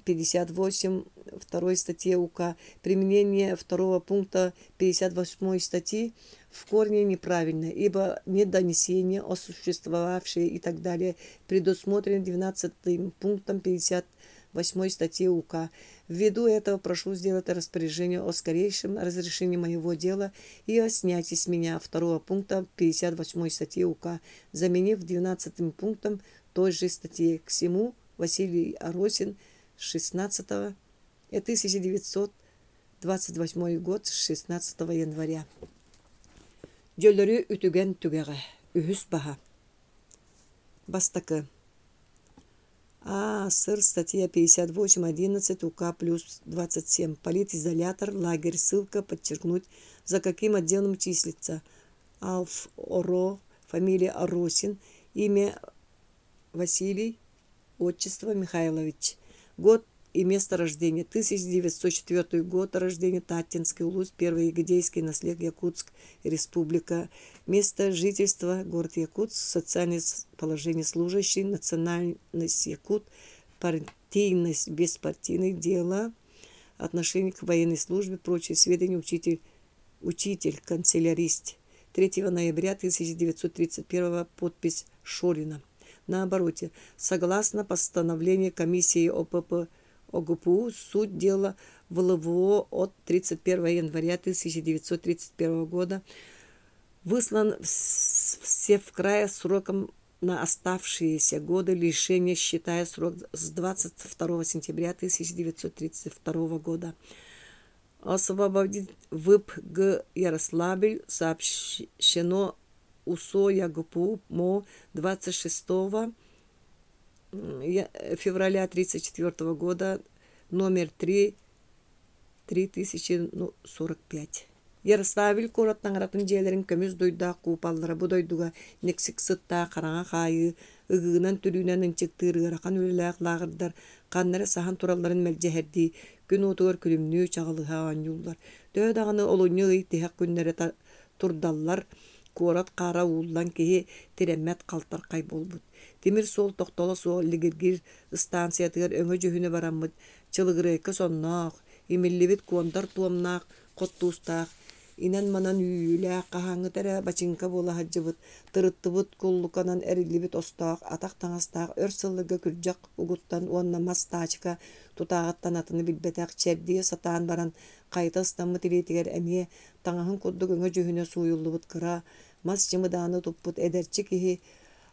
58 2 статье УК. Применение второго пункта 58 статьи в корне неправильно, ибо недонесение о существовавшей и так далее предусмотрено 12 пунктом 58 статьи УК. Ввиду этого прошу сделать распоряжение о скорейшем разрешении моего дела и о снятии с меня второго пункта 58 статьи УК, заменив 12 пунктом той же статьи. К всему Василий Аросин 16 1928 год 16 января. Жөлөрү үтүген түгеге, үһүс баха. Бастакы. Сыр, статья 58.11 УК плюс 27. Политизолятор, лагерь, ссылка, подчеркнуть, за каким отделом числится. Алф Оро, фамилия Аросин, имя Василий, отчество Михайлович. Год и место рождения. 1904 год рождения, Татинский улус, Первый Егидейский наслед, Якутск, Республика. Место жительства, город Якутск, социальное положение служащий, национальность Якут, партийность, беспартийное дело, отношение к военной службе, прочие сведения, учитель, канцелярист. 3 ноября 1931 подпись Шорина. На обороте. Согласно постановлению комиссии ОПП ОГПУ, суть дела в ЛВО от 31 января 1931 года выслан в Севкрая сроком на оставшиеся годы лишения, считая срок с 22 сентября 1932 года. Освободить ВИП Г. Ярославль сообщено УСО ЯГПУ МО 26 февраля 1934 года, номер 3, 3045. Ярославль кораттаңыратын жээлерин көмүз дойда куупаллара бу дойдуга нексик сытта караңа кайы ыгыынан түрүүнен ынчыктырыгыракан үлэлээх лагырдар каннары сахан туралларын мэлжэхэрди күн отугар күлүмнүү чагалыха аньюллар төө даганы олуñu ыйтыхак күннэре турдаллар куорат кара ууллан киһи тиреммэт калтаркай болбут. Тимир сол токтоло суол лигиргир станциятыгар өңө жөһүнө бараммыт чылыгырыйкы сонноох имиллибит куондар туомнаах коттуустаах инан манан үйүлээх кахаңытара бачинка буола хаджыбыт тырыттыбыт куллуканан эрилибит остоох атак таңастаах өр сыллыга күрдьак угуттан уонна мас таачка тутаагаттан атыны билбетээх чердие сатаан баран кайта ыстаммыт илиитигер эмие таңаһын курдук өңө жөһүнө сууйуллубут кыра мас жымыдааны туппут эдерчи киһи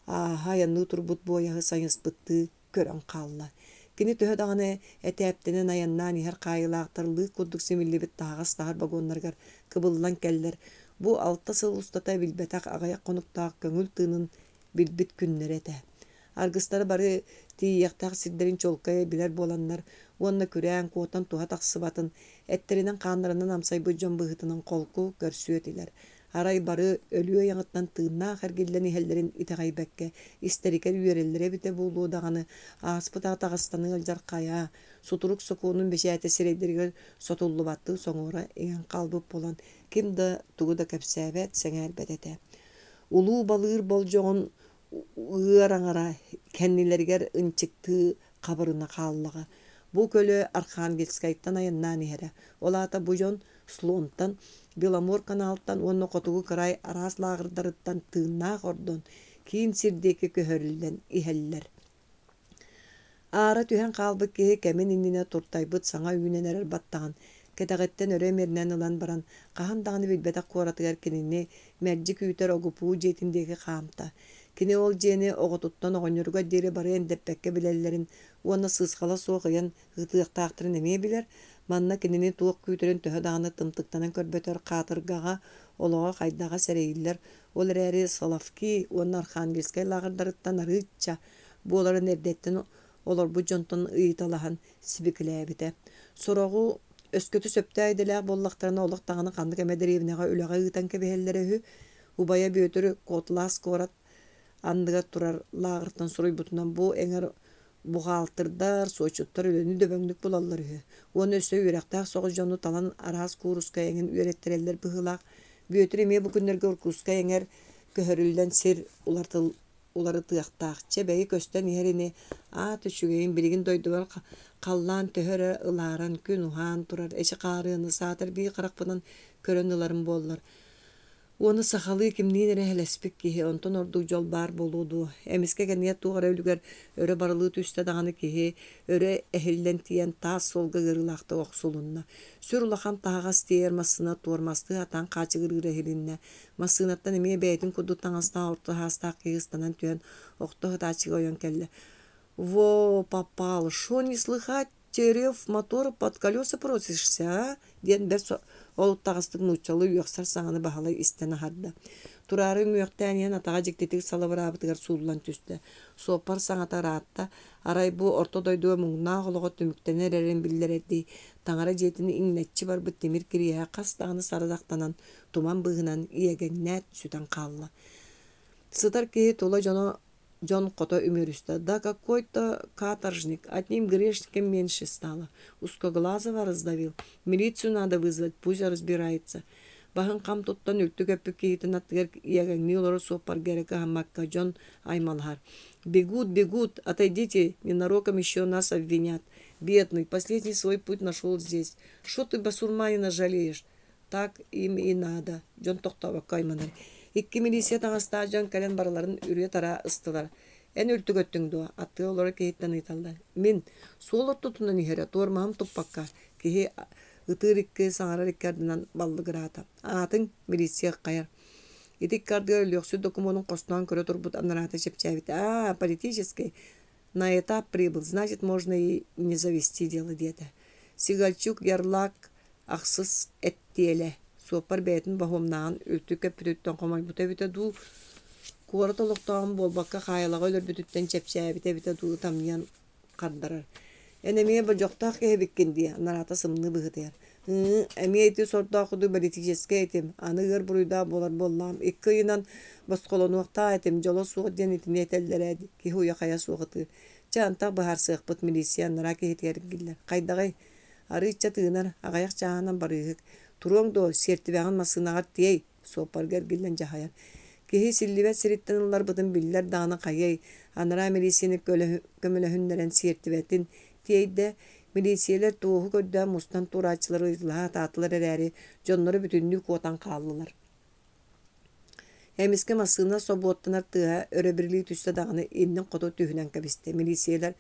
хаянныы турбут буояһы сайыспытты көрөн хаалла. Кини төһө даганы этээптенен аяннаан иһэр кайылаактар лыык курдук симиллибит таагас тахар вагоннаргар кыбыллан келлер. Бу 6 сыл устата билбетак агаяк конуктаак көңүл тыынын билбит күннер эте. Аргыстары бары тиияктаак сирдерин чолкая билер боланнар, уонна күрээн куотан туха таксыбатын, эттеринен хаанарынан амсайбы жон быһытынан колку көрсүөтилер. Арай бары өлүө яңыттан тыыннаах эргиллен иһэллерин итэгайбэкке, истерикер үөреллере бите буулуу даганы ааспытаа тагыстаны ылжаркая, сутурук сокуунун бешээте сирейдеригер сотуллубатты соҥуора иҥэн калбыт болан, ким да тугу да кэпсээбэт сэҥээрбэт эте. Улуу балыыр болжоҕун ыар аҥара кэннилэригэр ынчыктыы хабырына хааллаҕа. Бу көлө Архангельскайттан аяннаан иһэрэ. Олаата бу дьон Слонтан, Беломор канаалтан уонна хотугу кырай араас лагырдарыттан тыыннаах ордон киин сирдиэки көһөрүллэн иһэллэр. Аара түһэн хаалбыт киһи кэмин иннине туртайбыт саҥа үүнэн эрэр баттаҕын кэтэҕиттэн өрө мэринэн ылан баран хаһан даҕаны билбэтэх куоратыгар кинини мэрдьи күүтэр огупуу дьиэтиндиэки хаамта. Кини ол дьиэни оҕотуттан оҕонньоруга диэри барыйан дэппэкке билэллэрин уонна сыысхала суох ыйан ыытыахтаахтарын эмиэ билэр, манна кинини туох күүтөрүн төһө даҕаны тымтыктанан көрбөтөр хаатыргаҕа олоҕо хайдаҕа сэрэйиллэр, ол эрээри Соловки уонна Архангельскай лагырдарыттан арыычча буоларын эрдэттэн олорбу дьонтон ыйыталаһан сибикилээбитэ. Сороҕу өскөтү сөптө айдылаах боллахтарына олох таҕаны ханнык эмэдэриибинэҕэ үлэҕэ ыытан кэбиһэллэрэһү убайа бүөтүрү котлаас куорат андыга турар лагыртан суруйбутунан бу эҥэр бухалтырдар, сочуттар өлөнү дөбөңдүк булаллар үһү. Уон өссө үрэхтаах соҕус дьону талан араас кууруска эҥин үөрэттерэллэр быһылаах бүөтүр эмиэ бу күннэргэ уркууска эҥэр көһөрүллэн сир улары тыахтаахча бэйи көстөн иһэрини төчүгэйин билигин дойдубар халлаан төһөрө ылааран күн уһаан турар эчи каарыаны саатар бии харахпынан көрөн ыларын буоллар. Уону сахалыы кимниин эрэ хэлэспик киһи онтон ордук дьол баар болууду. Эмиске кэнниэ тугара үлүгэр өрө барылыы түстэ даҕаны киһи өрө эһиллэн тиэн таас солга гырылаахта охсулунна. Сүр улахан таһагас тиэр массына туормасты атан хаачыгырыра хилиннэ. Массыынаттан эмиэ бэйэтин курдук таҥастаах орто хаастаах киһи ыстанан түөн охто хытаачыга ойон келлэ. Во, попал, шо не слыхать, терев мотор под колеса просишься, а? Ден бер ол тағыстық нучалы үйіқсар саңаны бағалай істені хадда. Турары мүйіқтәнен атаға жектетік салабырабытығар сулан түсті. Сопар саңата раатта, арай бу ортодойдуа мұңна қолығы түміктенер әрін білдер әдді. Таңара жетіні иңнәтчі бар бұт темір кірия қастағыны сарыдақтанан, туман бұғынан иеген нәт сүтан қалла. Сытар кейі тола Джон қото умерюста. Да какой-то каторжник, одним грешником меньше стало. Узкоглазого раздавил. Милицию надо вызвать, пусть разбирается. Бағын қам тұттан үлті көпіп кейтін аттығар егіңні олары сопар керекі хаммакка Джон аймалхар. Бегут, отойдите, ненароком еще нас обвинят. Бедный, последний свой путь нашел здесь. Шо ты басурманина жалеешь? Так им и надо. Джон тоқтауы кайманар. Икки милисия тағаста жан кәлен бараларын үре тара ыстылар. Ән үлті көттің дуа, атты олары кейттен ыйталдар. Мен солы тұтынан ихері туырмағым тұппаққа, кейі ытыр-иккі саңарар иккардынан балды қырата. Атын милисия қайыр. Итик карды өліқсі документын қостуан көрі тұрбыт анараты шепчавит. Политический. На этап прибыл, значит, можно и не завести дело деді. Сигальчук ярлак ақсыз әттелі. Сопар бәйтін бағымнаған үлті көппүтіттен қомай бұта біті ду қуаратылықтағын болбаққа қайылаға өлір бүтіттен чәпчәй біті ду тамиян қардарар. Әнеме бір жоқтақ кәе беккенде, нарата сымны бұғытыр. Әме әйті сорда құды политическе әйтім, анығыр бұруйда болар боллам. Екі үйінен басқолыны оқта әйтім, жолы суғы ден етіне әтелдер әді, кеғі ұя қая суғыты. Чантақ бұхар сық бұт милисия нара кәйтерін келдер. Қайдағай, ары итча тығынар, ағаяқ жағынан барығық. Туруңдо сертибаган масынагар тей сопар гергилен жахаян. Кеһи силлибет сириттен улар бытын биллер даны кайай. Анара милисияны көмөлөһүннерен сертибетин тейде милисиялер тууху көддө мустан турачылары ыйла таатылар эрери жоннору бүтүннүү куотан кааллылар. Эмиске масына соботтанар тыга өрөбирлии түстө даганы иннен кото түһүнөн кабисте. Милисиялер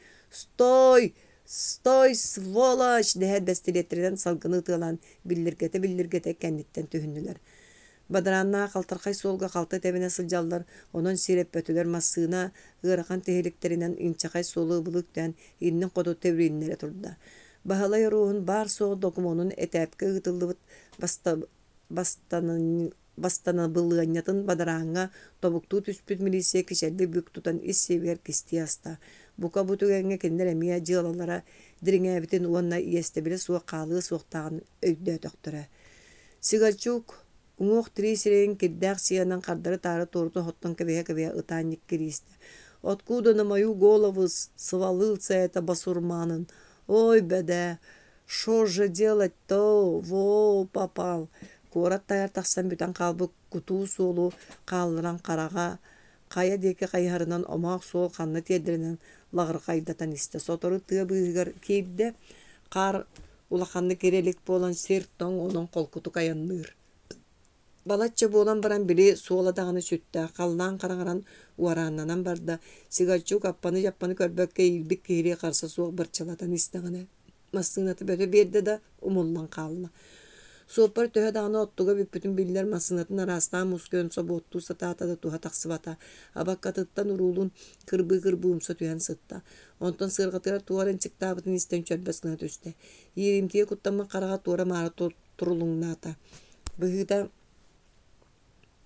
Стой, сволочь! Дәһәт бәстелеттерден салгыны тылан биллергете кәнниттен түһүннүләр. Бадыранна қалтырқай солға қалты тәбіне сылжалдар, онын сиреп бөтілер масына ғырған тегеліктерінен инчақай солы бұлықтан иннің қоду тәврейінлері тұрды. Бағалай руғын бар соғы докумонын әтәпкі ғытылды бастаны бұлғанятын бадараңа тобукту түспіт милисия кешелді бүк тұтан ис север кісті аста. Бука бутугәңгә кендер әмия җылалара диреңә битен уанна иестебеле суга калы суктагын өйдә төктөрә. Сигалчук уңук трисерен киддәк сиянан кардары тары торты хоттан кебе ытанник киристе. Откуда на мою голову свалился это басурманин? Ой, беда, шо же делать-то? Во, попал. Корат таяр тақсан бүтән қалбы куту солу қалыран қараға қая деке қайharынан омақ сол қанны тедірінен лағыр қайдатан істі. Соторы тыға бұйығыр кейді қар улақанны керелік болан серттон оның қолкуту қаянныр. Балатча болан баран білі соладағаны сүтті, қалдан қарағаран уараннанан барда, сигалчук аппаны жаппаны көрбөкке илбік кейлі қарса соқ бірчалатан істіғаны. Масынаты бөті берді да умулдан қалына. Сопар төһө дағаны оттуға бүппүтін биллер масынатын арастан мускөн соботту сатаата да туха тақсыбата. Абаккатыттан урулун кырбы-кырбыымса түйен сытта. Онтон сырғатыра туарын чықтабытын истен чөлбәсіне түсті. Еримтие куттамы қараға туара мара турулуңната. Бұғыда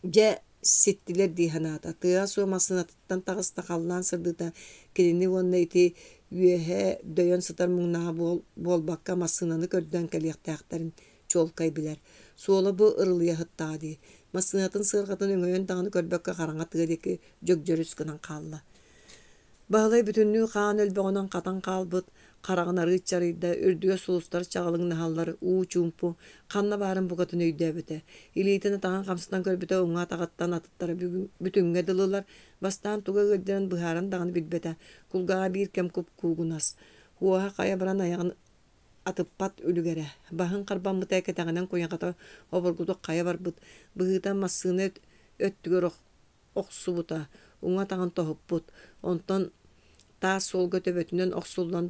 жа сеттилер дейханата. Тыға суа масынаттан тағыста қалынан сырдыта. Келені онна ити үйеhe дөйен сытар мұңнаға болбаққа масынаны көрден кәлияқтаяқтарын чолкай билер. Сола бу ырылыя хыттаады. Масынатын сырғатын өңөйөн дағаны көрбөкке қараңа тыгадеки жөк-жөрүс кынан қалла. Бағалай бүтүннүү қаан өлбөғынан қатан қалбыт, қарағын арғытчарыйда, үрдüge сулустар чағылың нахаллары, чумпу, қанна барын бұғатын өйді өбіті. Илейтіні тағын қамсытан көрбіті оңа тағаттан атыттары бүтінге дылылар, бастан туға ғырдерін бұхарын дағын білбеті, құлғаға бір кем күп куғынас. Хуаға қая баран аяғын атыппат үлігері. Бағын қарбан бұт әкетағынан қойынғата обыргуды қая бар бұт. Бұғыдан масыны өттігер оқсу бұта. Оңа тағын тоғып бұт. Онтан та солға төбетінен оқсулдан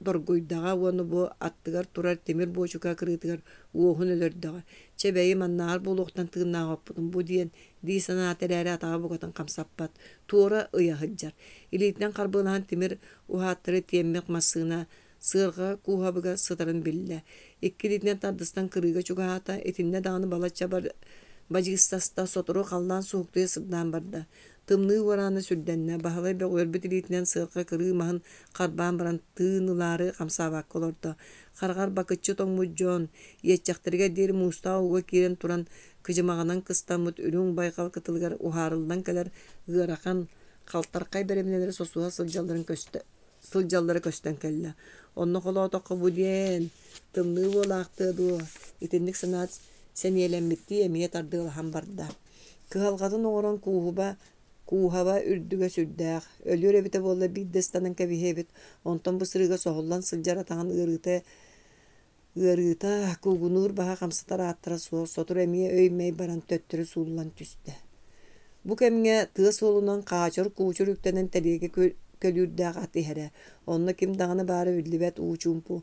доргойдаға оны бу аттыгар турар темир боочука кырытыгар уохун өлөрдөҕө чебэйи маннаар булуохтан тыыннаахаппытын бу диэн дии санаатерээри атаҕа бугатын хамсаппат туора ыйаһыдьар илиитинэн харбыынаһан тимир уһааттары тиэммик массыына сыарга куухабыга сытарын биллэ иккилиитинэн тардыстан кырыыга чугаата итинне даҕаны балачча бажыгыстаста сотору халлаан суһуктыы сырдаан барда тымныы уарааны сүрдэннэ баһылай бөҕүөрбүт илиитинэн сыарга кырыы маһын харбаан баран тыынылаары хамсаабаакка олордо харгар бакыччы тоҥмут дьон иэччэхтэргэ диэри муустаа уга киирэн туран кыжымаҕанан кыстаммыт үрүҥ байхал кытылыгар уһаарылдан кэлэр ыарахан халтархай бэремнэлэри сосуа сылдьаллары көстөн кэллэ онно холоотоххо бу диэн тымныы буолаахтыа дуу итинник санаат сэниэлэммитти эмиэ тардыылахан барда кыһалҕатын оҥорон кууһаба үрдүгө сүрдээх өлүөр эбите буолла биирдэстанан кэбиһиэбит онтон бу сырыыга соһуллан сылдьар атаҕын ыарыыта куугунуур баһа хамсатар ааттара суох сотур эмиэ өймэй баран төттөрү сууллан түстэ бу кэмҥэ тыа суолунан хаачор куучур үктэнэн тэлиэгэ көлүүрдээх ат иһэрэ онно ким даҕаны баара үллибэт уучуумпу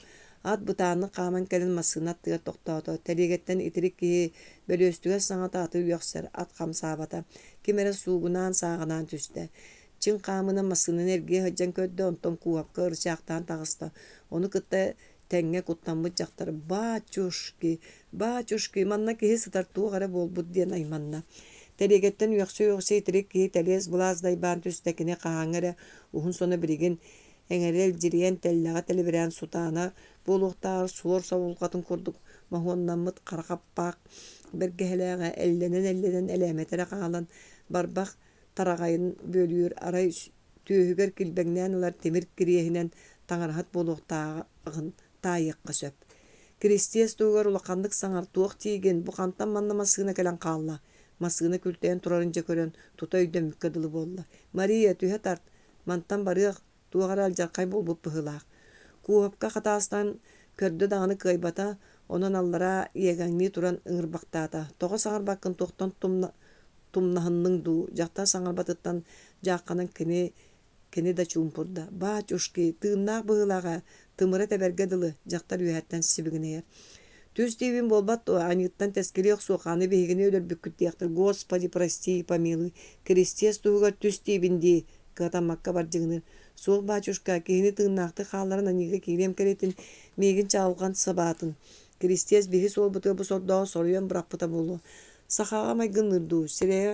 ат бытаанны хааман кэлэн массыына аттыгар тохтоото тэлиэгэттэн итирик киһи бөлөөстүгэр саҥата аты үөхсэр ат хамсаабата кимэрэ суугунаан сааҕанаан түстэ чин хаамына массыынын эргиэ хыдьан көрдө онтон кууһапка ырычаахтаан таҕыста ону кытта тэҥҥэ куттаммыт дьахтар баачушки манна киһи сытартууҕара буолбут диэн айманна тэлиэгэттэн үөхсү итирик киһи тэлиэс булаасдайбаан түстэ кини хаһаҥҥа эрэ уһун соно билигин эҥэрэл дьириэн тэллэҕэ тэлибэрээн сутаана буолуохтаар суор сабуулҕатын курдук маһуоннаммыт харахаппаах бэргэһэлээҕэ эллэнэн элээметэрэ хаалан барбах тараҕайын бөлүүр арай түөһүгэр килбэҥнээн ылар тимир кириэһинэн таҥараһат буолуохтааҕын таайыахха сөп кристиэс туугар улаханнык саҥартуох тиигин бу хантан манна массыына кэлэн хаалла массыына күлтээн турарынча көрөн тута өйдөмүккэ дылы буолла Мария түһэ тарт мантан барыах туоҕара алдьархай буолбут быһылаах кууһапка хатаастан көрдө даҕаны кыайбата онон аллара иэгэҥнии туран ыҥырбахтаата тоҕо саҥарбаккын туохтан тумнаһынныҥ дуу дьахтар саҥарбатыттан дьаахханан кини да чуумпурда баачушки тыыннаах быһылааҕа тымыры тэбэргэ дылы дьахтар үөһэттэн сибигинэйэр түс диибин буолбат аньыттан тэскилиэх суохааны биһигини өлөрбүккүт диэхтэр Господи прости и помилуй кристиэс туһугар түс диибин дии кыатаммакка бардьыгыныр суох баачушка киһини тыыннаахты хаалларын анига киирем кэритин миигин чаалган сабаатын кристиэс биһи суолбутуга бу сордоҕо соруйан бырахпыта буолуо сахаҕа майгынныр дуу сирэйэ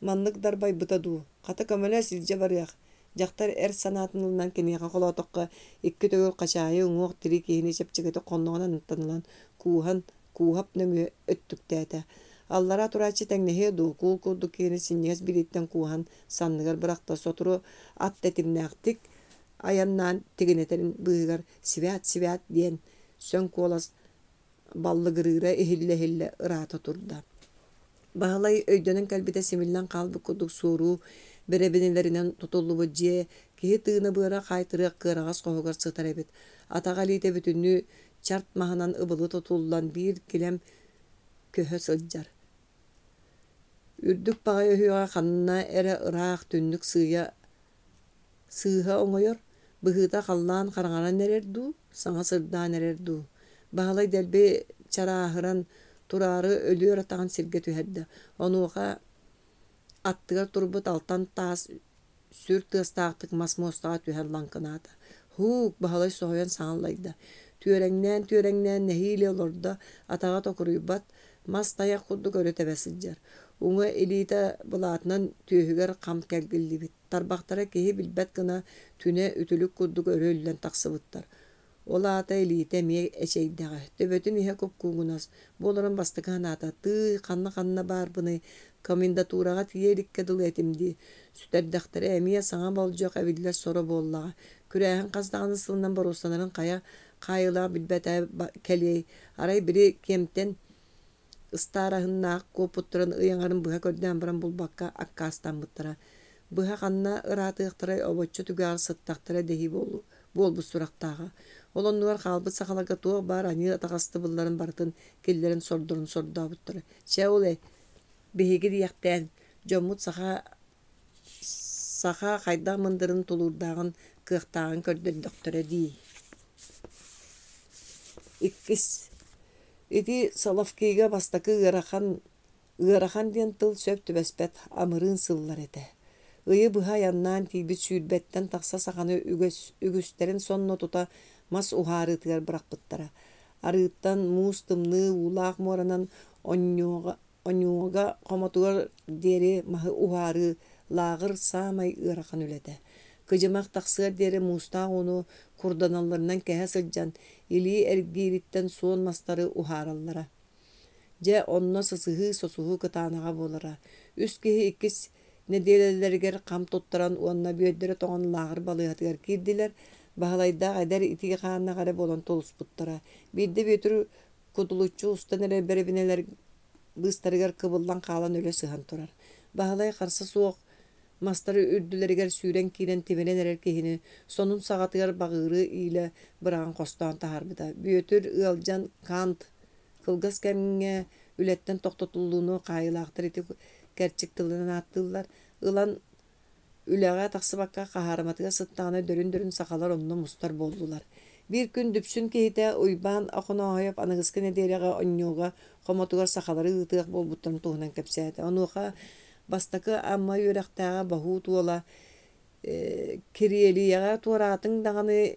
маннык дарбайбыта дуу хата көмөлө силдьэ барыах дьахтар эр санаатын ылынан киниэхэ холоотоххо икки төгөр хачаайы уҥуох тири киһини чэпчэгэти хонноҕунан ыттанылан кууһап нөҥүө өттүктээtä аллара турааччы тэҥнэһиэ дуу куул курдук киһини синньигэс билииттэн кууһан санныгар бырахта сотуру ат тэтимнээхтик аяннаан тигинэтерин быыгар сибэät диэн сөҥ куолас баллыгырыыра иһиллэ ыраата турда баһылай өйдөнүн кэлбитэ симиллэн хаалбык курдук сууруу бэребинилэринэн тутуллубут дьиэ киһи тыына быара хайтырыах кыараҕас хоһугар сытар эбит атаҕа илиитэ бүтүннүү чарт маһынан ыбылы тутуллан биир килэм көһө сылдьар үрдүк баҕай өһүөҕэ ханна эрэ ыраах түннүк сыыһа оҥойор быһыыта халлаан хараҥаран эрэр дуу саҥа сырдаан эрэр дуу баһылай дэлби чарааһыран турары өлүөр атаҕын сиргэ түһэрдэ онуоха аттыгар турбут алтан таас сүр тыастаахтык мас муостаҕа түһэр ланкынаата хуук баһылай соһуйан саҥаллайда түөрэҥнээн нэһиилэ олордо атаҕа токуруйбат мас тайах курдук өрөтэбэ сылдьар уҥа илиитэ былаатынан түөһүгэр хам кэлгиллибит тарбахтара киһи билбэт гына түнэ үтүлүк курдук өрөөллэн тахсыбыттар ол аата илиитэ эмиэ эчэйдэҕэ төбөтүн иһэ купкуугунас буоларын бастыганаата тыый ханна баарбыны комендатурага тиерикке дыл этимди сүтэрдэхтэрэ эмиэ саҥа болдьуох эбиллэр соро буоллаҕа күрээһин хасдаҕаны сылынан борустанарын хаайылаах билбэтэ кэлиэй арай бiri кемтен ыстаараһыннаах куоппуттаран ыйаҥарын быһа көрдөөн баран булбакка аккаастааммыттара быһа ханна ыраатыахтарай обоччу түгääҕи сыттахтара дэһи буолбут сурахтааҕа олоннугар хаалбыт сахалага туох баар ани атаҕасты былларын бартын киллэрин сордорун сордообуттара чэ улай биһиги диэхтээн дьоммут саха хайдаах мындырын тулуурдааҕын кыахтааҕын көрдөрдөхтөрө дии ikkis ити Соловкийга бастакы ыарахан диэн тыл сөп түбэспэт амырыын сыллар этэ. Ыйы быһа яннаан тийбит сүүрбэттэн тахса саханы үгүстерин сонно тута мас ухаарытыгар быракпыттара. Арыыттан муус тымны уулаах муоранан онньуога хомотугар диэри маһы ухаары лаагыр саамай ыарахан үлэтэ. Кыжымах тахсыар диэри муустаах уну курданалларынан кэһэ сылдьан илии эргиириттэн суон мастары ухаараллара. Дьэ онно сысыһыы сосуһуу кытаанаҕа буолара. Үс киһи иккис нэдиэлэлэригэр хам туттаран уонна бүөддөрө тоҕон лааҕыр балыыһатыгар киирдилэр, баһылайдаах эдэр итиги хааннаҕара буолан толуспуттара. Биирдэ бүөтүр кутулуччу устан эрэ бэрибинэлэр быыстарыгар кыбыллан хаалан өлө сыһан турар. Баһылай харса суох мастары үрдүлэригэр сүүрэн киирэн тибэнэн эрэр киһини сонун саҕатыгар багыырыы иилэ быраҕан хостоон таһаарбыта. Бүөтүр ыалдьан Кант кылгас кэмҥэ үлэттэн тохтотуллууну хаайылаахтар ити кэрчик тылынан ааттыыллар. Ылан үлэҕэ тахсыбакка хаһаараматыга сыттаҕына дөрүн сахалар онно мустар буоллулар. Бир күн дүпсүн киһитэ уйбаан ахуноһойоп аныгыска нэдиэрэҕэ онньууга хомотугар сахалары ыытыах буолбуттарын туһунан кэпсээти. Онуоха бастакы амма үөрэхтээҕэ баһуу туола Кириэлияҕа туораатын даҕаны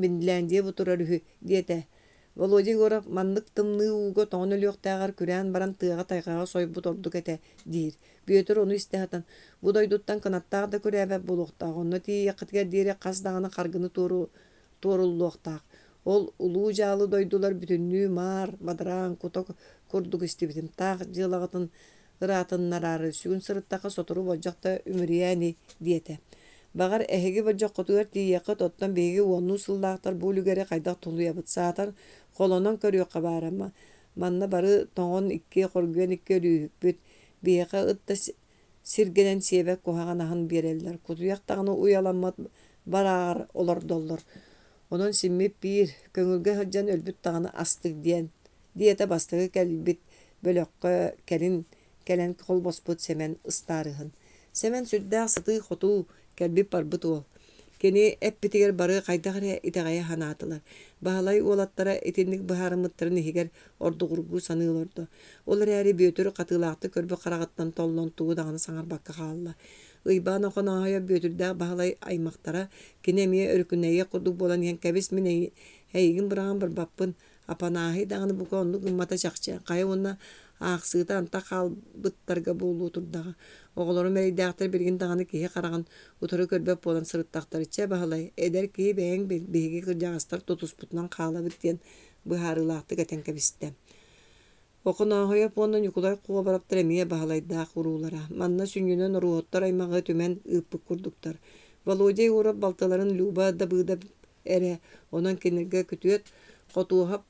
Финляндия бутурар үһү диэтэ. Володя Горов маннык тымны ууга тоҕон өлүөхтээҕэр күрээн баран тыаҕа тайҕаҕа сойбут ордук этэ диир. Бүөтөр ону истэһэтэн бу дойдуттан кынаттаах да күрээбэт булуохтаах. Онно тиийэххитигэр диэри хас даҕаны харгыны туоруллуохтаах. Ол улуу жаалы дойдулар бүтүннүү маар бадараан куток курдук истибитим таах дьыалагатын ыраатыннарары сүгүн сырыттаха сотору болдьахта үмүрийээни диэтэ. Багар эһиги болдьоххотугар тиийэххит оттон биһиги уоннуу сыллаахтар бу үлүгэри хайдах тулуйабыт саатар холонон көрүөххэ баарама. Манна бары тоҥон икки хоргуон икки өрүүһүппүт биэхэ ытта сиргэнэн сиэбэк куһаҕанаһын биэрэллэр. Кутуйах таҕаны уйаламмат бараар олордоллор. Онон симмип биир көҥүлгэ сылдьан өлбүт таҕаны астык диэтэ бастыгы кэлбит бөлөккө кэлэн холбоспут сэмэн ыстаарыһын. Сэмэн сүрдээх сытыы хотуу кэлбип барбыт уол. Кини эппитигэр бары хайдахара итэҕэйэ ханаатылар. Баһылай уолаттара итинник быһаарыммыттарын иһигэр ордугургуу саныылордо. Ол эрээри бүөтүр хатыылаахты көрбү хараҕыттан толлон туу даҕаны саҥарбакка хаалла. Ыйбаан охоноһойо бүөтүрдээх баһылай аймахтара кини эмиэ өрүкүнэйэ курдук буолан иһэн кэбис мин эйигин быраҕан барбаппын апанааһы даҕаны бука оннук ыммата чахчы. Хайа уонна аахсыыта анта хаалбыттарга буолуу турдаҕа. Оҕолорум эйдээхтэр билигин даҕаны киһи хараҕын утары көрбөп буолан сырыттахтарычча баһылай эдэр киһи бэйэҥ биһиги кырдьаҕастар тутуспутунан хаалабыт диэн быһаарылаахтык этэн кэбистэ. Охоноһойоп уонна ньукулай куо бараптар эмиэ баһылайдаах уруулара. Манна сүнньүнэн оруоттар аймаҕы түмэн ыыппык курдуктар. Володя Горов балталарын Люба да быыда эрэ онон кинилгэ күтүөт хотуоһап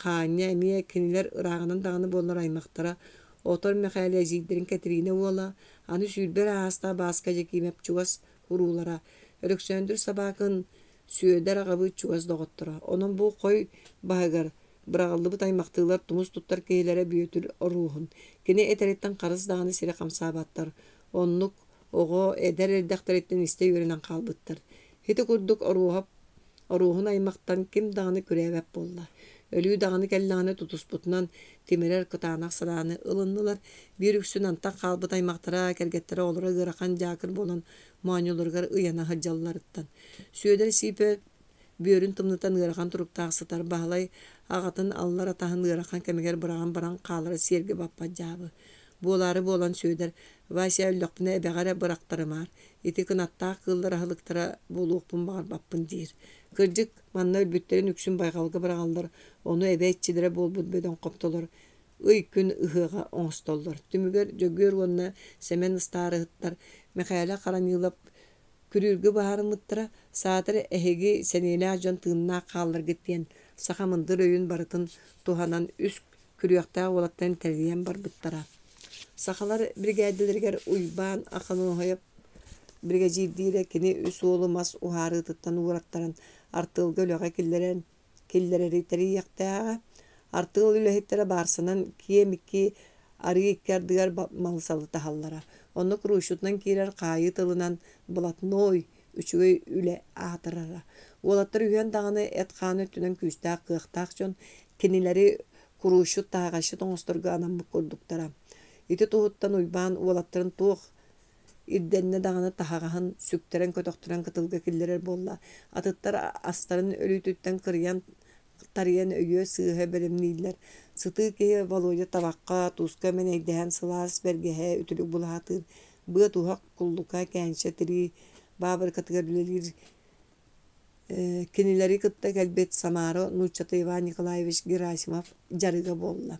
хааньа эмиэ кинилэр ырааҕынан даҕаны буоллар аймахтара отор Михаил Азийдерин Катерина уола аны сүүрбэр ааста бааска жекимэп чугас уруулара. Өрөксөндүр сабаакын сүөдэр аҕабы чугас доҕоттора. Онон бу хой баһыгар быраҕаллыбыт аймахтыылар тумус туттар киһилэрэ бүөтүр оруухун. Кини этериттэн харыс даҕаны сири хамсаабаттар. Оннук оҕо эдэр эрдэхтэриттэн истэ үөрэнэн хаалбыттар. Хити курдук оруухун аймахтан ким даҕаны күрээбэп буолла. Өлүү даҕаны кэллэҕинэ тутуспутунан тимирэр кытаанах садааны ылыннылар. Биир үксүн антан хаалбыт аймахтара кэргэттэрэ олора ыарахан дьаакыр буолан мааньуларыгар ыйана хаджалларыттан. Сүөдэр сиипэ бүөрүн тымнытан ыарахан туруктаахсытар баһылай аҕатын аллар атаһын ыарахан кэмигэр быраҕан баран хаалара сиэргэ баппадьаабы. Буолаары буолан сүөдэр Вася өллөхпүнэ эбэҕэрэ бырактарымаар. Ити кынаттаах кыыллар аһылыктара буолуохпун баҕарбаппын диир. Кырдьык манна өлбүттерин үксүн байҕалга быраҕаллар ону эбээччилэрэ буолбут бөдөн хоптолор. Ый күн ыһыаҕа оҥостоллор. Түмүгэр дьөгүөр уонна сэмэн ыстаарыһыттар Михаила хараñыылап күрүүргү баһаарыммыттара саатар эһиги сэнээлээх дьон тыыннаах хаалларгыт диэн сахамындыр өйүн барытын туһанан үс күрүөхтээх уолаттан тэрийэн барбыттара. Сахалар бригадилэригэр уйбаан аханоһойоп бригадирдиирэ кини үс уолу мас ухаарыытыттан уураттаран артыылга үлэҕэ киллэрэри тэрийэхтээҕэ артыыл үлэһиттэрэ баарсанан киэмикки арыый икки ардыгар малысалы таһаллара. Онно круущутунан киирэр хаайы тылынан блатной üçügöy üle ağtırara. Olattır üyen dağını etkanı tünen küstaq kıqtaq jön kinileri kuruşu tağaşı toңostorga anamık kurduktara. Iti tuğuttan uybaan olattırın tuğ irdenne dağını tahağahın sükteren kötöktüren kıtılga killerer bolla. Atıttar astarın ölütütten kırıyan tariyan öýe sığıha belemniler. Sıtı ki Volodya tabakka tuska meneydehän sılas bergehe ütülük bulahatır. Bu tuhak kulluka kenşe tiri babır kategoriler kinileri kıtta gelbet Samaro Nurçatı Ivan Nikolaevich Gerasimov jarıga bolla.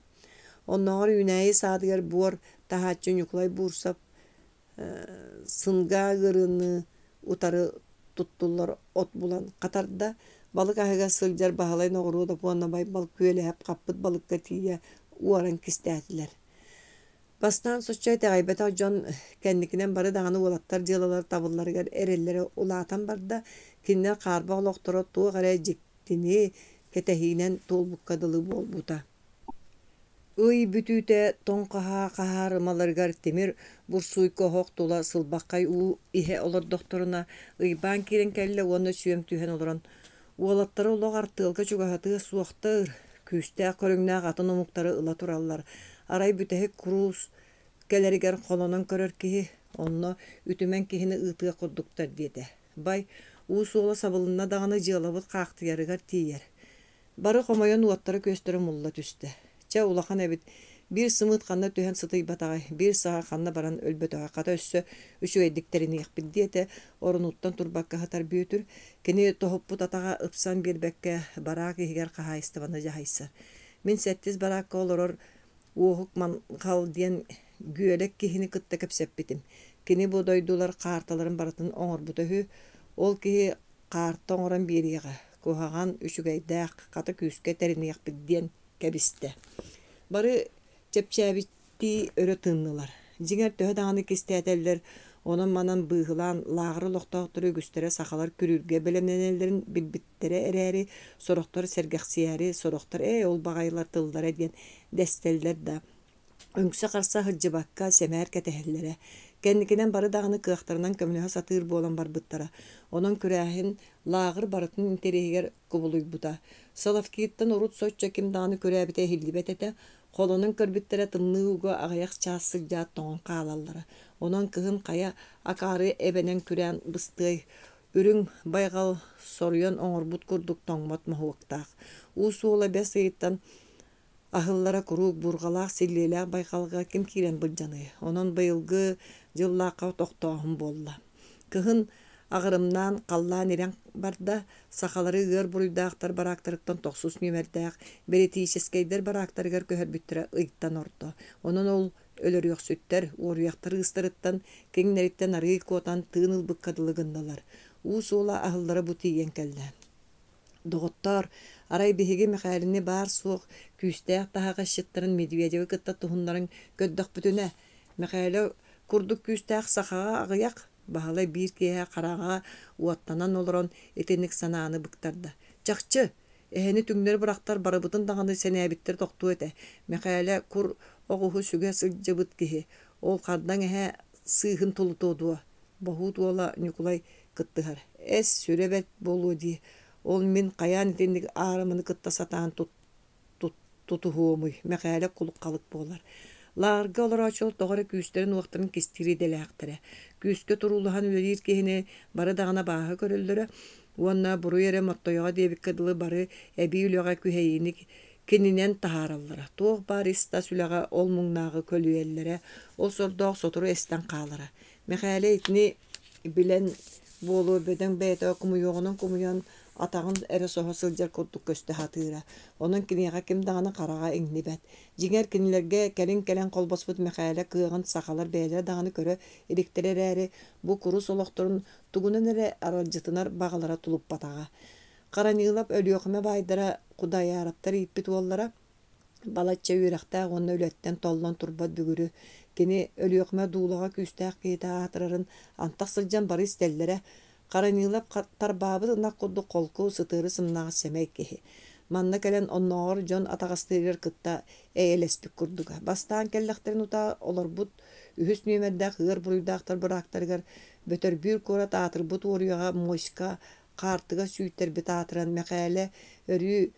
Onlar Yüneyi sadıgar buor tahatçı Nikolay Bursap sınga gırını utarı tuttular ot bulan Katarda balık ahıga sılcar bahalay noğru da puanna bay balık köyle hep kapıt balıkka tiye uaran kistetiler. Bastan soçay tegaybeta John kendikinen barı dağını olattar jılalar tabılları gar erellere ulatan barda kinler karba oloktora tuğ gara jiktini ketehinen tolbukkadılı bol buta. Öy bütüte tonqaha qaharmalargar temir bursuyko hoqtola sılbaqay u ihe olur doktoruna ıyban kiren kelle onu süyem tühen oluran. Ualattары олоғар тылға чугаһатыа суохтар, күстää көрүңнää атын умуктары ыла тураллар. Арай бүтэһик куруус келеригер холонон көрөр киһи, онно үтүмэн киһини ыытыа курдуктар диэтэ. Бай, уусуола сабылынна даҕаны дьыалабыт хаактыярыгар тиийэр. Бары хомойон уаттары көстөрө мулла түстэ. Ча улахан эбит bir sımıt kanna tühen sıtый batagay, bir sağa kanna baran ölbötöge kata össö, üçü eddikterini yakbid diyete, orunuttan turbakka hatar büyütür, kini tohupput ataga ıpsan bir bekke barak ihiger kaha istavanı jahaysar. Min settiz barakka oloror, uohuk mankal diyen güelek kihini kıtta kepseppitim. Kini bu doydular kartaların baratın oңor butöhü, ol kihi karta oңoran bir yaga, kohagan üçügeydak kata küske terini yakbid diyen kebiste. Barı Çepçäbitti örö tınныlar. Jiňer töhö daňyny kistäteller, onun manan bıhılan lağırı loqtaqtırı güstere saxalar kürürge belemnenelerin bilbittere ereri, soroktor sergexsiyari, soroktor ol bagaylar tıllar ediyen desteller da. Öňkse qarsa hıjjybakka semer ketehellere. Kendikinen barı daňyny kıaqtarынан kömünühe satır bolan barbyttara. Onun kürähin lağır baratın interihiger kubuluybuta. Salavkiyittan urut soçça kim daňyny küräbite hillibet ete, Kolonun körbüttere tınlıuga ağayak çağsılca toğun qalalları. Onun kıhın kaya akarı ebenen küren bıstıy. Ürün baygal soruyon oňorbut kurduk toňmot mahuktaq. Usu ola besayittan ahıllara kuruk burgalaq sillelaq baygalga kim kiren bıljanı. Onun bayılgı jıllaqa toqtoğun bolla. Kıhın Ağırımdan qallan eren barda saxaları ığır buruydaqtar baraktarıktan toxsus nümerdaq, beretiyişeskeyder baraktarıgar köhörbüttüre ıйттан ordu. Onun ol ölür yok sütter, uğruyaqtары ıstırıttan, kengineritten arıy kotan tığınıl bıkkadılığındalar. Uus ola ahıllara bu tiyen kelle. Doğuttar, aray bihigi mekhalini bar soğuk, küstaq tahaqa şıttарын medvedevi kıtta tuhunların göddaq bütüne. Mekhali kurduk küstaq saxağa ağıyak, Bahalay bir kihe qarağa uattanan oloron etenik sanaаны bıktarda. Çakçı, eheni tüngleri bıraktar barabıtın dağını senebittir toqtu ete. Mekale kur oğuhu süge sılcabıt kihi. Ol qardan ehe sığın tolu toğduwa. Bahut ola Nikolay kıttıhar. Es sürebet bolu di. Ol min qayan etenik ağrımını kıtta satan tutuhuomuy. Mekale kuluk kalık bolar. Larga olar açol toğara küsterin uaqtарын kistiri deleaqtara. Küske turuluhan ülerir kehine barı dağına bağı körüllere. Uanna buru yere mottoyağa debikkadılı barı ebi üleğa küheyinik keninen taharallara. Toğ barista sülağa olmunnağı kölüyellere. Ol sordoğ soturu esten qalara. Mekale itini bilen bolu beden beyta kumuyuğunun kumuyan atağın ere soha sılcar kodduk köste hatıra. Onun kiniyağa kim dağını qarağa eňnibet. Jiňer kinilerge kelen kolbasbıt mekale kığın saxalar beylere dağını körö elikterer äri bu kuru soloktorun tugunan ere aralcıtınar bağalara tulup batağa. Qaranýylap ölüyoqme baydara Kuday Araptar ipit ollara balatça yürekta onu öletten tollan turbat bügürü. Kini ölüyoqme duulağa küstaq kiyta atırarın antaq sılcan bari istellere Qaranýylap tarbabı ınak koddu kolku sıtırı sımnağı semek kehi. Manna kelen onnoğur jon atağastırır kıtta eylespik kurduga. Bastan kellekterin uta olarbut Ühüs nümerdə hığır buruydaqtar bıraktırgar bötөр bir korat atır bu toruyaga moşka kartıga süyter bit atıran mekale örü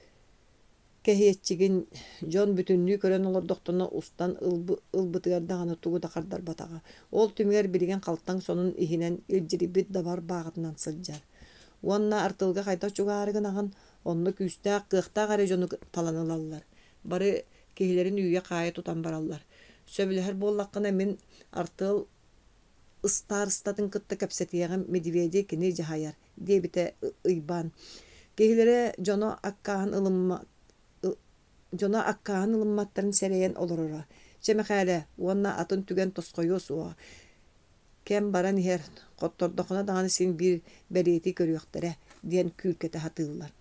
kehiyetçigin John bütünlüğü gören olur doktoruna ustan ılbıtıyardağını tuğu da kardar batağa. Ol tümüger biligen kalttan sonun ihinen ilciribit davar bağıtından sılcar. Onna artılga kayta çugarıgın ağın onlu küstağ kıhtağ araconu talanılallar. Barı kehilerin üye kaya tutan barallar. Söbüleher bollaqına min artıl ıstar kıtta kapsatiyeğim mediviyede kini cahayar. Diye bite ıyban. Kehilere Jona akkahan ılımmatların sereyen olurura. Çemekale, onna atın tügen toskoyos o. Kem baran her qottordokuna dağını sin bir beriyeti görüyortere diyen külkete hatırlar.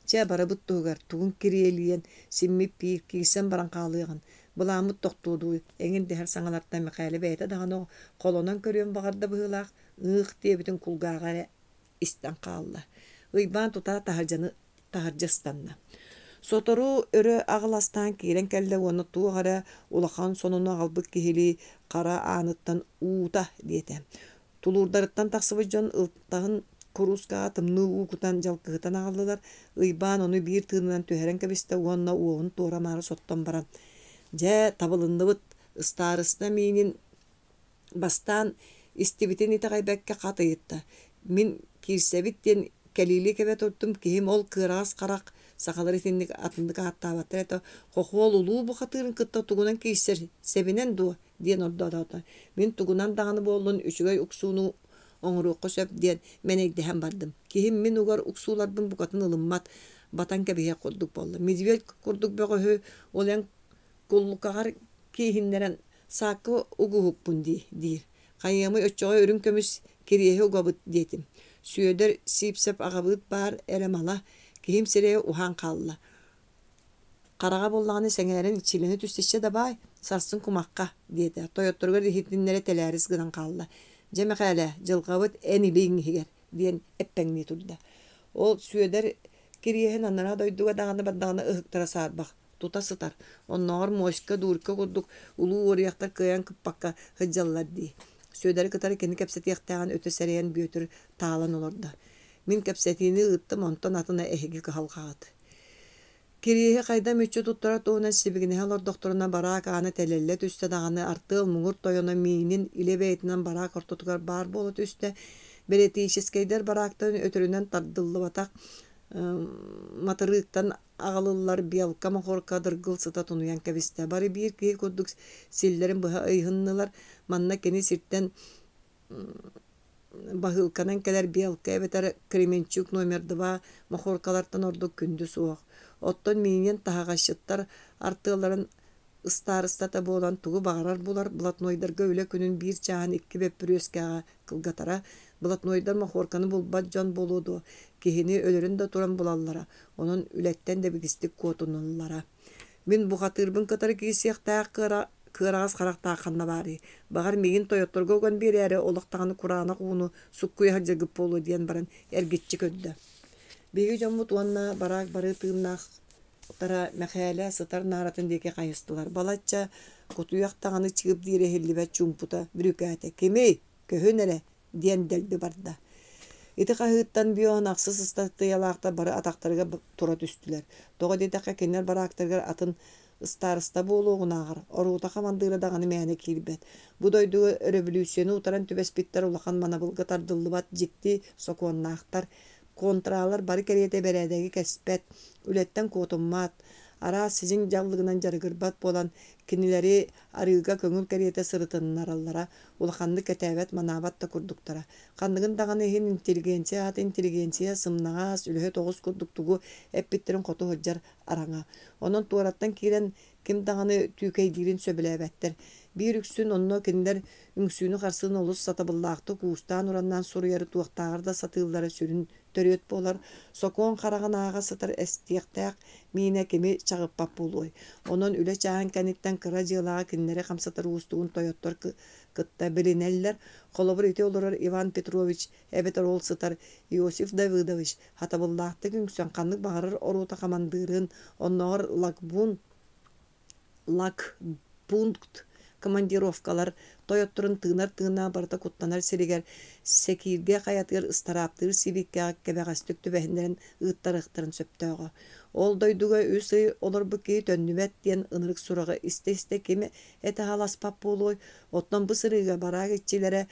Çe bara buttuğar, tuğun kiriyeliyen, simmip bir kiysen baran kalığın. Bulamut doktuğdu, engin deher sangalardan mekale beyte dağını kolonan görüyon bağırda bığılaq, diye bütün kulgağara isten kallar. Uyban tuta taharcastanna. Sotoru örü ağlastan kiren kelle onu tuğara ulakan sonunu albık kihili kara anıttan uğuta diyete. Tulurdarıttan taksıbıcan ıltağın kuruska atımlı uğutan jalkıhıtan ağlılar. Uyban onu bir tığından tüheren kabiste uğunna uğun tuğramarı sottan baran. Je tabılındı bıt ıstarısına minin bastan istibitin itaqay bekke katıyıttı. Min kirsebitten kelili kebe tuttum kihim ol kıras karak sakaları tindik atındık attabattır eto qoqol ulu bu katırın kıtta tugunan kiyser sebinen du diyen orada da. Min tugunan dağını bollun üçügay uksunu oңuru qosöp diyen menegde hem bardım. Kihim min ugar uksulardım bu katın ılımmat batan kebehe kurduk bollu. Midvel kurduk beğö olen kullukar kihinleren sakı ugu hukbun dir. Kayamı öççoğa örün kömüs kiriyehe ugabıt diyetim. Süöder sipsep ağabıt bar eremala kihim sireye uhan kalla. Karağa bollağını senelerin içilini tüsteşe de bay sarsın kumakka diyete. Toyotturgar hitinlere teleriz gıdan kalla. Cemekale jılgabıt en iliğin higer diyen eppenni turda. O süöder kiriyehen anlara doyduga dağını bandağını ıhıktara sarbak. Tuta sıtar. Onlar moşka durka kurduk. Ulu oriyaktar kıyan kıppakka hıcallar diye. Söyderi kıtarı kendi kapseti yaktağın öte sereyen büyütür tağlan olurdu. Min kapsetini ıttım ondan atına ehegi kıhalqağıdı. Kiriyehe kayda müçü tuttura tuğunan sibigini halor doktoruna barak ağını telellet üstte dağını arttığıl muğur toyona minin ile beytinden barak ortutukar bar bolut üstte beleti işiskeyder baraktan ötüründen tardıllı batak matırıktan ağılılar biyalka mahorkadır gıl sıta tunuyan kaviste. Bari bir kihi kurduk sillerin bıha ayhınlılar manna keni sirtten bahılkanan kadar biyalka ebeter kremençuk nomer 2 mahorkalardan ordu kündü soğuk. Otton minyen tahagaşıttar artığların ıstarıstata boğulan tuğu bağırar bular blatnoydar gövle günün bir çağın iki bepürüyöskağa kılgatara blatnoydar mahorkanı bulbat can boludu kihini ölürün de turan bulallara onun ületten de bigistik kotunullara. Min bu hatırbın katarı kisiyak tağı kırağız karaktağı kanna bari. Bağır migin toyottorga ogan bir yere olaqtağını kurağına kuğunu sukkuya hacagıp bolu diyen baran ergitçik ödді. Begi jomut wanna barak barı tığımnaq tara mekhele sıtar naratın deke kayıstılar. Balatça kutuyaq tağını çıgıp dire hellibet çumputa brükate. Kemi köhönere diyen delbi barda. Iti kahıttan biyoğun aksız ıstatı yalaqta barı ataqtarga tura düştüler. Doğa dedaka kenler barı aktargar atın ıstarısta boğuluğun ağır. Oruğuta kamandığıra dağını meyane kilbet. Bu doyduğu revolüsyonu utaran tübespitler ulaqan manabılga tardıllıbat jikti sokuanna aktar. Kontralar bari keriyete beredegi kespet,ületten kotummat, ara sizin jallığından jargırbat bolan kinileri arıga köngül keriyete sırıtının arallara, ulaqanlı ketebet manabat da kurduktara. Kandığın dağını ehin inteligensiya sımnağa sülühe toğuz kurduktuğu hep bittirin kotu hıccar arana. Onun tuvarattan kiren kim dağını tükeydirin söbülebettir. Bir üksün onunla kinler üngsüünü qarsığın olus satabıllaqtı kuustan orandan soru yarı tuaqtağırda satıllara sürün törüyöt bolar. Sokon qarağın ağa satar estiyaktaq mine kemi çağıppap buluy. Onun üle çağın kanitten kıra jılağa kinlere kamsatar ustuğun toyottor kıtta bilineller. Kolobur iti olurar Ivan Petrovich ebetar ol satar Iosif Davidovich hatabıllaqtı üngsün kanlık bağırır oruta kamandırın onlar lakpunkt командировкалар тойоттурун тыынар барда куттанар сиригер секирге каятыр ыстараптыр сибикке кебегастык түбэхиндерин ыттарыктарын сөптөөгө. Ол дойдуга үсүй олорбу ки төннүбет диен ынырык сурага исте кими эте халаспап болой. Оттон бу сырыга бараг ичилере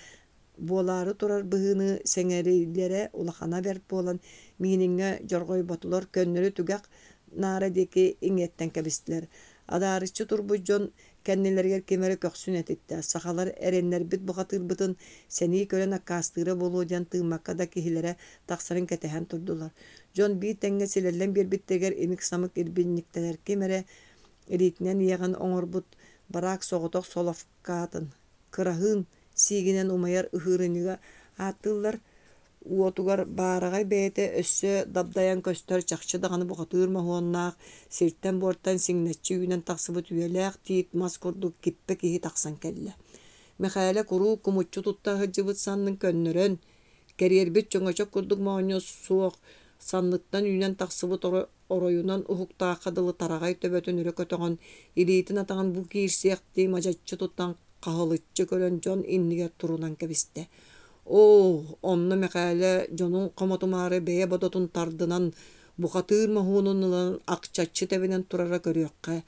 болары турар быһыны сеңерилере улахана берп болан мининге жоргой ботулар көннөрү түгак нара деки иңеттен кебистилер. Адарычы турбу жон кеннелерге кемере көксүн этитте. Сахалар эреннер бит бугатыр бытын сени көрөн акастыра болудан тыымакка да кихилере таксарын кетеһен турдулар. Жон би теңге силеллен бир биттегер эмик самык ирбинниктелер кемере ритнен яган оңорбут барак соготок соловкатын кырахын сигинен умаяр ыхырыныга аттылар. Уотугар баарагай бээте өссө дабдаян көстөр чакчы даганы бухатыр махуоннаах сирттен бортан сиңнеччи үйнен таксыбыт үйелээх тиит мас курдук киппе киһи таксан келле. Михаэля куруу кумуччу туттаһы жыбыт саннын көннөрөн кериербит чоңочок курдук мооньо суох санныттан үйнен таксыбыт ороюнан ухуктаакка дылы тарагай төбөтүн үрө көтөҕөн илиитин атаҕан бу киирсиэхти мажаччы туттан каһылыччы көрөн дьон иннигер турунан кэбисте. Онно Михаэля дьонун комотумаары бэйэ бодотун тардынан бухатыыр маһуунуннан акчаччы тэбинен турара көрүөккэ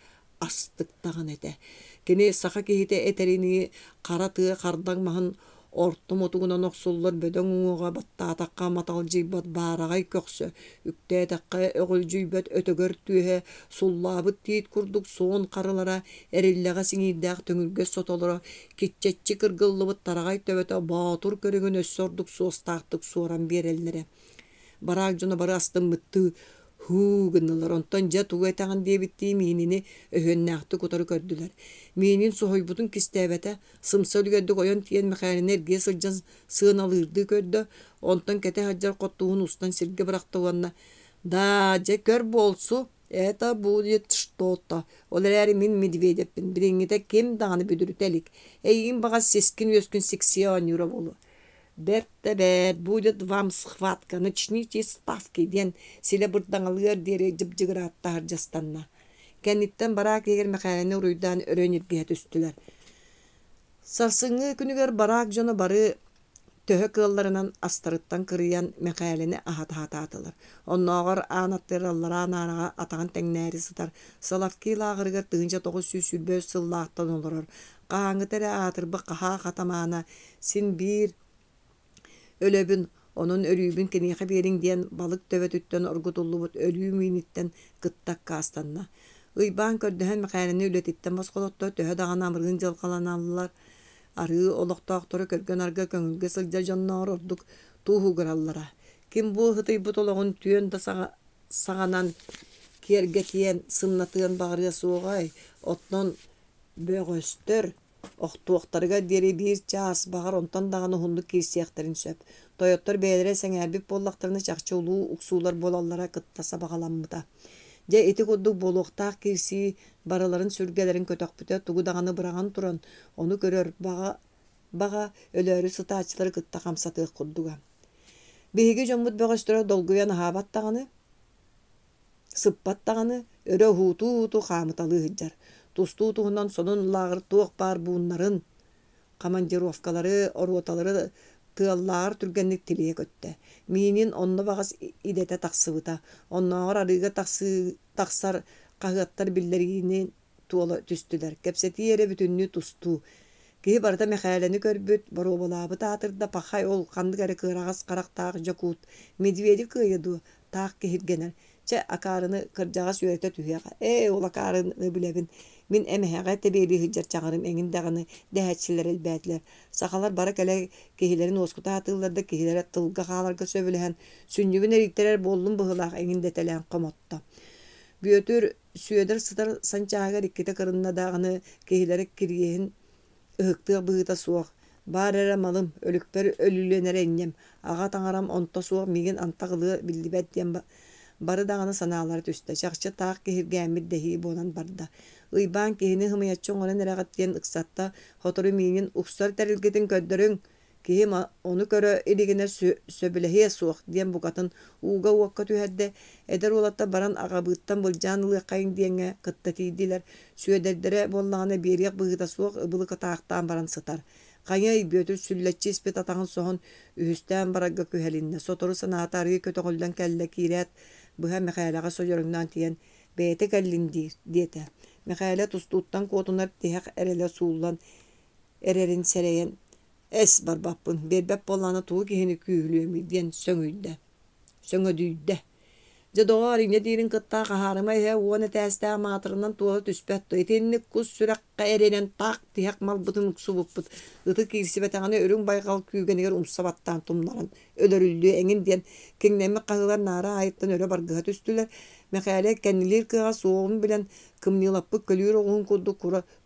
астыктаган эте. Кини саха киһите этерини кара тыа кардаң маһын ортум отугунан оксуллар бөдөң уҥуга баттаатакка маталжыйбат баарагай көксө үктээтэкке өгүлжүйбөт өтөгөр түйэһэ суллаабыт тиит курдук суон карылара эриллэҕэ сиҥиирдээх төҥүргө сотолоро киччеччи кыргыллыбыт тарагай төбөтө баатур көрүгүн өссордук суостаахтык суоран биэрэллэре. Бараак дьоно бары астыммыттыы гыннылар онтон жа тугайтаган диэбитти миинини өһүннээхти кутары көрдүлэр. Миинин сухойбутун кистээбэтэ сымса үлгэрдик ойон тиен Михаэлини эргие сылдьан сыын алыырдыы көрдө. Онтон кете хаджар коттугун устан сирге бырактыганна да же көр болсу это будет что-то. Олэри мин Медведевпин бириңите кем даганы бүдүрүтелик. Эйин багас сескин өскүн сексионюра болу. Бертебет будет вам схватка, начните ставки ден силе бырдаңалыгар дере жыбжыгыраттар жастанна. Кенниттен барак егер Михаэлини уруйдан өрөнүргө түстүлөр. Сарсыңы күнүгөр барак жоно бары төһө кылларынан астарыттан кырыян Михаэлини ахатаатылар. Онногор анаттыраллара анарага атаган теңнээри сытар. Салавки лагырыгар тыынча 900 сүлбө сыллаактан олорор. Кааңы тере атырбы каха катамаана син бир өлөбүн onun örübün keniğe berin diyen balık tövetütten orgutulluğut örübü minitten kıttak kastanna. Uyban kördühen Mihaэлini ületitten baskolotto töhe dağın amırgın jalkalanallar. Arığı oloqtağıtları körgön arga köngülge sılca jonnoor orduk tuğu gırallara. Kim bu hıtı butoloğun tüyen da sağanan kergetiyen sınnatıyan bağırıya soğay otnon böğöstör Oxtuoqtarga deri bir ças bağır ondan dağını hunduk kirsiyaktarin söp. Toyottor beylere seňärbip bollaqtarını çaqçı ulu uksular bolallara kıttasa bağalanmıda. Je eti kudduk boluqtaq kirsi baraların sürgelerin kötökpüte tugu dağını bırağan turan onu görür bağa ölörü sıtaçları kıtta kamsatıq kudduga. Bihigi jommut böğöstöre dolguyan habat dağını sıppat dağını öre hutu xamıtalı hıccar. Tustuğundan sonun lağır tuğ bar bunların komandirovkaları, orvotaları tığallar türgenlik tiliye götte. Minin onunla bağız idete taksıvıta. Onlar arıga taksar kağıtlar billerini tuğla tüstüler. Kepseti yere bütünlüğü tustu. Ki barda Mihaэлini körbüt, barobalabı tatırda pahay ol kandıgarı kırağız karak tağ jakut. Medvedev kıyıdı tağ kehirgener. Çe akarını kırcağız yörete tühyağa. Ol akarını bilebin. Min emeheğe tebeli hıccar çağırım engin dağını dehətçiler elbətler. Sakalar barak ele kehilerin oskuta atıllarda kehilere tılga xalarga sövülehen. Sünnübün erikteler bollun bıhılaq engin detelen komotta. Büyötür süyöder sıtar sançağa rikkete kırınna dağını kehilere kiriyehin ıhıktığı bıhıta soğuk. Barere malım ölükber ölülenere ennem. Ağa tangaram onta soğuk migin antağılığı bildibet diyen barı dağını sanaları tüste. Çakçı tağ kehirgəmir dehi bolan barda. Uyban kehini hımayatçın olan eragat diyen ıksatta hotoru minin uksar terilgetin köddörün Kihim onu körö iligine söbülehiye soğuk diyen bu katın uğga uğakka tühedde eder olatta baran ağabıttan bulcan ılıqayın diyenge kıtta tiydiler. Süöderdere bollağına beriyek bığıda soğuk ıbılı katağıqtan baran sıtar. Kanyay bötür sülletçi ispet atağın soğun ühüsten baragga kühelinne. Sotoru sanatarı kötü goldan kelle kiret bıha mekaylağa soyorundan tiyen beyete kellindir diyete. Mekayla tustuuttan kotunar tihak erele suullan ererin sereyen es barbappın berbep bolana tuğu kihini kühülüyemi diyen söngödüydü. Jadoğar ine dirin kıtta kaharıma he uğana teste matırından tuğu tüspetto. Etenlik kus sürekka erenen tak tihak mal bıtın uksu buput. Itı kirsi betağına örün baykal kügeniger umsabattan tumların ölörüldüğü engin diyen kengnemi kahılar nara ayıttan öyle bargıha tüstüler. Mekale kendiler kığa soğum bilen kımnılapı kölüyor oğun kudu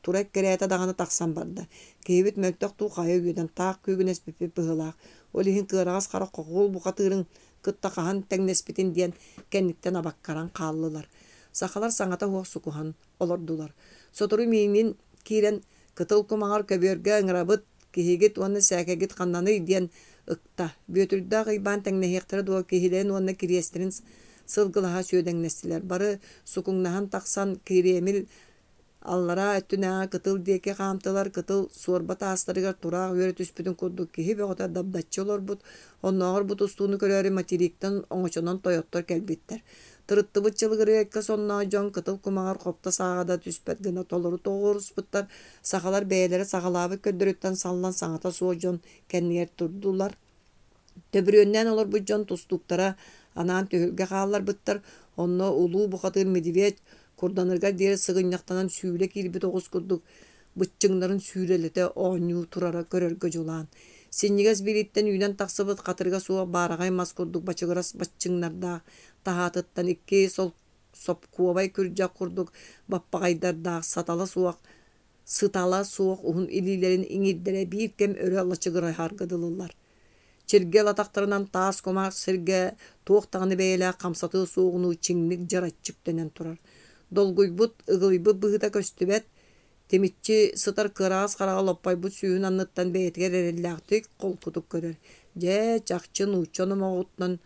turek kereyata dağını taksan barda. Kehibit möltak tuğ kaya güden tak kügünes pipi pıhılak. Olihin kırağız kara kokul bu katırın kıtta kahan tengnespit'in diyen kennikten abakkaran kallılar. Sakalar sanata huak sukuhan olurdular. Sotoru minin kiren kıtıl kumağar köbörge ıngırabıt kihigit onu säkegit kannanı diyen ıkta. Bötürda gıyban tengnehektere doğa kihilerin onu kiriyestirin sılgılaha söydengestiler. Barı sukunnahan taksan kiriyemil allara öttüne kıtıl diyeke kamtılar kıtıl sorba taslarıgar turaq yöre tüspütün kudduk kihi ve ota dabdatçı olur but. Onnağır but ustuğunu köreri matirikten oңoçonon toyottor kelbitter. Tırıttı bıççılıgırı ekka sonna jon kıtıl kumağır kopta sağada tüspet gına toluru toğurus buttar. Sakalar beylere sakalabı köddürütten sallan sağata soğu jon kenniyer turdular. Töbüründen olur bu jon tustuktara anan tühülge kallar buttar. Onna ulu bu katır medivet kurdanırga diğer sığınyaktanan süyle kilbi toğuz kurduk. Bıççınların süylelete oğunyu turara körörgö jolan. Sinniges biritten üyden taksıbıt katırga suğa baragay mas kurduk. Baçıgıras bıççınlarda tahatıttan iki sol sop kuabay kürcak kurduk. Bappagaydarda sıtala suğak uhun ililerin iniddere bir kem öre alaçıgıray hargıdılılar. Çirgel ataktarından taas komak sirge toğtağını beyle kamsatı soğunu çinglik jaratçık denen turar. Dolguybut ıgıybı bıhıda köstübet temitçi sıtar kıraaz karağa loppay bu suyun anlıttan beyetger erellaktik kol kutuk görür. Je çakçın uçanım oğutlan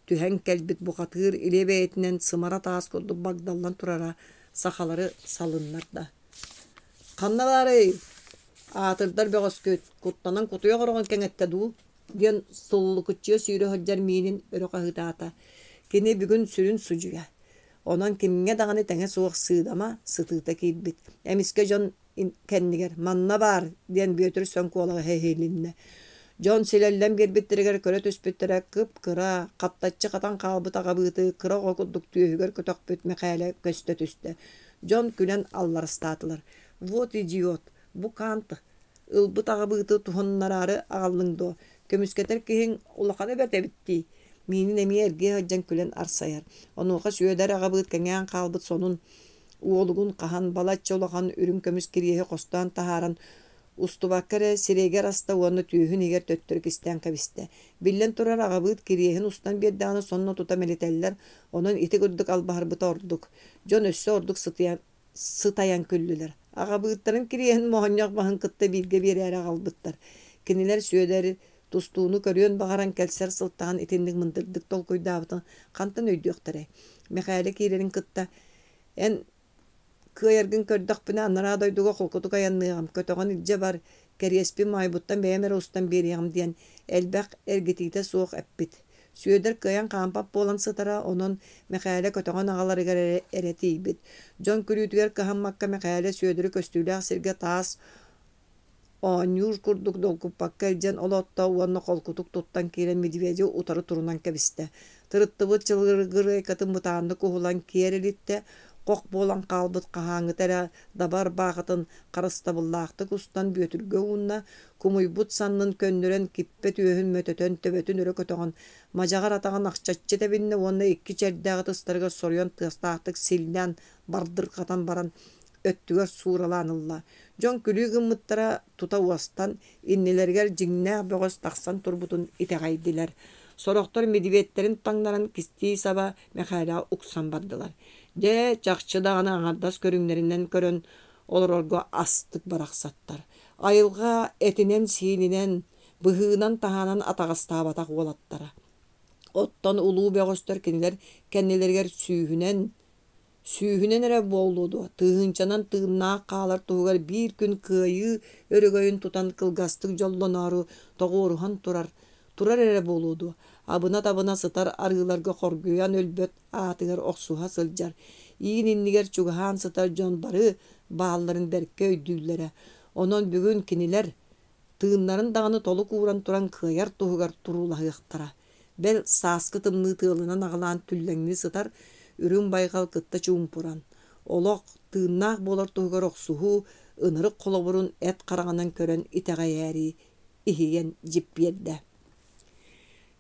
tühen kelbit bu katır ile beyetinden sımara taas kurdu bagdallan turara sakaları salınlar da. Kannaları atırdar beğos köt kutlanan kutuya koroğun kenette du diyen sollu kutçuya sürü hoccar minin örü kahıdata. Kene bugün sürün sucuya. Onan kimine dağını tenge soğuk sığdama sıtıqta kilbit. Emiske jon kendiger manna bar diyen büyötür sönku olağı heyhelinne. Jon silellem gerbittirger köre tüspüttere kıp kıra kaptatçı katan kalbıta kabıtı kıra kokuduk tüyüger kötök bütme kayla köste tüste. Jon külen allar statılar. Вот idiot. Bu kantı. Ilbıt kabıtı tuhunlararı ağallındı. Kömüsketer kihin ulakana bete bitti. Minin emi erge haccan külen arsayar. Onuqa süöder agabıt kengen kalbıt sonun uolugun kahan balatça olakan ürün kömüs kiriyehi kostan taharan ustubakkare sireger asta onu tüyühün iger töttürk isten kabiste. Billen turar agabıt kiriyehin ustan bir dağını sonuna tuta meliteller. Onun iti gürdük albaharbıta orduk. Jon össü orduk sıtayan küllüler. Agabıtların kiriyehin mohanyak bahın kıtta bilge bir yere kalbıtlar. Kiniler süöder tustuğunu görüyorsun bağıran kelser sıltağın etindik mındırdık tol koydağıtın kantan öydüyoktare. Mekayla kirerin kıtta en kıyargın kördük bine anlara doyduğu kolkutuk ayanlığım. Kötüğün ilce var keriyespi maybuttan beyemer ustan beriyem diyen elbek ergetiyte soğuk eppit. Süöder kıyan kampap bolan sıtara onun mekayla kötüğün ağaları eretiyibit. Jon kürütüger kıhan makka mekayla süödürü köstüyle sirge taas Oñur kurduk dolkup bakkalcan olotta uanna kolkutuk tuttan kiren midiveci utarı turunan kebiste. Tırıttıbı çılgırgırı katın butağında kuhulan kierelitte kok bolan kalbıt kahangı tere dabar bağıtın karıstabıllağıtı kustan büyötürgö unna kumuybut sannın köndüren kippe tüyöhün mötötön töbötün örö kötöğün macağar atağın akçatçı tebinne onna iki çerdağıt ıstarıga soruyan tığastağıtık silden bardır katan baran öttüger suuralanılla. Jon külü gımıttara tuta uastan innilerger jinne beğos taksan turbutun itegaydiler. Soroktor medivetlerin tanglaran kisti saba mekhala uksan bardılar. De çakçı dağına ağardas körünlerinden körön olurorgo astık baraksattar. Ayılga etinen sininen Bıhığынан tahanan atağıstaabata olattara. Ottan ulu beğostör kennelerger süühünen ere bolludu. Tığınçanan tığınnağa qalar tuğugar bir gün kıyı örөгöйün tutan kılgastık jollonaru toğuruhan turar. Turar ere boludu. Abına tabına sıtar arılarga korguyan ölböt atıgar oksuha sıljar. İyin inniger çugahan sıtar jonbары bağların berke öydüylere. Onon bugün kiniler tığınların dağını toluk uğran turan kıyar tuğugar turulahıqtara. Bel saskı tımlı tığılынан ağılan tüllenni sıtar ürün baygal kıtta çumpuran. Olok tığınnaq bolar tuğugar oksuhu ınırık kolaburun et qarağanan kören iteğayari ihiyen jippiyedde.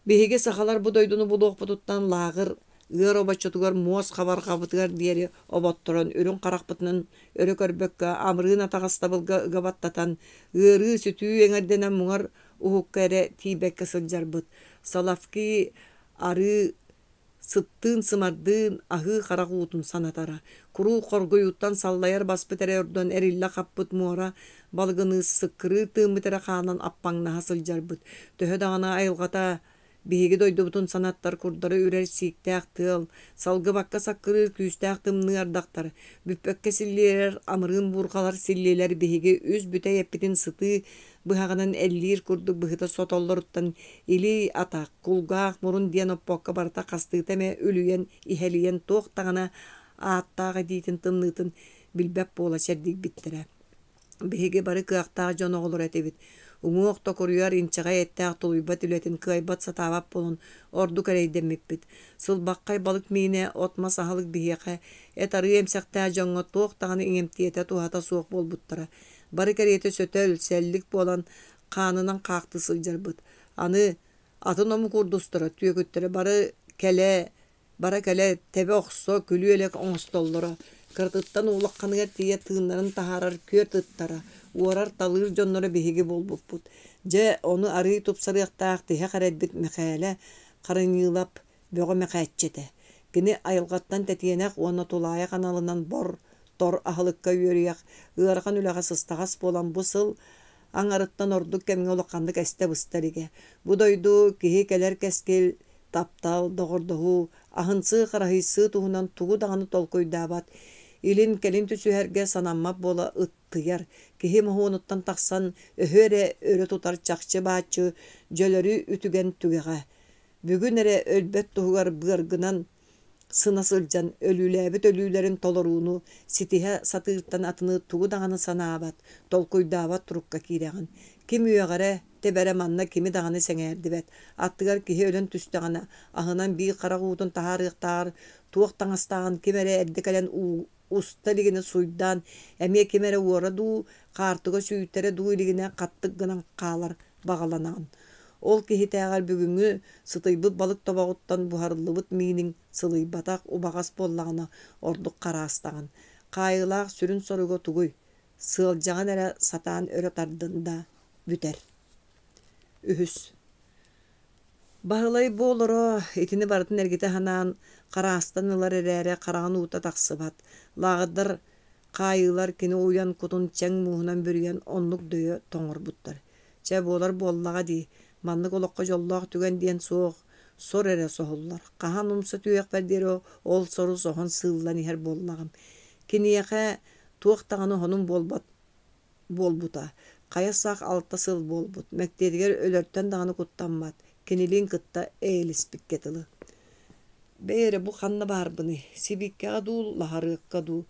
Behige sahalar bu doydunu buluq bututtan lağır ıar obaçotugar muas xabar qabıtıgar diyeri obottoron ürün qaraqpıtının örök örbökka amrığın atağastabıl gabattatan ıarı sütü eŋerdenen muğar uhukka ere tibekke sıljar Salafki arı sıttığın sımardığın ahı qaraqutun sanatara. Kuru korgoyuttan sallayar baspıtere ördön erilla qappıt muara balgını sıkkırı tığmıtere xanan appaŋnaha sıljar Töhö dağına ayılgata Bihigi doydubutun sanattar kurdары ürer siktäq tığıl, salgı bakka sakkırır küstäq tımны ardaqtar, büppökke sillerer, amırın burqalar silleler bihigi üz büte yeppitin sıtı, bıhağынан ellir kurdu bıhıta sotolloruttan ili ataq, kulgaq, murun diyen oppokka barta qastıqteme ölüyen, iheliyen toqtağına aattağı diitin tımnıtın bilbep bola çerdik bittere. Bihigi barı kıaqtağı jon oğulur etebit. Uŋuoq tokoruyar inçağa ettääq tuluybatületin kıybat satabap bolun ordu kareydemmipпит. Sılbaqqay balık miine otma sahalık biheqe et arı emsaqtää joŋŋo toq tağını iňemtiyete tuhata suoq bolbuttara. Barı karete sötöl sellik bolan qaanынан qaaqtı sıljarbyt. Anı atın omu kurdustura tüöküttere bara kele tebe oqso külü elek oňostollara. Kırtıttan uğlaq kanıgar tiye tığınların taharar kör tıttara. Uarar talır jonlara behigi bolbupput. Je onu arı tupsarıqtaq tihe qaredbit meqale qarınyılap böğe meqaetçete. Gini ayılgattan tetiyenek ona tulaya kanalından tor ahılıkka yörüyaq. Iaraqan ülağa sıstagas bolan bu sıl aňarıttan orduk kemiň olaqandyk este bıstarige. Bu doydu kihi keler keskel taptal doğurduhu ahınsı qarahısı tuhunan tuğu dağını tolkoydabat. İlin kelin tüsüherge sananma bola ıttıyar. Kihi muhunuttan taqsan öhöre öre tutar çaqçı bağçı jölörü ütügen tügeğe. Bugün ere ölbet tuğugar bırgınan sınasılcan ölüläbit ölülerin toloruunu sitihe satırtan atını tuğu dağını sanabat. Tolkoydabat turukka kireğin. Kim üyeğare tebere manna kimi dağını seňerdibet. Attıgar kihi ölün tüstağına ahınan bir qarağutun taharıqtar tuğuk taňastağın kimere eddikalen usta ligine suydan emye kimere uğradu qartıga süýtere duýligine qattık gınan qalar bağalanan. Ol kihi täğer bugüngü sıtıyby balık tobaguttan buharlybyt miiniň sılıybatak ubagas bollagına orduk qarastagyn. Qaýylaq sürün sorugo tuguy. Sıljagan ere satan öre tardında büter. Ühüs. Bahılay boloro itini barıtın ergite hanan qarastan yıllar erere qarağın uta taqsıbat. Lağıdır qaýylar kini uyan kutun çeň muhunan bürüyen onluk döýe toňur buttar. Çe bolar bollaga di. Manlyk olokka jollaq tügen diyen soğuk. Sor ere sohullar. Qahan umsa tüýek berdero ol soru sohun sığıllan her bollagym. Kiniyeqe tuoqtağını honun bolbuta. Qayasak altta sıl bolbut. Mektediger ölörtten dağını kuttanmat. Kinilin kıtta eğilispik ketili. Beyre bu xanna barbını. Sibikke dul, laharıqqa du.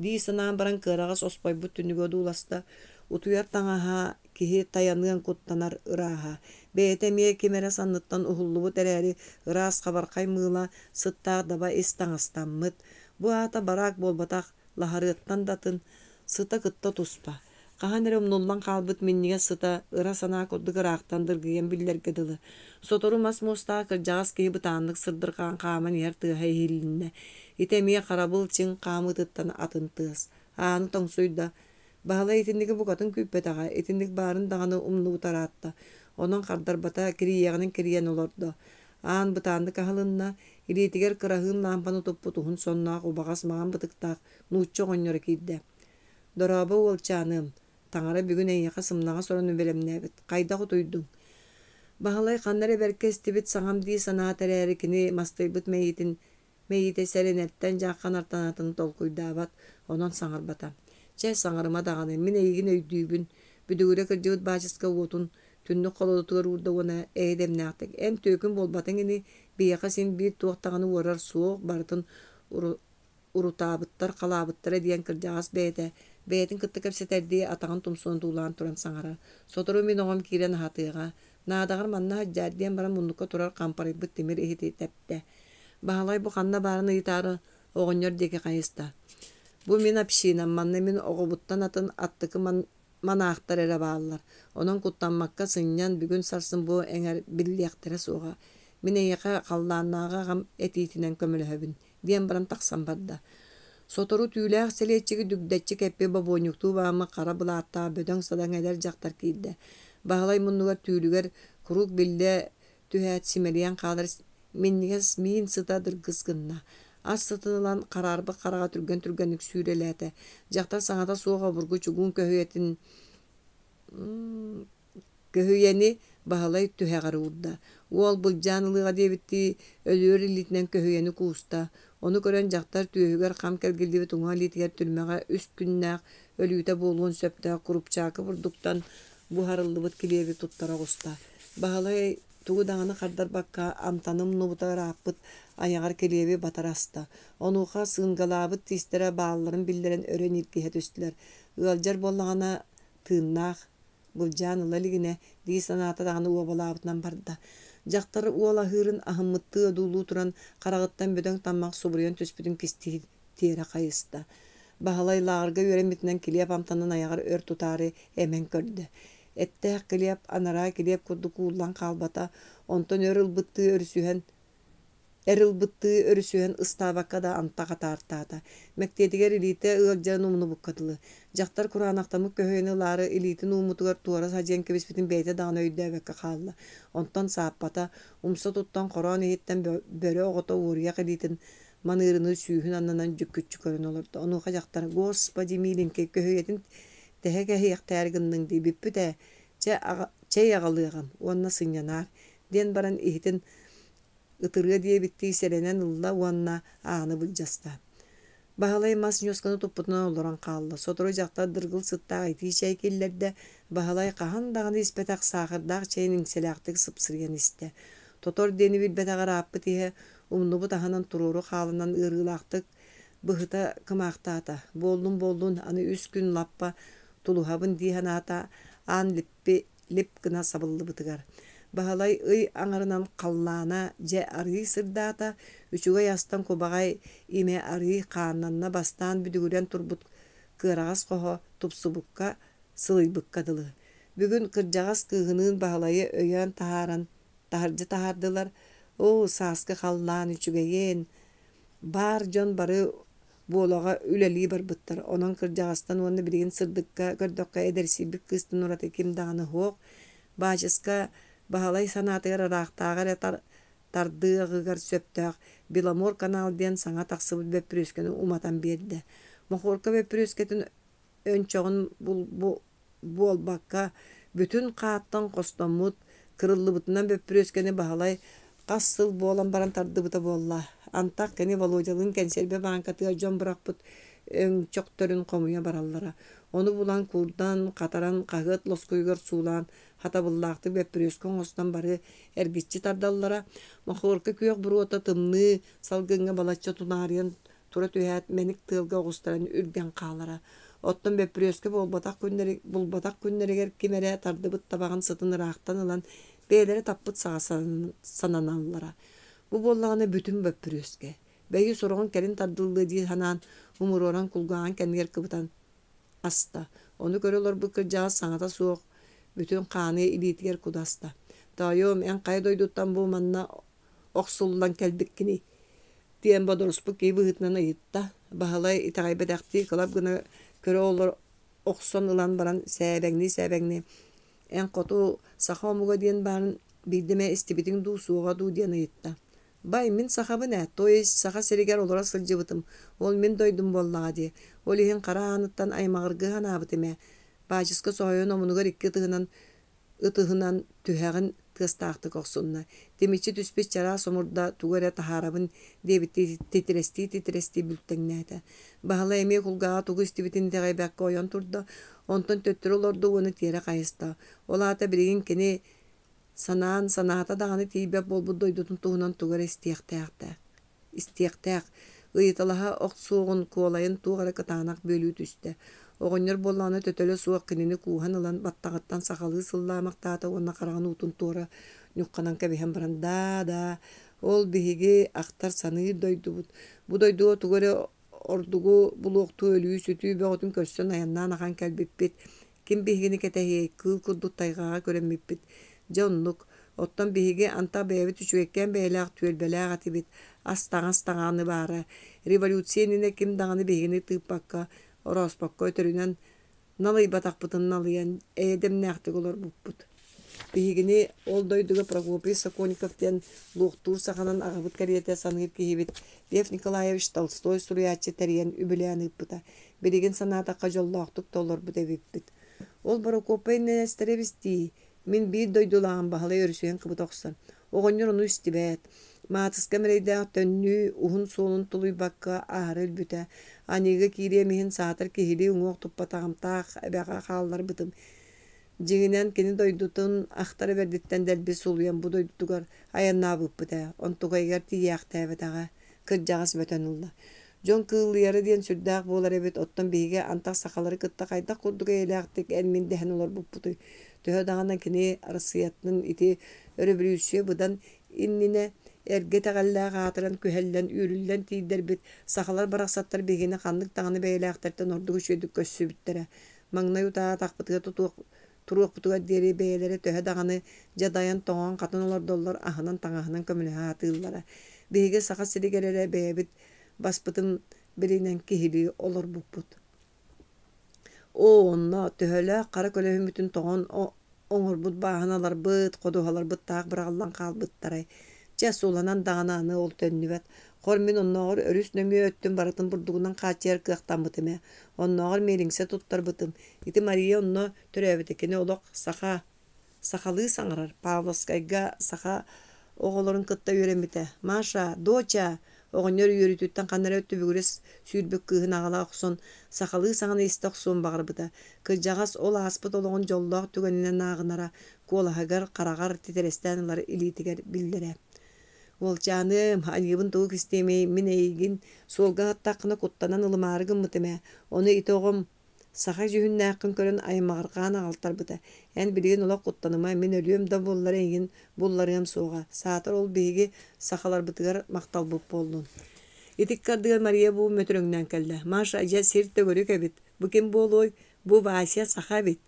Di sanan baran kıragas ospay bu tünüge dulasta. Utuyar taňaha kihi tayanıgan kuttanar ıraha. Beyetemiye kimere sanlıttan uhullubu tereri ıras qabarqay mığla sıttaq daba istaňastanmyt. Bu ata barak bolbatak laharıqtan datın sıta kıtta tuspa. Qahanere nollan qalbyt minnige sıta ıra sana koddu gıraqtandır giyen billerge dılı. Sotoru masmosta kırjagas kihi bıtanlık sırdırqan qaman yer tıha hilinne. Itemiye qarabıl çin qamı tıttan atın tığız. Anı toňsuyda. Bahala etindigi bu katın küppetağa, etindik barın dağını umlu utaratta. Onun qardarbata kiriyeginin kiriyen olordu. Aan bıtandı kahalınna, ilitiger kırahın lampanı toppu tuhun sonnaq ubagas mağan bıtıktaq, nuçço gonyora kidde. Doraba olçanım, taňara bugün eýe qasymnaga soran übelemnäbit. Qayda gutuydun? Bahalay kanları berkes tibit sağam di sanat ererikini mastaybıt meyite serenetten jakkan artanatını tolkuydabat onan saŋar bata. Çe saŋarıma dağını min eygin öydübün büdügüre kırcıvıt başıska otun tünlü kololutugar urda ona eğdemnaktik. En tökün bolbatın ini biyaka sin bir tuğtağını uğrar soğuk barıtın urutabıttar kalabıttara diyen kırcağız beyde. Beytin kıttık hepseterdiği atağın tumsuğun tuğulan turan saŋara. Sotoru min oğam kiren hatıga. Naadağır manna hajjar diyen baran munduka turar kamparibıt timir ehiti tepte. Bahalay bu kanna barını yitarı oğunyor deki kayısta. Bu min apşinan manna min oğubuttan atın attıkı manahtar ere bağlılar. Onun kuttanmakka sınyan bugün sarsın bu eğer billiyaktere soğa. Min eyaka kallannağa gam etitinen kömülöhöbün. Diyen baran taksan barda. Sotoru tüylək seliyetçigi dügdetçi keppe babonyuktu bağımı kara bulatta bödön sadan eder jaktar kilde. Bahalay munnugar tüylüger kuruk bille tühät simeliyen kalır minniges min sıtadır kızgınna. Az sıtınılan kararbı karağa türgenlik sürelete. Jaktar saŋata soğuğa burgu çugun köhüyeni bahalay tühägari urda. Uol buljanılığa debitti ölüyor ilitinen köhüyeni kuusta. Onu gören jaktar tühüger kam kelgildibi tuŋa litiger tülmeğe üst günnäk ölüyte bolğun söptä kurup çakı burduktan buharıllıbıt kilebi tuttara gusta. Bahalay tuğu dağını kardar bakka amtanım nubuta rapıt ayagar kilebi batarasta. Onuğa sığıngalabıt tistere bağlıların bilderen ören ilkihet üstüler. Ialjar bollağana tığınnaq buljanıla ligine di sanata dağını uobalabıtnan barda. Jaktar uola hırın ahımmıttı ödulu turan karağıttan bödön tammaq soburuyan töspütün kisti tiyere kayısta. Bahalay lağırga yöremitinden kiliyap amtanın ayagar ör tutari emen kördü. Ette kiliyap anara kiliyap kurdu kuullan kalbata onton Erılbıttığı örüsühen ıstabakka da antağa tartata. Mektediger ilite ığalcan umunu bukkadılı. Jaktar kuranaktamık köhöyeni ları ilitin umutugar tuğaras hacen kebisbitin beyte dağına öydäbekka kallı. Ondan saapata umsa tuttan koran ehitten böre oğota uğriyak ilitin manırını sүйhün annanan cükkütçü körün olurdu. Onuğa jaktar Gospodi milinke köhöyetin teheke hiyek tergindin di bippi de çey ağalığın onna sınyanar. Den baran ehitin ıtırıya diye bitti serenen ılla uanna ağını bulcasta. Bahalay mas nyoskanu topputunan oluran kallı. Sotoro jakta dırgıl sıttağı iti çeykillerde bahalay kahan dağını ispetak sağırdağ çeyin inselaktık sıpsırgen iste. Totor deni bilbetağı rapı tihe umnubu tahanan tururu kalından ırgılaktık bıhıta kımaqtata. Boldun anı üç gün lappa tuluhabın dihanata an lip gına sabıllı bıtıgar. Bahalay ıy aŋarынан qallana je arı sırdata üçüge yastan kobagay ime arı qaananna bastan büdügüren turbut kırağas qoho tupsubukka sılıybıkkadılı. Bugün kırjağas kıhının bahalayı öyen taharcı tahardılar. O saskı qallan üçügeyen bar jon barı bolaga üleli barbıttar. Onan kırjağastan onu bilgin sırdıkka gördökka edersi bir kıstın urat ekim dağını hoq. Başıska bahalay sanatıgar araqtağır tardığıgar söptağ Bilamor kanal diyen sana taksıbıt böpürüskeni umatan berdi. Mokhorka böpürüsketin önçoğun bol bakka bütün qaattan kostomut kırıllıbıtından böpürüskeni bahalay qassıl bolan baran tardıbıta bolla. Antak keni Volodjalığın kenserbe bankatıga jon bırakpıt ön çok törün komuya barallara. Onu bulan kurdan, kataran, qağıt, loskuygar suulan, hata bullaqtı böpürüskön ostan bari ergitçi tardallara. Mokhorka kuyok burota tımны salgınga balatça tunariyan tura tühät menik tığılga oğustaran ürgen qağlara. Ottan böpürüskö bulbatak günleriger kimere tardıbıt tabağın sıtını raqtan ılan beylere tappıt sağa sananallara. Bu bollağına bütün böpürüskö. Beyi soruğun kelin tardıldığı diye hanan umur oran kulgağın kendiger kıbıtan asta. Onu görüyorlar bu kırcağız sanata soğuk. Bütün kanı ilitiger kudasta. Dayom en kaydoyduttan bu manna oksullan kelbikkini. Diyen badorus bu ki bıhıtnan ayıtta. Bahalay itağaybedakti kılap gına köre olur okson ılan baran sebegni. En kotu sahamuga diyen baran bildime istibitin du suğa du diyen ayıtta. Bay min sahabı ne? Toy saha seriger olara sılcıbıtım. Ol min doydum bollağa diye. Ol ihin kara anıttan aymağırgı hanabıtime. Bacıska soğuyon omunugar ikki tığınan ıtıhınan tühägin tыстаахты koksunna. Demeçi tüspüs çara somurda tugara taharabın debiti titresti bültengnäte. Bahala eme kulgaa tugu istibitin tegaybak koyan turda. Onton töttür olordu onu tiere kayısta. Olata birigin kene sanata dağını tiybe bolbu doydutun tuğunan tugara istiyaktaak. Iyıtalaha oqsuğun kuolayın tuğara katanak bölü tüste. Oğunyor bollağına tötölö suaq kinini kuuhan alan battağıttan sakalı sıllamaktaata onna qarağını utun tuğra nükkanan kebihen baranda da. Ol bihigi aktar sanığı doydu. Bu doydu tuğara ordugu buluqtu ölüyü sütüyü beğotun kössön ayannan akan kelbippit. Kim bihigini ketehi kıl kurdut taygağa göremmippit. Jonluk ottan bihigi anta beğevi tüçüvekken beğelaq tüelbelaq atibit. Astağanı bara. Revolütsiyenine kim dağını bihigini tıpakka Orospakko ötörünen nalıy batakpıtın nalıyan edem nähtik olur bupput. Bihigini ol doyduga Prokopiy Sokonikov'ten luğtur sakanan ağabıt kariyete sanıyıp kihibit. Lev Nikolayevich Tolstoy suriyatçı teriyen übüleyen ıppıta. Birigin sanata kajollaqtuk tolor bu devippit. Ol Prokopiy nesterebisti. Min bir doydulağın bahalay örüsüyen kıbıt oqsan. Oğonyor onu istibet. Maatıska mereyde tönlü uhun solun tuluy bakka ağrıl büte. Aniga kiremihin saatır kihili uŋoq tuppatağımtaq ebeqa qallar bıtım. Jiŋinen kini doydutun axtara berditten delbi suluyan bu doydutugar ayanna bıppıta. Ontuqaygar tiyaq täbetağa kırjağas böten ulla. Jon kığılıyarı diyen sürdaq bolar ebet ottan bihige antaq sakaları kıtta qayda kurduga elaqtik elmin dehen olar bupputu. Töhö dağına kini arasıyatının iti öröbülüsüye budan innine erge teğallaa qatıran kühellen ürüllen tiyder bit sakalar baraqsattar bihine qanlık dağını beylaqtartan ordugu şöydük kössü bittere. Mangna yutağa taqpıtıga turuq putuga deri beylere töhö dağını jadayan toğan qatan olar dollar ahınan taŋahınan kömüleha atığıllara. Bihige saqa siligelere beybit baspıtın birinen kihili olur buput. O onna töhöle qara kölehün bütün toğan oňurbut bahanalar bıt, qoduhalar bıt taq bırağallan qal bıttaray. Jas olanan dağananı ol tönnübet. Qormin onnoğur örüs nömüye öttün baratın burdugunan qaçyer kıqtan bıtime. Onnoğur meliŋse tuttar bıtım. Iti Maria onno töröbetekini oloq sakalı saŋarar. Pavlovskayga saka oğolorun kıtta yöremite. Maşa, doça, oğonyor yörütütten qanara öttü bügüres sürbük kıhın ağala oqson. Sakalı saŋana iste oqson bağır bıta. Kırjagas ol aspıt oloğun jolloq tügenine nağınara. Kolahagar qaragar titerestanlar ilitiger bildire. Ol canım, anıbın tuğuk istemey, min eygin, solga hattaqına kuttanan ılımarıgın mıtıme. Onu itoğum, sağa jühün näqqin körün aymağırqan ağaltar bıta. Yani bilgin ola kuttanıma, min ölüyüm da bollar eygin, bollarıyam soğa. Saatar ol beygi, saxalar bıtıgar maqtal bup boldun. Itik kardıgar Maria bu mötüröngnen kelle. Maşa aja sirtte görük ebit. Bu kim boloy, bu Vasya saxa bit.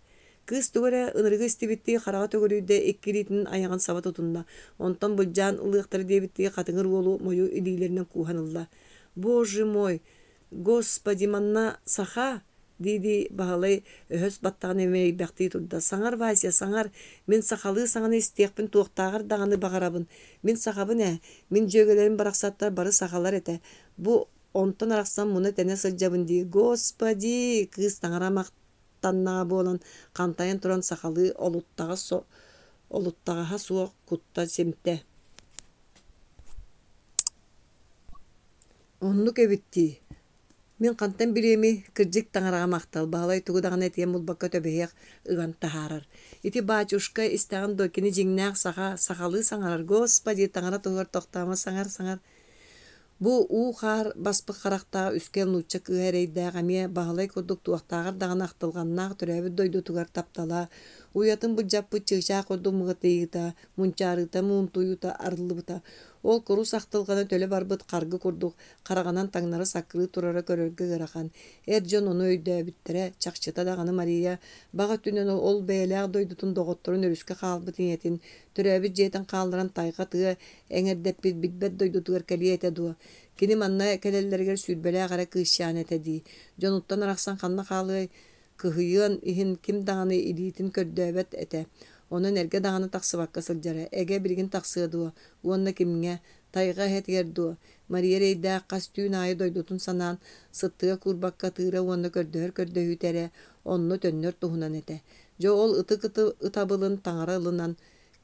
Kız tuğra ınırgı istibitti qarağa tögörüyde ikkilitinin ayağın sava tutunda. Ondan bulcan ılığıqtары debitti qatыңыр bolu moyu idiylerinden kuhanılda. Боже мой, господи манна саха, диди бағалай өһөс баттаған емей бәқти турда. Саңар Вася, саңар, мен сақалы саңаны истеқпін туақтағыр дағаны бағарабын. Мен сақабын мен жөгелерін барақсаттар бары сақалар әті. Бұ онтан арақсан мұны тәне сылжабын ди. Господи, кыз таңарамақ таннаға болан қантайын тұран сақалы олуттаға суық кутта семтті. Онлuk ebitти. Мен қантан билеми кырдьык таңараға мақтал. Бағалай тугудағын әтиен бұлбаққа төбейек ыған тахарар. Ити бачушка истаған докені жеңнәқ сақалы саңарар. Господи, таңара туғар тоқтама саңар. Бу уқар баспы қарақтаға үскел нуччак үйәрейдәғ әме бағалай көрдік туақтағыр дағын ақтылғаннақ түрәбі дойду туғар таптала. Уятын бұл жаппы чықша көрді мұғытыйыта, мұнчарыта, мұнтуйыта, арлыбыта. Ол көру сақтылғаны төлі барбыт қарғы көрдік, қарағанан таңнары сақыры тұрары көрергі ғырақан. Жон оны өйді біттірі, чақшыта дағаны Мария, баға түнен ол бәйләғ дойдутын доғыттырын өріске қалбытын етін, түрәбі жетін қалдыран тайға тыға, әңердеп бітбет дойдутығыр кәлі еті дуа. Кені манна кәлелергер сүрбелі ағара кышшан етеді. Жон ұттан арақсан қанна қалы кыһыйын иһин ким дағаны илиитин көрдөбөт эте. Онун эрге дағаны тақсыбакка сылжара. Эге билгин тақсыдуа. Уонна кимге тайга хетгердуа. Мария рейда қастүүн айы дойдутун санаан сыттыга курбакка тыыра уонна көрдөһөр көрдөһүүтәре. Онну төннөр туһунан эте. Jo ol ıtı ıtabılın taҥara ылынан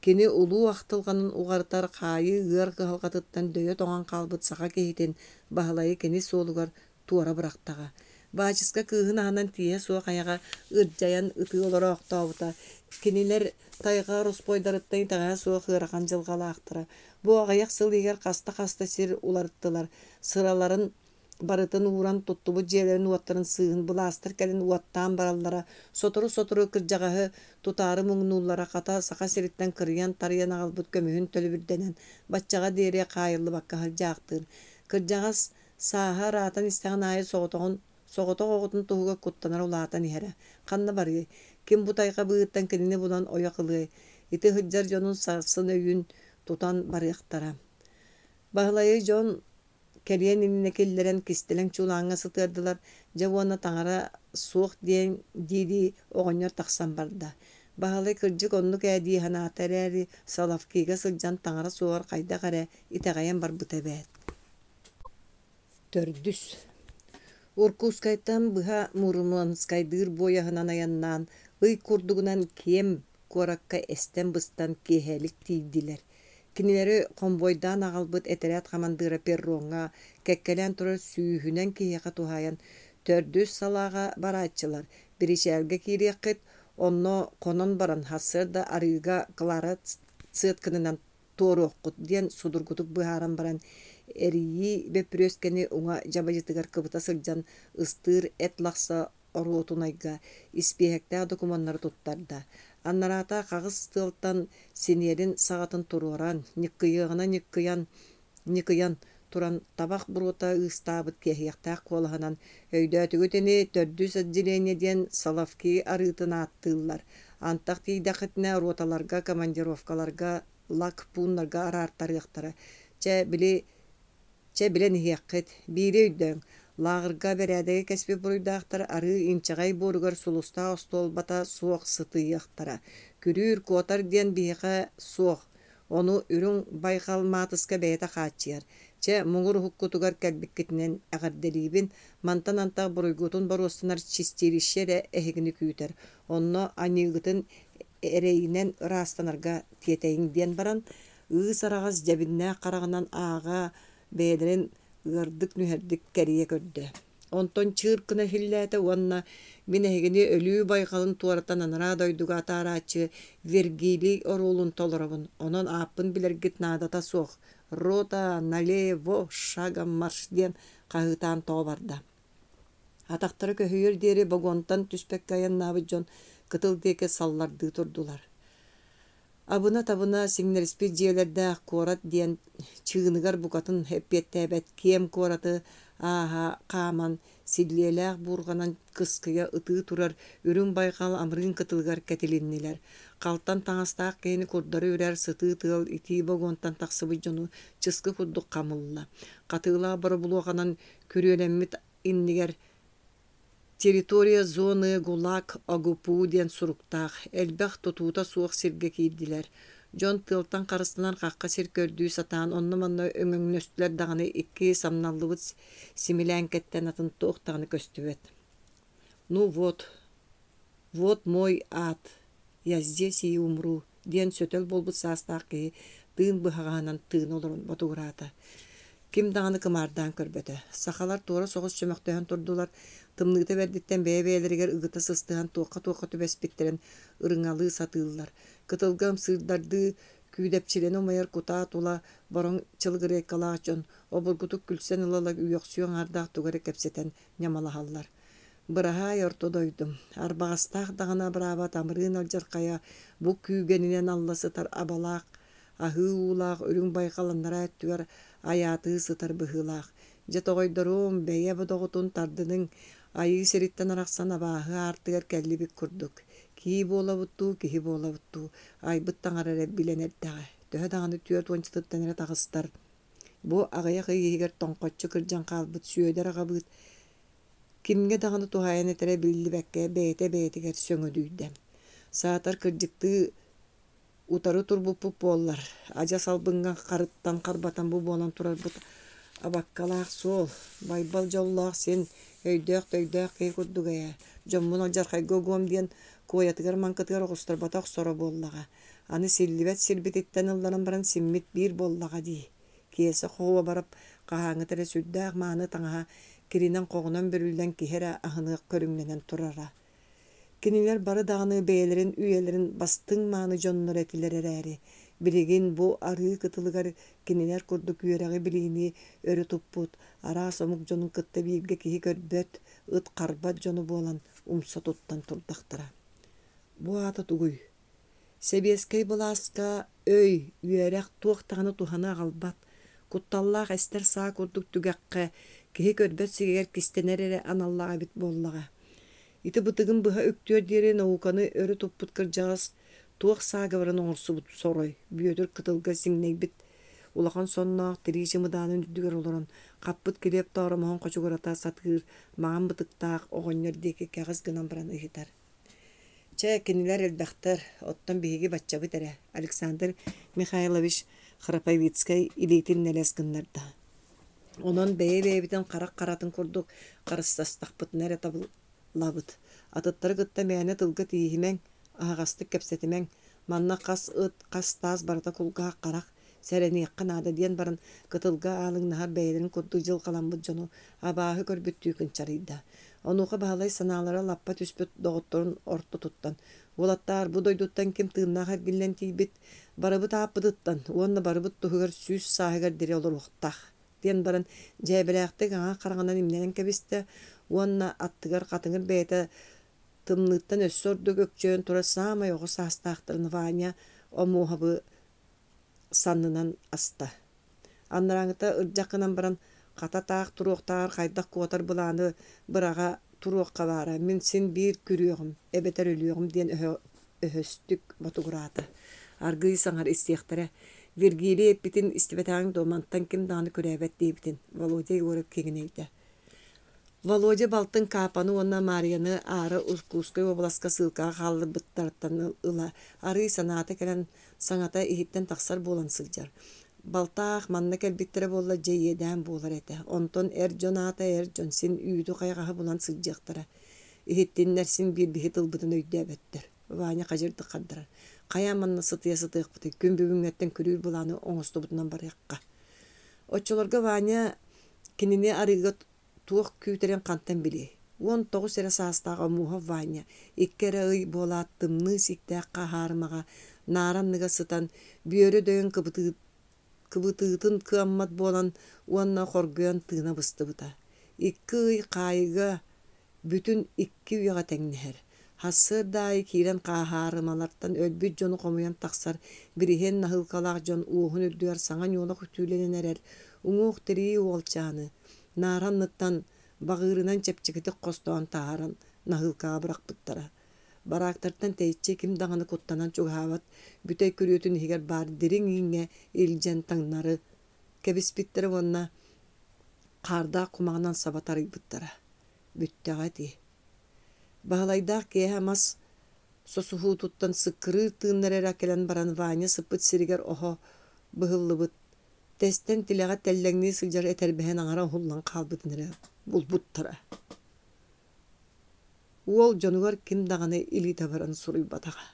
kini улуу ахтылганын угартар хаайы ыар кыһалҕатыттан дөйө тоҕан хаалбыт саха киһитин баһылайы кини суолугар туора бырахтаҕа. Баачыска кыыһын аһынан тииһэ суох аяҕа ырдьайан ытыы олороохтообута. Кинилэр тайга роспойдарыттан таҕаа суох ыарахан дьылҕалаахтара. Бу аҕайах сылыыгар хаста сир уларыттылар. Сыраларын барытын ууран туттубут дьиэлэрин уоттарын сыыһын былаастар кэлин уоттаан бараллара. Сотору кырдьаҕаһы тутаары муҥнууллара хата саха сириттэн кырыйан тарыйан аҕалбыт көмүһүн төлүбүрдэнэн баччаҕа диэриэ хаайыллы бакка сылдьаахтыыр. Кырдьаҕас сааһа раатан истэҕин аайы соҕотоҕ оҕотун туһуга куттанар улаатан иһэрэ. Ханна барыый, ким бу тайга быыттан кинини булан ойо кылыый. Ити хыдьар дьонун сарсын өйүн тутан барыахтара. Баһылайы дьон кэлиэн иннекиллэрэн кистэлэҥ чуулааҥҥа сытыардылар, дьауана таҥара суох диэн дииди оҕонньор тахсан барда. Баһылай кырдьык оннук ээдии ханаата эрээри Салавкига сылдьан таҥара суоҕар хайдах эрэ итэҕэйэн барбыт эбээт. Төрдүс. Уркускайтан быһа Мурманскайдыыр буояһынан аяннаан, ый курдугунан киэм куоракка эстэн быстан киэһэлик тиийдилэр. Кинилери хомбойдаан аҕалбыт этерэät хамандыыра перроҥҥа кэккэлэн турар сүүһүнэн киһиэхэ туһайан төрдүс салааҕа барааччылар. Биричээлгэ киириэххит, онно хонон баран хассыр да арыыга Клара цыаткынынан туоруоххут диэн судургутук быһааран баран эрийии бөпүрүөскэни уҥа дьабайытыгар кыбыта сылдьан ыстыыр эт лахса оруотунайга испиэхтээх докуманнары туттарда. Аннараата хагыс тылтан синьерин саҕатын туруоран, ньыккыйыаҕына ньыккыян туран табах буруота ыыстаабыт киэһиэхтээх куолаһынан өйдөөтүгүтини төрдүс отделение диэн Салавки арыытын ааттыыллар. Антах тиийдэххитинэ руоталарга, командировкаларга, лак-пууннарга араартарыахтара. Чэ билэн иһиэххит, биири өйдөөн, лааҕырга бэрээдэги кэспи буруйдаахтар арыы инчаҕай буоругар сулустаа остуолбата суох сытыйыахтара. Күрүүр куотар диэн биһиэхэ суох, ону үрүҥ Байкал маатыска бэйэтэ хааччыар. Чэ муҥур хуккутугар кэлбиккитинэн эҕэрдэлиибин мантан антах буруйгутун баруостанар чистииришэ эрэ эһигини күүтэр. Онно аньыыгытын эрэйинэн ыраастанарга тиэтэйиҥ диэн баран, ыыс араҕас дьэбиннээх хараҕынан ааҕа бэйэлэрин ыардык нүһэрдик кэрийэ көрдө. Онтон чыыркына хиллээте уонна мин эһигини өлүү Байкалын туоратан анараа дойдуга таарааччы Вергилий оруулун толоробун. Онон ааппын билэргит наадата суох. Рота налево шагом марш диэн хаһыытаан тоҕо Атахтары көһүйөр диэри вагонтан түспэкке аяннаабыт дьон кытыл диэки саллардыы турдулар. Абына-табына сиңнэриспи дьиэлэрдээх куорат диэн чыыныгар букатын хэппиэттээбэт киэм куораты ааһа хааман силлиэлээх буурганан кыскыйа ытыы турар үрүҥ Байкал амрыын кытылгар кэтилиннилэр. Халтан таҥастаах киһини курдары үрээр сытыы тыал итии вагонтан тахсыбыт дьону чыскы курдук хамылла. Катыылаа бары булуоханан күрүөлэммит иннигэр территория зоны ГУЛАГ ОГПУ диэн суруктаах элбэх тутуута суох сиргэ киирдилэр. Дьон тылтан харыстанан хакка сир көрдүү сатаан онно манна өҥөҥнөстүлэр даҕаны икки самналлыбыт симилээн-кэттэн атын туохтаҕаны көстүбэт. Ну вот мой ад, я здесь и умру диэн сөтөл болбут саастаах киһи тыын быһаҕаанан тыын олорун ботугураата. Ким даҕаны кымаардаан көрбөтө. Сахалар туора соҕус чөмөхтөһөн турдулар. Тымныыта бердиттен бэйэ-бэйэлэригэр ыгыта сыстыһан туохха түбэспиттерэн ырыҥалыы сатыыллар. Кытылгам сыырдарды күүдэпчилэн омайар кутаа тула бороҥ чылгырыаккалаах дьон обургутук күлсэн ылалак үйөхсүөҥ ардаах тугары кэпсэтэн ньамалаһаллар. Быраһаай орто дойдум. Арбаҕастаах даҕана быраабат амырыын алдьархая бу күүгэнинэн алласытар абалаах, аһыы уулаах өрүҥ Байкаланнара өттүгэр аятыы сытар быһыылаах. Дьэтоҕойдоруум бэйэ бодоҕутун тардының айыы сириттэн арахсан абааһы аартыгар кэллибик курдук. Киһи буолабыттуу, айбыт таҥара эрэ билэнэрдэҕэ. Төһө даҕаны түөр туончутуттан эрэ таҕыстар. Бу аҕыйах ыйыһигэр тоҥхоччу кырдьан хаалбыт сүөдэр аҕабыт. Кимге даҕаны туһайан этэрэ биллибэккэ бэйэтигэр сөҥөдүүдэм. Саатар кырдьыктыы утары турбуппуп буоллар. Адьа салбыҥҥа харыттан харбатан бу буолан турарбыт абаккалаах суол. Байбал дьоллоох син өйдөөх кей курдугая. Дьоммун алдьархайга угуом диэн Коятыгар манкытыгар оҕустарбатах сора буоллаҕа. Аны силлибэт силбититтэн ылланан баран симмит биир буоллаҕа дии. Киэсэ хоҕуа барап, хаһааҥҥа сүрдээх мааны таҥаһа киринэн коҕунан бөрүллэн киһэрэ аһыныах көрүҥнэнэн турара. Кинилэр бары даҕаны бэйэлэрин үйэлэрин бастыҥ мааны дьоннор этилэр эрээри. Билигин бу арыы кытылыгар кинилэр курдук үөрэҕи билиини өрү туппут, араа сомук дьонун кытта бииргэ киһи көрбөт, ыт харбат дьону буолан умса туттан турдахтара. Бу аата тугуй. Себиэскэй былааска өй үөрэх туохтаҕаны тухана аҕалбат, кутталлаах эстэр саа курдук түгэххэ киһи көрбөт сигэгэр кистенэр эрэ аналлаҕа бит буоллаҕа. Ити бытыгын быһа үктүөр диэри науканы өрү туппут кырдьаҕас туох саагабыран оҥорсубут сорой, бүөтүр кытылга сиҥнэйбит улахан сонноох тирии мыдаанын үрдүгэр олорон хаппыт килиэп тооромоһон хочугурата сатыыр маҕан бытыктаах оҕонньор диэки кэҕэс гынан баран ыһытар. Чэ кинилэр элбэхтэр оттон биһиги баччабыт эрэ Александр Михайлович Храповицкай илиитин нэлэс гыннарда. Онон бэйэ-бэйэбитэн харах харатын курдук харыстастахпытын эрэ табыллабыт. Атыттары кытта мээнэ тылга тииһимэҥ, аһаҕастык кэпсэтимэҥ, манна хас ыт хас таас барыта кулгаах харах сэрэниэххэ наада диэн баран кытылга аалыҥнаһар бэйэлэрин курдук дьыл халаммыт дьону абааһы көрбүттүү кынчарыйда. Онуха баһалай санаалара лаппа түспүт доҕотторун орто туттан. Уолаттаар бу дойдуттан ким тыыннаах эргиллэн тиийбит, барыбыт ааппытыттан, уонна барыбыт туһугар сүүс сааһыгар дири олоруохтаах. Диэн баран дьээбэлээхтик аҥаа хараҕынан имнэнэн кэбистэ, уонна аттыгар хатыҥыр бэйэтэ тымныыттан өссөрдүк өкчөөн тура саамай оҕо саастаахтарын Ваня омуоһабы саннынан аста. Аннарааҥыта ырдьаххынан баран хата таах туруохтаар хайдах куотар былааны быраҕа туруохха баара. Мин син биир күрүөҕүм, эбэтэр өлүөҕүм диэн өһөстүк ботугураата. Аргыы саҥар истиэхтэрэ Виргилий эппитин истибэтээҥ домантан ким дааны көрөөбэт диэбитин Володя Егоров кигинэйдэ. Володя балтын каапаны уонна Марияны аары Иркутской областка сылкаға хааллырбыттарыттан ыла. Арый санаата кэлэн саҥата иһиттэн тахсар буолан сылдьар. Балтаах манна кэлбиттэрэ буолла дьейэдээн буолар этэ. Онтон эр дьон аата эр дьон син үүтү хайгаһа булан сылдьыахтара. Иһиттиннэр син биирбиһи тылбытын өйдөөбөттөр. Ваня хажырдык хаддарар. Кая манна сытыя сытыахпыты күн бүгүҥҥэттэн күрүүр булааны оҥостубутунан барыахха. Оччолорго Ваня кинини арыыга туох күүтэрэн хантан били. 19 эрэ саастаага мууһа Ваня иккерэ ый буолаат тымныы сиктээх хаармаға нааранныга сытан бүөрө дөйөн кыбытыытын кыаммат буолан уонна хоргуйан тыына быстыбыта. Икки ый хаайыга бүтүн икки үйэҕэ тэҥнэһэр. Хассыр даайы киирэн хааарымалартан өлбүт дьону хомуйан тахсар бириһэн наһылкалаах дьон уоһун үрдүгэр саҥа ньуолах үтүүлэнэн эрэр уҥуох тирии уолчааны нааранныттан бағыырынан чепчигитик хостоон тааран наһылкаа бырахпыттара. Бараактартан тэйиччи ким даҕаны куттанан чугаһаабат бүтэй күрүөтүн иһигэр баар дириҥ иҥҥэ илдьэн таҥнары кэбиспиттэрэ уонна хаардаа кумаҕынан сабатарыйбыттара. Бүттэҕэ дии. Баһалайдаах киэһэ мас сосуһуутуттан сыккырыы тыыннар эрэ кэлэн баран Ваня сыппыт сиригэр оһо быһыллыбыт тэстэн тилэҕэ тэллэҥнии сылдьар этэрбэһэн аҥара хуллан хаалбытын эрэ булбуттара. Уол дьонугар ким даҕаны илиитэ баран суруйбатаҕа.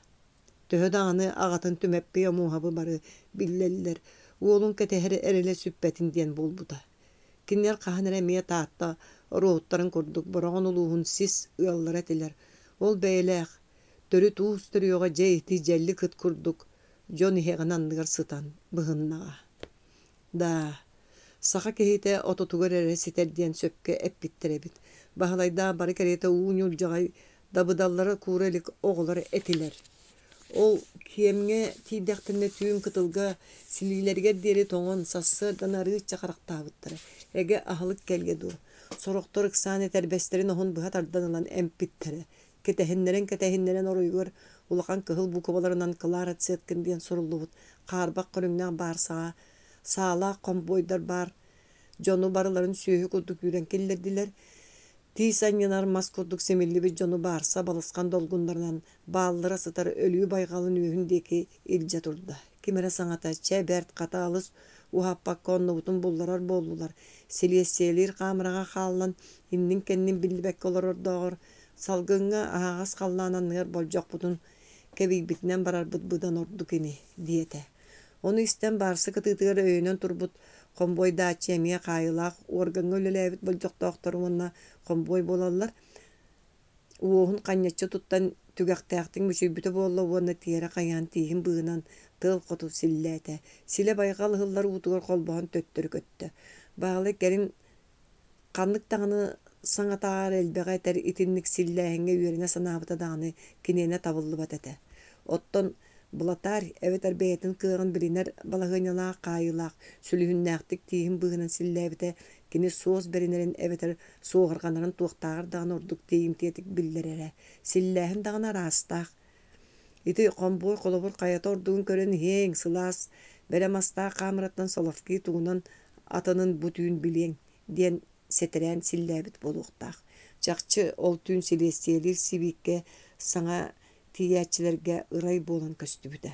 Төһө даҕаны аҕатын түмэппи омуоһабы бары биллэллэр уолун кэтэһэр эрэлэ сүппэтин диэн булбута. Киннер хаһан эрэ миэ таатта оруоттарын курдук бороҕон улууһун сис ыаллар этилэр. Ол бэйэлээх төрү туус төрүөҕэ дьэйти дьэлли кыт курдук дьон иһэҕин анныгар сытан быһыннаҕа. Да, саха киһитэ ототугар эрэ ситэр диэн сөпкө эппиттерэбит. Баһалайдаа бары кэриэтэ ууньулдьаҕай дабыдаллары кууралик оҕолор этилэр. Ол киэмҥэ тиийдэхтэрнэ түүн кытылга силиилэригэр диэри тоҥон сассыардан арыычча харахтаабыттара. Эгэ аһылык кэлгэ дуу. Сорохтор ыксаан этэрбэстерин оһун быһа тардан ылан эмпиттерэ. Кэтэһиннэрэн оруйгар улахан кыһыл букубаларынан кылаара цеткин диэн суруллубут. Хаарбак көрүҥнээх баар саҕа саалаах комбойдар бар. Дьону барыларын сүүһү курдук үүрэн киллэрдилэр. Тиис аньянар мас курдук семиллибит дьону баарса баласкан долгундарынан бааллара сытар өлүү байгалын үөһүн диэки илдьэ турда. Кимэрэ саҥата чэ бэрт хатаалыс уһаппак коннубутун булларар буоллулар. Силиэссиэлиир хаамыраҕа хааллан иннин кэннин биллибэкке олорордоҕор Salgınga ağas kallanan nığır bolcak budun kebibitinden barar budan ordu kini diyete. Onu isten barsı kıtıtığır öyünün turbut komboy daçı emiye kayılaq organga ölelebit bolcak doktoru onunla komboy bolallar. Uohun kanyatça tuttan tügäktääktiň müçübüte bolla wonna tiere kayan tihin bığınan tıl kotu sillete. Sile baygal hıllar utugar kolbahan töttörü köttü. Bağlı gerin kanlık dağını saŋataar elbeğeter itinlik sillehenge üerine sanabıta dağını kinene tavıllı batete. Otton bulatar eveter beytin kığın biliner balahınyala kayılaq sülühünnäktik tihin bığınan sillebite kini soğuz berinerin eveter soğurganların tuğtağır dağın orduk deyim tiyetik billerere. Sillehin dağına rastaq. Iti komboy kolobur kayata orduğun kören heң sılas beremasta kamerattan solofki tuğunan atanın bütüğün bilen diyen seteren sillebit boluqtaq. Çakçı oltun silesiyelir sivikke sana tiyatçilerge ıray bolan köstübüde.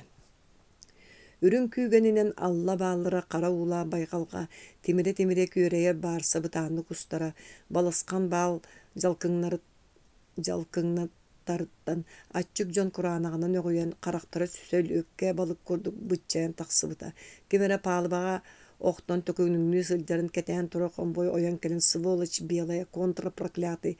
Ürün kügeninen alla bağlıra kara ula baygalga timire köreyer barsa bıtağını kustara balaskan bal jalkınlardan açık jon kuranağından ögüyen karaktara süsel ökke balık kurduk bıçayan taksıbıta. Kimere palıbağa oqtan tökününü sıljarın keten tura komboy oyan kelin svoloch bielaya kontraproklятый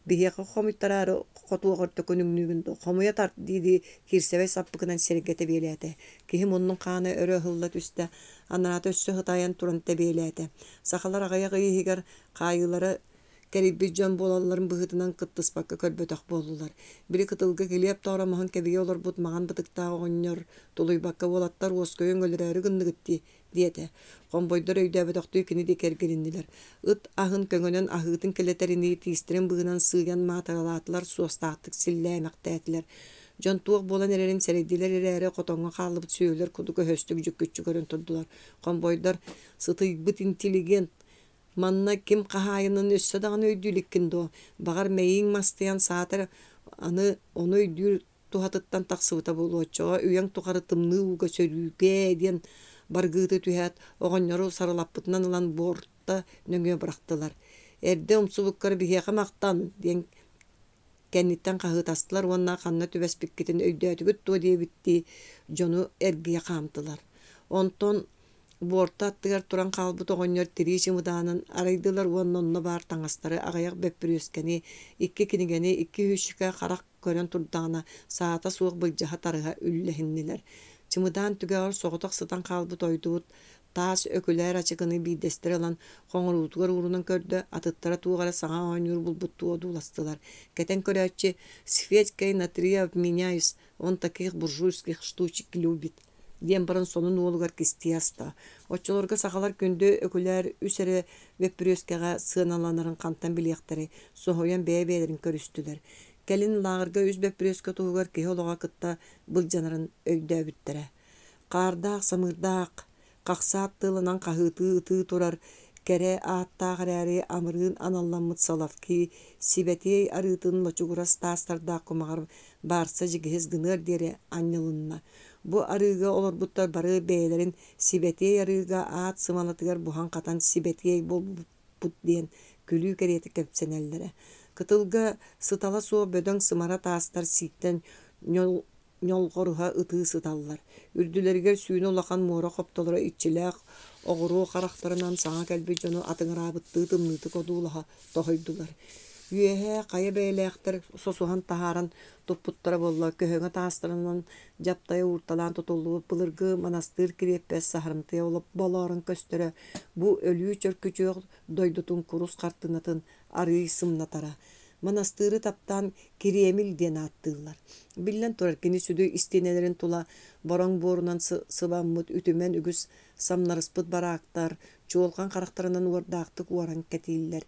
biheqa xomitararo qotuğor tökününügündo xomuya tart didi kirseve sappıkınan sergete belete kihim onun qana örö hıllat üste anata össö hıtayan turan tebelete sakalar agaya higar qayılara Keribbijan bolalların bıhıtınan kıttыс bakka kölbötök bollular. Biri kıtılga keliyap tağramahan kebiye olur butmağan bıtıktağı oññor tuluy bakka bolattar osköyün ölüreri gındı gitti diyete. Komboydur öyde bötöktü ikini diker gelindiler. It ahın köngönön ahıtın keleterini tistiren bıhınan sığyan mataralatlar suostağıtık sillemek tätiler. Jon tuğ bolan ererin serediler erere kotonga qalıp söylер kuduka höstük jüküççü görün turdular. Komboydur sıtıybıt intelligent manna kim qahayının össö dağın öydülikkindo bagar meyin mastayan saatar onu öydür tuhatıttan taqsıbıta boluoçoğa üyen tuqarı tımnı uga sörüge diyen bargıtı tühat oğonyoru sarılappıtынанılan bortta nöngö bıraktılar. Erde umsubukkarı biheqa maqtan diyen kennitten qahıtastılar onna qanna tübespikkiten öydötügüt tuo diye bitti jonu ergiye qamtılar. Onton Borta attıgar turan kalbı toğonyor tirişi mudanın araydılar onunla bar taŋastары ağayak böppürüskeni iki kinigeni iki hüşüke qarak kören turdağına saata suğuk bıljaha tarıha üllehinniler. Çımıdan tügağır soğutak sıtan kalbı toyduğut taas öküler açıkını bidestir alan qoňurutugar urunan kördü atıttara tuğara sağa oynur bulbuttu odulastılar. Keten köräçi Svetskay natriya обменяюсь он таких буржуйских штучек любит. Diyen barın sonun oğulgar kistiyasta. Oççolorga sakalar köndü öküler üsere ve püröskeğe sığınalanların kantan biliyakları sohoyan beylerin körüstüler. Gelin lağırga üz ve püröske tuğugar kehe oloğa kıtta bılcanların öyde öbüttere. Qardaq, samırdaq, qaqsaat tığılanan qahıtı ıtı turar kere ağatta qarari amırın anallanmıt salafki sibetey arıtın loçuguras tastardaq kumağır barsa jigihez gınır deri annalınna. Bu arıga olur butlar barı beylerin sibetey arıga ağat sımalatıgar buhan katan sibetey bol but diyen külü kereti kepsenellere. Kıtılga sıtala soğ bödön sımara tastar sikten ñolgoruha ıtığı sıtallar. Ürdülerger suyunu olakan mora koptalara iççilek oğuru karakterынан sağa kelbi jonu atıngırabıttığı tımnıtı koduulaha tohoydular. Yüehe kaya beylektir sosuhan taharan tupputtara bolla köhöňe taastarından japtaya urtalan tutulduğu pılırgı manastır kirepes saharımtıya olup baların köstöre bu ölüyü çörkücüğü doydutun kurus kartınatın arıyı sımnatara. Manastırı taptan kiremil diyen attığılar. Billen torarkini südü istinelerin tula boron borunan sıvamut ütümen ügüs samnarıspıt baraktar çoğulkan karakterinin uardaqtık uaran ketiller.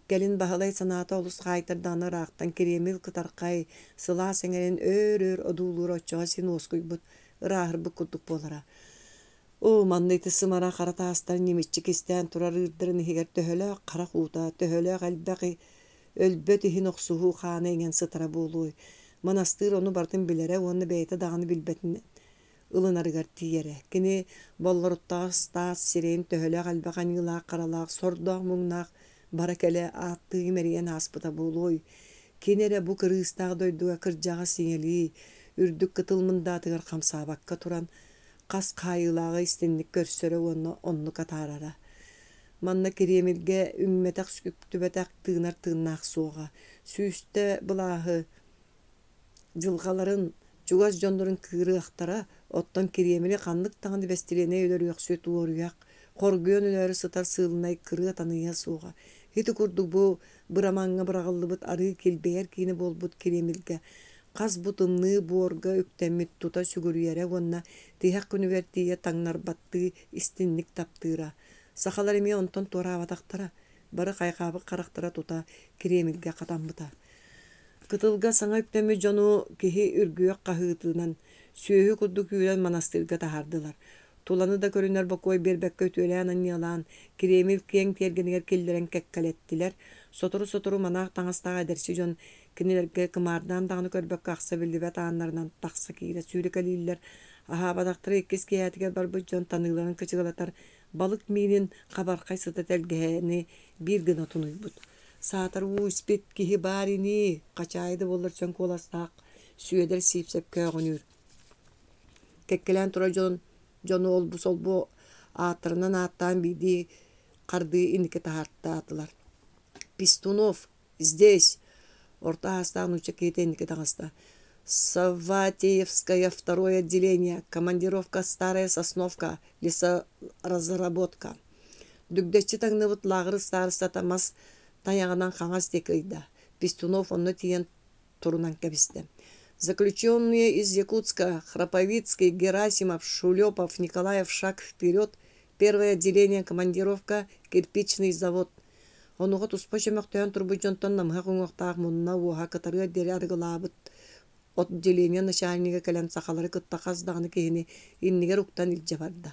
Gelin bahalay sanata olus qaytardana raqtan kiremil kıtarqay sıla sengerin ör odulur oçağa sin oskuybut ırahır bukuduk bolara. O mannayti sımara qarata astar nimitçik isten turar ırдырын higer töhölö qara quta töhölö qalbaqi ölböt ihin oqsuhu xana ingen sıtara boluy. Manastır onu bartın bilere onu beyte dağını bilbetin ılınarıgar tiyere. Kini bollaruttas tas siren töhölö qalbaqan yıla qaralaq sordaq mugnaq barakele attığı meriyen aspıta boluy. Kenere bu kırıstağ doyduğa kırjağa sinyali, ürdük kıtılmındatığır kamsabakka turan, kas kayılağı istenlik görsöre onnu katarara. Manna kiremilge ümmetak sküktübetak tığınar tığınnaq soğa. Süste bulahı jılgaların Cugaz jondorun kırı aktara, ottan kiremili kanlık tağını bestirene öler yoksöt uğruyak. Korguyon öleri sıtar sığılınay kırı tanıya soğa. Hiti kurdu bu bıramanga bırağıllı bıt arı kelbeyer kini bol bут kiremilge. Qaz butınlı borga öktemmit tuta sügürüyere onna tihak ünivertiye tangnar battı istinlik taptıra. Sakalar emi onton tora avataktara. Barı kayqabı karaktara tuta kiremilge katanbıta. Kıtılga sana öktemi jonu kihi ürgüyök kahıtığından süöhü kuddu küylen manastırga tahardılar. Tulanı da körünler bakoy berbekka ötüleyen anyalan kiremil kiyen tergeniger kelliren kekkalettiler. Sotoru manaq tаңастаға дәрші жон кенелерге кымардан таңны көрбекка ақса білдібе тағанларынан тақса кейлі сүйрі кәлейлер. Аха бадақтыры еккес кейәтігер бар бұд жон таныларын кычығылатар балык мейнен қабарқай сыты тәлгәні бір гына тұнуй бұд. Саатар успет кейі барини қачайды болыр чон коластақ сүйедер сейпсеп кәғыныр. Кәккелен тұра жону ол бұл сол бұл атырынан аттан бейді қарды индіке тағартты атылар. Пистунов, здесь. Орта остану чекетенники тағаста. Саватеевское второе отделение. Командировка Старая Сосновка. Лесоразработка. Дүгдетчі таңнывыт лағыры старыста тамас таяғынан қаңаз текейді. Пистунов онны тиен турунан кәбісті. Заключенные из Якутска. Храповицкий, Герасимов, Шулепов, Николаев, шаг вперед. Первое отделение. Командировка. Кирпичный завод. Онуға туспа жемектен турбу жонтон намға қоңықтақ мұнына уға кытарыға дері арғылабыт. Отделение начальниga кәлен сақалары кытта қаздағыны кейіні иннігер ұқтан илже барды.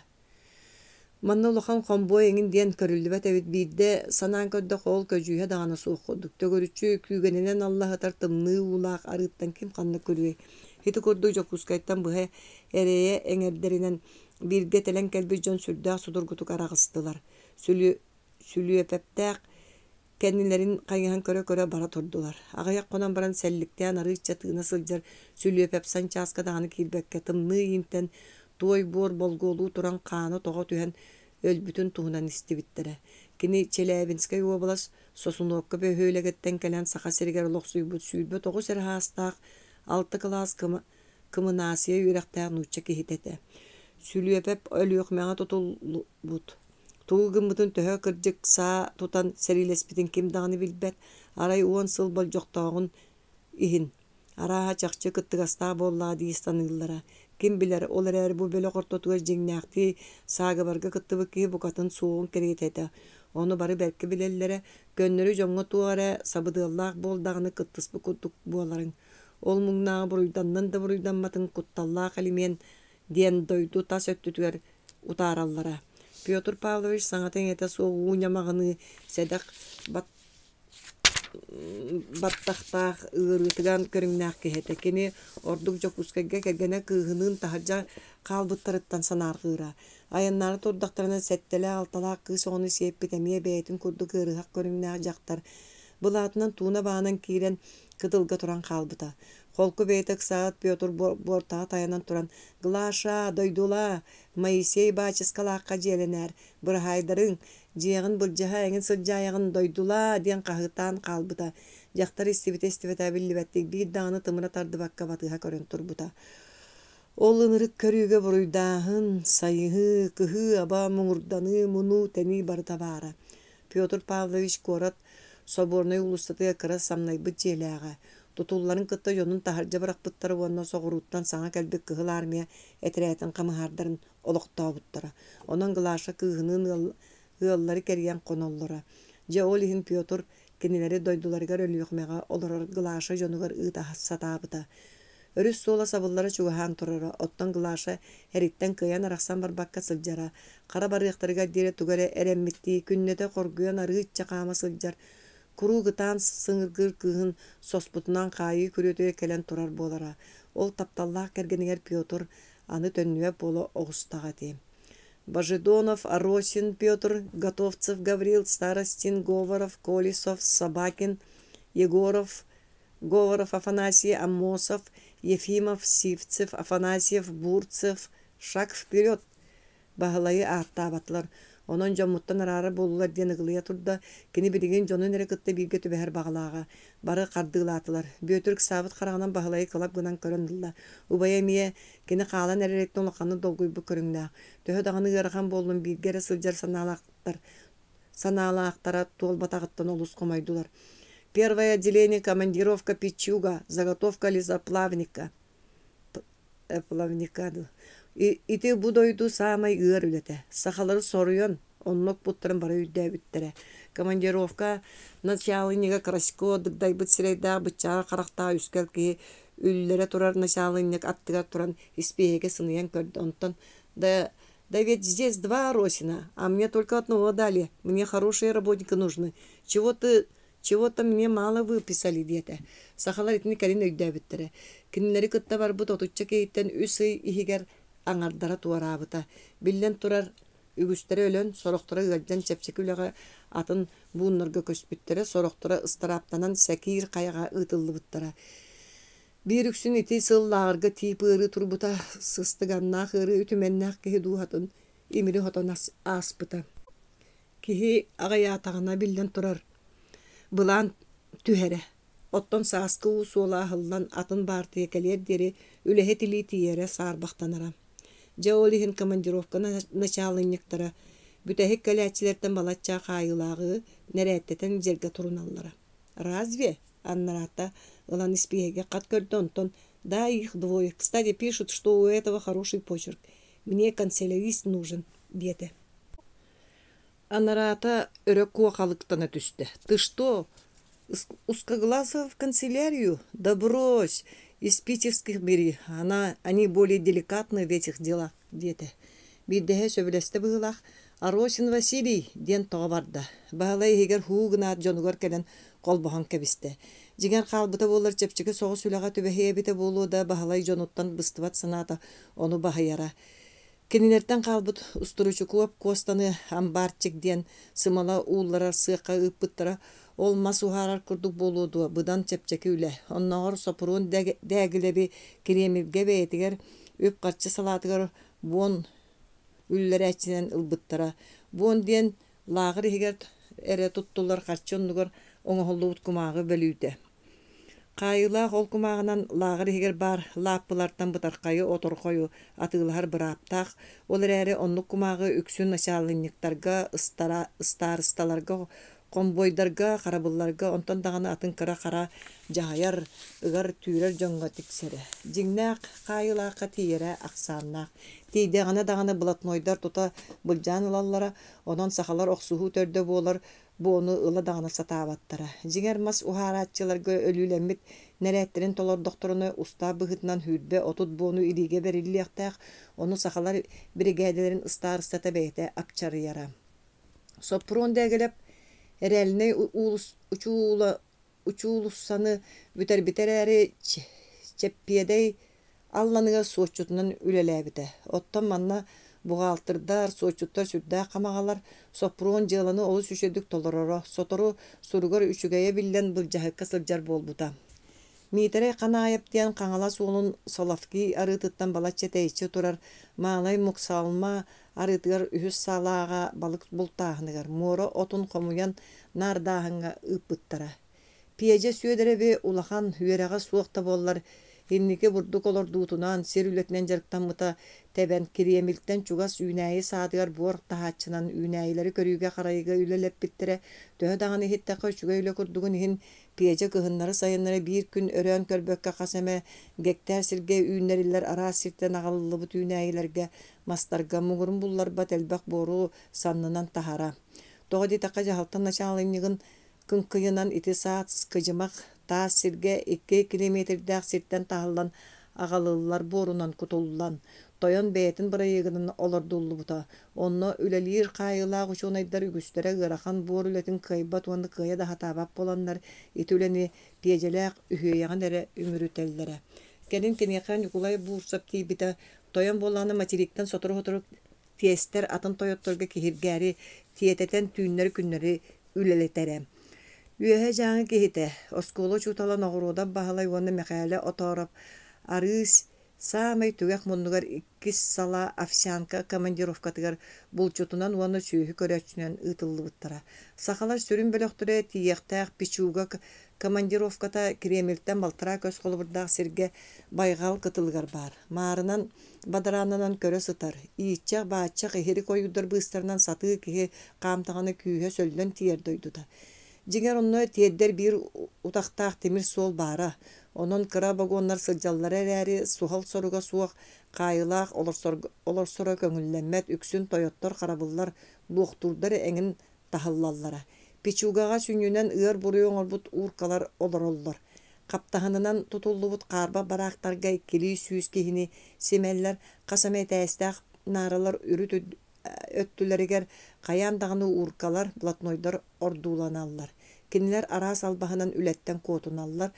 Манна лоқан қомбой еңін ден көрілдібет әвет бейді санан көдді қол көжүйе дағаны суық қодық. Төгөрүчі күйгенінен Аллах атар тымны улақ арыттан кем қанны көрüе. Хеті көрді жоқускайттан бұға әрее әңердерінен бірге тәлен кәлбі жон сүрдәқ судыргутук арағыстылар. Сүлі өпәптәқ Kendilerin kayıhan köre bara turdular. Ağayak konan baran sellikten arıçça tığına sılcar sülüyöpep sançı askadağını kilbekke tımnı yinten toy bor bolgolu turan kanı toğa tühen ölbütün tuğunan istibittere. Kini Çelevinskay obalas sosunovka ve höylegetten kelen sağa seriger loqsuybut sülbü toğu ser hastaq 6 klas kımınasiye yürekten uçça kihitete. Sülüyöpep ölüyök meğe tutulbut. Туғымытын төһө кырдьык саа тутан сәрилеспитин ким дағаны билбет, арай уон сыл бол жоқтағын ихин. Араға чақчы кыттығаста болла дейстаныллара. Ким билер, олар әрі бұл бөлі қортотуға жеңнәқті сағы барға кыттыбы ки бұқатын суығын керетеді. Оны бары бәркі білелері, көннері жоңғы туғары сабыдыллақ болдағыны кыттыспы күттік боларын. Ол мұңнағы бұруйданнан да бұруйданматын күтталлақ әлімен ден дойду тас өттүтігер утараллара. Петр Павлович саңатын ете соғуын ямағыны сәдәқ баттақтақ ұғырғытыған көріңнәқ кехеті. Кені ордық жоқускайға кәргені күйғының тахаржа қалбыттарыттан санарғыра. Аяннары тордақтарына сәттелі алталақ күй соғыны сеп бітемие бәйтін күрді күйріғақ көріңнәқ жақтар. Бұл атынан туына бағынан кейрен кыдылға тұран қалбыта. Холку бейтек саат Петр борта таянан туран Глаша дойдула Моисей бачыскалаққа желенер бір хайдарын жиғын бұл жаға әңін сылжайығын дойдула ден қағытан қалбыта. Жақтар истебет әбілібәттік бір дағыны тымыра тарды баққа батыға көрін тұрбыта. Ол ынырық көріге бұруйдағын сайығы кығы аба мұңырданы мұну тәні барыта бары. Петр Павлович корат соборной улыстатыға кыра самнай бұд желяға. Tutulların kıtta yonun taharca bırakpıtları ondan soğuruttan sana kelbek kıhıl armaya etirayeten kamıhardarın oluqtağı buttara. Onun gılaşa kıhının ığılları keriyen konollara. Ja olihin Piotr kenileri doydularıgar ölüyükmeğe olur gılaşa yonugar ığda satabıda. Örüs sola sabılları çuğahan turara. Ottan gılaşa heritten kıyan araqsan bar bakka sılcara. Kara barıqtırıga dire tugare eremmitti künnete korguyan arıqça kama sılcar. Kuru gıtan sыңыргыр kığın sosputundan kayı kürötüye kelen turar bolara. Ol taptallaq kergeniger Piotr anı tönüye bolu oğustağa deyim. Божидонов, Аросин Петр, Готовцев Гаврил, Старостин, Говоров, Колесов, Собакин, Егоров, Говоров Афанасий, Амосов, Ефимов, Сивцев, Афанасьев, Бурцев, шаг вперед. Бағалайы аттабатлар. Онон жомуттан арары болулар ден ығылыя турда, кені білген жонын әрі кытты бейге түбәр бағалаға. Бары қардығылатылар. Бөтірк сабыт қарағынан бағалайы қылап гынан көрінділі. Убая мие, кені қалан әріреттен олақаны долгуй бұ көріңді. Төхі дағаны ғырған болуын бейгері сылжар саналақтара тол батағыттан олыс қомайдылар. Первое отделение командировка Пичуга, заготовка лизоплавника. Ити будойду самай ыр үлеті. Сақалары соруен, онлық бұттырын бары үйді өттірі. Командировка началыниға Красько дыгдай бұт сірейда бұтчаға қарақта үскел ки үлілері тұрар началыник аттыға тұран испеге сыниян көрді. Онтан да ведь здесь два Росина, а мне только одного дали. Мне хорошие работники нужны. Чего-то мне мало выписали где-то. Сақалар итini кәрін өйді өттірі. Кінлері күтті бар бұт отуча кейттен үсі ихигер аңардара туарабыта. Билен турар үгістері өлін, сорықтыры ғаджан чепчекіліға атын буыннырға көспіттері, сорықтыры ыстараптанан сәкейір қайға ұтылы бұттыра. Bir үксін ити сыллағырға тиіп ұры тұрбыта, сыстығаннақ ұры үтіменнақ кеге дуғатын, емірі хотан аспыта. Кеге ағаятағына билен турар. Бұлан түхәрі. Оттон саскы усуола хыллан атын бартыя кәлер дері үлэхе тили тиере саарбақтанара. Жаолихин командировкана началынниктара бүтэхик кәләчилерден балача қайылағы нәрәттетен жерге туруналлара. Разве? Аннарата ылан испиеге қат көрді онтон. Да, их двое. Кстати, пишут, что у этого хороший почерк. Мне канцелярист нужен, деді. Аннарата өрөк куақалықтана түсті. Ты что? Узкоглазов в канцелярию? Да брось, из питерских бери. Они более деликатны в этих делах, деді. Биддеге сөбілесті бұғылақ. Аросин Василий ден тоғабарда. Бағалай егер хуғына жонығар кәлін қолбаған кәбісті. Жеген қалбыта болар чепчігі соғы сүліға түбәхе біті болу да бағалай жоnuттан бұстыват саната оны бағаяра. Кенинерден қалбыт ұстыручы көп костаны амбарчик ден сымала уылларар сықа ұппыттыра олмас ухарар күрдік болуду бұдан чепчекі үлі. Оннағыр сопыруын дәгілебі керемевге бәйтігер өп қарчы салатығыр буон үллер әчінен ұлбыттыра. Буон ден лағыр егер әрі тұттылар қарчы онығыр оңғылуыт күмағы бөлүйді. Қайылақ ол күмағынан лағыр егер бар лаппылардан бұтарқайы отыр қойу атылығар бір аптақ. Олар әрі онлық күмағы үксін ашалынниктарға, ыстарысталарға, қомбойдарға, қарабылларға, онтан дағаны атын қара жағайар, ұғар түйрер жоңға тіксері. Жіңнақ қайылаққа тейері ақсаннақ. Тейдеғаны дағаны бұлатнойдар тұта бұлжан ұлалара, онан сақалар оқсуғу төрді болар, бұны ұлы дағаны сатабаттара. Жіңер мас ұхаратчыларға өлілеммет нәрәттерін толар доқторыны ұста бұғытынан хүрбе отут бұны илиге берілі ақтақ, оны сақалар бригадаларын ыстарыстата бәйті апчары яра. Сопрон дәгіліп, әрәліне учулуссаны бүтер-бітер әрі чеппедей алланыға соçутунан үлеләбіті. Оттан манна буғалтырдар, соçуттар сүрдә қамағалар, сопруон жыланы олы сүшедік толырыры, сотору сұруғыр үшігәйе білден бұл жағыққа сылжар болбута. Мейтере қана айыптиян қаңала суылын солавки арытыттан балатча тәйчі тұрар, мағалай мұқсалма арытығар үхіс салаға балық бұлтағынығар, моро отын қомуян нардағынға ұппыттара. Пиеже сүйедеребе улахан үйераға суықта боллар, Хиннике бурдук олар дуутунан, сер үлетінен жарықтан мұта тәбән кириеміліктен чугас үйнәйі саадығар буар тахатчынан үйнәйілері көрүйге қарайыға үлелеп біттірі, төхі дағаны хеттақы үшіге үлі күрдігін хин пиеже кығыннары сайынлары бір күн өрен көрбөкке қасаме гектар сірге үйнәрілер ара сиртен ағалылы бұт үйнәйілерге мастарға мұғырын бұллар бат әлбәқ бору саннынан тахара. Тоғыды таққа жағалтан началынығын күн қиынан ити саат кыжымақ та сирге 2 километрдәк сирттен тахылдан ағалылар борунан кутуллан. Тойон бәйтін бұрайығының олардулы бұта. Онно үлелер қайылақ ұшуынайдар үгістері ғырахан бор үлетін қайбат оны қайы да хатабап боландар ит үлені пиежеләк үйеяған әрі үмірітелдері. Кәлін кенеқан үкулай бұрсап кейбіті тойон боланы материктен сотыру-хотыру тестер атын тойотторға кехіргәрі тиететен түйінлері күнлері үлелетері. Üehe жаңы кehite, осколо чуталан оғырудан бағалай оны мәқәлі оторып, арыз самай түгәк мұнығар иккис сала овсянка командировкатыгар булчутунан оны сүйі көрәчінен ұтылы бұттара. Сақалар сүрін бөліқтірі тиектәқ пичуға командировката Кремльтен балтыра көз қолы бұрдағы серге байғал кытылғар бар. Марынан бадаранынан көрі сытар. Ийтчақ баатчақ ехері койудыр бұстарынан саты кеге қамтағаны күйе сөлден тиер дойдуда. Жеңер онны тиеддер бір утақтақ темір сол бара. Onun kıra bagonlar sılcalılar әрі суғал соруға суық қайылақ олар сора көңілленмет үксін тойоттар қарабылар луқтурдар әңін тахыллаллара. Пичугаға сүнінен ұйыр бұрыйын олбұт уркалар олар олар. Қаптағынынан тұтулы бұт қарба барақтарға келі сүйіз кейіні семәллер қасамет әстәқ наралар үріт өттілерігер қаямдағыны уркалар блатнойдар ордуланалар. Кенілер арас албағынан үлеттен котуналар.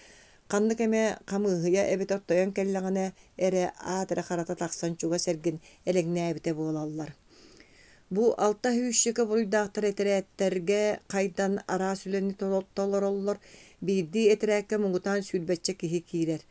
Қанны кәме қамығыя әбет ортайын кәлләғіне әрі атыры қарата тақсан чуға сәргін әлігіне әбіте болалар. Бұ алта хүйшікі бұруйдақтыр әтірәттерге қайдан ара сүлені толар олар, бейді әтірәкке мұңғытан сүлбәтчі кехі кейлер.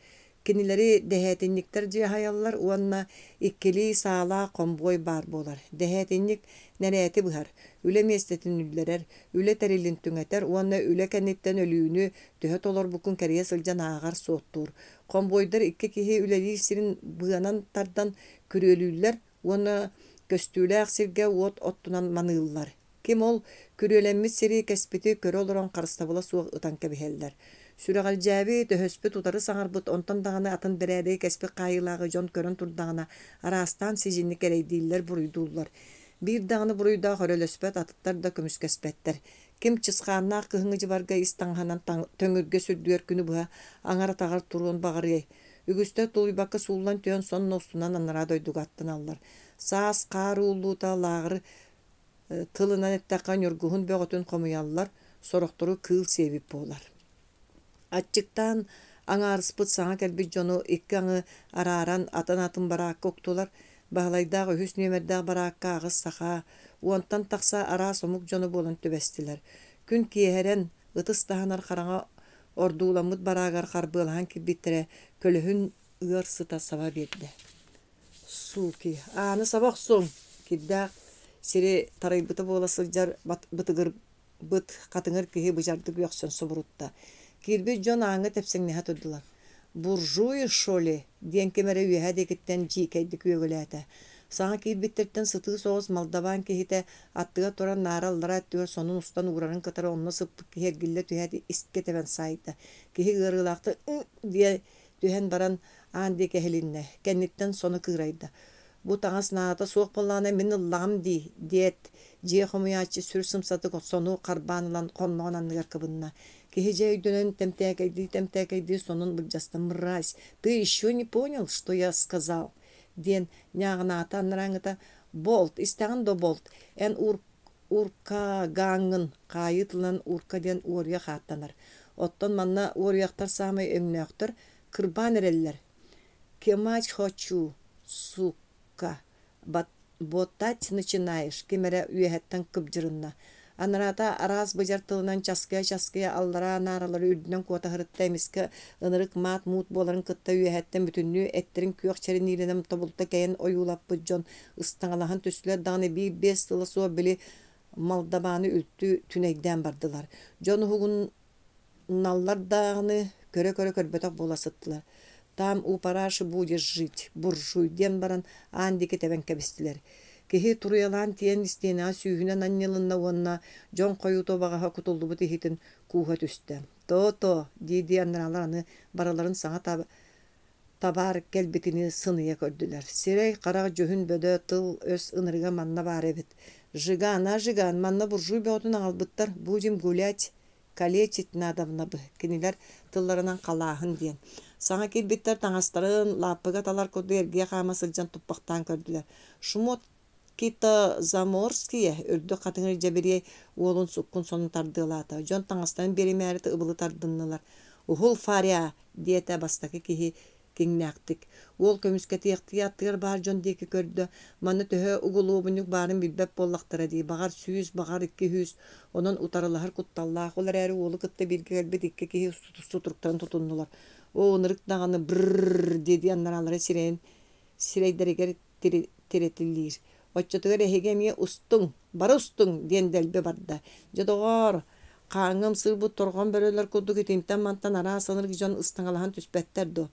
Кенілері дәхәтінниктер жайалар, уанна иккелі сала қомбой бар болар. Дәхәтінник нәрәті бұхар. Үле местетін үллерер, үле тәрелін түңәтер, уанна үле кәнеттен өліуіні төхет олар бұкын кәрия сылжан ағар соттур. Қомбойдар икке кехе үлелер сирин бұғанан тардан күрелілер, уанна көстүүлі ақсирге оттунан манылылар. Кем ол күрелеміз сири кәспеті көрі олыран қарыстабыла суық ұтан кәбіхелдер. Сүрәғал жәбі төхөспі тұтары саңарбыт онтан дағаны атын бірәді кәспі қайылағы жон көрін тұрдағына арастан сижінні кәрейдейлер бұруйдулар. Bir dağını buruyda hörölöspet atıtlar da kömüs kəspetler. Kim çısqanna qıhıngıcı barga istanhanan töngürge sürdüyor günü buha aŋara tağar turuğun bağırı. Ügüste tuluybakı suullan tüyon sonun ostunan anara doyduk attın allar. Saas qar uulluta lağır tılınan ettaqan yurguhun böğütün komuyallar soruqturu kıl sebip bolar. Atçıktan aŋarıspıt sağa kelbi jonu ikki aŋı araran atan atın barak koktular. Bağlayдағы хүс нөмердағы бараққа ағыз сақа, уантан тақса ара сомук жоны болын төбестілер. Күн киехерен ытыстағанар қараңа ордуламыд барағар қарбылған кирбиттері көліхін ұйыр сыта саба берді. Суки, аны сабақ соң, кирдақ сире тарайбыты боласы жар бытығыр быт қатыңыр кеге бұжардық өқсын собырутта. Кирби жон аңы тепсеңне хатыдылар. Буржуй шоле диэн кемере үйәһә декеттен жикәйді күйөгіләті. Саңа кейбіттерттен сытығы соғыз малдабан кехите аттыға туран нараллара әттігер сонun ұстан ұғырарын кытары онына сыптық кехергілі түйәді искетевен сайты. Кехи ғырғылақты дие түйән баран анди кехелінне. Кәнниттен соны кығырайды. Бұ таңас наата соқ болағына мені лам диет жие қомыячы сүр сымсаты сону қарбанылан қонмаған анныгар кыбынна. Кехеже үйдөнен темтәкейді сонун бұржастан мразь. Ты еще не понял, что я сказал? Ден няғына атаныраңыта болт, истәғын до болт. Ән урка гаңын қайытылан урка ден ория қаттаныр. Оттан манна орияқтар самай өңнәқтір кырбан әрелілер. Кемач хочу, сука, ботать начинаешь, кемере үйәттен күбжырынна. Анарата араз быжар тылынан чаская аллара наралары үрдінен кота хырытта емеске ынырык мат мут боларын кытта үйәттен бүтінні әттерін күйек чәрін иленем тобылта кәйін ойулап бұджон ыстаңалахан төсілер дағыны бір 5 тылы суа білі малдабаны үлтті түнегден бардылар. Жон хуғын наллар дағыны көрі көрбеток боласыттылар. Там упарашы будет жить, буржуй ден баран андеке тәбен кәбістілер. Кехи туруялан тиен истена сүйінен аннелынна онна жон қойу тобағаға кутулды бұты хитін куға түсті. То, дейді аныралараны бараларын саңа табар кәлбетіні сыния көрділер. Серей қарақ жөхін бөді тыл өс ынырға манна бар әбіт. Жиган, манна буржуй бөтін ағалбыттар, будем гулять, калечить надавна бы. Кенелер тылларынан қалағын ден. Саңа келбеттер таңастарын лапыға талар көді ерге қамасылжан тұппақтан көрділер. Шумот Кита Заморские үрді қатыңыр жаберей олын сұққын сонын тардылаты. Жон таңастан бері мәріті ұбылы тардынылар. Ухул фария диета бастақы кеге кеңнәктик. Ол көмүскә тияттыр бар жон деки көрдө. Маны төһө угулуубунук барын билбеп боллактыра ди. Багар сүүз, багар 200. Онон утарылар кутталлах олар әрі олы кытта бирге келбет 2 кихи сутуруктан тутуннулар. О нырык даганы бр деди аннаралары сирейдерегер тиретилир. Отчотугар эхегемие устуң, бары устуң диенделбе барда. Жодогор Қаңым сылбы торған бөрөлөр курдук итимтен мантан ара саныр жон ыстаңалахан түспеттер до.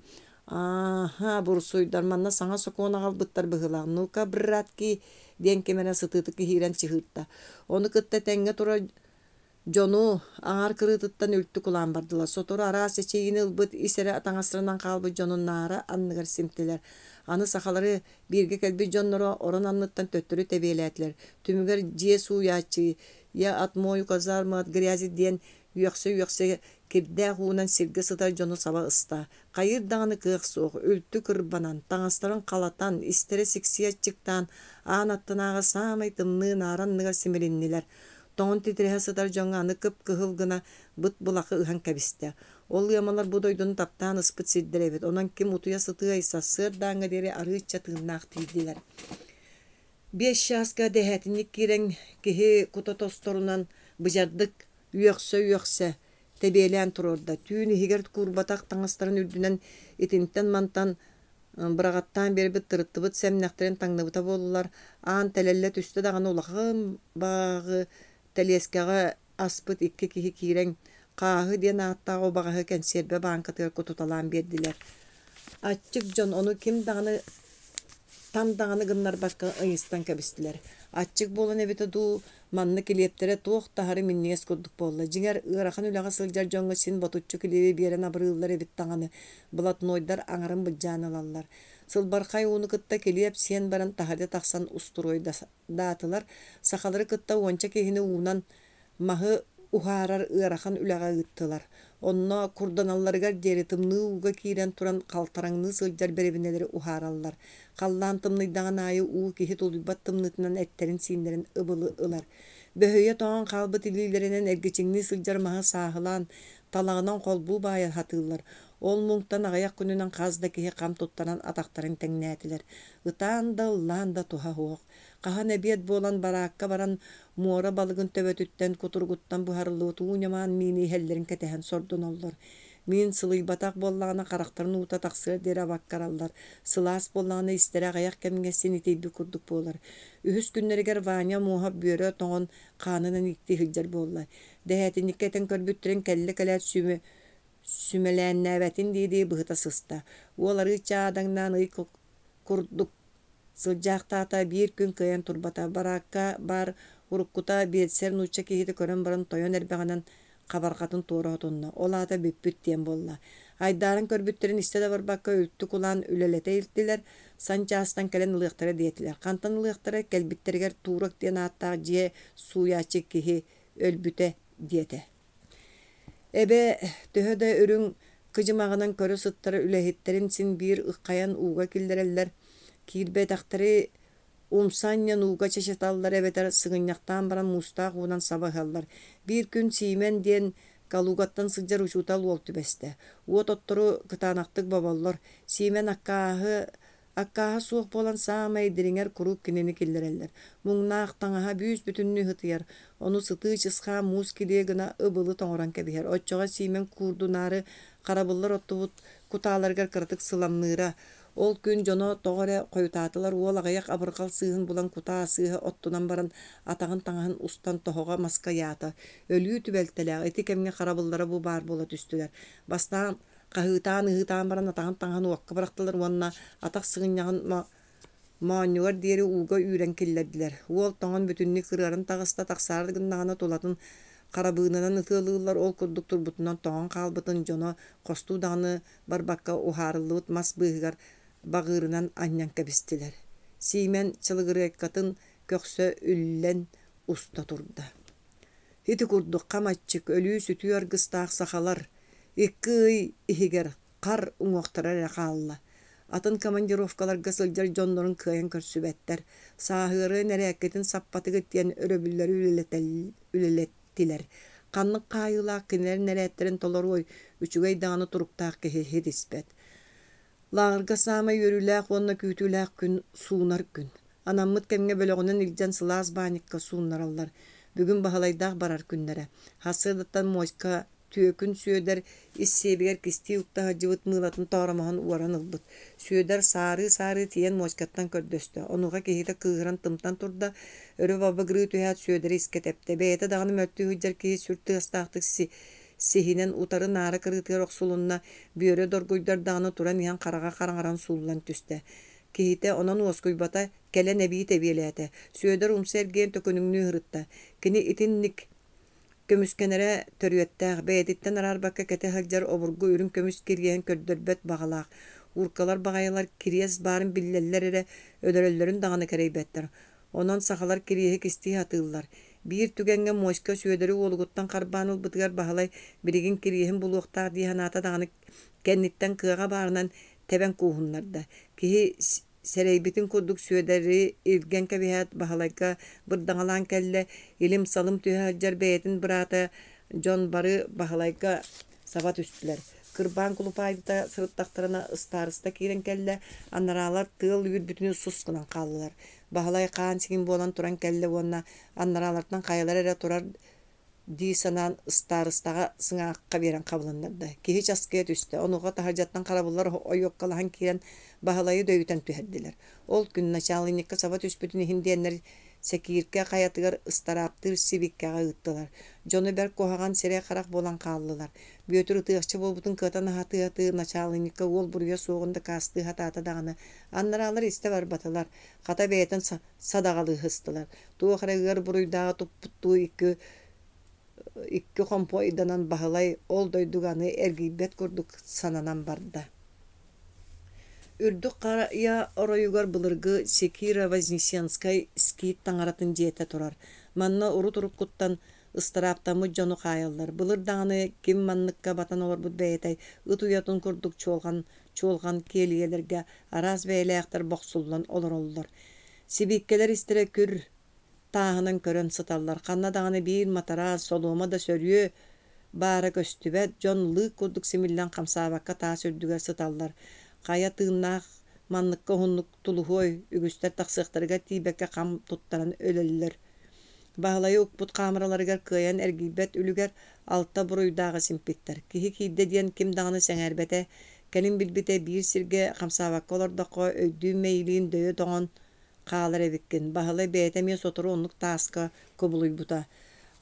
Аха, бурсуйдар манна саңа сокуона қалбыттар быхылақ. Нука братки ден кемене сытыты кихирен чихытта. Оны кытта тәңге тура жону аңар кырытыттан үлтті кулан бардыла. Сотуру ара сечейini ылбыт исере атаңасырынан қалбы жонун нара анныгар симтелер. Аны сахалары бирге келби жоннору орон анныттан төттөрү тебелетлер. Түмүгер жие суячы я от мою казармы от грязи ден үйөксө кирдэ хуунан сирге сыта жону саба ыста. Кайыр дағаны кыық соқ, үлтті кырбанан, таңастарын қалатан, истері сексиятчыктан, аан аттынағы самай тымны наран ныгар симириннилер. Тоғын титреhe сытар жоңа аны кып кыхыл гына быт булақы ыхан кәбісті. Ол ямалар будойдun таптан ыспыт сиддеребет. Онан ким утуя сыты айса сыр даңы дере арыча тыгнақ тейдилер. 5 шаска дехетинник кирен кихи кутотосторунан быжардык үйөксө тебелен турорда. Түйіні хигерт курбатақ таңыстарын үрдінен итинтен мантан бұрағаттан бербіт тырыттыбыт сәмнәқтерін таңныбыта болулар. Аан тәлелі түсті дағаны улақым бағы тәлескеға аспыт 2 кихи кирен қағы ден аттағы бағағы кәнсербе банкатығыр кутуталан берділер. Атчык жон оны ким дағаны там дағаны гыннар башка ыйыстан кәбістілер. Атчык болын эбеті ду манны келептере тоқ тахары миннес көрдік болла. Жиңер ырахан үліға сылжар жоңғы син батутчу келебе берен абырылар эбет тағаны. Бұлат нойдар аңарын бұджан алалар. Сылбарқай оны кытта келеп сен баран тахарды тақсан устурой датылар. Сақалары кытта онча кехіні уынан махы ухарар ырахан үліға ыттылар. Онна курданалларыгар дери тымны уға кирен туран қалтараңны сылжар беребінелері ухараллар. Қаллан тымныйдаған айы уы кехи толубат тымнытынан әттерін синдерін ыбылы ылар. Бөхөйе тоған қалбы тилилерінен әргечіңні сылжар маға сағылан, талағынан қолбу байыр хатылар. Ол мұңтан ағаяқ күнінен қазда кехи қам тоттаран атақтарын тәңнәтілер. Үтан да ұлан да туха хоқ. Қахан әбет болан бараққа баран муара балығын төбөтүттен кутургуттан бұхарылы туыняман мини хеллерін кәтәхен сордун олар. Мен сылый батақ боллағына қарақтарын ұта тақсыр дері баққаралар. Сылас боллағына істері ағаяқ кәмгесін етейбі күрдік болар. Үхіс күннергер Ваня муға бөрі тоғын қанынан икті хілдер болар. Дәхәтін иккәтен көрбүттірін кәлі кәләт сүмелән нәбәтін дейді бұғыта сыста. Олары чадаңнан үй күрдік. Сылжақтата бір күн кыян турбата баракка бар уруккута бетсер нуча кихити көрөн баран тойон эрбегенен кабаргатын туора отунна. Олата бүппүттен болла. Айдарын көрбүттерин истеде барбакка үлттү кулан үлелете илтилер, санчастан келен ылыктары диетилер. Кантан ылыктары келбиттергер туурак ден аттаа же суячы кихи өлбүте диете. Эбе төһөдө үрүң кыжымагынан көрө сыттары үлехиттерин син бир ыккаян ууга килдереллер. Кирбе тақтары умсаньян уға чешеталлар әбетер сығыняқтан баран мустақ уынан сабахаллар. Bir күн симен ден калугаттан сылжар учутал ол түбесті. Уот оттору кытанақтық бабаллар. Симен аккаға суық болан самай дiringer курук кинени киллереллер. Муңнақ таңаға бүйіз бүтінні хытыяр. Оны сыты чысқа муз килегіна ыбылы тоңыран кәбихер. Отчоға симен курдунары қарабыллар оттубут куталаргар кыртык сыламныра. Ол күн жоно тоғыре қойутатылар ол ағаяқ абырқал сыйын бұлан кута сыйы оттунан баран атағын таңағын устан тоғыға маска яты. Өлі түбәлтелі, эти кәмге қарабылдары бұл бар бола түстілер. Бастан қағытан баран атағын таңағын уаққа барақтылар, онына атақ сыйын яғын маанюар дері уға үйрен келлерділер. Ол тоңын бүтінні қырарын тағыста тақсардығын нағына толатын қарабығынан ытылылар ол күрдік турбутунан тоңын қалбытын жоно қосту дағыны барбаққа ухарылыт мас бұғығар бағырынан аньян кәбістілер. Симен чылығыры катын көксө үллен уста турда. Хити күрдік қаматчык өлі сүті аргыстақ сақалар, иккый ихигер қар ұңоқтырар әқалла. Атын командировкаларға сылжар жонларын кыян көрсүбәттер. Сағыры нәрәкетін саппаты гыттен өрөбілері үлелеттілер. Қанның қайылақ кенер нәрәттерін толар ой, үчігей дағаны тұруқтақ кехе хедіспет. Lağırga sama yörülək, onna kütülək gün, suunar gün. Anammıt kemge bölöğünün ilcan sılaz banikka suunarallar. Bugün bahalaydaq barar günlere. Hasırdattan moşka tüökün süöder issebiger kisti ukta hacıvıt mığlatın tağramahan uvaran ılbıt. Süöder sarı tiyen moşkattan kördöstü. Onuğa kehide kığıran tımtan turda örü baba gırı tühät süöderi isketepte. Beyete dağını mörtü hüccar kehi sürtü ıstağtık sehinen utarı nara kırıtır oksulunna büyöre dorguydar dağını turan yan karağa karangaran sululan tüste. Kehite onan oskuyubata kele nebi tebiyelete. Süöder umsergen tökönüngünü hırıtta. Kini itinnik kömüskenere törüyettäg, beyeditten arar bakka kete hagjar oburgu ürün kömüs kiryen kördörbet bağalaq. Urkalar bağaylar kiryez barın billeller ere ödöröllerin dağını kereybetler. Onan sahalar kiryehi kistihi atıllar. Bir tügenge moşka süöderi oluguttan karbanıl bıtıgar bahalay birigin kiryehin buluqtaq dihanata dağını kennitten kığa barınan teben kuhunlarda. Kihi sereybitin kurduk süöderi ilgen kebihat bahalayka bırdangalan kelle ilim salım tühaccar beyetin bırata John barı bahalayka sabat üstüler. Kırban kulupayda sırıttaqtarına ıstarısta kiren kelle annaralar tığıl yürbütünü suskunan kallılar. Bahalay qaan sigin bolan turan kelle onna annaralardan kayalar ere turar di sanan ıstarıstaga sыңaaqqa beren kabılınlardı. Ki hiç askıya düştü. Onuğa tahacattan karabullar oyokkalahan kiren bahalayı döyüten tüherdiler. Ol gün naçalınikka sabat üspütünü hindiyenler sekirke kayatıgar ıstaraptır sivikke ağıttılar. Jonu ber kohagan sere karak bolan kallılar. Büyötür ıtığakçı bolbutun kıtan hatı naçalınikka ol buraya soğunda kastı hatata dağını. Annaralar iste var batılar. Kata beyeten sadagalı hıstılar. Tuğakara buruydağı tupputtuğu ikki kompo idanan bahalay ol doyduganı ergibet kurduk sananan barda. Ürdük qaraya orayugar bılırgı Sekira Vaznisyanskay skit tangaratın jete turar. Manna urut kuttan ıstaraptamı jonu qayallar. Bılır dağını kim manlıkka batan olur bu beyetay. Ituyatın kurduk çoğulgan keliyelerge araz beyleğaktar boqsullan olur olurlar. Sibikkeler istere kür tağının körön sıtallar. Kanna dağını bir mataraz soluma da sörüyü bara göstübet jon lık kurduk simillan kamsabakka ta sürdüger sıtallar. Kaya tığınaq manlıkka hunnuk tuluhoy ügüster taqsıqtarga tibekke kam tuttaran öleliler. Bahalayı ukput kameralargar kıyan ergibet ülüger altta buruydağı simpikter. Kihi kide diyen kim dağını senerbete kelim bilbite bir sirge kamsabakka olordaqo öydüğü meylin döyü doğan qaalar ebikkin. Bahalay beyetemiye soturu onluk taska kubuluy buta.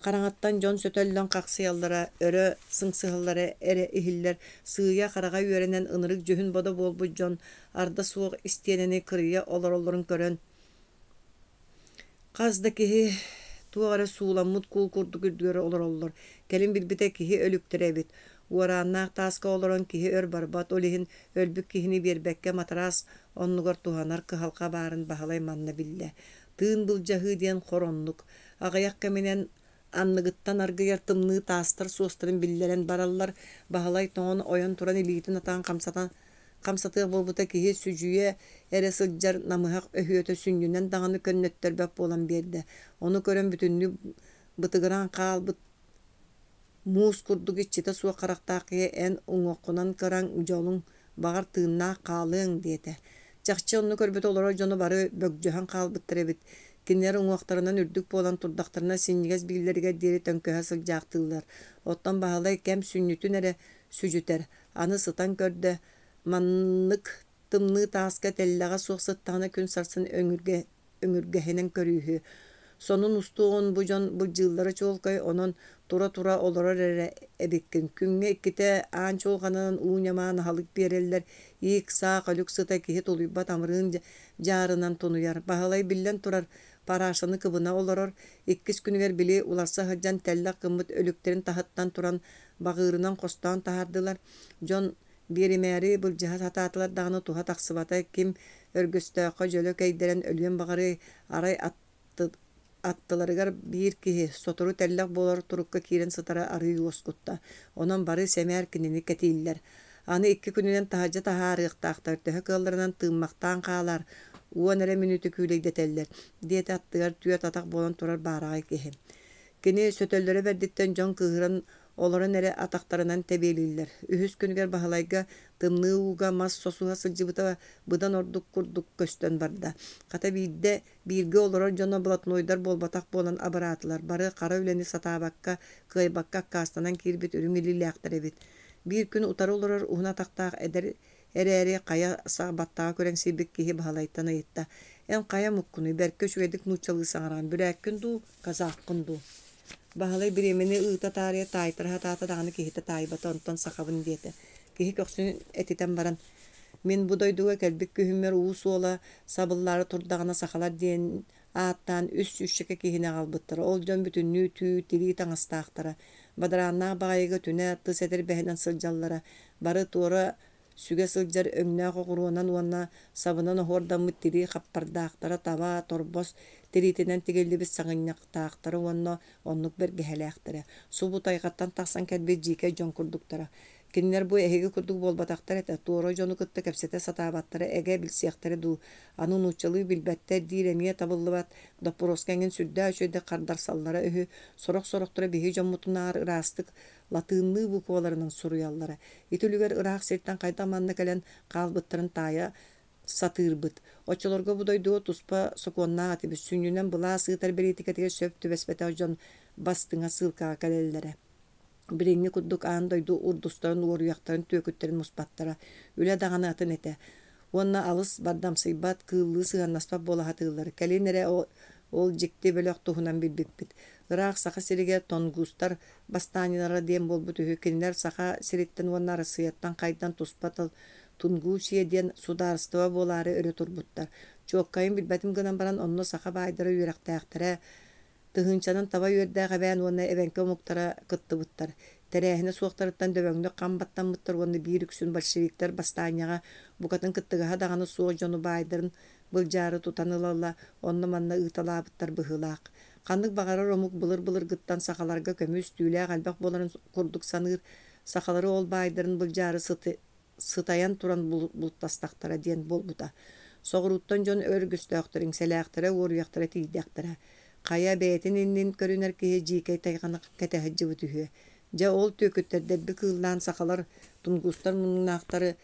Karangattan jon sötöllön qaksıyallara, örö sыңsıhıllara ere ihiller, sığıya qarağa yörenen ınırık jühün boda bolbu jon, arda suuq istiyeneni kırıya olorolorun körön. Qazda kihi tuğara suulamut kul kurdu gürdügörü olorolor. Kelin bilbite kihi ölüktür ebit. Uarannaq taska oloron kihi ör barbat, olihin ölbük kihini berbekke mataras, onnugar tuhanar kıhalka barın bahalay manna bille. Tığın bılcahı diyen koronnuk, ağayak keminen anlıgıttan argıyar tımnığı tastar sostarın billeren barallar bahalay toğun oyan turan ilitin atan kamsatı bolbuta kihi sücüye ere sılcar namıhaq öhüöte süngünen dağını könnötter bep olan berde. Onu körön bütünlü bıtıgıran kal muus kurduk içite suwa qaraktaaqıya en uŋoqqunan kıran jolun bağır tığınna qalığın diyete. Çaqçı onu körbet olara jonu barı bögjöhan qalbıttır ebit. Kinler uŋoqtarынан ürdük bolan turdaqtarına sinniges bilgilerige deri tönköhe sıljaaqtığılar. Ottan bahalay kem sünnütün ere sücüter. Anı sıtan körde manlık tımnığı taska tellağa suq sıttağına kün sarsın öngürgehenen körühü. Sonun ustuğun bu jılları çoğulkay onun tura olorar ere ebikkin. Künge ikkite an çoğulganın uğunyaman halık bereller. İlk sağ kaluk sıta kihi toluybat amrığın jarınan tonuyar. Bahalay billen turar. Paraşanı kıbına olorar. İkkis günüger bili ularsa haccan tellak kımmıt ölüklerin tahattan turan bağırından kostan tahardılar. Jon birimeri bu cihaz hatatılar dağını tuha taksıbata kim örgüstöğe jölök eyderen ölüyen bağırı aray attılarıgar bir kihi sotoru tellak bolar turukka kiren sıtara arıyı oskutta. Onan barı semer kinini ketiller. Anı iki gününden tahaca taharıqtaqtar töhö kıllarından tığmaqtan qalar. Uwan ere minütü küyleydeteller. Diyete attıgar tüyet atak bolan turar barağa kihi. Kini sötöllere verditten jon kıhıran Оларын эре атактарынан тебелилер. Үһүс күнүгер баһалайга тымны уга мас сосуга сылжыбыта быдан ордук курдук көстөн барда. Ката бийде бирге олорор жоно блатнойдар болбатак болан абаратылар. Бары кара үлени сатаабакка, кыйбакка кастанан кирбит үрүңилилээхтер эбит. Бир күн утары олорор уна тактаак эдер эре кая сабаттаа көрен сибик киһи баһалайттан ыйытта. Эн кая муккуну берке шуедик нучалы саңаран бүрәккүн ду, казааккын ду. Баһалай биремени ыыта таария таайтырха таата даганы киһите таайбата онтон сахабын диете. Киһи көксүн этитен баран. Мен будойдуга келбик күһүммер уусуола сабыллары турдагана сахалар диен ааттан үс-үшшеке киһине галбыттара. Ол жон бүтүннүү түү тири таңастаактара. Бадарааннаах багайга түнэ тыс этер бэһинен сылдьаллара. Бары туора сүгэ сылдьар өҥнээх оҕуруонан уонна сабынан оһуордаммыт тири хаппардаактара таба торбос тиритинен тигиллибит саҥынньактаактара уонна оннук бэргэһэлээхтэрэ. Субу тайҕаттан тахсан кэлбит дьиикэ дьон курдуктара. Кинилэр бу эһиги курдук буолбатахтар этэ туора дьону кытта кэпсэтэ сатаабаттара эгэ билсиэхтэри дуу. Аны нуучалыы билбэттэр дииремие табыллыбат доппуроскэҥин сүрдээ өчөйдэ хардар саллара өһү сорох-сорохтора биһи дьоммутунаар ыраастык латыынныы букваларынан суруяллара. Итүлүгэр ыраах сирттен кайда манна кэлэн каалбыттарын таая сатыырбыт. Очолорго будойдуо туспа сокуоннаа атыбыт сүннүнэн былаа сыытар бериитикэтиге сөп түбэспэтэ дьон бастыҥа сылкаа кэлэллэре. Бириңни курдук аан дойду урдустарын уоруяктарын түөкүттерин муспаттара. Үлэ даганы атын эте. Уонна алыс бардамсыйбат кыыллыы сыганнаспап болахатыылар. Кэлинере ол жикти бөлөк туһунан билбиппит. Ыраах саха сириге тонгустар бастаанилара диэн болбут үһү кинилэр саха сириттен уоннары сыйаттан кайдан туспатыл тунгуу сиэдиэн сударыстыва болаары өрө турбуттар. Чуоккайын билбэтим гынан баран онно саха баайдара үөрэхтээхтерэ тыһынчанан таба үөрдээҕэ бээн уонна эбэнке омуктара кыттыбыттар. Тэрээһине суохтарыттан дөбөҥнө камбаттаммыттар уонна биир үксүн большевиктер бастааняга букатын кыттыгаха даганы суо дьону баайдарын былдьаары тутанылалла онно манна ыыталаабыттар быһыылаах. Ханнык багарар омук былыр гыттан сахаларга көмүс түүлээх албак боларын курдук саныыр сахалары ол баайдарын былдьаары сытаян туран булуттастахтара диэн болбута. Соҕуруттан дьон өргүстөөхтөр иҥсэлээхтерэ уоруяхтара тиийдээхтерэ. Кая бээтин иннин көрүнэр киһи дьиикэй тайҕаны кэтэһэджибит үһү. Дьэ ол түөкүттэрдэрби кыыллаан сахалар тунгустар муннаахтары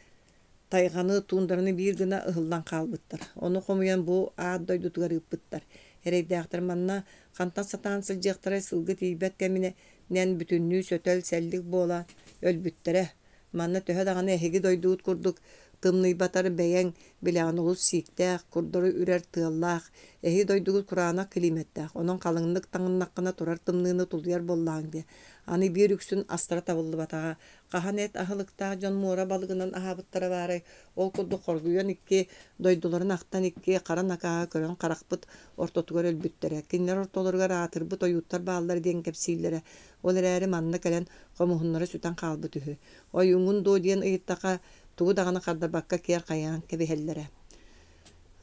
тайҕаны туундарыны биир гына ыһыллан хаалбыттар. Ону хомуйан бу аат дойдутугар ыыппыттар. Эрэйдээхтэр манна хантан сатаан сылдьыахтара сылгы тиийбэт кэмине нэн бүтүннүү сөтөл сэллик буола өлбүттэрэ. Манна төһө даганы эһиги дойдуут курдук тымныйбатар бэйэҥ билэҕин улус сииктээх, курдору үрэр тыаллаах, эһи дойдугут кураанах килиметтээх, онон халыҥнык таҥыннаккына турар тымныыны тулуяр боллааҥ дии. Аны биир үксүн астара табыллыбатаҕа, хаһан эт аһылыктаах дьон муора балыгынан аһаабыттара баарай, ол курдук хоргуйан икки дойдуларын ахтан икки хара накааҕа көрөн харахпыт ортотугар өлбүттэрэ. Кинилэр ортолоругар аатырбыт ойууттар бааллар диэн кэпсииллэрэ. Ол эрээри манна кэлэн хомуһуннара сүтэн хаалбыт үһү. Ойуҥун дуу диэн ыйыттаха тугу даганы хардарбакка киэр хайаан кэбиһэллэрэ.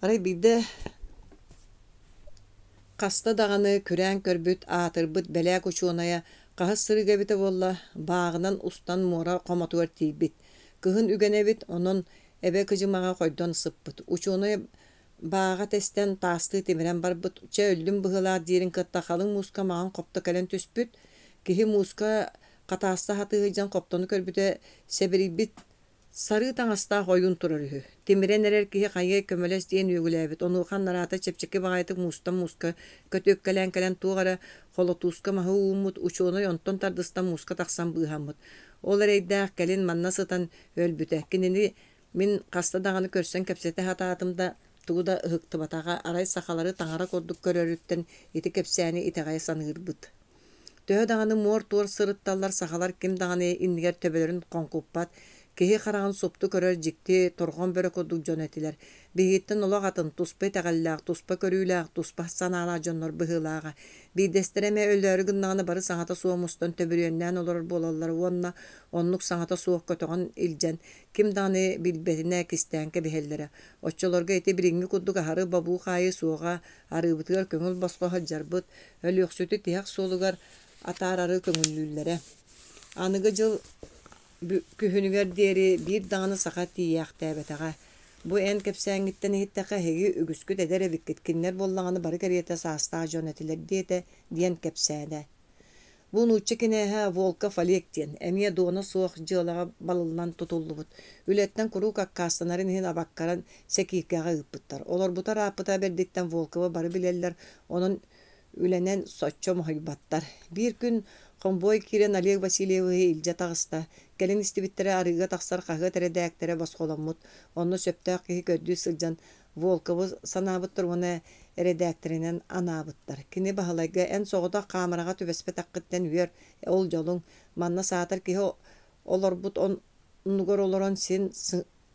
Арай биирдэ хаста даганы күрээн көрбүт аатырбыт бэлээк учуоная хаһыс сырыгэбите буолла бааҕынан устан муора хомотугар тиийбит. Кыһын үгэнэбит, онон эбэ кыдьымаҕа хойдон сыппыт. Учуоная бааҕа тэстэн таастыы тимирэн барбыт. Чэ өллүм быһылаах диирин кытта халыҥ мууска маҕан хопто кэлэн түспүт. Киһи мууска катааста хатыыһыдьан хоптону көрбүтэ сэбирийбит. Сары таңастаа хойун турар үһү. Тимирен эрэр киһи хайы көмөлөс диэн үөгүлээбит. Онуухан нараата чепчеки баҕайтык мууска көтүөккэлэн тугара холотууска маһы ууммут учуоной онтон тардыстан мууска тахсан быыһаммыт. Ол эрейдээх кэлин манна сытан өлбүтэ. Кинини мин хаста даганы көрсөн кэпсэтэ хатаатымда тугуда ыһыктыбатаҕа арай сахалары таҥара курдук көрөрүттэн ити кэпсээни итэҕэйэ саныырбыт. Төһө даганы муор туор сырытталлар сахалар ким даганы иннигэр төбөлөрүн коңкуппат. Киһи хараҕын супту көрөр дьикти торҕон бөрө курдук дьон этилэр. Биһииттэн олох атын туспа итэҕэллээх, туспа көрүүлээх, туспа санаалаа дьоннор быһыылааҕа. Биирдэстэремэ өллөөрү гыннаҕына бары саҥата суомустан төбүрүөннээн олорор буолаллар уонна оннук саҥата суох көтөҕөн илдьэн ким даганы билбэтинэ кистээн кэбиһэллэрэ. Оччолорго ити бириҥҥи курдук аһары бабуу хаайы суоҕа арыыбытыгар көҥүл босхо хаджарбыт, өлүөхсүтү тиһэх суолугар атаарары көҥүллүүллэрэ. Аныгы дьыл күһүнүгэр диэри биир даҕаны саха тиийээхтээбэтэҕэ. Бу эн кэпсээҥҥиттэн иһиттэхэ хэги үгүскүт эдэр эбиккит кинилэр буоллаҕаны бары кэриэтэ саастаа дьон этилэр диэтэ диэн кэпсээдэ. Bu nuçça kineha volka falekten. Emiye doğuna soğuk jığlağa balıllan tutulubut. Ületten kuru kakkastanların hin abakkaran sekikaga ıppıttar. Olar butar apıta berdikten volkava barı bileller. Onun ülenen soçço muhaybattar. Bir gün konvoy kiren Oleg Vasilyev'ı ilce tağısta. Gelin istibittere arıga taqsar qağı tere däktere basqolamut. Onu söptaq ki göddü sılcan volkavı sanabıttır ona eredäkterinen anabıttar. Kini bahalayga en soğuda kameraga tübespe taqqıtten üyer ol jolun manna saatar ki olor but on nugor oloron sen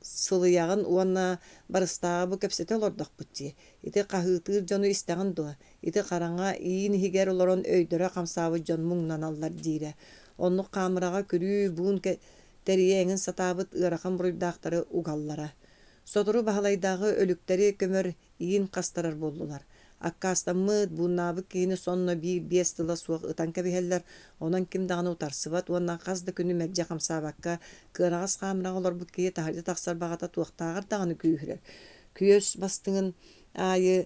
sılıyağın uanna barıstağı bu köpsete olordaq butçi. Iti qahıtır jonu isteğin doğa. Iti qaranga iyin higer oloron öydöre qamsabı jon mungnan allar dire. Onu kameraga körü buun teriyeğin satabıt ırakan buruydaqtары ugallara. Soturu bahalaydağı ölükleri kömör iyin kastarar boldular. Akkastamıd bunnabı kini sonna bir bestyla suaq ıtan kebiheller. Onan kim dağını utarsıvat. Ona qazda günü merce qamsabakka kırağız kameraga olar bu kiye taharda taqsar bağata tuaqtağır dağını kүйürer. Küyös bastığın ayı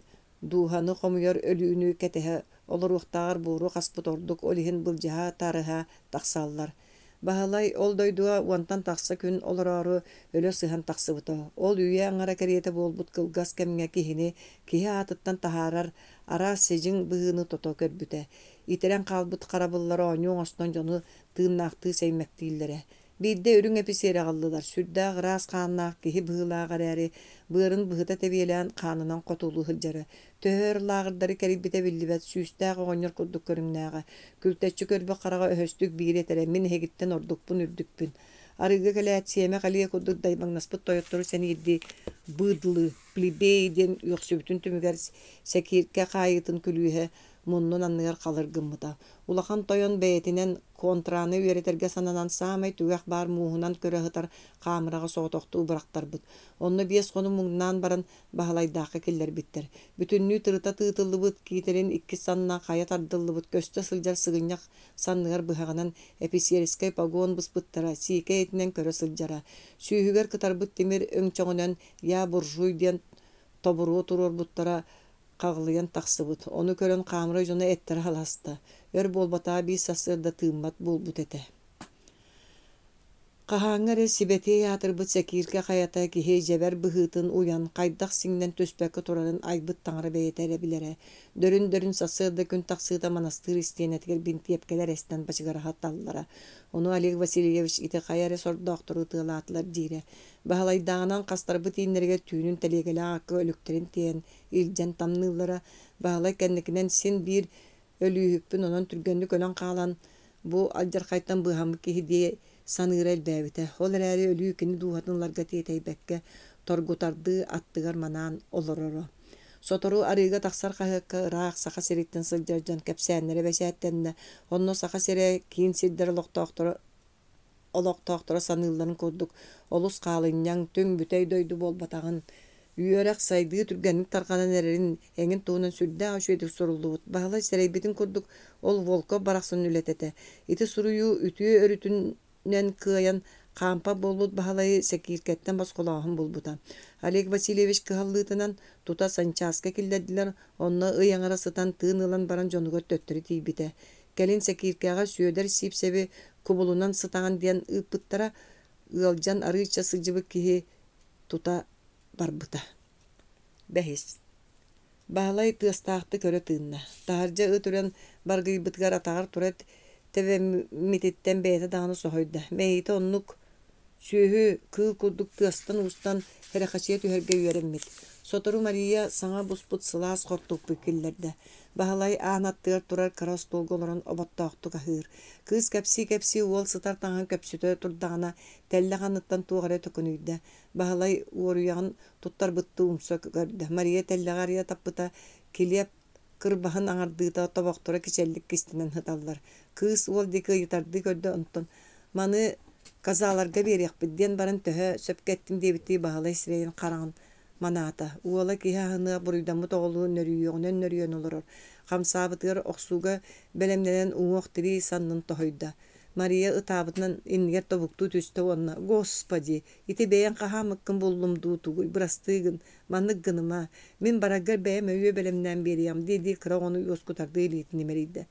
duhanı qomuyor ölüünü ketehe olur uqtağır buru qaspıt orduk olihin bılcaha tarıha taqsallar. Bahalay ol doyduğa uantan taqsa gün olararu ölü sıhan taqsıbıta. Ol üye angara keriyete bolbut kılgas kemine kihini kihi atıttan taharar ara sejin bıhını toto körbüte. İteren kalbıt karabılları onyon oston jonu tığınaktı seymektiğillere. Bir de ürün episeri qallılar. Sürdağ ras qannaaq kihi bıhılağa qarari bığırın bıhıta tebiyelen qanınan qotulu hıljarı. Töhөр lağırdары keribite billibet süstağ oğonyor kurduk körümnäğe. Kültetçi körbe qarağa öhöstük bir etere min hegitten ordukpun ürdükpün. Arıgı keleät siyeme qaliye kurduk daybang naspıt toyottoru seni yeddi bıdılı plebeyden yoqsübütün tümüger sekirke qayıtın külühe munnun anныгар қалыр гыммыта. Улахан тойон бәйтинен контраны үйретерге сананан самай түгәк бар муһунан көрәһытар камыраға соғытоқты убырақтар бұд. Онны бес қону мұңнан баран бағалайдақы келлер биттер. Бүтінні тырыта тыытылы бұд, кейтерін икки санна қая тардылы бұд, көсті сылжар сығыняқ санныгар бұхағанан эписерискай погон бұс бұттара, сейке етінен көрі сылжара. Сүйігер кытар бұд темір өңчоңынан я буржуй ден тобыру тұрор бұттара қағылыян тақсыбыт. Оны көрін қамыры жоны әттері халасты. Өр болбата бей сасырда тыыммат болбут әті. Қағаңыры сибете ятырбыт сәкирке қаята кихе жебер бұхытын уян қайдақ сіңнен төспәкі тұрарын айбыт таңыры бәйетәрі білері. Дөрін сасырда күн тақсыда манастыр істейнетігер бинти епкелер әстен бачығары хатталылары. Onu Oleg Vasilyevich ити қайары сордақтыры тылатылар дейре. Бағалайдағынан қастарбы тейінлерге түйінін тәлегелі ақы өліктерін тейін илжен тамнылары. Бағалай кәндікінен сен бір өлүйікпін онын түргенлік өлін қалан. Бұ алжар қайтан бұғамы кейде саныр әлбәбіті. Ол әрі өлүйікіні дуғатынларға тейтай бәкке торгутарды аттығар манан олырыры. Сотору арыга тақсар қағыққа рақ сақа сереттен сылжаржан кәпсәнлері бәсәттенді. Онно сақа сере кейін сиддер олоқтоқтыры саныларын көрдік. Олус қалынняң түң бүтәй дойды бол батағын. Үйерек сайды түргенік тарқанан әрерін әңін туынан сүрді ашуедік сұрылды бұд. Бағалай сәрейбетін көрдік. Ол волко барақсын үлететі. Ити сұруyu үтіе өрітінен кыян Кампа болбут бағалайы сәкиркеттен басқолағын болбута. Олег Васильевич кығаллытынан тута санчаска келдеділер, онна ыяңара сытан тыынылан баран жонугар төттірі тейбіті. Кәлін сәкиркеға сүйедер сипсебі кубулунан сытаған дейін ыппыттара ыалжан арыча сылжыбы кихи тута барбыта. Бәхес. Бағалай тыстақты көрі тыынна. Тағаржа ұтырын барғыйбытығар атағар тұрет тәве митеттен бәйті дағаны соғойда. Мәйті оннук сүйі кыл күрдік тыстан ұстан хәрәқашия түхерге үйеріммет. Сотору Мария саңа бұспұт сылас қортуқ бүкіллерді. Бағалай ағнаттығар тұрар қарас толғыларын обаттақты қағыр. Кыз кәпси ол сытар таңын көпсіті тұрдағына тәлі қаныттан туғары түкінүйді. Бағалай уорuyağın тұттар бұтты ұмсық көрді. Мария тәлі ғария таппыта келеп кырбаһын аңардыыта тобоқтора кичеллик кистинен хыталлар. Кыз ол дики ытарды көрді онтон. Маны казаларга берекпидден барын төһө сөпкеттим дебити бағалай сирейін қараңын манаата. Уола кихахыны буруйдамы тоғылу нөрүйөн олорор. Қамсабытыр оқсуга белемненен уңоқтыри саннын тохойда. Мария ытабытынан иннигер тобукту түсті онна. Господи, ити бәйен қахамыккын боллумду тугуй, бұрастыгын, манныггыныма. Мен барагар бәйем өйе белемнен бериям, dedi кыра onu yoskutарды елейтін емерейді.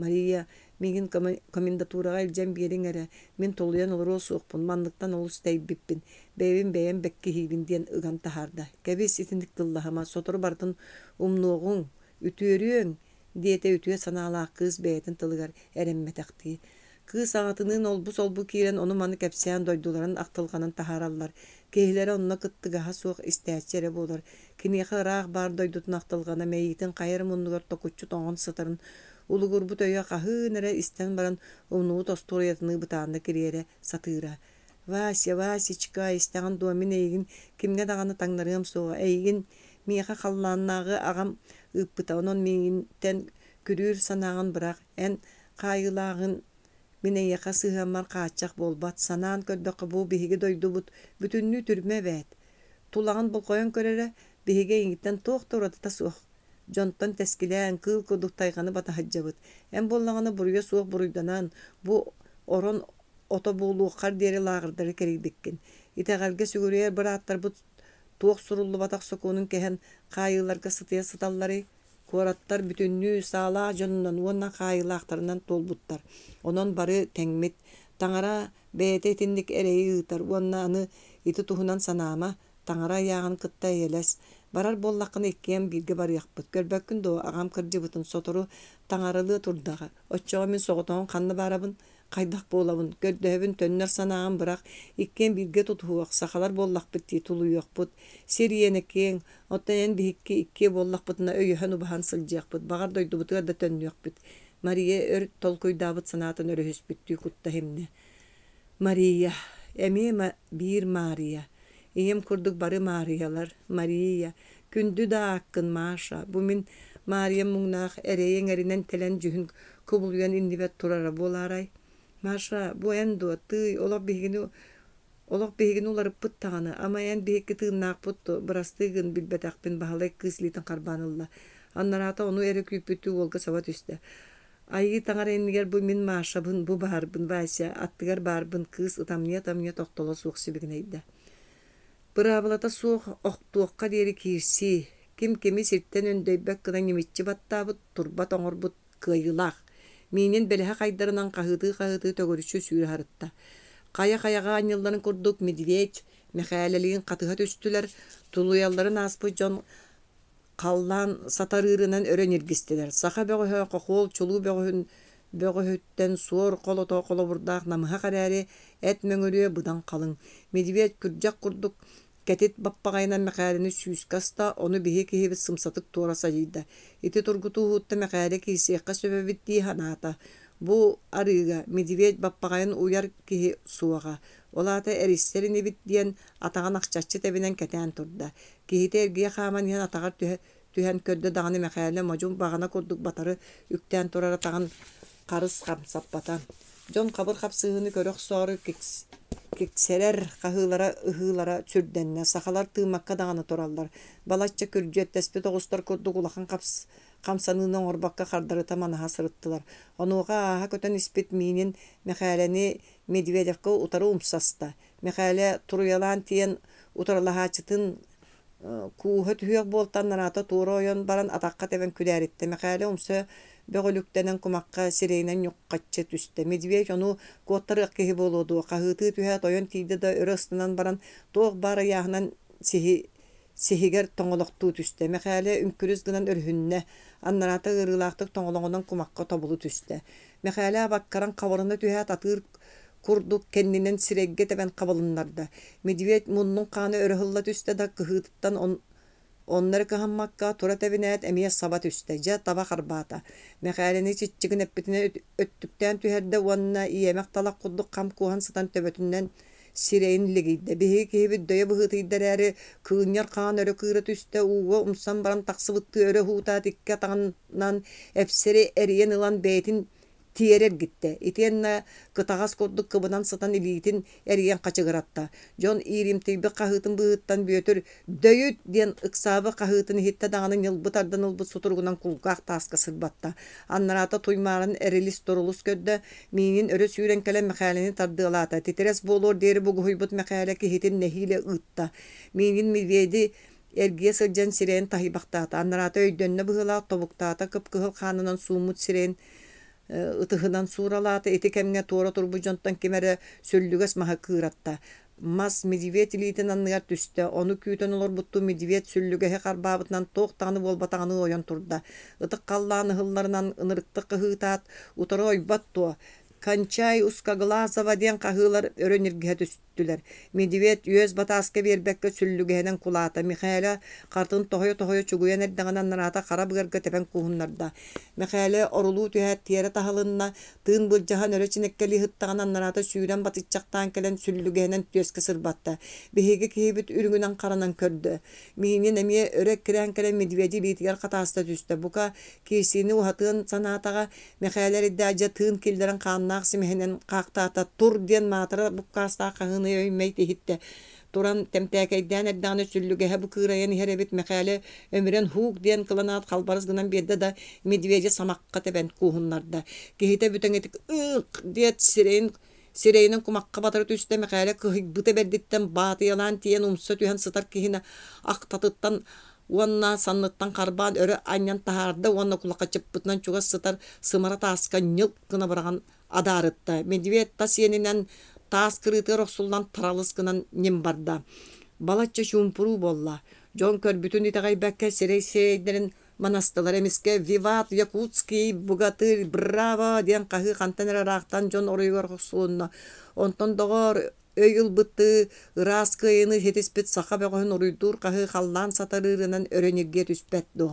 Мария, мигин комендатураға илжен берин эре, мен толуян олар суықпын, манлықтан олус тәйбіппін, бәйбін бәкке хейбін ден ыган тахарда. Кәбес итіндік тыллахама, сотыр бартын умнуғың, үтүөрүөң, диете үтүө санаалаақ кыз бәйтін тылыгар әрәмметәқті. Кыз ағатының олбу киирен оны маны кәпсиян дойдуларын ақтылғанын тахараллар. Кейлері онына кыттыгаға суық истәчері болар. Кинеқі рақ бар дойдутын ақтылғана мәйітін қайыр мұнығыр токучу тоңын сытырын. Улугур бұт өйі қағын әрі істен баран ұнуы тостуриятыны бұтағында кірері сатыра. Васечка истәғын дуамин әйгін кімге дағаны таңнарығым соға. Әйгін мейқа қалланнағы ағам ұппыта. Онын мейінтен күрір санағын бірақ ән қайылағын мен әйеқа сығамар қачақ болбат. Санаан көрдіқі бұл бейге дойду бұт бүтінні түрме бәд. Тулағын бұл қойын көрері бейге еңіттен тоқты ұрады та суық. Жонтан тәскілән кыл кудуқтайғаны бата хаджабыт. Ән боллағаны бұруя суық бұруйданан бұ орын ото болуқар дері лағырдары керейдіккен. Итәғалге сүгірер бір аттар бұт туық сұрулы батақ соқуының кәхен қайыларға сытыя сыталлары. Кораттар бүтінні сала жонынан уанна қайылақтарынан толбуттар. Онон бары тәңмет. Таңара бәйті етіндік әрейі ұйтар. Уанна аны ити тұхынан санама. Таңара яғын қытта елес. Барар боллаққын еккен бірге бар яқпыт. Көрбәккін до ағам кірді бұтын сотыру таңарылы тұрдағы. Отчаға мен соғытауын қанны барабын, қайдақ болабын. Көрдәбін төннер санағын бірақ еккен бірге тұтуық. Сақалар боллақ бітті тұлу яқпыт. Сериені кен, оттайын бейікке икке боллақ бұтына өйіхін ұбахан сылжы яқпыт. Бағар дойды бұтыға да төнні яқпыт. Мария өр толкойдабыт санатын өрі хөспітті құтта хемне. Мария, әме бір Мария. Ем курдук бары Мариялар, Мария, күнді да аққын Маша. Бу мен Мария мұңнақ әрейен әрінен тәлен жүхін көбілген индивет турара боларай. Маша, бу әнду, тый, олақ бейгін олары пыттағаны, ама ән бейкі тыыннақ пұтты, бірастығын білбетақпен бағалай кыслитін қарбанылла. Аннарата оны әрі күйпітті олғы сава түсті. Айы таңар әнігер бу мен Маша бұн, бу барбын, Вася, аттығар барбын, кыз ытамния тоқтола суық себігін әйді. Бұрабылата суық оқтуыққа дері кирси, кем-кеми сирттен өндөйбәк кыдан неметчі баттабыт, турбат оңырбыт кыйылақ. Менен бәліға қайдарынан қағыды төгіріші сүйір харытта. Қая-қаяға анылларын күрдік медведь, мәхәлелігін қатыға төстілер, тулуяларын аспы жон қаллан сатарырынан өрен ергістелер. Сақа бәғі қоқол, чулу бәғі суор қолы бұрдақ намыға қарәрі әт мәңірі бұдан қалың. Медведь күрджақ күрдік кәтет баппағайынан мәқәріні сүйіскаста, оны бейе кехебі сымсатық туараса жейді. Ити тұргыту ғутта мәқәрі кейсеққа сөбәбітті ханата. Бұ арыға медведь баппағайын уяр кехе суаға. Олата әрістерін ебіт дейін атаған ақчатчы тәбінен кәтән тұрды. Кехеті әргея қаман ен атағар түйен көрді дағаны мәқәрі мажун бағана көрдік батары үктен тұрар атаған қарыс қамсап батан. Жон қабыр қапсығыны көріқ соғыры кексерер қағылара сүрденне, сақалар тыымаққа дағаны тұралдар. Балатча күрджет тәспет оғыстар көрдік улақан қамсанының орбаққа қардары таманаға сырыттылар. Онуға аға көтен іспет мейінен мәқәләні Медведевқа ұтары ұмсасты. Мәқәлә тұруялан тиен ұтарылағачытын куғы түйек болтан нарата туыры ойын баран атаққа тәбен күләрітті. Мәқәлә ұмсы бөғіліктенен кумаққа сирейнен юққатчы түсті. Медведь оны коттары кеhi болуду. Қағыты түйәт ойын тейді да өрі ыстынан баран тоқ бары яғынан сехигер тоңолоқту түсті. Мәқәлі үмкүріз гынан өрхінне аннараты ырылақтық тоңолоғынан кумаққа тобылы түсті. Мәқәлі абаққаран қаварыны түйәт атыр курдук кеннинен сирегге тәбен қабылынларды. Медведь мұнның қаны өрхілла түсті да кығыттан оннары кыһаммакка тура тәбинәт әмия саба түсті. Жа таба қарбата. Мәқәліні читчігін әппетіне өттіктен түйәрді уанна иемек талақ құддық қам куған сытан төбөтінен сирейін легейді. Беге кейбі дөйі бұғытыйдар әрі күйінер қаған өрі күйрі түсті. Уғы ұмсан баран тақсыбытты өрі хута тикке тағынан әпсері әриен ылан бәйтін тиерер гитте. Итенна кытагас коддук кыбынан сытан илитин эриен качыгыратта. Жон иримтейби кахытын быыттан бөтөр дөйүт ден ыксабы кахытын хитте даганы нылбытардан ылбы сутургунан кулгак таска сырбатта. Аннарата туймарын эрилис торулус көдді миңин өрө сүйрен келен мәхәлени тардыылата. Титерес болор дери бугуйбут мәхәле кихитин нехиле ытта. Миңин миведи эргие сылжан сирен тахибактата. Аннарата өйдөннө быгыла тобуктата кып-кыгыл ханынан суумут сирен ıtıhınan suralata eti kemge tora turbujontan kemere söllüges maha kıratta. Mas medivet iliten anlayar düştü. Onu küyten olur buttu medivet süllüge karbabıtnan toğtanı bolbatağını oyan turda. Itık kallanı hıllarından ınırıkta kıhıtat utara oybattu. Kançay uska glazava den kahılar örenirge düştüler. Medivet yüz bataska berbekke süllügehenen kulata. Mikhaila kartın tohoyo çuguyan eddeğinden narata kara bıgarga tepen kuhunlarda. Mikhaila orulu tühet tiyere tahalınna tığın bılcahan öreçinekkeli hıttağınan narata suyuran batışçaktan kelen süllügehenen tüyeske sırbatta. Behege kehibit ürüngünen karanan kördü. Mihinin emiye örek kiren kelen mediveti bitiger katasta düştü. Buka kesini uhatığın sanatağa Mikhaila iddiaca tığın kilderen kanına Naqsimehenen qaqtata tur den matara bu kasta qahını öymeydi hitte. Turan temtekeyden eddanı süllüge bu kırayan herebit mekale ömren huk den kılanat kalbarız gınan bedde da medvece samakka teben kuhunlarda. Kehite bütün etik diyet sireyinin kumakka batarı üstte mekale bıte berditten batı yalan tiyen umsa tühen sıtar kehine aktatıttan Onna sanlıktan karban öre anyan taharda onna kulaka çıppıtnan çuğa sıtar sımara taskan yılk kına bırakan adarıtta. Medvet tas yeninen tas kırıtı roxsullan taralıskınan nimbarda. Balatça şumpuru bolla. John kör bütün itagay bekke sireylerin manastılar emiske Vivat Yakutski Bugatır Brava diyen kahı kantanera raqtan John oruygar roxsulunna. Ondan doğar Öygül bıttı, ıras kıyını hetispet saqa beğen oruydur kahı kallan satarırınan örenirge tüspetdi.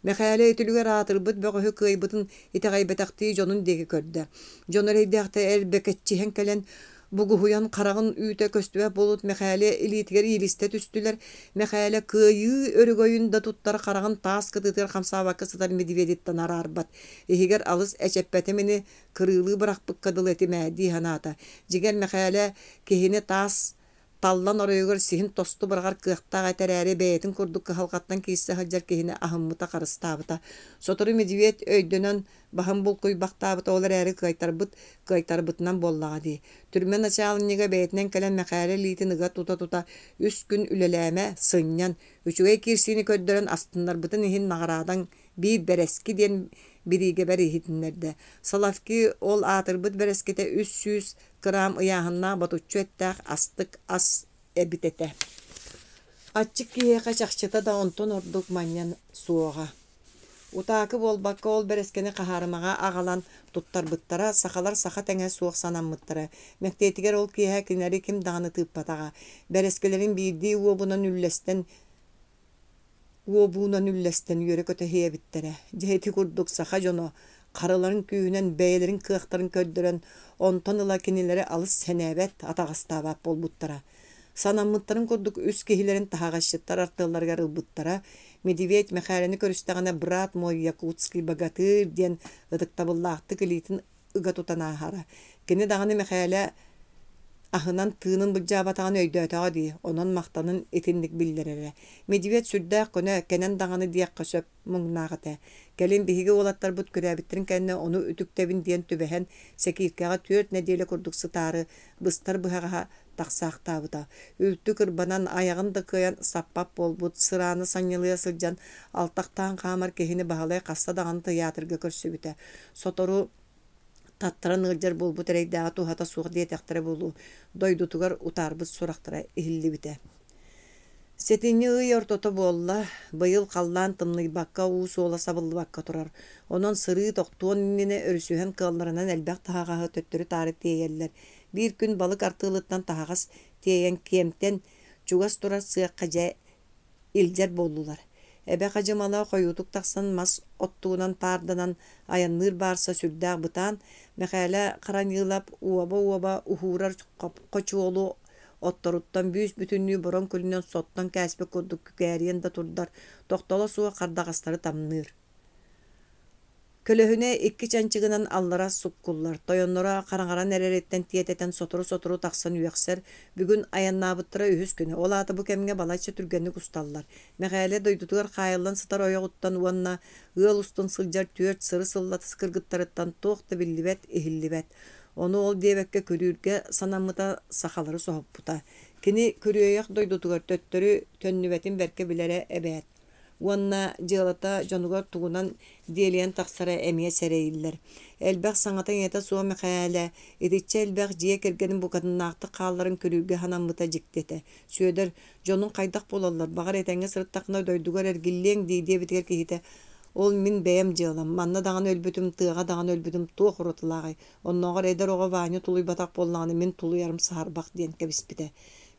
Mekale etülüge ratır bıt beğen kıybıtın itagay betakti John'un degi kördü. John'un eydekte el beketçihen kelen bugu huyan karağın üyte köstüve bolut mekale ilitiger iliste tüstüler. Mekale kıyı örgöyünde tuttar karağın tas kıtıtır kamsavakı sıtar mediveditten ararbat. Ehiger alız eçeppetemini kırılı bırakpık kadıl etime dihanata. Jiger mekale kehine tas tallan orayıgır sihin tostu bırgar kıqtağa tereri beyetin kurduk halqattan kiysi haccar kehine ahımmıta karıstabıta. Sotoru medivet öydönön bahım bul kuy baktabıta olar eri kıytarbıtından bolladı. Türmen açalın nege beyetinden kelen mekale litin ıga tuta üç gün üleleme sınyan. Üçüge kirsini köddören astınlar bıtın ihin nağaradan bir bereski diyen birige beri hitinlerde. Salafki ol atırbıt bereskete 300 gram ıyahına batutçu ettek astık as ebitete. Açık kiye kaçakçıta da onton orduk manyan soğuğa. Utaqı bol bakka ol bereskeni qaharmağa ağalan tuttar bıttara sakalar saqa tenge soğuk sanan bıttara. Mektetiger ol kiye kinleri kim dağını tıppatağa. Bereskelerin bildiği uobunan üllesten yörek öteheye bittere. Ceheti kurduk saqa jono. Karıların köyünen beylerin kıqtarın köddüren onton ıla kinilere alış senebet atağıstabap bol buttara. Sananmıttарын курдук үс киһилерин таһаҕаччыттар артылларга ылбыттара, Медведь мехалени көрүстәҕинэ брат мой якутский богатырь диэн ытыктабыллаахты килиитин ыга тутанаахара. Кини даҕаны мехале ahынан тыынын быджаабатаҕын өйдөөтөҕө дии, онон махтанын итинник биллерере. Медведь сүрдээх көне кэнэн даҕаны диэххэ сөп муҥнааҕыта. Кэлин биһиги уолаттарбыт көрөөбүттэрин кэннэ ону үтүктэбин диэн түбэһэн сэкииркэҕэ 4 нэдиэлэ курдук сытаары быстар быһаҕаһа тахсаахтаабыта. Үлтү кырбанан аяҕын да кыйан саппап болбут, сырааны санньылыа сылдьан алтахтаан хаамар киһини баһалай хасса даҕаны тыйаатырга көрсүбүтэ. Сотору таттаран ылдьар болбут эрейдээҕэ туһата суох диэтэхтэрэ болуу, дойдутугар утаарбыт сурахтара иһиллибитэ. Сетинни ый ортото буолла, быйыл халлаан тымныйбакка уу суола сабыллыбакка турар. Онон сырыы тохтуон иннине өрүсүһэн кыалларынан элбэх таһааҕаһы төттөрү таары тиэйэллэр. Bir gün balık artığılıktan tahagas tiyeyen kemten çugas turar sığakka jay ilcer bollular. Ebe kacımala koyutuk taksan mas ottuğunan tardanan ayannır barsa sürdağ bıtan mekale karan yılap uaba uhurar koçuolu ottoruttan büyüs bütünlüğü boron külünden sottan käsbe kurduk kükeriyen da turdar. Toktala suğa kardağastары tamnır. Kölöhüne iki çançıgınan allara sukkullar. Toyonlara karangaran ereretten tiyeteten soturu taksan üyekser. Bugün ayannabıttıra ühüs günü. Ola ata bu kemge balayça türgenlik ustallar. Meğale doydutugar kayallan sıtar oyağuttan uanna ığıl ustun sılcar tüyört sırı sıllatı sıkırgıttarıttan toğda billibet ihillibet. Onu ol diyebekke körüürge sanamıta sakaları sohupputa. Kini körüyeyak doydutugar töttörü tönnübetin berke bilere ebeyet. Уонна дьылата дьонугар тугунан диэлиэн тахсара эмиэ сэрэйиллэр. Элбэх саҥатаң эта суо мэхээлэ, итиччэ элбэх дьиэ кэргэнин букатыннаахты хаалларын көрүүгэ ханаммыта дьиктэтэ. Сүөдэр дьонун хайдах болаллар, бағар этэҥҥэ сырыттахына дойдугар эргиллиэң диидиэ битигэр киһитэ. Ол мин бэйэм дьыалам, манна даҕаны өлбүтүм, тыаҕа даҕаны өлбүтүм туох урутулааҕай. Онноҕор эдэр оҕо Ваню тулуйбатах боллаҕаны мин тулуйарым саһарбах диэн кэбиспитэ.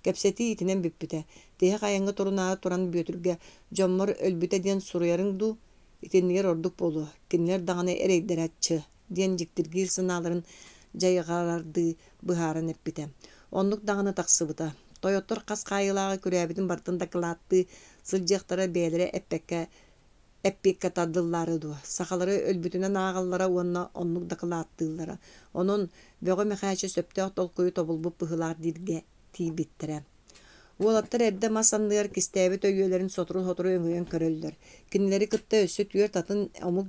Кэпсэти итинэн биппитэ. Тэһэ хайаҥҥа турунаа туран бүөтүргэ дьоммор өлбүтэ диэн суруйарыҥ дуу, итиннигэр ордук болу. Кинилэр даҕаны эрэйдэрэтчы диэн дьиктиргиир сынааларын дьайҕарарды быһааран эппитэ. Оннук даҕаны тахсыбыта. Тойоттор хас хаайылааҕы күрээбитин бартын да кылаатты сылдьыахтара бээлэре эппикке тардыллары дуа. Сахалары өлбүтүнэн ааҕаллара уонна оннук да кылааттыыллара. Онон бөҕө мэхээчэ сөптөөх толкуйу тобулбуп быһылаар диргэ тиибиттерэ. Уолаттар эрдэ мас анныгар кистээбит өйүөлэрин сотору өҥүйөн көрөллөр. Кинилэри кытта өссө түөр татын омук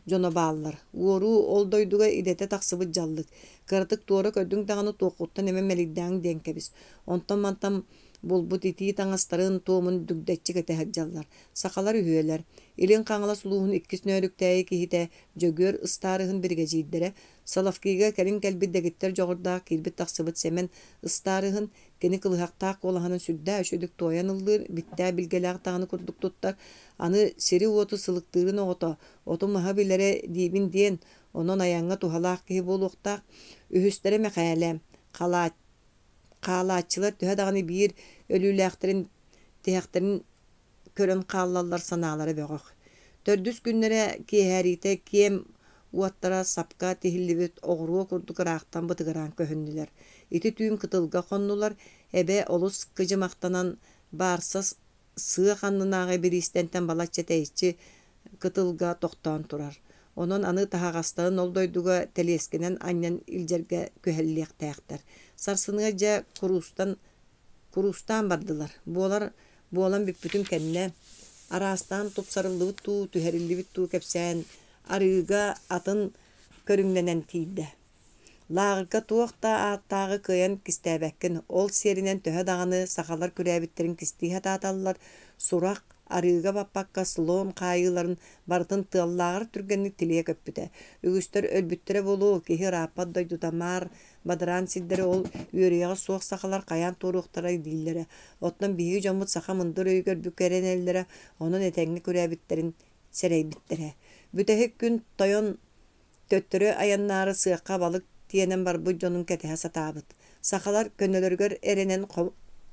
дьонобааллар. Уоруу ол дойдуга идете тахсыбыт жаллык. Кырдык туора көдүң даҕаны туоххуттан эме мэлийдээҥ диэн кэбис. Онтон мантам булбут итии таҥастарын туомун дүгдэтчи кэтэһэджаллар. Сахалар үһүөлэр. Илин хаҥала сулуухун иккис нөөрүктээи киһитэ дьөгүөр ыстаарыһын биргэ дьииддэрэ. Салавкига кэлин кэлбит дэгиттэр дьоҕурдаах киирбит тахсыбыт сэмэн ыстаарыһын кини кылыһактаах куолаһынан сүрдээ өчүдүк туойан ыллыыр биттээ билгэлээх таҕаны курдук туттар. Аны сири уоту сылыктыырын оҕото, оту маһа билэрэ диибин диэн, онон аяҥҥа туһалаах киһи буолуохтаах үһүстэрэ мэхээлэ, хаалааччылар төһө даҕаны биир өлүүлээхтэрин тэһэхтэрин көрөн хааллаллар санаалары бөҕөх. Төрдүс күннэрэ киэһээриитэ киэм уаттара сапка тиһиллибит оҕуруу курдук ыраахтан бытыгыраан көһүннүлэр. Ити түүм кытылга хоннулар, эбэ олус кыдьымахтанан баарса сыа ханнынааҕа бириистэнтэн балачча тэйиччи кытылга тохтоон турар. Онон аны таһаҕастаын ол дойдуга тэлиэскинэн анньан илдьэргэ көһэллиэхтээхтэр. Сарсыныга дьэ куруустаан бардылар. Буолан биппүтүн кэннэ араастаан тупсарыллыбыт туу, түһэриллибит туу кэпсээн арыыга атын көрүҥнэнэн тиийдэ. Лаагыка туохта ааттаагы кыйан кистээбэккин ол сиэринэн төһө даҕаны сахалар күрээбиттерин кистииһэ тааталлар, сурах арыыга баппакка слоон хаайыыларын бартын тыаллааҕар түргэнник тилиэ көппүтэ. Үгүстөр өлбүттэрэ болуу киһи рааппат дойдутамаар бадыраан сиддэрэ ол үөрüэҕэ суох сахалар хайаан туоруохтара дииллэрэ. Оттон биһиги дьоммут саха мындыр өйгөр бүкэрэнэллэрэ, онон этэҥҥи күрээбиттерин сэрэйбиттерэ. Бүтэһик күн тойон төттөрү аяннаары сыахха балык тиэнэн барбыт дьонун кэтэһэ сатаабыт. Сахалар көннөлөргөр эренэн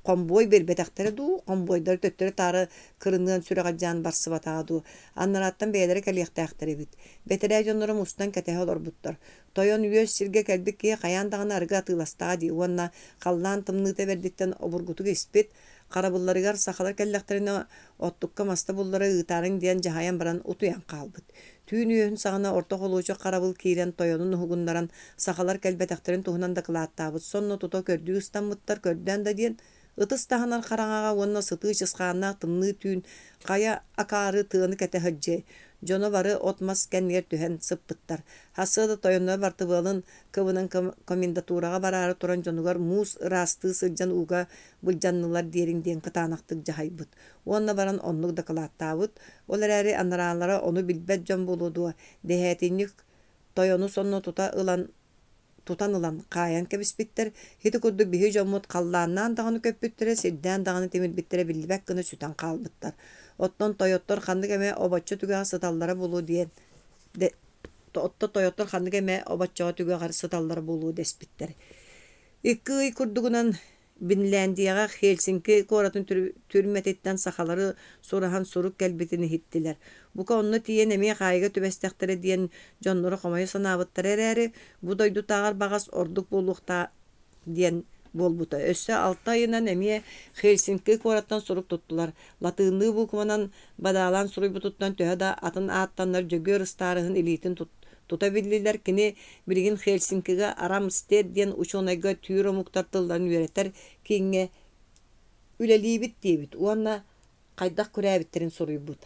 комбой бербетэхтэрэ дуу, комбойдар төттөрү таары кырыныан сүрэҕэдьаан барсыбатаа дуу. Аннарааттан бэйэлэри кэлиэхтээхтэрибит. Бэтэрээ дьоннору мустан кэтэһэ олорбуттар. Тойон үөс сиргэ кэлбик киһи хайаан даҕаны арыга атыыластаҕа дии. Уонна халлаан тымныыта бердиттэн обургутуга испит. Харабылларыгар сахалар кэллэхтэринэ оттукка маста буллара ыытаарыҥ диэн дьаһайан баран утуян хаалбыт. Түүн үөһүн саҕана орто холуучу харабыл киирэн тойонун уһугуннаран сахалар кэлбэтэхтэрин туһунан да кылааттаабыт. Сонно туто көрдүү ыстаммыттар көрдөөн да диэн ытыс таһанар хараҥаҕа уонна сытыы чысхааннаах тымныы түүн хая акаары тыаны кэтэһэдьэ. Дьоно бары отмас кэннигэр түһэн сыппыттар. Хасыада тойоннор бартыбыалын кыбынан комендатураға бараары туран дьонугар муус ыраастыы сылдьан uuga былдьаннылар диэриҥ диэн кытаанахтык дьаһайбыт. Уонна баран оннук да кылааттаабыт. Ол эрээри аннараалара ону билбэт дьон болуудуа. Дэһэээтинник тойону сонно тутан ылан кааyan кэбиспиттэр хити курдук биһи дьоммут халлааннаан даҕаны көппүттэрэ сирдээн даҕаны тимирбиттерэ биллибэк гына сүтэн хаалбыттар. Оттон тойоттор ханнык эме обоччо түгэҕэ сыталлара болуу диэн тойоттор ханнык эме обоччоҕо түгэҕэ сыталлара болуу деспиттэр. Икки ый курдугунан Бинляндияға Хельсинки коратын түрмәтеттен сахалары сурахан сурук кәлбетini хиттилер. Бука онны тиен эме хайга түбәстәхтәре диен дьоннору хомайы санабыттар әрәре, бу дойдутагар багас ордук болуқта диен болбута. Өссө 6 айынан эме Хельсинки кораттан сурук туттулар. Латыынны букманан бадалан суруйбутуттан төһәдә атын аттаннар жөгөр ыстарыһын элитин тута биллилер кини билигин Хельсинкига арам стед диен учонайга түйрө муктартылдан үйрәтер кинге үлелибит дебит. Уанна кайдак күрәбиттерин суруйбут.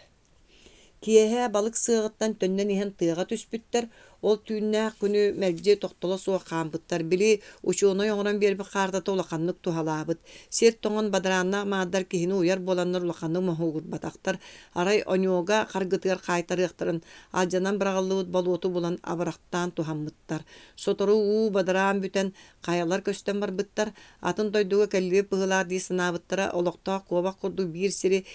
Киэһэ балык сыагыттан төннөн иһэн тыаға түспүттэр, ол түүнээх күнү мэлдьи тохтоло суох хаампыттар, били учууной оҥорон биэрби хаартата улаханнык туһалаабыт. Сир тоҥон бадарааннаах мааддар киһини уяр буоланнар улаханнык моһуурбатахтар, арай оньуога харгытыгар хаайтарыахтарын алдьанан быраҕаллыбыт болуоту булан абырахтаан туһаммыттар. Сотору уу бадараан бүтэн хаялар көстөн барбыттар, атын дойдуга кэллиэ пыһылаар дии сынаабыттара олохтоох куобах курдук биир сири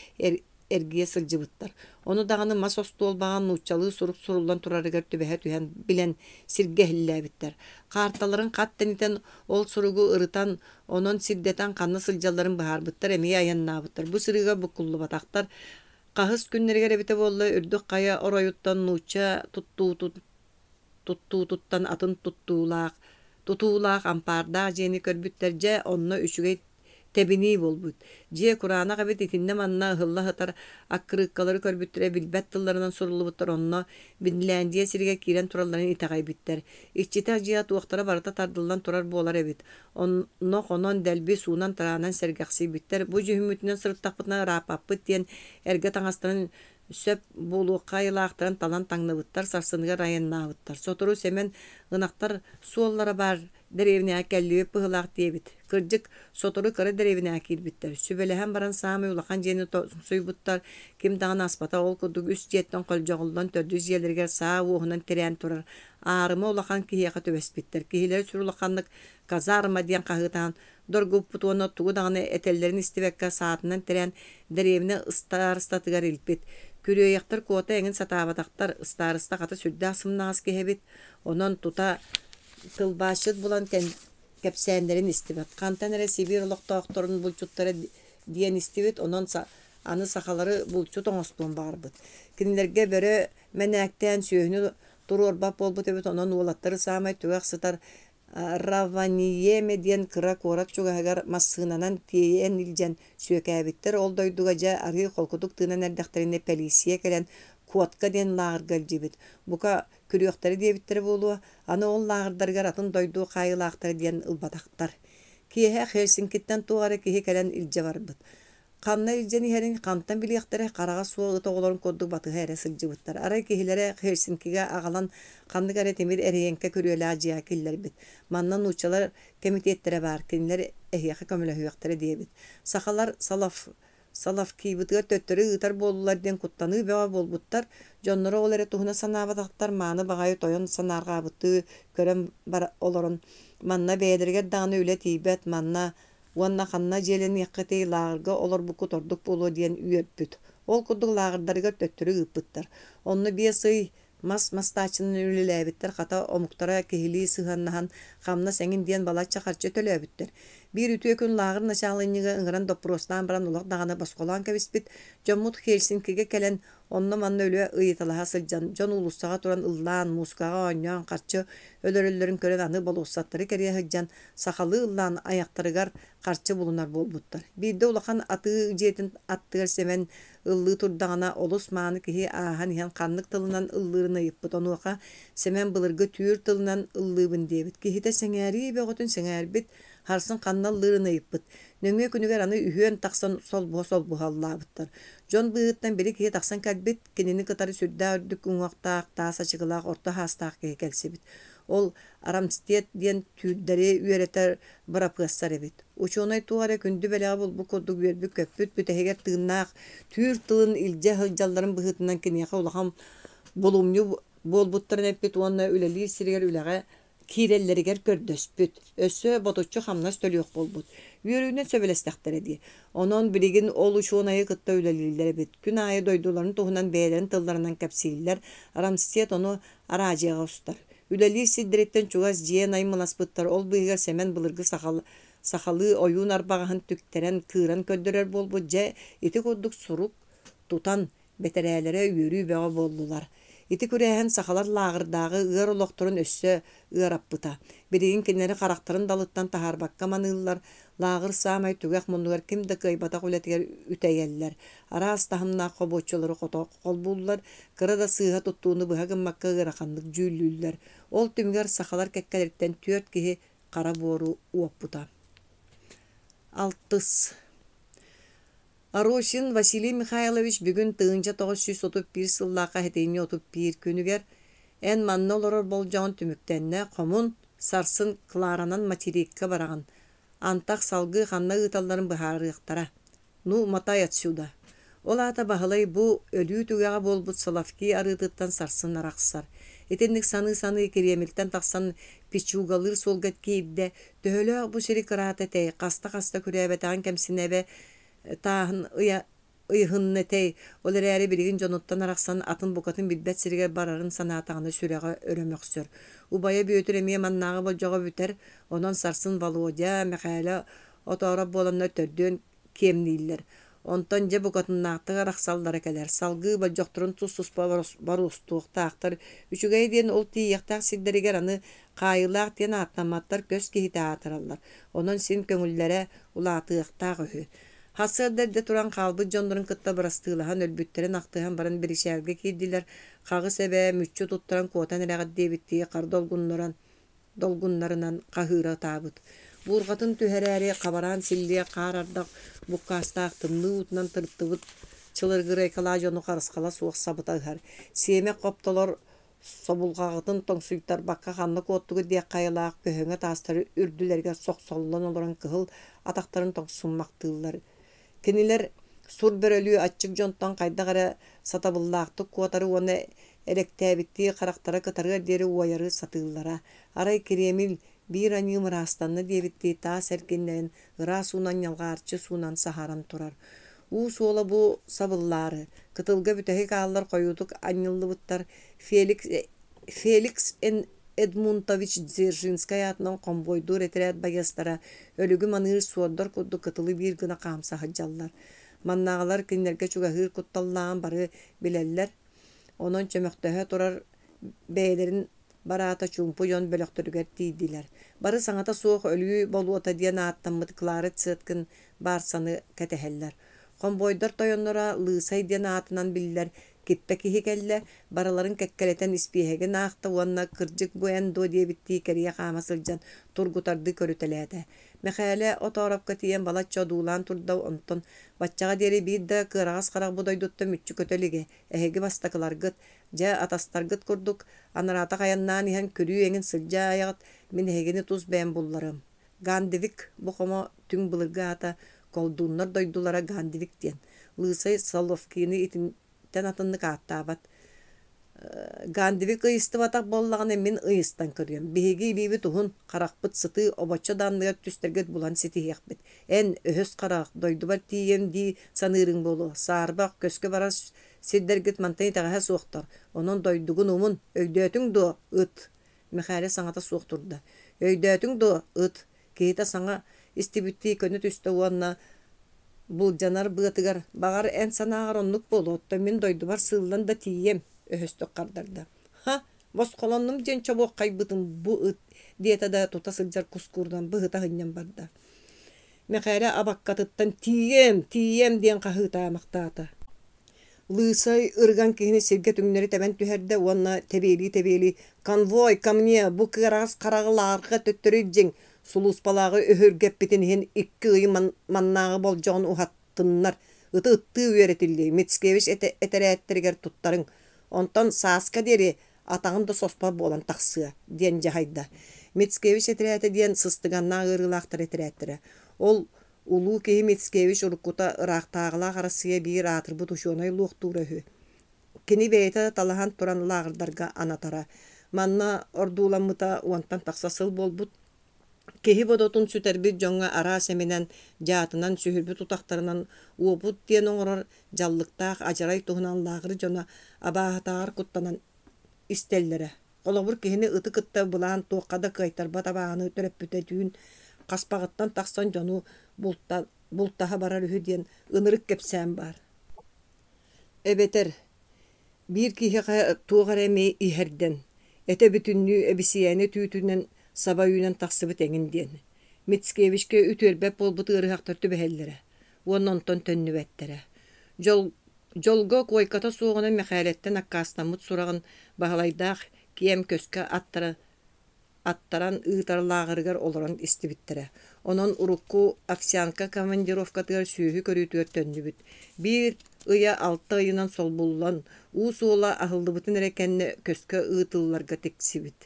эргие сылдьыбыттар. Ону даганы мас остуолбаҕан нууччалыы сурук суруллан турарыгар түбэһэ түһэн билэн сиргэһиллээбиттэр. Хаарталарын хаттан итэн ол суругу ырытан, онон сирдэтэн ханна сылдьалларын быһаарбыттар, эмиэ аяннаабыттар. Бу сырыга буккуллубатахтар. Хаһыс күннэригэр эбите буолла үрдүк хая оройуттан нуучча туттуутуттан атын тутуулаах ампаардаах дьиэни көрбүттэр дьэ онно үчүгэй тебинии болбут. Дьиэ кураанах эбит итинне манна ыһылла ыһытар аккырыыккалары көрбүттэрэ билбэт тылларынан суруллубуттар онно Финляндия сиригэ киирэн туралларын итаҕайбиттэр. Иччитэ дьиэ туохтара барыта тардыллан турар буолар эбит. Онно хонон дэлби суунан тараанан сэргэхсийбиттэр. Бу дьүһүмүтүнэн сырыттахпытына раапаппыт диэн эргэ таҥастарын сөп булуукка айылаахтарын талан таҥныбыттар, сарсыныгар айаннаабыттар. Сотору семен ынактар суоллара бар деревинээ кэллиүэ пыһылаах диэбит. Кырдьык сотору кыры деревинээ киирбиттэр. Сүбэлэһэн баран саамай улахан дьиэни суйбуттар. Ким даҕаны аспата ол курдук үс дьиэттэн холдьоҕуллан төрдүс дьиэлэригэр саа уоһунан тэрээн турар. Аарыма улахан киһиэхэ төбөспиттэр. Киһилэр сүрулаханнык казарма диэн хаһыытаан доргуппут уонна тугу даҕаны этэллэрин истибэккэ саатынан тэрээн деревине ыстаарыстатыгар илбит. Күрүөйэхтэр куота эҥин сатаабатахтар ыстаарыста хата сүрдээх сымнаҕас киһэбит. Онон тута тылбаачыт булан кэпсээндэрин истибэт. Хантан эрэ Сибир олохтоохторун булчуттара диэн истибит, онон аны сахалары булчут оҥостуон баарбыт. Кинилэргэ бөрө мэнээктээн сүүһүнү туруорбап болбут эбит, онон уолаттары саамай түгэх сытар Раваниеме диэн кыра куорак чугаһыгар массыынанан тиэйэн илдьэн сүөкээбиттэр. Ол дойдуга дьэ арыы холкутук тыынан эрдэхтеринне полисия кэлэн куотка диэн лаагыргал дибит. Бука күрүөхтери диэбиттэр буолуа, аны ол лаагырдарыгар атын дойдуу хайылаахтар диэн ылбатахтар. Киэһэ Хельсинкиттен тугары киһи кэлэн илдьэ барбыт. Ханна илдьэн иһэрин хантан билиэхтерэ хараҕа суо ыта оҕолорун курдук батыһа эрэ сылдьыбыттар. Арай киһилэрэ Хельсинкиге аҕалан ханнык эрэ темир эрэйэнkä күрүөлээх дьиэ киллэрбит. Манна нуучалар комитеттерэ баар, кинилэр эһиэхэ көмөлөһүөхтэрэ диэбит. Сахалар салаф киибытыгар төттөрү ыытар буоллулар диэн куттаныы бэҕэ буолбуттар. Дьонноро ол эрэ туһуна санаабатахтар мааны баҕайы тойон санааргаабыты көрөн олорон. Манна бэйэлэригэр даҕаны үлэ тиийбэт, манна уонна ханна дьиэлэн иэххэтэй лаагырга олорбукку тордук буолуо диэн үөрбүт. Ол курдук лаагырдарыгар төттөрү ыыппыттар. Онно бие сый мастаачынын үлэлээбиттер, хата омуктара киһилии сыһаннаһан хамна сэҥин диэн балачча харчы төлөөбүттер. Биир үтүө күн лаагыр началыйньыга ыҥыран доппростаан баран улах даҕаны басколаан кэбиспит. Дьоммут Хельсинкиге кэлэн онно манна үлүө ыйыталаһа сылдьан, дьон улустаҕа туран ыллаан, муускаҕа оонньоон харчы өлөрөллөрүн көрөн аны болуустаттары кэрийэ сылдьан сахалы ыллаан аяктарыгар харчы булунар буолбуттар. Биирде улахан атыы дьиэтин аттыгар семен ыллыы турдаҕына олус мааны киһи ааһан иһэн ханнык тылынан ыллыырын ыйыппыт. Онуоха семен былыргы түүр тылынан ыллыыбын диэбит. Киһитэ сэҥээрии бөҕөтүн сэҥээрбит, харсын ханнал лырын ыйыппыт. Нөҥүө күнүгэр аны үһүөн тахсан солбуһаллаабыттар. Дьон быһыттан били киһи тахсан кэлбит, кинини кытары сүрдээ үрдүк уҥуохтаах, таас ачыгылаах, орто хаастаах киһи кэлсибит. Ол Арамстет диэн түүрдэри үөрэтэр барапыассар эбит. Учуонай тугара күндү бэлэҕэ булбу курдук үөрбүк көппүт бүтэһигэр тыыннаах түүр тылын илдьэ хылдьалларын быһытынан киниэхэ улахан булумню буолбуттарын эппит, уонна үлэлии сиригэр үлэҕэ киирэллэригэр көрдөспүт. Өссө ботуччу хамнас төлүөх болбут. Үөрүүнэн сөбелестахтар эди. Онон билигин ол учуонайы кытта үлэлииллэр эбит. Күн айы дойдуларын туһунан бэйэлэрин тылларынан кэпсииллэр. Арамстет ону араадьыаҕа устар. Үлэлии сиддириттен чугас дьиэн аймыласпыттар. Ол быыгар семен былыргы сахалы ойуун арбаҕаһын түктерэн кыыран көддөрөр болбут дьэ ити курдук сурук тутан бэтэрээлэрэ үөрүү бэҕэ буоллулар. Ити күрээһэн сахалар лаагырдааҕы ыар олохторун өссө ыараппыта. Биригин киннери харахтарын далыттан тахаарбакка маныыллар. Лаагыр саамай түгэх муннугар кимде кыйбатах үлэтигэр үтэйэллэр. Араас таһымнаах хобуоччулары холбууллар. Кырада сыыһа туттууну быһа гыммакка ыараханнык жүүллүүллэр. Ол түмүгэр сахалар кэккэлэриттэн түөрт киһи кара буору уоппута. Алтыс. Арушин Василий Михайлович бүгүн тыынча 931 сыллака хетейни отуп бир күнүгер эн манна олорор болжоон түмүктенне комун сарсын Кларанан материкке бараган. Антак салгы ханна ыталларын быхарыктара. Ну матай отсюда. Ол ата бахылай бу өлүү тугага болбут Соловки арытыттан сарсын араксар. Этенник саны керемилтен таксан пичугалыр солгат кейдде төхөлөк бу сери кырата тей каста күрәбетан кемсинебе таһын ыйхыннетей олар әрі бірігін жоноттан арақсан атын бұқатын билбет сирге барарын санатағаны сүрәға өрөмөксөр. Убая бүйөтір әмие маннағы болжоға бүтер, онан сарсын Володя, Михайла отора боланна төрдөн кемнейлер. Онтан же бұқатыннақтығы рақсалдары кәлер. Салғы болжоқтырын тұс бар ұстуқтақтар. Үшігей ден ол тиектақ сигдерігер аны қайылақ ден атнаматтар көз кейті атыралар. Онан сен көңіллері ұлатықтақ өйі. Hasırda turan kalbı jonların kıtta barastığılahan ölbütlerin aktığın baran bir işerge kiydiler. Kağı sebe müççü tutturan kotan ilağı debittiği kar dolgunlarından kahıra tabıt. Burgatın tühereri kabaran silliye kar ardak bu kastağ tımlı utnan tırtıvıt çılırgır ekala jonu karıskala soğuk sabıt ağır. Siyeme koptalar sobulgağıtın tongsuytar bakka kanlık ottuğu diye kayılağ köhüne tastarı ürdülerge soqsollan olaran kıhıl atakların tongsunmaktığılar. Kiniler sur börölüğü açık jontan kaydağara satabıllağıtı kuatarı onu elektäbittiği karaktara kıtarıgar deri uyarı satığılara. Aray kiremil bir anıyım rastanlı debittiği ta serkenlerin ıra sunan yalgarçı sunan saharan turar. Sola bu sabılları kıtılga bütehe kağlar koyuduk anyıllı bıttar Felix Edmuntovich Dzerzhinskaya atnan komboydur eteret bayastara ölügü manır suodlar kuddu kıtılı bir gına kamsa hacallar. Mannağalar kinlerge çuga hır kuttallağın barı bileller. Onun çömöktöhe turar beylerin barata çumpu yon bölöktürüger deydiler. Barı sanata soğuk ölüyü boluota diyen attanmıdı kıları çıtkın barsanı keteheller. Komboydar toyonlara lığsay diyen atından bilirler. Kippeki hikelle baraların kekkeleten ispihege nağıqta uanna kırcık bu endo diye bittiği keriye qamasılcan turgutardı körütelede. Mekhele o tarafka tiyen balatça duulan turda onton. Batçağa deri bir de kırağız qaraq budaydutta mütçü kötelige. Ehegi bastakılar gıt. Ja atastar gıt kurduk. Anarata kayannan ihan körüyü engin sılca ayağıt. Min ehegini tuz ben bullarım. Gandivik bu koma tüm bılırga ata kolduğunlar doydulara gandivik diyen. Lısay Solovkini itin atınlık attabat. Gandivik ıyısты batak bollağın emin ıyıstan kırıyorum. Bihegi bibi tuhun qaraqpıt sıtı obaça danlıya tüsterget bulan seti yakbet. En öhüs qaraq doydu bar tiyem di sanırın bolu. Sağırbaq köske baras sidderget mantayı tağıha soğuktar. Onun doydugun umun öydötün do ıt. Mekale sanata soğukturda. Öydötün do ıt. Kehita sana istibütti könüt üstü uanna bu canar bıtıgar bağır en sanağır onluk bolu. Min doydu var sığılan da tiyem. Öhüstük kardarda. Ha, bos kolonum jen çabuk kaybıtım bu ıt. Diyete da tutasılcar kuskurdan bıhıta hınyan barda. Mekare abakkatıttan tiyem diyen kahıta maktata. Lısay ırgan kehine sevge tümleri teben tüherde onna tebeli konvoy kamniye bu kıraz karağılarga töttürücen sulus balağı öhürgep bitinihin iki ıyı mannağı bolcan uhattınlar. Itı üretildi. Mitskevich eteretteriger tuttarın. Ondan saska deri atağın da sospa bolan taqsıya diyen jahayda. Mitskevich eterete diyen sıstıganna ırılaqtar eterettere. Ol ulu kehi Mitskevich urkuta ıraqtağıla qarasıya bir atır bu tuşonay luqturahı. Kini beyta talahan turan lağırdarga anatara. Manna ordulamıta ondan taqsasıl bolbut. Kehi bodotun süterbir jonga ara seminen jatынан sühürbü tutaqtarынан uoput diyen oğrar jallıktaq ajaray tuhunan lağırı jona abahatağır kuttanan istellere. Olabur kehini ıtı kıtta bulan toqada kaytar batabağını töröppüte tüyün qaspağıttan taqsan jonu bultaha barar ühü diyen ınırık kepsen bar. Ebeter, bir kihi tuğar emeği iherden, ete bütünlüğü ebisiyeni tüytünden sabayunan taqsıbıt engin diyen. Mitskevişke ütölbep bolbut ırıqtar tübehellere. Ononton tönnübettere. Jolga koykata soğuna mekaletten akkasnamut surağın bahalaydaq kiyem köske attaran ıtarlağırgar olaran istibittere. Onun urukku Aksyanka komandировкатыгар сүүһү көрүүтүгөр төннүбүт. Bir ыя 6 айынан солбуллан, уусуола ахылдыбытын эрекенне көскө ыытылларга тексибит.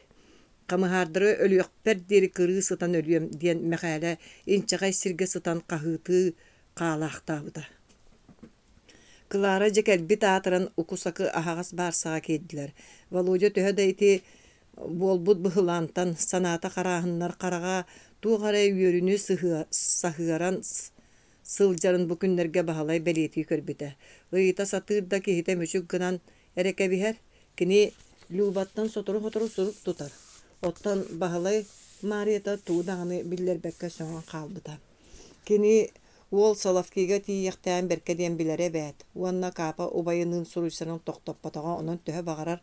Камыһаардыры өлүөхпер диэри кырыы сытан өлүөм диэн мэхээлэ инчаҕай сиргэ сытан хаһыытыы хаалаахтаабыта. Кылаара жекэлби таатыран укусакы аһаҕас баарсаҕа киэддилэр. Володя төһө да ити буолбут быһылаантан санаата харааһыннар хараҕа туuҕарай үөрүнү саһыаран сылдьарын бу күннэргэ баһалай бэлиэтии көрбүтэ. Ыйыта сатыырда киһитэ мүчүк гынан эрекэбиһэр кини Любаттан сотору сурук тутар. Оттан баһалай Марията туудаҕаны биллэрбэккэ сөҥөн хаалбыта. Кини уол Соловкийга тиийэхтээн берке диэн билэре бэät. Уонна Каапа убайынын суруйсанын тохтоппотоҕо онон төһө баҕарар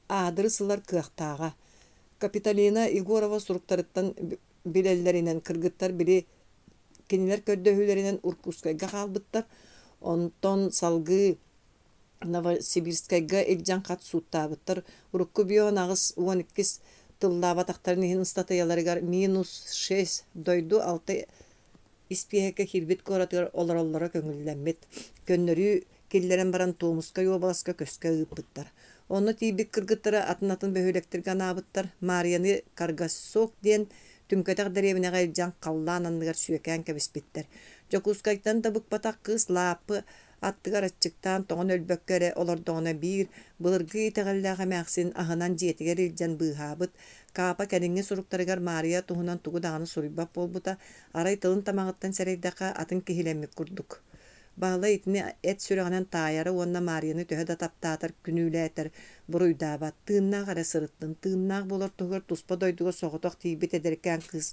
аадыры сылар кыахтааҕа. Капиталина Егорова суруктарыттан билэллэринэн кыргыттар били кинилэр көрдөһүүлэринэн Уркускайга хаалбыттар. Онтон салгы Новосибирскайга илдьан хат суuттаабыттар. Урукку бион агыс 12 тыллаабатахтарын иһин статыяларыгар -6 дойду 6 испиэкэ хирбит коратыгар олороллора көҥүллэммит. Көннөрүү киллерен баран туумуска юобаласка көскө ыыппыттар. Онно тиибик кыргыттара атын бөһүлектиргэ анаабыттар. Марияны Каргассок диэн түмкөтэх деревинэҕэ илдьан халлаан анныгар сүүэкээн кэбиспиттэр. Жокускайттан да букпатах кыыс лааппы аттыгар аччыктаан тоҕон өлбөккөрэ олордоҕуна биир былыргы тәҕэллээҕэ мэхсин аһынан дьиэтигэр илдьэн быыһаабыт. Каапа кэниҥҥи суруктарыгар Мария туһунан тугу даҕаны суруйбап болбута. Арай тылын тамаҕыттан сэрэйдэхэ атын киһилэммик курдук. Баала итини эт сүрэҕинэн таайары уонна Марияны төһө да таптаатар күнүүлээтэр буруйдаабат. Тыыннаах эрэ сырыттын, тыыннаах болор туһугар туспа дойдуга соҕотох тиибит эдэрикээн кыыс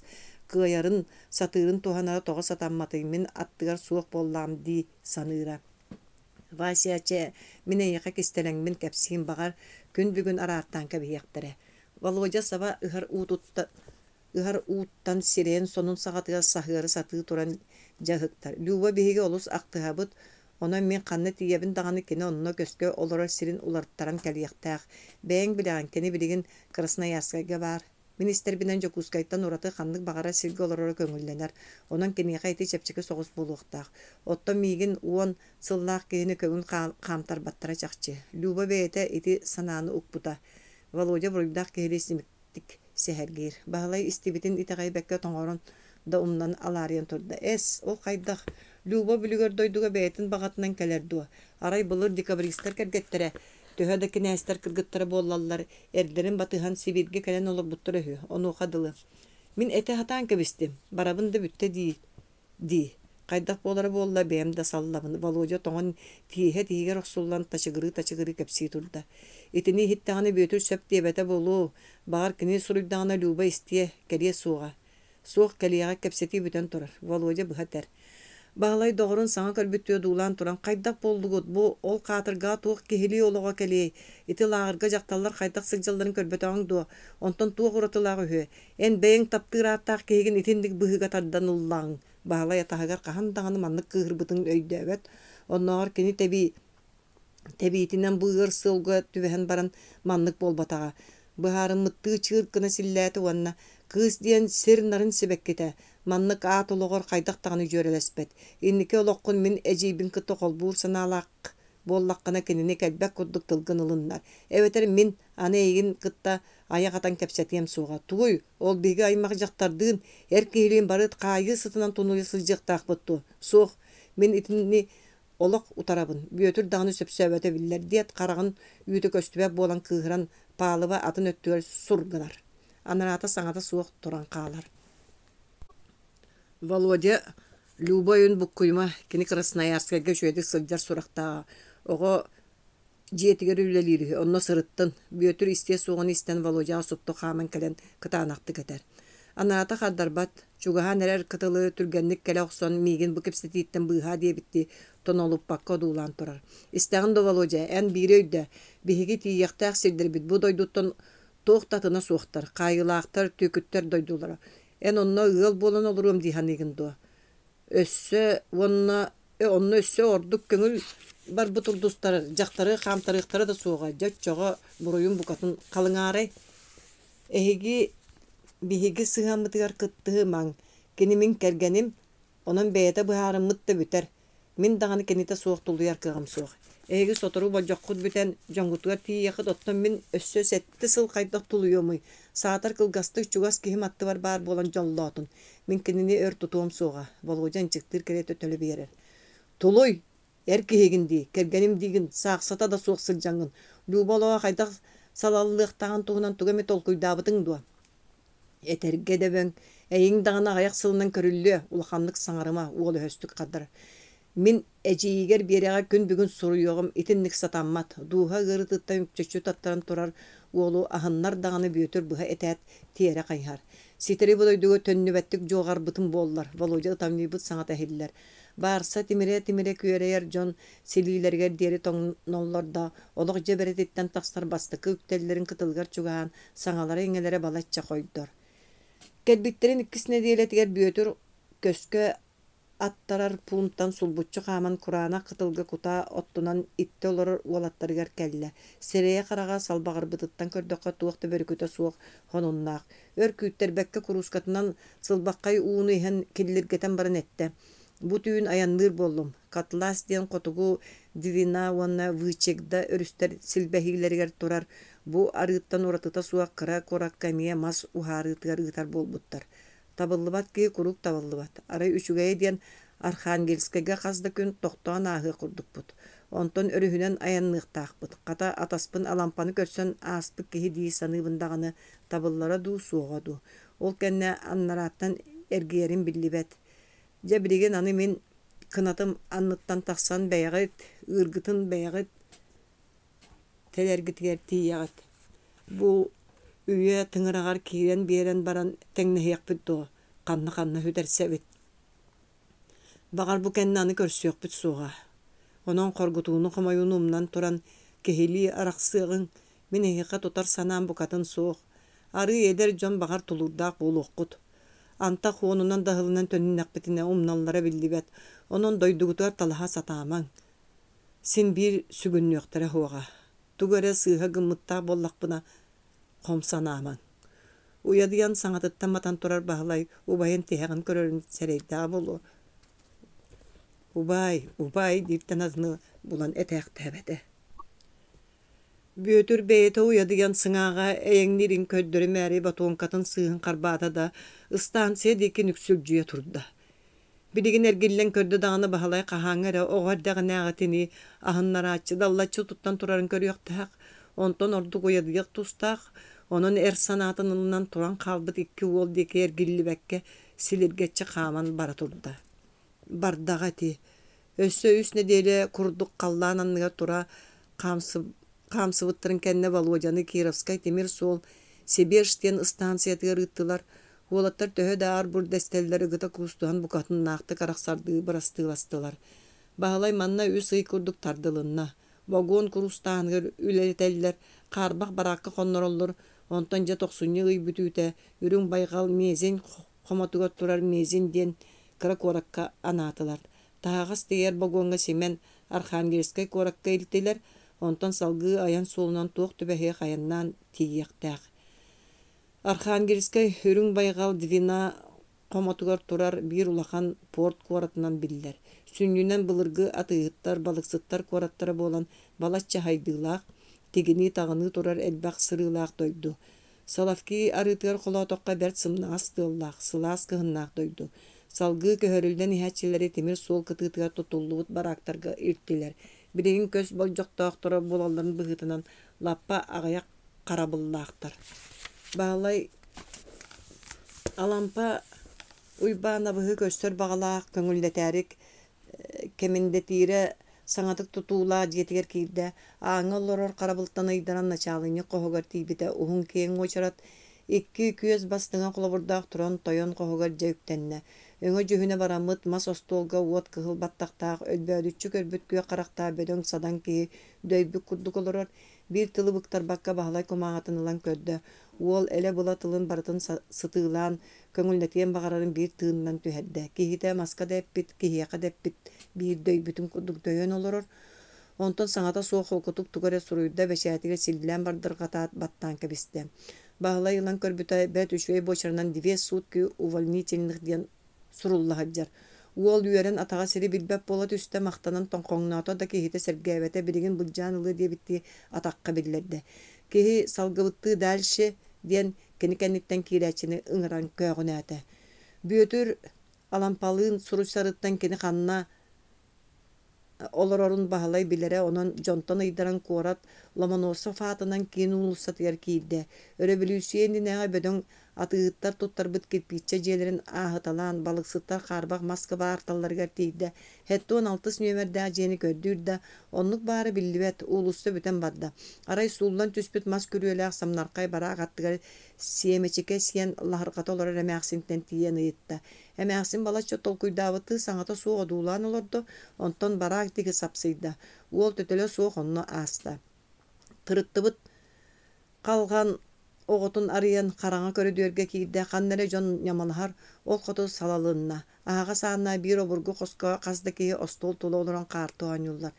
кыайарын сатыырын туһанара тоҕо сатамматыйммин аттыгар суох боллаам дии саныыра. Васяче минэйэхэ кистэлэҥмин кэпсиин баҕар күн бүгүн араартаан кэбиһиэхтэрэ. Володя саба ыһар uuттан сирээн сонун саҕатыгар саһыары сатыы туран дьаһыктар. Люба биһиги олус ахтыһабыт. Онон мен ханны тиийэбин даҕаны кини онно көскө олорор сирин уларттаран кэлиэхтээх. Бэйэҥ билэҕин кини билигин Красноярскайга баар. Министр binен Жокускайттан ураты ханнык баҕара сиргэ олорора көҥүллэнэр. Онон киниэхэ ити чэпчеки соҕус булуохтаах. Отто миигин уон сыллаах киһини көҥүн хаамтарбаттара чахчы. Люба бэйэтэ ити санааны укпута. Володя буруйдаах киһили симиктик сэһэргиир. Баһалай истибитин итэҕэй бэккэ тоҥорон да умнан алаарыйан турда. Ол хайдах. Люба бүлүгөр дойдуга бэйэтин баҕатынан кэлэр дуо. Арай былыр декабристер кэргэттерэ. Төһө да кинээстер кыргыттара буоллаллар. Эрдерин батыһан Сибирге кэлэн олорбуттар өһү. Онуоха дылы. Мин эте хатаан кэбистим. Барабын да бүтте дии. Хайдах болары буолла бэм да саллабын. Володя тоҥон тииһэ охсуллан тачыгыры кэпсии турда. Итини хиттаҕаны бөтүр сөп диэбэтэ болуу. Баҕар кини суруйдаҕына Люба истиэ кэлиэ суоҕа. Суох кэлиэҕэ кэпсетии бүтэн турар. Володя быһа тэр. Баалай доҕорун саҥа көрбүттүө дуулаан туран хайдах боллугут бу ол хаатыргаа туох киһилии олоҕо кэлиэй. Ити лааҕырга дьахталлар хайдах сылдьалларын көрбөтөҕүң дуо. Онтон туох уратылаах үһү. Эн бэйэҥ таптыырааттаах киһигин итиндик быһыга тардан уллааҥ. Баалай атаһыгар хаһан даҕаны маннык кыыһырбытын өйдөөбөт. Онноҕор кини тэбиитинэн быыгар сылга түбэһэн баран маннык болбатаҕа. Быһаарын мыттыы чыыркына силлээти уонна кыыс диэн сир нарын сибэккитэ. Маннык аат олоҕор хайдах таҕаны дьүөрэлэспэт. Инники олоққун мин эдьиибин кытта холбуур санаалаах буоллаххына кинини кэлбэк курдук тылгын ылыннар. Эбэтэр мин аны эйигин кытта аяк атан кэпсэтиэм суоҕа. Тугуй, ол биһиги аймак дьахтардыын эр киһилиин барыт хаайыы сытынан тунуйа сылдьыахтаахпытту. Суох, мин итинни олох утарабын. Бүөтүр даҕаны сөпсөбөтө биллэр диэт хараҕын үүтү көстүбэп буолан кыыһыран паалыба атын өттүгэр сургынар. Анараата саҥата суох туран хаалар. Володя Любойун буккуйма кини Красноярскайга шүөдик сылдьар сурахтаа. Ого дьиэтигэр үлэлиири. Онно сырыттын. Бүөтүр истиэ суоҕун истэн Володя супто хааман кэлэн кытаанахты кэтэр. Анаата хардарбат чугаһан эрэр кытылы түргэнник кэлэ охсон миигин бу кэпсэтииттэн быыһаа диэбитти тонолуппакка дуулаан турар. Истэҕин до Володя эн биири өйдө биһиги тиийэхтээх сирдэрбит бу дойдуттан туох татына суохтар, хаайылаахтар, түкүттэр дойдулара. Эн онно ыал буолан олоруом диһанигин дуо. Онно өссө ордук көңүл барбы турдустар, жактары, хаамтарыахтары да суоҕа, дьөччөҕө буруйун букатын халыҥаарай. Биһиги сыһаммытыгар кыттыһы маң Kini min kergenim, onun beyete bıharımıt da büter. Min dağını kenite soğuk tuluyar kığım soğuk. Egi sotoru boljokkut büten jongutugar tiyi yakıt ottan min össös etti sıl kaydak tuluyor muy. Saatar kılgastık çugas kihim attı var bolan jollatun. Min kinini ör tutuğum soğuğa. Bolgocan çıktır kere tötölü bir yerer. Tuluy! Erkehegin di, kergenim digin, sağsata da soğuk sıljangın. Lubaloğa kaydak salallıqtağın tuğunan tugemi tolkuydabıtın duwa. Eterge de ben, eyin dağına ayak sılının körüllü, ulaqanlık sanarıma, oğlu höstük kadar. Min eciyiger bireğe gün bugün soruyoğum, itinlik satanmat. Duha gırıtıtta mükçöçü tattaran turar, oğlu ahınlar dağını büyütür, buha etet tiyere kayhar. Siteri bulaydığı tönlübettik joğar bıtın bollar, Valoca ıtamlıybıt sana tehiller. Barsa timire küyereyer John sililerger diğeri tonollarda, olaq ceberetitten takstar bastıkı üptellerin kıtılgar çuğağın, sanalara ingelere balatça koydur. Gelbitlerin ikkisine diyeletiger büyütür, köskö attarar puntan sulbutçu kaman kurana kıtılgı kuta ottunan itti olur olattarıgar kelle. Sereye karaga salbağır bıtıttan kördökka tuğakta börüküte soğuk honunnak. Örküytler bekke kuruskatından sılbakkay uunu ihan killirgeten barın ette. Bu tüyün ayanlır bollum. Katlas diyen kotugu divina wana vıçekda örüster silbehilerger turar. Bu arıttan oratıta suak kıra korak kamiye mas uharıtgar ıtar bolbuttar. Tabıllıbat ki kuruk tabıllıbat. Aray üçügeye diyen Arhangelskega qazda gün toqtoğan ahı kurduk bud. Onton örühünen ayanlığıqtaq bud. Qata ataspın alampanı körsen aspık kehi diyi sanıbındağını tabıllara du suğa du. Ol kenne annarattan ergiyerin billibet. Cebrigen anı min kınatım anlıttan taqsan beyagit, ırgıtın beyagit, telergitiger tiyagit. Bu üye tıngırağar kiren beren baran tengnehiyek büddo. Kanna hüder sevit. Bağar bu kennanı körsüyok büt soğa. Onun korgutuğunu kumayunumdan turan kehili araqsığın minehika tutar sanan bu katın soğuk. Arı eder John bağar tulurdaq buluqkut. Anta xuonundan dahılınan tönün nakbetine umnallara bildibet. Onun doydugutar talaha sataman. Sin bir sügün yoktara hoğa. Tugara sığha gımmıtta bollaq buna komsanaman. Uyadıyan sanatıttan matan turar bağlay ubayın teheğin körörün sereyda bolu. Ubay dipten adını bulan etek tebede. Büyütür beyete uyadıyan sınağa eğenlerin köddürü meri batuğun katın sığın karbata da ıstansiya deki nüksülcüye turdu. Biligin ergillen kördü dağını bahalay kahangara oğardağı nağatini ahınlara açı dallaçı tuttan turarın körü yoktaq. Ondan ordu uyadıyak tustaq. Onun sanatınından turan kalbıt iki ol deki ergilli bekke silirgetçi kaman bara turdu. Bardağati. Össö üsne dele kurduk kallan anıga tura kamsıvıttırın kenne balvocanı Kirovskay Temir Sol Sibirşten istansiyatı rıttılar. Olatlar töhö dağır bur desteller ıgıta kustuhan bukatın naқты karaqsardığı barastığılastılar. Bağlay manna üs ıy kurduk tardılınna. Vagon kurustanıgır ületeller karbaq barakka konnorollar. Ontanca 90 ıy bütüte ürün baygal mezin xomatıga turar mezin den kıra korakka anatılar. Tağas değer vagonga semen Arhangelskay korakka iltiler. Ondan salgı ayan solunan toq tübehe kayandan tiyektak. Arhangelskay hürün baygal divina qomatıgar turar bir ulakan port koratından biller. Sünnünen bılırgı atıyıttar balıksıttar korattara bolan balatça haydığılaq, tegini tağını turar elbaq sırılaq doydu. Salavki arıtgar qola toqqa bert sımnağız tığılaq, sılaz kıhınnaq doydu. Salgı köhörülden ihatçileri Temir Sol kıtıtıgar tutulluğut baraktarga irttiler. Biregin köz boljoqtaqtıra bolalların bıhıtынан lappa ağayak qarabıllaqtar. Bağlay alampa uybana bıhı köstör bağlaq köngüldetärik keminde tire sanatık tutuula jetiger kirde ağıloror qarabıltan aydaran naçalını qohogar tibite uhun keң oçarat iki köz bastığan qolaburdaq turan toyon qohogar jeyktenne. Öňe jühüne baramıt mas ostolga uot kıhıl battaqtaq ölbödüççü körbütküye qaraqta bödöň sadan ki döybük kudduk oloror. Bir tılı bıktar bakka bahalay komağatınylan ködde. Uol ele bula tılın baratın sıtığılan köngülnetiyen bağararın bir tığından tühedde. Kihite maska deppit, kihiyaka deppit bir döybütün kudduk döyön oloror. Ondan saňata soğuk okutuk tugare suruyda beşätiger sildilen bardır gataat battan kebiste. Bahalay yılan körbütay bet üçvey boçarından divies sut ki uvolnительных diyen surullah Уол үйөрен атаға сири билбеп болот үстэ мақтанан тоңқоңноото да кихите сэргээбэтэ билигин булжаан ылы диэбитти атаққа биллерде. Кихи салгыбытты дальше диэн кеникенниттен киирээчини ыҥыран көөгүнээтэ. Бүөтүр алампалыын сурусарыттан кини ханна олорорун баһалай билере онон дьонтон ыйдаран куорат Ломоносов атынан киин улуссатыгар киирде. Революциянинэҕэ бөдөҥ атыыттар туттарбыт кирпиччэ дьиэлэрин ааһыталаан балыксыттар харбах Москва арталларыгар тиийде. Хэттуон 6 нөмердää дьиэни көрдүүр да оннук баары биллибэт уулусса бүтэн барда. Арай сууллан түспүт мас күрүөлээх самнаркай бараах аттыгар сиэмэчике сиэн лаһырҕата олорор эмээхсинтэн тиийэн ыйытта. Эмээхсин балачча толкуйдаабыты саҥата суох одуулаан олордо, онтон бараах диги сапсыйда. Уол төтөлө суох онно ааста. Тырыттыбыт калган оҕотун арыйан хараҥа көрүдүөргэ киирдэ ханнере дьон ньамалаһар ол хоту салалыынна. Аһаҕа саанна биир обургу хоско хасда киһи остуол тула олорон каартуу аньуллар.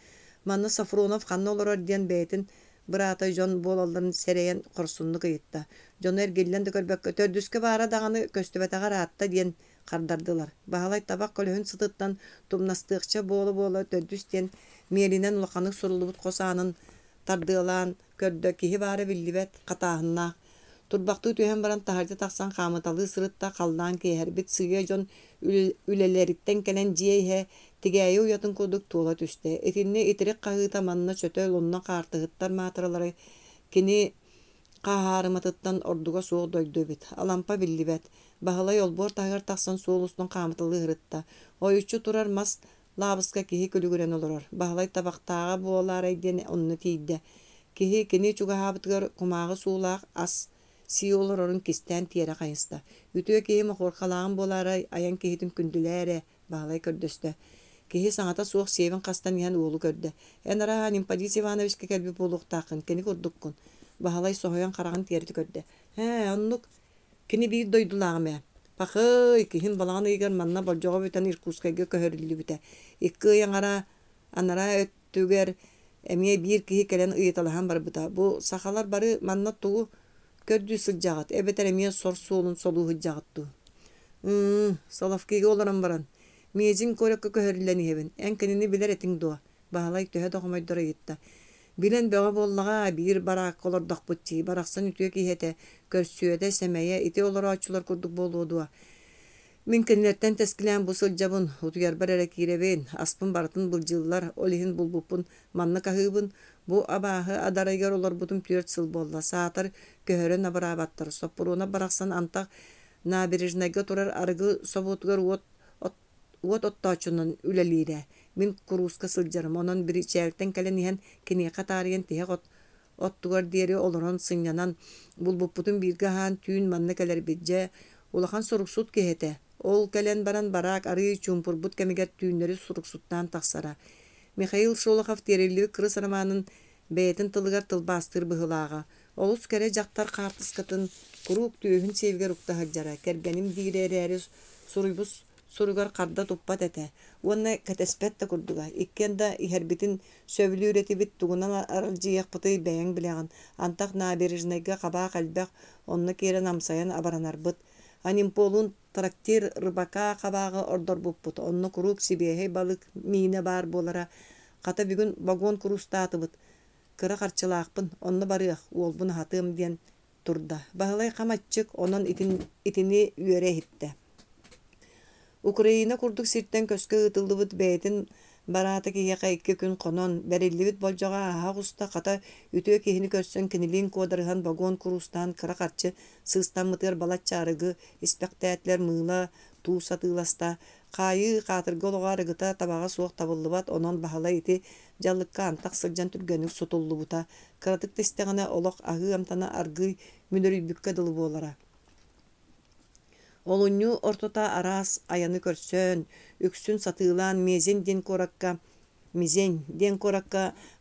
Манна Сафронов ханна олорор диэн бэйэтин быраата дьон буолалларын сэрэйэн хорсуннук ыйытта. Дьону эргиллэн да көрбөккө төрдүскө баара даҕаны көстүбэтэҕэр аатта диэн хардардылар. Баһалай табак көлөһүн сытыттан тумнастыахча буолу төрдүс диэн миэлинэн улаханык сурулубут хосаанын тардыалаан көрдө киһи баара биллибэт хатааһыннаах. Турбактуу түһэн баран таһарда тахсан хаамыталыы сырытта халдаан киэһэрбит сыйа дьон үлэлэриттен келен дьиэйһэ тигээйи уятын курдук туола түстэ. Итинни итирик хаһыыта манна чөтө лунна хаартыһыттар маатыралары кини хаһаарыматыттан ордуга суох дойдубит. Алампа биллибэт. Баһылай олбуор таһыгар тахсан суолустун хаамыталыы хырытта. Ойуччу турар мас лаабыска киһи күлүгүрэн олорор. Баһылай табактааҕа буолаарай диэн онну тиийдэ. Киһи кини чугаһаабытыгар кумааҕы суулаах ас сии олорорун кистэн тиэрэ хайыста. Үтүө киһи мохуорхалааҕын буолаарай аян киһитин күндүлээрэ баһылай көрдөстө. Киһи саҥата суох сиэбин хастан иһэн уолу көрдө. Эн араһа Нимпадис Ивановичке кэлби буолуохтааххын кини курдуккун. Баһылай соһуйан хараҕын тиэрити көрдө. Оннук кини биир дойдулааҕым. Пахый киһин балаҕын ыйгар манна болдьоҕо бүтэн Иркутскайга көһөрүллүбүтэ. Икки ыйаҥара анара өттүгэр эмиэ биир киһи кэлэн ыйыталаһан барбыта. Бу сахалар бары манна тугу көрдүү сылдьаҕат. Эбэтэр эмиэ сор суолун солууһуйдьаҕаттуу. Соловкиге олорон баран. Миэзин көрөккө көһөрүллэн иһэбин. Эн кинини билэр этиң дуо. Баһалай төһө дохомойдор ыйытта. Билен бөҕө буоллаҕа биир бараак олордохпут дии. Барахсан үтүө киһэтэ көрсүөдэ сэмэйэ ити олороочулар курдук буолуодуа. Мин кинилэртэн тэскилээн бу сылдьабын утуйарбар эрэ киирэбин. Аспын барытын былдьыыллар, олиһин булбуппун манна каһыыбын. Бу абааһы адарайгар олорбутум түөрт сыл буолла. Саатар көһөрөн абыраабаттар. Соппуруна барахсан антах набережнайга турар арыгы собуутугар уот оттоочунан үлэлиирэ. Мин куруска сылдьарым. Онон бiri чээлтен кэлэн иһэн киниэхэ таарыйан тиһэ оттугар диэри олорон сыннянан булбуппутун бииргэ хаан түүн манна кэлэрбитдьэ улахан суруксут киһэтэ. Ол кэлэн баран бараак арыый чуумпурбут кэмигэр түүннэри суруксуттаан тахсара. Михаил Шолохов тереллиби кырыс романын бэйэтин тылыгар тылбаастыр быһылааҕа. Олус кэрэ дьахтар хаартыскатын курук түйөһүн сиэбигэр уктаһардьара. Кэргэним диирээри суруйбус суругар харда туппат этэ. Уонна кэтэспэт да курдуга. Иккен да иһэрбитин сөбүлүүретибит тугунан аралдьыйахпытый бэйэҥ билэҕин. Антах набережнайга хабаах элбэх онна киэрэн амсайан абаранарбыт. Анимполун трактир рыбака хабааҕы ордорбуппут. Онна курук сибиэһэй балык миина баар буолара. Хата бүгүн вагон курустаатыбыт. Кыра харчылаахпын. Онна барыах уолбун хатыым диэн турда. Баһылай хамаччык онон итини үөрэ хитте. Украина курдук сиртен көскө ытыллыбыт бэйэтин бараата киһиэхэ 2 күн хонон бэриллибит болдьоҕа аһа уста хата үтүө киһини көрсөн кинилиин куодарыхан вагон курустаан кыра харчы сыыстаммытыар балаччаарыгы испэхтээтлэр мыыла туу сатыыласта хаайыы хаатырга олоҕаарыгыта табаҕа суох табыллыбат онон баһалай ити дьаллыкка антах сылдьан түргэнник сутуллубута кыратык тестеҕинэ олох аһыы амтана аргый мүнөрүйбүккэ дылы буолара. Олунню ортота араас аяны көрсөн, үксүн сатыылаан мезен ден коракка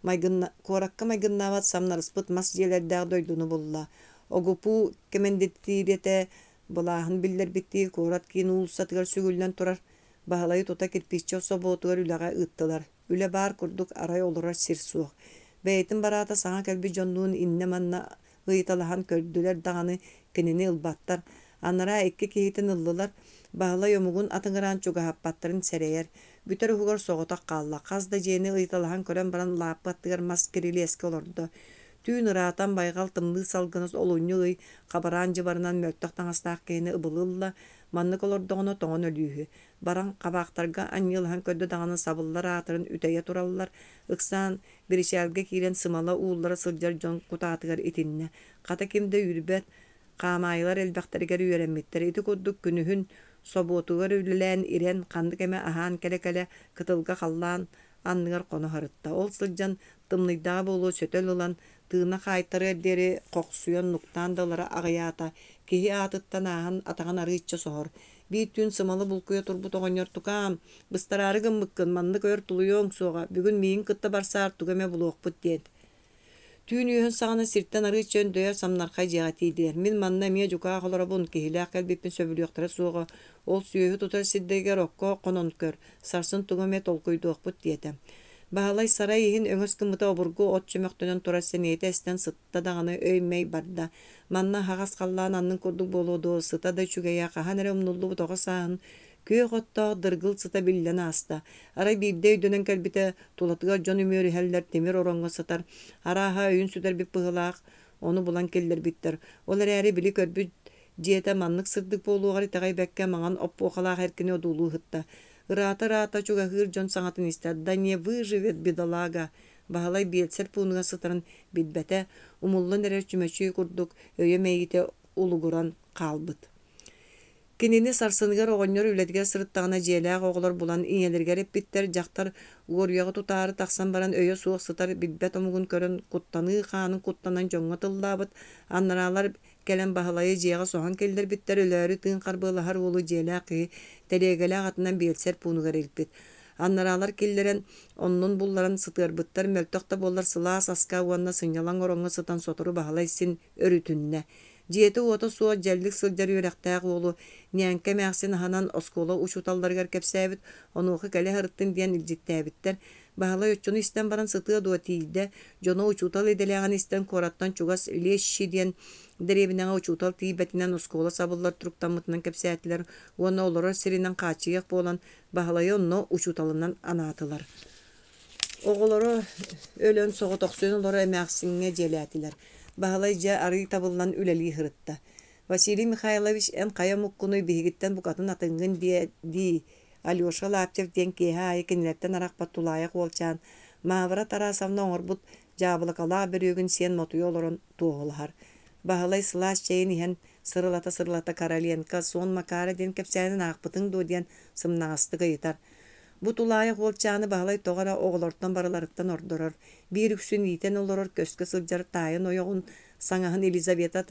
майгыннаават самнарыспыт мас диэлэрдээх дойдуну булла. Огупу кемендеттиирете булааһын биллэрбитти корат киин уулсатыгар сүгүллэн турар. Баһылайы тута кирпичче собоотугар үлэҕэ ыттылар. Үлэ баар курдук арай олорар сир суох. Бэйэтин бараата саҥа кэлби дьоннуун инне манна ыйыталаһан көрдүлэр даҕаны кинини ылбаттар. Анара 2 киһитин ыллылар. Bağla yomugun atıngıran çuga happattırın sereyer. Bütür hugur soğutak qalla. Qazda jeni ıytalahan kören baran lapattıgar maskerili eski olurdu. Tüün ıratan baygal tımlı salgınız olunyu ıy, qabaran jibarынан möltöktän astaq keni ıbılılla, manныk olordoğunu toğun ölühü. Baran qabaqtarga anyılhan köddü dağının sabıllar atırın üteye turallar, ıksan bir işelge kiren sımala uğullara sıljar jon kutatıgar itinne. Qata kimde yürübet, qamaylar elbaqtarigar üyerenmitler, iti kudduk günühün sobotugar ülülän iren qandık eme ahan kele kıtılga qallan, anныгар qono harıtta. Ol sıljan tımnıydağı bolu sötöl olan tığına kaytarı deri qoqsuyon nuktan dalara ağayata, kihi atıttan ahan atağın arıçça sohor. Bir tün sımalı bulkuya turbut oğonyor tukam, bıstararı gımmıkkın, manlık ör tuluyon soğa, bugün miyin kıtta barsar tugame buluqput diyet. Tüün yühün sağına sirtten arıçça öndöyer samnarkay jihatidiler. Min manna miye juka xolara bun kihila kalbipin söbülüyoktara soğa, ol suyuhu tutar siddege rokko qonon kör, sarsın tugame tolkuyduqput diyetem. Bahalay saray ihin öngös kımıta oburgu ot çömöktönön tura seniyete esten sıtta dağını öymey barda. Manna hağas qallan annın kurduk boludu, sıta da çügeya qahanere umnullu butoğa sağın. Köy qotta dırgıl sıta billen asta. Aray birde dönen kalbite tulatıga jon ümörü heller temir oronga satar. Araha öyün süder bir pıhılaq, onu bulan keller bitter. Olar eri bili körbü jiyete manlık sırdık boluğari tağay bekke mağan oppu oqalaq herkini odulu hıtta. Рата чуга хыр жон саңатын истер, да не выживет бедолага. Бахалай биетсер пуныга сытырын бидбете, умуллан эрер чүмөчүй курдук, өйө мейите улугуран қалбыт. Кинини сарсыныгар оғоннор үлетигер сырыттағына желяг оғылар булан иңелергер эппиттер, жақтар уорьяғы тутары тақсан баран өйө суық сытар бидбет омугун көрін куттаны қанын куттанан жоңға тыллабыт, аннаралар келен бахалайы жеға соған келдер биттер өлөрі тыын қарбылахар олу желяғы телегелі атынан белсер пунугар элпит. Аннаралар келдерен оннун булларын сытырбыттар мөлтөкта боллар сылаас аска уанна сынялан ороңы сытан сотуру бахалай син өрүтүнне. Жиети ота суа жәлдік сылдар үйрәқтәғ олу, нянка мәқсін ханан оскола учуталдаргар кәпсәбіт, онуқы кәлі ғырыттын диян илжеттәбіттер. Бағала өтчіні істен баран сытыға дуа тейді, жоны учутал еделяған істен кораттан чугас үлешші диян дәребінәға учутал тейбәтінен оскола сабылар тұруқтан мұтынан кәпсәтілер, оны олары сиринен қачыяқ болан, бағалайы онны учуталынан анатылар. Оғылары өлен соғы тоқсүйін олары мәқсінге желәтілер. Бағалайжа арый табылынан үләли хырытта. Василий Михайлович ән қая мұққыны бейгіттен бұқатын атыңғын ди. Алеша Лаптев ден кейha айкенлеттен арақ баттулайық олчан. Мавра тарасавна оңырбұт жабылықала бір өгін сен мотуй олырын туғылығар. Бағалай сылас чейін ихен сырылата Караленко сон макары ден кепсәнін ақпытың доден сымнағысты ғайтар. Бу тулайық олчаны бағалай тоғара оғылортан барыларыктан ордорор. Bir үксүн итен олорор көскө сылжар тайын ойоғын саңағын Елизавета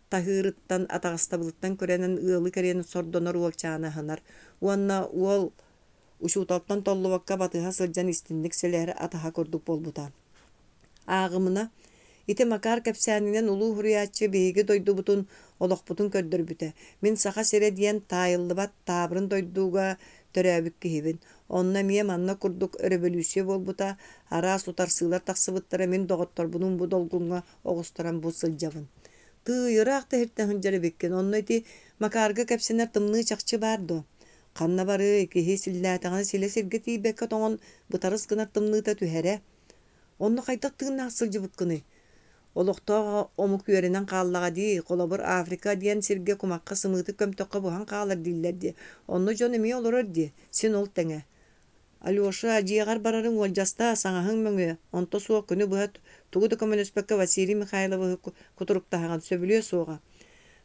тахырыттан атағыстабылыттан көренен ылы керені сордонор олчаны хынар. Уанна ол ушуталттан толлубакка батыға сылжан истинник селері атаға көрдік болбута. Ағымына ити макар кепсәнінен улу хуриятчы бейге дойду бутун олоқпутун көрдөр бүте. Мен сақа сере диен тайылды бат табырын дойдуға төрәбік кехебін. Онна мие манна курдук революция болбута, ара сутар сылар тақсыбыттара мен доғыттар бұнын бұ долгунға оғыстаран бұ сылжавын. Тыйырақты херттен хынжары беккен, онна ити макарга кәпсенер тымны чақчы барды. Қанна бары кехе сілләтіғаны сіле сірге тейбекке тоңын бұтарыз гынар тымныта түхәрі. Онна қайтақ тыгынақ сылжы бұткыны. Олықтоға омук үйерінен қаллаға дей, қолабыр Африка дейін сірге кумаққа сымыты көмтөққа бұған қалар дейлер де. Онны жон еме олырыр де, сен ол тәңе. Алеша жиғар барарын олжаста саңағың мөңе, онто суға күні бұғат туғыды коммунеспекке Василий Михайловы күтіріктағаған сөбіле соға.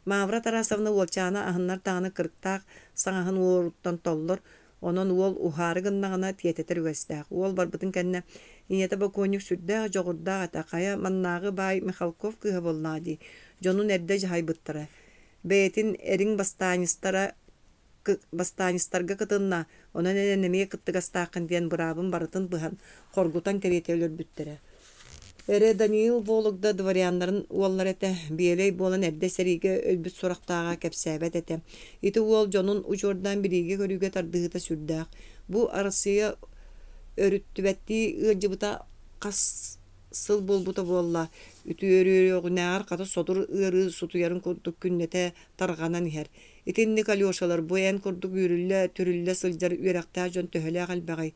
Мавра тарасавны олчаны ағыннар тағыны кірттақ саңағын оруттан толлыр, онын ол ухары гыннағына тиететер үгәстәқ. Ол барбытын кәнне инете баконюк сүрдәг жоғырдақ атақая маннағы бай Михалков кыға болнади. Жонун әрді жайбыттыра. Бәйтін әрін бастанистарға кытынна, онын әнеме кыттығастақын ден бұрабын барытын бұған қоргутан керетелер бүттірі. Эре Даниил Вологда дворяннарын уоллар эте биелей болан эрде сериге өлбүт сурактаага кепсәбет эте. Ити уол жонун учордан бириге көрүгө тардыгыта сүрдәк. Бу арысыя өрүттүбәтти ыжыбыта кас sıl bolbuta bolla. Ütüörüyor näğer kata sodur ırı sutuyarın kurduk künnete targanan iher. İtinnik alyoşalar bu en kurduk yürülle türülle sıljar ürekta jon töhele galbagay.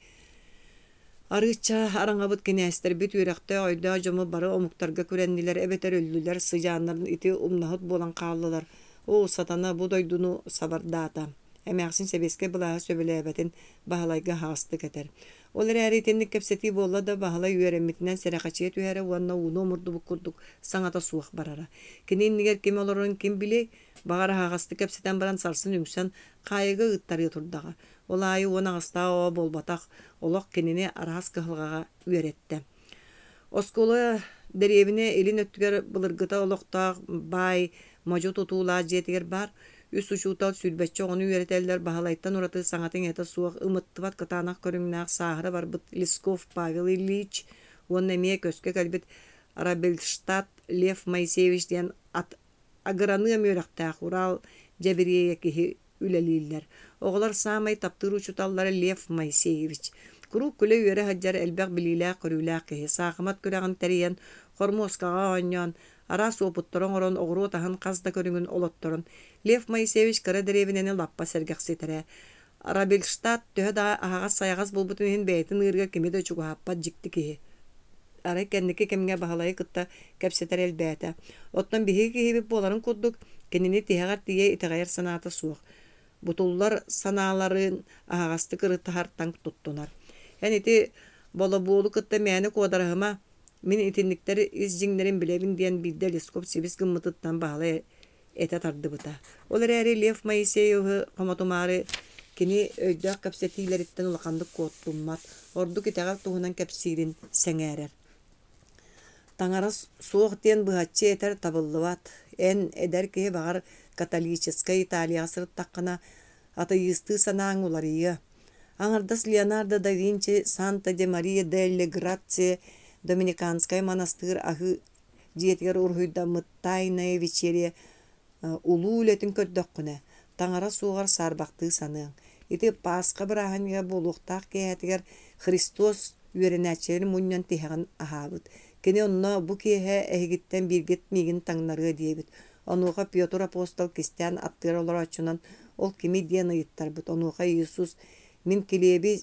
Arıça arаңабыт kenäster bit ürekte ayda jomu bары omuktarga kürendiler ebeter öldüler sıjanların iti umnahıt bolan qallılar. O satana bu doydunu sabardata. Emäksin sebeske bulaha söbelebetin bahalayga hastı keter. Olar eritenlik kepseti bolla da bahalay üeremitinden serakaçiyet üere wanna unu omurdu bukurduk saŋata suwak barara. Kinin niger kim olorun kim bile bagara hastı kepseten baran sarsın üngsen qayıga ıttarı turdaga. Olay ona hasta o bolbatak olok kenini arahas kıhılgaga üeretdi. Oskola derevine elin öttüger bılırgıta oloktaq bay majo tutula jetiger bar. Üs uçutal sülbetçe onu üreteller bahalayttan uratı saŋatın eta suwak ımıttıvat katanak körüngnaaq sahara bar bit Liskov Pavel Ilyich onun emeye köske kalbit Arabelstadt Lev Moiseyevich diyen agranı möraqtaq Ural Jabiriye kihi üleliller. Oğlar samay taptırı uçutalları Lev Moiseyevich. Kuru küle üere haccar elbaq bililaq körülaq kihi sağımat körağın teriyen Hormoskağa oynyan ara soğuputturun oron oğru tahan qazda körüngün olotturun. Lev Moiseyevich kara derevinen lappa sergaqsitere. Arabelstadt töhe da ahağaz sayağaz bulbutun hin beytin ırga kimi de çugu happa jikti kihi. Ara kendiki kemge bahalayı kıtta kepseter elbeyte. Ottan bihi kihi boların kudduk kendini tihegar diye iteğayar sanata suğuk. Butullar sanaların ahağastı kırıtı harttan tuttunar. Yani iti bola boğulu kıtta meyani kodarahıma min itinlikleri izcinlerin bilevin diyen bilde Liskop Sibis gımıtıttan bahalay ete tardı bıta. Olar eri Lev Moiseyev'i komatumari kini öydaq kapsetileritten ulakandık kottummat. Orduk iteğal tuğunan kapsirin seŋerer. Taŋaras soğuk diyen bıhatçı eter tabıllıvat. En eder ki bağır katoliçeskay İtalya sırıt taqqana ateistı sanağın ularıyı. Aŋardas Leonardo da Vinci Santa de Maria delle Grazie Dominikanskay manastır ahı jetiger urhuyda mıttayna viçeri ulu ületin köddökküne. Taŋara suğar sarbaqtığı sanığın. Iti paska bırahan ya boluqtaq kehetiger Hristos üerenäçeri munyan tiheğin ahabıt. Kene onna bu kehe ehigitten birgit migin taŋnarıga diyebit. Onuğa Piotr Apostol Kristian attır olar açunan ol kimi diyen ayıttarbıt. Onuğa Yesus min kilebi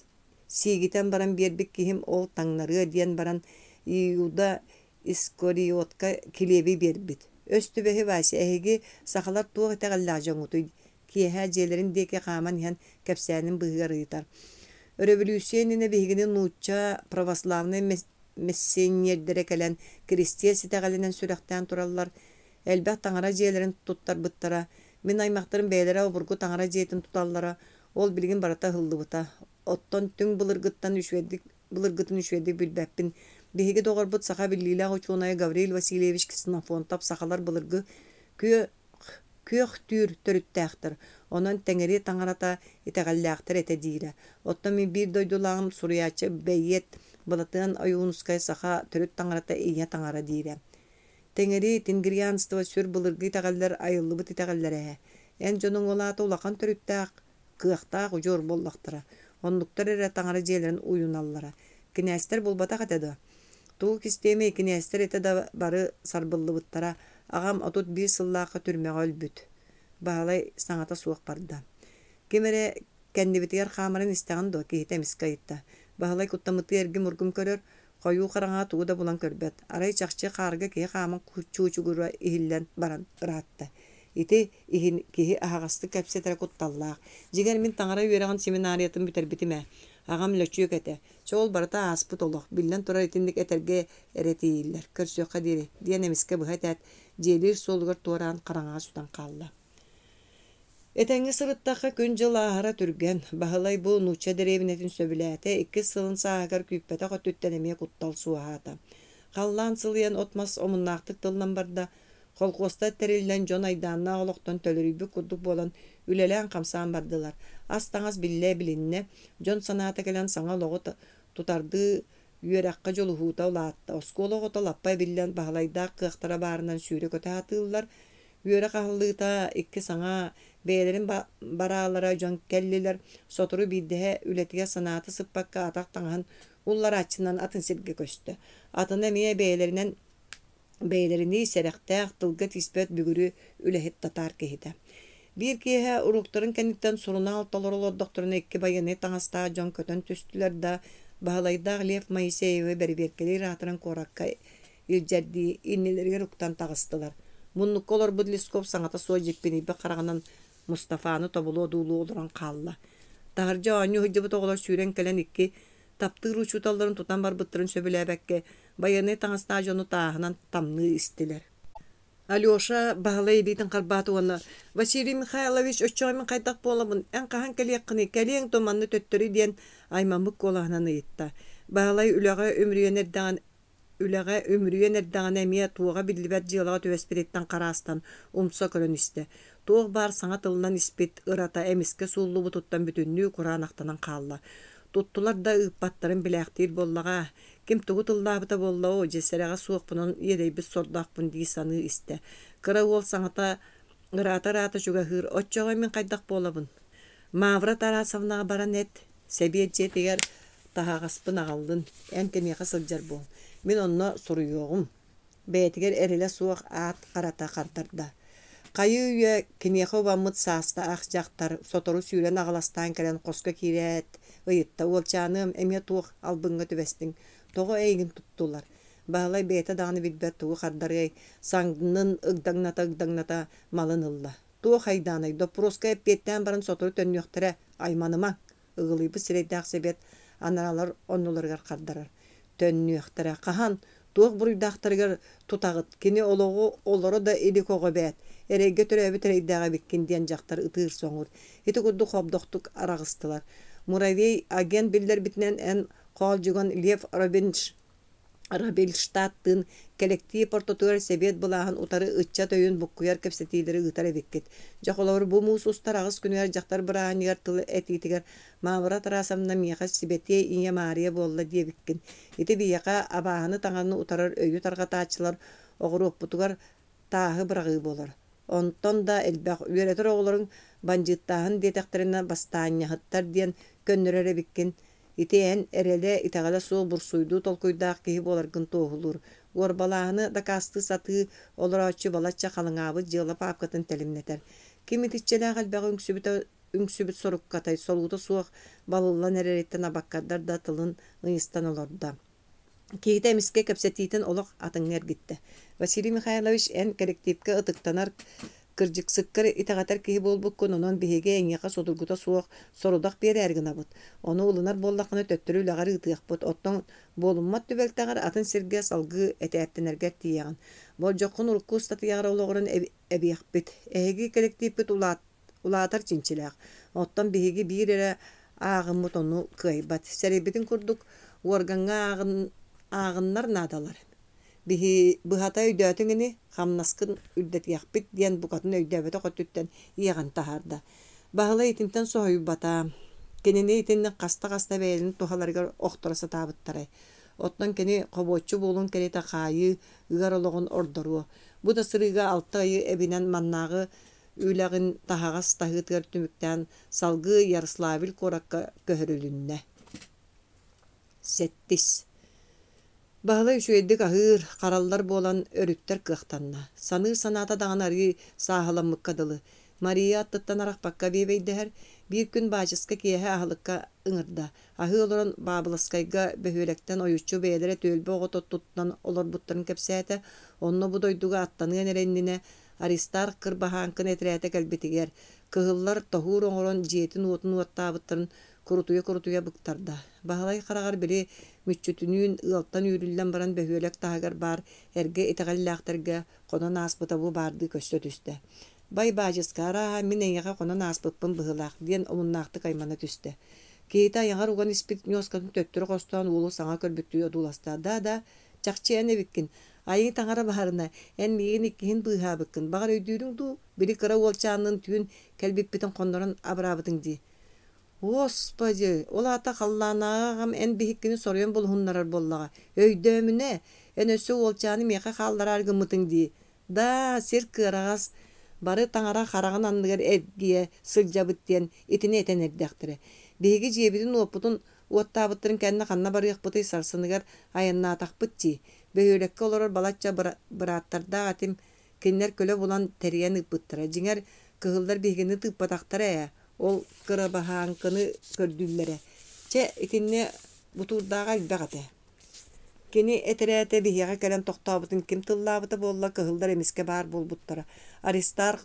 sigiten baran berbik kihim ol taŋnarıga diyen baran Yuda Iskoriotka kilebi berbit. Östübehi vasi ehigi sahalar tuğ teğallajan utuy. Kiyehe jelerin deke qaman yan kapsanin bıhgarıtar. Revolüsiyonine bihiginin nuçça pravoslavny messeniyerdere kelen Kristiya siteğalinen sürekten turallar. Elbet taŋara jelerin tuttar bıttara. Min aymaqtırın beylere oburgu taŋara jetin tutallara. Ol bilgin barata hıldı bıta. Otton tüň bılırgıtın üşvedik bilbeppin. Bihigi doğarbut saha billila uçunaya Gavril Vasilyevich Kisnafontap sahalar bılırgı köh tür törüttäxtir. Onun teŋeri taŋarata iteğalläxtir ete diýre. Otton min bir doydulağın suriyaçı beyyet balatığın ayunuskay saha törüt taŋarata iýe taŋara diýre. Teŋeri tingiryanstva sür bılırgı iteğaller ayıllıbıt iteğallere. En jonuň olata ulakan törüttäx kıaqtaaq ujor bollaqtıra. Onluktar ere taŋara jelerin uyunallara. Kinäster bolbata gatedy. Tuğ kisteme kinäster ete da bары sarbıllıbıttara. Ağam otut bir sıllaqa türmeğe ölbüt. Bahalay saŋata suwak barda. Kemere kendibitiger xamarın isteğin do kihite miskayıtta. Bahalay kuttamıtı ergi murgum körör. Koyu qarağa tuğu da bulan körbet. Aray çaqçı qarga kihi xamın çuçugura ihillen baran ıratta. Iti kihi ahagastı kapsetere kuttallaq. Jiger min taŋara üereğin seminariyatın büterbitime. Ağam löçüyük ete. Çoğul barata aspıt oluq. Billen turar itindik eterge eretiyiller. Körsüyoqa diri. Diyen emiske bıhat et. Jelir solgar tuaran qarağa sudan qallı. Etengi sırıttaqa gün jıl ahara türgen. Bahalay bu nuça derevinetin söbüläte 2 sılın sağagar küppete qotüttenemeye kuttal suahata. Qallan sılyan otmas omunnaqtık tıllan barda. Kolkosta terillen jon aydanna oloqton tölürübü kudduk bolan ülelen kamsan bardılar. Astaňaz bille bilinne jon sanata gelen saŋa loğu tutardı üerekka jolu huta ulatta. Oskolo gota lappa billen bahalayda kıqtara barından sürü köte atıllar. Üerek ahıllıta 2 saŋa Beylerin barağlara jon kelliler sotoru bildihe ületiye sanatı sıppakka atak tangan ullar açından atın sirge köstü. Atın emiye beylerini serekte tılgıt ispet bügürü ülehet tatar kehide. Bir kihe urukların kendikten soruna altalar doktorun ekki bayanı tanasta jon kötön tüstüler da bağlayda Lev Moiseyevi berberkeli rahatran korakka ilcerdi inneleri ruktan tağıstılar. Munnuk olur Budliskov sanata soğ jippini bir karağından Mustafa'nı tabulu dulu oluran kalla. Dağırca anyu hıcı bu toğular süren kelen iki taptır uçutalların tutan bar bıttırın söbülebekke bayanı tanasta jonu tağınan tamlığı istiler. Alyosha bağlay bitin qarbatı ona. Vasiliy Mikhailovich öççağımın qaytaq bolabın. En qahan keliyaqını, keliyen tomanını töttürü diyen aymamık kolağынан yitta. Bağlay üləğə ömrüyen erdağın əmiyə tuğğa billibət cılağa tüvəspiretten qarastan umsa kölön iste. Tuğ bar sana tılından ispit ırata emiske sullu bututtan bütünlüğü Kur'an aqtanan qalla. Tuttular da ıpbatların biləqtir bollağa. Kim tuğu tıllabıta bolla o cesereğe soğuk bunun yereybіз sordaq bun disanı iste. Kıra ol sanata ırata şuga hır. Otçağa min qaydaq bolabın. Mavra tarasavnağa baran et. Sebiyetçe teger tahağaspın ağaldın. En kemiyaqa sılcar bol. Min onna soruyoğum. Beytiger erile soğuk at qarata qantarda. Qayı üye kemiyaqa vamıt saasta aqjaqtar. Sotoru süren ağlastan kelen qoska kiret. Iyıtta olçanım emiye tuğ albınga tüvestin. Toğu eygin tuttular. Bağlay beyta dağını bilbet tuğu qardargay. Sangının ıgdagnata malınılla. Tuğu haydanay. Doproska epetten baran sotoru tönüyoqtara aymanıma. Iğılıybu sireydaq sebet anaralar onnulargar qardarar. Tönüyoqtara qahan. Tuğ buruydaqtargar tutağıt. Kini oloğu oloro da eli koğu beyt. Ereyge töröbü tereydağa bekkin diyen jaqtar ıtığır soğur. Eti kurdu xobdoqtuk arağıstılar. Muravey agen biller bitinen en Koljugon Lev Rabelstadtın kolektiv portatuar sebet bulağın utarı ıtça töyün bukkuyar kepsetileri ıtara bekkit. Joqolor bu musustar ağız günüyer jaqtar bırağın yartılı etitiger mavra tarasamna miyaqa sibetiye inye mariya bolla diye bekkin. Iti biyaqa abağını tağını utarar öyü targataçılar oğru opputugar tağı bırağı bolar. Onton da elbaq üretir oğulların banjıttağın detektorina bastanya hıttar diyen könnürere bekkin. İteyen erele itagala soğuk bursuydu tolkuydaq kehi bolargın toğulur. Gorbalağını da kastı satı olur açı balatça kalınabı jığılap apkatın telimneter. Kim ititçelağ albağı üngsübüt soruk katay soluğuda soğuk balıllan ereretten abakkadar da tılın ıyıstan olurdu. Kehite emiske kepsetiten olaq atınlar gitti. Vasiliy Mikhailovich en kolektivke ıtıktanar kırjık sıkkır itagatar kehi bolbuk konunan bihege enyaqa sodurguta soğuk sorudaq bir erginabıt. Onu ulunar bollaqını töttürü lağarı ıtıyaqbıt. Otton bolunmat tübeltağar atın sirge salgı eteyettinerger tiyagan. Bol joqqun urukku ustatı yağar olağırın ebiyaqbit. Ehegi kolektivbit ulatar çinçilaq. Otton bihege bir ere ağımut onu kıybat. Serebitin kurduk organga ağınlar nadalar. Bihata öydötüngini xamnaskın üldet yaqbit diyen bukatın öydöbete qotütten iyagan taharda. Bahla itimten soğuy bata. Kenini itinni qasta beylini tuhalargar oqtorasa tabıttaray. Ottan keni qoboççu bolun kerete qayı ıgar oloğun ordoru. Bu da sırıga 6 ayı ebinen mannağı üylağın tahağas tahıtgar tümükten salgı Yaroslavl korakka köhörülünne. Settis. Bağla üçüyeddik ahır, qarallar bolan örüttер kıqtanna. Sanır sanata dağınarı sahalamık kadılı. Maria attıttan araq bakka bebeydeher, bir gün bacıska kiyehe ahılıkka ıngırda. Ahı oloran babılaskayga behölekten oyuçu beylere tölbe oğut tuttan olor butların kepsete, onunla bu doyduga attanıyan erendine, aristar kırbahankın etrete kelbetiger. Kıhıllar tohur oğuran jiyetin otunu ottabıttарын kurutuya bıktarda. Bağlay qarağar biri müççütünün ıltan yürüllen baran behölek tahagar bar, erge iteğallaqtarga qonan asbıta bu bardı köstö tüste. Bay bacıskara min enyağa qonan asbıtpın bıhılaq diyen omunnaqtı kaymana tüste. Keyta yangar ugan ispit nyoskatın töttürü qostan ulu sana körbüttüyü odulasta. Da çaqçı ene bikkin. Ayı tangara baharına en miyin ikkihin bıha bikkin. Bağar öydüydün du, biri kıra olçanın tüyün kelbippitin qondoran abrabıdın di. Господи, olata qallanağam en bihikkini soruyon bol hunnarar bollağa. Öydömüne, en ösü olçanı meqa qallar argımıtın di. Da, sir kırağız, Бары таңара хараган анныгар эргие сылжабыт диэн итини этенердяктыре. Биһиги жиэбитин уоппутун уоттаабыттырын кэнне ханна барыахпыты сарсыныгар айаннаатахпыт дии. Бөһүөлекке олорор балачча бырааттардаах атим киннер көлө булан терийэн ыппыттара. Жиңер кыһыллар биһигини тыппатахтара ол кырабаһаанкыны көрдүллэре. Че итинне бутурдаага илбэҕэтэ. Кини этерээте биһиэҕэ кэлэн тохтообутун ким тыллаабыта буолла кыһыллар эмиске баар буолбуттара. Аристар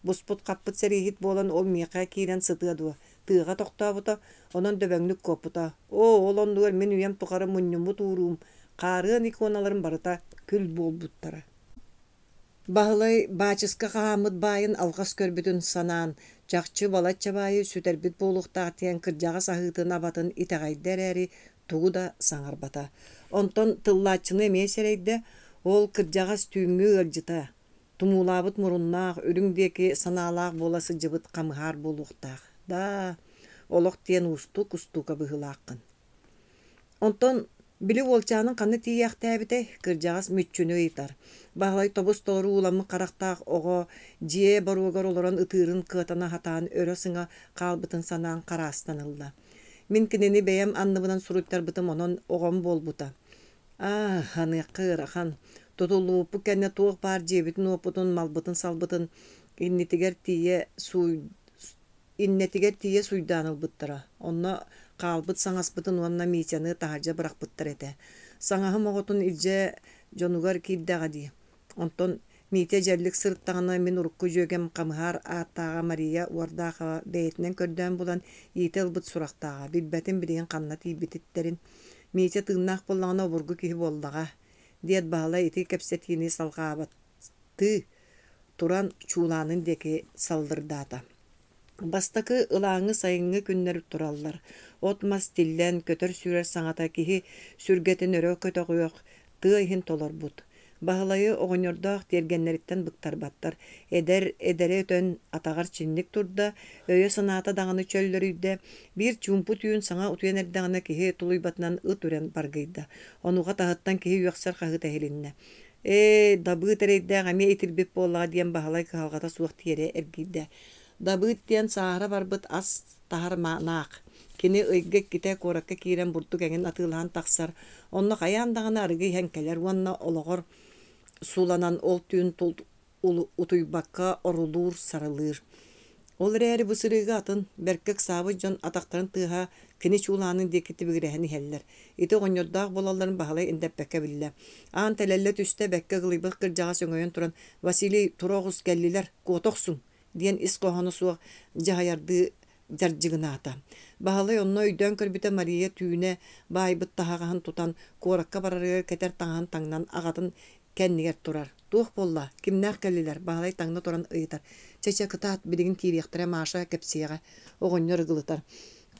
буспут каппыт сериихит буолан ол миэхэ киирэн сытыа дуо. Тыыға тохтообута, онон дөбөҥнүк коппута. Олондугар мен уям тухары мунньумбут уурум. Каарыан иконаларын барыта күл буолбуттара. Баһылай баачыска хаамыт баайын алгас көрбүтүн санаан, жакчы балачча баайы сүтэрбит буолуктаах тиэн кырдьаҕа саһыытын абатын итэҕайдэр эри тугу да саҥарбата. Онтон тыллааччыны эмиэ сэрэйдэ ол кырдьаҕас түүҥҥү ырдьыта. Тумуулаабыт муруннаах, үрүҥ диэки санаалаах буола сыдьыбыт камыһаар буолуктаах. Да, олох тиэн устука быһылааккын. Онтон били уолчаанын ханны тиийэхтээбите кырдьаҕас мүччүнү ыйтар. Баһылай тобус толору уламмы харахтаах ого дьиэ боруогар олорон ытыырын кыатана хатаан өрө сыҥа хаалбытын санаан хараастан ылла. Мин кинини бэйэм анныбынан суруйттарбытым онон огом буолбута. Ханыакка ырахан. Тутулууппу кэнне туох баар дьиэбитин уоппутун малбытын салбытын иннетигер тиийэ суйдаанылбыттара. Онно хаалбыт саҥаспытын уонна миитяны таһардьа бырахпыттар этэ. Саҥаһым оҕотун илдьэ дьонугар киирдэҕэ дии. Онтон миитэ дьэрлик сырыттаҕына мин урукку дьүөгэм камыһаар ааттааҕа Мария уордаахаба бэйэтинэн көрдөөн булан иите ылбыт сурахтааҕа билбэтин билигин ханна тиийбититтерин миитэ тыыннаах боллаҕына обургу киһи буоллаҕа диэт баһылай ити кэпсэтиини салҕаабатты туран чуулаанын диэки саллырдаата. Бастакы ылааҥы сайыҥҥы күннэр тураллар. От мас тиллэн көтөр сүүрэр саҥата киһи сүргэтин өрө көтөҕүөх тыа иһин толорбут. Баһылайы оҕоньордоох тиэргэннэриттэн быктарбаттар. Эдери өтөн атаҕар чинник турда, өйө санаата даҕаны чөллөрүйдэ, биир чуумпу түүн саҥа утуйан эрдэҕинэ киһи тулуйбатынан ыт үрэн баргыйда. Онуға таһыттан киһи үөхсэр хаһыт эһилиннэ. Дабыыт эрэйдээх эмиэ итирбит буоллаҕа диэн баһылай кыһалҕата суох тиэрэ эргийдэ. Дабыыт диэн саара барбыт ас тахар наах. Кини ыйгык ките куоракка киирэн бурдук эҥин атыылаан тахсар. Онно хайаандаҕына арыгый хэнкэлэр уонна олоҕор сууланан ол түүн утуйбакка орулуур сарылыыр. Ол эрээри бысырыыга атын бэркек саабы дьон атахтарын тыаһа кини чуулаанын диэкити бигирэһэн иһэллэр. Ити оҕонньордаах болалларын баһылай индэппэкэ биллэ. Аан тэлэллэ түстэ бэкке гылыйбыт кырдьаҕа сөҥөйөн туран Василий туроҕус кэллилэр куотохсуң диэн ис коһону суох дьаһаярдыы дьардьыгынаата. Баһылай онно өйдөөн көрбүтэ Мария түүнэ баайбыт таһагаһын тутан куоракка барарыгар кетер таҥаһын таҥнан аҕатын кэннигэр турар. Туох болла, кимнээх кэллилэр, баһылай таҥна туран ыйытар. Чечэ кытаат билигин тиириэхтэрэ Маша кэпсиэҕэ оҕонньор ыгылытар.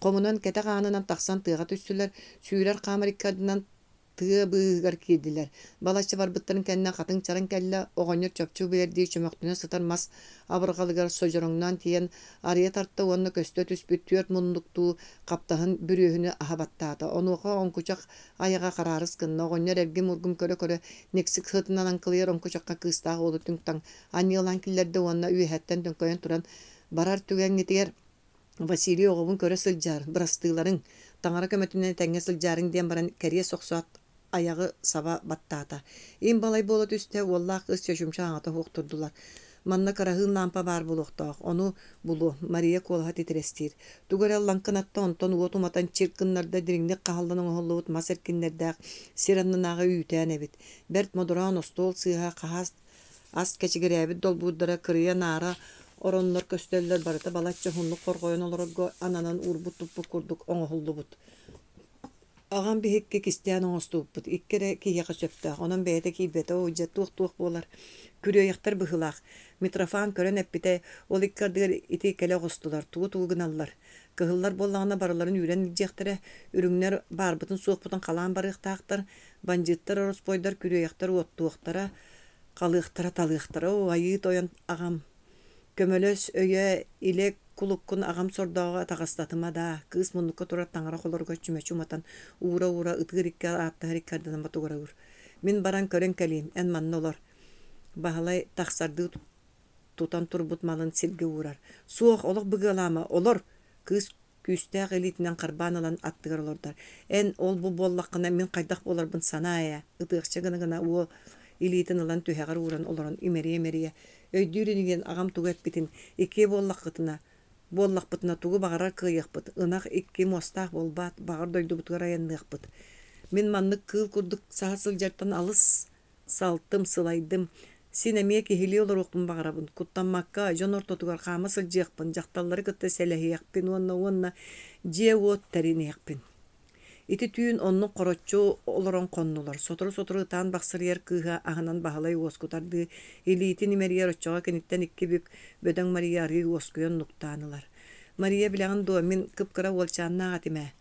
Комунан кэтэ гаанынан тахсан тыаҕа түстүлэр, сүүрэр хаамариккадынан тыа быыгар киирдилэр. Балаччы барбыттарын кэннэ хатын чаран кэллэ оҕонньор чопчуу билэрдии чөмөктүнэ сытар мас абыргалыгар сожороҥнан тиэн арыйа тарта уонна көстө түспүт түөрт муннуктуу каптаһын бүрүөһүнү аһабаттаата. Онуоха онкучак аяга караарыс кынна оҕонньор эргим ургум көрө никсик сытынан анкылыйар онкучакка кыыстаах олутуң таң аньылан киллерде уонна үөһэттэн төңкөйөн туран барар түгэҥнитигэр Василий оҕобун көрө сылдьаар бырастыыларың таҥара көмөтүнэн тэҥҥэ сылдьаарыҥ диэн баран кэрие сохсуат аягы саба баттаата. Ин балай болот үстэ уоллаах ыс чөчүмчэ аҥата хуохтурдулар. Манна караһыын лампа баар булуохтоох. Ону булу Мария куолаһа титирестиир. Тугурал ланкынатта онтон уотуматан чиркыннарда дириңник каһаллан оҥоһуллубут мас эркиннэрдээх сираннынаага үүтээн эбит. Берт модураан остуол сыыһа каһаас ас кэчигирээбит долбуурдара кырыйа наара ороннор көстөллөр барыта балачча хуннук коргойон олорго ананан урбут туппут курдук оҥоһуллубут. Агам биһикки кистиан оҥостууппут. Иккере киһиэҕэ сөптөөх. Онон бэйэтэ киирбэтэ уйдьа туох буолар. Күрүөйэхтэр быһылаах. Митрофан көрөн эппитэ ол иккардыгар ити келе оҕостулар. Тугу гыналлар. Кыһыллар боллаҕына барыларын үүрэн илдьиэхтэрэ үрүҥнэр баарбытын суохпутун халаан барыахтаахтар, бандьыттар ороспойдар күрүөйэхтэр уоттуохтара, калыахтара талыахтара айыыт ойон агам. Көмөлөс өйө илек кулуккун агам сордоого тагастатыма да кыыс муннукка турар таҥара холорго чүмө-чуматан ура ытыыр икке ааттаһар иккарданан батугурагыр. Мин баран көрөн кэлиим, эн манна олор. Баһылай тахсардыы тутан турбут малын сирге урар. Суох олох быгалама олор кыз күстәк элитинен карбан алан аттыгар олордар. Эн ол бу боллаккына мен кайдак боларбын саная. Ытыгча гына о элитин алан төһәгәр уран олорон имери өйдүрүнүген агам тугат битин эке боллаккытына боллакпытына тугу багарар кыйыкпыт. Ынак икки мостак болбат багар дойду бутгар аянныгпыт. Мен маннык кыл курдук саасыл жартан алыс салтым сылайдым. Синемие кихили олар оқпын бағарабын. Куттамакка жон ортотугар қама сылжиақпын. Жақталлары кытты сәләхияқпын. Онна же от тәринеяқпын. Ити түйін онның қоротчу оларон қоннулар. Сотору таан бақсырияр кыға ағынан бағалай оскутарды. Илиити немерияр отчоға кенеттен икки бүк бөдөң Мария арғы оскуян нуктанылар. Мария білағын дуамин кыпкыра олчанна ағатиме.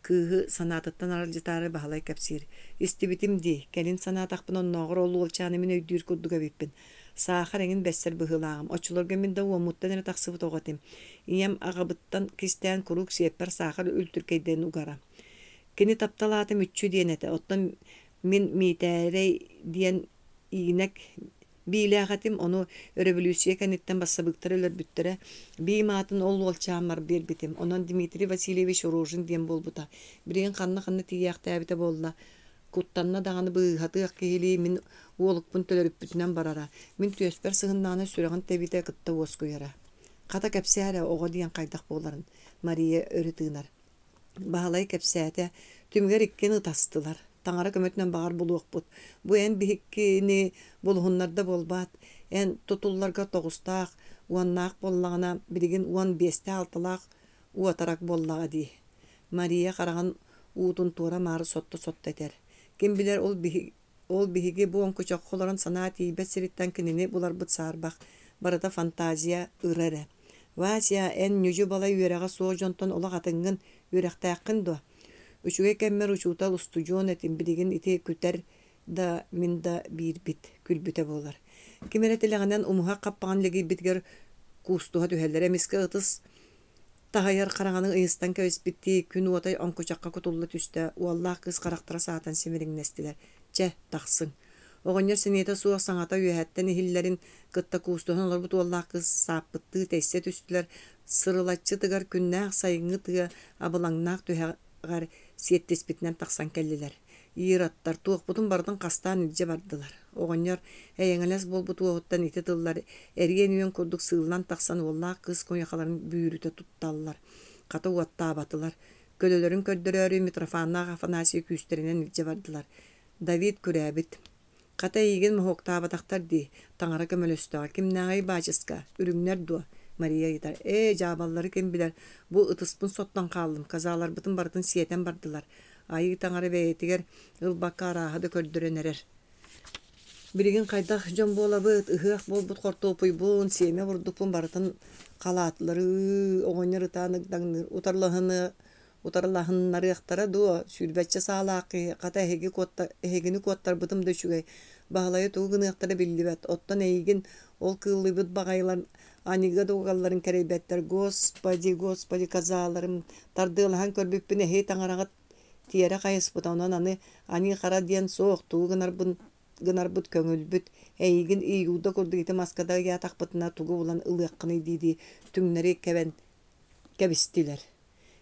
Кыгы санатыттан аралжытары бағалай кәпсир. Истибитим ди, кәлин санатақпын онноғыр олу олчаны мен өйдүйір күрдіға беппін. Сақар әңін бәссер бұғылағым. Очылырға мен да уамуттан әне тақсыбыт оғатым. Ием ағабыттан кистән күрік сеппер сақар үлтүркейден уғара. Кені тапталатым үтчү дейін әті. Оттан мен мейтәрей дейін иінәк бийләғатым оны революция кәнеттен бассабықтар өлер бүттірі. Бейматын ол олчамар бербетім. Онан Дмитрий Васильевич Рожин дем болбута. Бірген қанны тияқты әбіті болла. Куттанна дағаны бұғаты ақкейли мен олықпын төлеріп бүтінен барара. Мен түйеспер сығыннаны сүріған тәбіті қытта оскуяра. Қата кәпсәрі оға дейін қайдақ боларын. Мария өрітігінар. Бағалай кәпсәті түмгер иккен ұтастылар. Таңара көмөтінен бағар болуық бұд. Бұ ән бігіккені болуғынларда болбат. Ән тұтулларға тоғыстақ, уаннақ боллағына бірген 15-6-лақ уатарақ боллаға дей. Мария қараған уутун тура мары сотты әтер. Кем білер ол бігіге бұған көчақ қоларын сана тейбет сіріттен кінені бұлар бұд сарбақ. Барыда фантазия ұрары. Васия ән нүжі бала үйераға соғы жонтон олақ атыңын үйрақтақын до. Үчүгө кеммер учутал устужон этим билигин ити күтер да минда бир бит күлбүтэ болар. Кимеретелегенен умуха каппаган леги битгер кустуга төһеллер эмиске ытыс тагайар караганын ыйыстан көс битти күн отай онкучакка кутулла түстө уаллах кыз карактара саатан семириңнестилер. Че тахсың. Огоньер сенете суа саңата үйәттен хиллерин кытта кустуган олар бут уаллах кыз саппытты тессе түстүлер сырылаччы тыгар күннәк сайыңы тыга абылаңнак төһәгар сиеттес битнен тақсан келлилер. Иираттар туық бұтын бардың қастан үлже бардылар. Оғынер әйеңелес бол бұту оғыттан ете тыллар. Әрген үйен көрдік сығылан тақсан олла қыз көйеқаларын бүйіріте тұтталылар. Қаты уатта абатылар. Көлөлерін көрдірі митрофанна ғафанасы күстерінен үлже бардылар. Давид күрәбіт. Қата еген мұхоқта абатақтар дей. Таңара көмөлөстіға. Кімнәғай бачыска. Үрімнер дуа. Мария айтар, жабаллары кем билер, бу ытыспын соттан қалым, казалар бытын бартын сиетен бардылар. Айы таңары бәйтігер, ылбаққа арағады көрдіренерер. Біреген қайдақ жон бола бұд, ұғық бол бұд қорты опой бұн, семе бұрдықпын бартын қалатылары, оғыныр ұтанық, утарлахыннары ақтара дуа, сүрбәтчі сағалақы, қата әйгіні коттар бұтым дөшігай, бағалайы туғын ақтары білді бәт, оттан әйгін ол кылы бұд бағайлар, Анига догалларын кәрейбәттер, Господи, казаларым, тардылыған көрбіппін әхей таңарағат тиері қайыс бұд, онан ани қара ден соқ, туғы гынар бұд көңіл бұд, әйгін июда көрді еті маскада ятақ бұтына туғы болан ылыққыны дейді, түңнері кәбістілер.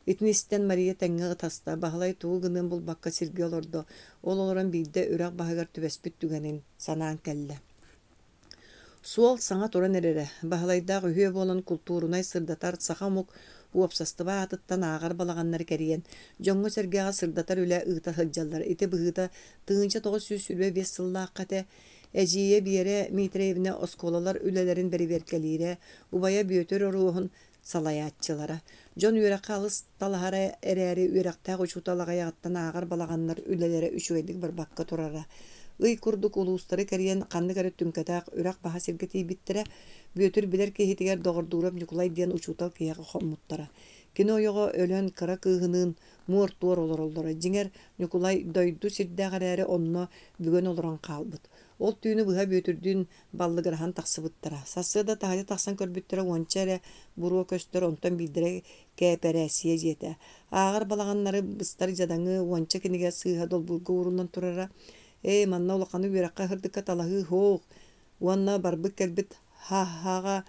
Итнистен Мария тәңгі таста, бағалай туғы гынын бұл баққа сірге олырды, ол олыран бейді үрақ бағығар түбәспіт түгенін санаан кәлі. Суол саңа туран әрері, бағалайдағы үйе болан культурунай сырдатар сақамук уапсастыба атыттан ағар балағаннар кәріен. Жоңғы сәргеға сырдатар үлі ұғыта хыджалар. Ити бұғыта тыңынча 905 сыллақ қате әжие биере Митреевне осколалар үлелерін бері веркелері, убая бүйетер оруғын салаятчылара. Жон үйраққа алыс талахара әрәрі үйрақтағы ұчуталаға яғыттан ағар балағаннар үлелері үшуәдік бір баққа тұрара. Ый курдук улустары кәрген қанды кәрі түмкатақ үрақ баға сергетей биттірі бөтір білер кейтігер доғырдурап Николай ден учутал кейяғы қоммуттара. Кино ойығы өлен кыра кыгынын муыртуар олар. Жеңер Николай дойду сирдәғар әрі онына бүгін олыран қалбыт. Ол түйіні бұға бөтірден баллығырхан тақсыбыттара. Сасы да тағады тақсан көрбіттірі онча әрі бұруа көстер онтан білдірі кәпәрәсие жеті. Ағар балағанлары бұстар жадаңы онча кенеге сыға долбылғы орыннан тұрара. Манна олақаны үйраққа хырдыққа талағы хоқ. Уанна барбы кәлбіт хаһаға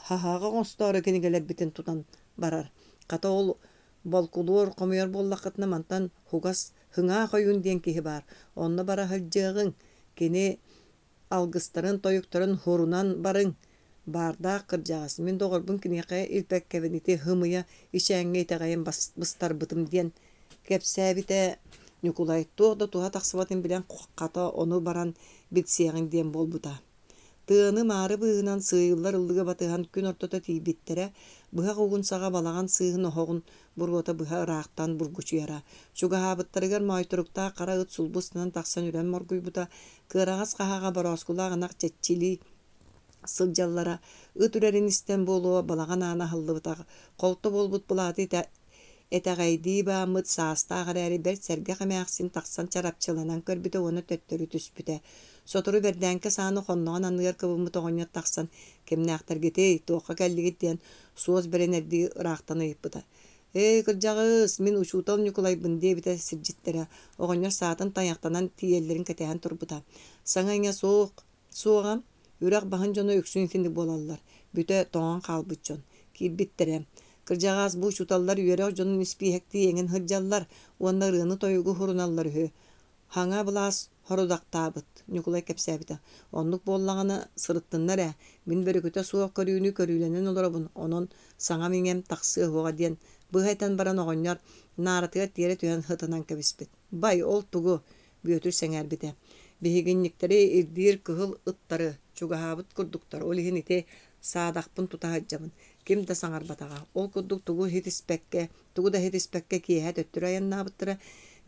оңстоора кинигелер битин тутан барар. Ката ол болкулуор комуяр боллакытна мантан хугас хыңа койун диен киһи бар. Онна бара хылжыгын кини алгыстарын тойуктарын хорунан барың. Барда кыржагас мен догорбун кинеке илпек кебенити хымыя ишәңге тагайын быстар бытым диен кепсәбите Николай тоғда туға тақсыбатын білен қата оны баран бітсеғін дем болбута. Тыны мары бұғынан сыйылар ылдыға батыған күн ортота тейбеттері, бұға қоғын саға балаған сыйын оғын бұрғота бұға ұрақтан бұргучу яра. Шуға хабыттарығар майтұрықта қара ұт сұлбысынан тақсан үрен моргуй бұта, кырағас қағаға бараскулағынақ чәтчілі сылжаллара, ұт үрерін істен болуа балаған ана хылды бұта, қолты болбут бұлаты этағайды бамыт саастағыр әрі бәр сәрге қамяқсын тақсан чарапчыланан көрбіті оны төттөрі түспіті. Сотыру бердәнкі саны қоннаған анығыр кыбымыт оғынят тақсан кемнәқтар кетей, тоққа кәлігеттен суыз берен әрді ұрақтаны еппіті. Кыржағыз, мен ұшутал Николай бұнде біті сіржеттері, оғынер саатын таяқтанан тиелерін кәтәйін тұрбыта. Саңайыңа соғам, үрақ бағын жоны өксін финді болалар, бүті тоған қалбыт жон, кейбіттері. Кыржағаз бұл шуталлар үйерек жонын іспейхекті еңін хыржаллар, онларыны тойығы хуруналлар хө. Хаңа бұлас хорудақтабыт, Николай кәпсәбіті. Онлық боллағаны сырыттынлар ә, мен бәрі көте суық көрүүні көрүүленен оларабын, онын саңа менгем тақсы хоға ден. Бұғайтан баран оғынар, наратыға тері түйен хытынан кәбіспет. Бай ол тұғы бүйетір сәңәр біті. Бігенниктері ирдир кығыл ыттары, чуғабыт күрдіктар, ол ехін ете саадақпын тута хаджамын. Ким да саңар батаға. Ол күрдік тұғы да хетиспәкке киеһә төттірі аяннабыттыры.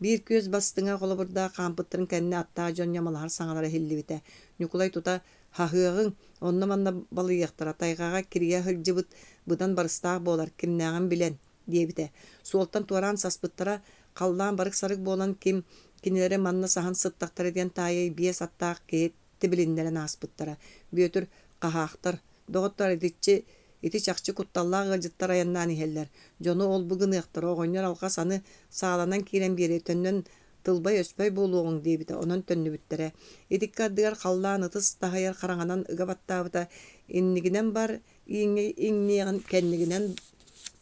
Bir көз бастыңа қолы бұрда қампыттырын кәнне атта жон ямалар саңалары хелли бите. Николай тута хахығын, онны манна балыяқтыра тайғаға кирия хылжыбыт бұдан барыстағы болар, кімнәғын білен, дебіте. Суолтан туаран саспыттыра қалдан барық сарық болан ким кинелері манна сахан сыттақтары ден тайы биес аттақ кейтті біліндерін аспыттыра. Бүйетір қағақтыр, доғыттар едетчі ити чакчы кутталлаға жыттар аяннан ихеллер. Жону ол бұгын иқтыр, оғынер алға саны сағаланан кейрен бері төннен тылбай өспай болуғын дейбіті, онын төнні бүттірі. Идиккардығар қаллан ұтыс тағайар қараңанан ұғабаттабыта, иннігінен бар, иңнеғін кәннігінен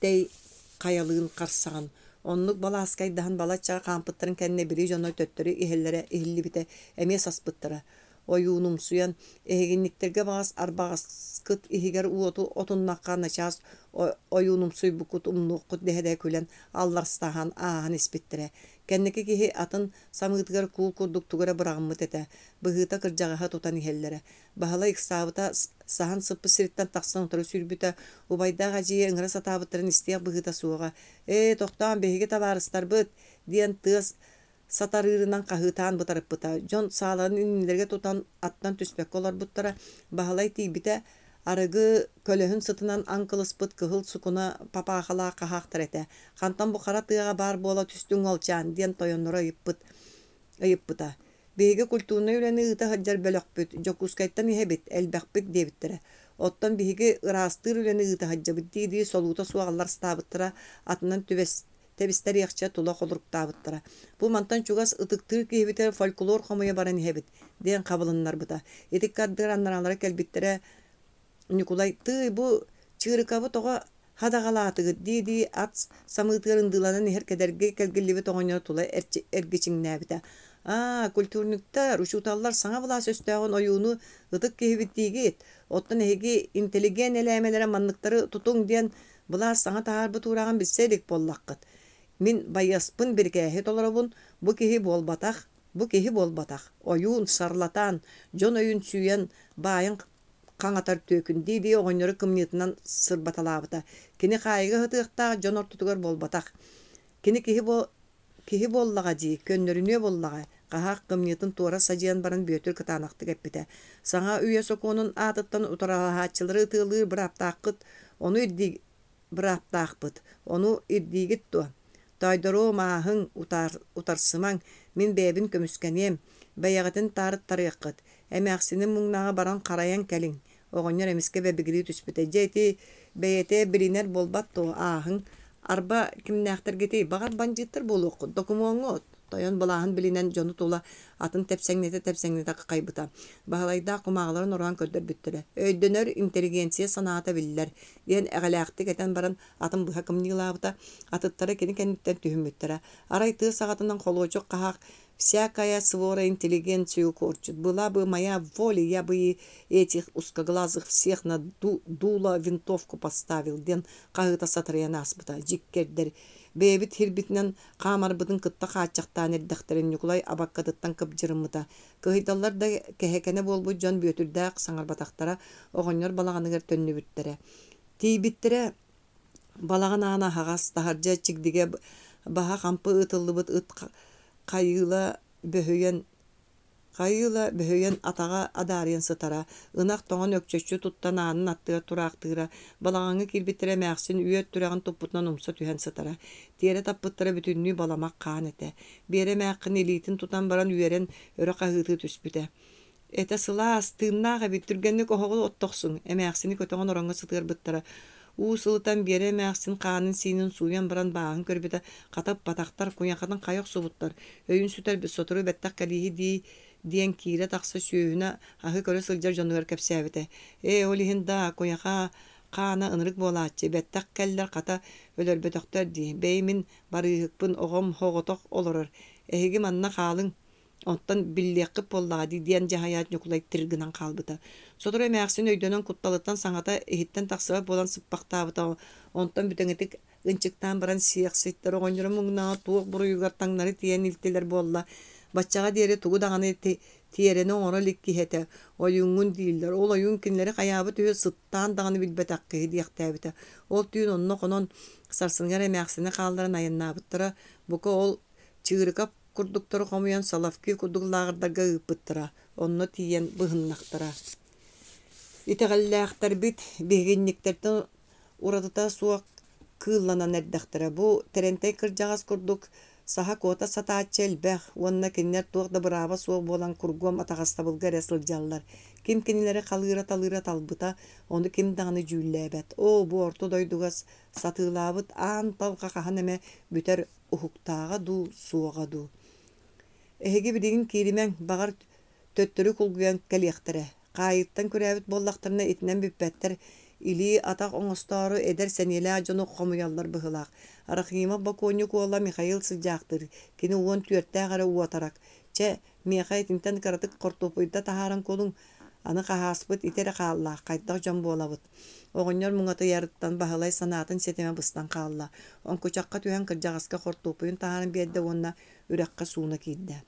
дәй қаялығын қарсаған. Онлық бала аскайдахан бала чаға қампыттырын кәнне бірі жону төттірі ихеллері ихілі біті әме саспыттыры. Oyunum suyan eheginlikterge bağız arbağız kıt ihiger uotu otunnakka naçaz oyunum suy bukut umnuqut dehede külen allarstahan ahan ispittire. Kenneki kihi atın samıgıtgar kul kurduk tugara bırağımıt ete. Bıhıta kırjağıha tutan ihellere. Bahala iksabıta sahan sıppı siritten taqsan otarı sürbüte. Ubayda gaciye ıngıra satabıtların isteyek bıhıta suğa. Toqtan behige tabarıstar bıt diyen tığız satarırından kahıtan butarıp buta. Jon sağların ünlülerge tutan attan tüspek olar butara. Bahalay tiybite arıgı kölöhün sıtınan ankılыс bıt kıhıl sukuna papağala kahaqtır ete. Kantan bu kara tığağa bar bola tüstün olçan diyen toyonlara ayıp buta. Beyge kultuğuna üleni ıta haccar bölök büt. Jokuskayttan ihebit elbek debittere. Ottan beyge ırastır üleni ıta hacca bittiği soluta suağlar stabıttıra atından Tebistler yaxça tula qoluruktabıttıra. Bu mantan çugas ıtıktır ki hebite folklor xamuya baran hebit. Diyen qabılınlar buta. Etik kaddır anlaralara kelbittere Nikolay tı bu çığırıkabı toğa hadağalatıgı di at samıtırın dılanan her kederge kelgillivi toğanya tula ergeçin nebite. Kulturnukta ruşutallar sana bula söstağın oyunu ıtık ki hebittiği et. Ottan hegi inteligen elemelere manlıkları tutun diyen bula sana tahar bu tuğrağın bilseydik bollaqıt. Min bayaspın bir kehet olarabun bu kehi bolbataq. Oyun sarlatan, jon oyun süyen bayın qangatar tökün deydi oğunları kımniyetinden sırbatalabıta. Kini qayıgı hıtıqta jon ortutugar bolbataq. Kini kehi bollağa di, könlörünüye bollağa. Qahaq kımniyetin tuğra saciyan baran büyötür kıtanaqtı gepbite. Sana üye sokuğunun atıttan utarahaççıları tığılır bir aptaqıt, onu bıraktaqbıt. Onu irdigit tu. Taydaro mahın utarsıman min bebin kömüskeniyem. Bayağıtın tarıt tarıqıt. Emeğsinin muğnağa baran qarayan kelin. Oğunlar emiske bebigiri tüspüte. Jeti beyete biriner bolbat tu ahın. Arba kimnäxtir geti. Bağar bancıtır boluq. Dokumongot. Тоyon балаһын билинен жону тула атын тепсеңнете кайбыта. Багалайда кумагаларын оран көрдөр бүттүле. Өйдөнөр интеллигенция санаата биллер. Диен эгалактык этен баран атын быха кымнылабыта атыттары кенеттен түһүмүттөрө. Арайты сагатынан холочок кахак всякая свора интеллигенцию корчит. Была бы моя воля, я бы этих узкоглазых всех на дуло винтовку поставил. Ден кагыта сатырыян аспыта. Жиккердер. Бэбит хирбитнен камар бытын кытта каачактан эрдахтерин Николай абаккатыттан кыпжырымыта. Кыйдаллар да кехекене болбу жон бөтүрдәк саңарбатактара огоннор балаганыгер төннүбүттере. Тийбиттере балаган ана хагас тахаржа чигдиге баха кампы ытыллыбыт ыт кайыла бөһөйен атаға адарыен сытара, ынақ тоңан өкчөччү туттан анын аттыга турактыра, балағаңы кирбиттіре мәқсін үйет турағын топпутынан умса түһен сытара. Тиере таппыттыра бүтүннүй баламақ қан эте. Бере мәққын элитин тутан баран үйерен өрі қағыты түспіте. Эте сыла астыыннаға биттүргенні коғығыл оттоқсың, әмәқсіні көтоған ораңға сытыр бұттыра. Уусылытан бере мәқсін қанын синин суян баран бағын көрбеті қатап батақтар куяқатын қайық субуттар. Өйін сүтер біз сотыры бәттақ кәлейі диен кире тақсы сүйіна ағы көрі сылжар жонығыр кәпсәбіті. Олихін да куяқа қана ынырық болатчы, бәттақ кәллер қата өлір бөтіқтер дей. Бәймін барығықпын оғым хоғытық олырыр. Әйгі манна қалың оттан биллеққы поллады диен жахаят Николай тіргінан қалбыта. Сотыры мәқсін өйдөнен құтталыттан саңата эхиттен тақсыға болан сыппақтабыта. Онтан бүтіңітік ынчықтан баран сияқсыттар оғынжыры мұңна туық бұры югар таңнары тиен илтелер болла. Баччаға дере тугу дағаны тиерені оңыра леккихеті. Ойуңын дейілдер. Ол ойуң кінлері қаябы түйі сыттан дағаны білбет аққығы дейіқтәбіті. Ол түйін онны қонон сарсыңар әмәқсіні қалдарын айыннабыттыра. Бұқа ол чығырықап курдуктары қомуян салавки курдуглағырдарға ұппыттыра. Онны тиен бұғыннақтыра. Итеғалләқтар бит бейгенниктердің урадыта суақ кылланан әрдіқтіра. Бұ тәрентай кыржағас курдук саха кота сатачел бэх, онна киннер туақда бұрава суық болан кургом атағастабылға рәсіл жаллар. Ким киннелері қалыра талбыта, оны ким дағаны жүлләбәт. Бұ орто дойдуғас сатылабыт ан талға қахан әмә бүтер ұхуқтаға ду, суыға ду. Әхеге білеген кейлімен бағар төттірі күлгіен кәлияқтірі. Қайыттан көрәбіт боллақтарына етінен бүппәттір. Или атақ оңыстары эдер сәнелі ажыны қомыялар бұғылақ. Арахима баконы куалла Михаил сыджақтыр. Кені уон түртті ағары уатарак. Че, Михай тінтен қаратық қортопойда тахаран колың. Аны қағаспыт итері қалла, қайттақ жан болабыт. Оғынер мұңаты ярыттан бағылай санатын сетеме бұстан қалла. Он көчаққа түйен кіржағасқа қортопойын тахарын берді онна үрәққа суына кейді.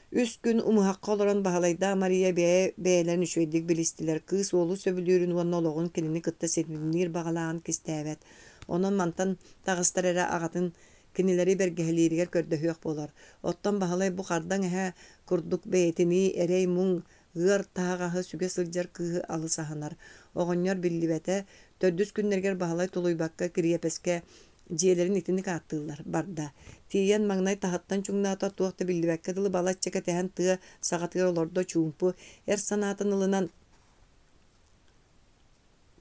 Үс күн умуһаққа олоран бағалайда Мария бәйләрін үшөйдік білістілер. Кыз олу сөбілерін онна олығын келіні кытта сетмінер бағалаған кестәвәт. Онын мантан тағыстар әрі ағатын кенелері бергәлерігер көрді болар. Оттан бағалай бұқардан әе күрдік бәйтіні әрей мұң ғыр тағағы сүге сылжар кығы алы сағынар. Оғынер білі бәті төрдіс күннергер бағалай тұлуйбаққа кірепеске жиелерин итini кааттыылар барда. Тиен маңнай тахаттан чуңнаата туақта билдибәкке дылы балатчака тәһән тыа сағатыгар олордо чуумпу эр санаатын ылынан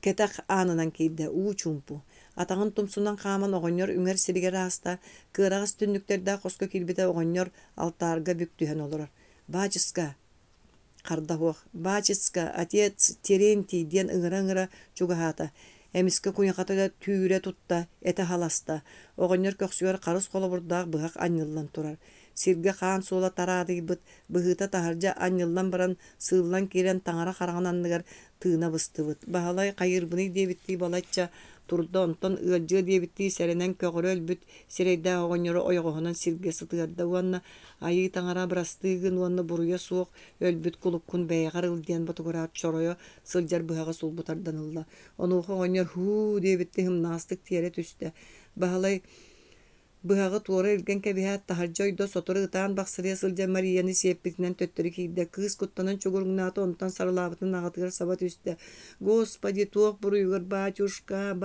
кетақ анынан кейді уу чуумпу. Атағын тумсунан қаман оғыньор үңер сиригер аста кырағыз түнніктерді қоско келбеті оғыньор алтарга бүктүһен олорор. Бачыска қардағуақ. Бачыска отец Терентий ден ыңыра чугахата. Эмиске куяқатыда түйіре тұтта, әті халаста. Оғынер көксігер қарыс қолы бұрдағы бұғақ аннылан тұрар. Сирге қан сола тарады бұд, бұғыта тахаржа аннылан баран сыллан керен таңара қарағананныгар тыына бұсты бұд. Бағалай қайырбыны дебітті балатча турда онтон ылжы дебитти серенен көгөрөл бүт серейда оғоньору ойғоғынан сирге сытыгарда уанна айы таңара брастыгын уанна буруя суық өлбүт кулуккун бәйгар ылдиан батугурат чоройо сылжар быхага сулбутардан ылла. Онуғы оғоньор ху дебитти хымнастык тиере түсті. Бағалай быхагы туора илген кебиһат тахаржойдо сотору ытаан баксырыя сылжа Марияны сеппикнен төттөрү кийде кыз куттанан чугуруңнааты онтан сарылаабытын агатыгар саба түсті. Господи, туох буруйгар бачушка,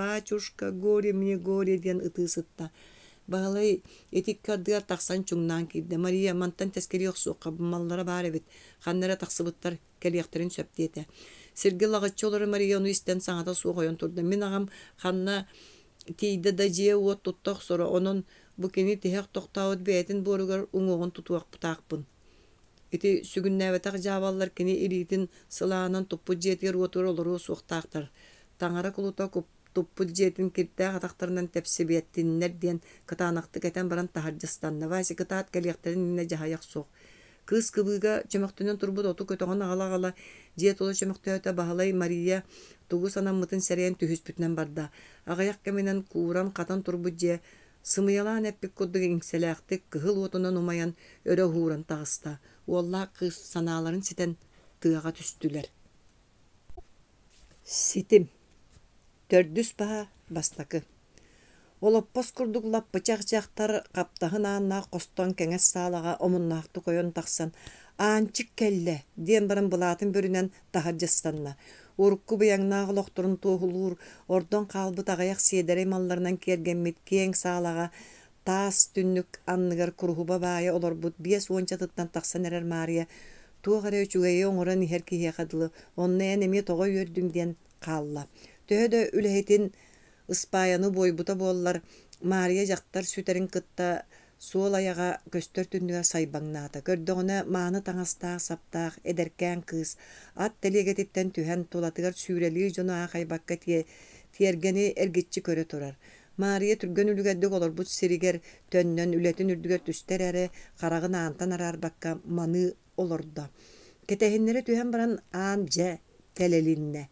горе мне горе диэн ыты сытта. Бағалай этик кардыгар тахсан чуңнан кийде. Мария мантан тескери оксуокка маллара бар эбит. Ханнара тахсыбыттар келияктерин сөптиете. Сирге лагаччы олары Мария ону истен саңата суу койон турду. Мен агам ханна тейді да жие уот туттақ сора, onun bu kini tihek toktawut betin borugar uŋoğun tutuak butaakpın. Iti sügünnäbetaq jaballar kini iritin sılaanan tuppu jetiger otur oluru suoktaqtar. Taŋara kuluta tuppu jetin kirtää ataqtarından tepsibiyettinler diyen kıtaanaqtık eten baran taharjastanna. Vasi kıtaat keliekterin inne jahayaq soq. Kız kıbıga çömöktünün turbut otu kötoğun ağala jet olu çömöktüöte bahalay Maria tugu sanammıtın sereyen tühüspütnen barda. Ağayak keminen kuuran katan turbut je sımıyalan eppik koddugu iňseleäktik kıhıl otundan umayan öre huuran tağısta. Walla kız sanaların siten tığaga tüstüler. Sitim. Tördüs baha bastakı. Oloppas kurduklap bıçak-çaktar kaptahın ağına koston keňes salaga omunnaaqty koyon taksan ançık kelle diyen barın bulatın börünen taharjastanna. Urukku buyaŋnağı lokturun tohulur, ordon kalbı tağayak siedere mallarынан kergenmit keň salaga tas tünnük anныгар kuruhuba baya olorbut bies onçatıttan taksan erer Maria. Tuğara öçügeyi oňoran iher kihe kadılı, onna enemi toga yördüm diyen kalla. Töhödö ülehetin ıspayanı boybuta bollar Maria jaktar süterin kıtta sol ayaga köstör tünnüge saybaňnaata. Gördöňüne maany taňastaaq saptaaq ederkän kız at telegetitten tühen tolatygar süreli jona haybakka tiergeni ergitçi köre turar. Maria türgön ülgeddik olur bu siriger tönnön ületin ürdüger tüsterere karagın aantan arar bakka manı olurda. Ketehinlere tühen baran anje telelinne.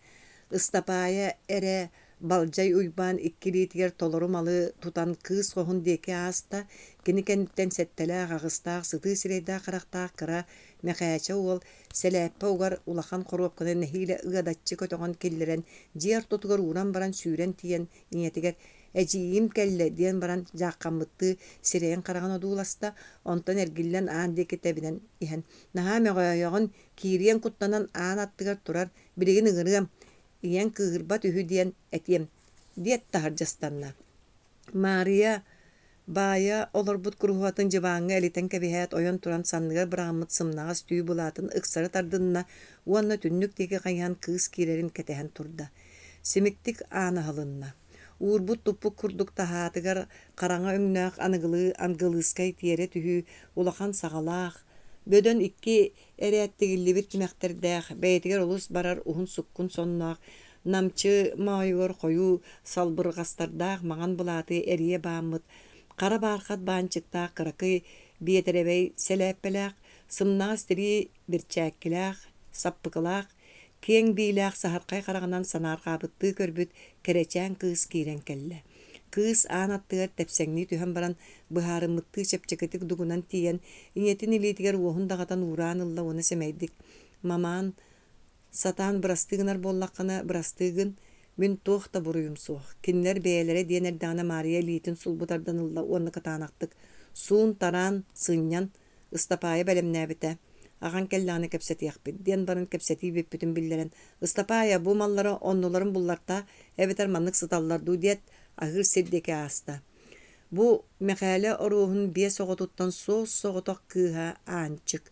Istapaya ere balcay uyban ikkilitiger tolorumalı tutan kız kohun deke asta kini kenitten settelä gagıstaaq sıtı sireyda qaraqtaaq kıra mekäçe ol seläppe ugar ulakan korupkana nehile ıgadatçı kötoğan kelleren jier totugar uran baran süren tiyen iñetiger ejiyim kelle diyen baran jaqqammıttı sireyen qaragan odulasta ontan ergillen aan deke tebinen ihan naha megoyogon kiriyen kuttanan aan attıgar turar birigin ıgırıgam iyen kıgırbat ühü diyen etiyem diyet taharjastanna. Maria baya olorbut kuruhuatın jıbaňa eliten kebihet oyon turan sanныгар bıragamıt sımnagas tüy bulatın ıksarı tardınna uanna tünnük teki kayan kız kirerin ketehen turda. Simiktik ana halınna. Urbut tupuk kurduk tahatıgar karaňa öňnäq anıgılı angılıskay tiere tühü ulakan sagalaq. Bödön iki erettigilli bir kimekterdeğ, beytiger olus barar uhun sukkun sonnaaq, namçı mayor koyu salbırgastardağ magan bulatı eriye bağımıt, kara barkat bançıktağ kırakı biyeterebey seläppelaq, sımnaas tiri bir çäkkilaq, sappıkılaq, keň biilaq saharkay karaganan sanar qabıttı körbüt kereçän kız kiren kelle. Kız aan attıgar tepseňni tühen baran bıharımıttı çepçeketik dugunan tiyen iñetin ilitiger uohun dağatan uğranılla onu semeydik. Maman satan bırastığınar bollaqana bırastığın mün toğda buruyum soğ. Kinler beylere diyen erdana Maria ilitin sulbutardanılla onu katanaktık. Suun taran sığınyan ıstapaya belemnäbite. Agan kellani kepseti yakbid. Diyen barın kepseti bippütün billeren. Istapaya bu mallara onnuların bullarta evet armanlık sıtallardu diyet ahır seddeki asta. Bu mekale oruhun biye soğututtan soğutok kıha ançık.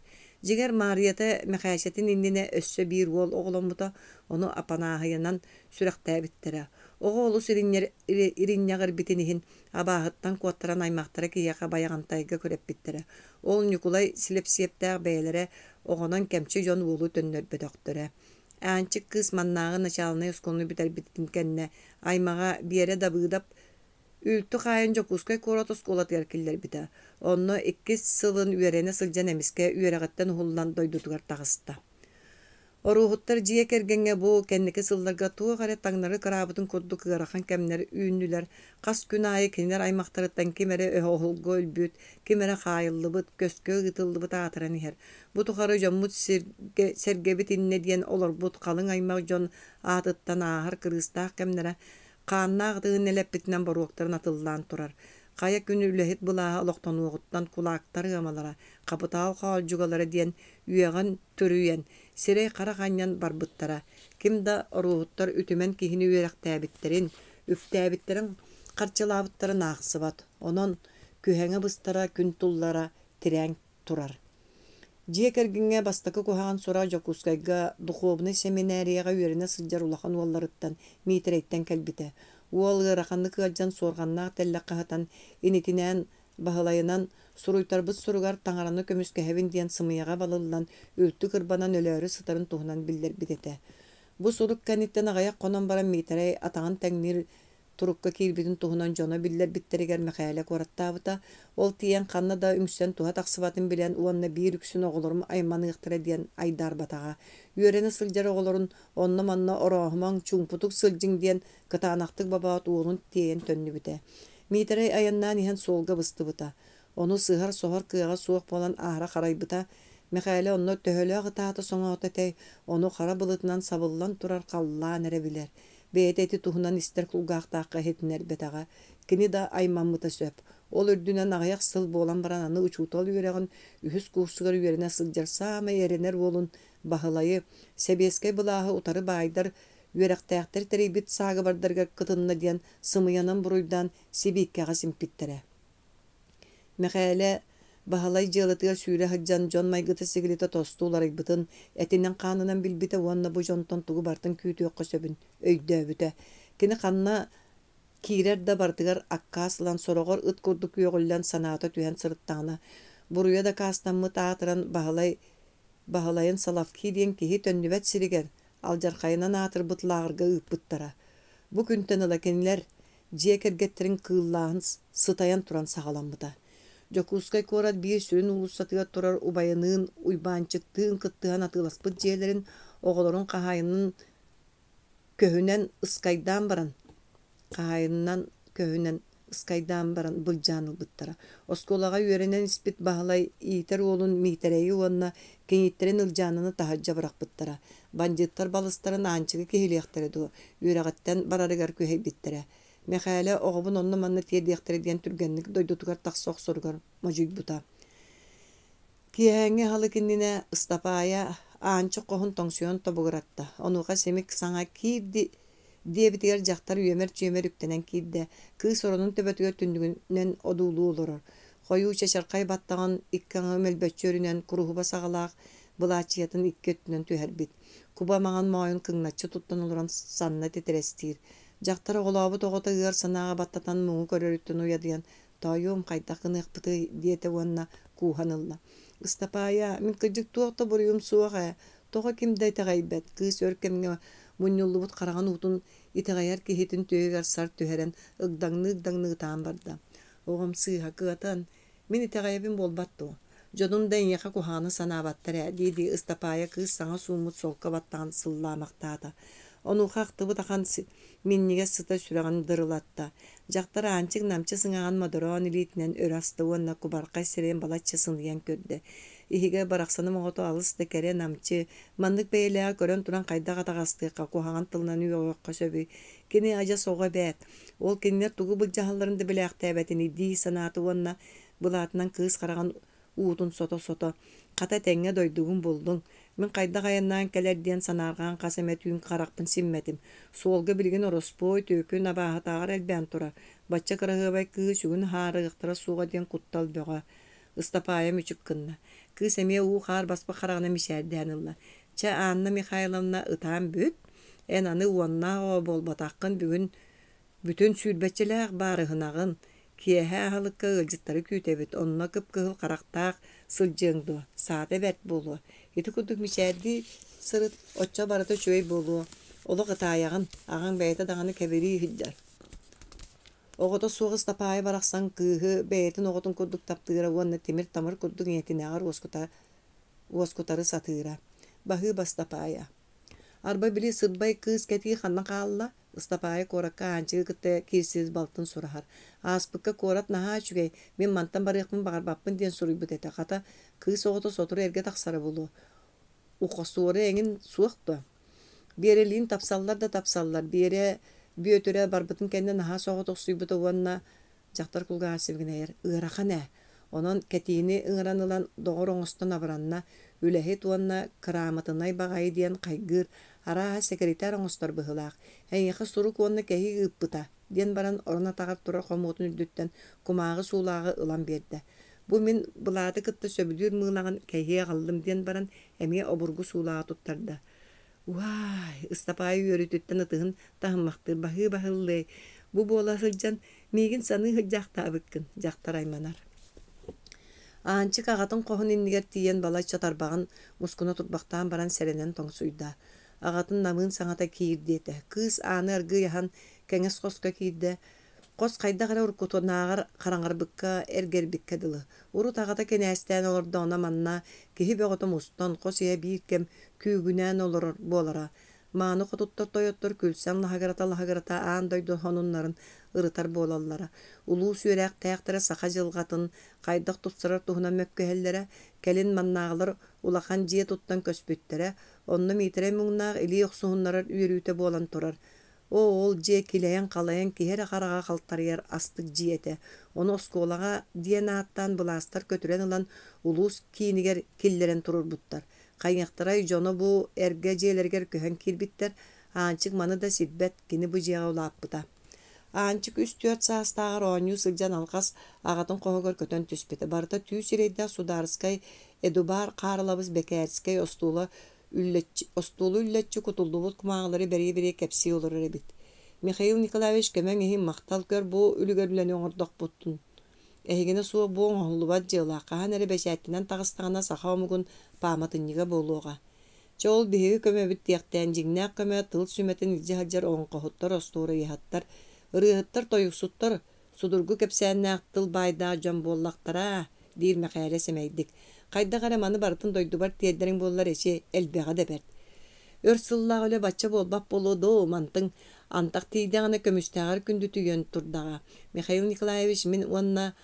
Jiger Maria'ta mekaşetin indine össö bir wol oğlumuta onu apanahıyanan sürekte bittere. Oğlu irinňagır bitinihin abahıttan kuattaran aymaqtara kiyaka bayagantayga körep bittere. Ol Nikolay silepsiyeptär beylere oğonan kemçi jon wolu tönnör bedoktere. Ançık kız mannağın açalına uskonlu biter bitinkenne aymağa bir yere dabıdap ültü kayan jokuskay korotos kolat yerkiller bita. Onu 2 sılın üerene sılcan emiske üeregattan hullan doydutugar tağısta. Oruhuttar jiye kergenge bu kenneke sıllarga tuğa gare taňnary karabıtın koddu kıgarakan kemleri üýünlüler. Kas gün ayı kinler aymaqtarıttan kimere öholgo ölbüt, kimere hayıllıbıt, köskö gıtıllıbıt atıran iher. Bu tuğarı jommut sergebit inne diyen olur but kalın aymaq jon atıttan ahar kırıstaq kemlere qannağdığın elepbitinden boruqtarın atıllan turar. Kaya günü ülehet bulaha oloqtan oğuttan kulaktar gamalara, kapıtal qaljugalara diyen üyeğen törüyen, sirey qara ganyan barbıttara. Kimda oruhuttar ütümen kihini üyerektäbitterin, üftäbitterin qarçalabıttara nağısıbat. Onon kühenge bыстara gün tullara tiren turar. Jiye kerginge bastakı kuhagan sora jokuskayga duhobny seminariyaga üyerine sıljar ulakan wallarıttan mitreitten kelbite. Uol gırakanlık alcan sorgannaaq telle qahatan initinen Bahalayınan suruйтарбыт суругар таңараны көмүскэһэбин диэн сымыяга балыллан үлтү кырбанан өлөөрү сытарын туһунан биллербит этэ. Бу сурук кэнниттен агаяк конон баран миитэрэй атаҕын тэҥнир турукка киирбитин туһунан дьоно биллербиттеригэр мэхээлэ куораттаабыта, ол тиийэн ханна да үҥсэн туһа тахсыбатын билэн уонна биир үксүн оҕолорум айманыахтара диэн айдаарбатаҕа. Үөрэни сылдьар оҕолорун онно манна орооһумаҥ чуҥпутук сылдьыҥ диэн кытаанахтык бабаат уолун тиэйэн төннүбүтэ. Миитэрэй айаннаан иһэн суолга быстыбыта. Ону сыһар соһор кыаҕа суох болан аара харайбыта. Мэхээлэ онно төһөлөөх ытаата соҥоототэй, ону хара былытынан сабыллан турар халлаан эрэ Бэйэтэти туһунан истэр кулгаахтаахха хетинэрбэтэҕэ. Кини да аймаммыта сөп. Ол үрдүнэн аҕыйах сыл буолан баран аны учуутал үөрэҕин үһүс куустугар үөрэнэ сылдьар саама эренэр уолун баһылайы сэбиэскэй былааһы утары баайдар үөрэхтээхтэр тэрийбит саага бардарга кытынна диэн сымыянан буруйдаан сибииккэҕэ симпиттэрэ. Мэхээлэ баһалай дьыалытыгар сүүрэ хаджан дьон майгыта сигилита тостууларайбытын, этинэн хаанынан билбитэ уонна бу дьонтон тугу бартын күүтүөккө сөбүн өйдөөбүтэ. Кини ханна киирэр да бартыгар аккаасылан сорогор ыт курдук үөҕүллэн санаата түһэн сырыттаҕына. Буруйа да каастаммыт аатыран баһалайын Салавкий диэн киһи төннүбэт сиригэр алдьархайынан аатырбыт лааҕырга ыыппыттара. Бу күнтэн ыла кинилэр дьиэ кэргэттерин кыыллааһын сытаян туран саҕаламмыта. Жокускай корат биир сүрүн улуссатыга турар убайыныын уйбаанчыктыын кыттыһан атыыласпыт дьиэлэрин оҕолорун хаһаайынан көһүнэн былдьаанылбыттара. Оскуолаҕа үөрэнэн испит баһылай иитэр уолун миитэрэйи уонна киҥииттерин ылдьаананы таһырдьа бырахпыттара. Бандьыттар балыстарын аанчыгы киһилиэхтэрэ дуо, үөрэҕэттэн барарыгар күһэйбиттэрэ. Мэхээлэ оҕобун онно манна тиэрдиэхтэрэ диэн түргэнник дойдутугар тахсоох соругар мажуйбута. Киэһэҥҥэ халы киннинэ Ыстапаайа аанчы коһун тоҥсуйан тобугуратта. Онуха семик саҥа киирди диэбитигэр дьахтар үөмэр-чүөмэр үктэнэн киирдэ. Кыыс оронун төбөтүгэр түндүгүнэн одуулуу олорор. Хойуу чачархай баттаҕан иккаҥы мөлбөччөрүнэн куруһуба саҕалаах былаачыйатын икки өттүнэн түһэрбит. Куба маҕан моойун кыҥначчы туттан олорон санна титирэстиир. Дьахтар оҕолообут оҕото ыар санааҕа баттатан муҥу көрөрүттүн уйадыан тоойуум хайдах кыныахпыты диэте уонна кууһанылла. Ыстапаайа, мин кырдьык туохта буруйум суоҕа, тоҕо кимдэйтэҕэйбэт, кыыс өркэмҥэ мунньуллубут хараҕан утун итэҕэйэр киһитин түөгэр сар түһэрэн ыгдаҥны-ыгдаҥныытаан барда. Оҕом сыыһа кыатан, мин итэҕэйэбин буолбат дуо. Дьонун дэйиэхэ кухааны санаабаттарэ диэди Ыстапаайа кыыс саҥа суумут солка баттаҕан сыллаамахтаата. Онуха ахтыбыт ахан минниге сыта сүрэҕин дырылатта. Дьахтар аанчык намчы сыҥаҕан модороон илиитинэн өр асты уонна кубархай сирэйэн балаччы сыныйан көрдө. Иһигэ барахсаны моҕото алыс да кэрэ намчы маннык бэйэлээҕэ көрөн туран хайдах атаҕастыакка куһаҕан тылынан үөҕөккө сөбүй. Кини ажа соҕо бэät. Ол кинилэр тугу былдьаһалларын да билээхтээбэтин иддии санааты уонна былаатынан кыыс хараҕан уутун сото-сото. Хата тэҥҥэ дойдугун булдуң. Мин хайдах айаннаан кэлэр диэн санааргаан хасэмэтүүн харахпын симмэтим. Суолга билигин ороспой төөкүн абааһатааҕар элбээн тура. Бачча кыраһыабай кыыс үгүн хаарыгыхтара суuга диэн куттал бөҕө. Ыстапаайа мүчүк кынна. Кыыс эмиэ уу хаар баспа хараҕына мишээрдээн ылла. Ча Анна Михайловна ытаан бүт. Эн аны уоннаах болбатааххын бүгүн бүтүн сүүрбэччилээх баарыһынагын. Киэһэ аһылыкка ылдьыттары күүтэбит, онно кыпкыһыл харахтаах сылдьыаҥдуо, саата бэрт буолуо. Ити курдук мичээрди сырыт оччо барыта чүөй буолуо. Олох ытааягын, аҕаҥ бэйэта даҕаны кэбирии ыһылдьар. Оҕото суох Ыстапаайа барахсан кыыһы бэйэтин оҕотун курдук таптыыра уонна тимир тамыр курдук иэтинээҕэр уоскутары сатыыра. Баһыы Бастапаайа. Арба били сырбай кыыс кэтии ханна хаалла, Ыстапаайа куоракка аанчыгы кытта киирсиис балтын сураһар. Ааспыкка куорат наһаа үчүгэй, мин мантан барыахпын баҕарбаппын диэн суруйбут этэ. Хата кыыс оҕото сотур эргэ тахсара булу. Ухосуору эҥин суох дуо. Биэрэлиин тапсаллар да тапсаллар. Биэрэ бүөтүрэ барбытын кэннэ наһаа соҕо тохсуйбута уонна дьахтар кулгаһа сибигинэйэр. Ыарахан ээ. Онон кэтиини ыҥыранылан доҕор оҥостон абыранна, үлэһи туонна кырааматынай баҕайы диэн хайгыыр арааһа секретарь оҥостор быһылаах. Эйиэхэ сурук уонна кэһи ыыппыта диэн баран орон атаҕар турар хомуотун үрдүттэн кумааҕы суулааҕы ылан биэрдэ. Бу мин былааты кытта сөбүлүүр мыылагын кэйиэ аҕаллым диэн баран эмиэ обургу суулааҕа туттарда. Уай, Ыстапаайа үөрүтүттэн ытыһын таһыммахтыр баһыы баһыллый. Бу буола сылдьан миигин саныы сылдьаахтаабыккын, дьахтар айманар. Аанчык агатын кохун иннигер тиен балай чатарбагын мускуна турбактан баран серенен тоңсуйда. Агатын намын саңата киирдете. Кыз ааны аргы яхан кеңес коска киирде. Кос кайда гара уркутунаагар караңарбыкка эргербикке дылы. Урут агата кенестен олорда она манна кихи бөгөтөм устон кос ие бииркем күүгүнэн олор болара. Мааны котуттар тойоттор күлсән лаһагарата аан дойду хонуннарын ырытар болаллара. Улуу сүйрәк таяктары саха жылгатын кайдак тутсарар туһуна мөккөһелләре келин маннаагалар улахан жие туттан көспүттере онны митере муңнааг или оксууннарар үйрүүтө болан турар. Ол же килеен калайын киһер карага калтарыяр астык жиете. Оны осколага диен аттан буластар көтүрен ылан улуус киинигер киллерен турурбуттар. Кайняктарай жоно бу эрге жээлергер көһөн кирбиттер. Аанчык маны да сирбет кини бу жега улааппыта. Аанчык 3-4 саастагар ооню сылжан алгас агатын кохогор көтөн түспете. Барта түйсирейде сударыскай эдубар карылабыз бекерскай остулу үллетчи кутулдубут кумагалары бери-бери кепси олор эбит. Михаил Николаевич көмөң эхин мактал көр бу үлүгөрлөнү оңордок буттун. Эхигене суу бу оңолубат жыла кахан эре бешәттинен тагыстагана сахаомугун пааматыннига болууга. Жол биһиги көмөбүт тиектен жигнәк көмө тыл сүмөтен ижаһаджар оңкохуттар остууру яһаттар, ырыһыттар тойуксуттар, судургу кепсәннәк тыл байда жон боллактара дир мәкәле семейдик. Кайда гараманы бартын дойдубар тиеддерин боллар эче элбега деберт. Өрсыллаг эле бачча болбап болуду мантың антак тийдегане көмүстәгәр күндү түйөн турдага. Михаил Николаевич мен онна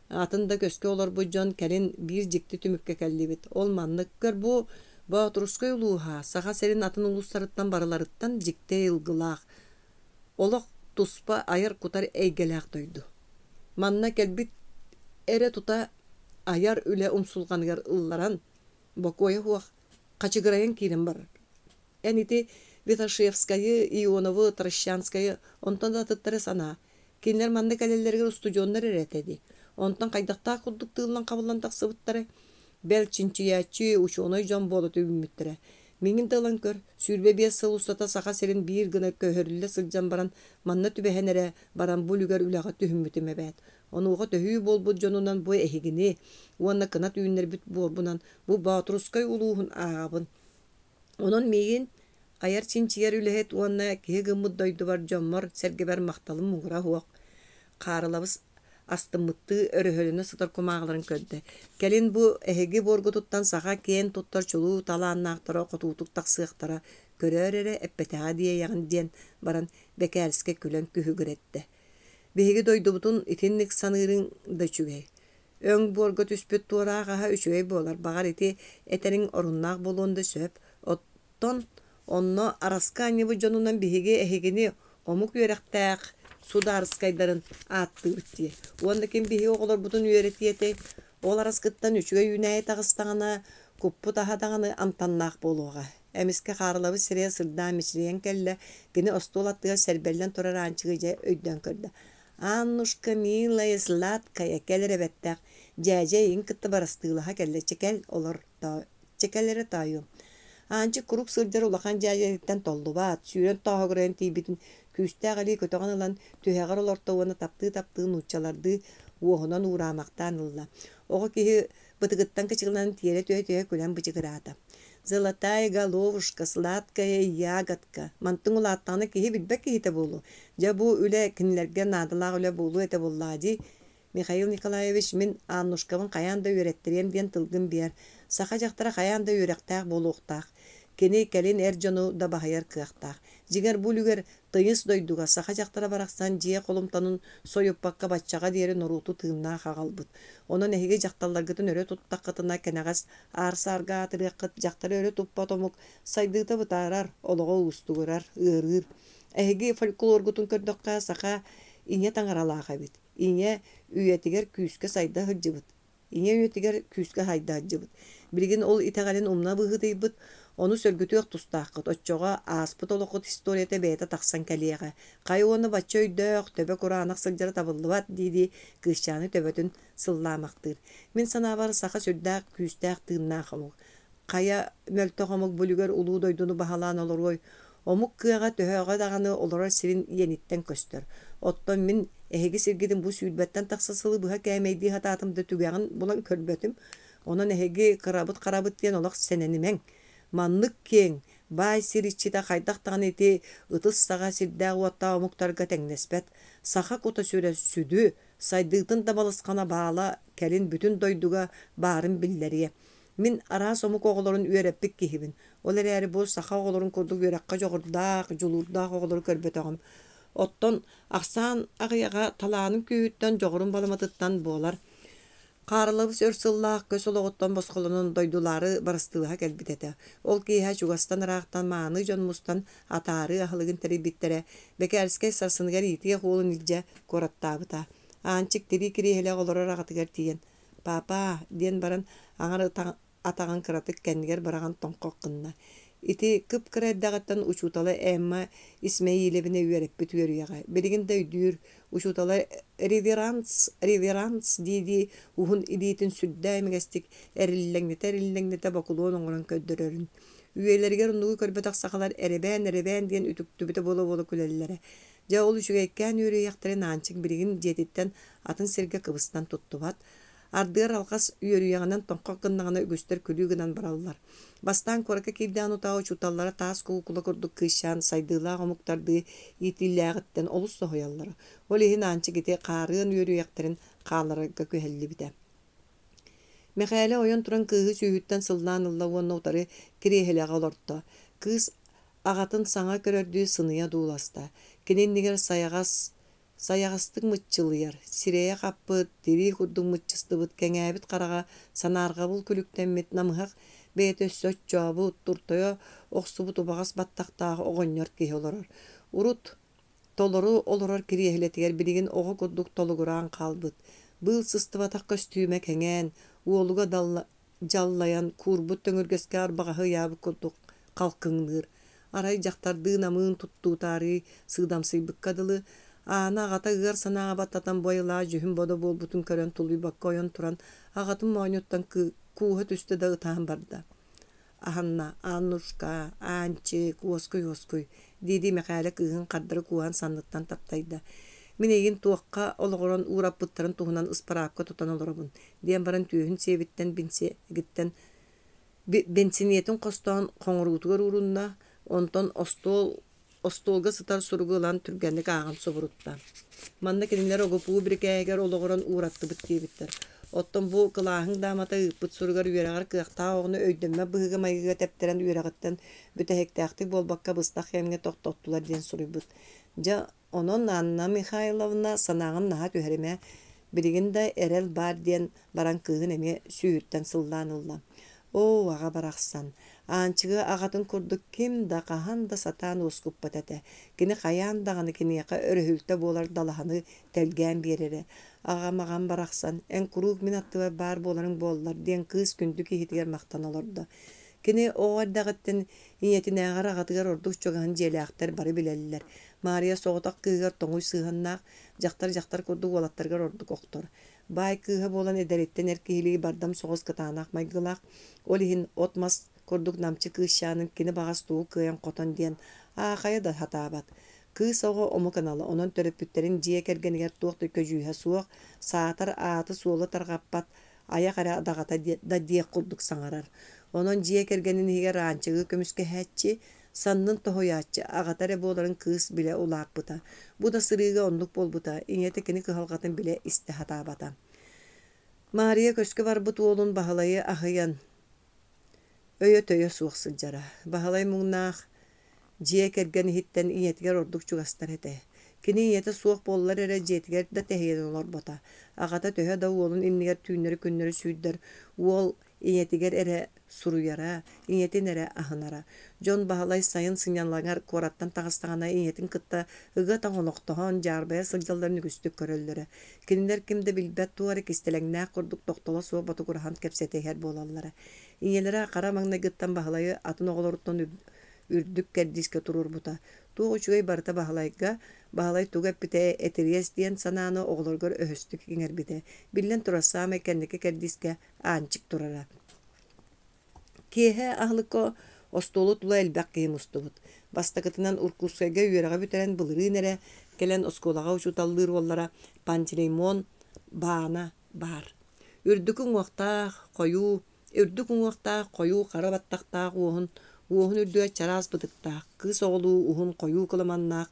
атында көскө олор бу жон келин бир жикти түмүккө келдибит. Ол маннык көр бу Баатурускай улууха саха серин атын улустарыттан барыларыттан жикте ылгылаах. Олок туспа айыр кутар эйгелаах тойду. Манна келбит эре тута аяр үле умсулганыгар ылларан бокоя хуак качыгырайын кирен бар. Энити Виташевская, Ионова, Трощанская, онтон да тыттары сана. Кинлер манны калеллерге студионнар эретеди. Онтон кайдакта куддук тыылан кабылан таксыбыттары. Бел чинчиячы учоной жон болу түбүмүттөрө. Меңин тылан көр, сүрбе бес сыл устата саха серин бир гына көһөрлүлө сылжан баран манна түбэхенере баран булугар үлага түһүммүтүмебет. Онуга төһүү болбут жонунан бу эхигини, уанна кына түйүннер бүт болбунан бу Баатурускай улуухун аабын. Онон мегин аяр чинчиер үлэхет уанна кегыммыт дойду бар жоммор сергебер макталым мугура хуак. Карылабыз астымытты өрөһөлүнө сытар кумагаларын көддө. Келин бу эхеги боргутуттан саха кен туттар чулуу талааннаактара котуутук таксыактара көрөрөре эппетага дие ягын диен баран бекерске күлөн күһүгүретте. Беги дойдубутун итинник санырын да чүгей. Өң борго түспүт туураагаха үчүгей болар. Багар ити этерин оруннаак болуунда сөп. Оттон онно арасканебу жонунан беги эхегини омук үйректаак сударыскайдарын аттыбытти. Уонда кем беги оголор бутун үйретиете. Ол араскыттан үчүгей үнәйе тагыстагана куппу тахадаганы амтаннаак болууга. Эмиске харылабы сирия сырда мичриен келле гини остулаттыга сербеллен турар анчыгы өйдөн көрдө. Аннушка милая сладкая келеребеттак жәжәйин кытты барастыылаха келле чекел олар чекеллери тайу. Анчы курук сырдыр улахан жәжәйиттен толдубат, сүйрен тағырын тейбитин күстәғали көтөған ылан түхәғар олортауаны тапты нучаларды уоғынан урамақтан ылла. Оғы кеһи бытыгыттан кычылан тиере төе көлен бычыгырата. Золотая головушка, сладкая ягодка. Мантың улаттаны кеһи билбек кеһите болу. Жа бу үле кинилерге надылаг үле болу эте боллади. Михаил Николаевич мен Аннушкабын каянда үйреттирем диен тылгын бер. Саха жактара каянда үйректак болуктак. Кени келин эржону да бахаяр кыактак. Жигер булугер тыйыс дойдуга саха жактара бараксан жие колумтанын союппакка баччага дери норуту тыымна хагалбыт. Онон эхиге жакталларгытын өрө туттаккытына кенагас арсарга атырыккыт жактары өрө туппатомук сайдыта бытарар, олого устугурар, ырыр. Эхиге фольклоргутун көрдөкка саха ине таңаралаага бит. Ине үйетигер күүскө сайда хыджыбыт. Ине үйетигер күүскө хайда хыджыбыт. Билген ол итагален умна быгытыйбыт. Onu sörgütüök tustaqıt, otçoğa aspıt olukut historiyete beyta taqsan keliyaga. Kayı onu batça öydöök, töbe kuranaq sılcara tabıllıvat deydi, kışçanı töbötün sıllamaqtır. Min sana var saqa sördaq, küstaq tığınnaq omuk. Kaya möltök omuk bülüger ulu doydunu bahalan olur oy. Omuk kıaga töhöga dağını olara sirin yenitten köstör. Otton min ehegi sirgidin bu süydbetten taksasılı buha kämeydi hatatımda tügäğin bulan körbötüm. Onun ehegi karabıt diyen olaq senenimen. Manlık keң, bay sir içide kaydaqtağın eti ıtыс sağa sirdäği otta omuktarga teňnespet. Saha kota süre südü, saydığın dabalısqana bağla kelin bütün doyduga barın billeriye. Min aras omuk oğulorun üyereppik kihibin. Olar eri bu saha oğulorun kurduk üyerekka joğurdaq, julurdaq oğulorun körbötağım. Otton aksan ağıyaga talağının kүйütten joğurun balamatıttan bolar. Qarılabız örsıllaq kösoloğuttan bosqolunun doydulары barıstığa gelbitete. Ol kiha Şugastan rağıttan maаны jonmustan atarı ahılığın teribittere bekerske sarsınıgar itiye hoğulun ilce korattağıta. Ançık tiri kiri hele olara rağıtıgar tiyen. Papa, diyen baran ağır atağın kıratık kendiger barağın tonqoq qınna. Iti kıp kıraddağıttan uçutalı emma İsmail'ebine üyerek bütüyer yağa. Berigin döydüür uçutalı reverans didi uhun iditin süddäymegestik erillegnete bakuluğun oğuran köddörörün. Üyelerger onluğu körbetaq sakalar ereben diyen ütüktübüte bolu külellere. Ja ol üçügekken yürü yaktaren ançık birigin jetitten atın serge kıbıstan tuttubat. Ardıgar alqas üyerüyağынан tonqa qınnağına ögüstер külügünen barallar. Bastan koraka kibdan utağı çutallara taas kukula kurduk kışan saydılağı omuktardığı itilläğitten olus sohoyalları. Olihin ançı gite qarığın üyerüyakların qağlarıga köhelli bide. Mekale oyan turan kığı sühütten sıldan ılla uanna utarı kireheleğe olortta. Kız ağatın sana körördüğü sınıya duulasta. Keninniger sayağastık mıççılıyar. Sireye qappı, diri kuddun mıççıstıbıt, kengäbit qarağa sanarga bul külüktenmit namıhaq, beyt össöç joabı utturtoyo, oqsubut ubağas battaqtaağı oğonyor kihi olorar. Urut toloru olorar kiriyehiletiger birigin oğu kudduk tolugurağın qalbıt. Bıl sıstıbataq köstüğüme kengän, uoluga jallayan kurbut töngürgeske arbağahı yabı kudduk qalkındır. Aray jaktardığın amığın tuttuğu tarihi sığdamsıybık kadılı, ana ağata ığar sana abattatan boyla jühüm boda bol butun kören tuluy bakka oyan turan ağatın moğnyottan kuğut üstü dağıtağın barda. Ahanna, Anuşka, Ançı, Oskoy, didi mekale kığın qardırı kuğan sandıktan taptayda. Minegin tuakka oloğuran uğrap bıttарын tuğunan ısparaqqa tutan olorabın. Diyen baran tüyühün sevitten bensiniyetin qostoğun qoңurutugar uğrunna, ondan ostolga sıtar surgulan türgenlik ağın soburutta. Manda kelinler ogupuğu bir käger oloğuran uğrattı bitti bitter. Otton bu kılahın damata ıpıt surgar üyereğar kıaqta oğunu öydönme bıhıga mayıga tepteren üyereğitten bütehektähti bolbakka bыстaq hemge toqtottular diyen surubut. Ja onun Anna Mikhailovna sanağın naha tüherime birigin de erel bar diyen baran kığın eme süğütten sıllanılla. O ağa baraqsan. Ançığı ağatın kurduk kim da qahan da satan oskup batete. Kini qayan dağını kini yaqa örühülte bolar dalahanı telgen berere. Ağa mağan baraqsan. En kuruk minattıva bar boların bollar diyen kız kündük ihitiger maqtan olurdu. Kini oğar dağıttın iyetin ağar ağatıgar orduk çoğun jeliaqtar bari bileliler. Maria soğutak kığır toğuy sığannaq, jaktar kurduk olattargar orduk oqtor. Bay kıha bolan ederetten erkehiliği bardam soğuz kıtağınaq maygılaq. Olihin otmas kurduk namçı kışanın kini bağız tuğu kıyan qoton diyen ağaya da hatabat. Kıh soğu omu kanalı onun töröpütlerin jiye kergeniger tuğuk tökö jüyha suğuk saatar ağatı suğulu targappat ayak ara adağata da diye kurduk sangarar. Onun jiye kergenin higer rançığı kömüske hətçi sannın tohoyatçı ağatare boların kıs bile ulaq buta. Bu da sırığı onluk bol buta. İnyete kini kıhalgatın bile iste hatabata. Maria köskü var but oğlun bahalayı ahıyan. Öye suğuk sıcara. Bahalay muğnaq jiye kergeni hitten inyetiger orduk çugastar hete. Kini inyete suğuk bollar ere jetiger da tehiyeden olar bota. Ağata töhe da oğlun inniger tüynleri künneri süydder. Oğul inyetiger ere suruyara, inyetin ere ahınara. John bahalay sayın sınyanlanar korattan tağıstağına inyetin kıtta ıga tağınoqtoğun jarbaya sıljallarını güstük köröllere. Kinler kimde bilbet tuarek istelengnä kurduk toqtola suwa batu kurhan kepsete her bolallara. İnyelere qara magna gıttan bahalayı atın oğloruttan ürdük kerdiske turur buta. Tuğu çugay barta bahalayga, bahalay tugap bite eteriyes diyen sananı oğlorgor öhüstük inger bite. Billen turasam ekendeki kerdiske ançık turara. Kehe ahlıko ostolu tula elbaq kehim ustubut. Бастакытынан уркускайга үйерага бүтерен былырын эре келен осколага учуталлыр оллара Пантелеймон баана бар. Үрдүкүн уохтаах кою карабаттактаах уохун үрдүгө чараас бытыктаах кыз оголуу ухун кою кыламаннаах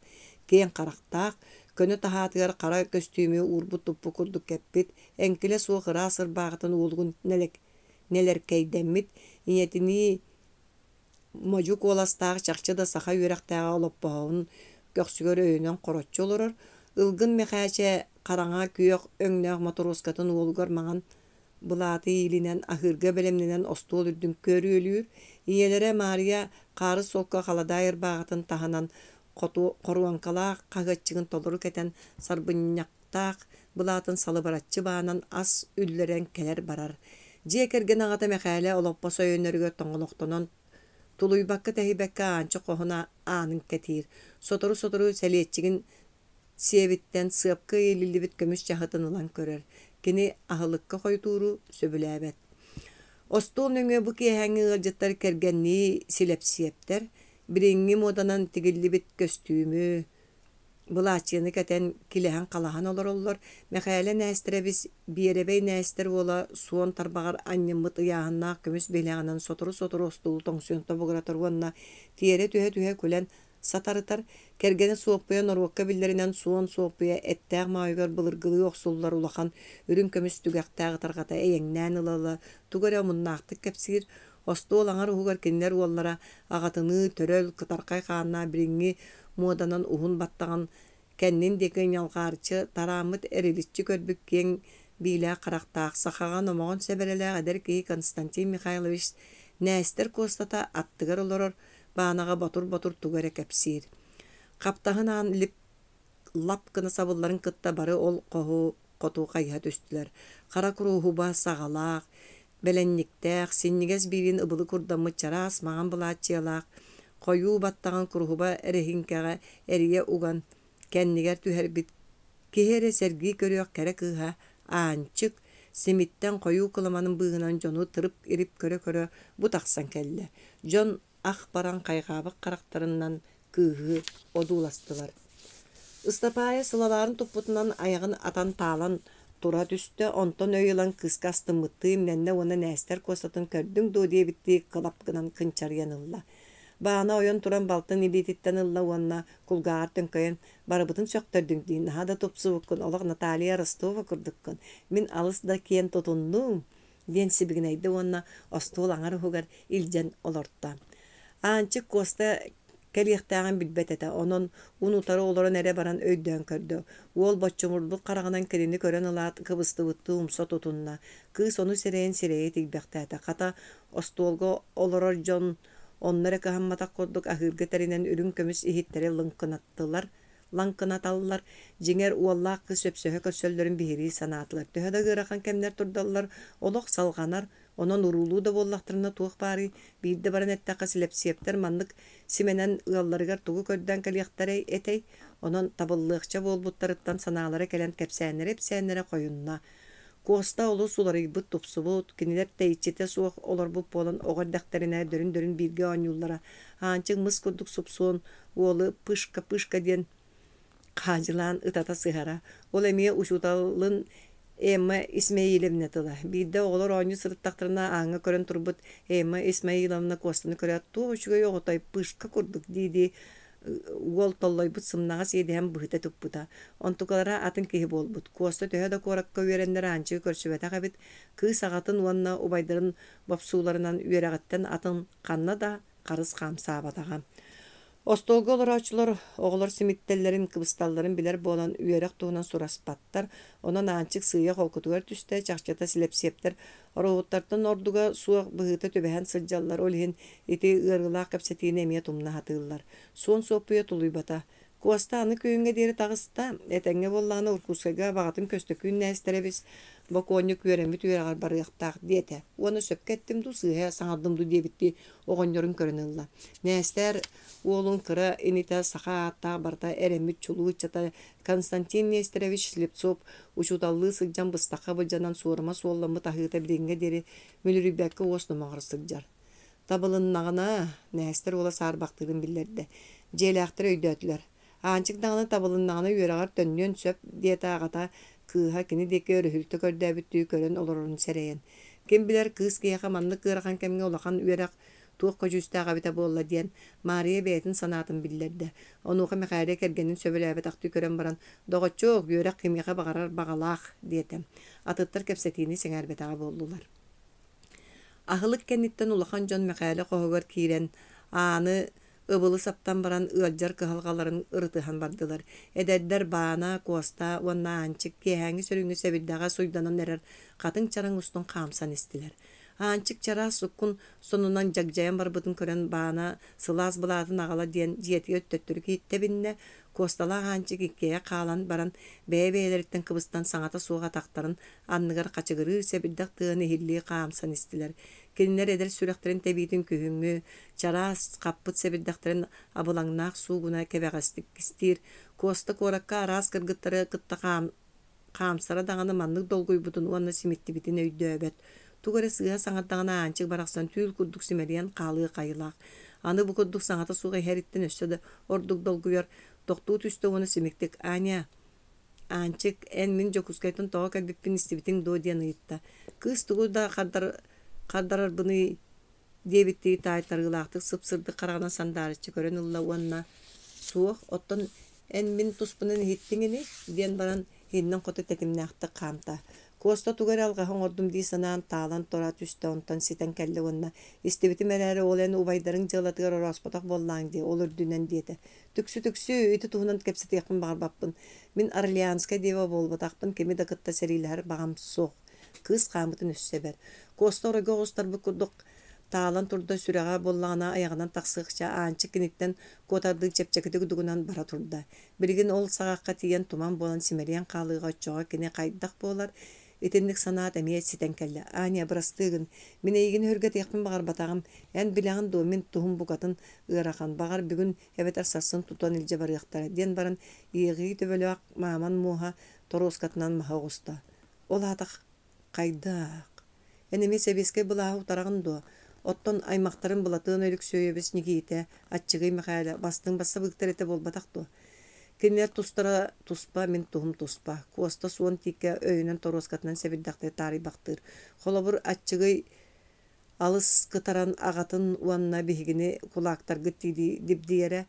киэн карактаах көнө таһаатыгар кара көстүүмү урбут туппу курдук кеппит энкиле суох ыраа сырбаагытын уулугун нелеркейдэммит иñэтини можук уоластаах чахчы да саха үөрэхтээҕэ олоппоһоҕун көхсүгөр өйүнөн короччу олорор ылгын мехээчэ караҥа күөх өҥнөөх моторускатын уолугар маҥан былааты иилинэн ахырга белемнинэн остуол үрдүн көрүөлүүр иелере Мария каары солко халадаа ырбааҕытын таһанан коруанкалаах хаһыаччыгын толору кетен сарбынньактаах былаатын салыбараччы баанан ас үллэрэн келер барар. Дьиэ керген аҕата мэхээлэ олоппо сөйөннөрүгө тоҥолохтонон тулуйбакка тэһибэккэ аанчы коһуна аанын кэтиир сотору сэлиэтчигин сиэбиттэн сыапка иилилибит көмүс чаһытын ылан көрөр. Кини аһылыкка хойутууру сөбүлээбэт. Остуол нөҥүө бу киэһэҥҥи ыалдьыттар кэргэннии силэпсиэптэр, бириҥҥи моданан тигиллибит көстүүмү, былаачыыны кэтэн килэһэн халаһан олороллор, мэхээлэ нээстэрэбис биэрэбэй нээстэр уола суон тарбаҕар анньыммыт ыйааһыннаах көмүс бэлэҕинэн сотору остуул тоҥсуонто бугуратар уонна тиэрэ түһэ күлэн сатарытар кэргэни суоппуя норуокка биллэринэн суон суоппуя эттээх маайыгар былыргылыы охсуллар улахан үрүн көмүс түгэхтээҕытарҕата эйэҥнээн ылала тугара муннаахтык кэпсиир остуол аҥар уһугар кинилэр уоллара аҕатыны төрөл кытархай хааннаа бириҥҥи муоданан уһун баттаҕан кэннин диэки ñалҕаарчы тарааммыт эриличчи көрбүк киэҥ биилээх харахтаах сахаҕа номоҕун сэбэрэлээх эдэр киһи Константин Михайлович нээстэр куостата аттыгар олорор баанаға батур тугара кэпсиир. Хаптаһын аан лап кына сабылларын кытта бары ол котуу хайыһа түстүлэр. Хара куруухуба саҕалаах, бэлэнниктээх, синнигэс биирин ыбылы курдаммыт чараас маҕан былаачыалаах, хойуу баттаҕан куруухуба эрэһинкэҕэ эрийэ уган кэннигэр түһэрбит киһи эрэ сэргии көрүөх кэрэ кыыһа аанчык симиттэн хойуу кыламанын быыһынан дьону тырып ирип көрө бу тахсан кэллэ. Дьон ах баран кайгаабык карактарынан кыыһы одууластылар. Ыстапаайа сылалаарын туппутунан аягын атан таалан тура түстө онтон өйылан кыска астыммытты имненне уона нээстер костатын көрдүң дуу диэбитти кылап гынан кынчарыйан ылла. Баана ойон туран балтын илиититтен ылла уонна кулгаар төңкөйөн барыбытын сөктөрдүң дии наһа да тупсубуккун олох Наталья Ростова курдуккун. Мин алыс да киен тутуннуум диэн сибигинейди уонна остуол аңар уһугар илдьэн олорта. Аанчык коста кэлиэхтээҕин билбэтэтэ, онон унутары олорон эре баран өйдөөн көрдө. Уол боччумурдук караҕынан кэлини көрөн ылаат кыбыстыбытты умса тутунна. Кыыс ону сирэйэ тилбэхтээtä. Хата остуолго олорор дьон оннары кыһамматах курдук ахыырга тэринэн үрүн көмүс иһиттери лаңкынаталлар, жиңер уоллаах кыз сөпсөһө көссөллөрүн биһирии санаатылар. Төһө да гыарахан кэмнэр турдаллар, олох салганар, онон урулуу да буоллахтарына туох баары, биирде баран эttäхэ силэпсиэптэр маннык сименэн ыалларыгар тугу көрдөн кэлиэхтэрэй этэй, онон табыллыахча буолбуттарыттан санаалары келэн кэпсээннэре койунна. Коста олу суларыйбыт тупсубут, кинилер тэйчите суох олорбуп болон оҕордахтарына дөрүн биирге ооньуллара. Аанчык мыс курдук супсуон уолы пышка диэн хаажылаан ытата сыһара. Ол эмиэ учуталын Эмма Исмаиловна тыла. Биирде оҕолор оонньу сырыттахтарына ааҥа көрөн турбут Эмма Исмаиловна костаны көрөт туох үчүгэй оҕотой пышка курдук дииди уол толлойбут сымнаҕа сиэдэһэн быһыта туппута. Онтукалара атын киһи буолбут. Коста төһө да куоракка үөрэннэр аанчыгы көрсүбэтэх эбит кыыс аҕатын уонна убайдарын бопсууларынан үөрэҕиттэн атын ханна да харыс хаамсаабатаҕа. Остолго олорочулар оҕолор симиттэллэрин кыбысталларын билэр буолан үөрэх туһунан сураспаттар, онон аанчык сыыйа холкутугар түстэ чахчата силэпсиэптэр ороуттартан ордуга суох быһыта төбэһэн сылдьаллар олиһин ити ыаргылаах кэпсэтиин эмиэ тумна хатыыллар. Суон суоппуйа тулуйбата. Куоста аны күйүҥҥэ диэри таҕыста этэҥҥэ буоллаана уркускайга баҕатын көстөкүүн нээстерэбис бокуонньу күөрэммит үөрэҕэр барыахтаах диэтэ. Уону сөпкэ эттим ду сыыһа саҥардым ду диэбитти оҕонньорун көрөн ылла. Нээстэр уолун кыра ините саха ааттаах барта эрэммит чулууччата Константин Нестерович Слепцов учуталлыы сылдьан быстахха былдьанан суорама суолламмыт аһыыта бириҥҥэ диэри мүлүрүбэккэ уос нумаҕар сылдьар. Tabılınağına nästер ola sarbaqtığın billerdi. Jelaxtır öydötler. Ançık dağını tabılınağına yöreğar dönnön söp diye tağata kıha kini deki örühültü kördäbüttüğü kören olorun sereyen. Kim biler kız kıyaka manlı kırakan kemge olakan üyerak tuğ kocüstağ bita bolla diyen Maria beytin sanatın billerdi. Onuqa mekayre kergenin söbelebet aktı kören baran doğaçoq yörek kimyaka bağarar bağalaq diyetem. Atıttar kepsetini senger betağa boldular. Ahılık kennitten ulakan John mekayre qoğugar kiren anı ıbılı saptan baran ıaljar kıhalgaların ırıtıhan bardılar. Ededder bana, kosta, onna ançık kehängi sörüngü sebiddaga suydanan erer katın çarang ustun kamsan istiler. Ançık çara sukkun sonundan jagjayan barbıtın kören bana sılaz bılatın ağala diyen jiyeti öttöttürük hitte binne kostala ançık ikkeye kalan baran beye-beyeleritten kıbıstan saňata suğa taktarın anныгар kaçıgırı sebiddak tığını hilli kamsan istiler. Kelinler eder süreklerin tebitin kühüngü, çaras kappıt sebiddakların abılaŋnaaq suğuna kebeğastik istir, kosta korakka aras kırgıttары kıtta kamsara dağını manlık dolguy butun uanna simitti bitin öydöbet. Tugara sığa saňat ançık baraqsan tül kurduk simeriyen qalığı kayılaq. Anı bu kurduk saňata suğa heritten össödü orduk dolguyor, doktuğut üstü onu simiktik. Anya, ançık en min jokuskaytın toğa kalbippin istibitin do diyen ıyıtta. Kız tuğu da Kaddarar bunu debittiği taytargılaqtık sıpsırdı qarağına sandarıçı kören ılla uanna suoq otton en min tuspunun hittingini diyen baran hinnen qotu tetimnaqtı qamta. Kosta tugar algahan ordum di sanan talan torat üstü ontan siten kelle uanna istibiti mereri olen ubaydarın jığlatıgar orospatak bollan diye olur dünen diyete. Tüksü iti tuhunan kepseti yakın bağırbappın. Min Arlianska deva bolbataqpın kemi dakıtta seriler bağım soq. Kız qamıtın üsseber. Kosta oraya gostar bu kurduk talan turda sürağa bollana ayağından taksıqça ançık kinitten kotardığı çepçeketi gudugunan bara turda. Birgin ol sağaqqa tiyen tuman bolan simeriyen qalığa çoğa kine qayddaq bolar. Etenlik sanat emiyet siten kelle. Anya brastığın. Min eygin hürget yakın bağır batağım. En bilağın domin tuhum bukatın ırakan. Bağır bugün evet arsarsın tutan ilce barıqtara. Den baran iği töbölüaq maman muha toroskatından maha gusta. Ola ataq qaydak. Enemi sebeske bılahu tarağındı. Otton aymaqtарын bulatığın ölük söyebes nigite, atçıgı mekayla, bastığın bassa bıqtar ete bolbataktı. Kinler tustara tuspa, min tuhum tuspa. Kosta suon tike öyünen toroskatından sebiddakta tari baktır. Kolabur atçıgı alыс kıtaran ağatın uanna bihigini kulaktar gıttidi dibdiyere,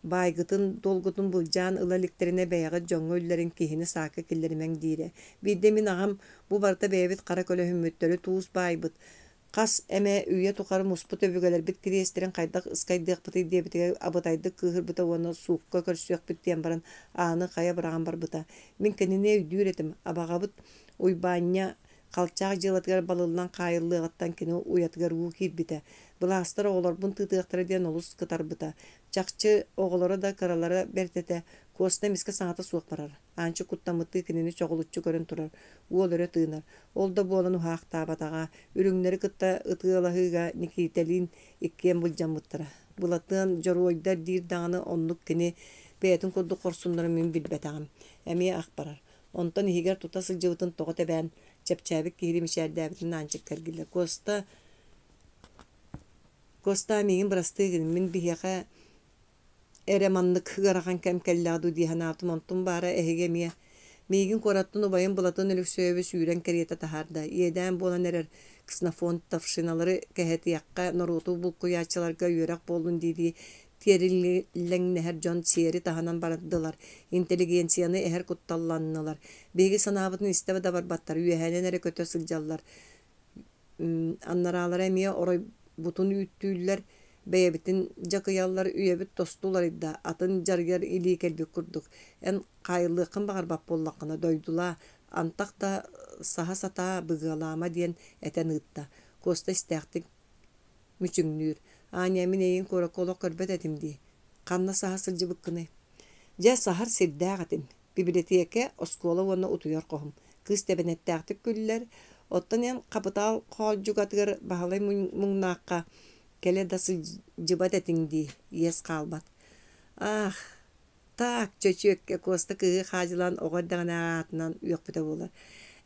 baygıtın dolgutun bulcan ılaliklerine beyağı joңöllerin kihini saka killerimen dire. Biddemin ağam bu barda beyabit karakole hümmüttörü tuğuz baybyt. Qas eme üye tuqarı musput öbügeler bit kiriyestiren qaydak ıskaydık bıtı debitege abadaydık kıhır bıta ona suqqa körsüyak bit diyen baran anı qaya bırağan bar bıta. Min kenine üdüretim abağabıt uybanya qalçaq jılatgar balıllan qayıllığattan kini uyatgar uğir bite. Bılastara oğlar bun tıtığıqtara diyen olus kıtar bıta. Çaqçı oğlara da karalara bertete kosta miske saňata suaq barar. Ançı kuttamıtı kinini çoğulutçu görün turar. Uolöre tığınar. Olda bolan uhaaq tabatağa, ürüngleri kıtta ıtığılahıga nikitelin ikkien bulcan mıttıra. Bulatığın joroydar dir dağını onluk kini beyetin kurdu korsunları min bilbetağım. Emiye aq barar. Ondan ihiger tutasıl jıvıtın toğa teben, çepçabik kihili mişerdäbitin ançık kergiller. Kosta migin brastıgın min bihiyaqa eremanlık garakan kemkelladu diye hanatım ontun bara ehegemiye. Migin korattın ubayın bulatın ölük sööbü suyuren keriyete taharda. Yeden bolan erer kısnafon tafşinaları keheti yakka norutu bulku yaşçılarga yörek bolun dedi. Tiyerillen neher John Siyeri tahanan baradılar. İnteligensiyanı eher kuttallanılar. Begi sanabıtın istebe da barbattar. Üyehelenere kötü sılcallar. Annaralar emiye oray butun üttüller. Beyebitin jakıyallar üyebit tostular idda. Atın jargar ili kelbi kurduk. En qayıllıqın bağır bap bollaqına doydula. Antak da saha sata bıgılama diyen eten ıtta. Kosta istaqtik müçüngnür. Anyamin eyin korakolo körbet etimdi. Kanna saha sılcı bıkkını. Ja sahar sirdağatin. Biblioteke oskola ona utuyor kohum. Kız tebenettaqtik güller. Ottan en kapital kolcugatır bahalay muңnaqqa. Kele dası cıbat etindi, yes kalbat. Ah, tak çöçökke kosta kığı hacılan oğadağına atından yok bita bolar.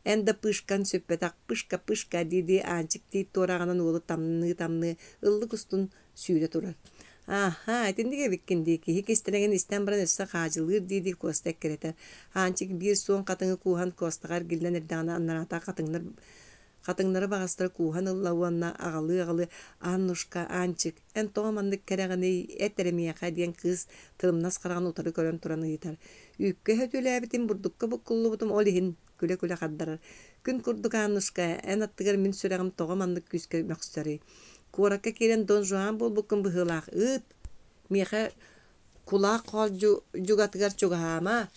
Ende pışkan söppetak pışka dedi ançık deyip torağının oğlu tamны ıllık ustun sүйre turar. Aha, etindike bikkindiki. Hik istelegen İstanbul'dan össe hacılır dedi kostek kereter. Ançık bir son katıngı kuhan kostakar gilden erdağına anlarata Katınları bağıstıra kuhan ıllavanna ağalı annuşka ançık. En toğamandık kereğini etteremiyaka diyen kız tırımnas karağın utarı körön turanı yeter. Ükke hötüle bitin burdukka bukullu butum olihin küle kaddarar. Gün kurduk annuşka en attıgar min süreğim toğamandık küske mökstöri. Kurakka kiren Don Juan bol bukun bıhılaq ıt. Miha kulak kol jugatıgar çugahama.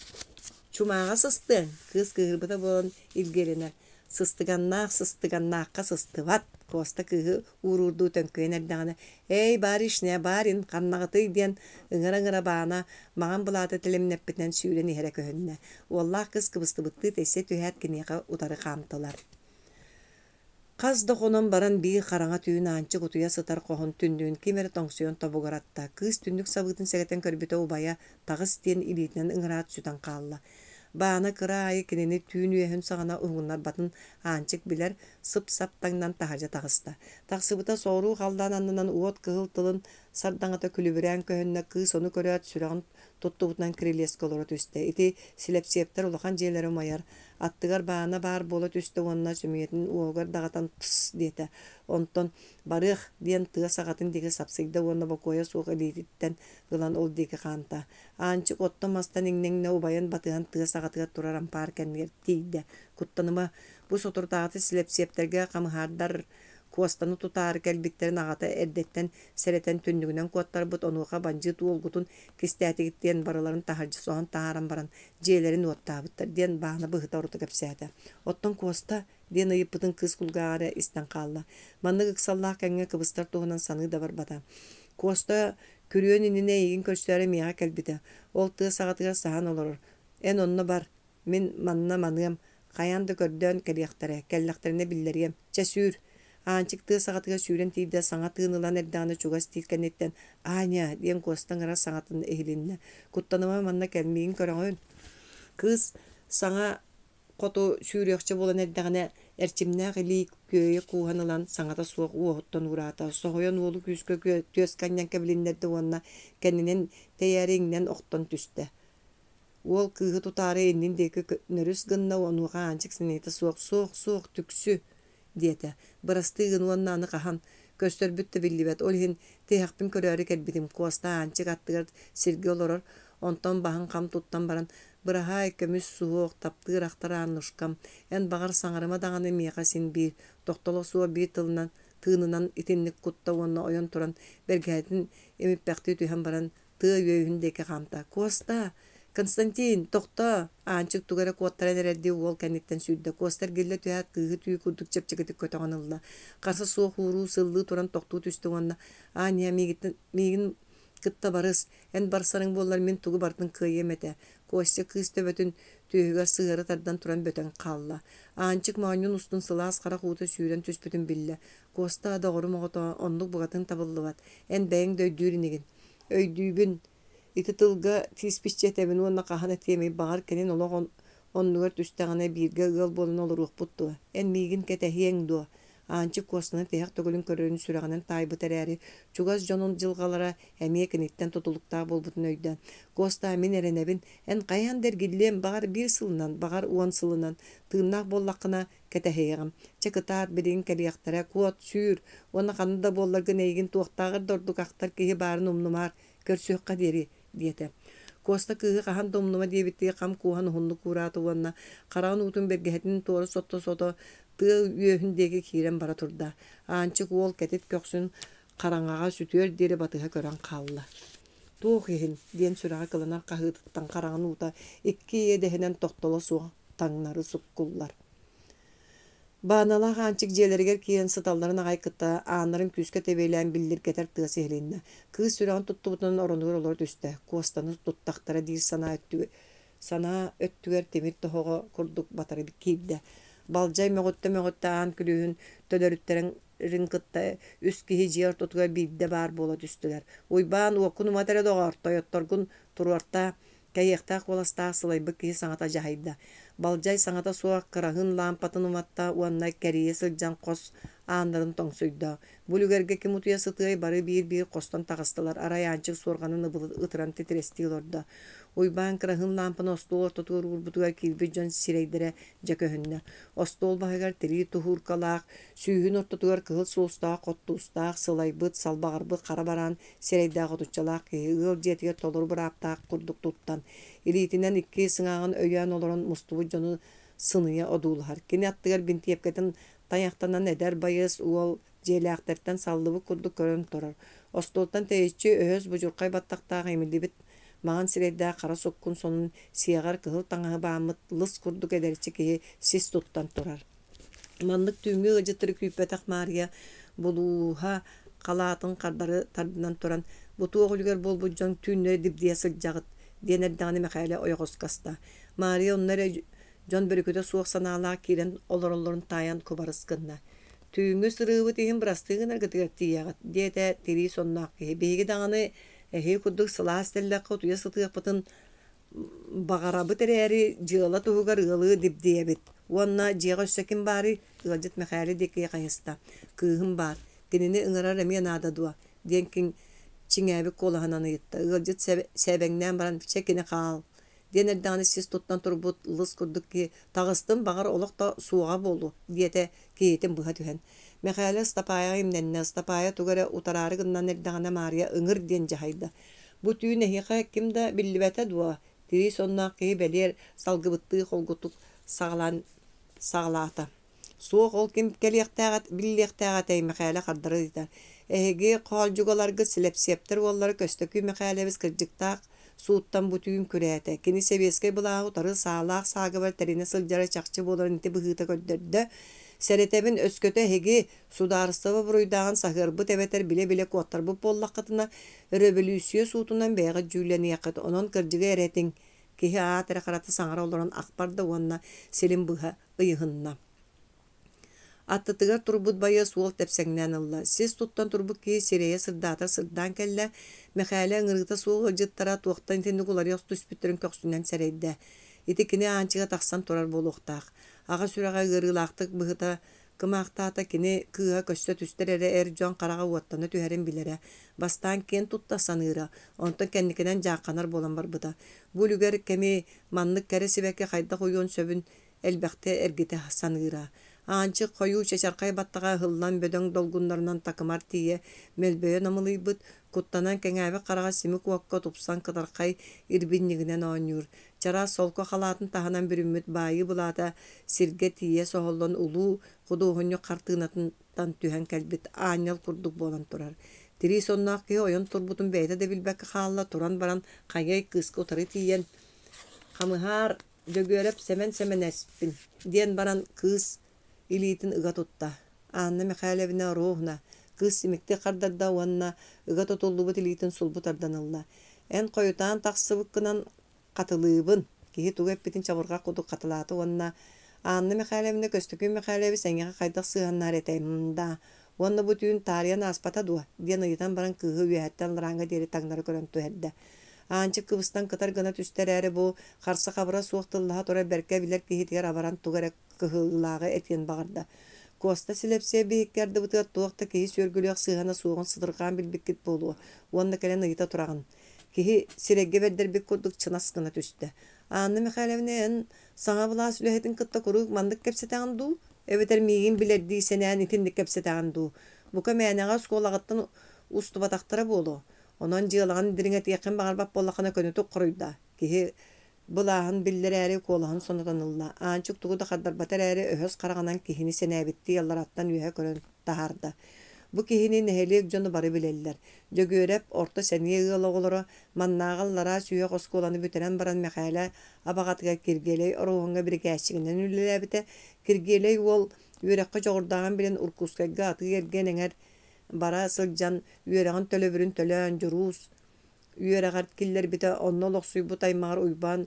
Çumağa sısты. Kız kıhırbıda bolun ilgeriner. Сыстыганнааққа сыстыбат. Коста кыһы урурду төнкөйен эрдэҕинэ. Эй, бариш не барин, каннағыты диэн ыҥыра баана маҕан былаата тилимнэппитэн сүүрэн иһэрэ көһүннэ. Уоллаах кыз кыбыстыбытты тэссе түһэät киниэхэ утары хаамтылар. Қаз дохонон баран bii хараҥа түүн аанчы кутуя сытар коһун түндүүн кимэр тоҥсуйон тобугаратта. Кыз түндүк сабыытын сэгэтэн көрбүтэ убайа тагыс диэн илиитинэн ыҥыраат сүтэн хаалла. Баана кыра айы кинини түүн үөһүн саҕана уһуҥнар батын аанчык билэр сып-сап таҥнан таһажа таҕыста. Тахсыбыта сооруу халдаан аннынан уот кыһыл тылын сардаҥата күлүбүрээн көһүннэ кыыс ону көрөөт сүрэҕин туттубутунан кирилиэска олоро түстэ. Ити силэпсиэптэр улахан дьиэлэри умайар. Аттыгар баана баар буола түстэ уонна сүмүйэтин уогар даҕатан тыс диэтэ. Онтон барыах диэн тыа саҕатын диги сапсыйда уонна бокуоя суох илиититтэн ылан ол диги хаанта. Аанчык оттон мастан иҥнэҥнэ убайан батыан тыа саҕатыга тураран паар кэннигэр тиийдэ. Куттаныма бу сотуртаҕаты силэпсиэптерге хамыһаардар куостану тутаары кэлбиттерин аҕата эрдэттэн сэрэтэн түннүгүнэн куоттарбыт онуоха банжы туолгутун кистээти барыларын таһаржы соһон тааран баран дьиэлэрин уоттаабыттар диэн баана быһыта оруту кэпсээtä. Оттон куоста диэн ыйыппытын кыз кулгааре истэн хаалла. Маннык ыксаллаах кэҥҥэ кыбыстар туһунан саныы да барбата. Куоста күрүөн инине ийигин көрсөөрэ миэҕэ кэлбитэ. Ол тыа саҕатыгар саһан олорор. Эн онно бар. Мин манна маныам. Хайанды көрдөөн кэлиэхтэрэ, кэллэхтэринэ биллэриэм. Чэсүүр. Аанчык тыа саҕатыгар сүүрэн тиийдэ саҥа тыынылан эрдэҕинэ чугас тииккэнниттэн Аня диэн куостаҥара саҥатын эхилиннэ. Куттаныма манна кэлмиигин көрөҥөн. Кыз саҥа хоту сүүрүөхчэ болан эрдэҕинэ эрчимнээх илии күөйэ кууһанылан саҥата суох уоһуттан ураата. Соһойон уолу күүскө түөсканньан кэбилиннэрдэ уонна кэннинэн тэйээрииҥнэн охтон түстэ. Уол кыыһы тутаары иннин диэки нөрүс гынна онуоха аанчык синиita суох түксү диэтэ. Бырастыыгын уоннааны хаһан көстөрбүттэ биллибэт. Ол иһин тыахпин көрөөрү кэлбитим. Куоста аанчык аттыгар сиргэ олорор. Онтон баһын хам туттан баран быраһаай көмүс суох таптыырахтар ааннушкам. Эн бағар саҥарыма даҕаны миэхэ син биир. Тохтоло суо бии тыынынан итинник кутта уонна ойон туран бергээтин эмиппэхти түһэн баран тыа үөйүһүн диэки хаамта. Куоста Константин, тохта, аанчык тугара куоттаран эрэрди уол кэнниттэн сүүрдэ. Куостар гиллэ түһэät кыыһы түйү курдук чэпчэгитик көтөҕөнылла. Харса суох ууруу сыллыы туран тохтуу түстэ уонна. Аня миигин кытта барыс. Эн барсарың буоллар мен тугу бартын кыайым этэ. Куостя кыыс төбөтүн түйүгэр сыгыры тардан туран бөтөн хаалла. Аанчык мааньун устун сылаас хара хуута сүүрэн түспүтүн биллэ. Куоста доҕору моҕото оннук бугатын табыллыбат. Эн бэйиң дөйдүүринигин. Өйдүүбүн ити тылга тиспиччетебин уонна кахана темей багар кенен олоғон оннугар түстәгәне бирге ыгыл болын олорух бутту. Эн мигин кетехиең ду. Аанчы костаны теяк төгөлүн көрөрүн сүрәгәнен тайбы тәрәри. Чугас жонун жылгалара әмие кенеттен тотулукта болбутун өйдән. Коста мен эренебин эн каян дергиллем багар бир сылынан, багар уон сылынан тыыннак боллакына кетехиегем. Чекытар бидин келияктара куот сүүр. Оны канында болларгы нейгин туактагыр дордук актар киһи барын умнумар көрсөккә дери диете. Коста кыһы хаһан домнума диэбитти хам куһан хунну курааты уонна хараан утун бергеһэтин туору сотто тыа үөһүндеги киирен бара турда. Аанчык уол кетит көксүн караңага сүтүөр диэри батыха көрөн хаалла. Туох иһин диэн сүрэҕэ кыланар хаһыытыттан караан ута икки эдэһинен тохтоло суох таңнары суккуллар. Бааналах аанчык дьиэлэригэр киэн сыталларын аҕайкытта ааннарын күскэ тэбэйлээн биллиргэтэр тыа сиһилиннэ. Кыыс сүрэҕин туттубутунан оронугар олор түстэ. Куостаны туттахтара диир санаа өттүгэр темир тоһоҕо курдук батары киирдэ. Балжай мөҕөттө аан күлүүһүн төлөрүттэрин кытта үс киһи дьиэр тутугар биирдэ баар буола түстүлэр. Уйбаан уоккун уматары доҕоор тойотторгун туруарта кэйиэхтээх уоластаах сылайбык киһи саҥата дьаһайда. Балжай саңата суак кырахын лампатын уматта уаннай кәрие сылжан қос аандарын тоңсуйда. Бүлүгерге ким утуя сытыай бары бир қостан тағыстылар. Арай анчык сорғанын ытыран тетрестил орда. Уйбаан кырахын лампаны остол ортотур урбутугар килби жон сирейдере жакөһүннэ. Остол баһыгар тери тухуркалаах, сүүһүн ортотугар кыһыл суустаах, коттуустаах, сылайбыт, салбагарбыт, карабаран сирейдаах отучалаах, ыл жетиге толур быраптаах курдук туттан. Илитинен икки сыңаагын өйөн олорон мустубу жону сыныя одуулахар. Кини аттыгар бинтиепкетин таяқтанан эдер байыс уол желяақтардан саллыбы курдук көрөн турар. Остолтан тейичи өһөс бужуркай баттактаах эмилибит маған сирейдаа кара соккун сонун сиягар кыһыл таңаһы баамыт лыс курдук эдерчи киһи сис туттан турар. Маннык түймү ыжытыры күйпетах Мария булууха калаатын кардары тардынан туран буту оҕулугар болбуджон түүннери дибдия сылжагыт диэнердäҕини мэхээлэ ойоҕоскаста. Мария оннары жон бөрүкөтө суох санаалаа киирен олороллорун таян кубарыскынна. Түйүҥү сырыыбыт иһин бырастыыгынар гытыгар тиийэҕит диэтэ тирии соннаах киһи биһиги даҕаны эһии курдук сылаас теллэххэ утуйа сытыахпытын бағарабыт эрээри дьыала туһугар ыалыы дибдиэбит. Уонна дьиэҕэ өссөкин баары ыалдьыт мэхээли дикии хаһыста. Кыыһым баар, кинини ыҥырар эмиэ наада дуа диэн кин чиҥээбик куолаһынан ыйытта. Ыалдьыт сэбэҥнээн баран чекини хаал. Диэн эрдэҕини сис туттан турбут лыс курдук ки таҕыстын бағар олохто суоҕа буолу диэтэ киитин быһа түһэн. Мэхээлэ стапаайа имнэннэ стапаайа тугара утарары гыннан эрдэҕинэ Мария ыҥыр диэн жаһайда. Бу түүн эһиэхэ кимда биллибэтэ дуа. Тирии соннаах киһи бэлиэр салгыбыттыы холгутук саҕалаата. Суох ол ким кэлиэхтээҕэт биллиэхтээҕэтэй мэхээлэ хардары дитар. Эһиги хоолдьугаларгы силэпсиэптэр уоллары көстөкүү мэхээлэбис кырдьыктаах сууттан бу түүн күрээте. Кини себиэскэй былааҕы утары саалаах саагыбар тэрине сылдьара чахчы буоларын ити быһыыта көрдөрдө. Сэрэтэбин өскөтө эһиги сударыстаба буруйдааҕын саһыарбыт эбэтэр биле-биле куоттарбыт буоллаххытына революция суутунан бэйэҕит дьүүлэниэххит онон кырдьыга эрэтиҥ киһи аат эрэ харата саҥара олорон акпарда уонна силим быһа ыйыһынна. Аттытыгар турбут байы суол тепсэҥнээн ылла. Сис туттан турбут киһи сирэйэ сырдаатар сырдаан кэллэ мэхээлэ ыҥырыыта суол ыдьыттара туохтан итинник уларыох түспүттөрүн көхсүнэн сэрэйдэ. Ити кини аанчыга тахсан турар буолуохтаах. Аға сүрэҕэ ыарыылаахтык быһыта кымаахтаата кини кыыһа көстө түстэр эрэ эр дьон харага уоттаны түһэрин билэрэ. Бастаан киэн тутта саныыра, онтон кэнникинэн жаакканар буолан барбыта. Бу үлүгэр кэми маннык кэрэ сибэкке хайдах уйуон сөбүн элбэхтэ эргите саныыра. Аанчык хойуу чачаркай баттага хыллан бөдөң долгуннарынан такымар тиийэ мэлбөйө намылыйбыт, куттанан кэҥээбэ харага сими куокко тупсан кытаркай ирбиннигинэн оонньуур. Чара солко халаатын таһанан бүрүммүт баайы булаата сиргэ тиийэ соһоллон улуу худуухунньу хартыынатан түһэн кэлбит аанньал курдук буолан турар. Тирии соннаах киһи ойон турбутун бэйэтэ да билбэкке хаалла туран баран хайгай кыыска утары тиийэн хамыһаар дөгүөрөп сэмэн-сэмэнэспин диэн баран кыыс илиитин ыга тутта. Аанна мэхээлэбинэ руухна кыыс симикти хардарда уанна ыга тутуллубут илиитин сулбут арданылла. Эн койутаан тахсыбыккынан катылыыбын киһи тугу эппитин чабырга кудук катылааты уанна аанна мэхээлэбинэ көстөкүү мэхээлэби сэҥэҕэ хайдах сыаһаннаар этэймда. Уанна бу түүн таарыйан ааспата дуа диэн ыйытан баран кыыһы үөһэттэн лараҥҥа диэри таҥнары көрөн түһэрдэ. Аанчык кыбыстан кытар гына түстэрээри бу харса хабыра суох тыллаһа тура бэркэ билэр киһи тигэр абаран тугара кыһыылааҕы этиэн баҕарда. Коста силэпсиэ биһиккэрди бытыар туохта киһи сүөргүлүөх сыыһана суоҕун сыдыргаан билбиккит буолуо. Уанна кэлэн ыйыта тураҕын. Киһи сирэггэ бэрдэрбик курдук чынас гына түстэ. Аанна мэхээлэбинэ эн саҥа былаа сүлэһэтин кытта курук мандык кэпсэтэҕин дуу. Эбэтэр миигин билэрдии сэнээн итинник кэпсэтэҕин дуу. Бука мээнэҕэ скуолагыттан устубатахтара буолуо. Онон дьыалаган дириҥэ тиэххин баҕарбап буоллаххына көнүтүк куруйда. Киһи былааһын биллэрээри куолаһын сонотонылла. Аанчык тугуда хардарбатар ээри өһөс хараҕанан киһини сэнээбитти яллараттан үөһэ көрөн таһаарда. Бу киһини нэһэлиэк дьону бары билэллэр. Дьөгүөрэп орто сэнии ыалоҕолоро маннааҕаллара сүйэ хоскуоланы бүтэрэн баран мэхээлэ абаҕатыгар киргиэлэй орууһуҥҥа бирикээччигинэн үлэлээбитэ. Киргиэлэй уол үөрэххэ дьоҕурдааҕын билэн уркускайга атыгы эрген эҥэр бара сылдьан үөрэҕин төлөбүрүн төлөөн журуус үөрэҕэр киллэрбитэ онно олохсуйбут аймаҕар уйбаан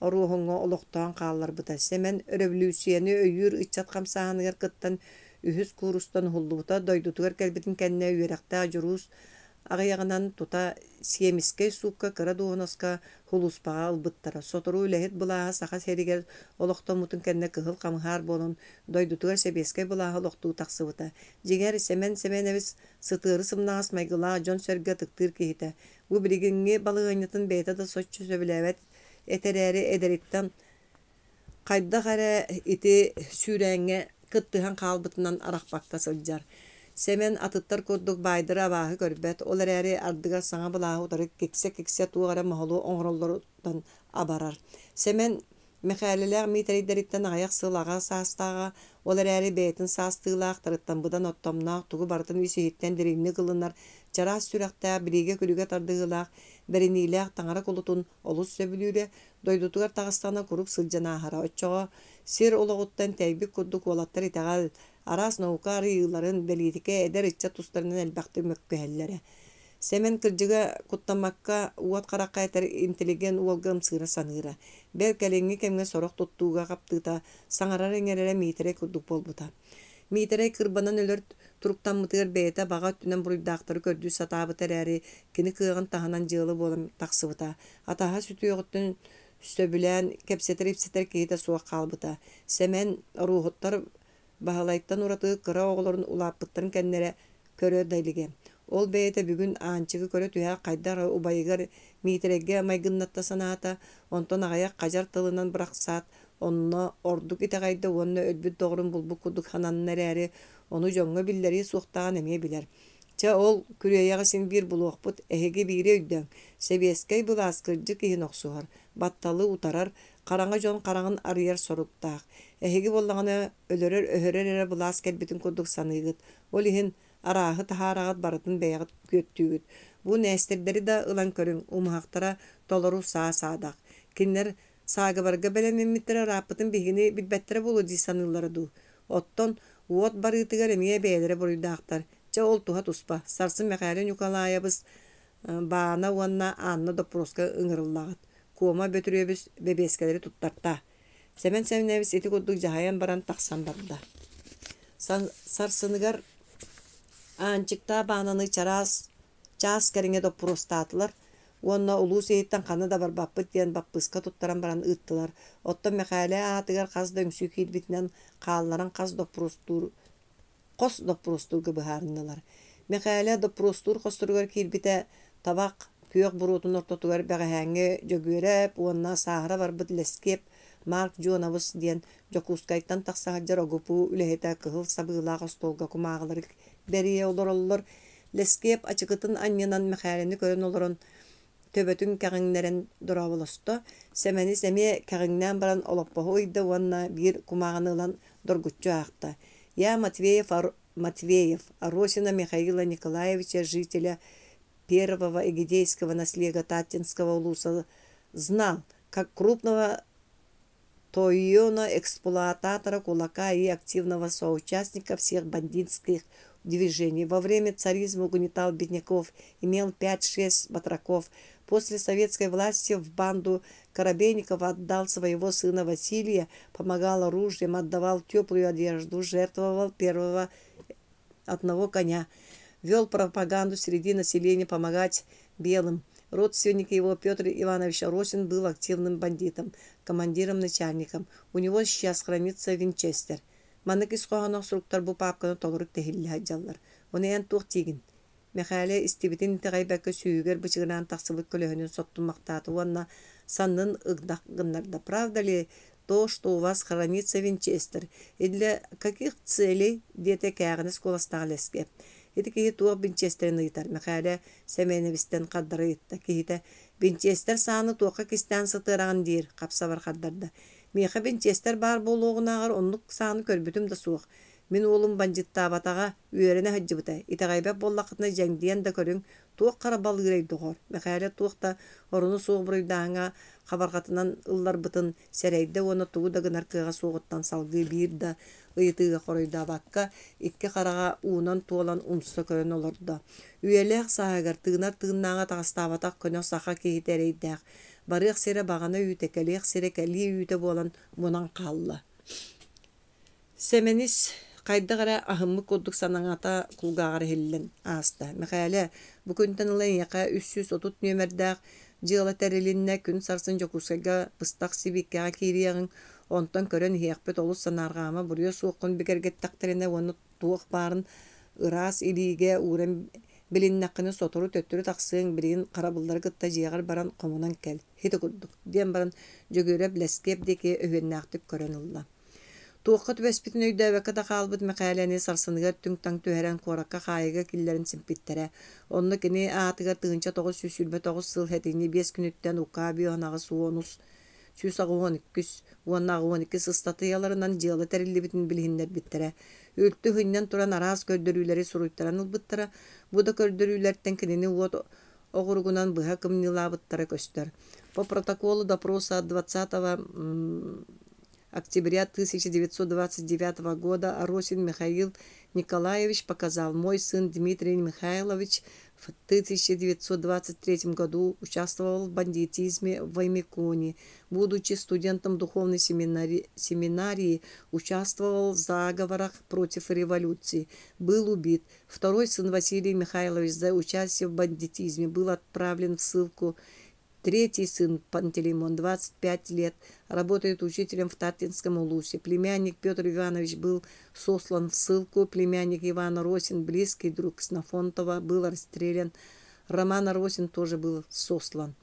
орууһуҥҥа олохтоон хаалларбыта. Сэмэн революцияны өйүүр ыччат хамсааһыныгар кыттан үһүс куурустан хуллубута дойдутугар кэлбитин кэннэ үөрэхтээ журуус Ағаяғынан тута сиемискей суукка кыра дуоноска хулуспаға албыттара. Сотору үлэхет бұлаға сақа серигер олықтомутын кәнне кыхыл қамығар болын дойдутугар себескей бұлаға олықтуу тақсыбыта. Жигер семен эбис сытыры сымнағас майгыла жон сөрге тыктыр кейті. Бу білігінге балығынетін бейті да соччу сөбіләвет этерәри эдериттен қайда қара ити сүйрәңе кыттыхан қалбытынан арақпақта сылжар. Semen atıttar kurduk baydıra bahı görбет. Olar äri ardıga sağa bulağı utarık kekse tuğara maholu oňrollardan abarar. Semen mekaleler miterideritten ayak sığlağa sastağa olar äri beytin sastığılaq tarıttan budan ottomnaq tuğu barıtın üsihitten dirinni kılınar. Çara sürekte birige külüge tardığılaq beriniylaq taňara kulutun olus söbülüre doydutugar Tağıstana kuruk sılcana hara öççoğa sir oloğuttan teybik kurduk olattar itagal aras naukar yılların belitike eder içe tustlarının elbaqtı mökkühellere. Semen kırcıga kuttamakka uat qarakka eter inteligen uolgam sığıra sanıra. Belkelengi kemge sorok tuttuğuga kaptıta saŋarar eňerere mitere kurduk bolbuta. Mitere kırbanan ölört turuktan mıtır beyete bağa tünen buruydaqtары kördüğü satabı tereri kini kığın tahanan jığılı bolum taqsıbıta. Ataha sütü yoğuttun söbülen kepseter ipseter kehite suaq kalbıta. Semen ruhuttar bahalayttan uratı kıra oğulların ulapıttırın kennere körö daylige. Ol beyete bugün ançıgı körö tüya qaydar ubayıgar miteregge maygınnatta sanata onton ağayak qajar tılınan bırak saat onunla orduk ite qayda onunla ödbüt doğrun bulbuk kuduk hananlar eri onu jonga billeri suqtağın emeye biler. Ça ol küreyağı sin bir buluqput ehege biri öydön. Sebeskey bul askırcı kihin oqsuğar. Battalı utarar. Qaraňa jon qaraňyn arıyar soruktaq. Ehege bollağına ölörör öhörör bulas kelbitin kurduk sanıygıt. Ol ihin arağı taharağıt baratın beýagyt göttügüt. Bu nestirleri da ılan körün umahaqtara toloru sağ-sağdaq. Kinler sağa barga belememmittire rapıtın bihini bilbettere bolu di sanıylары du. Otton uot barıtıgar emeye beylere buruydaqtar. Ça ol tuha tuspa. Sarsın mekalen yukalayabız bağına onna anna doproska ıngırıllağıt. Kuoma bötürüyebüz bebeskeleri tuttarta. Semen seminebis eti kudduk jahayan baran taqsan barda. Sarsınıgar ançıkta bağnanı ças kerine doprostatılar. Onna ulu seyitten kanı da bar bappıt diyen bappıska tuttaran baran ıttılar. Otton mekale atıgar qaz döngsü kilbitinden qallaran qaz doprostur qos doprostur gibi harındalar. Mekale doprostur qosturgar kilbite tabak kuyok burutun ortotugar bagahenge jogörep onna sahara bar bitleskep Mark Jonavus diyen jokuskaytan taqsahajar ogupu ülehete kıhıl sabıla qostolga kumağılır beriye olurlar. Leskep açıkıtın anyanan mekaleni gören olurun töbötün käğinleren durabolosто. Semeni semi käğinden baran oloppahu oyda onna bir kumağını olan dorgutçu aqta. Я Матвеев, Аросина Михаила Николаевича, жителя первого эгидейского наследия Татинского улуса, знал, как крупного тойона эксплуататора, кулака и активного соучастника всех бандитских движений. Во время царизма угнетал бедняков, имел 5-6 батраков. После советской власти в банду Коробейников отдал своего сына Василия, помогал оружием, отдавал теплую одежду, жертвовал первого одного коня, вел пропаганду среди населения помогать белым. Родственник его Петр Иванович Росин был активным бандитом, командиром-начальником. У него сейчас хранится Винчестер. Манык исқоғанақ сұруқтар бұл папқаны толырық тәхілі хаджалар. Оны ән туқ тегін. Мехайле истибитин тегайбәкі сүйігер бычығынан тақсыбыт көлігінен соттun мақтаты. Онна саннын ұғдақ гыннарда. Правда ли то, что у вас хранится Винчестер? И для каких целей дете кәғініз коластағылеске? Эти кихи туақ Винчестерін ұйтар. Мехайле Семеновистен қаддары етті. Кихите Винчестер саны туаққа кистен сытыраған дейір. Қапсавар қаддарда. Меха Винчестер бар болуғынағыр онлық саны көрбітім да суық. Мен олым банжитта батаға үйеріне хаджыбыта. Итағайбәп боллақытына жәңдейен да көрің туық қарабал үрей доғыр. Мехайле туықта орыны суық бұрыйдағыңа қабарғатынан ыллар бұтын сәрейді оны туғы дағынар кыға суғыттан салғы бір да ұйытыға қоройда баққа икке қараға уынан туолан ұмсты көрін олырды. Үйелек сағығар тығынар-тығыннаға тағыстабатақ көне сақа кейтерейдәқ. Барық сере бағана үйтекелек сере кәлі үйте болан мұнан қалды. Семенис Кайдагара ахыммы коддук санаңата кулгаагар хиллен аста. Михаиле бу күнтен лайяка 330 нөмердәк жыла терилинне күн сарсын жокусага быстак сибиккага кириягын онтон көрөн хиякпет олус санаргама бурья сууккун бигергеттактерине оны туох барын ырас илиге урем билиннаккыны сотору төттүрү таксыын бирин карабыллары кытта жыягар баран комунан кел. Хите курдук. Диен баран жөгөрөп лескеп деке өвеннактык көрөн улла. Туаққат бәспітін өйдәвәкі да қалбыд мәқәләне сарсыныгар түңтаң төһәрән қораққа қайыға киллерін симпиттәрі. Онны кені атыға тығынча 929 сыл хәтіні 5 күніттен ұқаби оңағы суонус. Сүйсағы 12 сыстатыяларынан жылы тәрілі бітін білгіндер біттәрі. Өлті хүннен тұран араз көрдірулері сұруйттаран ұлбыттара. Бұда көрдірулерден кенені оғырғынан бұға кімнила бұттара көстер. По протоколу допроса 20 октября 1929 года Аросин Михаил Николаевич показал: мой сын Дмитрий Михайлович в 1923 году участвовал в бандитизме в Ваймиконе. Будучи студентом духовной семинарии, участвовал в заговорах против революции. Был убит. Второй сын Василий Михайлович за участие в бандитизме был отправлен в ссылку. Третий сын Пантелеймон, 25 лет, работает учителем в Татинском Улусе. Племянник Петр Иванович был сослан в ссылку. Племянник Иван Росин, близкий друг Ксенофонтова, был расстрелян. Роман Росин тоже был сослан.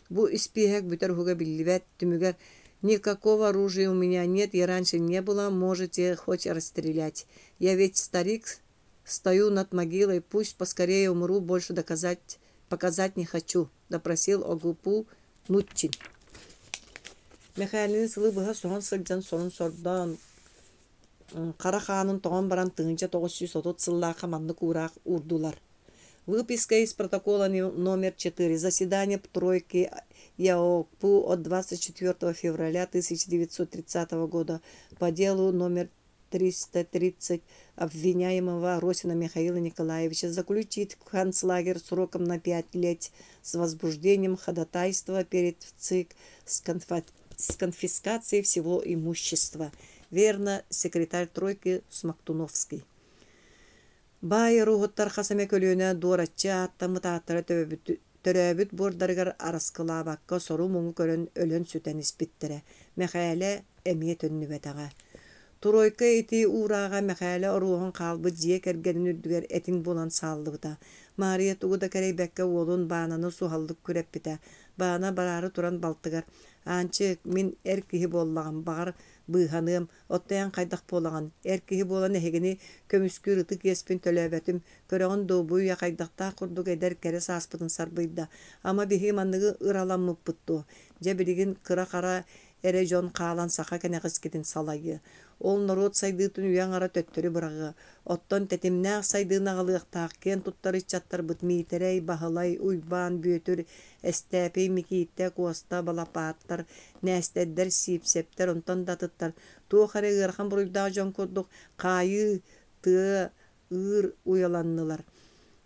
Бу испег бютерхуга билливет тюмюгер. Никакого оружия у меня нет, и раньше не было, можете хоть расстрелять. Я ведь старик, стою над могилой, пусть поскорее умру, больше показать не хочу, допросил Огупу Нутчин. Михайлин сылы бұға соған сылжан сонын сордан қара қанын тоған баран тыңынча 930 сылла қаманды курақ урдулар. Выписка из протокола номер 4. Заседание тройки ЯОПУ от 24 февраля 1930 года по делу номер 330 обвиняемого Росина Михаила Николаевича заключить в концлагерь сроком на 5 лет с возбуждением ходатайства перед ЦИК с конфискацией всего имущества. Верно, секретарь тройки Смоктуновский. Байыру готтар хасаме көлөөнө дуораччы аттамы тааттара төрөбүт бордарыгар араскылаабакка сору муңу көрөн өлөн сүтен испиттере. Мехайле эмие төннүбетага. Туройка ити урага Михайле оруғын қалбы жие кергенін үрдігер этин болан салдыбыта. Мария тугуда керейбекке олун баананы сухалдык күреппіте. Баана барары туран балтыгар. Анчы min эркихи боллаган бағар быйханым, оттаян қайдақ болаган. Эркихи болан эхегini көмүскү рытык еспин төлөбөтүм. Көрөгөн добуй я қайдақта құрдук эдер кере сааспытын сарбыйда. Ама бихи манныгы ыраламмып бұтту. Жебилигин кыра қара эре жон каалан саха кенегис кетин салайы. Ол народ сайдыытын үйен ара төттөрү бырагы. Оттон тетимнәк сайдыына галыактаак кен туттары чаттар быт миитерей, бахалай, уйбаан, бүйөтөр, эстәпей, микиитте, куаста, балапааттар, нәстәддер, сиипсептер, онтон датыттар. Туохары ырхан буруйдаа жон курдук, кайы, тыа, ыр уяланнылар.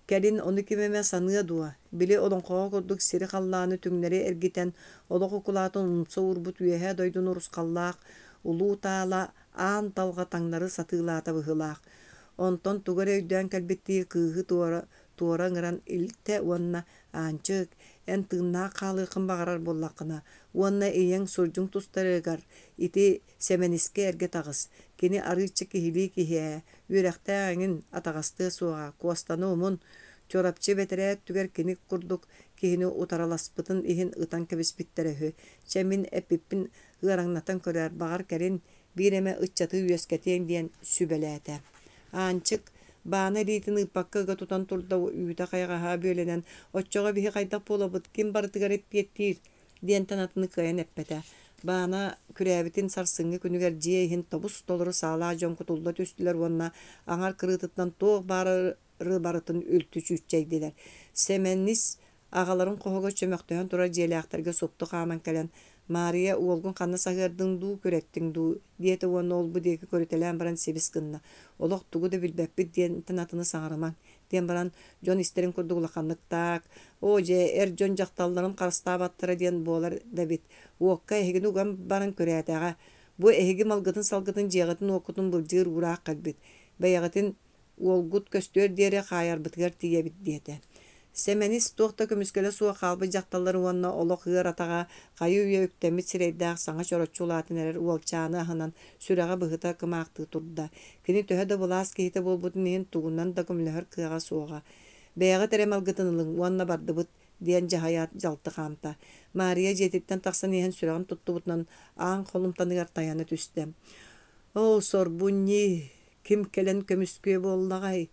Кәрин оны кемеме саныя дуа. Биле олон қоға курдук сири қаллааны түңнери эргитен, олоқу кулаатын унса урбут үйеһе дойдун урус қаллаақ, улуу таала аан талға таңнары сатыылаата быһылаақ. Онтон тугар өйдөөн кэлбеттии кыыһы туора ыңыран илте уонна аанчык, эн тыыннаақ хаалыықын бағарар боллаққына. Уонна ийең суржуң тустарыгар, ити семениске эрге тағыс. Кени арыычы кихили кихие, үйрәхтәңін атағасты суға, куастаны умун, чорапчы бетерәк түгер кенік курдук, кихини утараласпытын ихин ытан кебеспиттерехü. Чәмин эппиппин ыраңнатан көрәр бағар кәрин биреме ытчаты үйескетен диен сүбеләті. Анчык, бааны рейтин ыппаккыга тутан турда үйті қайғаға бөленен, отчоға бихи қайдақ болабыт, ким бартыгар эппеттир, диен танатыны кайын эппеті. Баана күрәбитин сарсыңы күнігер жейхин тобус толыры сала жон кутулда төстілер онна аңар кырытыттан тоқ барытын өлтү чүтчейдилер. Семеннис ағаларын қоғыға чөмөктөйөн тура желяқтарга сопту қаман кәлен. Мария уолгун қанна сағырдың ду көреттің ду. Диеті оны ол бұдекі көрітелен баран себіс кынна. Олық тугу да білбәппіт диен тынатыны сағырыман. Ден баран жон истерин курдугла қаннықтақ. О же жон жақталларын қарыста баттыра диен болар да бит. Уокка эхигин уган баран көрәтәға. Бу эхиги малгытын салгытын жеғытын оқытын бұл жыр урақ қалбет. Bayağıtın olgut köstör diye kayar bitger diye bit diyete. Semenis tohta kömüskele suğa kalbı jaktalları onna olok hır atağa kayı üye üktemi sireydağ sana çoroççulatın erer uolçağını ahınan sürağa bıhıta kımaqtı turda. Kini töhe de bulas kehite bolbutun ehin tuğundan da kümlehör kığa soğağa. Beyağı teremal gıtınılın onna bardı bıt diyen cahayat jaltı kamta. Maria jetitten taksan ehin sürağın tuttu butnan ağın kolum tanıgar tayanı tüstem. O sorbunni kim kelen kömüsküye bollagay.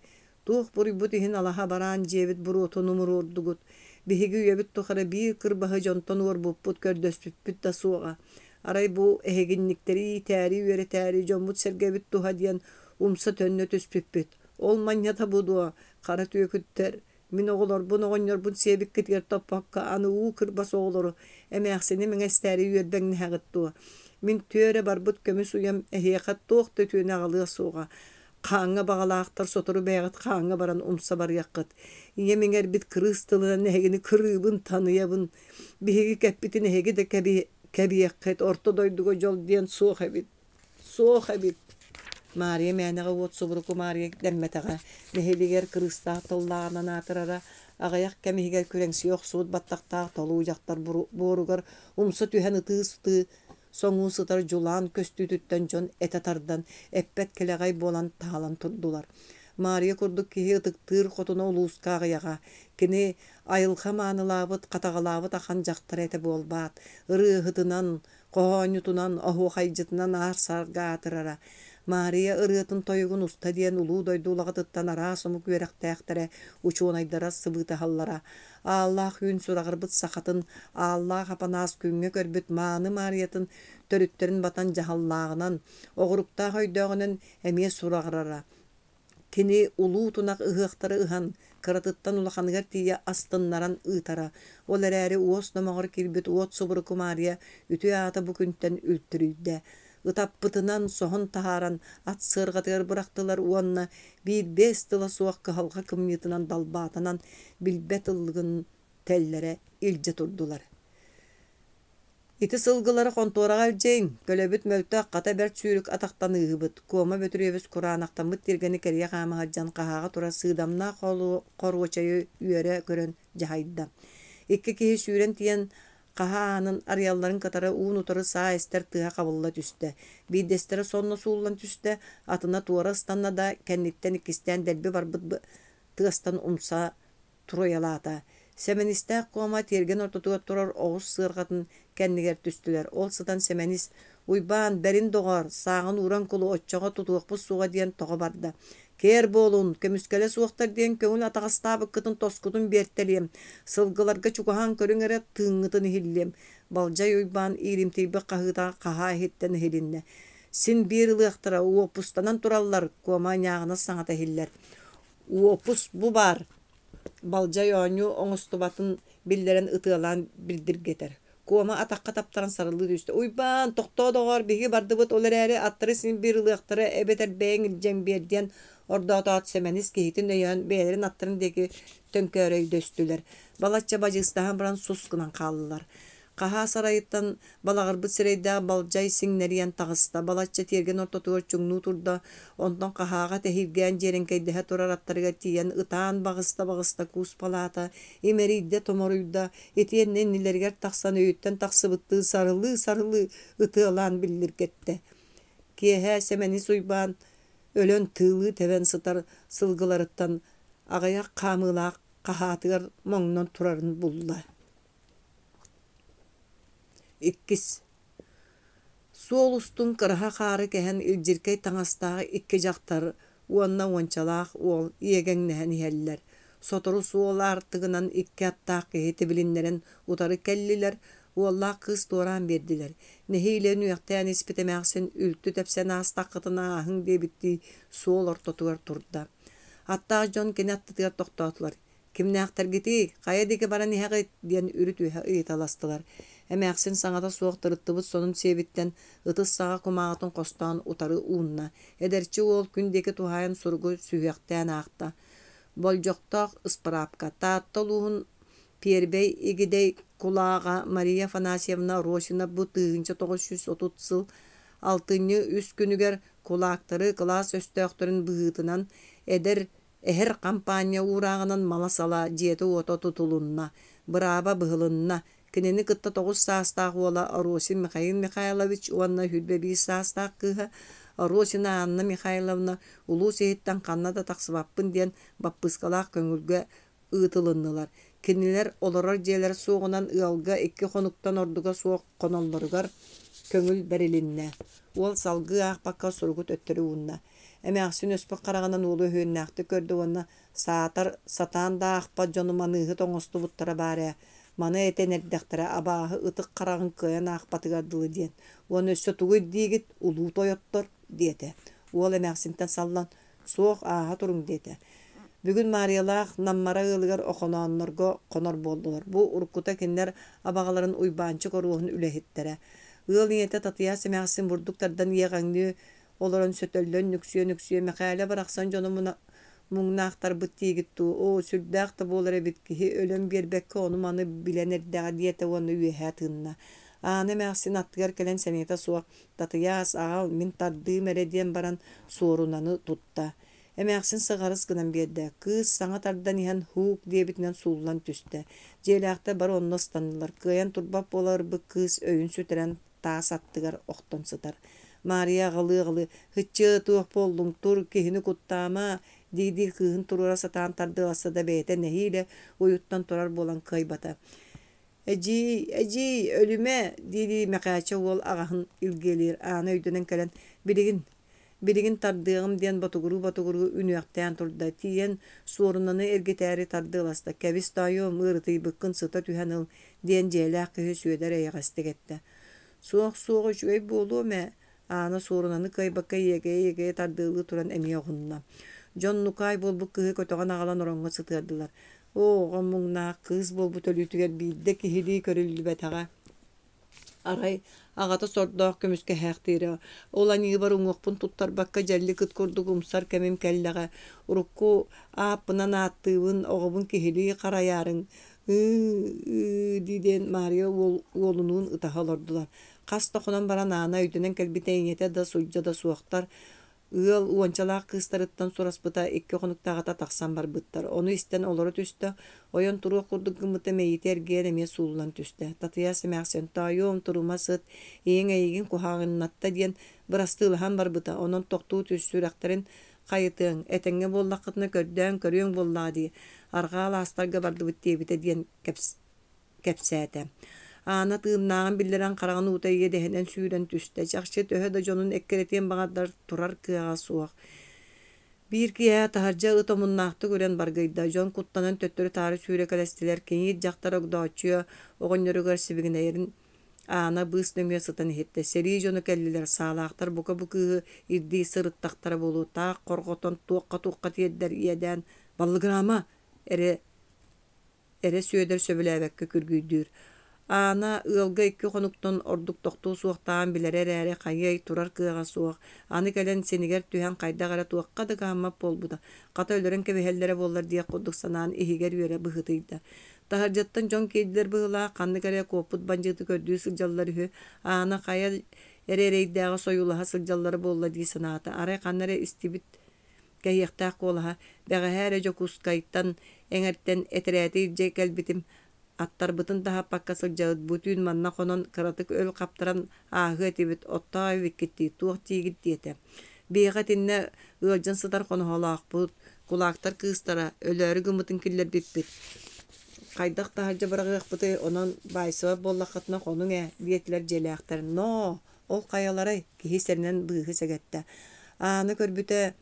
Tuh buri butihin alaha baran jebit buru otonumur ordugut. Bihigi üyebit tohara bir kırbahı jonton var bupput kördöspüppüt da suğa. Aray bu eheginlikleri teri üyere teri jombut sergebit tuha diyen umsa tönne tüspüppüt. Olmanya tabudu kara tüyökütter. Min oğulor bunu oynyor bun sebik kitger topakka anı uğu kırbası oğuluru. Emeğsini min esteri üyerben nehagıttu. Min tüyöre barbut kömüs uyam ehiyakat toğ tötüğüne ağlığa suğa. Kaňa bagalaqtar sotoru beýat kaňa baran umsa bar ýakýt. Ýemiňer bit krystylyndan nähegini kırybyn tanıýabyn. Bihigi käppitin nähegi de käbi ýakýt orta doýdugo jol diýen soğ hebit. Soğ hebit. Maria mäneğe wot sobruku Maria demmetege. Näheliger krysta tollagana natyrara agayak kämihiger küreňsi ýok suud battakta tolujaktar borugar umsa tühen ıtysty. Soňu sıtar julan köstütütten jon etatardan eppet kelegay bolan talan turdular. Maria kurduk ki ıtıktır kotuna uluska gayaga. Kini ayılga manılabyt katagalabyt ahan jaktar ete bolbat. Irıhıtınan, qoğanyutunan, ahu hayjytynan arsarga atyrara. Maria ırıtın toygun usta diyen ulu doydulagatıttan ara somuk verektäktere uçuğun aydara sıbıta hallara. Allah hün suragırbıt sakatın, Allah hapanas küngü körbüt manı Mariatın törütterin batan jahallağınan, oğurukta hoydağının emiye suragırara. Kini ulu tunak ıhıqtары ıhan, kıratıttan ulakanıgar tiye astınlaran ıtara. Olar äri uos namağır kirbüt uot soburuku Maria ütü ata bugünden ültürüyde. Ытаппытынан соһон таһааран ат сыргатыгар бырактылар уонна bir 5 тыла суакка халга кымнытынан далбаатынан билбет ылгын теллере илже турдулар. Ити сылгылары конторага илжейин, көлөбүт мөлтө ката бер сүүрүк атактан ыгыбыт. Кома бөтүрөбүс кураанактан тиргени керия кама хаджан кахага тура сыдамна колу коргочайы үйөрө көрөн жайда. Икки кихи сүүрен тиен Kahanın arayalların katara uğun utarı sağ ester tığa kabılla tüste. Bir destere sonuna suğulan tüste. Atına tuara ıstanna da kenditten ikisten delbi var bıt tığastan umsa turoyalata. Semeniste koma tergen ortatığa turar oğuz sığırgatın kendiger tüstüler. Olsadan semenis uyban berin doğar sağın uğran kolu otçağa tutuğupuz suğa diyen toğa barda. Ker bolun, kömüskele suğuktar diyen köngül atağıstabı kıtın toskudun berteliyem. Sılgılarga çukuhan körüngere tığıngıtın hilliyem. Balcay uyban irimteybe kahıda kaha ehetten helinne. Sin bir ılıqtıra uopustanan turallar, koma ñağına saňata hiller. Uopus bu bar. Balcay oňu oňustubatın billeren ıtıalan bildirgeter. Koma atakka taptaran sarılı düştü. Uyban, tokto doğar, bihi bardıbıt olar äri attırı sin bir ılıqtıra ebeter beýin iljem berdiyen orda taat semenis kehitin öýön beýlerin attırındaki tönköröy döstüler. Balatça bajystahan biran suskınan kallılar. Kaha sarayıttan balagırbıt sireyda balcay siňneriyen tağısta. Balatça tergen ortatıgır çuňnu turda. Ondan kahaga tehilgen jerenkeydehe turar attarıga tiyen ıtan bagısta kus palata. Emeriyde tomoruyda etiyen nennilerger taksan öýütten taksıbıttığı sarılı ıtıalan bildirgette. Kehe semenis uyban ölön tığlı teven sıtar sılgılarıttan ağayak kamılaq kahatıgar moňnon turarın bulla. İkkis. Suolustun kıraha qarı kehen iljirkey taňastagy ikki jaktar uonna onçalaq ol iegen nehen heller. Sotoru suol artygynan ikki attaq heti bilinleren utarı kelliler Wallah kız toran berdiler. Nehiyle nüyaktan ispetemäksin ültü tepsen astaqytyna ahın bitti suol ortatygar turda. Hatta jon kenattygar toktatlar. Kimnäktar giti, qayadiki baran nihaget diyen ürüt ýetalastılar. Emäksin saňata suwak tırıttıbıt sonun sebitten ıtys sağa kumağatın kostan utarı uunna. Ederçi ol kündeki tuhayan surgu süýekden aqta. Boljoktak ısparapka tattaluhun Pierbey igidey kulağa Maria Afanasievna Roşina bu tığınca 930 yıl Altıncı üst günüger kulaktarı kılas östöktörün bıhıtınan eder eher kampanya uğrağının mala sala jeti oto tutulunna, braba bıhılınna, kinini kıtta 9 saastaq ola Arosi Mikhail Mikhailovich uanna hüdbe 1 saastaq kıha, Arosina Anna Mikhailovna ulu sehitten kanna da taqsıbappın diyen bappıskalar köngülge ıtılındılar. Kiniler olorar jeler soğunan ıalga iki konuktan orduga soğuk konollarıgar köngül berilinne. Ol salgı bakka sorgut öttürü unna. Emäksin öspü qaraganan ulu hünnäkti kördü onna satan da akpa jonumanıhı toңostu buttara bare. Mana eten erdäktara abahı ıtık qaragın kıyan akpatıgardılı diyen. Onu össö tuğu digit ulu toyottor diyete. Ol emäksinten sallan soğuk aha turun diyete. Bugün Mariyalar nammara ılıgar okonanlarga konor boldular. Bu urkuta kinler abagaların uybançı koruğun ülehittere. Il niyete tatıyas emäksin vurduktardan yeğenli olaran sötölden nüksüye mekale bıraksan canımına muğnaqtar bıttı gitti. O sürdağ da bolara bitkihi ölüm bir bekke onu manı bilenir dağa diyete onu üyehatınna. Ana emäksin attıgar kelen senete soğuk tatıyas ağa min tardığı merediyen baran sorunanı tutta. Emäksin sığarız gınan berdi. Kız sana tardan ihan huk diye bitinden suğulan tüste. Jelakta bar onunla standılar. Kıyan turbap olar bu kız öyün süteren ta sattıgar oktan sıtar. Maria galı hıççı tuğ boldun tur kihini kuttama didi kıhın turura satan tardı asada beyte nehiyle uyuttan turar bolan kaybata. Eci ölüme didi mekaça ol ağahın ilgelir ana öydenen kelen Birigin tardığım diyen batuguru ünüyaktayan turda tiyen sorunanı ergeteri tardığılasta kevis dayım ırtı bıkkın sıta tühenil diyen jelak köhü süyeder eyagastik etti. Soğuk şüvey bolu me ana sorunanı kaybaka yegeye tardığılı turan emiye oğunna. John Nukay bol bu kıhı kötüğün ağalan oranğa sıtırdılar. Oğamungna kız bol bu tölütüger bilde ki hili körülü betağa. Aray ağata sordoq kömüske häktiri. Olan yıbar uňokpun tuttar bakka jelli kıt kurduk umsar kemim kellega. Urukku apınan attıbın oğubun kihili qarayarın. Diden Maria olunun ıtahalardılar. Kas toxunan baran ana öydünen kelbiteýete da suyja da suwaktar. Ýol uwançalaq kıstarıttan soraspıta iki konuktağa taqsan bar bıttar. Onu isten olary tüste. Oyon turu kurduk gımıta meyiter gereme suulan tüste. Tatyas mäksen taýom turumasyt. Eň eýigin kuhagyn natta diyen birastylhan bar bıta. Onun toktuu tüssüraktarin qayıtın etenge bollaqytna körýän bollady. Arga lastarga bardy bitdi diyen kepsäte. Ana tığımnağın billeren qarağın utayı dehenen suyuran tüste. Çakşı töhe da jonun ekkeretiyen bağadar turar kıyağa suaq. Bir kiya taharca ıtomunnaqtı gören bargayda. Jon kuttanan töttörü tarı suyra kalestiler. Kenyi jaktara gudağıçıyor. Oğunları garsibigine yerin. Ana bıs döngüye sıtan hette. Seri jonu kelliler sağlaqtar. Buka buku irdi sırıttaqtara bolu. Ta korgoton tuqqa tiyedder iyeden. Ballıgrama ere suyeder söbülebekke kürgüydür. Ana ılga iki konuktan orduk toktu suuqtaan bilere rere qayay turar kığa suuq. Anı kelen seniger tühen qayda gara tuaqqa da gammap bolbuda. Qata ölüren kebehellere bollar diye kudduk sanaan ihiger yöre bıhıtıydı. Taharjattan jon keydiler bıhıla qanlı kere koput bancıtı kördüğü sıljalları hü. Ana qaya erereydağı soyulaha sıljalları bolla diye sanata. Aray qannare istibit kayıqtaq olaha. Daga her jokus kayıttan engerten etereti jekel bitim. Attar bıtın daha pakkasıl jağıt bütün manna konon kıratık öl kaptıran ahı etibit otta vikitti tuğ tigit diyete. Biğatinne ılcan sıtar konu halaq bud, kulaktar kıstara, ölörü gımıtın killer bipbit. Qaydak taharca bırağıq bıtı onun baysıva bollaqatına konun diyetler jelektar. No, ol qayalaray kihiserinden bığı segette. Anı körbüte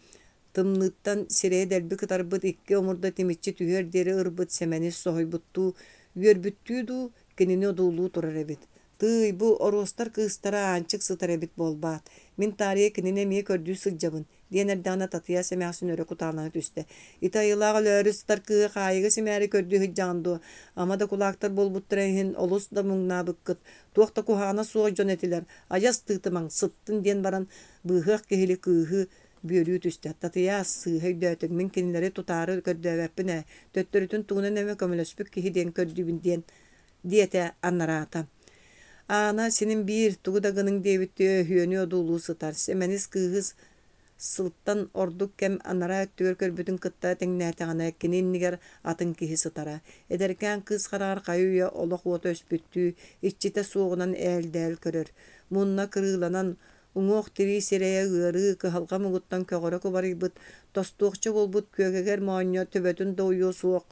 tımnıttan sireye delbi kıtar bıt iki omurda timitçi tüher deri ırbıt semeni sohoy buttu. Yörbüttüydü, kenini odulu turar ebit. Tıy bu orostar kıstara ançık sıtar ebit bolbat. Min tarihe kenine miye kördüğü sılcabın. Diyen erdana tatıya semahsın öre kutağına tüste. İtayılağı lörü sıtar kığı qayıgı semari kördüğü hıccandu. Ama da kulaktar bol butturayhin olus da mungna bıkkıt. Tuğda kuhana suğa jon etiler. Ayas tığtıman sıttın diyen baran bıhık kehili kığı bölüğü tüste. Tatıya sığıy dötük min kenilere tutarı kördüğüpüne. Töttürütün tuğuna neme kömülöspük kihi den kördüğün diyen diyete anlarata. Ana senin bir tuğdagının devittiği hüyönü odulu sıtar. Semeniz kığız sılttan orduk kem anara öttügөр körbütün kıtta tengnehtağına kininniger atın kihi sıtara. Ederken kız karar kayuya olok otu öspüttü, iççite soğunan el körür. Munna kırılanan uŋuох tiri sireye ıarı kıhalga muguttan kögörö kubarıbıt, tostuğçu bulbut kögeger moğonyo töbötün doyuyor soğuk.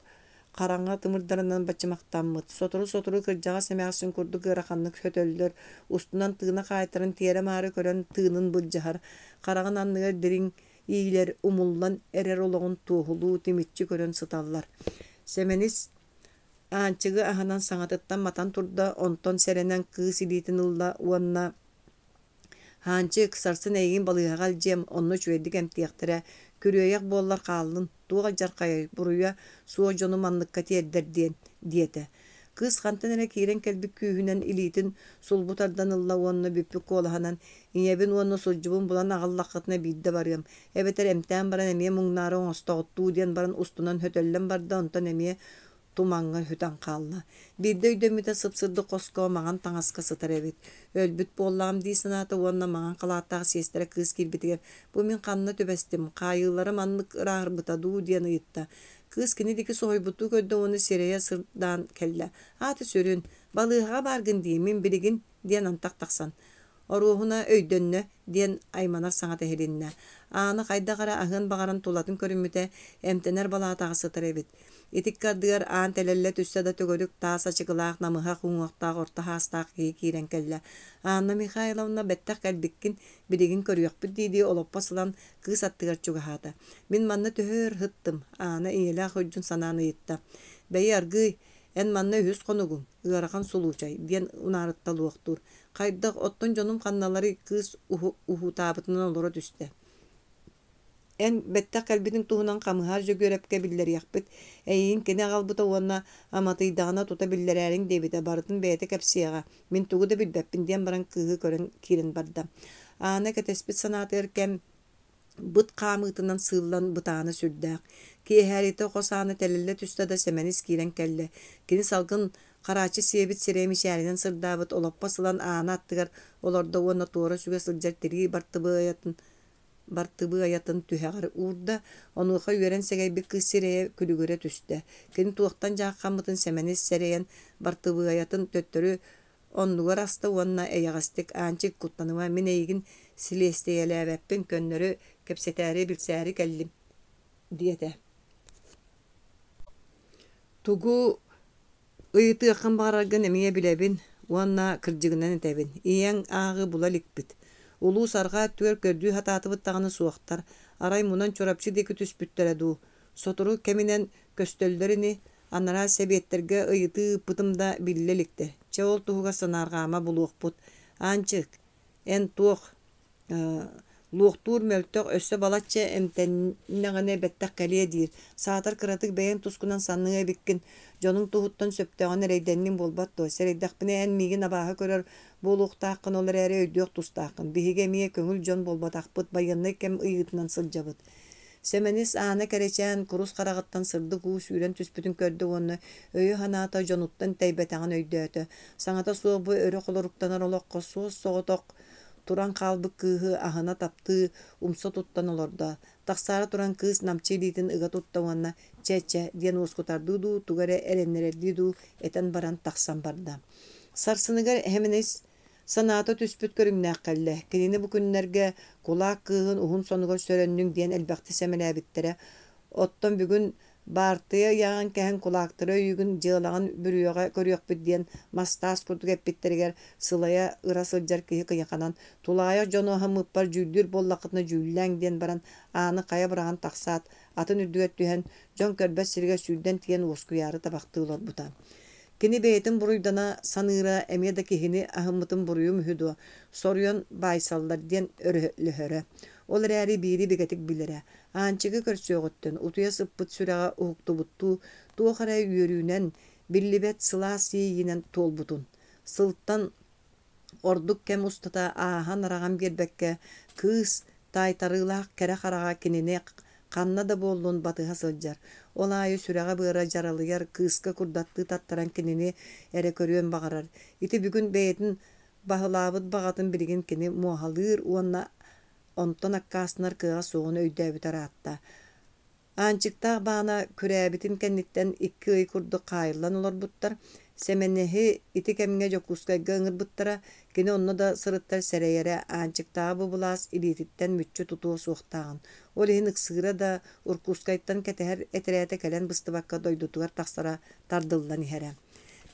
Karaňa tımırdarынан baçymaktanmyt. Soturu kırjağa semäksin kurdu gırakanlık hötölдөр. Ustundan tığına kaytarın tiere mary kören tığının bıljahar. Karaňan anныгар diriň iýiler umullan erer oloğun tuğulu timitçi kören sıtallar. Semenis ançıgı ahanan saňatyttan matan turda onton serenen kıыс ilitin ılla uanna Hançı kısarsın egin balıgagal jem onno çüredik emtiyaktara körüyeyak bollar kallın tuğa jarkaya buruya suwa jonu manlıkka tiyedder diyete. Kız kantan ere kiren kelbik kühünen ilitin sulbutardan ılla uanna büppük kolahanan inyebin uanna sulcubun bulan ağallakatına bidde barıyam. Ebeter emten baran emiye muŋnara oňostoğuttuu diyen baran ustunan hötöllen barda ontan emiye tumaňa hüten kalla. Bir de öydemide sıpsırdı kosko magan taňaska sıtar ebit. Ölbüt bollağım diýi sanata uanna magan kalaatağı sestere kız kilbitiger. Bu min kanna töbestim. Kayılara manlık ırahırbıtaduu diyen ıyıtta. Kız kinidiki soybutu ködde onu sereye sırdan kelle. Hatı sörün, balığa bargın diye min birigin diyen antak taksan. Oruhuna öydönne diyen aymanar saňa teherinne. Ana kayda kara ahın bagaran tulatın körünmüte emtener balaatağı sıtar ebit. Etik kardıgar aan telelle tüsse da tögölük taasa çıkılaaq namıha kuŋuaqtaaq orta haastaq kiren kelle. Anna Mikhailovna bettak kelbikkin birigin körüyakpıt diýdi olop basılan kız attıgar çugahata. Min manna töhөр hıttım. Ana iyela hojjun sanany ýytta. Bey argıy en manna ühüs konugum. Ygarakan suluçay diyen unarıtta luoktur. Kaydak otton jonum kannalary kız uhu tabıtынан olara düşte. En bette kalbinin tuhunan kamıharca görepke biller yakbit. Eyin kene galbıta ona amatıydağına tutabilirlerin debite barıtın beyete kapsiyaga. Min tuğu da bilbeppin diyen baran kığı kören kirin barda. Ana ketespit sanatı erken bıt kamıtından sığılan bıtağını sürdüğü. Ki herite kosanı telille tüste da semenis kiren kelle. Kini salgın Karaçı siyebit siremiş yerinden sırdabıt olap basılan ana attıgar. Olarda ona tuğra süge sılcar tiri bartıbı ayatın tüheğar uğurda onuğa yören segay bir kız sireye külügöre tüste. Kini tuğuktan jaqqamıtın semenis sereyen bartıbı ayatın töttörü onlugar asta onna eyagastik ançık kutlanıma mineygin silesteyelebeppin könnörü kepseteri bilseri kellim diyete. Tugu ıyıtı yakın bağırargın emiye bilebin onna kırcıgınan etebin. İyen ağı bulalikbit. Ulu sarga tüer kördüğü hatatıbıt tağını suaktar. Aray munan çorapçı deki tüspüttere Soturu keminen köstöllerini anara sebiyetlerge ıyıtı pıtımda billelikte. Çeol tuğuga sanargama buluqput. Ançık en tuğ luqtur möltök össe balatça emtenneğine bettak kaliye dir. Saatar kıratık beyen tuskunan sanlığa bikkin. Jonun tuhuttan söpteğen ereydennin bolbatto. Sereydaq bine en migin abaha körör boluqtaqın olar ere öydüq tustaqın. Bihige miye köngül jon bolbataqpıt bayanны kem ıyıtından sılcabıt. Semenis ana kereçen kurus karagıttan sırdı kuğu süren tüspütün kördü onu. Öyü hanata jonuttan teybetağın öydötü. Saňata suo bu örü koloruktanar olokko soğuz soğutok. Turan kalbı kıhı ahına taptı umsa tuttan olorda. Taksara turan kız namçilitin ıga tuttavanna çeçe diyen uskutardıdu tugare erenlererdidu eten baran taksan barda. Sarsınıgar heminiz sanata tüspüt körümnäk kelle. Kinini bu günlerge kulak kığın uhun sonugar sörönnüň diyen elbäkti semelebittere. Otton bugün bartıya yağan kehen kulaktıra yügün jığılağın bürüyoga körüyokbit diyen mastas kurduk epbitteriger sılaya ıra sıljar kihi kıyakanan tulaya jono hamıppar jüldür bollakıtına jüllän diyen baran anı kaya bırağın taksat atın ürdüget tühen jon körbet sirge sülden tiyen uskuyarı tabakты olor buta. Kini beytin buruydana sanıra emiyada kihini ahımıtın buruyu mühüdu. Soruyon baysallar diyen örülühöre. Olar eri biri bigetik bilire. Ançıgı körsöğüttün, utuya sıppıt sürağa uğuktu buttu, tuğara yürünen, billibet sılasi yinen tolbutun. Sılttan orduk kem ustata ahan arağam gelbekke, kız taytarılaq kere karağa kinine Kanna da bolluğun batıha sılcar. Olayı süreğe bıra jaralıyar, kıska kurdattığı tattaran kinini ere körüön bağırar. İti bugün beytin bahılabıt bağatın birigin kini muhalır, onna onton akkasınar kığa soğunu öydäbüter atta. Ançıkta bana küräbitin kennitten 2 ay kurdu kayırlan olur buttar. Semenehi iti kemine jokuskayga ıngır buttara. Kini onna da sırıttar sereyere ançıkta bu bulas ilititten mütçü tutuğu soğuktağın. Olihin ıksıra da urkuskayttan keteher eterete kelen bıstı bakka doydutugar taksara tardıllan ihere.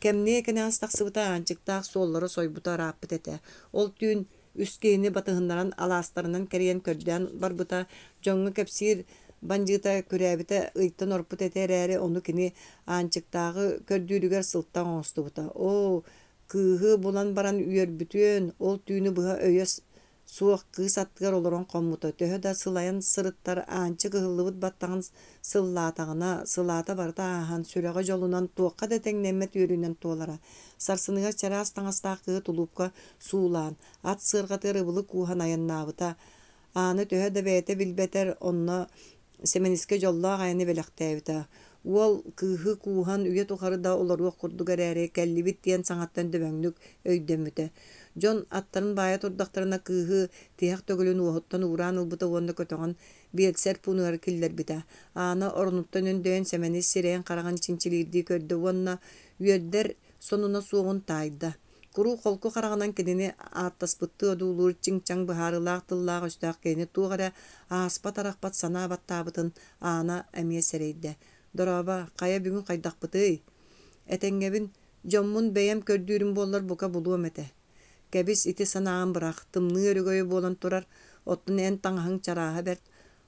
Kemneye kene az taksıbıta ançıkta solları soybuta rapıt ete. Ol tüün üskeyini batıhındaran alastarından keriyen kördüyen barbuta jongu kepsir Banjıta küräbite ıйтан орпут этерäри onu kini ançıktagı kördüğüger sılttan ostubuta. O kıhı bulan baran üyerbütün ol tüünü bıha öyes suak kıs attıgar oloron kommuta. Töhö da sılayan sırıttar ançı kıhıllıbıt battağın sıllatağına sılata barda ahan süreğe jolunan tuğqa da teŋnemmet yörünen tuolara. Sarsыныga çaras taŋastaq kıhı tulupka suulan. At sırgatı rıbılı kuhan ayannabıta. Anı töhö da bete bilbeter onna Semeniske jolla gayni belektäbita. Uol kıhı kuhan üye tukarı da olaruq kurdugar äre kellibit diyen saŋattan döböňlük öýdemüte. Jon attarın baya turdaktarına kıhı tihak tögülün uohuttan uğran ılbıta uonda kötöňün bielser punuar killer bita. Ana ornuttan öndöön semenis sireyen karagan çinçilirdi kördü uonna üyerder sonuna soğun tayda. Kuru kolku karaganan kedini attaspıttı odulur çiŋçaŋ bıharılaaq tıllaaq östaq keni tuğara aspat araqpat sana battabıtın ana emiye sereyde. Doraba kaya bugün kaydaqpıtı. Etengebin jommun beyem kördüğürüm bollar buka buluum ete. Kebis iti sanağın bırak tımlı örgöy bolan turar ottun en taŋaһın çaraha bert.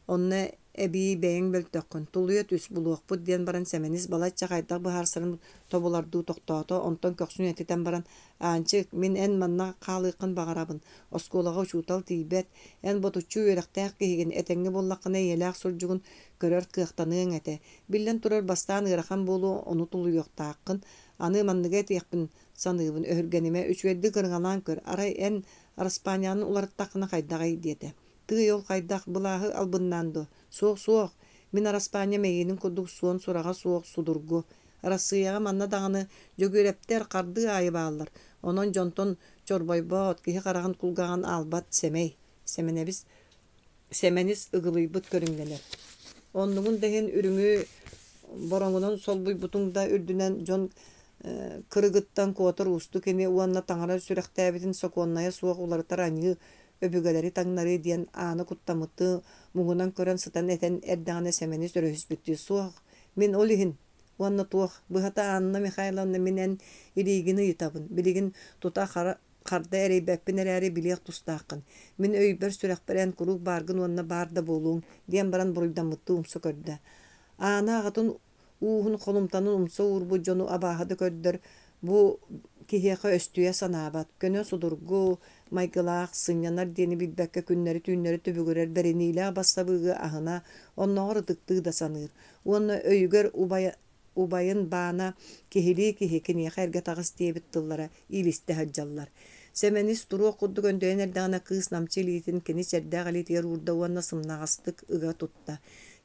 Onna ebi beyin böltökkün tuluya tüs buluokput diyen baran semenis balatça kaydaq bıharsarın tobulardu toktoto onton köksün etiten baran ançık min en manna kalıqın bağarabın oskolaga uçutal tibet en botuçu örektäk kehigin etengi bollaqına yelaq surjugun görөр kıhtanıın ete billen turar bastan ırakan bolu onu tuluyoktaqqın anı manныга tiyakpın sanıbın öhürgenime üçveddi kırgalan kör aray en Araspanyanın ularıttaqına kaydagay diyete. Tığ yol kaydaq bılahı albınnandı. Soğuk. Min Araspanya meyinin kuduk suon surağa soğuk sudurgu. Arasıyağa manna dağını jөгөрepter qardı ayı bağlar. Onon jonton çorboybot, kihi qarağın kulgağın albat semey. Semenis ıgılıybıt körünglenir. Onluğun dehen ürüngü borongunun sol buybutunda ürdünen jon kırıgıttan kotor ustu keni uanna taŋara sürektäbitin sokonnaya soğuk ularıtar anı öbügeleri taŋnary diyen anı kuttamıtı muğunan kören sıtan eten erdağına semenis öröhüsbüktü soğuk. Min olihin uanna tuğ bıhata anna Mikhailovna minen iligini yitabın. Biligin tuta qarda ereybäppin eräri biliyaq tustaqın. Min öýber sürekberen kuruk bargın uanna barda boluň diyen baran buruydamıtı umsa kördə. Ana ağatın uğun kolumtanın umsa urbu jonu abahada kördür. Bu kihiyaqa östüye sanabat. Könö sudurgu, maygılaq, sınyanar deni bilbäkke künneri tünneri tübügürer bereniyle bassabığı ahına onnoğru tıktığı da sanır. Onu öýger ubayın bana kihili kiniye xerge tağız diyebit tıllara iliste hacjallar. Semenis turu okuddu göndöyen erdağına kız namçilitin kini çerdağ alitiyer urda uanna sımnağastık ıga tutta.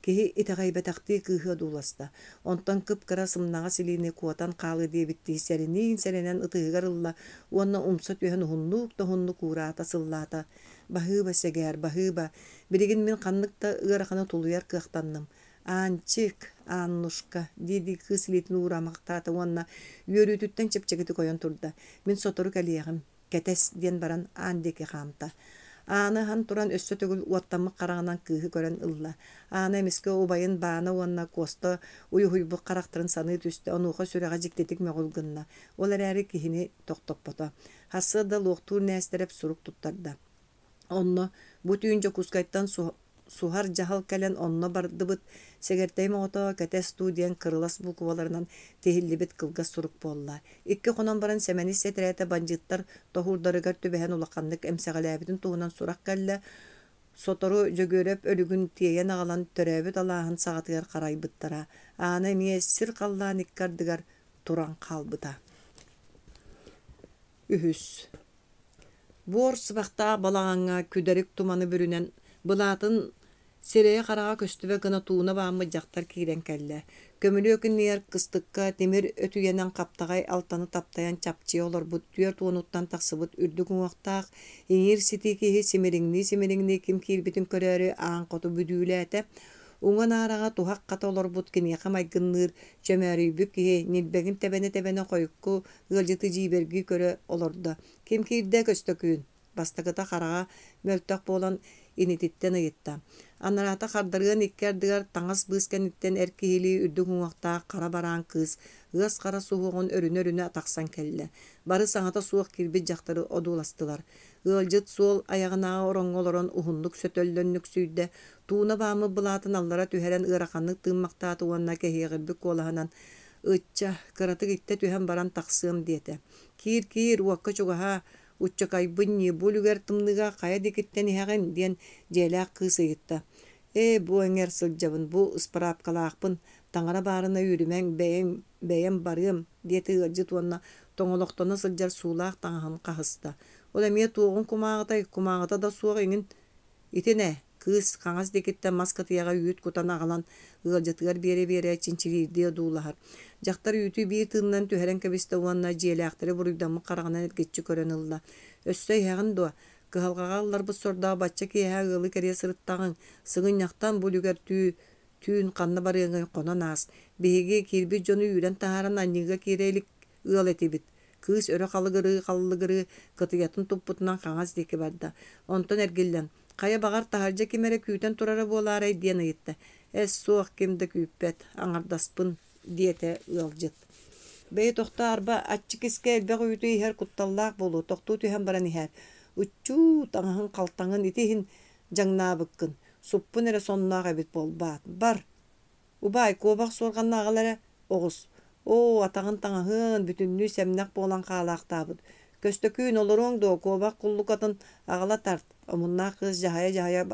Kihi itagaybataqti kıhı dulasta. Ondan kıpkara sımnağa silini kuatan qalı diye bitti serenen ıtığarılla uanna umsa tühen hunnuk da hunnuk uğrata sıllata. Bahıba seger bahıba. Birigin min qanlıkta ıgaraqana tuluyar kıqtannım. Ançık, annuşka, dedi kız silitin uğramaqtata uanna yörütütten çepçeketi koyan turda. Min sotoru kaliyağım. Ketes diyen baran andeki qamta. Ana han turan össö tögül uattamı qarağынан kıhı gören ılla. Ana emiske ubayın bana uanna kosta uyuhuybuk qaraqtırın sanı tüste onuğa süreğa jiktetik mögülgünna. Olar äri kihini toqtoppota. Hası da loqtur nästerep suruk tuttarda. Onno bu tüýünje kuskayttan suhar jahal kelen onno bardybyt segerteyme oto ketes studiyan kırılas bulkuvalarынан tehillibit kılgas suruk bolla. Ikki konan baran semenis eterete banjıttar tohurdarıgar tübehen ulaqanlık emsegalääbitin tuğunan surak kelle sotoru jөгөрep ölügün tiyeyen ağalan törebit alahın sağatıgar qaraybyttara. Ana emiye sir qallan ikkardıgar turan qalbıta. Ühüs. Bu orsubaqta balağanga küderik tumanı bürünen Bulatın Sereye qarağa köstübe gına tuğuna bağımı jaqtar kiren kelle. Kömülü ökünniyer kıstıkka temir ötüyenen kaptagay altanı taptayan çapçı olur bu tüyer tuğunuttan taksıbıt ürdük uğaktaq. İngir sitiki simiringni kim kirbitin köreri ağın kotu büdüylete. Uңан араға тухақ қата олар бұт кенеқа майгынныр, жөмәрі бүк кеге, нелбегін тәбәне қойыққу, ғылжыты жибергі көрі оларда. Кем кейді көсті күйін, бастықыта қараға мөлтақ болан инететтен ұйытта. Анарата қардарыған иккердігер таңыз бұскәнеттен әркейлі үрді құңақта қара баран кыз, ғыз қара суғығын өріне атақсан кәлі. Бары саңата суық кирбет жақтары одуластылар. Ғылжыт сол аяғынаға ороңғолорон ұхынлық сөтөллөнлік сүйді. Туына бамы бұлатын аллара түйәрен ырақанлық тыммақта туанна кәхеғірбік қолағынан ұтча қыраты кетті түйән баран тақсығым деті. Кир, уаққа чуғаға ұтча қайбынне бұлігер тымныға қая декеттен еғін ден желәк қысы етті. Бұ әңер сылжабын, бұ ұспарап қалақпын, таңара барына үрімен бәйім барым деті ғыржы туанна тоңылықтаны сылжар сулақ таңағын қағысты. Ол әме туғын құмағыта да суық еңін итіне. Кыз қаңыз декетті маскатыяға үйіт құтан ағалан ғылжытығар бере чинчилирде дулағар. Жақтар үйті бейі тыңнан түйәрен кәбесті уанна желі ақтары бұрыйдамы қарағынан әргетші көрен ұлда. Өсті яғын дуа, қығалғаға алар бұс сордағы батча кейі ғылы кәрия сырыттағын, сығын яқтан бұлігер түйін қанны барығын қонан ас. Бейге кербі жоны үйрен тағаран аннеға керейлік ұғал етебет. Кыз өрі қалығыры, қытыятын тұппытынан қаңаз деке барды. Онтан әргелден. Қая бағар тағаржа кемері күйтен тұрары боларай ден ұйытты. Әс соқ кемді күйіппет, аңардаспын диете ұлжыт. Бәй тоқта арба атчы кеске әлбәқ үйті ихер құтталлақ болу, тоқту түйен баран ихер. Үтчу таңығын қалтаңын итихін жаңна бұққын. Сұппын әрі соннаға бет бол, бар. Убай, көбақ сорғанна ағалары оғыз. Атағын таңығын бүтінні сәмнәқ болан қалақтабыд. Көсті күйін олырың до көбақ құллық атын ағала тарт. Омунна қыз жахая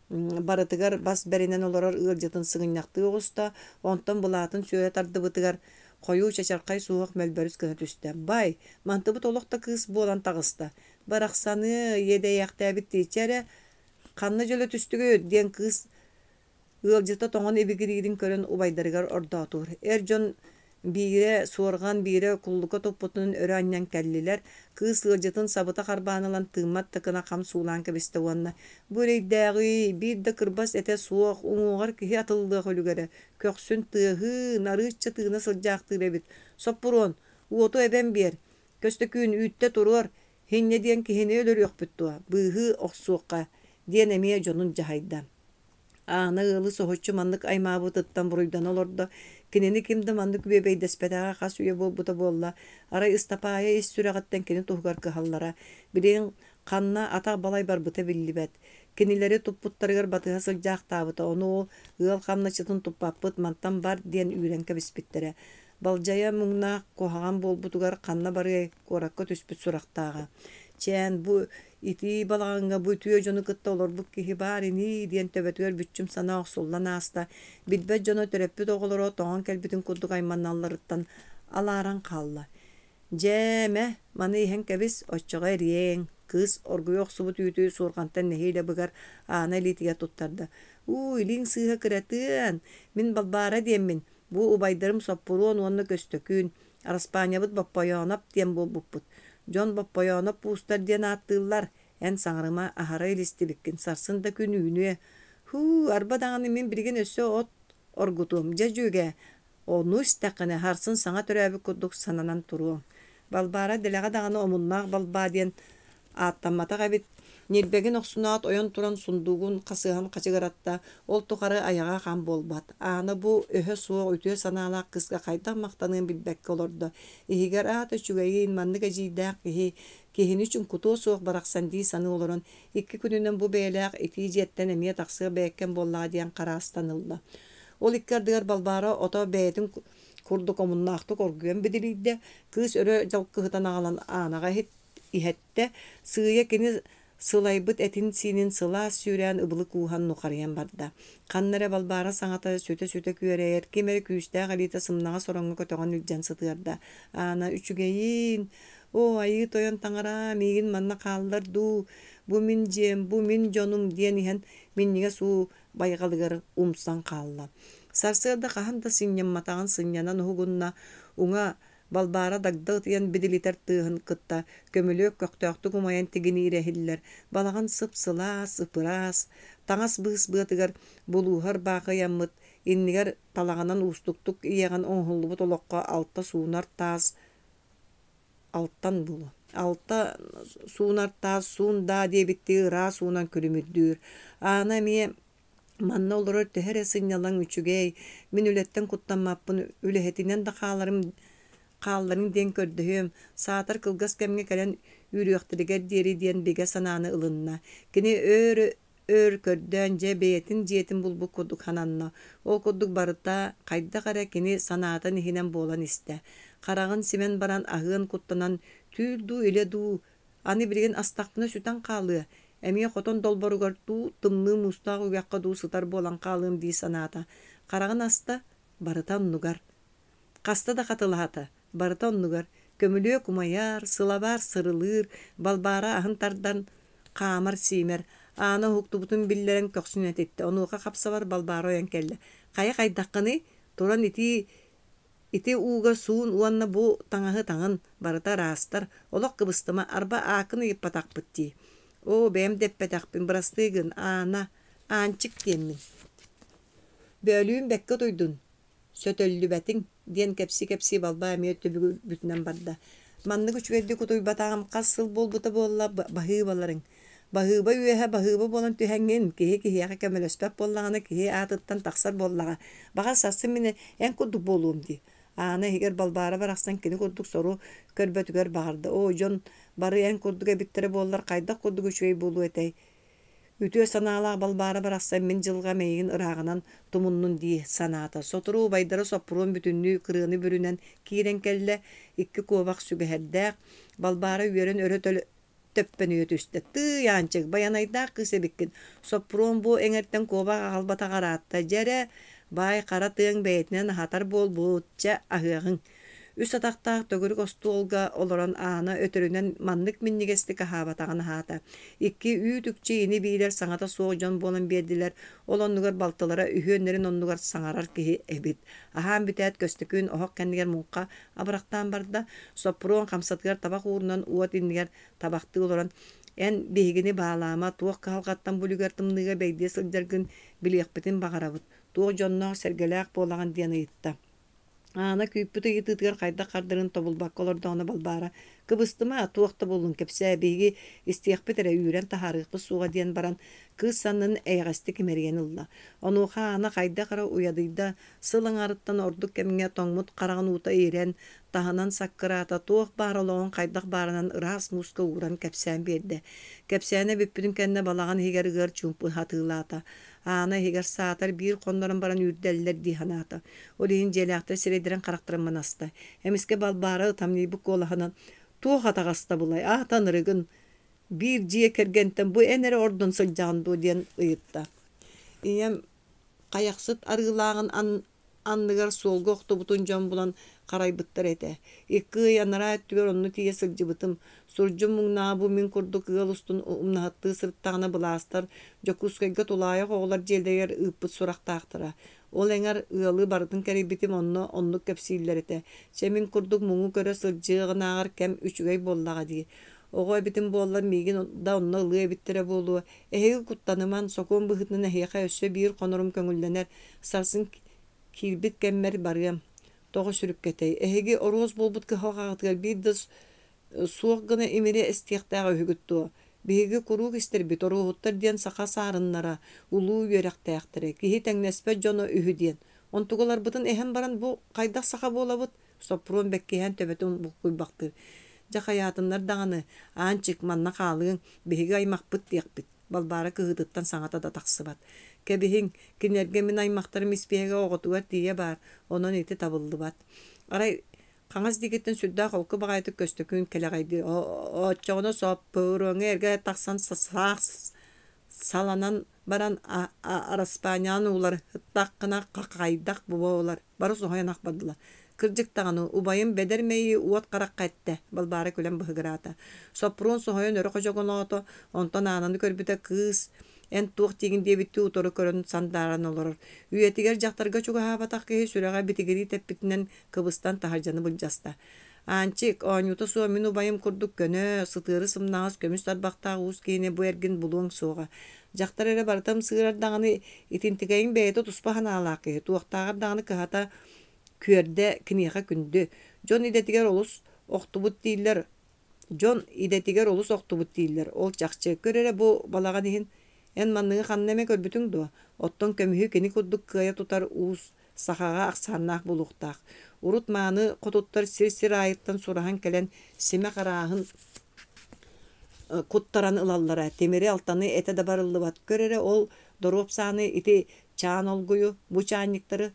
барытыгар бас бәрінен оларар ылжытын сығыняқты оғыста, онтан бұлатын сөйе тарды бұтыгар қойу шашарқай суық мәлбәріс кіні түсті. Бай, мантыбыт олықта қыз болан тағысты. Барақсаны еде яқты әбітті ечәрі, қанны жөлі түстігі ден қыз ылжыта тоңын ебігірігдің көрін убайдарығар орда отуыр. Жон бире суорган бире куллука топпутунун өрө аннан кәллилер кыз ылжытын сабыта карбаанылан тыыммат тыкына кам суулан кебесте уанна бурейдагы бирде кырбас эте суох уңугар кихи атылды хөлүгөрө көксүн тыгы нарычча тыына сылжаактыребит соппурон уоту эбен бер көстөкүн үйтте турур хенне диен кихине өлөр өкпүттүа быгы оксуокка диен эмие жонун жахайда аны ылы сохоччу маннык аймаабы тыттан буруйдан олордо кинени кимде маннык бебей деспетага хас уе болбута болла арай ыстапая ис сүрагаттан кини тугар кыхаллара бирин канна ата балай барбыта биллибет кинилери туппуттарыгар батыга сылжаактаабыта ону ыл камначытын туппаппыт мантан бар диен үйренке биспиттере балжая муңна кохаган болбутугар канна бары коракка түспүт сурактаага чен бу ити балағанға бұй түйе жоны кытта олар бұк кихи бар ини диен төбетігер бүтчім сана оқсуллан аста. Бидбет жоны төреппіт оғылыры тоған кәлбітін күрдік айманналарыттан аларан қалла. Жеме, маны ихен кәбіс оччоға ерең. Кыз оргуй оқсубут үйті сурғантан нехейлі бұгар ана литиге туттарды. Илин сыға кіретін. Мен балбара диеммін. Бұ убайдарым соппуруон онны көстөкүн. Араспаниябыт баппайонап дем бол бұппыт. Жон баппайонап пустар ден аттылар. Ән саңырыма ахара елісті біккен сарсында күн үйіне. Арба дағаны мен бірген өсі от оргутуым. Жа-жүге. Оны үстәқіне харсын саңа түрәбі күрдік сананан тұруым. Балбара діліға дағаны омыннақ балба ден аттамата қабет. Нербеген оқсунаат ойон туран сундугун қасыған қачыгаратта ол тұқары аяға қан болбат. Аны бұ өһі суық өтіе саналақ қысқа қайдақ мақтанын білбәкке олорды. Егер аты чүгейін манныға жейдәк кехін үшін күту суық барақсан дей саны олырын. Екі күнінен бұ бәйләқ еті жеттен әме тақсығы бәйкен боллаға дейін қарастанылды. Ол иккердігер балбары ота бәйдің күрді комуннақты көргүйен беділейді. Кыз өрі жалқығытан ағалан анаға ихетті сүйе кені сылайбыт әтін синин сыла сүйрән ыбылы кухан нухарыян барда. Қаннары балбара саңата сөте күйерер, кемері күйісті ғалита сымнаға сораңға көтіған үлжен сытырда. Ана үчігейін, О, айы тойон таңара, мигин манна қалдар ду, бу мин жем, бу мин жонум диен иһен минниге суу байгалыгар умсан қалла. Сарсыгда хаһан да синнен матаган сыннянан хугунна, уңа балбара дагда тиен бидилитер тыһын кытта, көмөлөк көктөктү гумаян тигини ирехиллер, балаган сыпсылас, ыпырас, таңас быыс быатыгар булуһар баакы яммыт, иннигер талаганан устуктук ияган оңхуллубут олокко алта суунар таас алттан булу. Алта суунар таас суунда диэбитти ыра суунан күрүмүрдүүр. Аана мие манна олорор төһөрө сыннялан үчүгэй, мин үлеттен куттаммаппын үлэһетинен да хаалларын ден көрдөһөм, саатар кылгас кемге кэлен үрүөхтэригэр диэри диэн бигэ санааны ылынна. Кини өр көрдөн же бэйэтин диэтин булбук курдук хананна. Ол курдук барыта кайда кара кини санаатын ихинен болан истэ. Карагын симен баран ахыын куттанан түйүлдүү иледүү. Аны билген астакпына сүтан каалы. Эмие хотон долборугар туу тымны мустагы уякка дуу сытар болан каалым дии санаата. Карагын аста барыта оннугар. Каста да катылаата. Барыта оннугар. Көмүлөө кумаяр, сылабар сырылыр, балбара ахын тардан камар симер. Ана хуктубутун биллерен көксүн этетти. Онуға капсабар балбара оян келли. Кая кайдаккыны туран ити ууга суун уанна бу таңаһы таңын барыта растар. Олок кыбыстыма арба аакыны иппатакпытти. О, бэм деппетакпин брастыгын ана анчык диэммин. Бөлүүн бекке туйдун. Сөтөллүбәтиң диэн кепси балба эмие төбүгү бүтүнөн барда. Манны күчүгерди кутуй батагам кассыл болбута болла баһыыбаларың. Баһыыба үөһэ баһыыба болан түһәңген киһи кемелеспеп боллаганы киһи аатыттан тахсар боллага. Бага сасын мине эн курдук болуум ди. Аана хигер балбара барахсан кини курдук сору көрбөтүгөр багарды. О, жон бары эн курдук эбиттере боллар кайда курдук үчүгей болуу этей. Үтүө санаалаа балбара барахсан мен жылга мейин ыраагынан тумуннун дии санаата. Сотору байдары соппурун бүтүннүү кырыыны бүрүнен киирен келле икки куобак сүгэһэрдээх балбара үөрен өрөтөл төппен үөтүстэ. Янчык баянайдаах кысебиккин. Соппурун бу эңертен куобак агалбатагараатта жере бай кара тыаң бэйэтинен хатар болбуутча ахыагың. Үс атактаах төгүрүк остуолга олорон аана өтөрүнен маннык миннигести кахабатаган хаата. Икки үтүкчи ини биилер саңата соожон болан бердилер. Олоннугар балтылара үһүөннерин оннугар саңарар киһи эбит. Аһаан бүтэät көстөкүн оһок кэннигер муңка абырактаан барда соппуруон хамсатыгар табак уурунан уот иннигер табакты олорон эн биһигини баалаама туох каалгаттан булугар тымныга бэйдие сылдьаргын билиэхпитин багарабыт. Туох дьонноох сэргэлээх буолаган диэн ыйытта. Ана күйппүтө итытыгар кайда кардырын тобулбакка олордоона балбара. Кыбыстыма туохта болун кепсэ биги истиэхпитере үүрен тахарыхпы суга диэн баран кыз саннын эйгасты кимерген ылла. Онуха ана кайда кара уядыйда сылыңарыттан ордук кемге тоңмут караган ута ирен таханан саккырата туох баралоон кайдак баранан ырас муска ууран кепсээн берди. Кепсээне биппитин кэнне балаган хигер чумпу хатыылаата. Ана хигер саатар бир кондорон баран үрдэллер диханата. Олиһин желяхтар сиредирен карактырын манаста. Эмиске балбары тамнийбук колаханан туох атагаста булай. Танырыгын бир жие кергентен бу энере ордон сылжаанду диэн ыйытта. Ием каяксыт арылагын анныгар солго октобутун жон булан карайбыттар эте. Икки янара түгөр онну тие сылжыбытым. Суржум муңнабу мин курдук ылыстын умнахатты сырттагына быластар жокускайга тулайак оголар желдегер ыппыт сурактаактыра. Ол эңер ылы бардын керибитим оннук кепсииллер эте. Семин курдук муңу көрө сылжыгынаагар кем үчүгей боллага дии. Огой битим боллар мигин да онно ылы эбиттере болуу. Эһеги куттаныман сокуун быхытнын эһиэхэ өссө биир конорум көңүлленер сарсын кирбит кеммер барыам. Тоғы сүрүп кетей. Эһиги ороз болбут кыхагатыгар биддес суох гына имире эстиэхтээҕэ үһүгүттүө. Биһиги курук истербит оруһуттар диэн саха саарыннара улуу үөрэхтээхтэрэ. Киһи тэҥнэспэ дьоно үһү диэн. Онтугалар бытын эһэн баран бу кайдах саха буолабыт. Соппуруон беккиһэн төбөтүн букуйбактыр. Жахаятыннар даганы аанчык манна хаалыын биһиги аймакпыт диэхпит. Балбара кыһытыттан саҥата да тахсыбат. Кебиһиң кинерге мин аймактарым испиэге оҕотугар тиийэ бар. Онон ити табыллыбат. Арай каңас дигиттен сүрдää холку багайты көстөкүн келегайды. Оччоғына соппуруоҥа эрге тахсан саланан баран араспанян улар хыттаккына какайдак буболар. Бары соһоянак бардылар. Кырдьыктаҕаны убайым бедермейи уот каракка этте, балбаары күлэн быһыгыраата. Соппурун соһойон өрө хожогоноото, онтон аананы көрбүтэ кыыс, эн туох тиигин диэбитти утору көрөн сандааран олорор. Үйэтигер дьахтарга чугаһаабатах киһи сүрэҕэ битигири тэппитинэн кыбыстан таһырдьаны былдьаста. Анчик ооньута суомин убайым курдук көнө, сытыыры сымнаҕас көмүс тарбахтаах уус киһини бу эргин булуоҥ суоҕа. Дьахтар эрэ бартам сыырардаҕаны итинтигэйин бэйэтэ туспаһан аалаах киһи, туохтааҕардаҕаны кыһата күөрдэ кiniэхэ күндү. Дьон идэтигэр олус охтубут дииллэр. Ол чахчы көрөрэ бу балаҕан иһин эн манныгы ханнэме көрбүтүң дуо. Оттон көмүһү кини курдук кыайа тутар уус сахаға аксааннаах булуктаах. Урут мааны хотуттар сир-сир айыттан сурахан келен симе карааһын куттаран ылаллара. Темири алтаны эте да барыллыбат. Көрөрэ ол доруоп сааны ити чаан олгуйу, бу чаанниктары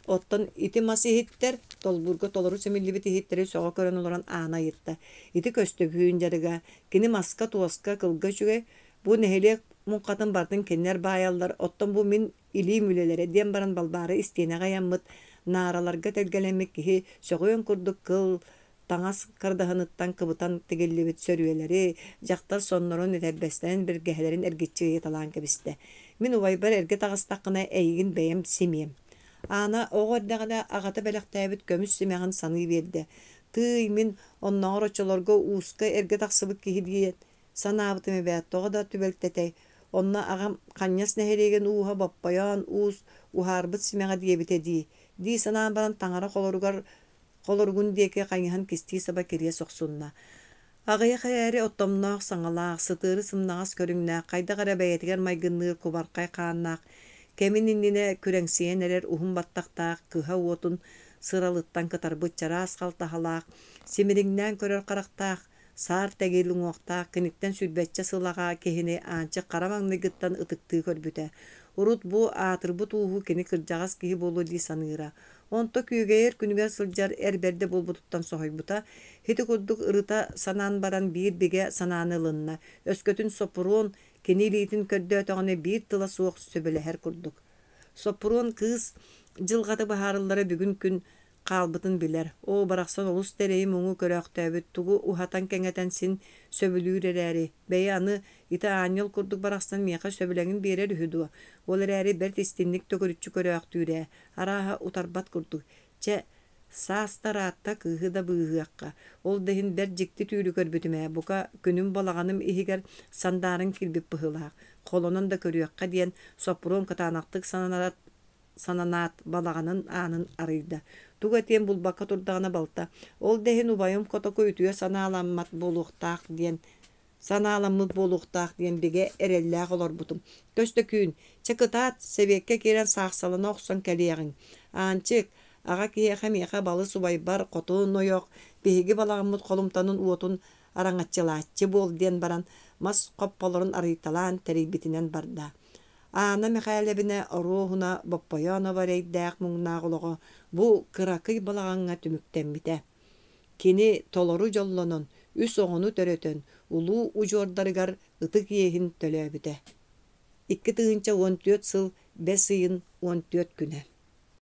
оттон ити масиһиттер, толбурга толору семиллибит иһиттери соҕо көрөн олорон аана айытта. Ити көстөгүүн жарыга, кини маска туоска кылга чүгэ, бу нэһилиэк мункатын бартын кеннер баайаллар, оттон бу мин илии мүлелере диэн баран балбаары истиэнэҕэ яммыт, наараларга телгелеммик киһи соҕуйон курдук кыл, таңас кырдаһыныттан кыбытан тигиллибит сөрүөлери, дьахтар соннорун этэрбэстэн биргэһэлэрин эргиччиги талаан кэбистэ. Мин убайбар эрге тагыстаккына эйигин бэйэм симиэм. Аана оҕордаҕына аҕата бэлэхтээбит көмүс симэҕин саныы биэрдэ. Тыый мин онноҕор очолорго ууска эрге тахсыбыт киһи диэт санаабытым эбэт, тоҕо да түбэлтэтэй. Онна аҕам ханьяс нэһилиэген ууһа баппайаан уус ухаарбыт симэҕэ диэбитэ дии. Дии санаан баран таҥара холоругун диэки хаñыһан кистии саба кириэ сохсунна. Аҕыйа хайаари оттомноох саҥалаах, сытыыры сымнаҕас көрүҥнээх, хайдаҕара бэйэтигэр майгынныыр кубархай хааннаах, кэмин иннине күрэҥсиэн эрэр уһун баттахтаах, кыһа уотун сыралыттан кытарбыт чараас халтаһалаах, симириҥнээн көрөр харахтаах, саар тэгиил уҥуохтаах, киниттэн сүрбэччэ сылаҕаа киһини аанчы хара маҥныгыттан ытыктыы көрбүтэ. Урут бу аатырбыт ууһу кини кырдьаҕас киһи буолуо дии саныыра. Онто күүгэйэр күнүгэр сылдьар эрбэрдэ булбутуттан соһойбута, хити курдук ырыта санаан баран биир бигэ санааны ылынна, өскөтүн сопуруон кини илиитин көрдөөтөҕүнэ биир тыла суох сөбөлэһэр курдук. Сопуруон кыыс дьылҕаты баһаарыллара бүгүн күн хаалбытын билэр. О барахсан олус терейи муҥу көрөөхтөөбүт, тугу ухатан кэҥэтэн син сөбүлүүр эрээри. Бэйи аны ити аанньыл курдук барахсан миэхэ сөбүлэҥин биэрэр үһү дуо. Ол эрээри бэрт истинник төгөрүччү көрөөхтүүрэ. Арааһа утарбат курдук. Че саастараатта кыыһы да быыһыакка. Ол дэһин бэр дьикти түүрү көрбүтүмэ. Бука күнүм балаҕаным иһигэр сандаарын кирбип быһылаах. Холонон да көрүөкка диэн соппуруон кытаанактык сананаат балаҕанын аанын арыйда. Туга тиэн булбакка турдаҕына балта. Ол дэһин убайым котоку үтүө санааламмыт буолуохтаах диэн бигэ эрэллээх олорбутум. Көстөкүүн, чакытаат себиэкке киирэн саахсалына охсон кэлиэҕиҥ. Аанчык, аҕа киэхэ миэхэ балы субайбар хотуун ойох, биһиги балаҕыммыт холумтанын уотун араңаччылааччы буол диэн баран мас хопполорун арыйталаан тэрийбитинэн барда. Аана Михайлебине оруоһуна баппайаана барайдаах муҥнааҕолоҕо бу кыракый балаҕаҥҥа түмүктэммитэ. Кини толору дьоллонон, үс оҕону төрөтөн, улуу ужуордарыгар ытык иэһин төлөөбүтэ. 2 тыынча 14 сыл 5 ыйын 14 күнэ.